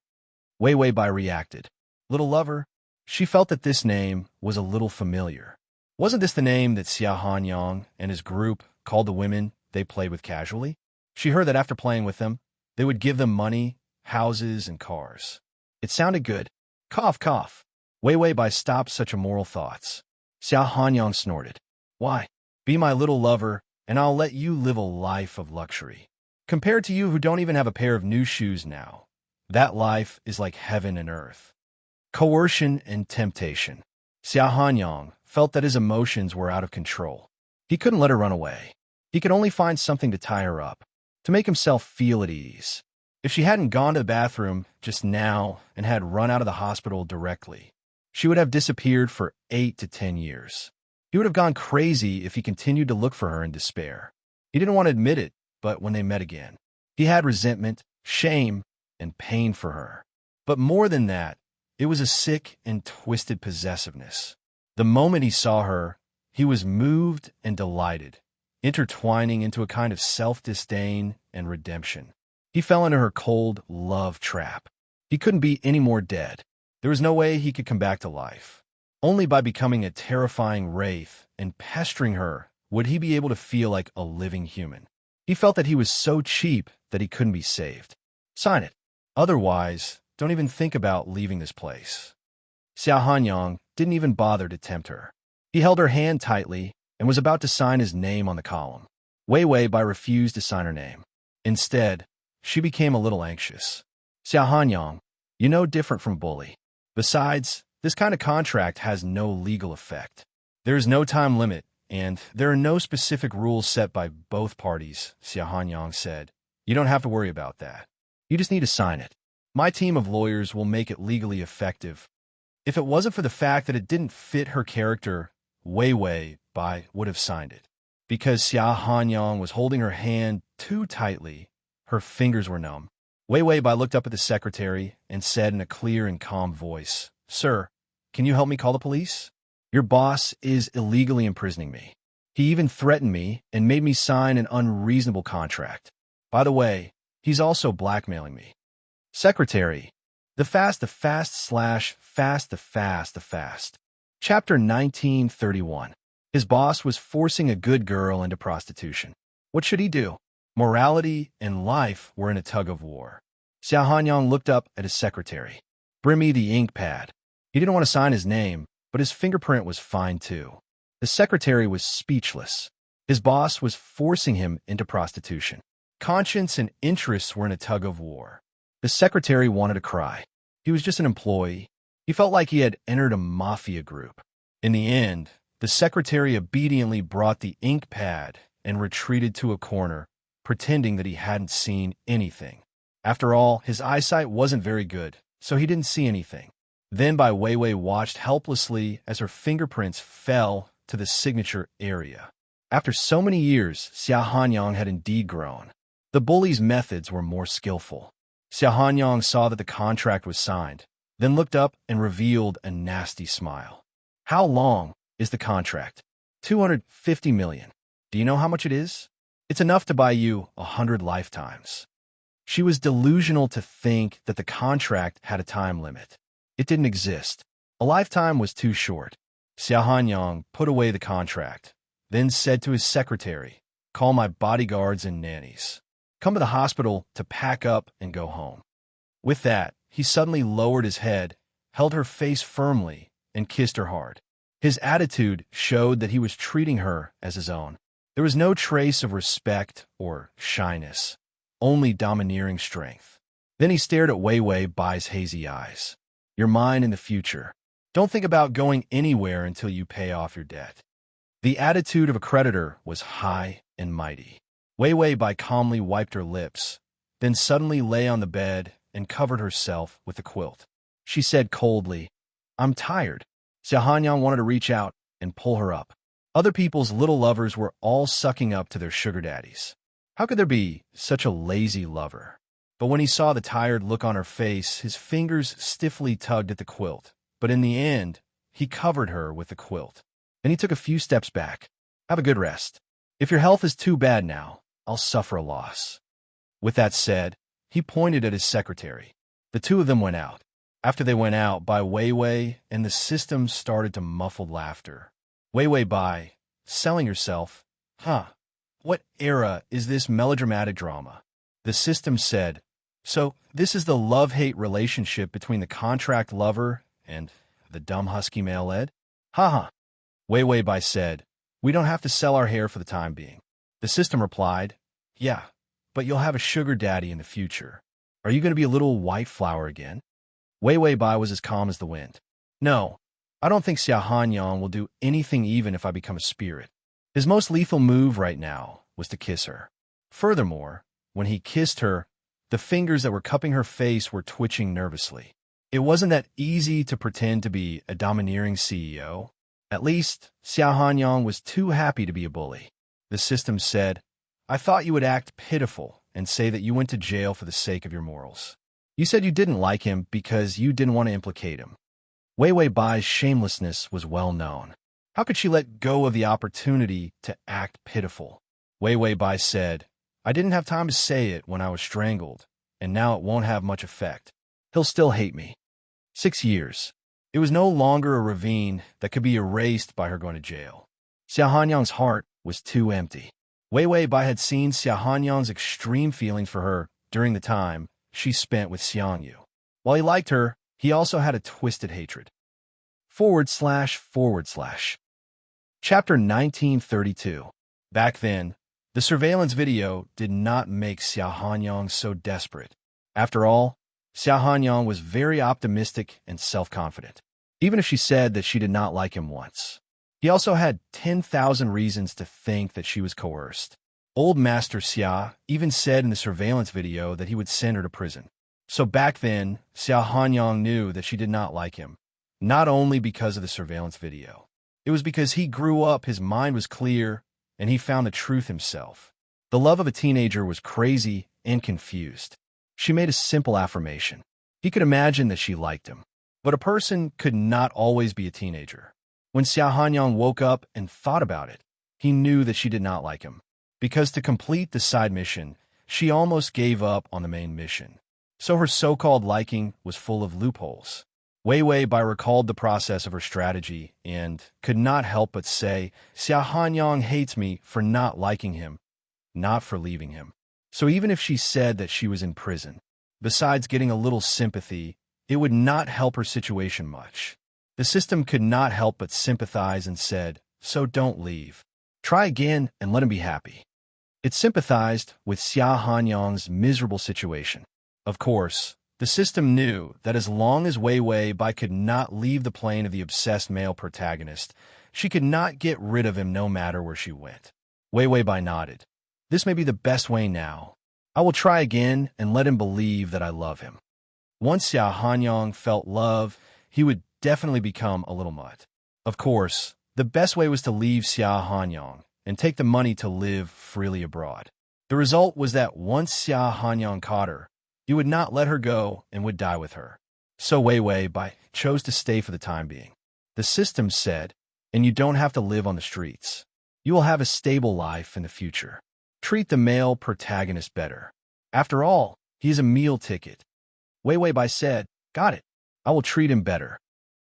Wei Weibai reacted. Little lover, she felt that this name was a little familiar. Wasn't this the name that Xia Hanyang and his group called the women they played with casually? She heard that after playing with them, they would give them money, houses, and cars. It sounded good. Cough, cough. Wei Weibai stopped such immoral thoughts. Xia Hanyang snorted. Why? Be my little lover, and I'll let you live a life of luxury. Compared to you who don't even have a pair of new shoes now, that life is like heaven and earth. Coercion and temptation. Xia Hanyang felt that his emotions were out of control. He couldn't let her run away. He could only find something to tie her up, to make himself feel at ease. If she hadn't gone to the bathroom just now and had run out of the hospital directly, she would have disappeared for 8 to 10 years. He would have gone crazy if he continued to look for her in despair. He didn't want to admit it, but when they met again, he had resentment, shame, and pain for her. But more than that, it was a sick and twisted possessiveness. The moment he saw her, he was moved and delighted, intertwining into a kind of self-disdain and redemption. He fell into her cold love trap. He couldn't be any more dead. There was no way he could come back to life. Only by becoming a terrifying wraith and pestering her would he be able to feel like a living human. He felt that he was so cheap that he couldn't be saved. Sign it. Otherwise, don't even think about leaving this place. Xia Hanyang didn't even bother to tempt her. He held her hand tightly and was about to sign his name on the column. Wei Wei Bai refused to sign her name. Instead, she became a little anxious. Xiao Hanyang, you know, different from bully. Besides, this kind of contract has no legal effect. There is no time limit, and there are no specific rules set by both parties, Xiao Hanyang said. You don't have to worry about that. You just need to sign it. My team of lawyers will make it legally effective. If it wasn't for the fact that it didn't fit her character, Wei Wei Bai would have signed it. Because Xiao Hanyang was holding her hand too tightly, her fingers were numb. Wei Wei Bai looked up at the secretary and said in a clear and calm voice, "Sir, can you help me call the police? Your boss is illegally imprisoning me. He even threatened me and made me sign an unreasonable contract. By the way, he's also blackmailing me." Secretary, the fast. Chapter 1931. His boss was forcing a good girl into prostitution. What should he do? Morality and life were in a tug-of-war. Xiao Hanyang looked up at his secretary. "Bring me the ink pad." He didn't want to sign his name, but his fingerprint was fine too. The secretary was speechless. His boss was forcing him into prostitution. Conscience and interests were in a tug-of-war. The secretary wanted to cry. He was just an employee. He felt like he had entered a mafia group. In the end, the secretary obediently brought the ink pad and retreated to a corner, pretending that he hadn't seen anything. After all, his eyesight wasn't very good, so he didn't see anything. Then Bai Weiwei watched helplessly as her fingerprints fell to the signature area. After so many years, Xiao Hanyang had indeed grown. The bully's methods were more skillful. Xiao Hanyang saw that the contract was signed, then looked up and revealed a nasty smile. "How long is the contract?" 250 million. Do you know how much it is? It's enough to buy you 100 lifetimes. She was delusional to think that the contract had a time limit. It didn't exist. A lifetime was too short. Xiao Hanyang put away the contract, then said to his secretary, "Call my bodyguards and nannies. Come to the hospital to pack up and go home." With that, he suddenly lowered his head, held her face firmly, and kissed her hard. His attitude showed that he was treating her as his own. There was no trace of respect or shyness, only domineering strength. Then he stared at Wei Wei Bai's hazy eyes. "You're mine in the future. Don't think about going anywhere until you pay off your debt." The attitude of a creditor was high and mighty. Wei Wei Bai calmly wiped her lips, then suddenly lay on the bed and covered herself with a quilt. She said coldly, "I'm tired." Xiao Hanyang wanted to reach out and pull her up. Other people's little lovers were all sucking up to their sugar daddies. How could there be such a lazy lover? But when he saw the tired look on her face, his fingers stiffly tugged at the quilt. But in the end, he covered her with the quilt. Then he took a few steps back. "Have a good rest. If your health is too bad now, I'll suffer a loss." With that said, he pointed at his secretary. The two of them went out. After they went out, Bai Weiwei and the system started to muffled laughter. Wei Wei Bai, selling yourself? Huh. What era is this melodramatic drama? The system said, "So this is the love-hate relationship between the contract lover and the dumb husky male Ed?" "Ha." Wei Wei Bai said, "We don't have to sell our hair for the time being." The system replied, "Yeah, but you'll have a sugar daddy in the future. Are you going to be a little white flower again?" Wei Wei Bai was as calm as the wind. "No, I don't think Xiao Hanyang will do anything even if I become a spirit." His most lethal move right now was to kiss her. Furthermore, when he kissed her, the fingers that were cupping her face were twitching nervously. It wasn't that easy to pretend to be a domineering CEO. At least, Xiao Hanyang was too happy to be a bully. The system said, "I thought you would act pitiful and say that you went to jail for the sake of your morals. You said you didn't like him because you didn't want to implicate him." Wei Wei Bai's shamelessness was well known. How could she let go of the opportunity to act pitiful? Wei Wei Bai said, "I didn't have time to say it when I was strangled, and now it won't have much effect. He'll still hate me." 6 years. It was no longer a ravine that could be erased by her going to jail. Xiao Hanyang's heart was too empty. Wei Wei Bai had seen Xiao Hanyang's extreme feelings for her during the time she spent with Xiang Yu. While he liked her, he also had a twisted hatred. // Chapter 1932. Back then, the surveillance video did not make Xia Hanyang so desperate. After all, Xia Hanyang was very optimistic and self-confident, even if she said that she did not like him once. He also had 10,000 reasons to think that she was coerced. Old Master Xia even said in the surveillance video that he would send her to prison. So back then, Xia Hanyang knew that she did not like him, not only because of the surveillance video. It was because he grew up, his mind was clear, and he found the truth himself. The love of a teenager was crazy and confused. She made a simple affirmation. He could imagine that she liked him. But a person could not always be a teenager. When Xia Hanyang woke up and thought about it, he knew that she did not like him. Because to complete the side mission, she almost gave up on the main mission. So her so-called liking was full of loopholes. Wei Wei Bai recalled the process of her strategy and could not help but say, Xia Hanyang hates me for not liking him, not for leaving him. So even if she said that she was in prison, besides getting a little sympathy, it would not help her situation much. The system could not help but sympathize and said, so don't leave. Try again and let him be happy. It sympathized with Xia Hanyang's miserable situation. Of course, the system knew that as long as Wei Wei Bai could not leave the plane of the obsessed male protagonist, she could not get rid of him no matter where she went. Wei Wei Bai nodded. This may be the best way now. I will try again and let him believe that I love him. Once Xia Hanyang felt love, he would definitely become a little mutt. Of course, the best way was to leave Xia Hanyang and take the money to live freely abroad. The result was that once Xia Hanyang caught her, he would not let her go and would die with her. So Wei Wei Bai chose to stay for the time being. The system said, and you don't have to live on the streets. You will have a stable life in the future. Treat the male protagonist better. After all, he is a meal ticket. Wei Wei Bai said, got it. I will treat him better.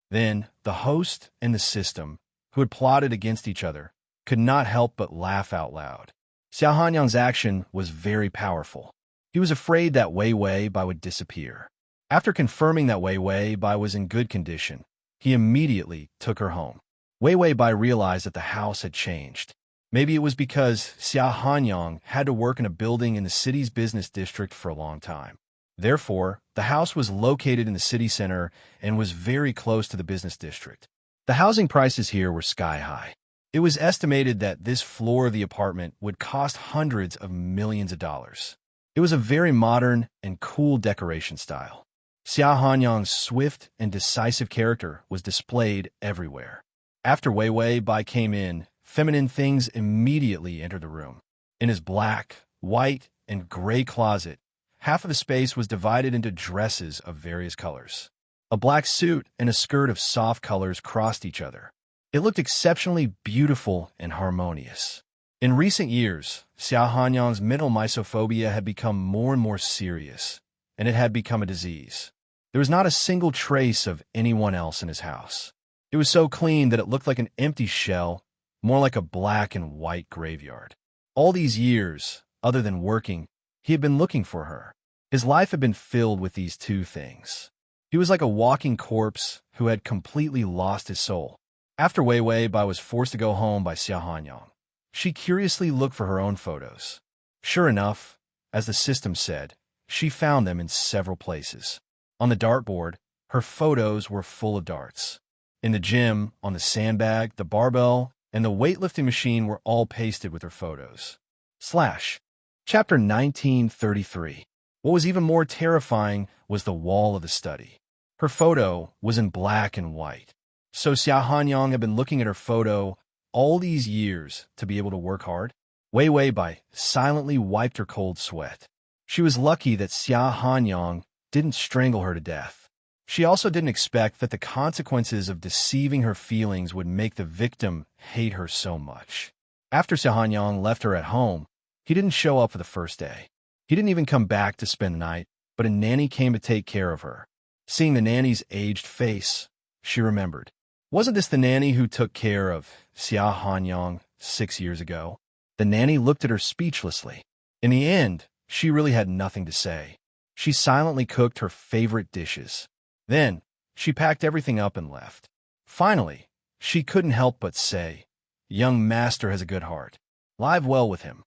Then the host and the system, who had plotted against each other, could not help but laugh out loud. Xia Hanyang's action was very powerful. He was afraid that Wei Wei Bai would disappear. After confirming that Wei Wei Bai was in good condition, he immediately took her home. Wei Wei Bai realized that the house had changed. Maybe it was because Xia Hanyang had to work in a building in the city's business district for a long time. Therefore, the house was located in the city center and was very close to the business district. The housing prices here were sky high. It was estimated that this floor of the apartment would cost hundreds of millions of dollars. It was a very modern and cool decoration style. Xia Hanyang's swift and decisive character was displayed everywhere. After Wei Wei Bai came in, feminine things immediately entered the room. In his black, white, and gray closet, half of the space was divided into dresses of various colors. A black suit and a skirt of soft colors crossed each other. It looked exceptionally beautiful and harmonious. In recent years, Xia Hanyang's mental misophobia had become more and more serious, and it had become a disease. There was not a single trace of anyone else in his house. It was so clean that it looked like an empty shell, more like a black and white graveyard. All these years, other than working, he had been looking for her. His life had been filled with these two things. He was like a walking corpse who had completely lost his soul. After Wei Wei Bai was forced to go home by Xia Hanyang, she curiously looked for her own photos. Sure enough, as the system said, she found them in several places. On the dartboard, her photos were full of darts. In the gym, on the sandbag, the barbell, and the weightlifting machine were all pasted with her photos. Chapter 1933. What was even more terrifying was the wall of the study. Her photo was in black and white. So Xia Hanyang had been looking at her photo all these years to be able to work hard. Wei Wei Bai silently wiped her cold sweat. She was lucky that Xia Hanyang didn't strangle her to death. She also didn't expect that the consequences of deceiving her feelings would make the victim hate her so much. After Xia Hanyang left her at home, he didn't show up for the first day. He didn't even come back to spend the night, but a nanny came to take care of her. Seeing the nanny's aged face, she remembered. Wasn't this the nanny who took care of Xia Hanyang 6 years ago? The nanny looked at her speechlessly. In the end, she really had nothing to say. She silently cooked her favorite dishes. Then, she packed everything up and left. Finally, she couldn't help but say, Young master has a good heart. Live well with him.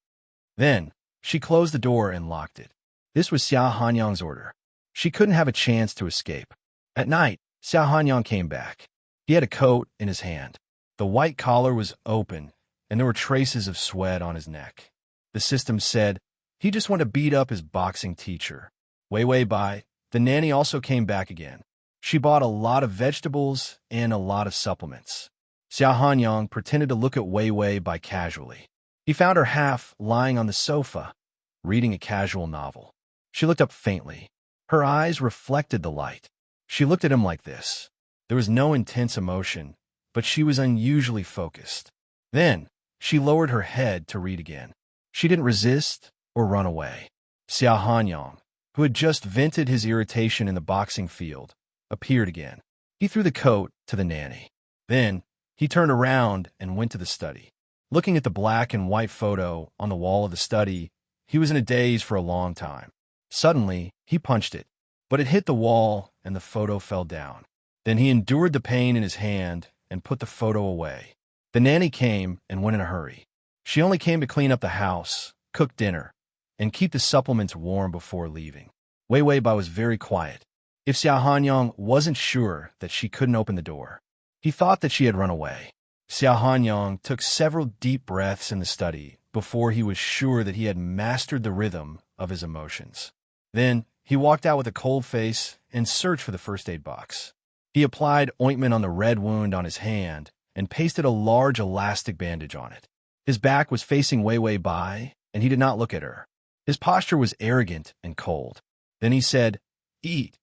Then, she closed the door and locked it. This was Xia Hanyang's order. She couldn't have a chance to escape. At night, Xia Hanyang came back. He had a coat in his hand. The white collar was open, and there were traces of sweat on his neck. The system said he just wanted to beat up his boxing teacher. Wei Bai, the nanny, also came back again. She bought a lot of vegetables and a lot of supplements. Xia Hanyang pretended to look at Wei Bai casually. He found her half lying on the sofa, reading a casual novel. She looked up faintly. Her eyes reflected the light. She looked at him like this. There was no intense emotion, but she was unusually focused. Then, she lowered her head to read again. She didn't resist or run away. Xia Hanyang, who had just vented his irritation in the boxing field, appeared again. He threw the coat to the nanny. Then, he turned around and went to the study. Looking at the black and white photo on the wall of the study, he was in a daze for a long time. Suddenly, he punched it, but it hit the wall and the photo fell down. Then he endured the pain in his hand and put the photo away. The nanny came and went in a hurry. She only came to clean up the house, cook dinner, and keep the supplements warm before leaving. Wei Bai was very quiet. If Xia Hanyang wasn't sure that she couldn't open the door, he thought that she had run away. Xia Hanyang took several deep breaths in the study before he was sure that he had mastered the rhythm of his emotions. Then, he walked out with a cold face and searched for the first aid box. He applied ointment on the red wound on his hand and pasted a large elastic bandage on it. His back was facing Wei Bai, and he did not look at her. His posture was arrogant and cold. Then he said, "Eat,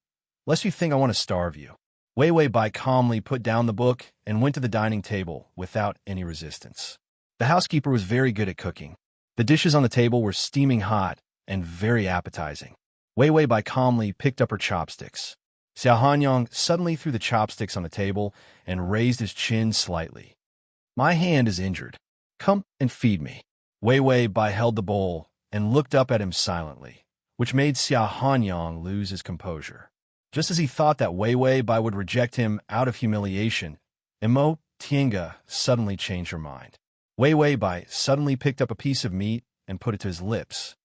lest you think I want to starve you." Wei Bai calmly put down the book and went to the dining table without any resistance. The housekeeper was very good at cooking. The dishes on the table were steaming hot and very appetizing. Wei Bai calmly picked up her chopsticks. Xia Hanyang suddenly threw the chopsticks on the table and raised his chin slightly. "My hand is injured. Come and feed me." Wei Bai held the bowl and looked up at him silently, which made Xia Hanyang lose his composure. Just as he thought that Wei Bai would reject him out of humiliation, Imo Tienga suddenly changed her mind. Wei Bai suddenly picked up a piece of meat and put it to his lips.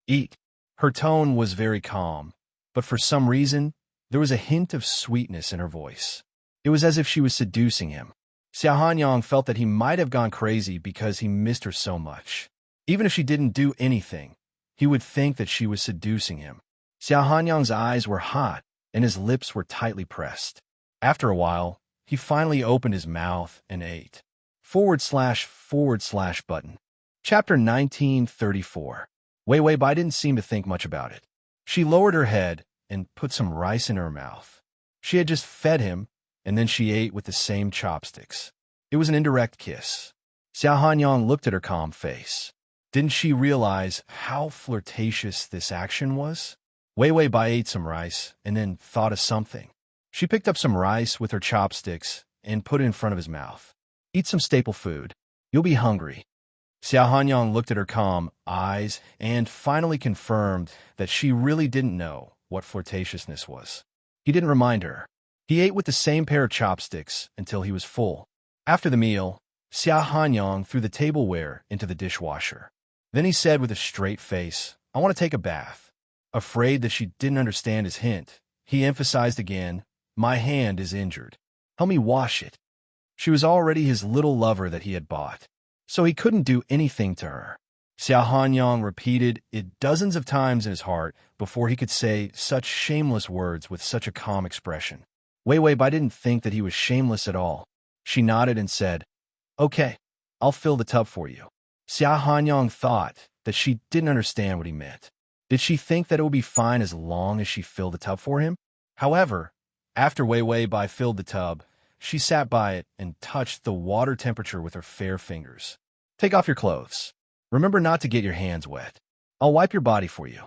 "Eat." Her tone was very calm, but for some reason, there was a hint of sweetness in her voice. It was as if she was seducing him. Xia Hanyang felt that he might have gone crazy because he missed her so much. Even if she didn't do anything, he would think that she was seducing him. Xia Hanyang's eyes were hot, and his lips were tightly pressed. After a while, he finally opened his mouth and ate. / button. Chapter 1934. Wei Bai didn't seem to think much about it. She lowered her head and put some rice in her mouth. She had just fed him, and then she ate with the same chopsticks. It was an indirect kiss. Xia Hanyang looked at her calm face. Didn't she realize how flirtatious this action was? Wei Bai ate some rice and then thought of something. She picked up some rice with her chopsticks and put it in front of his mouth. "Eat some staple food. You'll be hungry." Xia Hanyang looked at her calm eyes and finally confirmed that she really didn't know what flirtatiousness was. He didn't remind her. He ate with the same pair of chopsticks until he was full. After the meal, Xia Hanyang threw the tableware into the dishwasher. Then he said with a straight face, "I want to take a bath." Afraid that she didn't understand his hint, he emphasized again, "My hand is injured. Help me wash it." She was already his little lover that he had bought, so he couldn't do anything to her. Xia Hanyang repeated it dozens of times in his heart before he could say such shameless words with such a calm expression. Wei Bai didn't think that he was shameless at all. She nodded and said, "Okay, I'll fill the tub for you." Xia Hanyang thought that she didn't understand what he meant. Did she think that it would be fine as long as she filled the tub for him? However, after Wei Bai filled the tub, she sat by it and touched the water temperature with her fair fingers. "Take off your clothes. Remember not to get your hands wet. I'll wipe your body for you."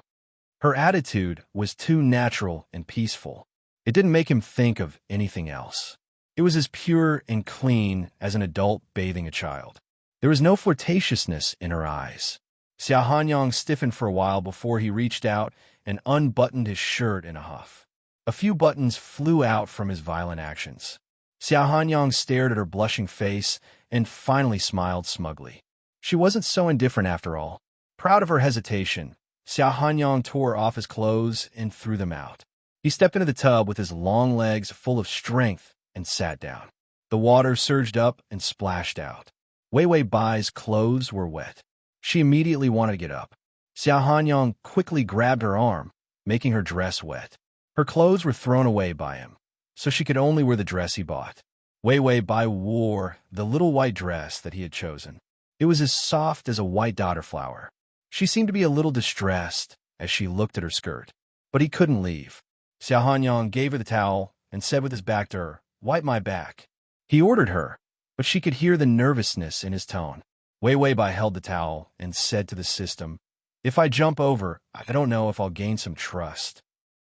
Her attitude was too natural and peaceful. It didn't make him think of anything else. It was as pure and clean as an adult bathing a child. There was no flirtatiousness in her eyes. Xia Hanyang stiffened for a while before he reached out and unbuttoned his shirt in a huff. A few buttons flew out from his violent actions. Xiao Hanyang stared at her blushing face and finally smiled smugly. She wasn't so indifferent after all. Proud of her hesitation, Xiao Hanyang tore off his clothes and threw them out. He stepped into the tub with his long legs full of strength and sat down. The water surged up and splashed out. Wei Wei Bai's clothes were wet. She immediately wanted to get up. Xiao Hanyang quickly grabbed her arm, making her dress wet. Her clothes were thrown away by him, so she could only wear the dress he bought. Wei Wei Bai wore the little white dress that he had chosen. It was as soft as a white dodder flower. She seemed to be a little distressed as she looked at her skirt, but he couldn't leave. Xiao Hanyang gave her the towel and said with his back to her, "Wipe my back." He ordered her, but she could hear the nervousness in his tone. Wei Wei Bai held the towel and said to the system, "If I jump over, I don't know if I'll gain some trust."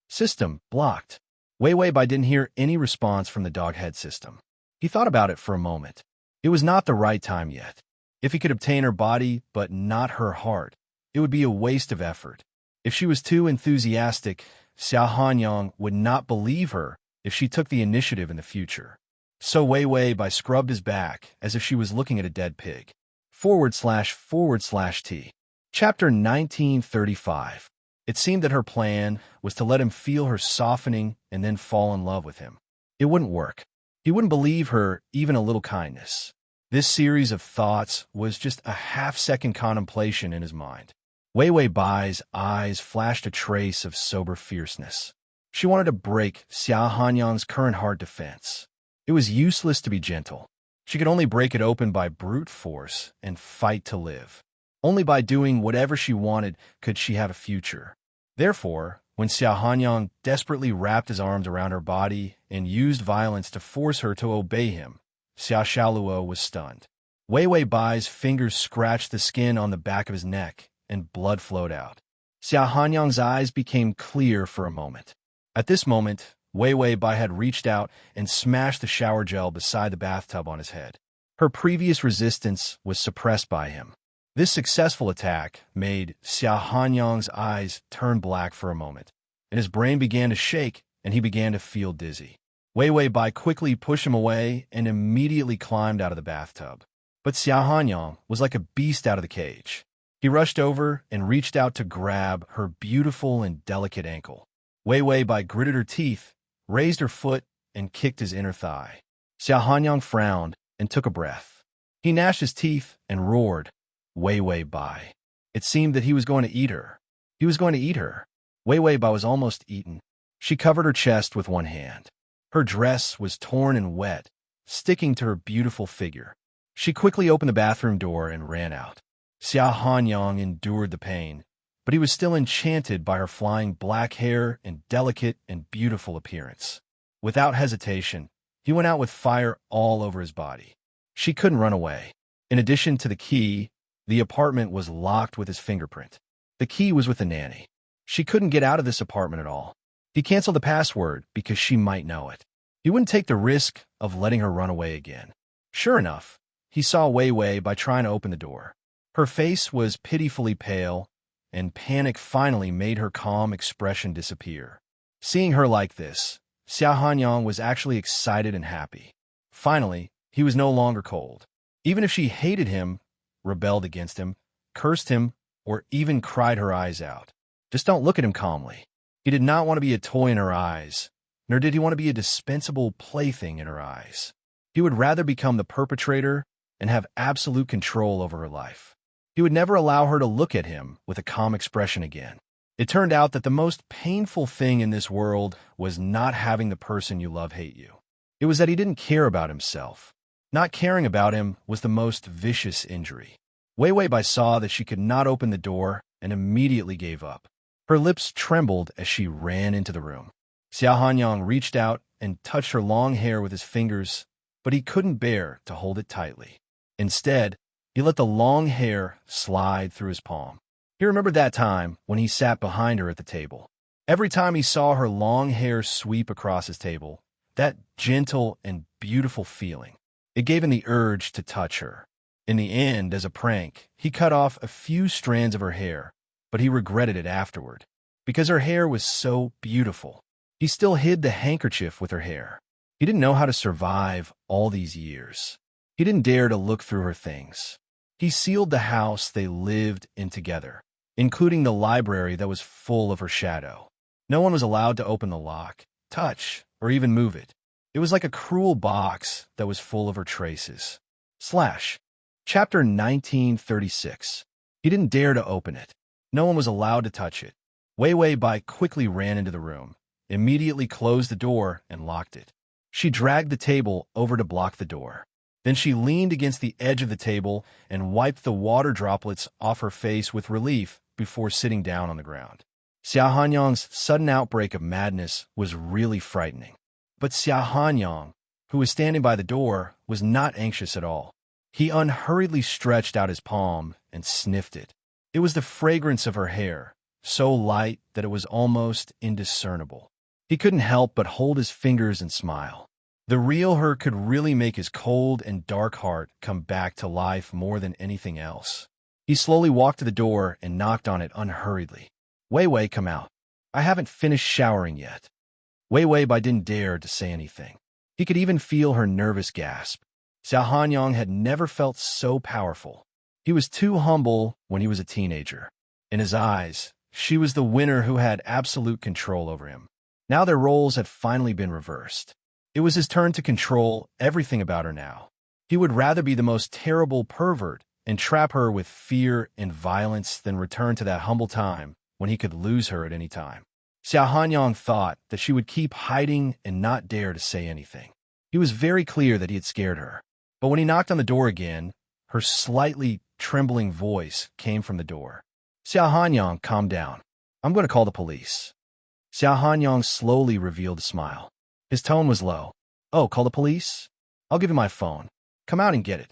System blocked. Wei Wei Bai didn't hear any response from the dog head system. He thought about it for a moment. It was not the right time yet. If he could obtain her body, but not her heart, it would be a waste of effort. If she was too enthusiastic, Xiao Hanyang would not believe her if she took the initiative in the future. So Wei Wei Bai scrubbed his back as if she was looking at a dead pig. //T. Chapter 1935. It seemed that her plan was to let him feel her softening and then fall in love with him. It wouldn't work. He wouldn't believe her even a little kindness. This series of thoughts was just a half-second contemplation in his mind. Wei Wei Bai's eyes flashed a trace of sober fierceness. She wanted to break Xiao Hanyang's current heart defense. It was useless to be gentle. She could only break it open by brute force and fight to live. Only by doing whatever she wanted could she have a future. Therefore, when Xiao Hanyang desperately wrapped his arms around her body and used violence to force her to obey him, Xiao Shaoluo was stunned. Wei Wei Bai's fingers scratched the skin on the back of his neck, and blood flowed out. Xiao Hanyang's eyes became clear for a moment. At this moment, Wei Wei Bai had reached out and smashed the shower gel beside the bathtub on his head. Her previous resistance was suppressed by him. This successful attack made Xiao Hanyang's eyes turn black for a moment, and his brain began to shake and he began to feel dizzy. Wei Wei Bai quickly pushed him away and immediately climbed out of the bathtub. But Xiao Hanyang was like a beast out of the cage. He rushed over and reached out to grab her beautiful and delicate ankle. Wei Wei Bai gritted her teeth, raised her foot, and kicked his inner thigh. Xiao Hanyang frowned and took a breath. He gnashed his teeth and roared, "Wei Wei Bai." It seemed that he was going to eat her. He was going to eat her. Wei Wei Bai was almost eaten. She covered her chest with one hand. Her dress was torn and wet, sticking to her beautiful figure. She quickly opened the bathroom door and ran out. Xiao Hanyang endured the pain, but he was still enchanted by her flying black hair and delicate and beautiful appearance. Without hesitation, he went out with fire all over his body. She couldn't run away. In addition to the key, the apartment was locked with his fingerprint. The key was with the nanny. She couldn't get out of this apartment at all. He canceled the password because she might know it. He wouldn't take the risk of letting her run away again. Sure enough, he saw Wei Wei Bai trying to open the door. Her face was pitifully pale, and panic finally made her calm expression disappear. Seeing her like this, Xiao Hanyang was actually excited and happy. Finally, he was no longer cold. Even if she hated him, rebelled against him, cursed him, or even cried her eyes out, just don't look at him calmly. He did not want to be a toy in her eyes, nor did he want to be a dispensable plaything in her eyes. He would rather become the perpetrator and have absolute control over her life. He would never allow her to look at him with a calm expression again. It turned out that the most painful thing in this world was not having the person you love hate you. It was that he didn't care about himself. Not caring about him was the most vicious injury. Wei Wei Bai saw that she could not open the door and immediately gave up. Her lips trembled as she ran into the room. Xiao Hanyang reached out and touched her long hair with his fingers, but he couldn't bear to hold it tightly. Instead, he let the long hair slide through his palm. He remembered that time when he sat behind her at the table. Every time he saw her long hair sweep across his table, that gentle and beautiful feeling, it gave him the urge to touch her. In the end, as a prank, he cut off a few strands of her hair, but he regretted it afterward. Because her hair was so beautiful, he still hid the handkerchief with her hair. He didn't know how to survive all these years. He didn't dare to look through her things. He sealed the house they lived in together, including the library that was full of her shadow. No one was allowed to open the lock, touch, or even move it. It was like a cruel box that was full of her traces. Chapter 1936. He didn't dare to open it. No one was allowed to touch it. Wei Wei Bai quickly ran into the room, immediately closed the door, and locked it. She dragged the table over to block the door. Then she leaned against the edge of the table and wiped the water droplets off her face with relief before sitting down on the ground. Xia Hanyang's sudden outbreak of madness was really frightening. But Xia Hanyang, who was standing by the door, was not anxious at all. He unhurriedly stretched out his palm and sniffed it. It was the fragrance of her hair, so light that it was almost indiscernible. He couldn't help but hold his fingers and smile. The real her could really make his cold and dark heart come back to life more than anything else. He slowly walked to the door and knocked on it unhurriedly. Wei Wei, come out. I haven't finished showering yet. Wei Wei Bai didn't dare to say anything. He could even feel her nervous gasp. Xia Hanyang had never felt so powerful. He was too humble when he was a teenager. In his eyes, she was the winner who had absolute control over him. Now their roles had finally been reversed. It was his turn to control everything about her now. He would rather be the most terrible pervert and trap her with fear and violence than return to that humble time when he could lose her at any time. Xia Hanyang thought that she would keep hiding and not dare to say anything. He was very clear that he had scared her. But when he knocked on the door again, her slightly trembling voice came from the door. Xia Hanyang, calm down. I'm going to call the police. Xia Hanyang slowly revealed a smile. His tone was low. Oh, call the police? I'll give you my phone. Come out and get it.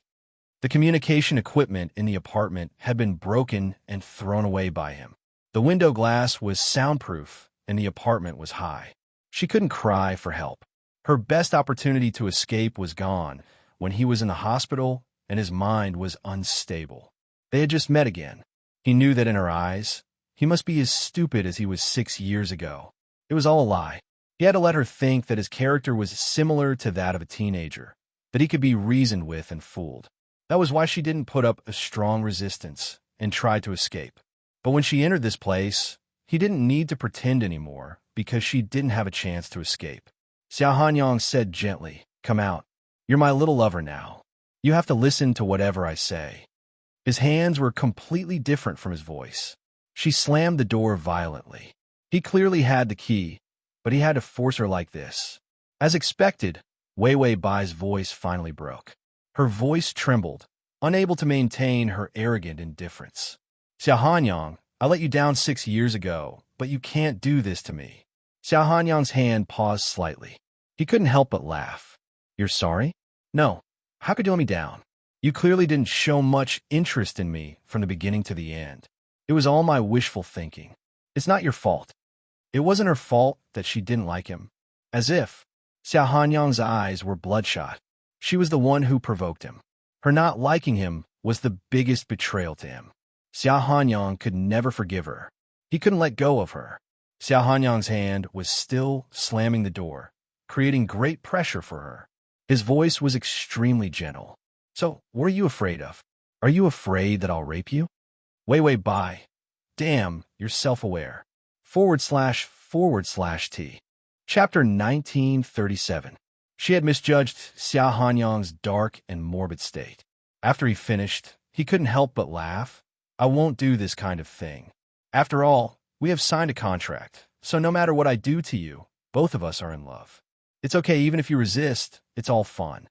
The communication equipment in the apartment had been broken and thrown away by him. The window glass was soundproof and the apartment was high. She couldn't cry for help. Her best opportunity to escape was gone when he was in the hospital and his mind was unstable. They had just met again. He knew that in her eyes, he must be as stupid as he was 6 years ago. It was all a lie. He had to let her think that his character was similar to that of a teenager, that he could be reasoned with and fooled. That was why she didn't put up a strong resistance and tried to escape. But when she entered this place, he didn't need to pretend anymore because she didn't have a chance to escape. Xia Hanyang said gently, come out. You're my little lover now. You have to listen to whatever I say. His hands were completely different from his voice. She slammed the door violently. He clearly had the key, but he had to force her like this. As expected, Wei Wei Bai's voice finally broke. Her voice trembled, unable to maintain her arrogant indifference. Xia Hanyang, I let you down 6 years ago, but you can't do this to me. Xia Hanyang's hand paused slightly. He couldn't help but laugh. You're sorry? No. How could you let me down? You clearly didn't show much interest in me from the beginning to the end. It was all my wishful thinking. It's not your fault. It wasn't her fault that she didn't like him. As if. Xia Hanyang's eyes were bloodshot. She was the one who provoked him. Her not liking him was the biggest betrayal to him. Xia Hanyang could never forgive her. He couldn't let go of her. Xia Hanyang's hand was still slamming the door, creating great pressure for her. His voice was extremely gentle. So, what are you afraid of? Are you afraid that I'll rape you? Wei Wei Bai. Damn, you're self-aware. // Chapter 1937. She had misjudged Xia Hanyang's dark and morbid state. After he finished, he couldn't help but laugh. I won't do this kind of thing. After all, we have signed a contract, so no matter what I do to you, both of us are in love. It's okay even if you resist, it's all fun.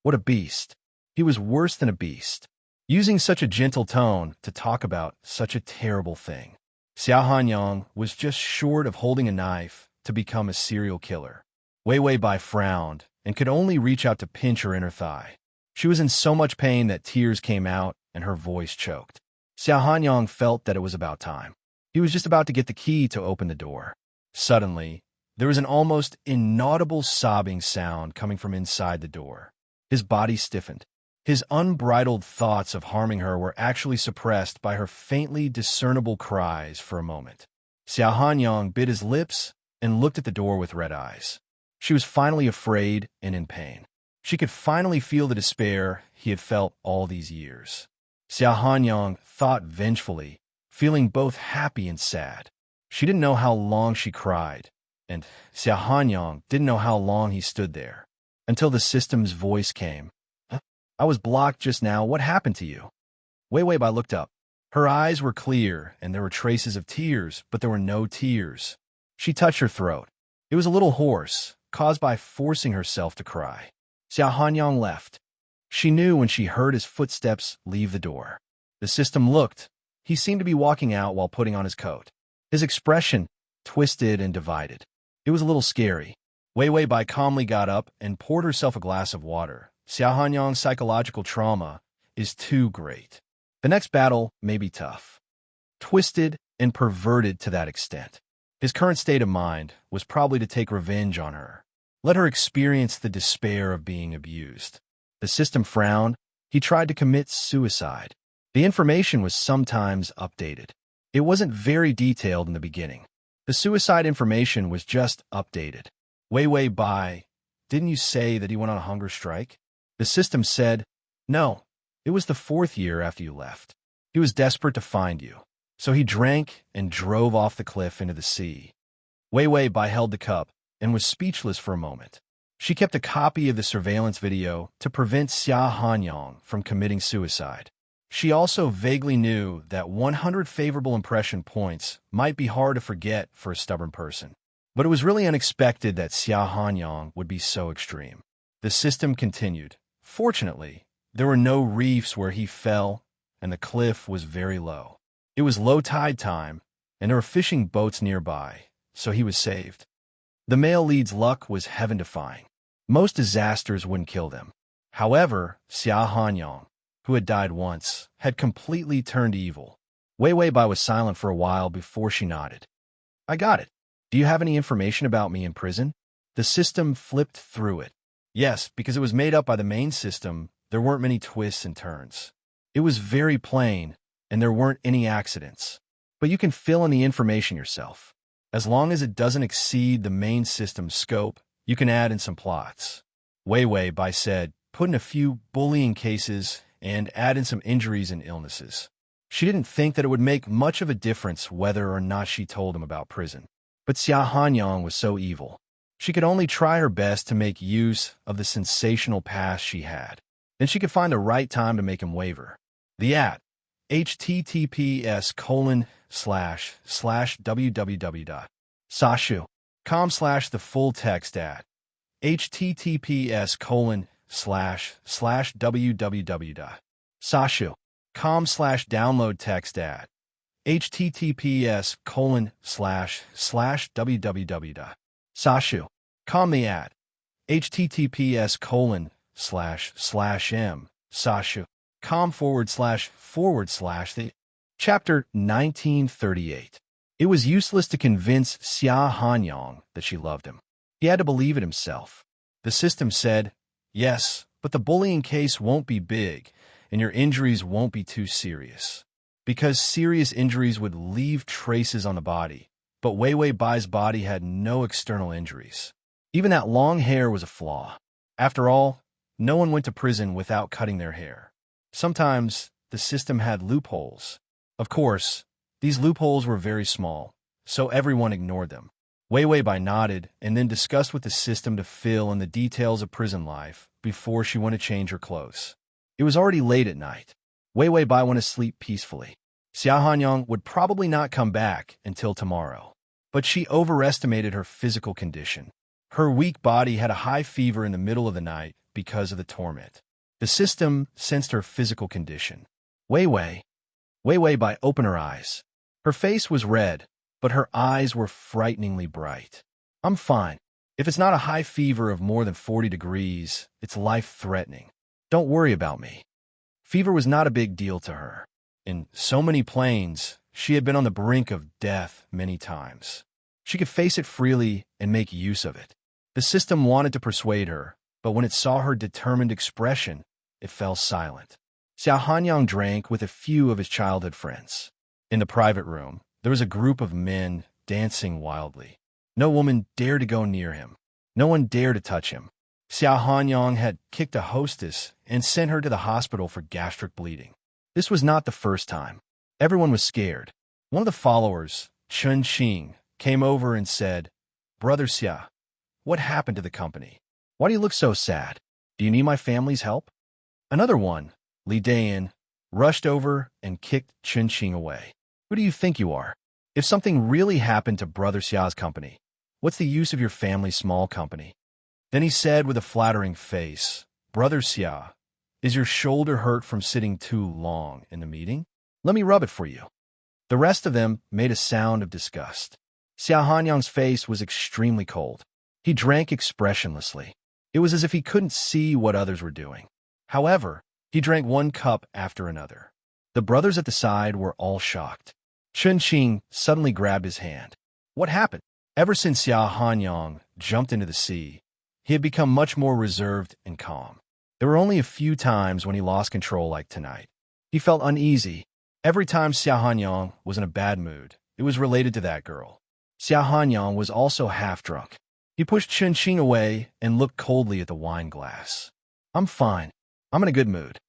What a beast. He was worse than a beast. Using such a gentle tone to talk about such a terrible thing. Xia Hanyang was just short of holding a knife to become a serial killer. Wei Wei Bai frowned and could only reach out to pinch her inner thigh. She was in so much pain that tears came out and her voice choked. Xia Hanyang felt that it was about time. He was just about to get the key to open the door. Suddenly, there was an almost inaudible sobbing sound coming from inside the door. His body stiffened. His unbridled thoughts of harming her were actually suppressed by her faintly discernible cries for a moment. Xia Hanyang bit his lips and looked at the door with red eyes. She was finally afraid and in pain. She could finally feel the despair he had felt all these years. Xia Hanyang thought vengefully, feeling both happy and sad. She didn't know how long she cried, and Xia Hanyang didn't know how long he stood there, until the system's voice came. I was blocked just now. What happened to you? Wei Weibai looked up. Her eyes were clear, and there were traces of tears, but there were no tears. She touched her throat. It was a little hoarse, caused by forcing herself to cry. Xia Hanyang left. She knew when she heard his footsteps leave the door. The system looked. He seemed to be walking out while putting on his coat. His expression twisted and divided. It was a little scary. Wei Weibai calmly got up and poured herself a glass of water. Xia Hanyang's psychological trauma is too great. The next battle may be tough. Twisted and perverted to that extent. His current state of mind was probably to take revenge on her. Let her experience the despair of being abused. The system frowned. He tried to commit suicide. The information was sometimes updated. It wasn't very detailed in the beginning. The suicide information was just updated. Wei Weibai, didn't you say that he went on a hunger strike? The system said, no, it was the 4th year after you left. He was desperate to find you, so he drank and drove off the cliff into the sea. Wei Weibai held the cup and was speechless for a moment. She kept a copy of the surveillance video to prevent Xia Hanyang from committing suicide. She also vaguely knew that 100 favorable impression points might be hard to forget for a stubborn person. But it was really unexpected that Xia Hanyang would be so extreme. The system continued. Fortunately, there were no reefs where he fell, and the cliff was very low. It was low tide time, and there were fishing boats nearby, so he was saved. The male lead's luck was heaven-defying. Most disasters wouldn't kill them. However, Xia Hanyang, who had died once, had completely turned evil. Wei Weibai was silent for a while before she nodded. I got it. Do you have any information about me in prison? The system flipped through it. Yes, because it was made up by the main system, there weren't many twists and turns. It was very plain, and there weren't any accidents. But you can fill in the information yourself. As long as it doesn't exceed the main system's scope, you can add in some plots. Wei Weibai said, put in a few bullying cases and add in some injuries and illnesses. She didn't think that it would make much of a difference whether or not she told him about prison. But Xia Hanyang was so evil. She could only try her best to make use of the sensational past she had. Then she could find the right time to make him waver. The at https://www.sashu.com/ the full text at https://www.sashu.com/ download text at https://www.sashu.com the at https://m/sashu.com/ the Chapter 1938. It was useless to convince Xia Hanyang that she loved him. He had to believe it himself. The system said, yes, but the bullying case won't be big, and your injuries won't be too serious. Because serious injuries would leave traces on the body, but Wei Weibai's body had no external injuries. Even that long hair was a flaw. After all, no one went to prison without cutting their hair. Sometimes the system had loopholes. Of course, these loopholes were very small, so everyone ignored them. Wei Weibai nodded and then discussed with the system to fill in the details of prison life before she went to change her clothes. It was already late at night. Wei Weibai went to sleep peacefully. Xia Hanyang would probably not come back until tomorrow. But she overestimated her physical condition. Her weak body had a high fever in the middle of the night because of the torment. The system sensed her physical condition. Wei Weibai opened her eyes. Her face was red, but her eyes were frighteningly bright. I'm fine. If it's not a high fever of more than 40 degrees, it's life-threatening. Don't worry about me. Fever was not a big deal to her. In so many planes, she had been on the brink of death many times. She could face it freely and make use of it. The system wanted to persuade her, but when it saw her determined expression, it fell silent. Xia Hanyang drank with a few of his childhood friends. In the private room, there was a group of men dancing wildly. No woman dared to go near him. No one dared to touch him. Xiao Hanyang had kicked a hostess and sent her to the hospital for gastric bleeding. This was not the first time. Everyone was scared. One of the followers, Chun Xing, came over and said, "Brother Xia, what happened to the company? Why do you look so sad? Do you need my family's help?" Another one, Li Dayan, rushed over and kicked Chun Xing away. "Who do you think you are? If something really happened to Brother Xia's company, what's the use of your family's small company?" Then he said with a flattering face, "Brother Xia, is your shoulder hurt from sitting too long in the meeting? Let me rub it for you." The rest of them made a sound of disgust. Xiao Hanyang's face was extremely cold. He drank expressionlessly. It was as if he couldn't see what others were doing. However, he drank one cup after another. The brothers at the side were all shocked. Chun Xing suddenly grabbed his hand. What happened? Ever since Xiao Hanyang jumped into the sea, he had become much more reserved and calm. There were only a few times when he lost control like tonight. He felt uneasy. Every time Xiao Hanyang was in a bad mood, it was related to that girl. Xiao Hanyang was also half drunk. He pushed Chun Xing away and looked coldly at the wine glass. "I'm fine. I'm in a good mood."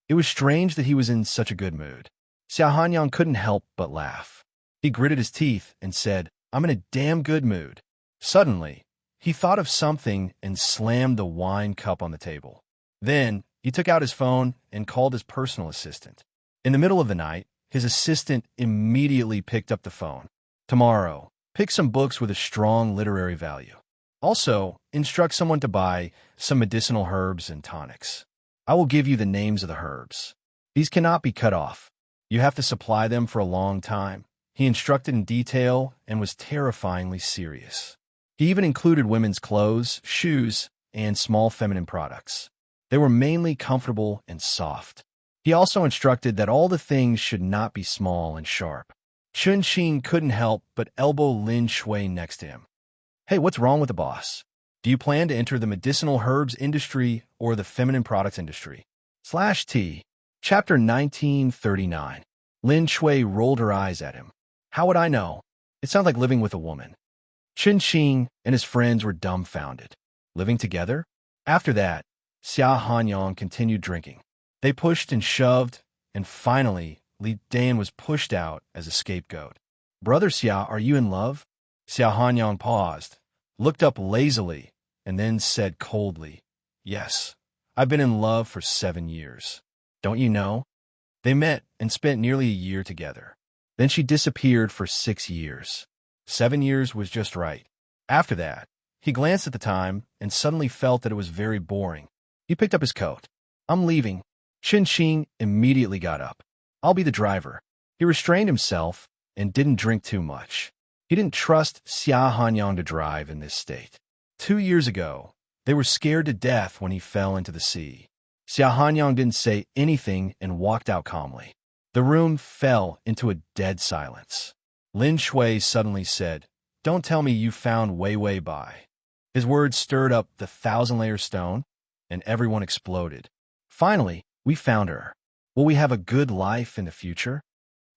It was strange that he was in such a good mood. Xiao Hanyang couldn't help but laugh. He gritted his teeth and said, "I'm in a damn good mood." Suddenly, he thought of something and slammed the wine cup on the table. Then, he took out his phone and called his personal assistant. In the middle of the night, his assistant immediately picked up the phone. "Tomorrow, pick some books with a strong literary value. Also, instruct someone to buy some medicinal herbs and tonics. I will give you the names of the herbs. These cannot be cut off. You have to supply them for a long time." He instructed in detail and was terrifyingly serious. He even included women's clothes, shoes, and small feminine products. They were mainly comfortable and soft. He also instructed that all the things should not be small and sharp. Chun Xing couldn't help but elbow Lin Shui next to him. "Hey, what's wrong with the boss? Do you plan to enter the medicinal herbs industry or the feminine products industry?" /T. Chapter 1939. Lin Shui rolled her eyes at him. "How would I know? It sounds like living with a woman." Chun Xing and his friends were dumbfounded. Living together? After that, Xiao Hanyang continued drinking. They pushed and shoved, and finally, Li Dan was pushed out as a scapegoat. "Brother Xia, are you in love?" Xiao Hanyang paused, looked up lazily, and then said coldly, "Yes, I've been in love for 7 years. Don't you know?" They met and spent nearly a year together. Then she disappeared for 6 years. 7 years was just right. After that, he glanced at the time and suddenly felt that it was very boring. He picked up his coat. "I'm leaving." Chun Xing immediately got up. "I'll be the driver." He restrained himself and didn't drink too much. He didn't trust Xiao Hanyang to drive in this state. 2 years ago, they were scared to death when he fell into the sea. Xiao Hanyang didn't say anything and walked out calmly. The room fell into a dead silence. Lin Shui suddenly said, "Don't tell me you found Wei Wei Bai." His words stirred up the 1,000-layer stone, and everyone exploded. "Finally, we found her. Will we have a good life in the future?"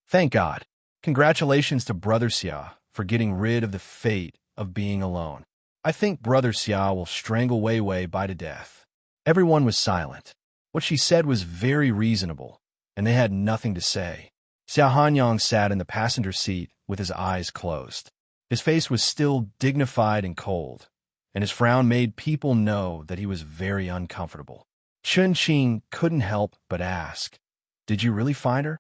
Thank God. Congratulations to Brother Xia for getting rid of the fate of being alone. I think Brother Xia will strangle Wei Wei Bai to death. Everyone was silent. What she said was very reasonable, and they had nothing to say. Xiao Hanyang sat in the passenger seat with his eyes closed. His face was still dignified and cold, and his frown made people know that he was very uncomfortable. Chun Xing couldn't help but ask, "Did you really find her?"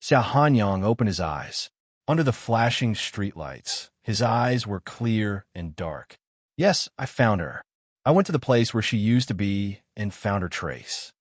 Xiao Hanyang opened his eyes. Under the flashing streetlights, his eyes were clear and dark. "Yes, I found her. I went to the place where she used to be and found her trace."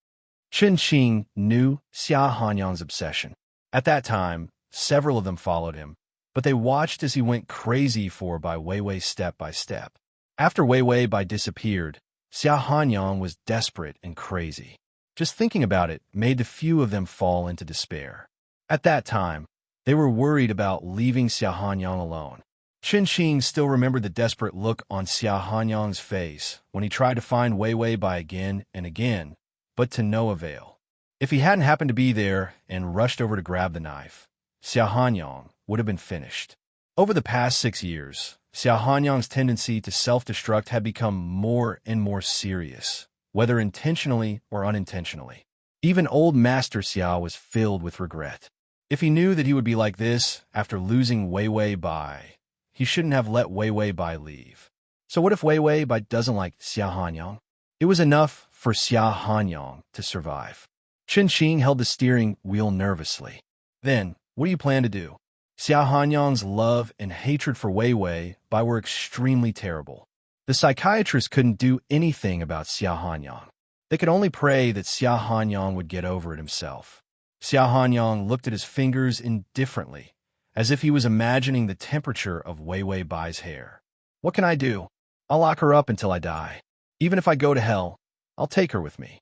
Chun Xing knew Xiao Hanyang's obsession. At that time, several of them followed him, but they watched as he went crazy for Bai Weiwei step by step. After Wei Wei Bai disappeared, Xiao Hanyang was desperate and crazy. Just thinking about it made the few of them fall into despair. At that time, they were worried about leaving Xiao Hanyang alone. Chun Xing still remembered the desperate look on Xiao Hanyang's face when he tried to find Wei Wei Bai again and again, but to no avail. If he hadn't happened to be there and rushed over to grab the knife, Xiao Hanyang would have been finished. Over the past 6 years, Xiao Hanyang's tendency to self-destruct had become more and more serious, whether intentionally or unintentionally. Even old Master Xiao was filled with regret. If he knew that he would be like this after losing Wei Wei Bai, he shouldn't have let Wei Wei Bai leave. So what if Wei Wei Bai doesn't like Xiao Hanyang? It was enough for Xiao Hanyang to survive. Chen Qing held the steering wheel nervously. Then, what do you plan to do? Xiao Hanyang's love and hatred for Wei Wei Bai were extremely terrible. The psychiatrist couldn't do anything about Xiao Hanyang. They could only pray that Xiao Hanyang would get over it himself. Xiao Hanyang looked at his fingers indifferently, as if he was imagining the temperature of Wei Wei Bai's hair. What can I do? I'll lock her up until I die. Even if I go to hell, I'll take her with me.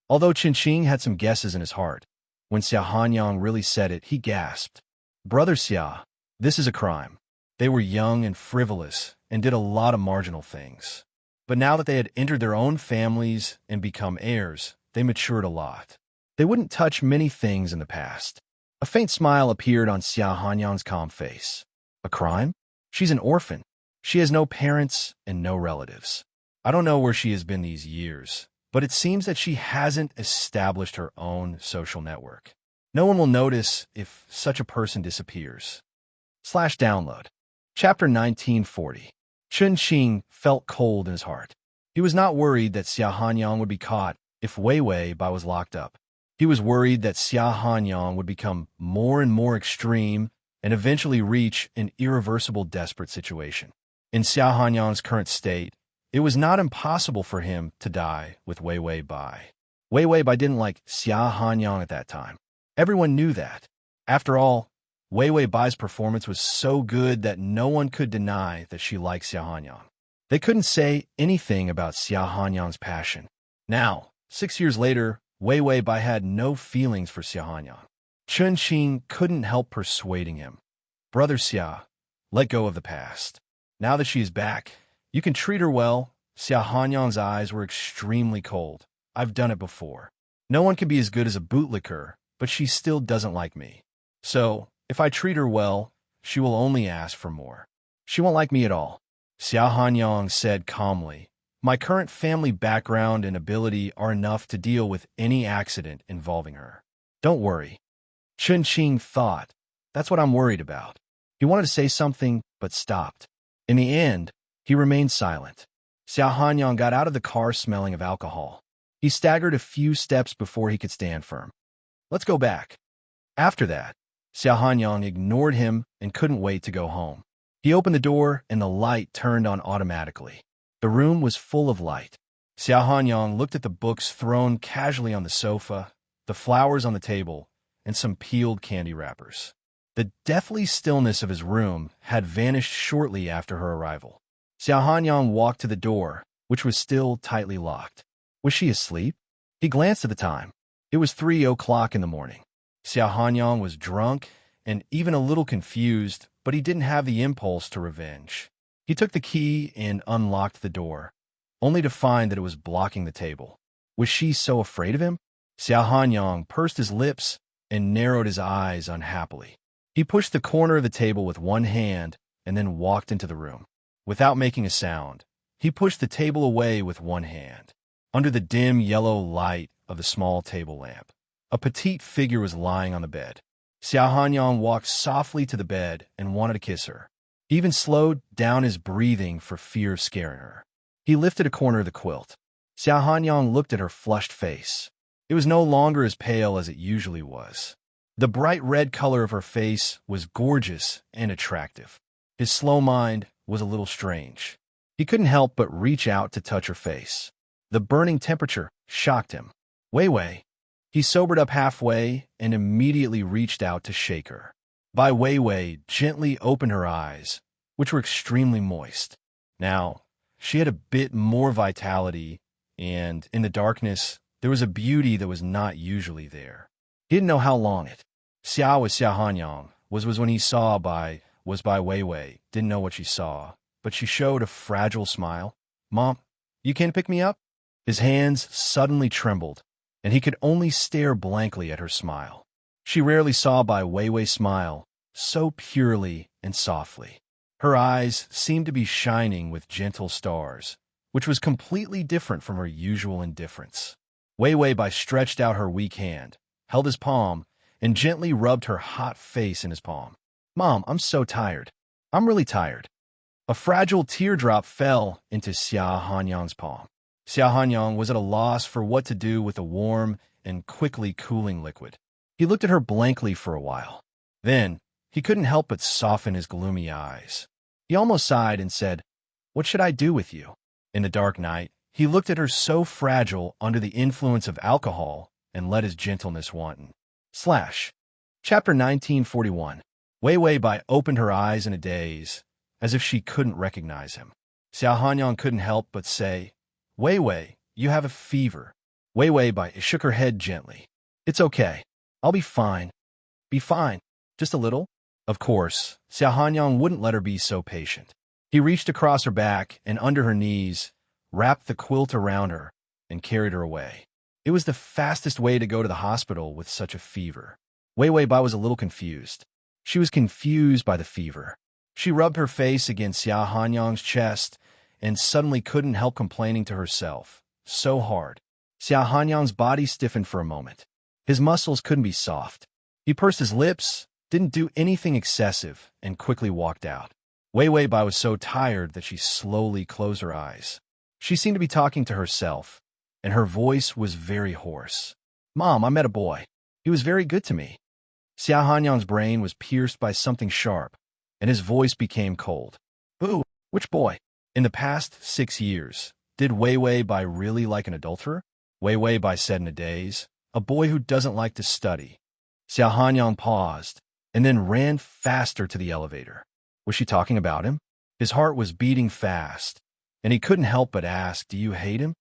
Although Chen Qing had some guesses in his heart, when Xiao Hanyang really said it, he gasped. Brother Xia, this is a crime. They were young and frivolous and did a lot of marginal things. But now that they had entered their own families and become heirs, they matured a lot. They wouldn't touch many things in the past. A faint smile appeared on Xiao Hanyang's calm face. A crime? She's an orphan. She has no parents and no relatives. I don't know where she has been these years, but it seems that she hasn't established her own social network. No one will notice if such a person disappears. /download. Chapter 1940. Chen Qing felt cold in his heart. He was not worried that Xiao Hanyang would be caught if Wei Wei Bai was locked up. He was worried that Xiao Hanyang would become more and more extreme and eventually reach an irreversible desperate situation. In Xiao Hanyang's current state, it was not impossible for him to die with Wei Wei Bai. Wei Wei Bai didn't like Xiao Hanyang at that time. Everyone knew that. After all, Wei Wei Bai's performance was so good that no one could deny that she liked Xiao Hanyang. They couldn't say anything about Xiao Hanyang's passion. Now, 6 years later, Wei Wei Bai had no feelings for Xiao Hanyang. Chen Qing couldn't help persuading him. Brother Xia, let go of the past. Now that she is back, you can treat her well. Xiao Hanyang's eyes were extremely cold. I've done it before. No one can be as good as a bootlicker, but she still doesn't like me. So, if I treat her well, she will only ask for more. She won't like me at all. Xiao Hanyang said calmly, my current family background and ability are enough to deal with any accident involving her. Don't worry. Chen Qing thought, that's what I'm worried about. He wanted to say something, but stopped. In the end, he remained silent. Xiao Hanyang got out of the car smelling of alcohol. He staggered a few steps before he could stand firm. Let's go back. After that, Xiao Hanyang ignored him and couldn't wait to go home. He opened the door and the light turned on automatically. The room was full of light. Xiao Hanyang looked at the books thrown casually on the sofa, the flowers on the table, and some peeled candy wrappers. The deathly stillness of his room had vanished shortly after her arrival. Xiao Hanyang walked to the door, which was still tightly locked. Was she asleep? He glanced at the time. It was 3 o'clock in the morning. Xiao Hanyang was drunk and even a little confused, but he didn't have the impulse to revenge. He took the key and unlocked the door, only to find that it was blocking the table. Was she so afraid of him? Xiao Hanyang pursed his lips and narrowed his eyes unhappily. He pushed the corner of the table with one hand and then walked into the room. Without making a sound, he pushed the table away with one hand. Under the dim yellow light of the small table lamp, a petite figure was lying on the bed. Xiao Hanyang walked softly to the bed and wanted to kiss her. He even slowed down his breathing for fear of scaring her. He lifted a corner of the quilt. Xiao Hanyang looked at her flushed face. It was no longer as pale as it usually was. The bright red color of her face was gorgeous and attractive. His slow mind was a little strange. He couldn't help but reach out to touch her face. The burning temperature shocked him. Wei Wei. He sobered up halfway and immediately reached out to shake her. Bai Wei Wei gently opened her eyes, which were extremely moist. Now, she had a bit more vitality, and in the darkness, there was a beauty that was not usually there. He didn't know how long it. Xiao was Xiao Hanyang, was when he saw Bai Wei Wei, didn't know what she saw, but she showed a fragile smile. Mom, you can't pick me up? His hands suddenly trembled, and he could only stare blankly at her smile. She rarely saw Bai Wei Wei smile, so purely and softly. Her eyes seemed to be shining with gentle stars, which was completely different from her usual indifference. Wei Wei stretched out her weak hand, held his palm, and gently rubbed her hot face in his palm. "Mom, I'm so tired. I'm really tired." A fragile teardrop fell into Xia Hanyang's palm. Xia Hanyang was at a loss for what to do with the warm and quickly cooling liquid. He looked at her blankly for a while. Then, he couldn't help but soften his gloomy eyes. He almost sighed and said, "What should I do with you?" In the dark night, he looked at her so fragile under the influence of alcohol and let his gentleness wanton. Chapter 1941. Wei Wei opened her eyes in a daze, as if she couldn't recognize him. Xia Hanyang couldn't help but say, "Wei Wei, you have a fever." Wei Wei shook her head gently. "It's okay. I'll be fine. Be fine. Just a little." Of course, Xia Hanyang wouldn't let her be so patient. He reached across her back and under her knees, wrapped the quilt around her, and carried her away. It was the fastest way to go to the hospital with such a fever. Wei Wei was a little confused. She was confused by the fever. She rubbed her face against Xia Hanyang's chest and suddenly couldn't help complaining to herself. So hard. Xia Hanyang's body stiffened for a moment. His muscles couldn't be soft. He pursed his lips, didn't do anything excessive, and quickly walked out. Wei Wei was so tired that she slowly closed her eyes. She seemed to be talking to herself, and her voice was very hoarse. "Mom, I met a boy. He was very good to me." Xia Hanyang's brain was pierced by something sharp, and his voice became cold. "Who? Which boy?" In the past 6 years, did Wei Wei really like an adulterer? Wei Wei said in a daze, "A boy who doesn't like to study." Xia Hanyang paused, and then ran faster to the elevator. Was she talking about him? His heart was beating fast, and he couldn't help but ask, "Do you hate him?"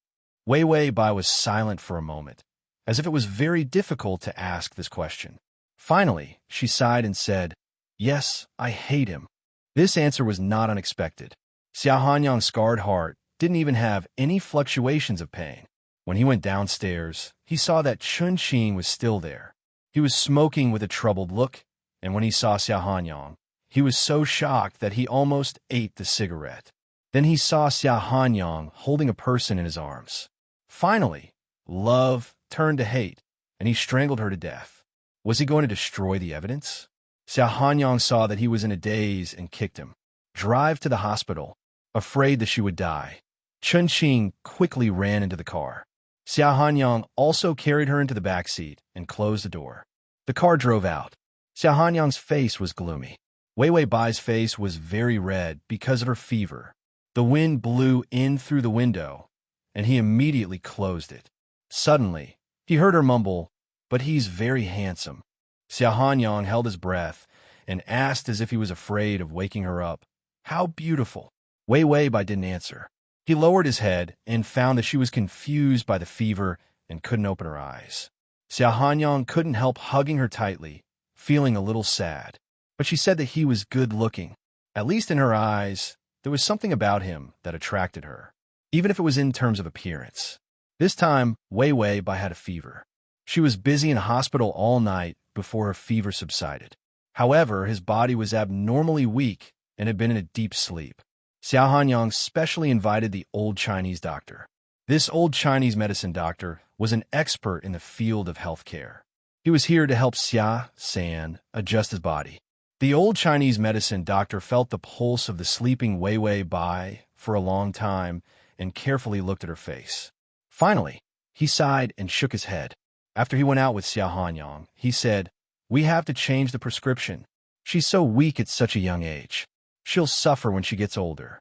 Wei Wei was silent for a moment, as if it was very difficult to ask this question. Finally, she sighed and said, "Yes, I hate him." This answer was not unexpected. Xia Hanyang's scarred heart didn't even have any fluctuations of pain. When he went downstairs, he saw that Chun Qing was still there. He was smoking with a troubled look, and when he saw Xia Hanyang, he was so shocked that he almost ate the cigarette. Then he saw Xia Hanyang holding a person in his arms. Finally, love turned to hate, and he strangled her to death. Was he going to destroy the evidence? Xia Hanyang saw that he was in a daze and kicked him. "Drive to the hospital," afraid that she would die. Chun Qing quickly ran into the car. Xia Hanyang also carried her into the back seat and closed the door. The car drove out. Xia Hanyang's face was gloomy. Wei Wei's face was very red because of her fever. The wind blew in through the window, and he immediately closed it. Suddenly, he heard her mumble, "But he's very handsome." Xia Hanyang held his breath and asked as if he was afraid of waking her up, "How beautiful." Wei didn't answer. He lowered his head and found that she was confused by the fever and couldn't open her eyes. Xia Hanyang couldn't help hugging her tightly, feeling a little sad. But she said that he was good-looking. At least in her eyes, there was something about him that attracted her, even if it was in terms of appearance. This time, Wei had a fever. She was busy in a hospital all night before her fever subsided. However, his body was abnormally weak and had been in a deep sleep. Xia Hanyang specially invited the old Chinese doctor. This old Chinese medicine doctor was an expert in the field of healthcare. He was here to help Xia San adjust his body. The old Chinese medicine doctor felt the pulse of the sleeping Wei for a long time and carefully looked at her face. Finally, he sighed and shook his head. After he went out with Xia Hanyang, he said, "We have to change the prescription. She's so weak at such a young age. She'll suffer when she gets older."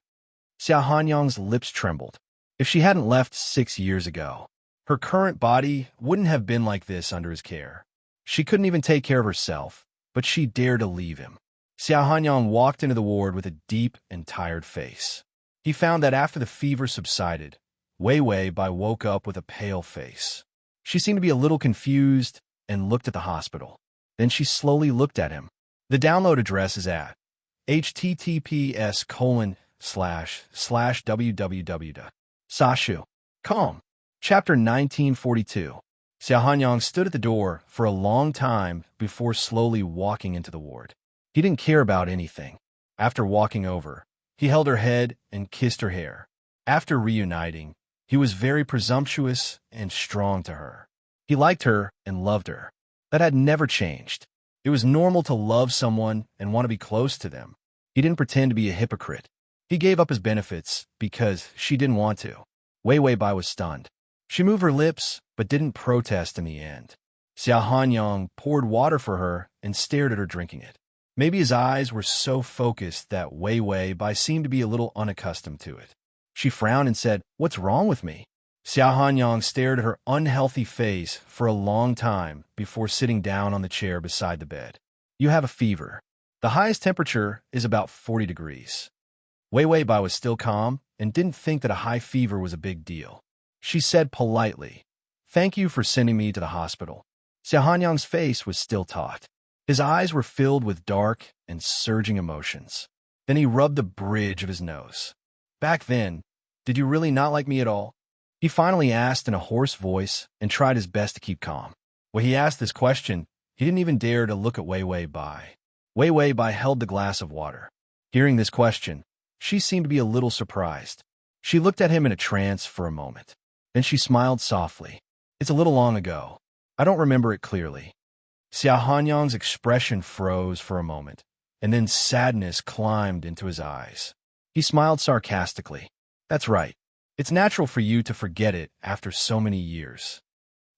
Xia Hanyang's lips trembled. If she hadn't left 6 years ago, her current body wouldn't have been like this under his care. She couldn't even take care of herself, but she dared to leave him. Xia Hanyang walked into the ward with a deep and tired face. He found that after the fever subsided, Wei woke up with a pale face. She seemed to be a little confused and looked at the hospital. Then she slowly looked at him. The download address is at https://www.sashu.com. Chapter 1942. Xia Hanyang stood at the door for a long time before slowly walking into the ward. He didn't care about anything. After walking over, he held her head and kissed her hair. After reuniting, he was very presumptuous and strong to her. He liked her and loved her. That had never changed. It was normal to love someone and want to be close to them. He didn't pretend to be a hypocrite. He gave up his benefits because she didn't want to. Wei Wei Bai was stunned. She moved her lips, but didn't protest in the end. Xiao Hanyang poured water for her and stared at her drinking it. Maybe his eyes were so focused that Wei Wei Bai seemed to be a little unaccustomed to it. She frowned and said, "What's wrong with me?" Xiao Hanyang stared at her unhealthy face for a long time before sitting down on the chair beside the bed. "You have a fever. The highest temperature is about 40 degrees. Wei Wei Bai was still calm and didn't think that a high fever was a big deal. She said politely, "Thank you for sending me to the hospital." Xiao Hanyang's face was still taut. His eyes were filled with dark and surging emotions. Then he rubbed the bridge of his nose. "Back then, did you really not like me at all?" He finally asked in a hoarse voice and tried his best to keep calm. When he asked this question, he didn't even dare to look at Wei Wei Bai. Wei Wei Bai held the glass of water. Hearing this question, she seemed to be a little surprised. She looked at him in a trance for a moment. Then she smiled softly. "It's a little long ago. I don't remember it clearly." Xiao Hanyang's expression froze for a moment, and then sadness climbed into his eyes. He smiled sarcastically. "That's right. It's natural for you to forget it after so many years."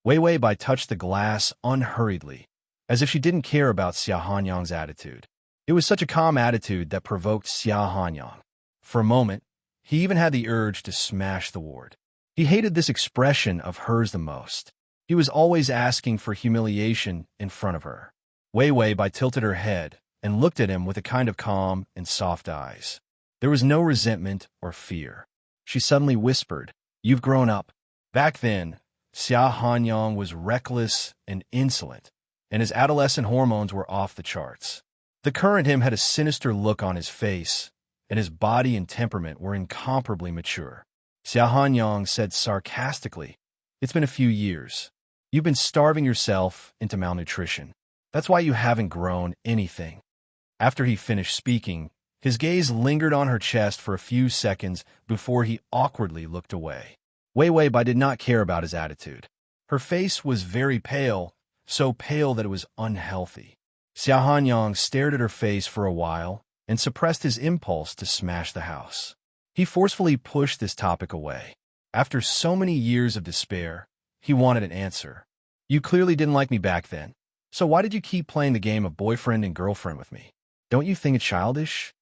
Wei Wei Bai touched the glass unhurriedly, as if she didn't care about Xiao Hanyang's attitude. It was such a calm attitude that provoked Xiao Hanyang. For a moment, he even had the urge to smash the ward. He hated this expression of hers the most. He was always asking for humiliation in front of her. Wei Wei Bai tilted her head and looked at him with a kind of calm and soft eyes. There was no resentment or fear. She suddenly whispered, "You've grown up." Back then, Xiao Hanyang was reckless and insolent, and his adolescent hormones were off the charts. The current him had a sinister look on his face, and his body and temperament were incomparably mature. Xiao Hanyang said sarcastically, "It's been a few years. You've been starving yourself into malnutrition. That's why you haven't grown anything." After he finished speaking, his gaze lingered on her chest for a few seconds before he awkwardly looked away. Wei Wei Bai did not care about his attitude. Her face was very pale, so pale that it was unhealthy. Xiao Hanyang stared at her face for a while and suppressed his impulse to smash the house. He forcefully pushed this topic away. After so many years of despair, he wanted an answer. "You clearly didn't like me back then, so why did you keep playing the game of boyfriend and girlfriend with me? Don't you think it's childish?"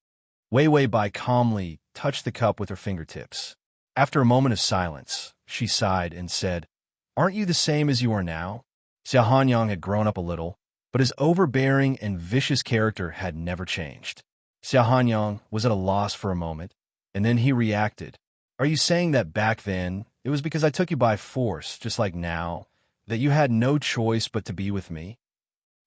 Wei Wei Bai calmly touched the cup with her fingertips. After a moment of silence, she sighed and said, "Aren't you the same as you are now?" Xiao Hanyang had grown up a little, but his overbearing and vicious character had never changed. Xiao Hanyang was at a loss for a moment, and then he reacted. "Are you saying that back then it was because I took you by force, just like now, that you had no choice but to be with me?"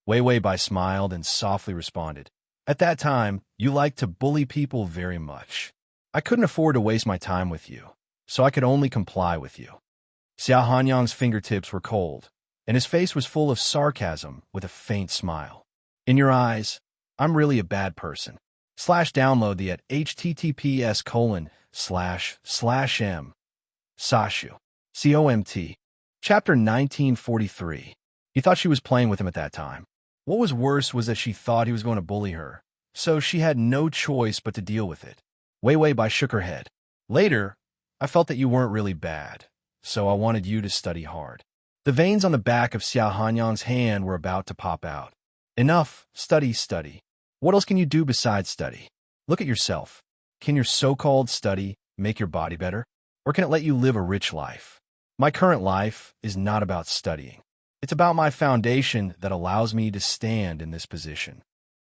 Wei Wei Bai smiled and softly responded, "At that time, you liked to bully people very much. I couldn't afford to waste my time with you, so I could only comply with you." Xiao Hanyang's fingertips were cold, and his face was full of sarcasm with a faint smile. "In your eyes, I'm really a bad person." Download the at https://m. Sashu. COMT. Chapter 1943. He thought she was playing with him at that time. What was worse was that she thought he was going to bully her, so she had no choice but to deal with it. Wei Wei Bai shook her head. "Later, I felt that you weren't really bad, so I wanted you to study hard." The veins on the back of Xiao Hanyang's hand were about to pop out. "Enough, study, study. What else can you do besides study? Look at yourself. Can your so-called study make your body better? Or can it let you live a rich life? My current life is not about studying. It's about my foundation that allows me to stand in this position."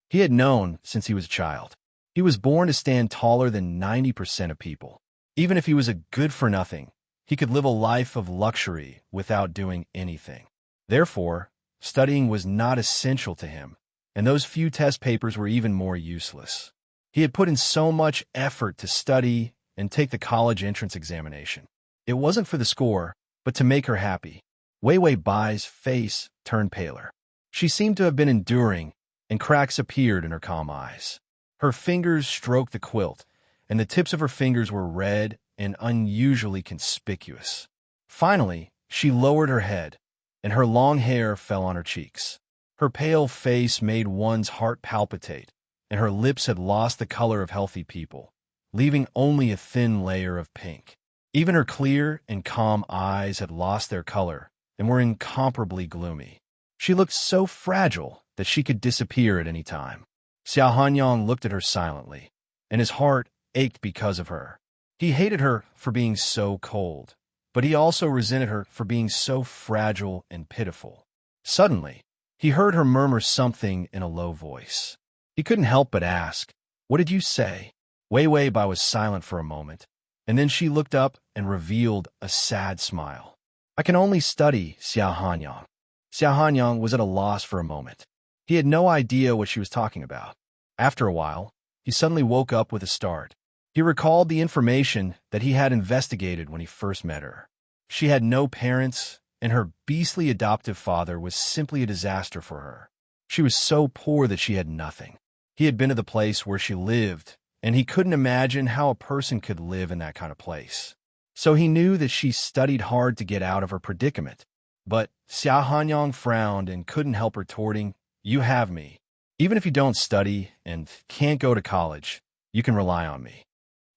He had known since he was a child. He was born to stand taller than 90% of people. Even if he was a good-for-nothing, he could live a life of luxury without doing anything. Therefore, studying was not essential to him, and those few test papers were even more useless. He had put in so much effort to study and take the college entrance examination. It wasn't for the score, but to make her happy. Wei Wei Bai's face turned paler. She seemed to have been enduring, and cracks appeared in her calm eyes. Her fingers stroked the quilt, and the tips of her fingers were red and unusually conspicuous. Finally, she lowered her head, and her long hair fell on her cheeks. Her pale face made one's heart palpitate, and her lips had lost the color of healthy people, leaving only a thin layer of pink. Even her clear and calm eyes had lost their color and were incomparably gloomy. She looked so fragile that she could disappear at any time. Xiao Hanyang looked at her silently, and his heart ached because of her. He hated her for being so cold, but he also resented her for being so fragile and pitiful. Suddenly, he heard her murmur something in a low voice. He couldn't help but ask, "What did you say?" Wei Bai was silent for a moment, and then she looked up and revealed a sad smile. "I can only study, Xiao Hanyang." Xiao Hanyang was at a loss for a moment. He had no idea what she was talking about. After a while, he suddenly woke up with a start. He recalled the information that he had investigated when he first met her. She had no parents, and her beastly adoptive father was simply a disaster for her. She was so poor that she had nothing. He had been to the place where she lived, and he couldn't imagine how a person could live in that kind of place. So he knew that she studied hard to get out of her predicament. But Xiao Hanyang frowned and couldn't help retorting, "You have me. Even if you don't study and can't go to college, you can rely on me."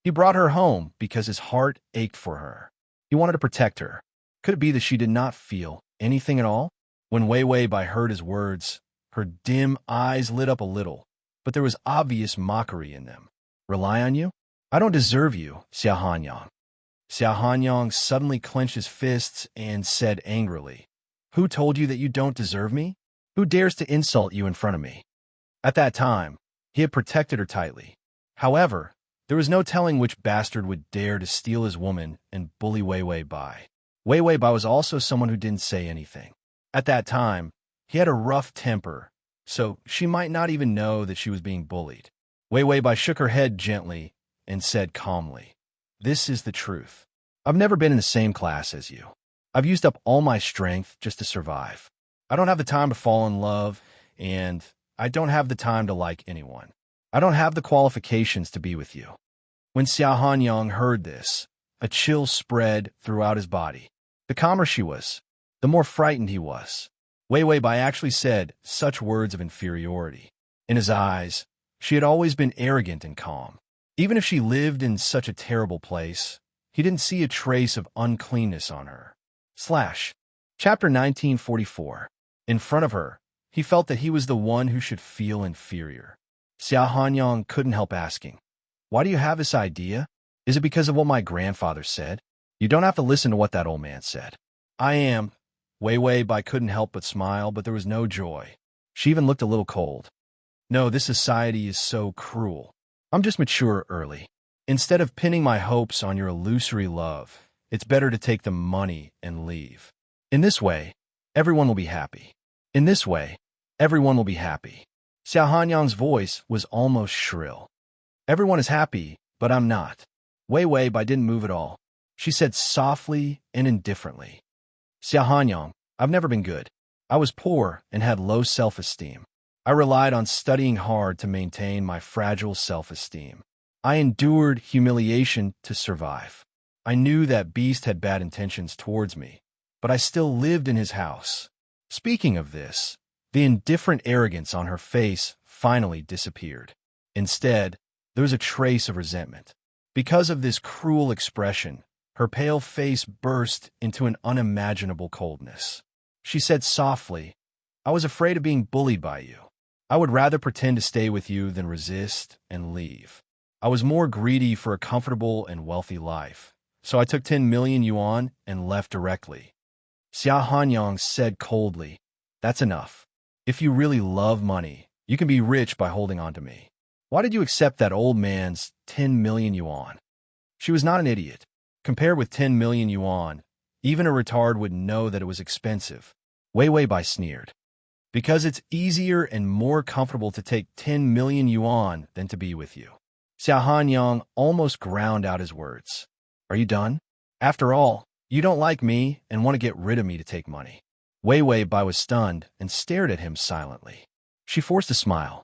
He brought her home because his heart ached for her. He wanted to protect her. Could it be that she did not feel anything at all? When Wei Bai heard his words, her dim eyes lit up a little, but there was obvious mockery in them. "Rely on you? I don't deserve you, Xiao Hanyang." Xiao Hanyang suddenly clenched his fists and said angrily, "Who told you that you don't deserve me? Who dares to insult you in front of me?" At that time, he had protected her tightly. However, there was no telling which bastard would dare to steal his woman and bully Wei Bai. Wei Bai was also someone who didn't say anything. At that time, he had a rough temper, so she might not even know that she was being bullied. Wei Bai shook her head gently and said calmly, "This is the truth. I've never been in the same class as you. I've used up all my strength just to survive. I don't have the time to fall in love, and I don't have the time to like anyone. I don't have the qualifications to be with you." When Xiao Hanyang heard this, a chill spread throughout his body. The calmer she was, the more frightened he was. Wei Bai actually said such words of inferiority. In his eyes, she had always been arrogant and calm. Even if she lived in such a terrible place, he didn't see a trace of uncleanness on her. Chapter 1944. In front of her, he felt that he was the one who should feel inferior. Xiao Hanyang couldn't help asking, "Why do you have this idea? Is it because of what my grandfather said?" "You don't have to listen to what that old man said." "I am." Wei Bai couldn't help but smile, but there was no joy. She even looked a little cold. "No, this society is so cruel. I'm just mature early. Instead of pinning my hopes on your illusory love, it's better to take the money and leave. In this way, everyone will be happy. In this way, everyone will be happy." Xiao Hanyang's voice was almost shrill. "Everyone is happy, but I'm not." Wei Bai didn't move at all. She said softly and indifferently, "Xiao Hanyang, I've never been good. I was poor and had low self-esteem. I relied on studying hard to maintain my fragile self-esteem. I endured humiliation to survive. I knew that Beast had bad intentions towards me, but I still lived in his house." Speaking of this, the indifferent arrogance on her face finally disappeared. Instead, there was a trace of resentment. Because of this cruel expression, her pale face burst into an unimaginable coldness. She said softly, "I was afraid of being bullied by you. I would rather pretend to stay with you than resist and leave. I was more greedy for a comfortable and wealthy life, so I took 10 million yuan and left directly." Xiao Hanyang said coldly, "That's enough. If you really love money, you can be rich by holding on to me. Why did you accept that old man's 10 million yuan? She was not an idiot. Compared with 10 million yuan, even a retard would know that it was expensive." Wei Bai sneered. "Because it's easier and more comfortable to take 10 million yuan than to be with you." Xiao Hanyang almost ground out his words. "Are you done? After all, you don't like me and want to get rid of me to take money." Wei Bai was stunned and stared at him silently. She forced a smile.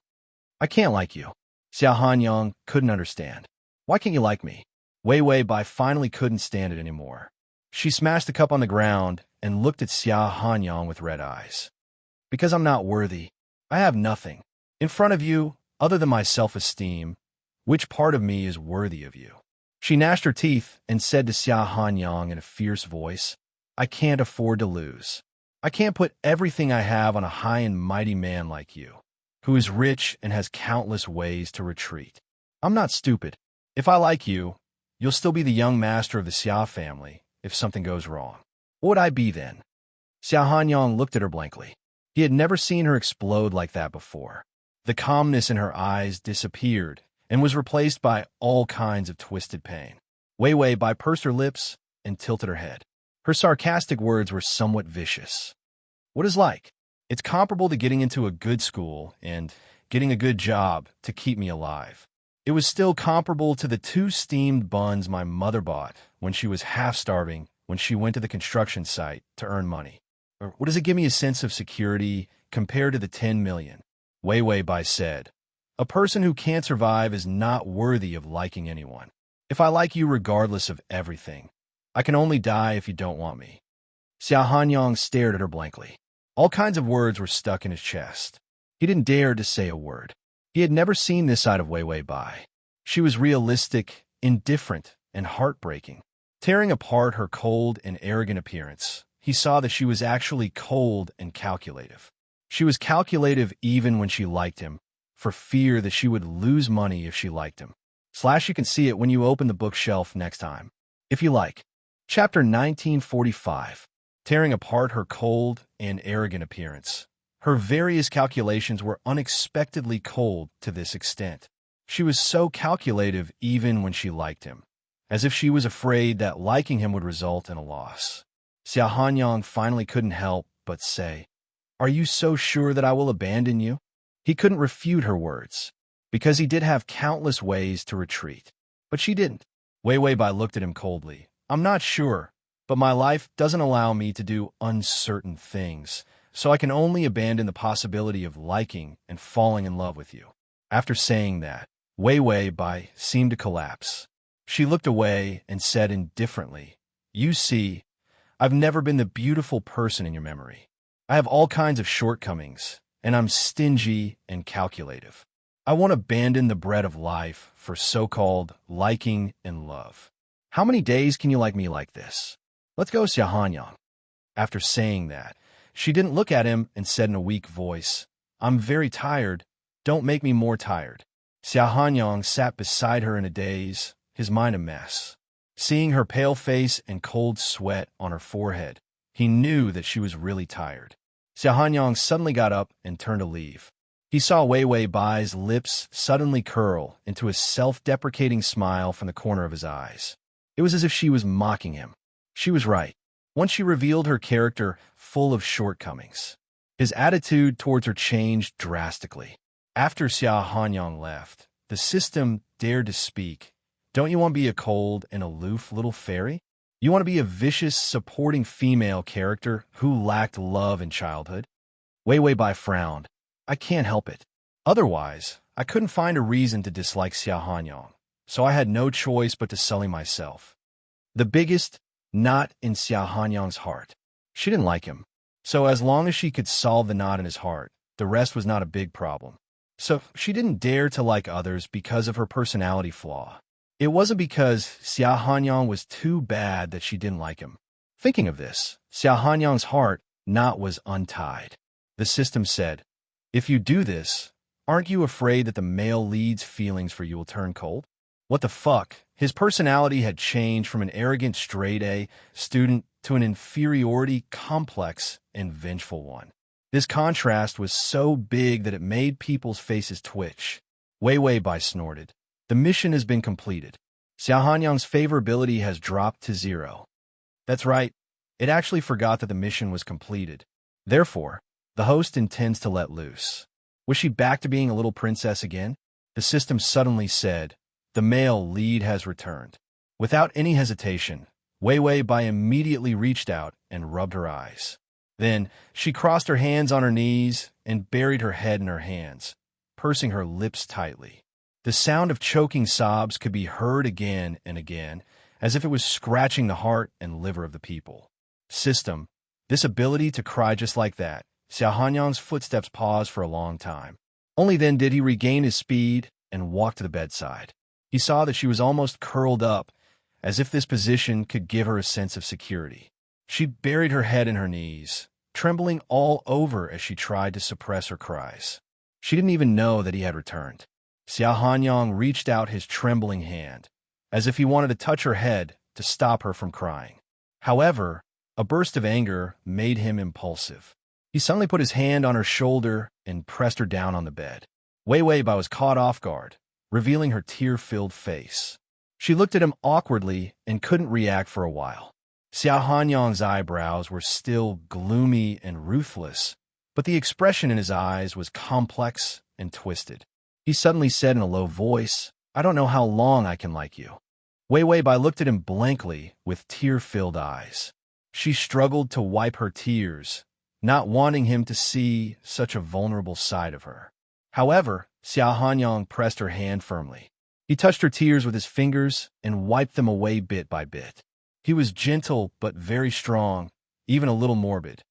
I can't like you. Xia Hanyang couldn't understand. Why can't you like me? Wei Wei Bai finally couldn't stand it anymore. She smashed the cup on the ground and looked at Xia Hanyang with red eyes. Because I'm not worthy. I have nothing. In front of you, other than my self-esteem, which part of me is worthy of you? She gnashed her teeth and said to Xia Hanyang in a fierce voice, I can't afford to lose. I can't put everything I have on a high and mighty man like you, who is rich and has countless ways to retreat. I'm not stupid. If I like you, you'll still be the young master of the Xia family if something goes wrong. What would I be then? Xia Hanyang looked at her blankly. He had never seen her explode like that before. The calmness in her eyes disappeared and was replaced by all kinds of twisted pain. Wei Wei Bai pursed her lips and tilted her head. Her sarcastic words were somewhat vicious. What is like? It's comparable to getting into a good school and getting a good job to keep me alive. It was still comparable to the 2 steamed buns my mother bought when she was half-starving when she went to the construction site to earn money. Or what does it give me a sense of security compared to the 10 million? Wei Wei Bai said, a person who can't survive is not worthy of liking anyone. If I like you regardless of everything, I can only die if you don't want me. Xia Hanyang stared at her blankly. All kinds of words were stuck in his chest. He didn't dare to say a word. He had never seen this side of Wei Wei Bai. She was realistic, indifferent, and heartbreaking. Tearing apart her cold and arrogant appearance, he saw that she was actually cold and calculative. She was calculative even when she liked him, for fear that she would lose money if she liked him. You can see it when you open the bookshelf next time. If you like. Chapter 1945. Tearing apart her cold and arrogant appearance. Her various calculations were unexpectedly cold to this extent. She was so calculative even when she liked him, as if she was afraid that liking him would result in a loss. Xia Hanyang finally couldn't help but say, Are you so sure that I will abandon you? He couldn't refute her words, because he did have countless ways to retreat. But she didn't. Wei Wei Bai looked at him coldly. I'm not sure, but my life doesn't allow me to do uncertain things, so I can only abandon the possibility of liking and falling in love with you. After saying that, Wei Wei Bai seemed to collapse. She looked away and said indifferently, You see, I've never been the beautiful person in your memory. I have all kinds of shortcomings, and I'm stingy and calculative. I won't abandon the bread of life for so-called liking and love. How many days can you like me like this? Let's go, Xia Hanyang. After saying that, she didn't look at him and said in a weak voice, I'm very tired. Don't make me more tired. Xia Hanyang sat beside her in a daze, his mind a mess. Seeing her pale face and cold sweat on her forehead, he knew that she was really tired. Xia Hanyang suddenly got up and turned to leave. He saw Wei Wei Bai's lips suddenly curl into a self-deprecating smile from the corner of his eyes. It was as if she was mocking him. She was right. Once she revealed her character full of shortcomings, his attitude towards her changed drastically. After Xia Hanyang left, the system dared to speak. Don't you want to be a cold and aloof little fairy? You want to be a vicious, supporting female character who lacked love in childhood? Wei Wei Bai frowned. I can't help it. Otherwise, I couldn't find a reason to dislike Xia Hanyang, so I had no choice but to sully myself. The biggest knot in Xia Hanyang's heart. She didn't like him, so as long as she could solve the knot in his heart, the rest was not a big problem. So she didn't dare to like others because of her personality flaw. It wasn't because Xia Hanyang was too bad that she didn't like him. Thinking of this, Xia Hanyang's heart knot was untied. The system said, If you do this, aren't you afraid that the male lead's feelings for you will turn cold? What the fuck? His personality had changed from an arrogant straight-A student to an inferiority complex and vengeful one. This contrast was so big that it made people's faces twitch. Wei Wei Bai snorted. The mission has been completed. Xia Hanyang's favorability has dropped to 0. That's right. It actually forgot that the mission was completed. Therefore, the host intends to let loose. Was she back to being a little princess again? The system suddenly said, The male lead has returned. Without any hesitation, Wei Wei Bai immediately reached out and rubbed her eyes. Then she crossed her hands on her knees and buried her head in her hands, pursing her lips tightly. The sound of choking sobs could be heard again and again, as if it was scratching the heart and liver of the people. System, this ability to cry just like that. Xiao Hanyang's footsteps paused for a long time. Only then did he regain his speed and walk to the bedside. He saw that she was almost curled up, as if this position could give her a sense of security. She buried her head in her knees, trembling all over as she tried to suppress her cries. She didn't even know that he had returned. Xiao Hanyang reached out his trembling hand, as if he wanted to touch her head to stop her from crying. However, a burst of anger made him impulsive. He suddenly put his hand on her shoulder and pressed her down on the bed. Wei Wei Bai was caught off guard, revealing her tear-filled face. She looked at him awkwardly and couldn't react for a while. Xiao Hanyang's eyebrows were still gloomy and ruthless, but the expression in his eyes was complex and twisted. He suddenly said in a low voice, "I don't know how long I can like you." Wei Wei Bai looked at him blankly with tear-filled eyes. She struggled to wipe her tears, not wanting him to see such a vulnerable side of her. However, Xiao Hanyang pressed her hand firmly. He touched her tears with his fingers and wiped them away bit by bit. He was gentle but very strong, even a little morbid.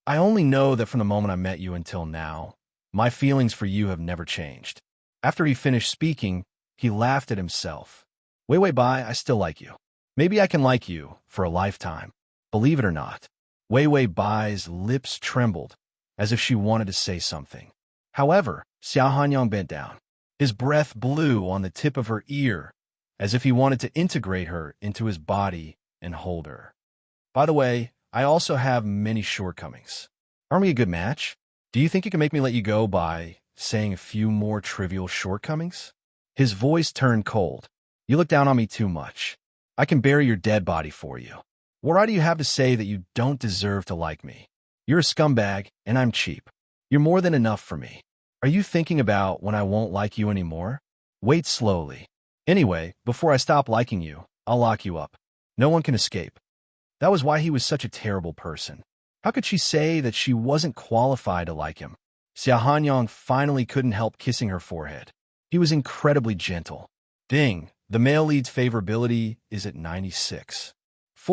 "I only know that from the moment I met you until now, my feelings for you have never changed." After he finished speaking, he laughed at himself. "Wei Wei Bai, I still like you. Maybe I can like you for a lifetime. Believe it or not." Wei Wei Bai's lips trembled, as if she wanted to say something. However, Xiao Hanyang bent down. His breath blew on the tip of her ear, as if he wanted to integrate her into his body and hold her. "By the way, I also have many shortcomings. Aren't we a good match? Do you think you can make me let you go by saying a few more trivial shortcomings?" His voice turned cold. "You look down on me too much. I can bury your dead body for you. What right do you have to say that you don't deserve to like me? You're a scumbag, and I'm cheap. You're more than enough for me. Are you thinking about when I won't like you anymore? Wait slowly. Anyway, before I stop liking you, I'll lock you up. No one can escape." That was why he was such a terrible person. How could she say that she wasn't qualified to like him? Xiao Hanyang finally couldn't help kissing her forehead. He was incredibly gentle. Ding, the male lead's favorability is at 96. /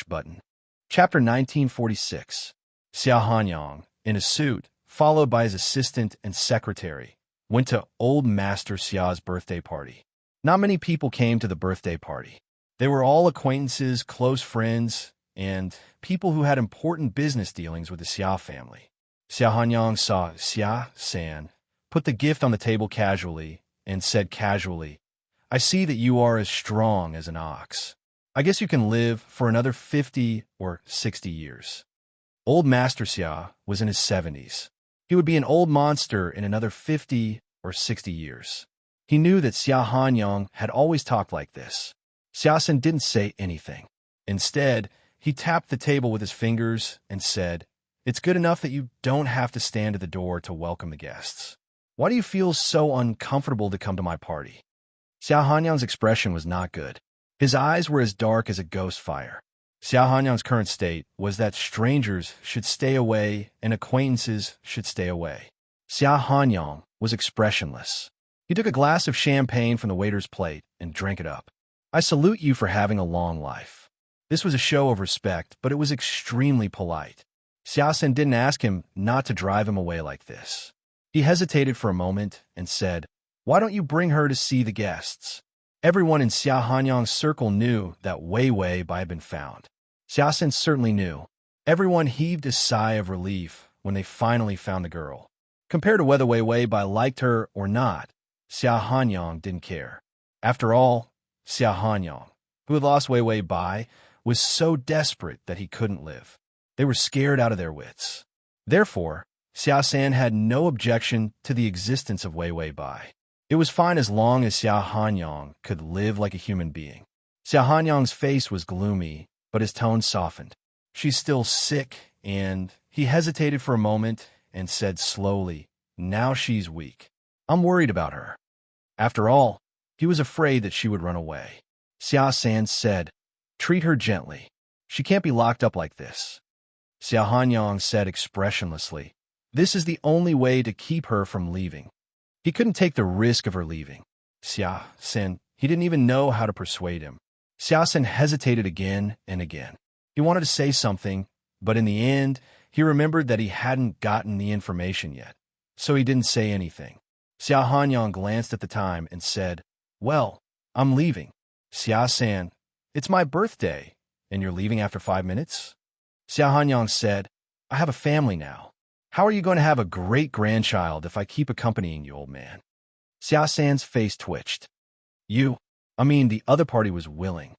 button. Chapter 1946. Xiao Hanyang, in a suit, followed by his assistant and secretary, went to Old Master Xia's birthday party. Not many people came to the birthday party. They were all acquaintances, close friends, and people who had important business dealings with the Xia family. Xiao Hanyang saw Xia-san put the gift on the table casually and said casually, "I see that you are as strong as an ox. I guess you can live for another 50 or 60 years. Old Master Xia was in his 70s. He would be an old monster in another 50 or 60 years. He knew that Xiao Hanyang had always talked like this. Xiaosan didn't say anything. Instead, he tapped the table with his fingers and said, "It's good enough that you don't have to stand at the door to welcome the guests. Why do you feel so uncomfortable to come to my party?" Xiao Hanyang's expression was not good. His eyes were as dark as a ghost fire. Xiao Hanyang's current state was that strangers should stay away and acquaintances should stay away. Xiao Hanyang was expressionless. He took a glass of champagne from the waiter's plate and drank it up. "I salute you for having a long life." This was a show of respect, but it was extremely polite. Xiaosan didn't ask him not to drive him away like this. He hesitated for a moment and said, "Why don't you bring her to see the guests?" Everyone in Xiao Hanyang's circle knew that Wei Wei Bai had been found. Xiaosan certainly knew. Everyone heaved a sigh of relief when they finally found the girl. Compared to whether Wei Wei Bai liked her or not, Xiao Hanyang didn't care. After all, Xiao Hanyang, who had lost Wei Wei Bai, was so desperate that he couldn't live. They were scared out of their wits. Therefore, Xiao San had no objection to the existence of Wei Wei Bai. It was fine as long as Xiao Hanyang could live like a human being. Xiao Hanyang's face was gloomy, but his tone softened. "She's still sick," and he hesitated for a moment and said slowly, "Now she's weak. I'm worried about her." After all, he was afraid that she would run away. Xiao San said, "Treat her gently. She can't be locked up like this." Xiao Hanyang said expressionlessly. This is the only way to keep her from leaving. He couldn't take the risk of her leaving. Xia Sen, he didn't even know how to persuade him. Xia Sen hesitated again and again. He wanted to say something, but in the end, he remembered that he hadn't gotten the information yet, so he didn't say anything. Xiao Hanyang glanced at the time and said, "Well, I'm leaving." Xia San, "It's my birthday, and you're leaving after 5 minutes?" Xiao Hanyang said, "I have a family now. How are you going to have a great-grandchild if I keep accompanying you, old man?" Xia San's face twitched. The other party was willing.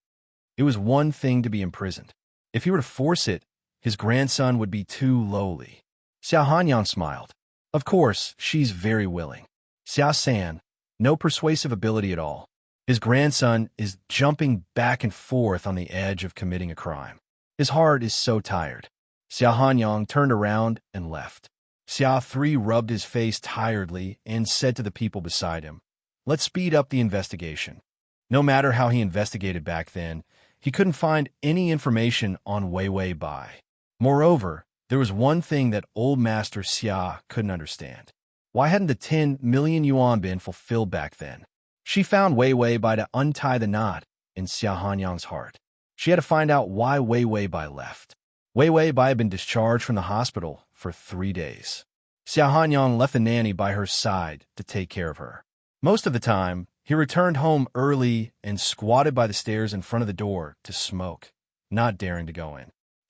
It was one thing to be imprisoned. If he were to force it, his grandson would be too lowly. Xiao Hanyang smiled. Of course, she's very willing. Xia San, no persuasive ability at all. His grandson is jumping back and forth on the edge of committing a crime. His heart is so tired. Xiao Hanyang turned around and left. Xia Three rubbed his face tiredly and said to the people beside him, "Let's speed up the investigation." No matter how he investigated back then, he couldn't find any information on Wei Wei Bai. Moreover, there was one thing that old Master Xia couldn't understand. Why hadn't the 10 million yuan been fulfilled back then? She found Wei Wei Bai to untie the knot in Xiao Hanyang's heart. She had to find out why Wei Wei Bai left. Wei Wei Bai had been discharged from the hospital for 3 days. Xiao Hanyang left the nanny by her side to take care of her. Most of the time, he returned home early and squatted by the stairs in front of the door to smoke, not daring to go in. //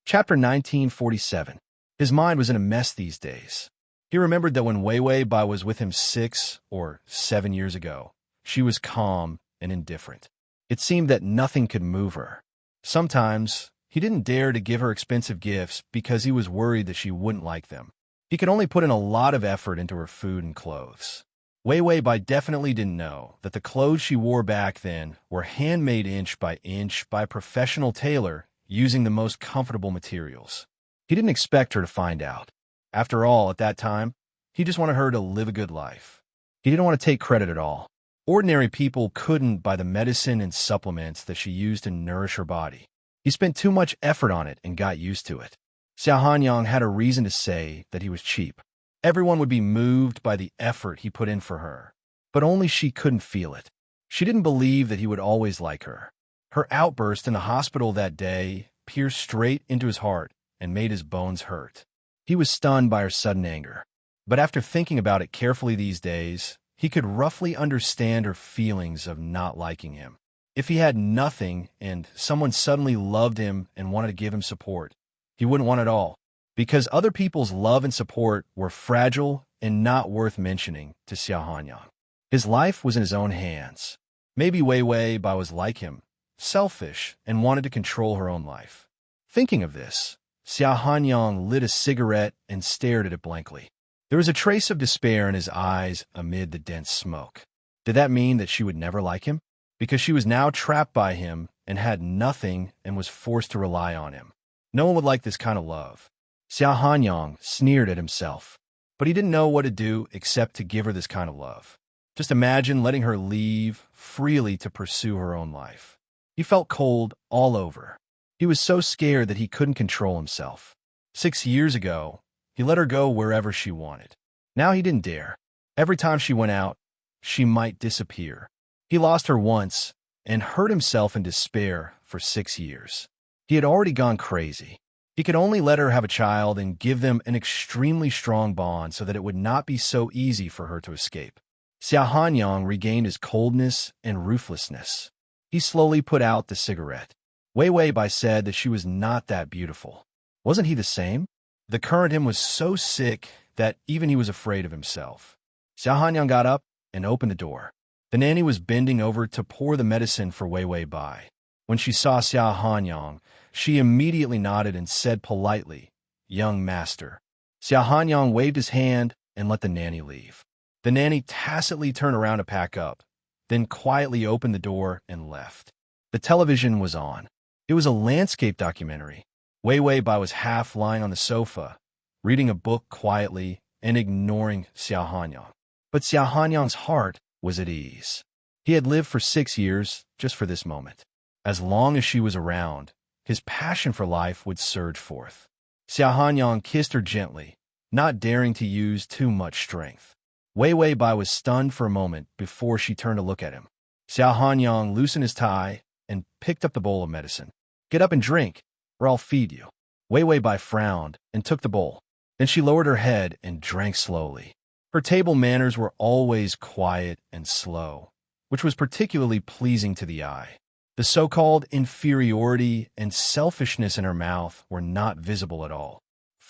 Chapter 1947. His mind was in a mess these days. He remembered that when Wei Wei Bai was with him 6 or 7 years ago, she was calm and indifferent. It seemed that nothing could move her. Sometimes, he didn't dare to give her expensive gifts because he was worried that she wouldn't like them. He could only put in a lot of effort into her food and clothes. Wei Wei Bai definitely didn't know that the clothes she wore back then were handmade inch by a professional tailor using the most comfortable materials. He didn't expect her to find out. After all, at that time, he just wanted her to live a good life. He didn't want to take credit at all. Ordinary people couldn't buy the medicine and supplements that she used to nourish her body. He spent too much effort on it and got used to it. Xiao Hanyang had a reason to say that he was cheap. Everyone would be moved by the effort he put in for her, but only she couldn't feel it. She didn't believe that he would always like her. Her outburst in the hospital that day pierced straight into his heart and made his bones hurt. He was stunned by her sudden anger. But after thinking about it carefully these days, he could roughly understand her feelings of not liking him. If he had nothing and someone suddenly loved him and wanted to give him support, he wouldn't want it all. Because other people's love and support were fragile and not worth mentioning to Xiao Hanyang. His life was in his own hands. Maybe Wei Wei Bai was like him, selfish, and wanted to control her own life. Thinking of this, Xiao Hanyang lit a cigarette and stared at it blankly. There was a trace of despair in his eyes amid the dense smoke. Did that mean that she would never like him? Because she was now trapped by him and had nothing and was forced to rely on him. No one would like this kind of love. Xiao Hanyang sneered at himself, but he didn't know what to do except to give her this kind of love. Just imagine letting her leave freely to pursue her own life. He felt cold all over. He was so scared that he couldn't control himself. 6 years ago, he let her go wherever she wanted. Now he didn't dare. Every time she went out, she might disappear. He lost her once and hurt himself in despair for 6 years. He had already gone crazy. He could only let her have a child and give them an extremely strong bond so that it would not be so easy for her to escape. Xiao Hanyang regained his coldness and ruthlessness. He slowly put out the cigarette. Wei Wei Bai said that she was not that beautiful. Wasn't he the same? The current him was so sick that even he was afraid of himself. Xiao Hanyang got up and opened the door. The nanny was bending over to pour the medicine for Wei Wei Bai. When she saw Xiao Hanyang, she immediately nodded and said politely, "Young master." Xiao Hanyang waved his hand and let the nanny leave. The nanny tacitly turned around to pack up, then quietly opened the door and left. The television was on. It was a landscape documentary. Wei Wei Bai was half lying on the sofa, reading a book quietly and ignoring Xiao Hanyang. But Xiao Hanyang's heart was at ease. He had lived for 6 years just for this moment. As long as she was around, his passion for life would surge forth. Xiao Hanyang kissed her gently, not daring to use too much strength. Wei Wei Bai was stunned for a moment before she turned to look at him. Xiao Hanyang loosened his tie and picked up the bowl of medicine. "Get up and drink, or I'll feed you." Wei Wei Bai frowned and took the bowl. Then she lowered her head and drank slowly. Her table manners were always quiet and slow, which was particularly pleasing to the eye. The so-called inferiority and selfishness in her mouth were not visible at all. //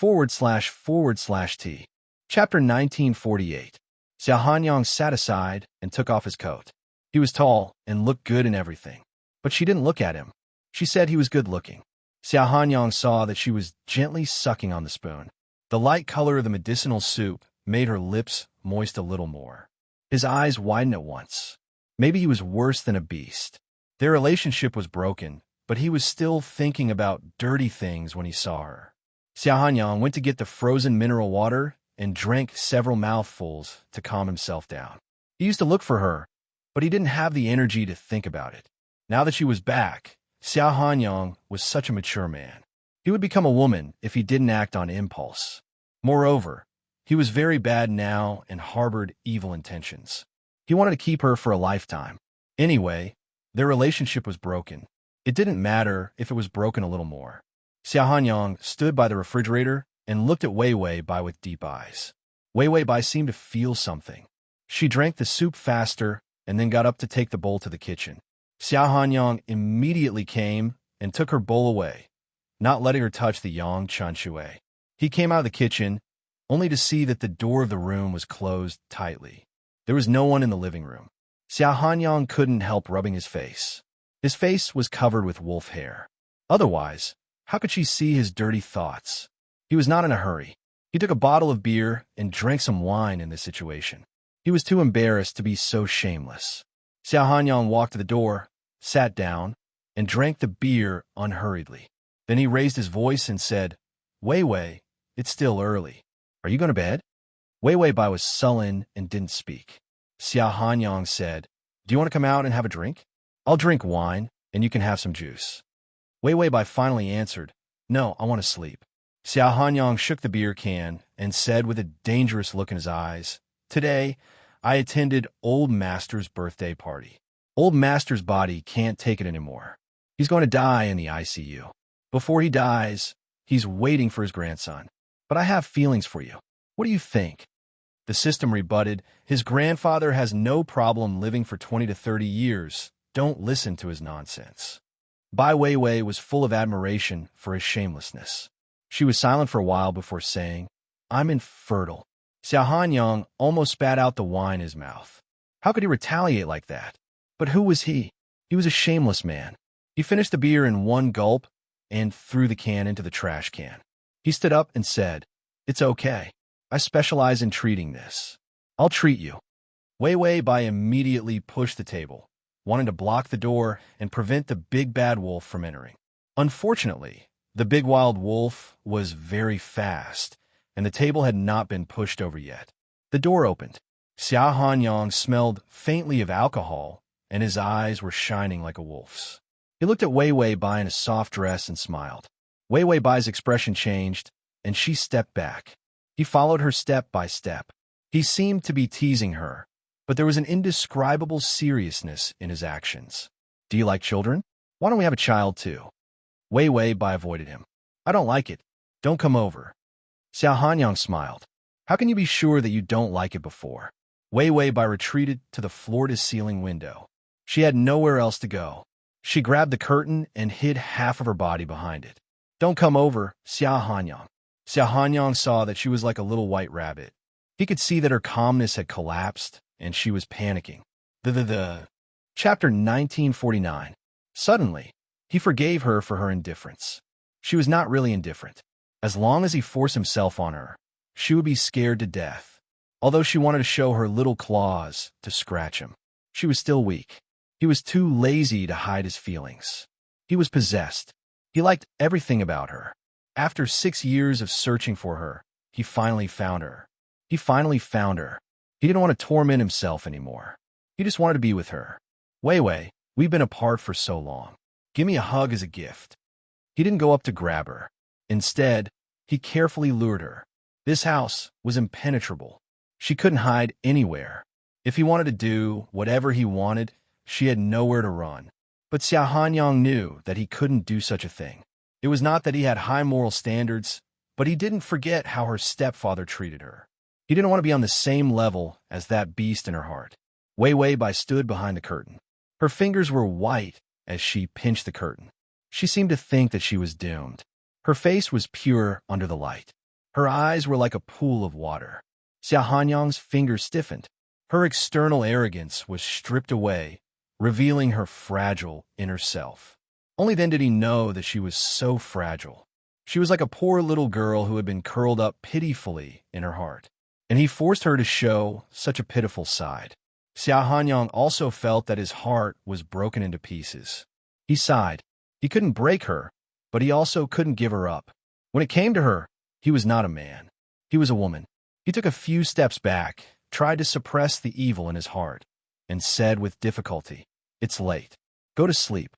Chapter 1948. Xiao Hanyang sat aside and took off his coat. He was tall and looked good in everything. But she didn't look at him. She said he was good-looking. Xiao Hanyang saw that she was gently sucking on the spoon. The light color of the medicinal soup made her lips moist a little more. His eyes widened at once. Maybe he was worse than a beast. Their relationship was broken, but he was still thinking about dirty things when he saw her. Xiao Hanyang went to get the frozen mineral water and drank several mouthfuls to calm himself down. He used to look for her, but he didn't have the energy to think about it. Now that she was back, Xiao Hanyang was such a mature man. He would become a woman if he didn't act on impulse. Moreover, he was very bad now and harbored evil intentions. He wanted to keep her for a lifetime. Anyway, their relationship was broken. It didn't matter if it was broken a little more. Xiao Hanyang stood by the refrigerator and looked at Wei Wei Bai with deep eyes. Wei Wei Bai seemed to feel something. She drank the soup faster and then got up to take the bowl to the kitchen. Xiao Hanyang immediately came and took her bowl away, not letting her touch the yang chan shui. He came out of the kitchen, only to see that the door of the room was closed tightly. There was no one in the living room. Xiao Hanyang couldn't help rubbing his face. His face was covered with wolf hair. Otherwise, how could she see his dirty thoughts? He was not in a hurry. He took a bottle of beer and drank some wine in this situation. He was too embarrassed to be so shameless. Xiao Hanyang walked to the door, sat down, and drank the beer unhurriedly. Then he raised his voice and said, "Wei Wei, it's still early. Are you going to bed?" Wei Wei Bai was sullen and didn't speak. Xiao Hanyang said, "Do you want to come out and have a drink? I'll drink wine, and you can have some juice." Wei Wei Bai finally answered, "No, I want to sleep." Xiao Hanyang shook the beer can and said with a dangerous look in his eyes, "Today, I attended Old Master's birthday party. Old Master's body can't take it anymore. He's going to die in the ICU. Before he dies, he's waiting for his grandson. But I have feelings for you. What do you think?" The system rebutted, "His grandfather has no problem living for 20 to 30 years. Don't listen to his nonsense." Bai Weiwei was full of admiration for his shamelessness. She was silent for a while before saying, "I'm infertile." Xiao Hanyang almost spat out the wine in his mouth. How could he retaliate like that? But who was he? He was a shameless man. He finished the beer in one gulp and threw the can into the trash can. He stood up and said, "It's okay. I specialize in treating this. I'll treat you." Wei Wei Bai immediately pushed the table, wanting to block the door and prevent the big bad wolf from entering. Unfortunately, the big wild wolf was very fast, and the table had not been pushed over yet. The door opened. Xiao Hanyang smelled faintly of alcohol, and his eyes were shining like a wolf's. He looked at Wei Wei Bai in a soft dress and smiled. Wei Wei Bai's expression changed, and she stepped back. He followed her step by step. He seemed to be teasing her, but there was an indescribable seriousness in his actions. "Do you like children? Why don't we have a child too?" Wei Wei Bai avoided him. "I don't like it. Don't come over." Xiao Hanyang smiled. "How can you be sure that you don't like it before?" Wei Wei Bai retreated to the floor-to-ceiling window. She had nowhere else to go. She grabbed the curtain and hid half of her body behind it. "Don't come over, Xiao Hanyang." Xiao Hanyang saw that she was like a little white rabbit. He could see that her calmness had collapsed, and she was panicking. Chapter 1949. Suddenly, he forgave her for her indifference. She was not really indifferent. As long as he forced himself on her, she would be scared to death. Although she wanted to show her little claws to scratch him, she was still weak. He was too lazy to hide his feelings. He was possessed. He liked everything about her. After 6 years of searching for her, he finally found her. He didn't want to torment himself anymore. He just wanted to be with her. "Wei Wei, we've been apart for so long. Give me a hug as a gift." He didn't go up to grab her. Instead, he carefully lured her. This house was impenetrable. She couldn't hide anywhere. If he wanted to do whatever he wanted, she had nowhere to run. But Xia Hanyang knew that he couldn't do such a thing. It was not that he had high moral standards, but he didn't forget how her stepfather treated her. He didn't want to be on the same level as that beast in her heart. Wei Wei Bai stood behind the curtain. Her fingers were white as she pinched the curtain. She seemed to think that she was doomed. Her face was pure under the light. Her eyes were like a pool of water. Xia Hanyang's fingers stiffened. Her external arrogance was stripped away, revealing her fragile inner self. Only then did he know that she was so fragile. She was like a poor little girl who had been curled up pitifully in her heart, and he forced her to show such a pitiful side. Xia Hanyang also felt that his heart was broken into pieces. He sighed. He couldn't break her, but he also couldn't give her up. When it came to her, he was not a man. He was a woman. He took a few steps back, tried to suppress the evil in his heart, and said with difficulty, "It's late. Go to sleep."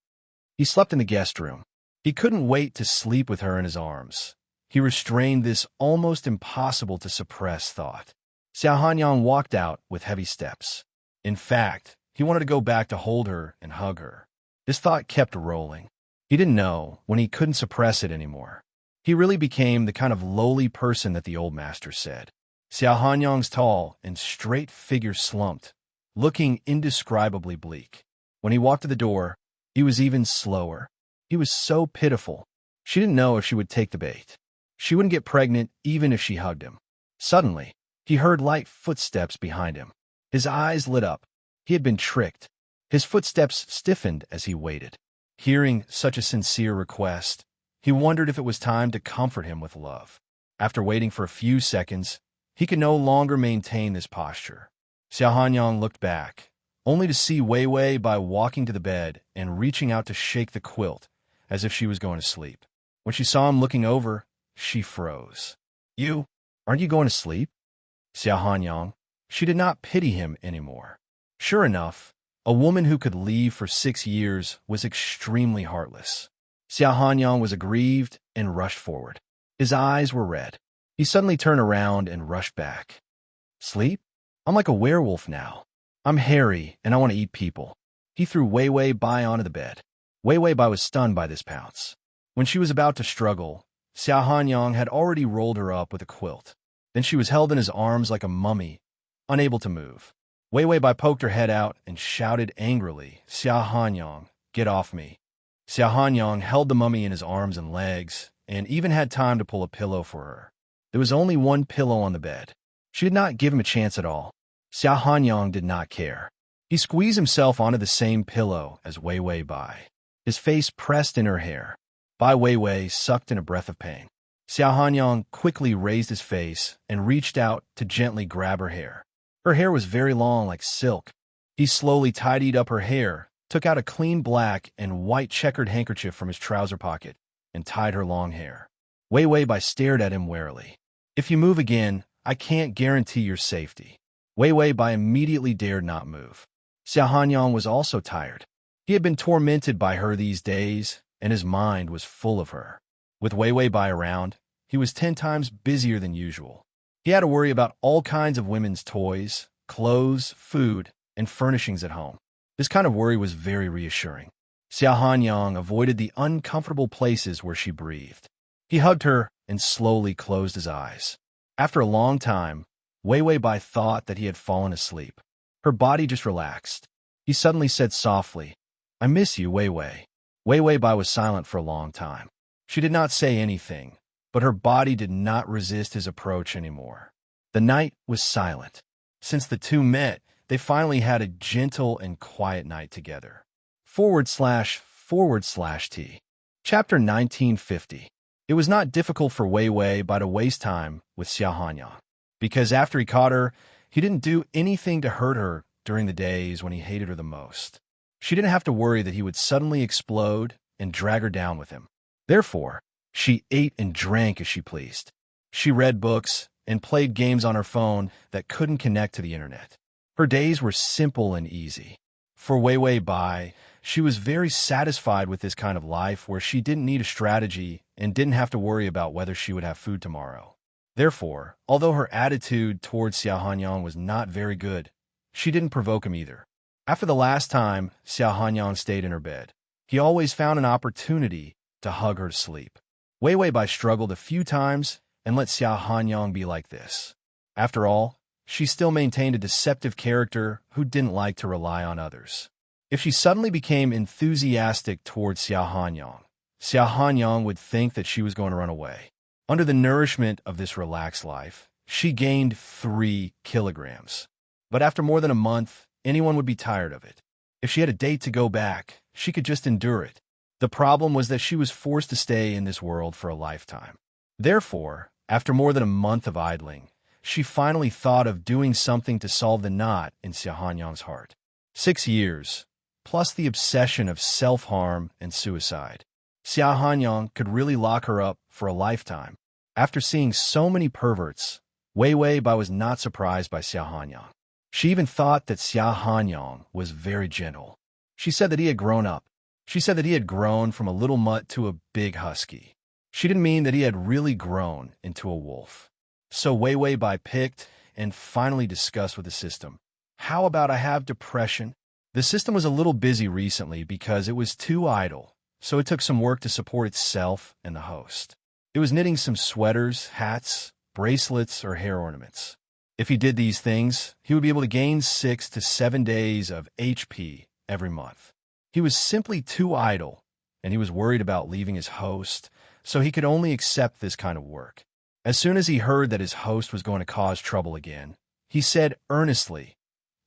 He slept in the guest room. He couldn't wait to sleep with her in his arms. He restrained this almost impossible to suppress thought. Xia Hanyang walked out with heavy steps. In fact, he wanted to go back to hold her and hug her. This thought kept rolling. He didn't know when he couldn't suppress it anymore. He really became the kind of lowly person that the old master said. Xia Hanyang's tall and straight figure slumped, looking indescribably bleak. When he walked to the door, he was even slower. He was so pitiful. She didn't know if she would take the bait. She wouldn't get pregnant even if she hugged him. Suddenly, he heard light footsteps behind him. His eyes lit up. He had been tricked. His footsteps stiffened as he waited. Hearing such a sincere request, he wondered if it was time to comfort him with love. After waiting for a few seconds, he could no longer maintain this posture. Xia Hanyang looked back, only to see Wei Wei Bai walking to the bed and reaching out to shake the quilt, as if she was going to sleep. When she saw him looking over, she froze. Aren't you going to sleep?" Xia Hanyang. She did not pity him anymore. Sure enough, a woman who could leave for 6 years was extremely heartless. Xia Hanyang was aggrieved and rushed forward. His eyes were red. He suddenly turned around and rushed back. "Sleep? I'm like a werewolf now. I'm hairy and I want to eat people." He threw Wei Wei Bai onto the bed. Wei Wei Bai was stunned by this pounce. When she was about to struggle, Xia Hanyang had already rolled her up with a quilt. Then she was held in his arms like a mummy, unable to move. Wei Wei Bai poked her head out and shouted angrily, "Xia Hanyang, get off me." Xia Hanyang held the mummy in his arms and legs, and even had time to pull a pillow for her. There was only one pillow on the bed. She did not give him a chance at all. Xia Hanyang did not care. He squeezed himself onto the same pillow as Wei Wei Bai. His face pressed in her hair. Bai Wei Wei sucked in a breath of pain. Xia Hanyang quickly raised his face and reached out to gently grab her hair. Her hair was very long like silk. He slowly tidied up her hair, took out a clean black and white checkered handkerchief from his trouser pocket, and tied her long hair. Wei Wei Bai stared at him warily. "If you move again, I can't guarantee your safety." Wei Wei Bai immediately dared not move. Xia Hanyang was also tired. He had been tormented by her these days, and his mind was full of her. With Wei Wei Bai around, he was 10 times busier than usual. He had to worry about all kinds of women's toys, clothes, food, and furnishings at home. This kind of worry was very reassuring. Xia Hanyang avoided the uncomfortable places where she breathed. He hugged her and slowly closed his eyes. After a long time, Wei Wei Bai thought that he had fallen asleep. Her body just relaxed. He suddenly said softly, "I miss you, Wei Wei." Wei Wei Bai was silent for a long time. She did not say anything, but her body did not resist his approach anymore. The night was silent. Since the two met, they finally had a gentle and quiet night together. // Chapter 1950. It was not difficult for Wei Wei Bai to waste time with Xia Hanyang, because after he caught her, he didn't do anything to hurt her during the days when he hated her the most. She didn't have to worry that he would suddenly explode and drag her down with him. Therefore, she ate and drank as she pleased. She read books and played games on her phone that couldn't connect to the internet. Her days were simple and easy. For Wei Wei Bai, She was very satisfied with this kind of life where she didn't need a strategy and didn't have to worry about whether she would have food tomorrow. Therefore, although her attitude towards Xiao Hanyang was not very good, she didn't provoke him either. After the last time Xiao Hanyang stayed in her bed, he always found an opportunity to hug her to sleep. Wei Weibai struggled a few times and let Xiao Hanyang be like this. After all, she still maintained a deceptive character who didn't like to rely on others. If she suddenly became enthusiastic towards Xiao Hanyang would think that she was going to run away. Under the nourishment of this relaxed life, she gained 3 kilograms. But after more than a month, anyone would be tired of it. If she had a date to go back, she could just endure it. The problem was that she was forced to stay in this world for a lifetime. Therefore, after more than a month of idling, she finally thought of doing something to solve the knot in Xiao Hanyang's heart. 6 years, plus the obsession of self-harm and suicide. Xiao Hanyang could really lock her up for a lifetime. After seeing so many perverts, Wei Weibai was not surprised by Xiao Hanyang. She even thought that Xiao Hanyang was very gentle. She said that he had grown up. She said that he had grown from a little mutt to a big husky. She didn't mean that he had really grown into a wolf. So Wei Weibai picked and finally discussed with the system. How about I have depression? The system was a little busy recently because it was too idle, so it took some work to support itself and the host. It was knitting some sweaters, hats, bracelets, or hair ornaments. If he did these things, he would be able to gain 6 to 7 days of HP every month. He was simply too idle, and he was worried about leaving his host, so he could only accept this kind of work. As soon as he heard that his host was going to cause trouble again, he said earnestly,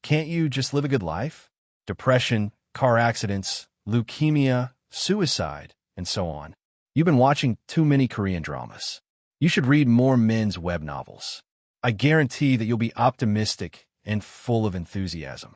"Can't you just live a good life? Depression, car accidents, leukemia, suicide, and so on. You've been watching too many Korean dramas. You should read more men's web novels. I guarantee that you'll be optimistic and full of enthusiasm."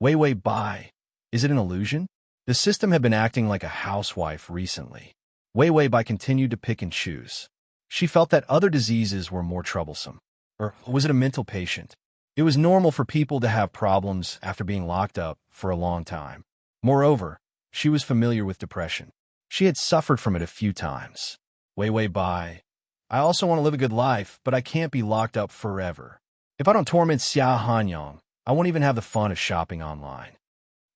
Wei Weibai, is it an illusion? The system had been acting like a housewife recently. Wei Weibai continued to pick and choose. She felt that other diseases were more troublesome. Or was it a mental patient? It was normal for people to have problems after being locked up for a long time. Moreover, she was familiar with depression. She had suffered from it a few times. Wei Weibai, I also want to live a good life, but I can't be locked up forever. If I don't torment Xiao Hanyang, I won't even have the fun of shopping online.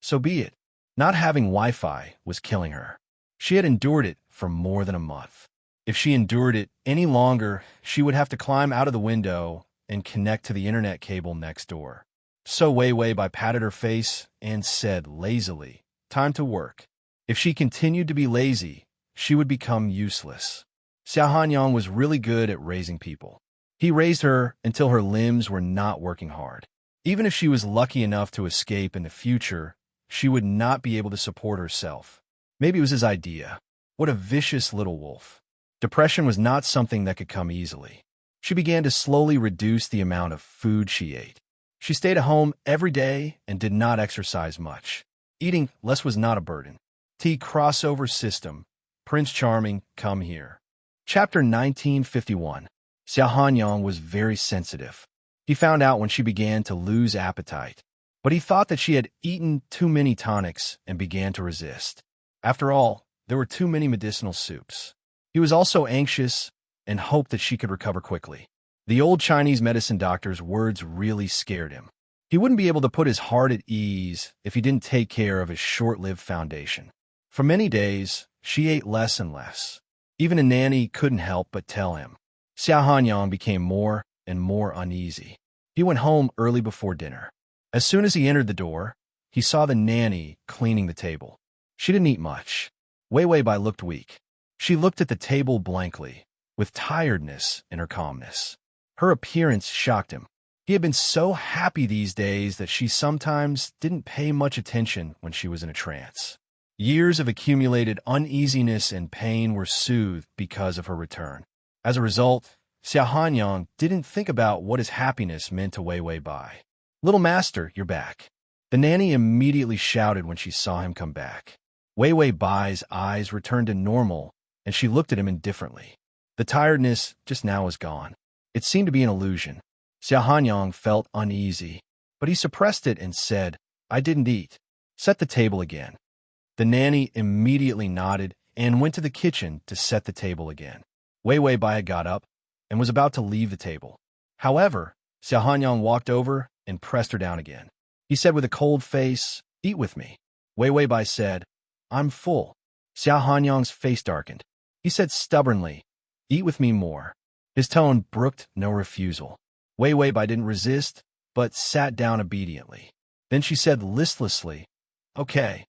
So be it. Not having Wi-Fi was killing her. She had endured it for more than a month. If she endured it any longer, she would have to climb out of the window and connect to the internet cable next door. So Wei Weibai patted her face and said lazily, "Time to work." If she continued to be lazy, she would become useless. Xiao Hanyang was really good at raising people. He raised her until her limbs were not working hard. Even if she was lucky enough to escape in the future, she would not be able to support herself. Maybe it was his idea. What a vicious little wolf. Depression was not something that could come easily. She began to slowly reduce the amount of food she ate. She stayed at home every day and did not exercise much. Eating less was not a burden. T crossover system. Prince Charming, come here. Chapter 1951. Xiao Hanyang was very sensitive. He found out when she began to lose appetite, but he thought that she had eaten too many tonics and began to resist. After all, there were too many medicinal soups. He was also anxious and hoped that she could recover quickly. The old Chinese medicine doctor's words really scared him. He wouldn't be able to put his heart at ease if he didn't take care of his short-lived foundation. For many days, she ate less and less. Even a nanny couldn't help but tell him. Xiao Hanyang became more and more uneasy. He went home early before dinner. As soon as he entered the door, he saw the nanny cleaning the table. She didn't eat much. Wei Weibai looked weak. She looked at the table blankly, with tiredness in her calmness. Her appearance shocked him. He had been so happy these days that she sometimes didn't pay much attention when she was in a trance. Years of accumulated uneasiness and pain were soothed because of her return. As a result, Xiao Hanyang didn't think about what his happiness meant to Wei Weibai. "Little master, you're back." The nanny immediately shouted when she saw him come back. Wei Weibai's eyes returned to normal, and she looked at him indifferently. The tiredness just now was gone. It seemed to be an illusion. Xiao Hanyang felt uneasy, but he suppressed it and said, "I didn't eat. Set the table again." The nanny immediately nodded and went to the kitchen to set the table again. Wei Wei Bai got up and was about to leave the table. However, Xiao Hanyang walked over and pressed her down again. He said with a cold face, "Eat with me." Wei Wei Bai said, "I'm full." Xiao Hanyang's face darkened. He said stubbornly, "Eat with me more." His tone brooked no refusal. Wei Wei Bai didn't resist, but sat down obediently. Then she said listlessly, "Okay."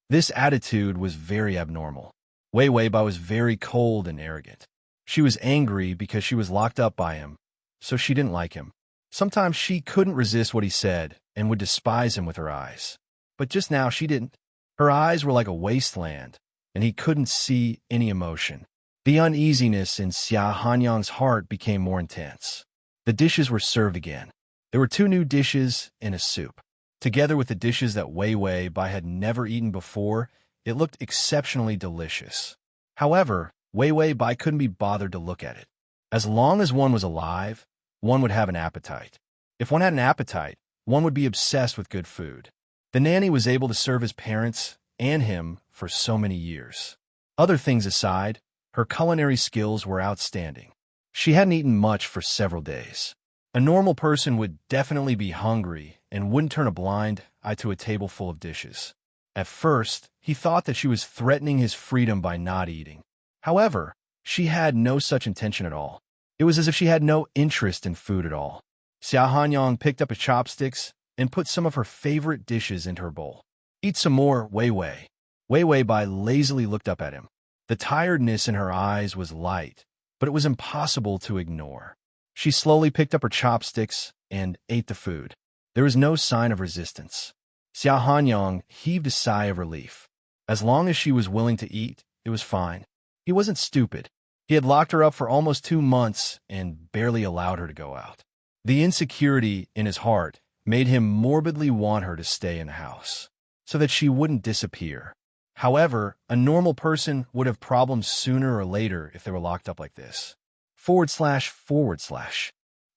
This attitude was very abnormal. Wei Wei Bai was very cold and arrogant. She was angry because she was locked up by him, so she didn't like him. Sometimes she couldn't resist what he said and would despise him with her eyes. But just now she didn't. Her eyes were like a wasteland, and he couldn't see any emotion. The uneasiness in Xiao Hanyang's heart became more intense. The dishes were served again. There were 2 new dishes and a soup. Together with the dishes that Wei Wei Bai had never eaten before, it looked exceptionally delicious. However, Wei Wei Bai couldn't be bothered to look at it. As long as one was alive, one would have an appetite. If one had an appetite, one would be obsessed with good food. The nanny was able to serve his parents and him for so many years. Other things aside, her culinary skills were outstanding. She hadn't eaten much for several days. A normal person would definitely be hungry and wouldn't turn a blind eye to a table full of dishes. At first, he thought that she was threatening his freedom by not eating. However, she had no such intention at all. It was as if she had no interest in food at all. Xiao Hanyang picked up his chopsticks and put some of her favorite dishes into her bowl. "Eat some more, Wei Wei." Wei Wei Bai lazily looked up at him. The tiredness in her eyes was light, but it was impossible to ignore. She slowly picked up her chopsticks and ate the food. There was no sign of resistance. Xiao Hanyang heaved a sigh of relief. As long as she was willing to eat, it was fine. He wasn't stupid. He had locked her up for almost 2 months and barely allowed her to go out. The insecurity in his heart made him morbidly want her to stay in the house, so that she wouldn't disappear. However, a normal person would have problems sooner or later if they were locked up like this. //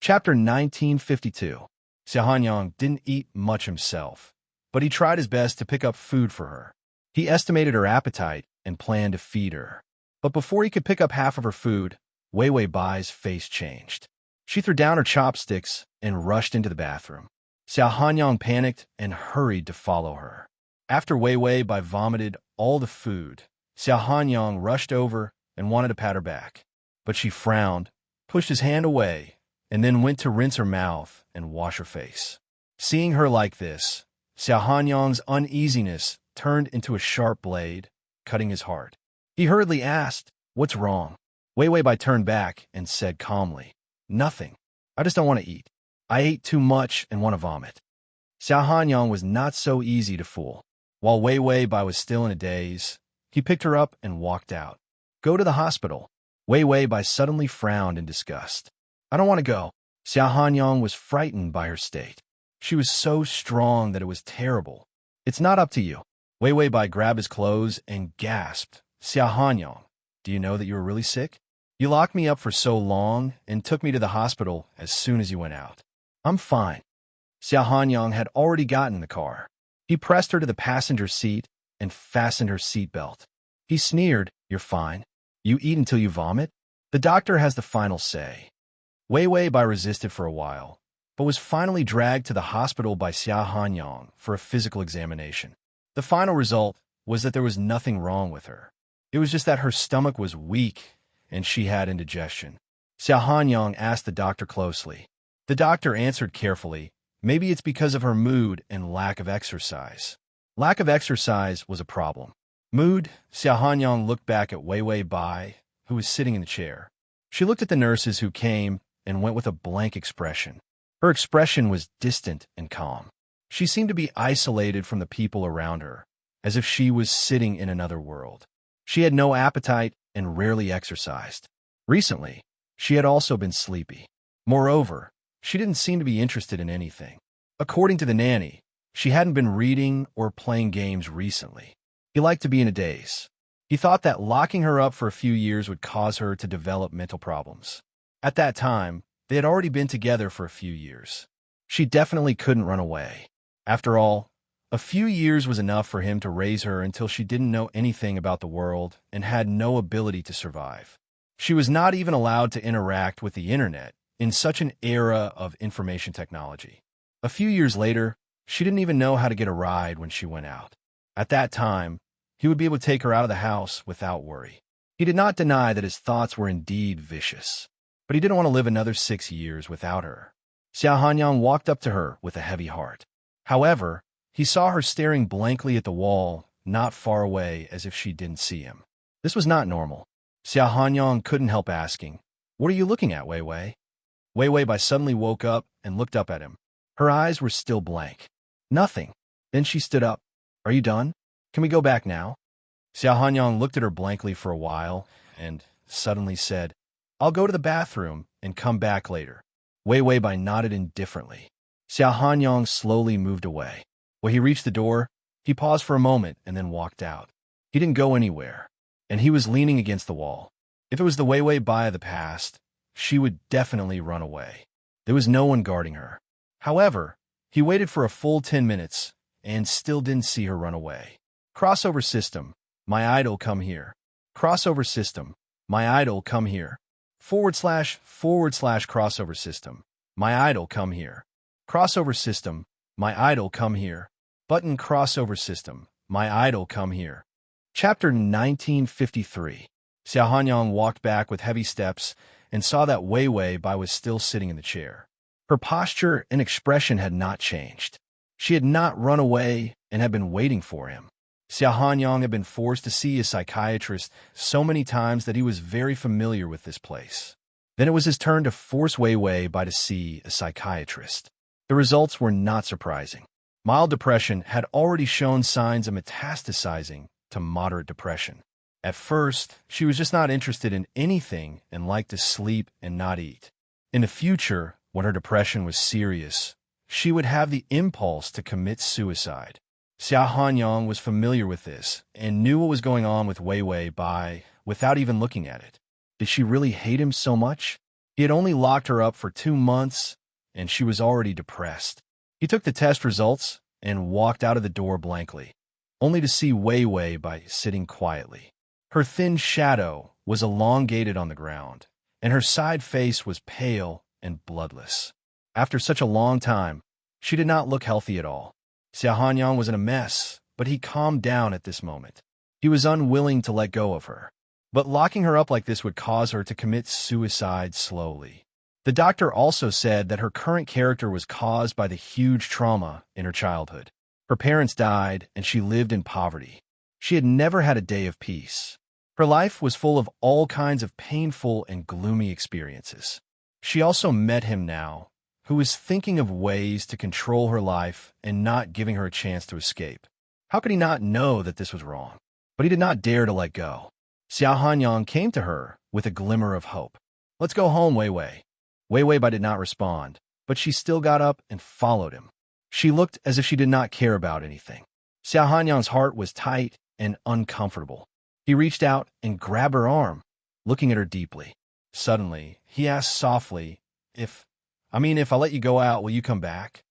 Chapter 1952. Xiao Hanyang didn't eat much himself, but he tried his best to pick up food for her. He estimated her appetite and planned to feed her. But before he could pick up half of her food, Wei Wei Bai's face changed. She threw down her chopsticks and rushed into the bathroom. Xiao Hanyang panicked and hurried to follow her. After Wei Wei Bai vomited all the food, Xiao Hanyang rushed over and wanted to pat her back. But she frowned, pushed his hand away, and then went to rinse her mouth and wash her face. Seeing her like this, Xiao Hanyang's uneasiness turned into a sharp blade, cutting his heart. He hurriedly asked, "What's wrong?" Wei Wei Bai turned back and said calmly, "Nothing. I just don't want to eat. I ate too much and want to vomit." Xiao Hanyang was not so easy to fool. While Wei Wei Bai was still in a daze, he picked her up and walked out. "Go to the hospital." Wei Wei Bai suddenly frowned in disgust. "I don't want to go." Xiao Hanyang was frightened by her state. She was so strong that it was terrible. "It's not up to you." Wei Wei Bai grabbed his clothes and gasped, "Xiao Hanyang, do you know that you were really sick? You locked me up for so long and took me to the hospital as soon as you went out." "I'm fine." Xiao Hanyang had already gotten in the car. He pressed her to the passenger seat and fastened her seatbelt. He sneered, "You're fine. You eat until you vomit? The doctor has the final say." Wei Wei Bai resisted for a while, but was finally dragged to the hospital by Xiao Hanyang for a physical examination. The final result was that there was nothing wrong with her. It was just that her stomach was weak and she had indigestion. Xiao Hanyang asked the doctor closely. The doctor answered carefully, "Maybe it's because of her mood and lack of exercise." Lack of exercise was a problem. Mood? Xiao Hanyang looked back at Wei Wei Bai, who was sitting in the chair. She looked at the nurses who came and went with a blank expression. Her expression was distant and calm. She seemed to be isolated from the people around her, as if she was sitting in another world. She had no appetite and rarely exercised. Recently, she had also been sleepy. Moreover, she didn't seem to be interested in anything. According to the nanny, she hadn't been reading or playing games recently. He liked to be in a daze. He thought that locking her up for a few years would cause her to develop mental problems. At that time, they had already been together for a few years. She definitely couldn't run away. After all, A few years was enough for him to raise her until she didn't know anything about the world and had no ability to survive. She was not even allowed to interact with the internet in such an era of information technology. A few years later, she didn't even know how to get a ride when she went out. At that time, he would be able to take her out of the house without worry. He did not deny that his thoughts were indeed vicious, but he didn't want to live another 6 years without her. Xiao Hanyang walked up to her with a heavy heart. However, he saw her staring blankly at the wall, not far away, as if she didn't see him. This was not normal. Xiao Hanyang couldn't help asking, "What are you looking at, Wei Wei?" Wei Wei suddenly woke up and looked up at him. Her eyes were still blank. "Nothing." Then she stood up. "Are you done? Can we go back now?" Xiao Hanyang looked at her blankly for a while and suddenly said, "I'll go to the bathroom and come back later." Wei Wei nodded indifferently. Xiao Hanyang slowly moved away. When he reached the door, he paused for a moment and then walked out. He didn't go anywhere, and he was leaning against the wall. If it was the Wei Wei of the past, she would definitely run away. There was no one guarding her. However, he waited for a full 10 minutes and still didn't see her run away. Crossover system, my idol, come here. Crossover system, my idol, come here. / crossover system, my idol, come here. Crossover system, my idol, come here. Button crossover system, my idol, come here. Chapter 1953. Xiao Hanyang walked back with heavy steps and saw that Wei was still sitting in the chair. Her posture and expression had not changed. She had not run away and had been waiting for him. Xiao Hanyang had been forced to see a psychiatrist so many times that he was very familiar with this place. Then it was his turn to force Wei to see a psychiatrist. The results were not surprising. Mild depression had already shown signs of metastasizing to moderate depression. At first, she was just not interested in anything and liked to sleep and not eat. In the future, when her depression was serious, she would have the impulse to commit suicide. Xiao Hanyang was familiar with this and knew what was going on with Wei without even looking at it. Did she really hate him so much? He had only locked her up for 2 months, and she was already depressed. He took the test results and walked out of the door blankly, only to see Wei sitting quietly. Her thin shadow was elongated on the ground, and her side face was pale and bloodless. After such a long time, she did not look healthy at all. Xiao Hanyang was in a mess, but he calmed down at this moment. He was unwilling to let go of her. But locking her up like this would cause her to commit suicide slowly. The doctor also said that her current character was caused by the huge trauma in her childhood. Her parents died, and she lived in poverty. She had never had a day of peace. Her life was full of all kinds of painful and gloomy experiences. She also met him now, who was thinking of ways to control her life and not giving her a chance to escape. How could he not know that this was wrong? But he did not dare to let go. Xiao Hanyang came to her with a glimmer of hope. "Let's go home, Wei Wei." Wei did not respond, but she still got up and followed him. She looked as if she did not care about anything. Xiao Hanyang's heart was tight and uncomfortable. He reached out and grabbed her arm, looking at her deeply. Suddenly, he asked softly, if I let you go out, will you come back?"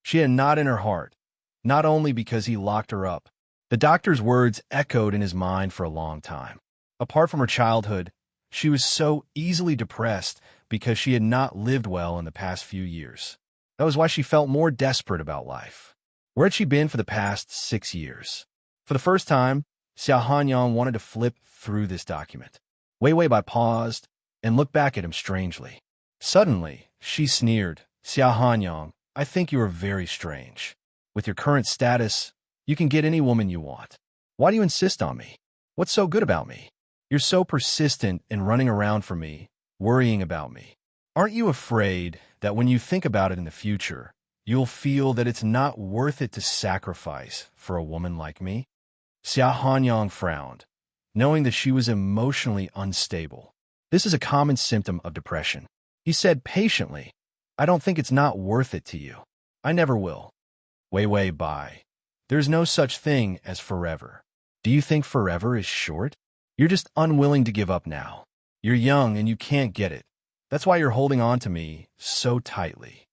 She had a knot in her heart, not only because he locked her up. The doctor's words echoed in his mind for a long time. Apart from her childhood, she was so easily depressed because she had not lived well in the past few years. That was why she felt more desperate about life. Where had she been for the past 6 years? For the first time, Xiao Hanyang wanted to flip through this document. Wei paused and looked back at him strangely. Suddenly, she sneered, "Xiao Hanyang, I think you are very strange. With your current status, you can get any woman you want. Why do you insist on me? What's so good about me? You're so persistent in running around for me, worrying about me. Aren't you afraid that when you think about it in the future, you'll feel that it's not worth it to sacrifice for a woman like me?" Xiao Hanyang frowned, knowing that she was emotionally unstable. This is a common symptom of depression. He said patiently, "I don't think it's not worth it to you. I never will." Wei bye. There's no such thing as forever. Do you think forever is short? You're just unwilling to give up now. You're young and you can't get it. That's why you're holding on to me so tightly.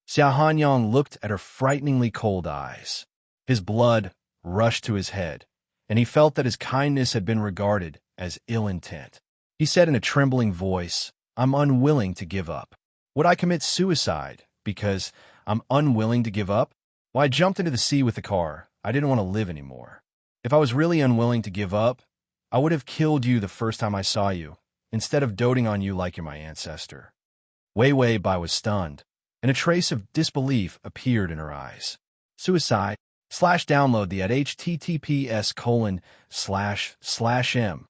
Xiao Hanyang looked at her frighteningly cold eyes. His blood rushed to his head, and he felt that his kindness had been regarded as ill intent. He said in a trembling voice, "I'm unwilling to give up. Would I commit suicide because I'm unwilling to give up? Well, I jumped into the sea with the car. I didn't want to live anymore. If I was really unwilling to give up, I would have killed you the first time I saw you, instead of doting on you like you're my ancestor." Wei Wei Bai was stunned, and a trace of disbelief appeared in her eyes. Suicide? Download the at https://m.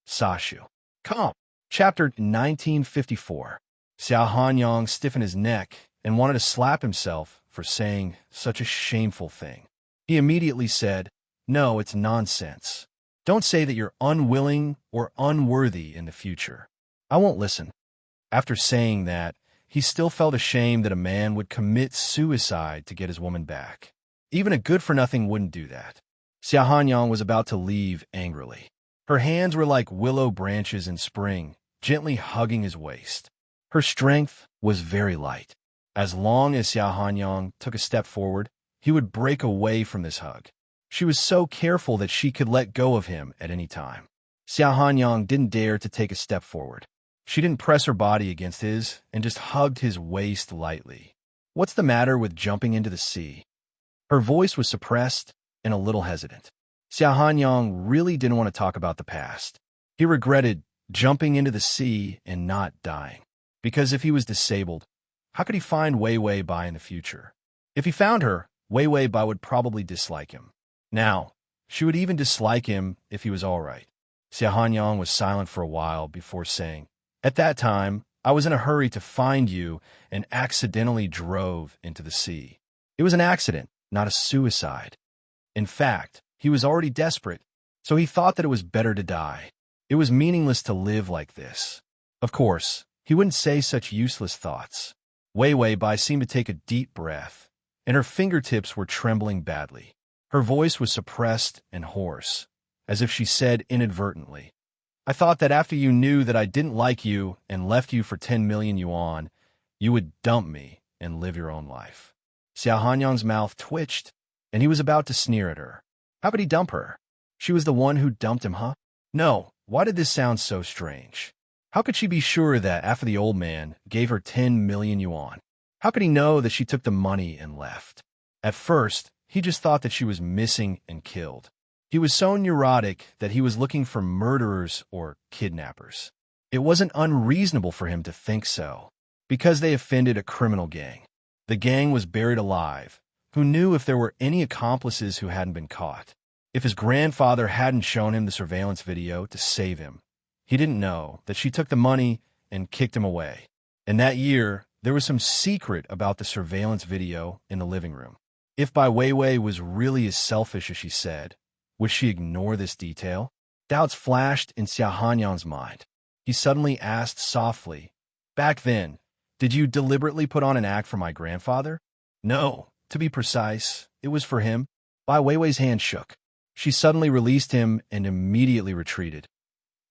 Sashu. Com. Chapter 1954. Xiao Hanyang stiffened his neck and wanted to slap himself for saying such a shameful thing. He immediately said, "No, it's nonsense. Don't say that you're unwilling or unworthy in the future. I won't listen." After saying that, he still felt ashamed that a man would commit suicide to get his woman back. Even a good-for-nothing wouldn't do that. Xiao Hanyang was about to leave angrily. Her hands were like willow branches in spring, gently hugging his waist. Her strength was very light. As long as Xiao Hanyang took a step forward, he would break away from this hug. She was so careful that she could let go of him at any time. Xiao Hanyang didn't dare to take a step forward. She didn't press her body against his and just hugged his waist lightly. "What's the matter with jumping into the sea?" Her voice was suppressed and a little hesitant. Xiao Hanyang really didn't want to talk about the past. He regretted jumping into the sea and not dying. Because if he was disabled, how could he find Wei Wei Bai in the future? If he found her, Wei Wei Bai would probably dislike him. Now, she would even dislike him if he was all right. Xiao Hanyang was silent for a while before saying, "At that time, I was in a hurry to find you and accidentally drove into the sea. It was an accident, not a suicide. In fact, he was already desperate, so he thought that it was better to die. It was meaningless to live like this." Of course, he wouldn't say such useless thoughts. Wei Wei Bai seemed to take a deep breath, and her fingertips were trembling badly. Her voice was suppressed and hoarse, as if she said inadvertently, "I thought that after you knew that I didn't like you and left you for 10 million yuan, you would dump me and live your own life." Xiao Hanyang's mouth twitched, and he was about to sneer at her. How could he dump her? She was the one who dumped him, huh? No, why did this sound so strange? How could she be sure that after the old man gave her 10 million yuan? How could he know that she took the money and left? At first, he just thought that she was missing and killed. He was so neurotic that he was looking for murderers or kidnappers. It wasn't unreasonable for him to think so, because they offended a criminal gang. The gang was buried alive. Who knew if there were any accomplices who hadn't been caught? If his grandfather hadn't shown him the surveillance video to save him, he didn't know that she took the money and kicked him away. And that year, there was some secret about the surveillance video in the living room. If Bai Weiwei was really as selfish as she said, would she ignore this detail? Doubts flashed in Xiao Hanyang's mind. He suddenly asked softly, "Back then, did you deliberately put on an act for my grandfather?" "No. To be precise, it was for him." Bai Weiwei's hand shook. She suddenly released him and immediately retreated.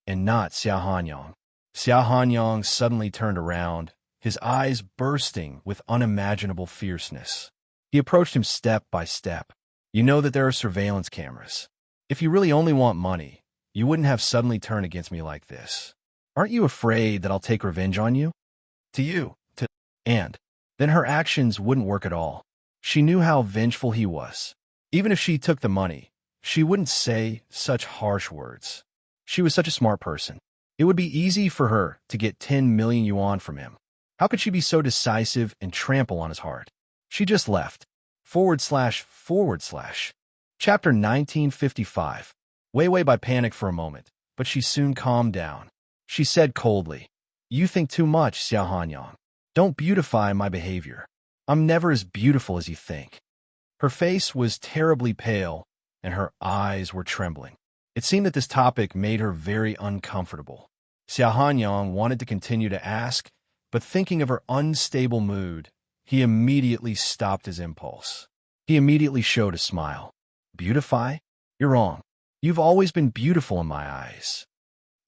And not Xiao Hanyang. Xiao Hanyang suddenly turned around, his eyes bursting with unimaginable fierceness. He approached him step by step. "You know that there are surveillance cameras. If you really only want money, you wouldn't have suddenly turned against me like this. Aren't you afraid that I'll take revenge on you? And then her actions wouldn't work at all. She knew how vengeful he was. Even if she took the money, she wouldn't say such harsh words. She was such a smart person. It would be easy for her to get 10 million yuan from him. How could she be so decisive and trample on his heart? She just left. / Chapter 1955. Wei Wei Bai panicked for a moment, but she soon calmed down. She said coldly, "You think too much, Xiao Hanyang. Don't beautify my behavior. I'm never as beautiful as you think." Her face was terribly pale, and her eyes were trembling. It seemed that this topic made her very uncomfortable. Xiao Hanyang wanted to continue to ask, but thinking of her unstable mood, he immediately stopped his impulse. He immediately showed a smile. "Beautify? You're wrong. You've always been beautiful in my eyes."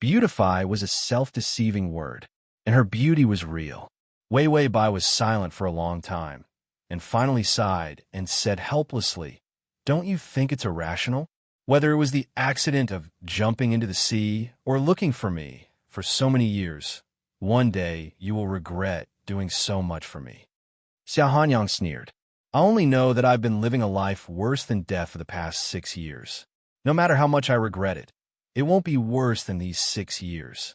Beautify was a self-deceiving word, and her beauty was real. Wei Wei Bai was silent for a long time, and finally sighed and said helplessly, don't you think it's irrational? Whether it was the accident of jumping into the sea or looking for me for so many years, one day you will regret doing so much for me." Xia Hanyang sneered. "I only know that I've been living a life worse than death for the past 6 years. No matter how much I regret it, it won't be worse than these 6 years."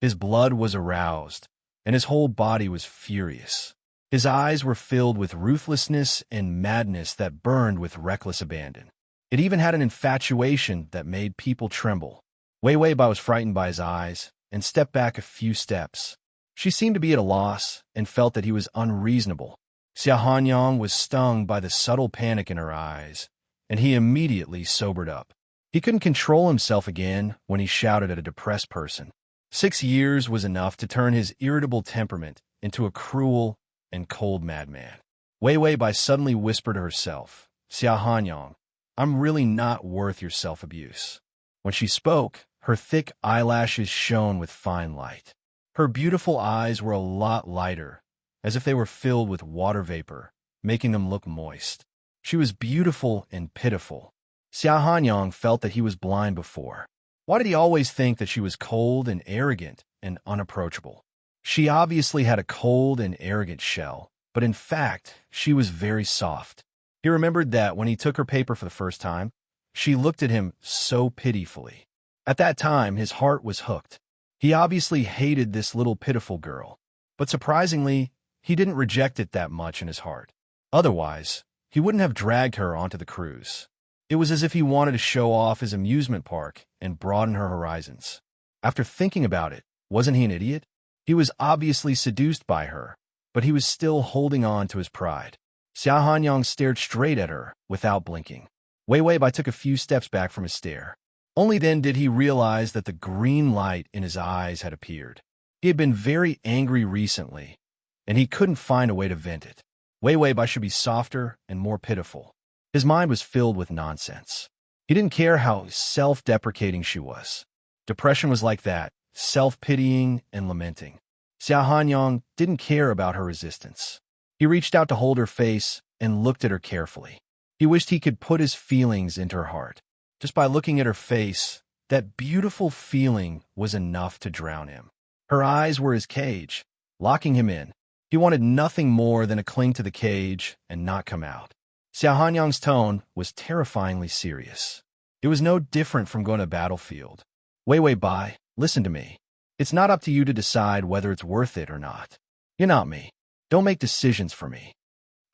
His blood was aroused, and his whole body was furious. His eyes were filled with ruthlessness and madness that burned with reckless abandon. It even had an infatuation that made people tremble. Wei Weibai was frightened by his eyes and stepped back a few steps. She seemed to be at a loss and felt that he was unreasonable. Xia Hanyang was stung by the subtle panic in her eyes, and he immediately sobered up. He couldn't control himself again when he shouted at a depressed person. 6 years was enough to turn his irritable temperament into a cruel and cold madman. Wei Weibai suddenly whispered to herself, "Xia Hanyang, I'm really not worth your self-abuse." When she spoke, her thick eyelashes shone with fine light. Her beautiful eyes were a lot lighter, as if they were filled with water vapor, making them look moist. She was beautiful and pitiful. Xia Hanyang felt that he was blind before. Why did he always think that she was cold and arrogant and unapproachable? She obviously had a cold and arrogant shell, but in fact, she was very soft. He remembered that when he took her paper for the first time, she looked at him so pitifully. At that time, his heart was hooked. He obviously hated this little pitiful girl, but surprisingly, he didn't reject it that much in his heart. Otherwise, he wouldn't have dragged her onto the cruise. It was as if he wanted to show off his amusement park and broaden her horizons. After thinking about it, wasn't he an idiot? He was obviously seduced by her, but he was still holding on to his pride. Xia Hanyang stared straight at her without blinking. Wei Weibai took a few steps back from his stare. Only then did he realize that the green light in his eyes had appeared. He had been very angry recently, and he couldn't find a way to vent it. Wei Weibai should be softer and more pitiful. His mind was filled with nonsense. He didn't care how self-deprecating she was. Depression was like that, self-pitying and lamenting. Xia Hanyang didn't care about her resistance. He reached out to hold her face and looked at her carefully. He wished he could put his feelings into her heart. Just by looking at her face, that beautiful feeling was enough to drown him. Her eyes were his cage, locking him in. He wanted nothing more than to cling to the cage and not come out. Xia Hanyang's tone was terrifyingly serious. It was no different from going to a battlefield. "Wei Weibai, listen to me. It's not up to you to decide whether it's worth it or not. You're not me. Don't make decisions for me."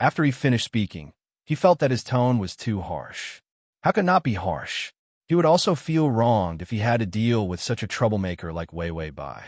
After he finished speaking, he felt that his tone was too harsh. How could it not be harsh? He would also feel wronged if he had to deal with such a troublemaker like Wei Weibai.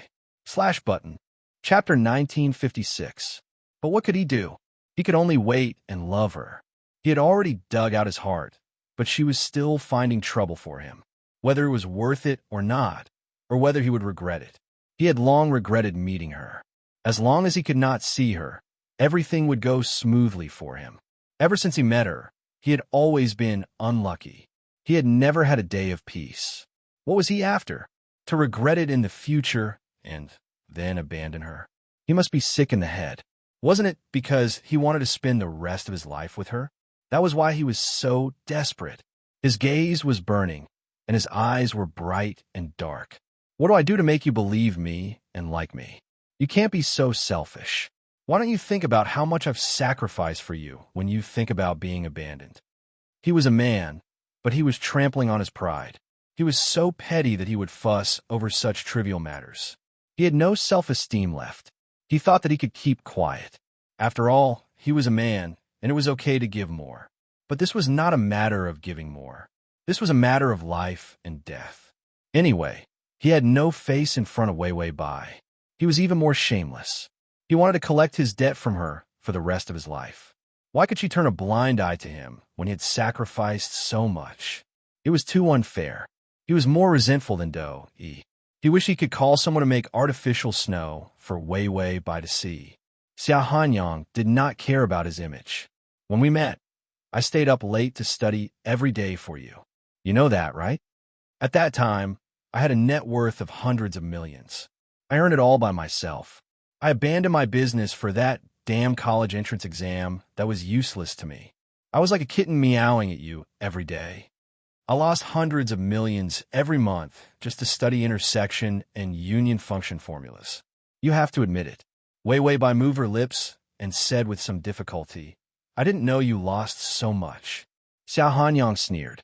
// Chapter 1956. But what could he do? He could only wait and love her. He had already dug out his heart, but she was still finding trouble for him. Whether it was worth it or not, or whether he would regret it. He had long regretted meeting her. As long as he could not see her, everything would go smoothly for him. Ever since he met her, he had always been unlucky. He had never had a day of peace. What was he after? To regret it in the future and then abandon her? He must be sick in the head. Wasn't it because he wanted to spend the rest of his life with her? That was why he was so desperate. His gaze was burning, and his eyes were bright and dark. What do I do to make you believe me and like me? You can't be so selfish. Why don't you think about how much I've sacrificed for you when you think about being abandoned? He was a man, but he was trampling on his pride. He was so petty that he would fuss over such trivial matters. He had no self-esteem left. He thought that he could keep quiet. After all, he was a man, and it was okay to give more. But this was not a matter of giving more. This was a matter of life and death. Anyway, he had no face in front of Wei Weibai. He was even more shameless. He wanted to collect his debt from her for the rest of his life. Why could she turn a blind eye to him when he had sacrificed so much? It was too unfair. He was more resentful than Do-e. He wished he could call someone to make artificial snow for Wei Weibai to see. Xia Hanyang did not care about his image. When we met, I stayed up late to study every day for you. You know that, right? At that time, I had a net worth of hundreds of millions. I earned it all by myself. I abandoned my business for that damn college entrance exam that was useless to me. I was like a kitten meowing at you every day. I lost hundreds of millions every month just to study intersection and union function formulas. You have to admit it. Wei Wei Bai moved her lips and said with some difficulty, I didn't know you lost so much. Xiao Hanyang sneered.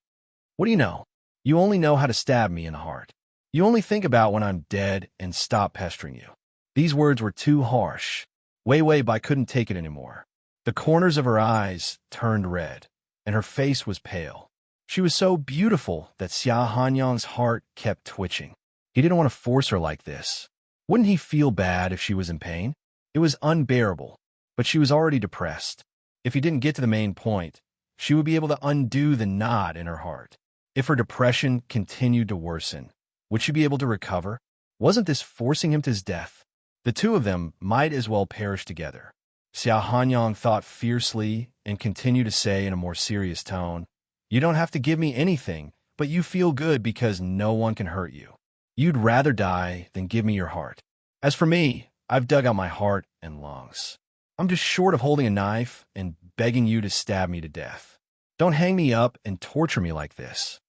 What do you know? You only know how to stab me in the heart. You only think about when I'm dead and stop pestering you. These words were too harsh. Wei Wei Bai couldn't take it anymore. The corners of her eyes turned red, and her face was pale. She was so beautiful that Xiao Hanyang's heart kept twitching. He didn't want to force her like this. Wouldn't he feel bad if she was in pain? It was unbearable, but she was already depressed. If he didn't get to the main point, she would be able to undo the knot in her heart. If her depression continued to worsen, would she be able to recover? Wasn't this forcing him to his death? The two of them might as well perish together. Xiao Hanyang thought fiercely and continued to say in a more serious tone, You don't have to give me anything, but you feel good because no one can hurt you. You'd rather die than give me your heart. As for me, I've dug out my heart and lungs. I'm just short of holding a knife and begging you to stab me to death. Don't hang me up and torture me like this.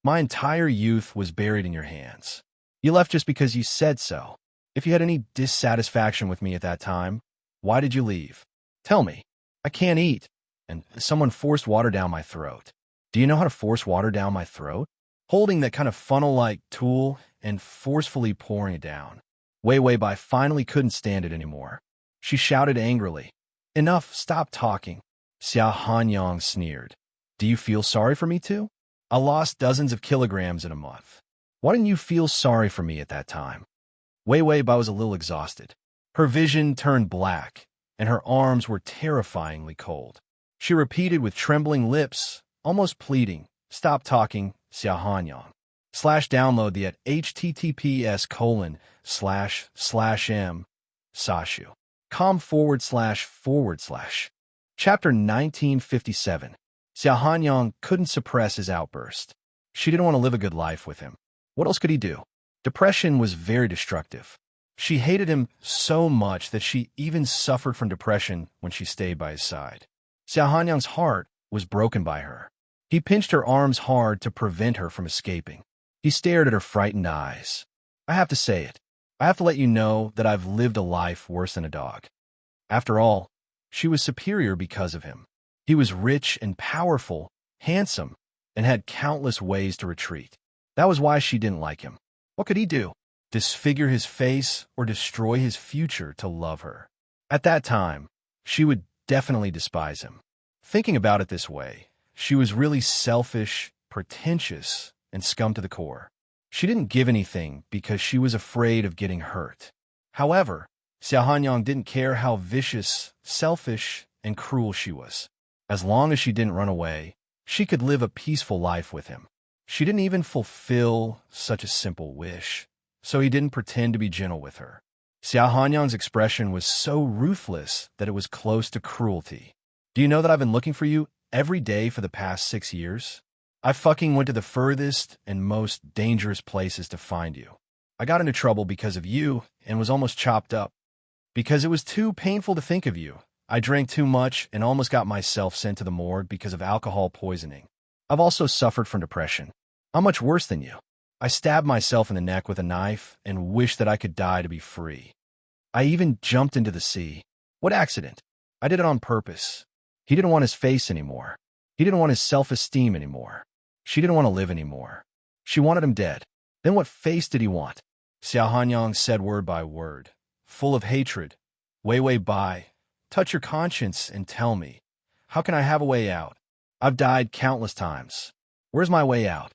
My entire youth was buried in your hands. You left just because you said so. If you had any dissatisfaction with me at that time, why did you leave? Tell me. I can't eat, and someone forced water down my throat. Do you know how to force water down my throat? Holding that kind of funnel-like tool and forcefully pouring it down. Wei Wei Bai finally couldn't stand it anymore. She shouted angrily, Enough, stop talking. Xiao Hanyang sneered. Do you feel sorry for me too? I lost dozens of kilograms in a month. Why didn't you feel sorry for me at that time? Wei Wei Bai was a little exhausted. Her vision turned black, and her arms were terrifyingly cold. She repeated with trembling lips, almost pleading, Stop talking, Xiao Hanyang. Download the at https://m sashu com//. Chapter 1957. Xiao Hanyang couldn't suppress his outburst. She didn't want to live a good life with him. What else could he do? Depression was very destructive. She hated him so much that she even suffered from depression when she stayed by his side. Xiao Hanyang's heart was broken by her. He pinched her arms hard to prevent her from escaping. He stared at her frightened eyes. I have to say it. I have to let you know that I've lived a life worse than a dog. After all, she was superior because of him. He was rich and powerful, handsome, and had countless ways to retreat. That was why she didn't like him. What could he do? Disfigure his face or destroy his future to love her? At that time, she would definitely despise him. Thinking about it this way, she was really selfish, pretentious, and scum to the core. She didn't give anything because she was afraid of getting hurt. However, Xiao Hanyang didn't care how vicious, selfish, and cruel she was. As long as she didn't run away, she could live a peaceful life with him. She didn't even fulfill such a simple wish, so he didn't pretend to be gentle with her. Xiao Hanyang's expression was so ruthless that it was close to cruelty. Do you know that I've been looking for you every day for the past 6 years? I fucking went to the furthest and most dangerous places to find you. I got into trouble because of you and was almost chopped up. Because it was too painful to think of you, I drank too much and almost got myself sent to the morgue because of alcohol poisoning. I've also suffered from depression. I'm much worse than you. I stabbed myself in the neck with a knife and wished that I could die to be free. I even jumped into the sea. What accident? I did it on purpose. He didn't want his face anymore. He didn't want his self-esteem anymore. She didn't want to live anymore. She wanted him dead. Then what face did he want? Xiao Hanyang said word by word, full of hatred. Wei Wei Bai, touch your conscience and tell me, how can I have a way out? I've died countless times. Where's my way out?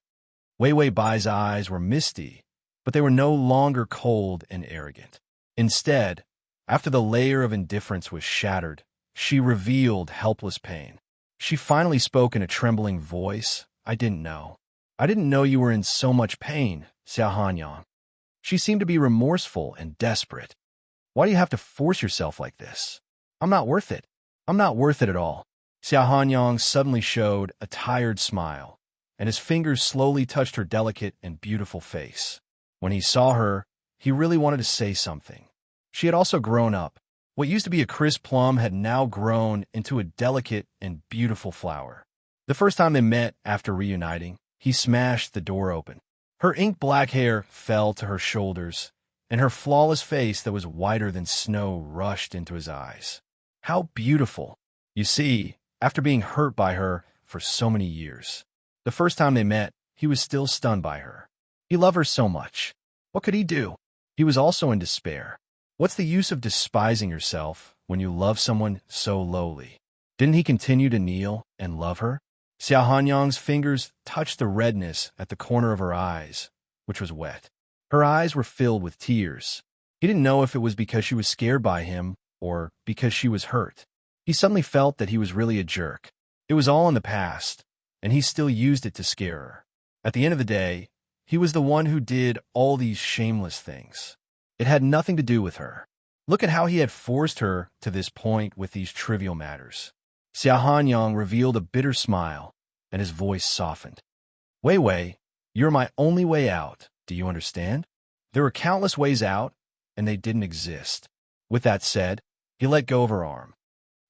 Wei Wei Bai's eyes were misty, but they were no longer cold and arrogant. Instead, after the layer of indifference was shattered, she revealed helpless pain. She finally spoke in a trembling voice. I didn't know. I didn't know you were in so much pain, Xiao Hanyang. She seemed to be remorseful and desperate. Why do you have to force yourself like this? I'm not worth it. I'm not worth it at all. Xiao Hanyang suddenly showed a tired smile, and his fingers slowly touched her delicate and beautiful face. When he saw her, he really wanted to say something. She had also grown up, What used to be a crisp plum had now grown into a delicate and beautiful flower. The first time they met after reuniting, he smashed the door open. Her ink-black hair fell to her shoulders, and her flawless face that was whiter than snow rushed into his eyes. How beautiful! You see, after being hurt by her for so many years. The first time they met, he was still stunned by her. He loved her so much. What could he do? He was also in despair. What's the use of despising yourself when you love someone so lowly? Didn't he continue to kneel and love her? Xiao Hanyang's fingers touched the redness at the corner of her eyes, which was wet. Her eyes were filled with tears. He didn't know if it was because she was scared by him or because she was hurt. He suddenly felt that he was really a jerk. It was all in the past, and he still used it to scare her. At the end of the day, he was the one who did all these shameless things. It had nothing to do with her. Look at how he had forced her to this point with these trivial matters. Xiao Hanyang revealed a bitter smile, and his voice softened. Wei Wei, you're my only way out, do you understand? There were countless ways out, and they didn't exist. With that said, he let go of her arm.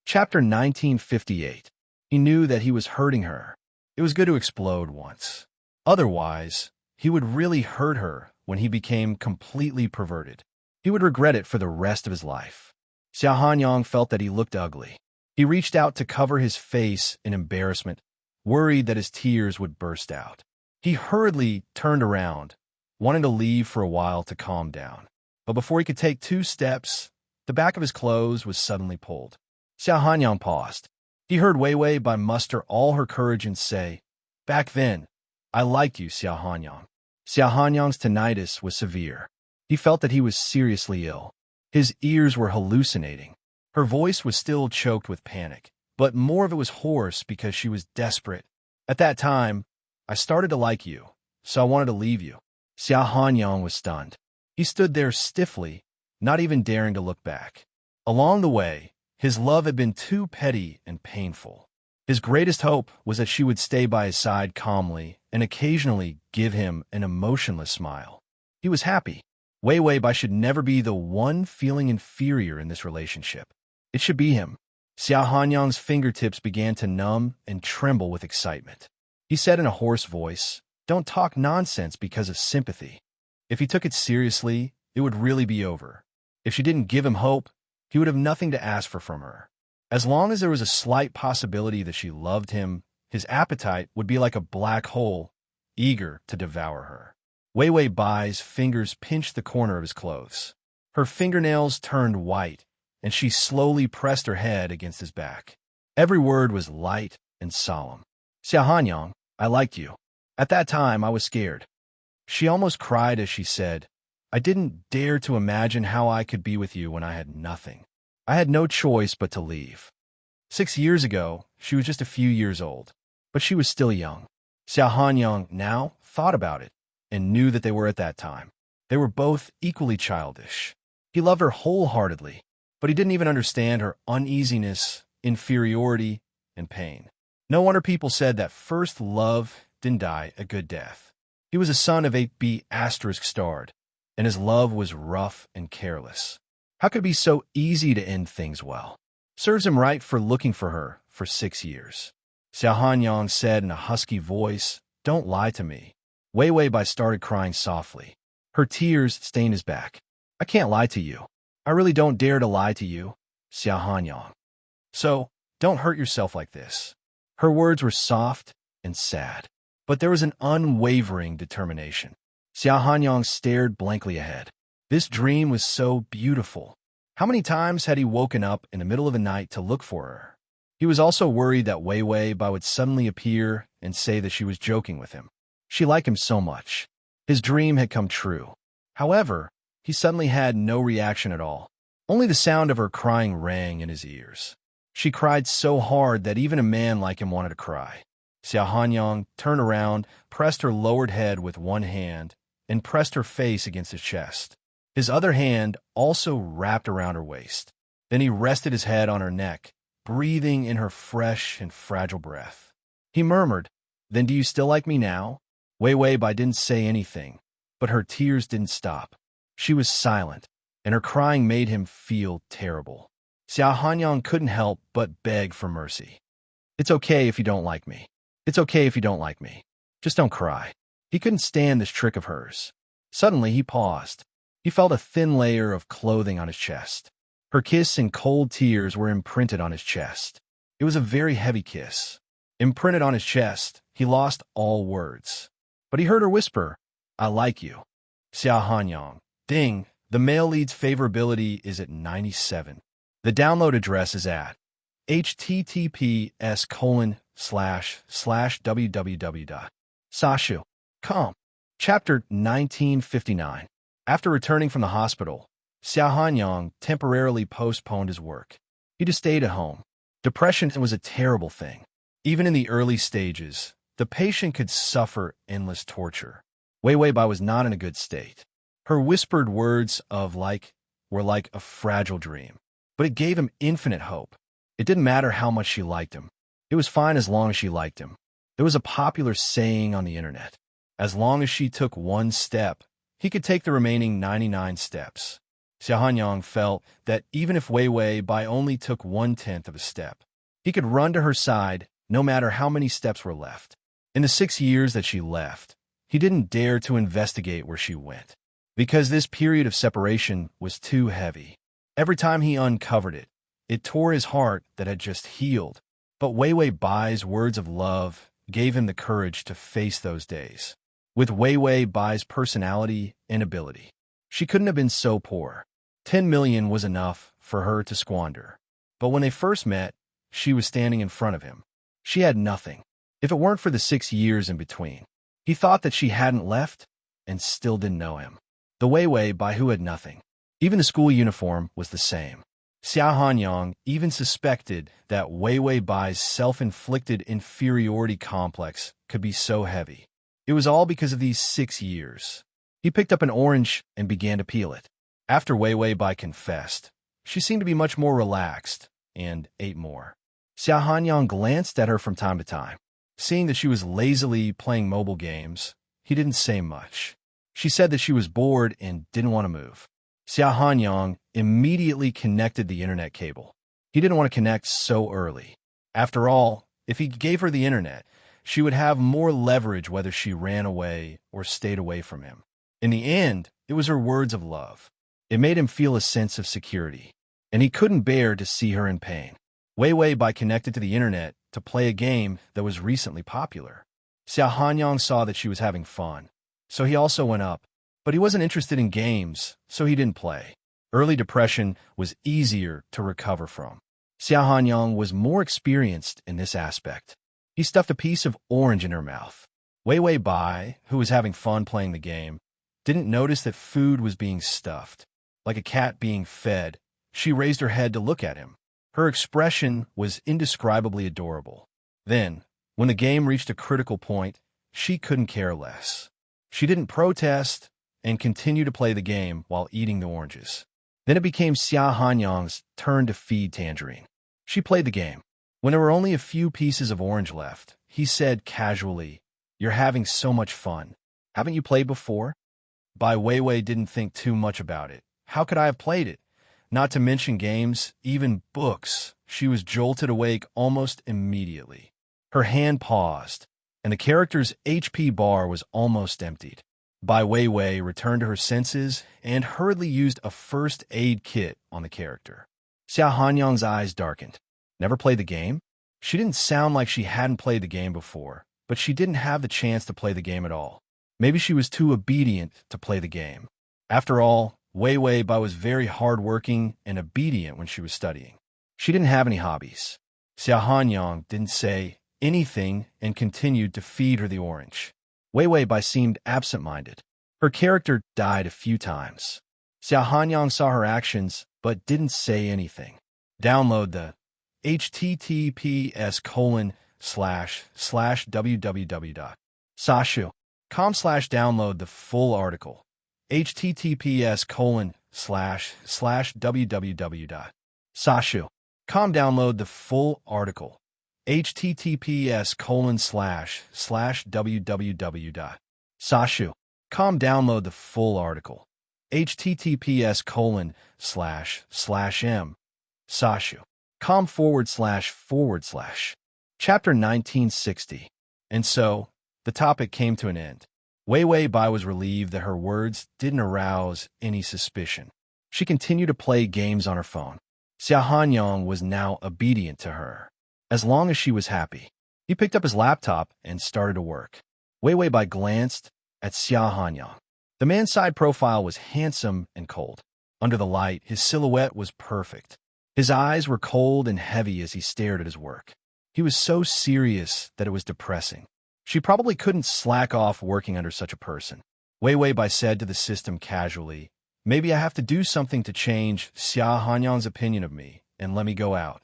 Chapter 1958. He knew that he was hurting her. It was good to explode once. Otherwise, he would really hurt her when he became completely perverted. He would regret it for the rest of his life. Xiao Hanyang felt that he looked ugly. He reached out to cover his face in embarrassment, worried that his tears would burst out. He hurriedly turned around, wanting to leave for a while to calm down. But before he could take 2 steps, the back of his clothes was suddenly pulled. Xiao Hanyang paused. He heard Wei Wei muster all her courage and say, Back then, I liked you, Xiao Hanyang. Xiao Hanyang's tinnitus was severe. He felt that he was seriously ill. His ears were hallucinating. Her voice was still choked with panic, but more of it was hoarse because she was desperate. At that time, I started to like you, so I wanted to leave you. Xiao Hanyang was stunned. He stood there stiffly, not even daring to look back. Along the way, his love had been too petty and painful. His greatest hope was that she would stay by his side calmly and occasionally give him an emotionless smile. He was happy. Wei Wei should never be the one feeling inferior in this relationship. It should be him. Xiao Hanyang's fingertips began to numb and tremble with excitement. He said in a hoarse voice, Don't talk nonsense because of sympathy. If he took it seriously, it would really be over. If she didn't give him hope, he would have nothing to ask for from her. As long as there was a slight possibility that she loved him, his appetite would be like a black hole, eager to devour her. Wei Bai's fingers pinched the corner of his clothes. Her fingernails turned white, and she slowly pressed her head against his back. Every word was light and solemn. Xiao Hanyang, I liked you. At that time, I was scared. She almost cried as she said, I didn't dare to imagine how I could be with you when I had nothing. I had no choice but to leave. 6 years ago, she was just a few years old, but she was still young. Xiao Hanyang now thought about it and knew that they were at that time. They were both equally childish. He loved her wholeheartedly, but he didn't even understand her uneasiness, inferiority, and pain. No wonder people said that first love didn't die a good death. He was a son of 8B asterisk starred, and his love was rough and careless. How could it be so easy to end things well? Serves him right for looking for her for 6 years. Xiao Hanyang said in a husky voice, Don't lie to me. Wei started crying softly. Her tears stained his back. I can't lie to you. I really don't dare to lie to you, Xiao Hanyang. So, don't hurt yourself like this. Her words were soft and sad, but there was an unwavering determination. Xiao Hanyang stared blankly ahead. This dream was so beautiful. How many times had he woken up in the middle of the night to look for her? He was also worried that Wei would suddenly appear and say that she was joking with him. She liked him so much. His dream had come true. However, he suddenly had no reaction at all. Only the sound of her crying rang in his ears. She cried so hard that even a man like him wanted to cry. Xiao Hanyang turned around, pressed her lowered head with one hand, and pressed her face against his chest. His other hand also wrapped around her waist. Then he rested his head on her neck, breathing in her fresh and fragile breath. He murmured, Then do you still like me now? Wei didn't say anything, but her tears didn't stop. She was silent, and her crying made him feel terrible. Xiao Hanyang couldn't help but beg for mercy. It's okay if you don't like me. It's okay if you don't like me. Just don't cry. He couldn't stand this trick of hers. Suddenly, he paused. He felt a thin layer of clothing on his chest. Her kiss and cold tears were imprinted on his chest. It was a very heavy kiss. Imprinted on his chest, he lost all words. But he heard her whisper, I like you. Xiao Hanyang. Ding, the male lead's favorability is at 97. The download address is at https://www.sashu.com. Chapter 1959. After returning from the hospital, Xiao Hanyang temporarily postponed his work. He just stayed at home. Depression was a terrible thing. Even in the early stages, the patient could suffer endless torture. Wei Weibai was not in a good state. Her whispered words of were like a fragile dream, but it gave him infinite hope. It didn't matter how much she liked him. It was fine as long as she liked him. There was a popular saying on the internet, as long as she took one step, he could take the remaining 99 steps. Xiao Hanyang felt that even if Wei Weibai only took 1/10 of a step, he could run to her side no matter how many steps were left. In the 6 years that she left, he didn't dare to investigate where she went, because this period of separation was too heavy. Every time he uncovered it, it tore his heart that had just healed. But Wei Weibai's words of love gave him the courage to face those days. With Wei Weibai's personality and ability, she couldn't have been so poor. 10 million was enough for her to squander. But when they first met, she was standing in front of him. She had nothing. If it weren't for the 6 years in between, he thought that she hadn't left and still didn't know him. The Wei Weibai who had nothing. Even the school uniform was the same. Xiao Hanyang even suspected that Wei Weibai's self-inflicted inferiority complex could be so heavy. It was all because of these 6 years. He picked up an orange and began to peel it. After Wei Weibai confessed, she seemed to be much more relaxed and ate more. Xiao Hanyang glanced at her from time to time. Seeing that she was lazily playing mobile games, he didn't say much. She said that she was bored and didn't want to move. Xiao Hanyang immediately connected the internet cable. He didn't want to connect so early. After all, if he gave her the internet, she would have more leverage whether she ran away or stayed away from him. In the end, it was her words of love. It made him feel a sense of security, and he couldn't bear to see her in pain. Wei Weibai connected to the internet to play a game that was recently popular. Xiao Hanyang saw that she was having fun, so he also went up. But he wasn't interested in games, so he didn't play. Early depression was easier to recover from. Xiao Hanyang was more experienced in this aspect. He stuffed a piece of orange in her mouth. Wei Weibai, who was having fun playing the game, didn't notice that food was being stuffed. Like a cat being fed, she raised her head to look at him. Her expression was indescribably adorable. Then, when the game reached a critical point, she couldn't care less. She didn't protest and continued to play the game while eating the oranges. Then it became Xiao Hanyang's turn to feed Tangerine. She played the game. When there were only a few pieces of orange left, he said casually, "You're having so much fun. Haven't you played before?" Bai Weiwei didn't think too much about it. How could I have played it? Not to mention games, even books. She was jolted awake almost immediately. Her hand paused, and the character's HP bar was almost emptied. Bai Weiwei returned to her senses and hurriedly used a first aid kit on the character. Xiao Hanyang's eyes darkened. Never played the game? She didn't sound like she hadn't played the game before, but she didn't have the chance to play the game at all. Maybe she was too obedient to play the game. After all, Wei Weibai was very hardworking and obedient when she was studying. She didn't have any hobbies. Xiao Hanyang didn't say anything and continued to feed her the orange. Wei Weibai seemed absent-minded. Her character died a few times. Xiao Hanyang saw her actions but didn't say anything. Download the https://www.sashu.com/download the full article. https://www.sashu.com download the full article. https://www.sashu.com download the full article. https://m Sashu. com//. Chapter 1960. And so, the topic came to an end. Wei Wei Bai was relieved that her words didn't arouse any suspicion. She continued to play games on her phone. Xia Hanyang was now obedient to her, as long as she was happy. He picked up his laptop and started to work. Wei Wei Bai glanced at Xia Hanyang. The man's side profile was handsome and cold. Under the light, his silhouette was perfect. His eyes were cold and heavy as he stared at his work. He was so serious that it was depressing. She probably couldn't slack off working under such a person. Wei Wei Bai said to the system casually, "Maybe I have to do something to change Xia Hanyang's opinion of me and let me go out."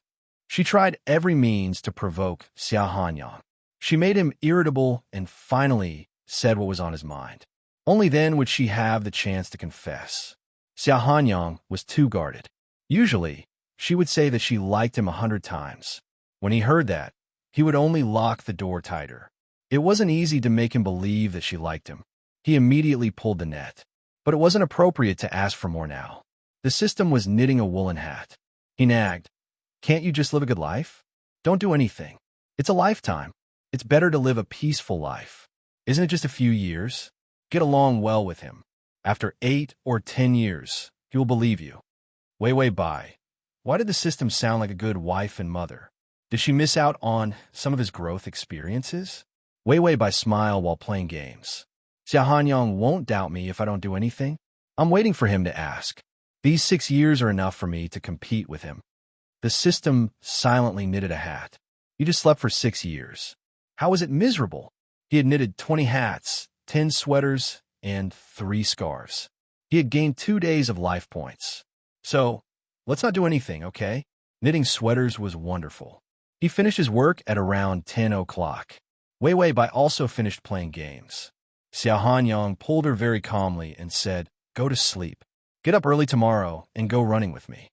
She tried every means to provoke Xia Hanyang. She made him irritable and finally said what was on his mind. Only then would she have the chance to confess. Xia Hanyang was too guarded. Usually, she would say that she liked him 100 times. When he heard that, he would only lock the door tighter. It wasn't easy to make him believe that she liked him. He immediately pulled the net. But it wasn't appropriate to ask for more now. The system was knitting a woolen hat. He nagged, "Can't you just live a good life? Don't do anything. It's a lifetime. It's better to live a peaceful life. Isn't it just a few years? Get along well with him. After 8 or 10 years, he will believe you." Wei Wei Bai. Why did the system sound like a good wife and mother? Did she miss out on some of his growth experiences? Wei Wei Bai smiled while playing games. Xia Hanyang won't doubt me if I don't do anything. I'm waiting for him to ask. These 6 years are enough for me to compete with him. The system silently knitted a hat. You just slept for 6 years. How was it miserable? He had knitted 20 hats, 10 sweaters, and 3 scarves. He had gained 2 days of life points. So, let's not do anything, okay? Knitting sweaters was wonderful. He finished his work at around 10 o'clock. Wei Wei Bai also finished playing games. Xia Hanyang pulled her very calmly and said, "Go to sleep. Get up early tomorrow and go running with me."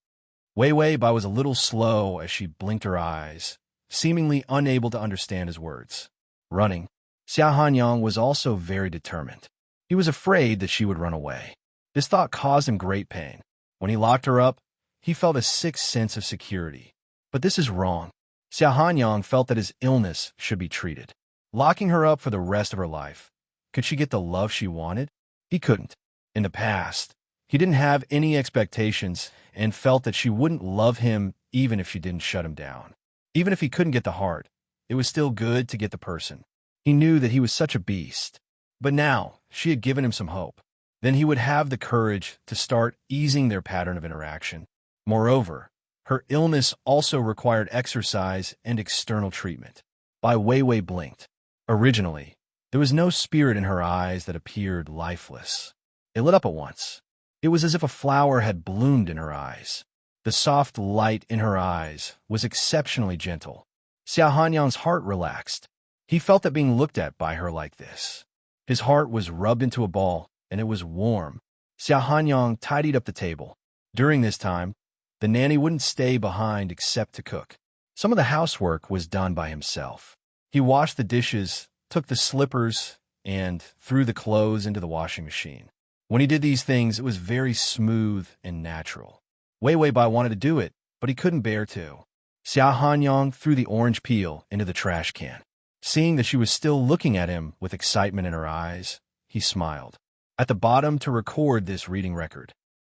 Wei Wei Bai was a little slow as she blinked her eyes, seemingly unable to understand his words. Running. Xia Hanyang was also very determined. He was afraid that she would run away. This thought caused him great pain. When he locked her up, he felt a sick sense of security. But this is wrong. Xia Hanyang felt that his illness should be treated. Locking her up for the rest of her life. Could she get the love she wanted? He couldn't. In the past, he didn't have any expectations and felt that she wouldn't love him even if she didn't shut him down. Even if he couldn't get the heart, it was still good to get the person. He knew that he was such a beast. But now, she had given him some hope. Then he would have the courage to start easing their pattern of interaction. Moreover, her illness also required exercise and external treatment. Bai Wei Wei blinked. Originally, there was no spirit in her eyes that appeared lifeless. It lit up at once. It was as if a flower had bloomed in her eyes. The soft light in her eyes was exceptionally gentle. Xia Hanyang's heart relaxed. He felt that being looked at by her like this. His heart was rubbed into a ball, and it was warm. Xia Hanyang tidied up the table. During this time, the nanny wouldn't stay behind except to cook. Some of the housework was done by himself. He washed the dishes, took the slippers, and threw the clothes into the washing machine. When he did these things, it was very smooth and natural. Wei Wei Bai wanted to do it, but he couldn't bear to. Xia Hanyang threw the orange peel into the trash can. Seeing that she was still looking at him with excitement in her eyes, he smiled. At the bottom to record this reading record.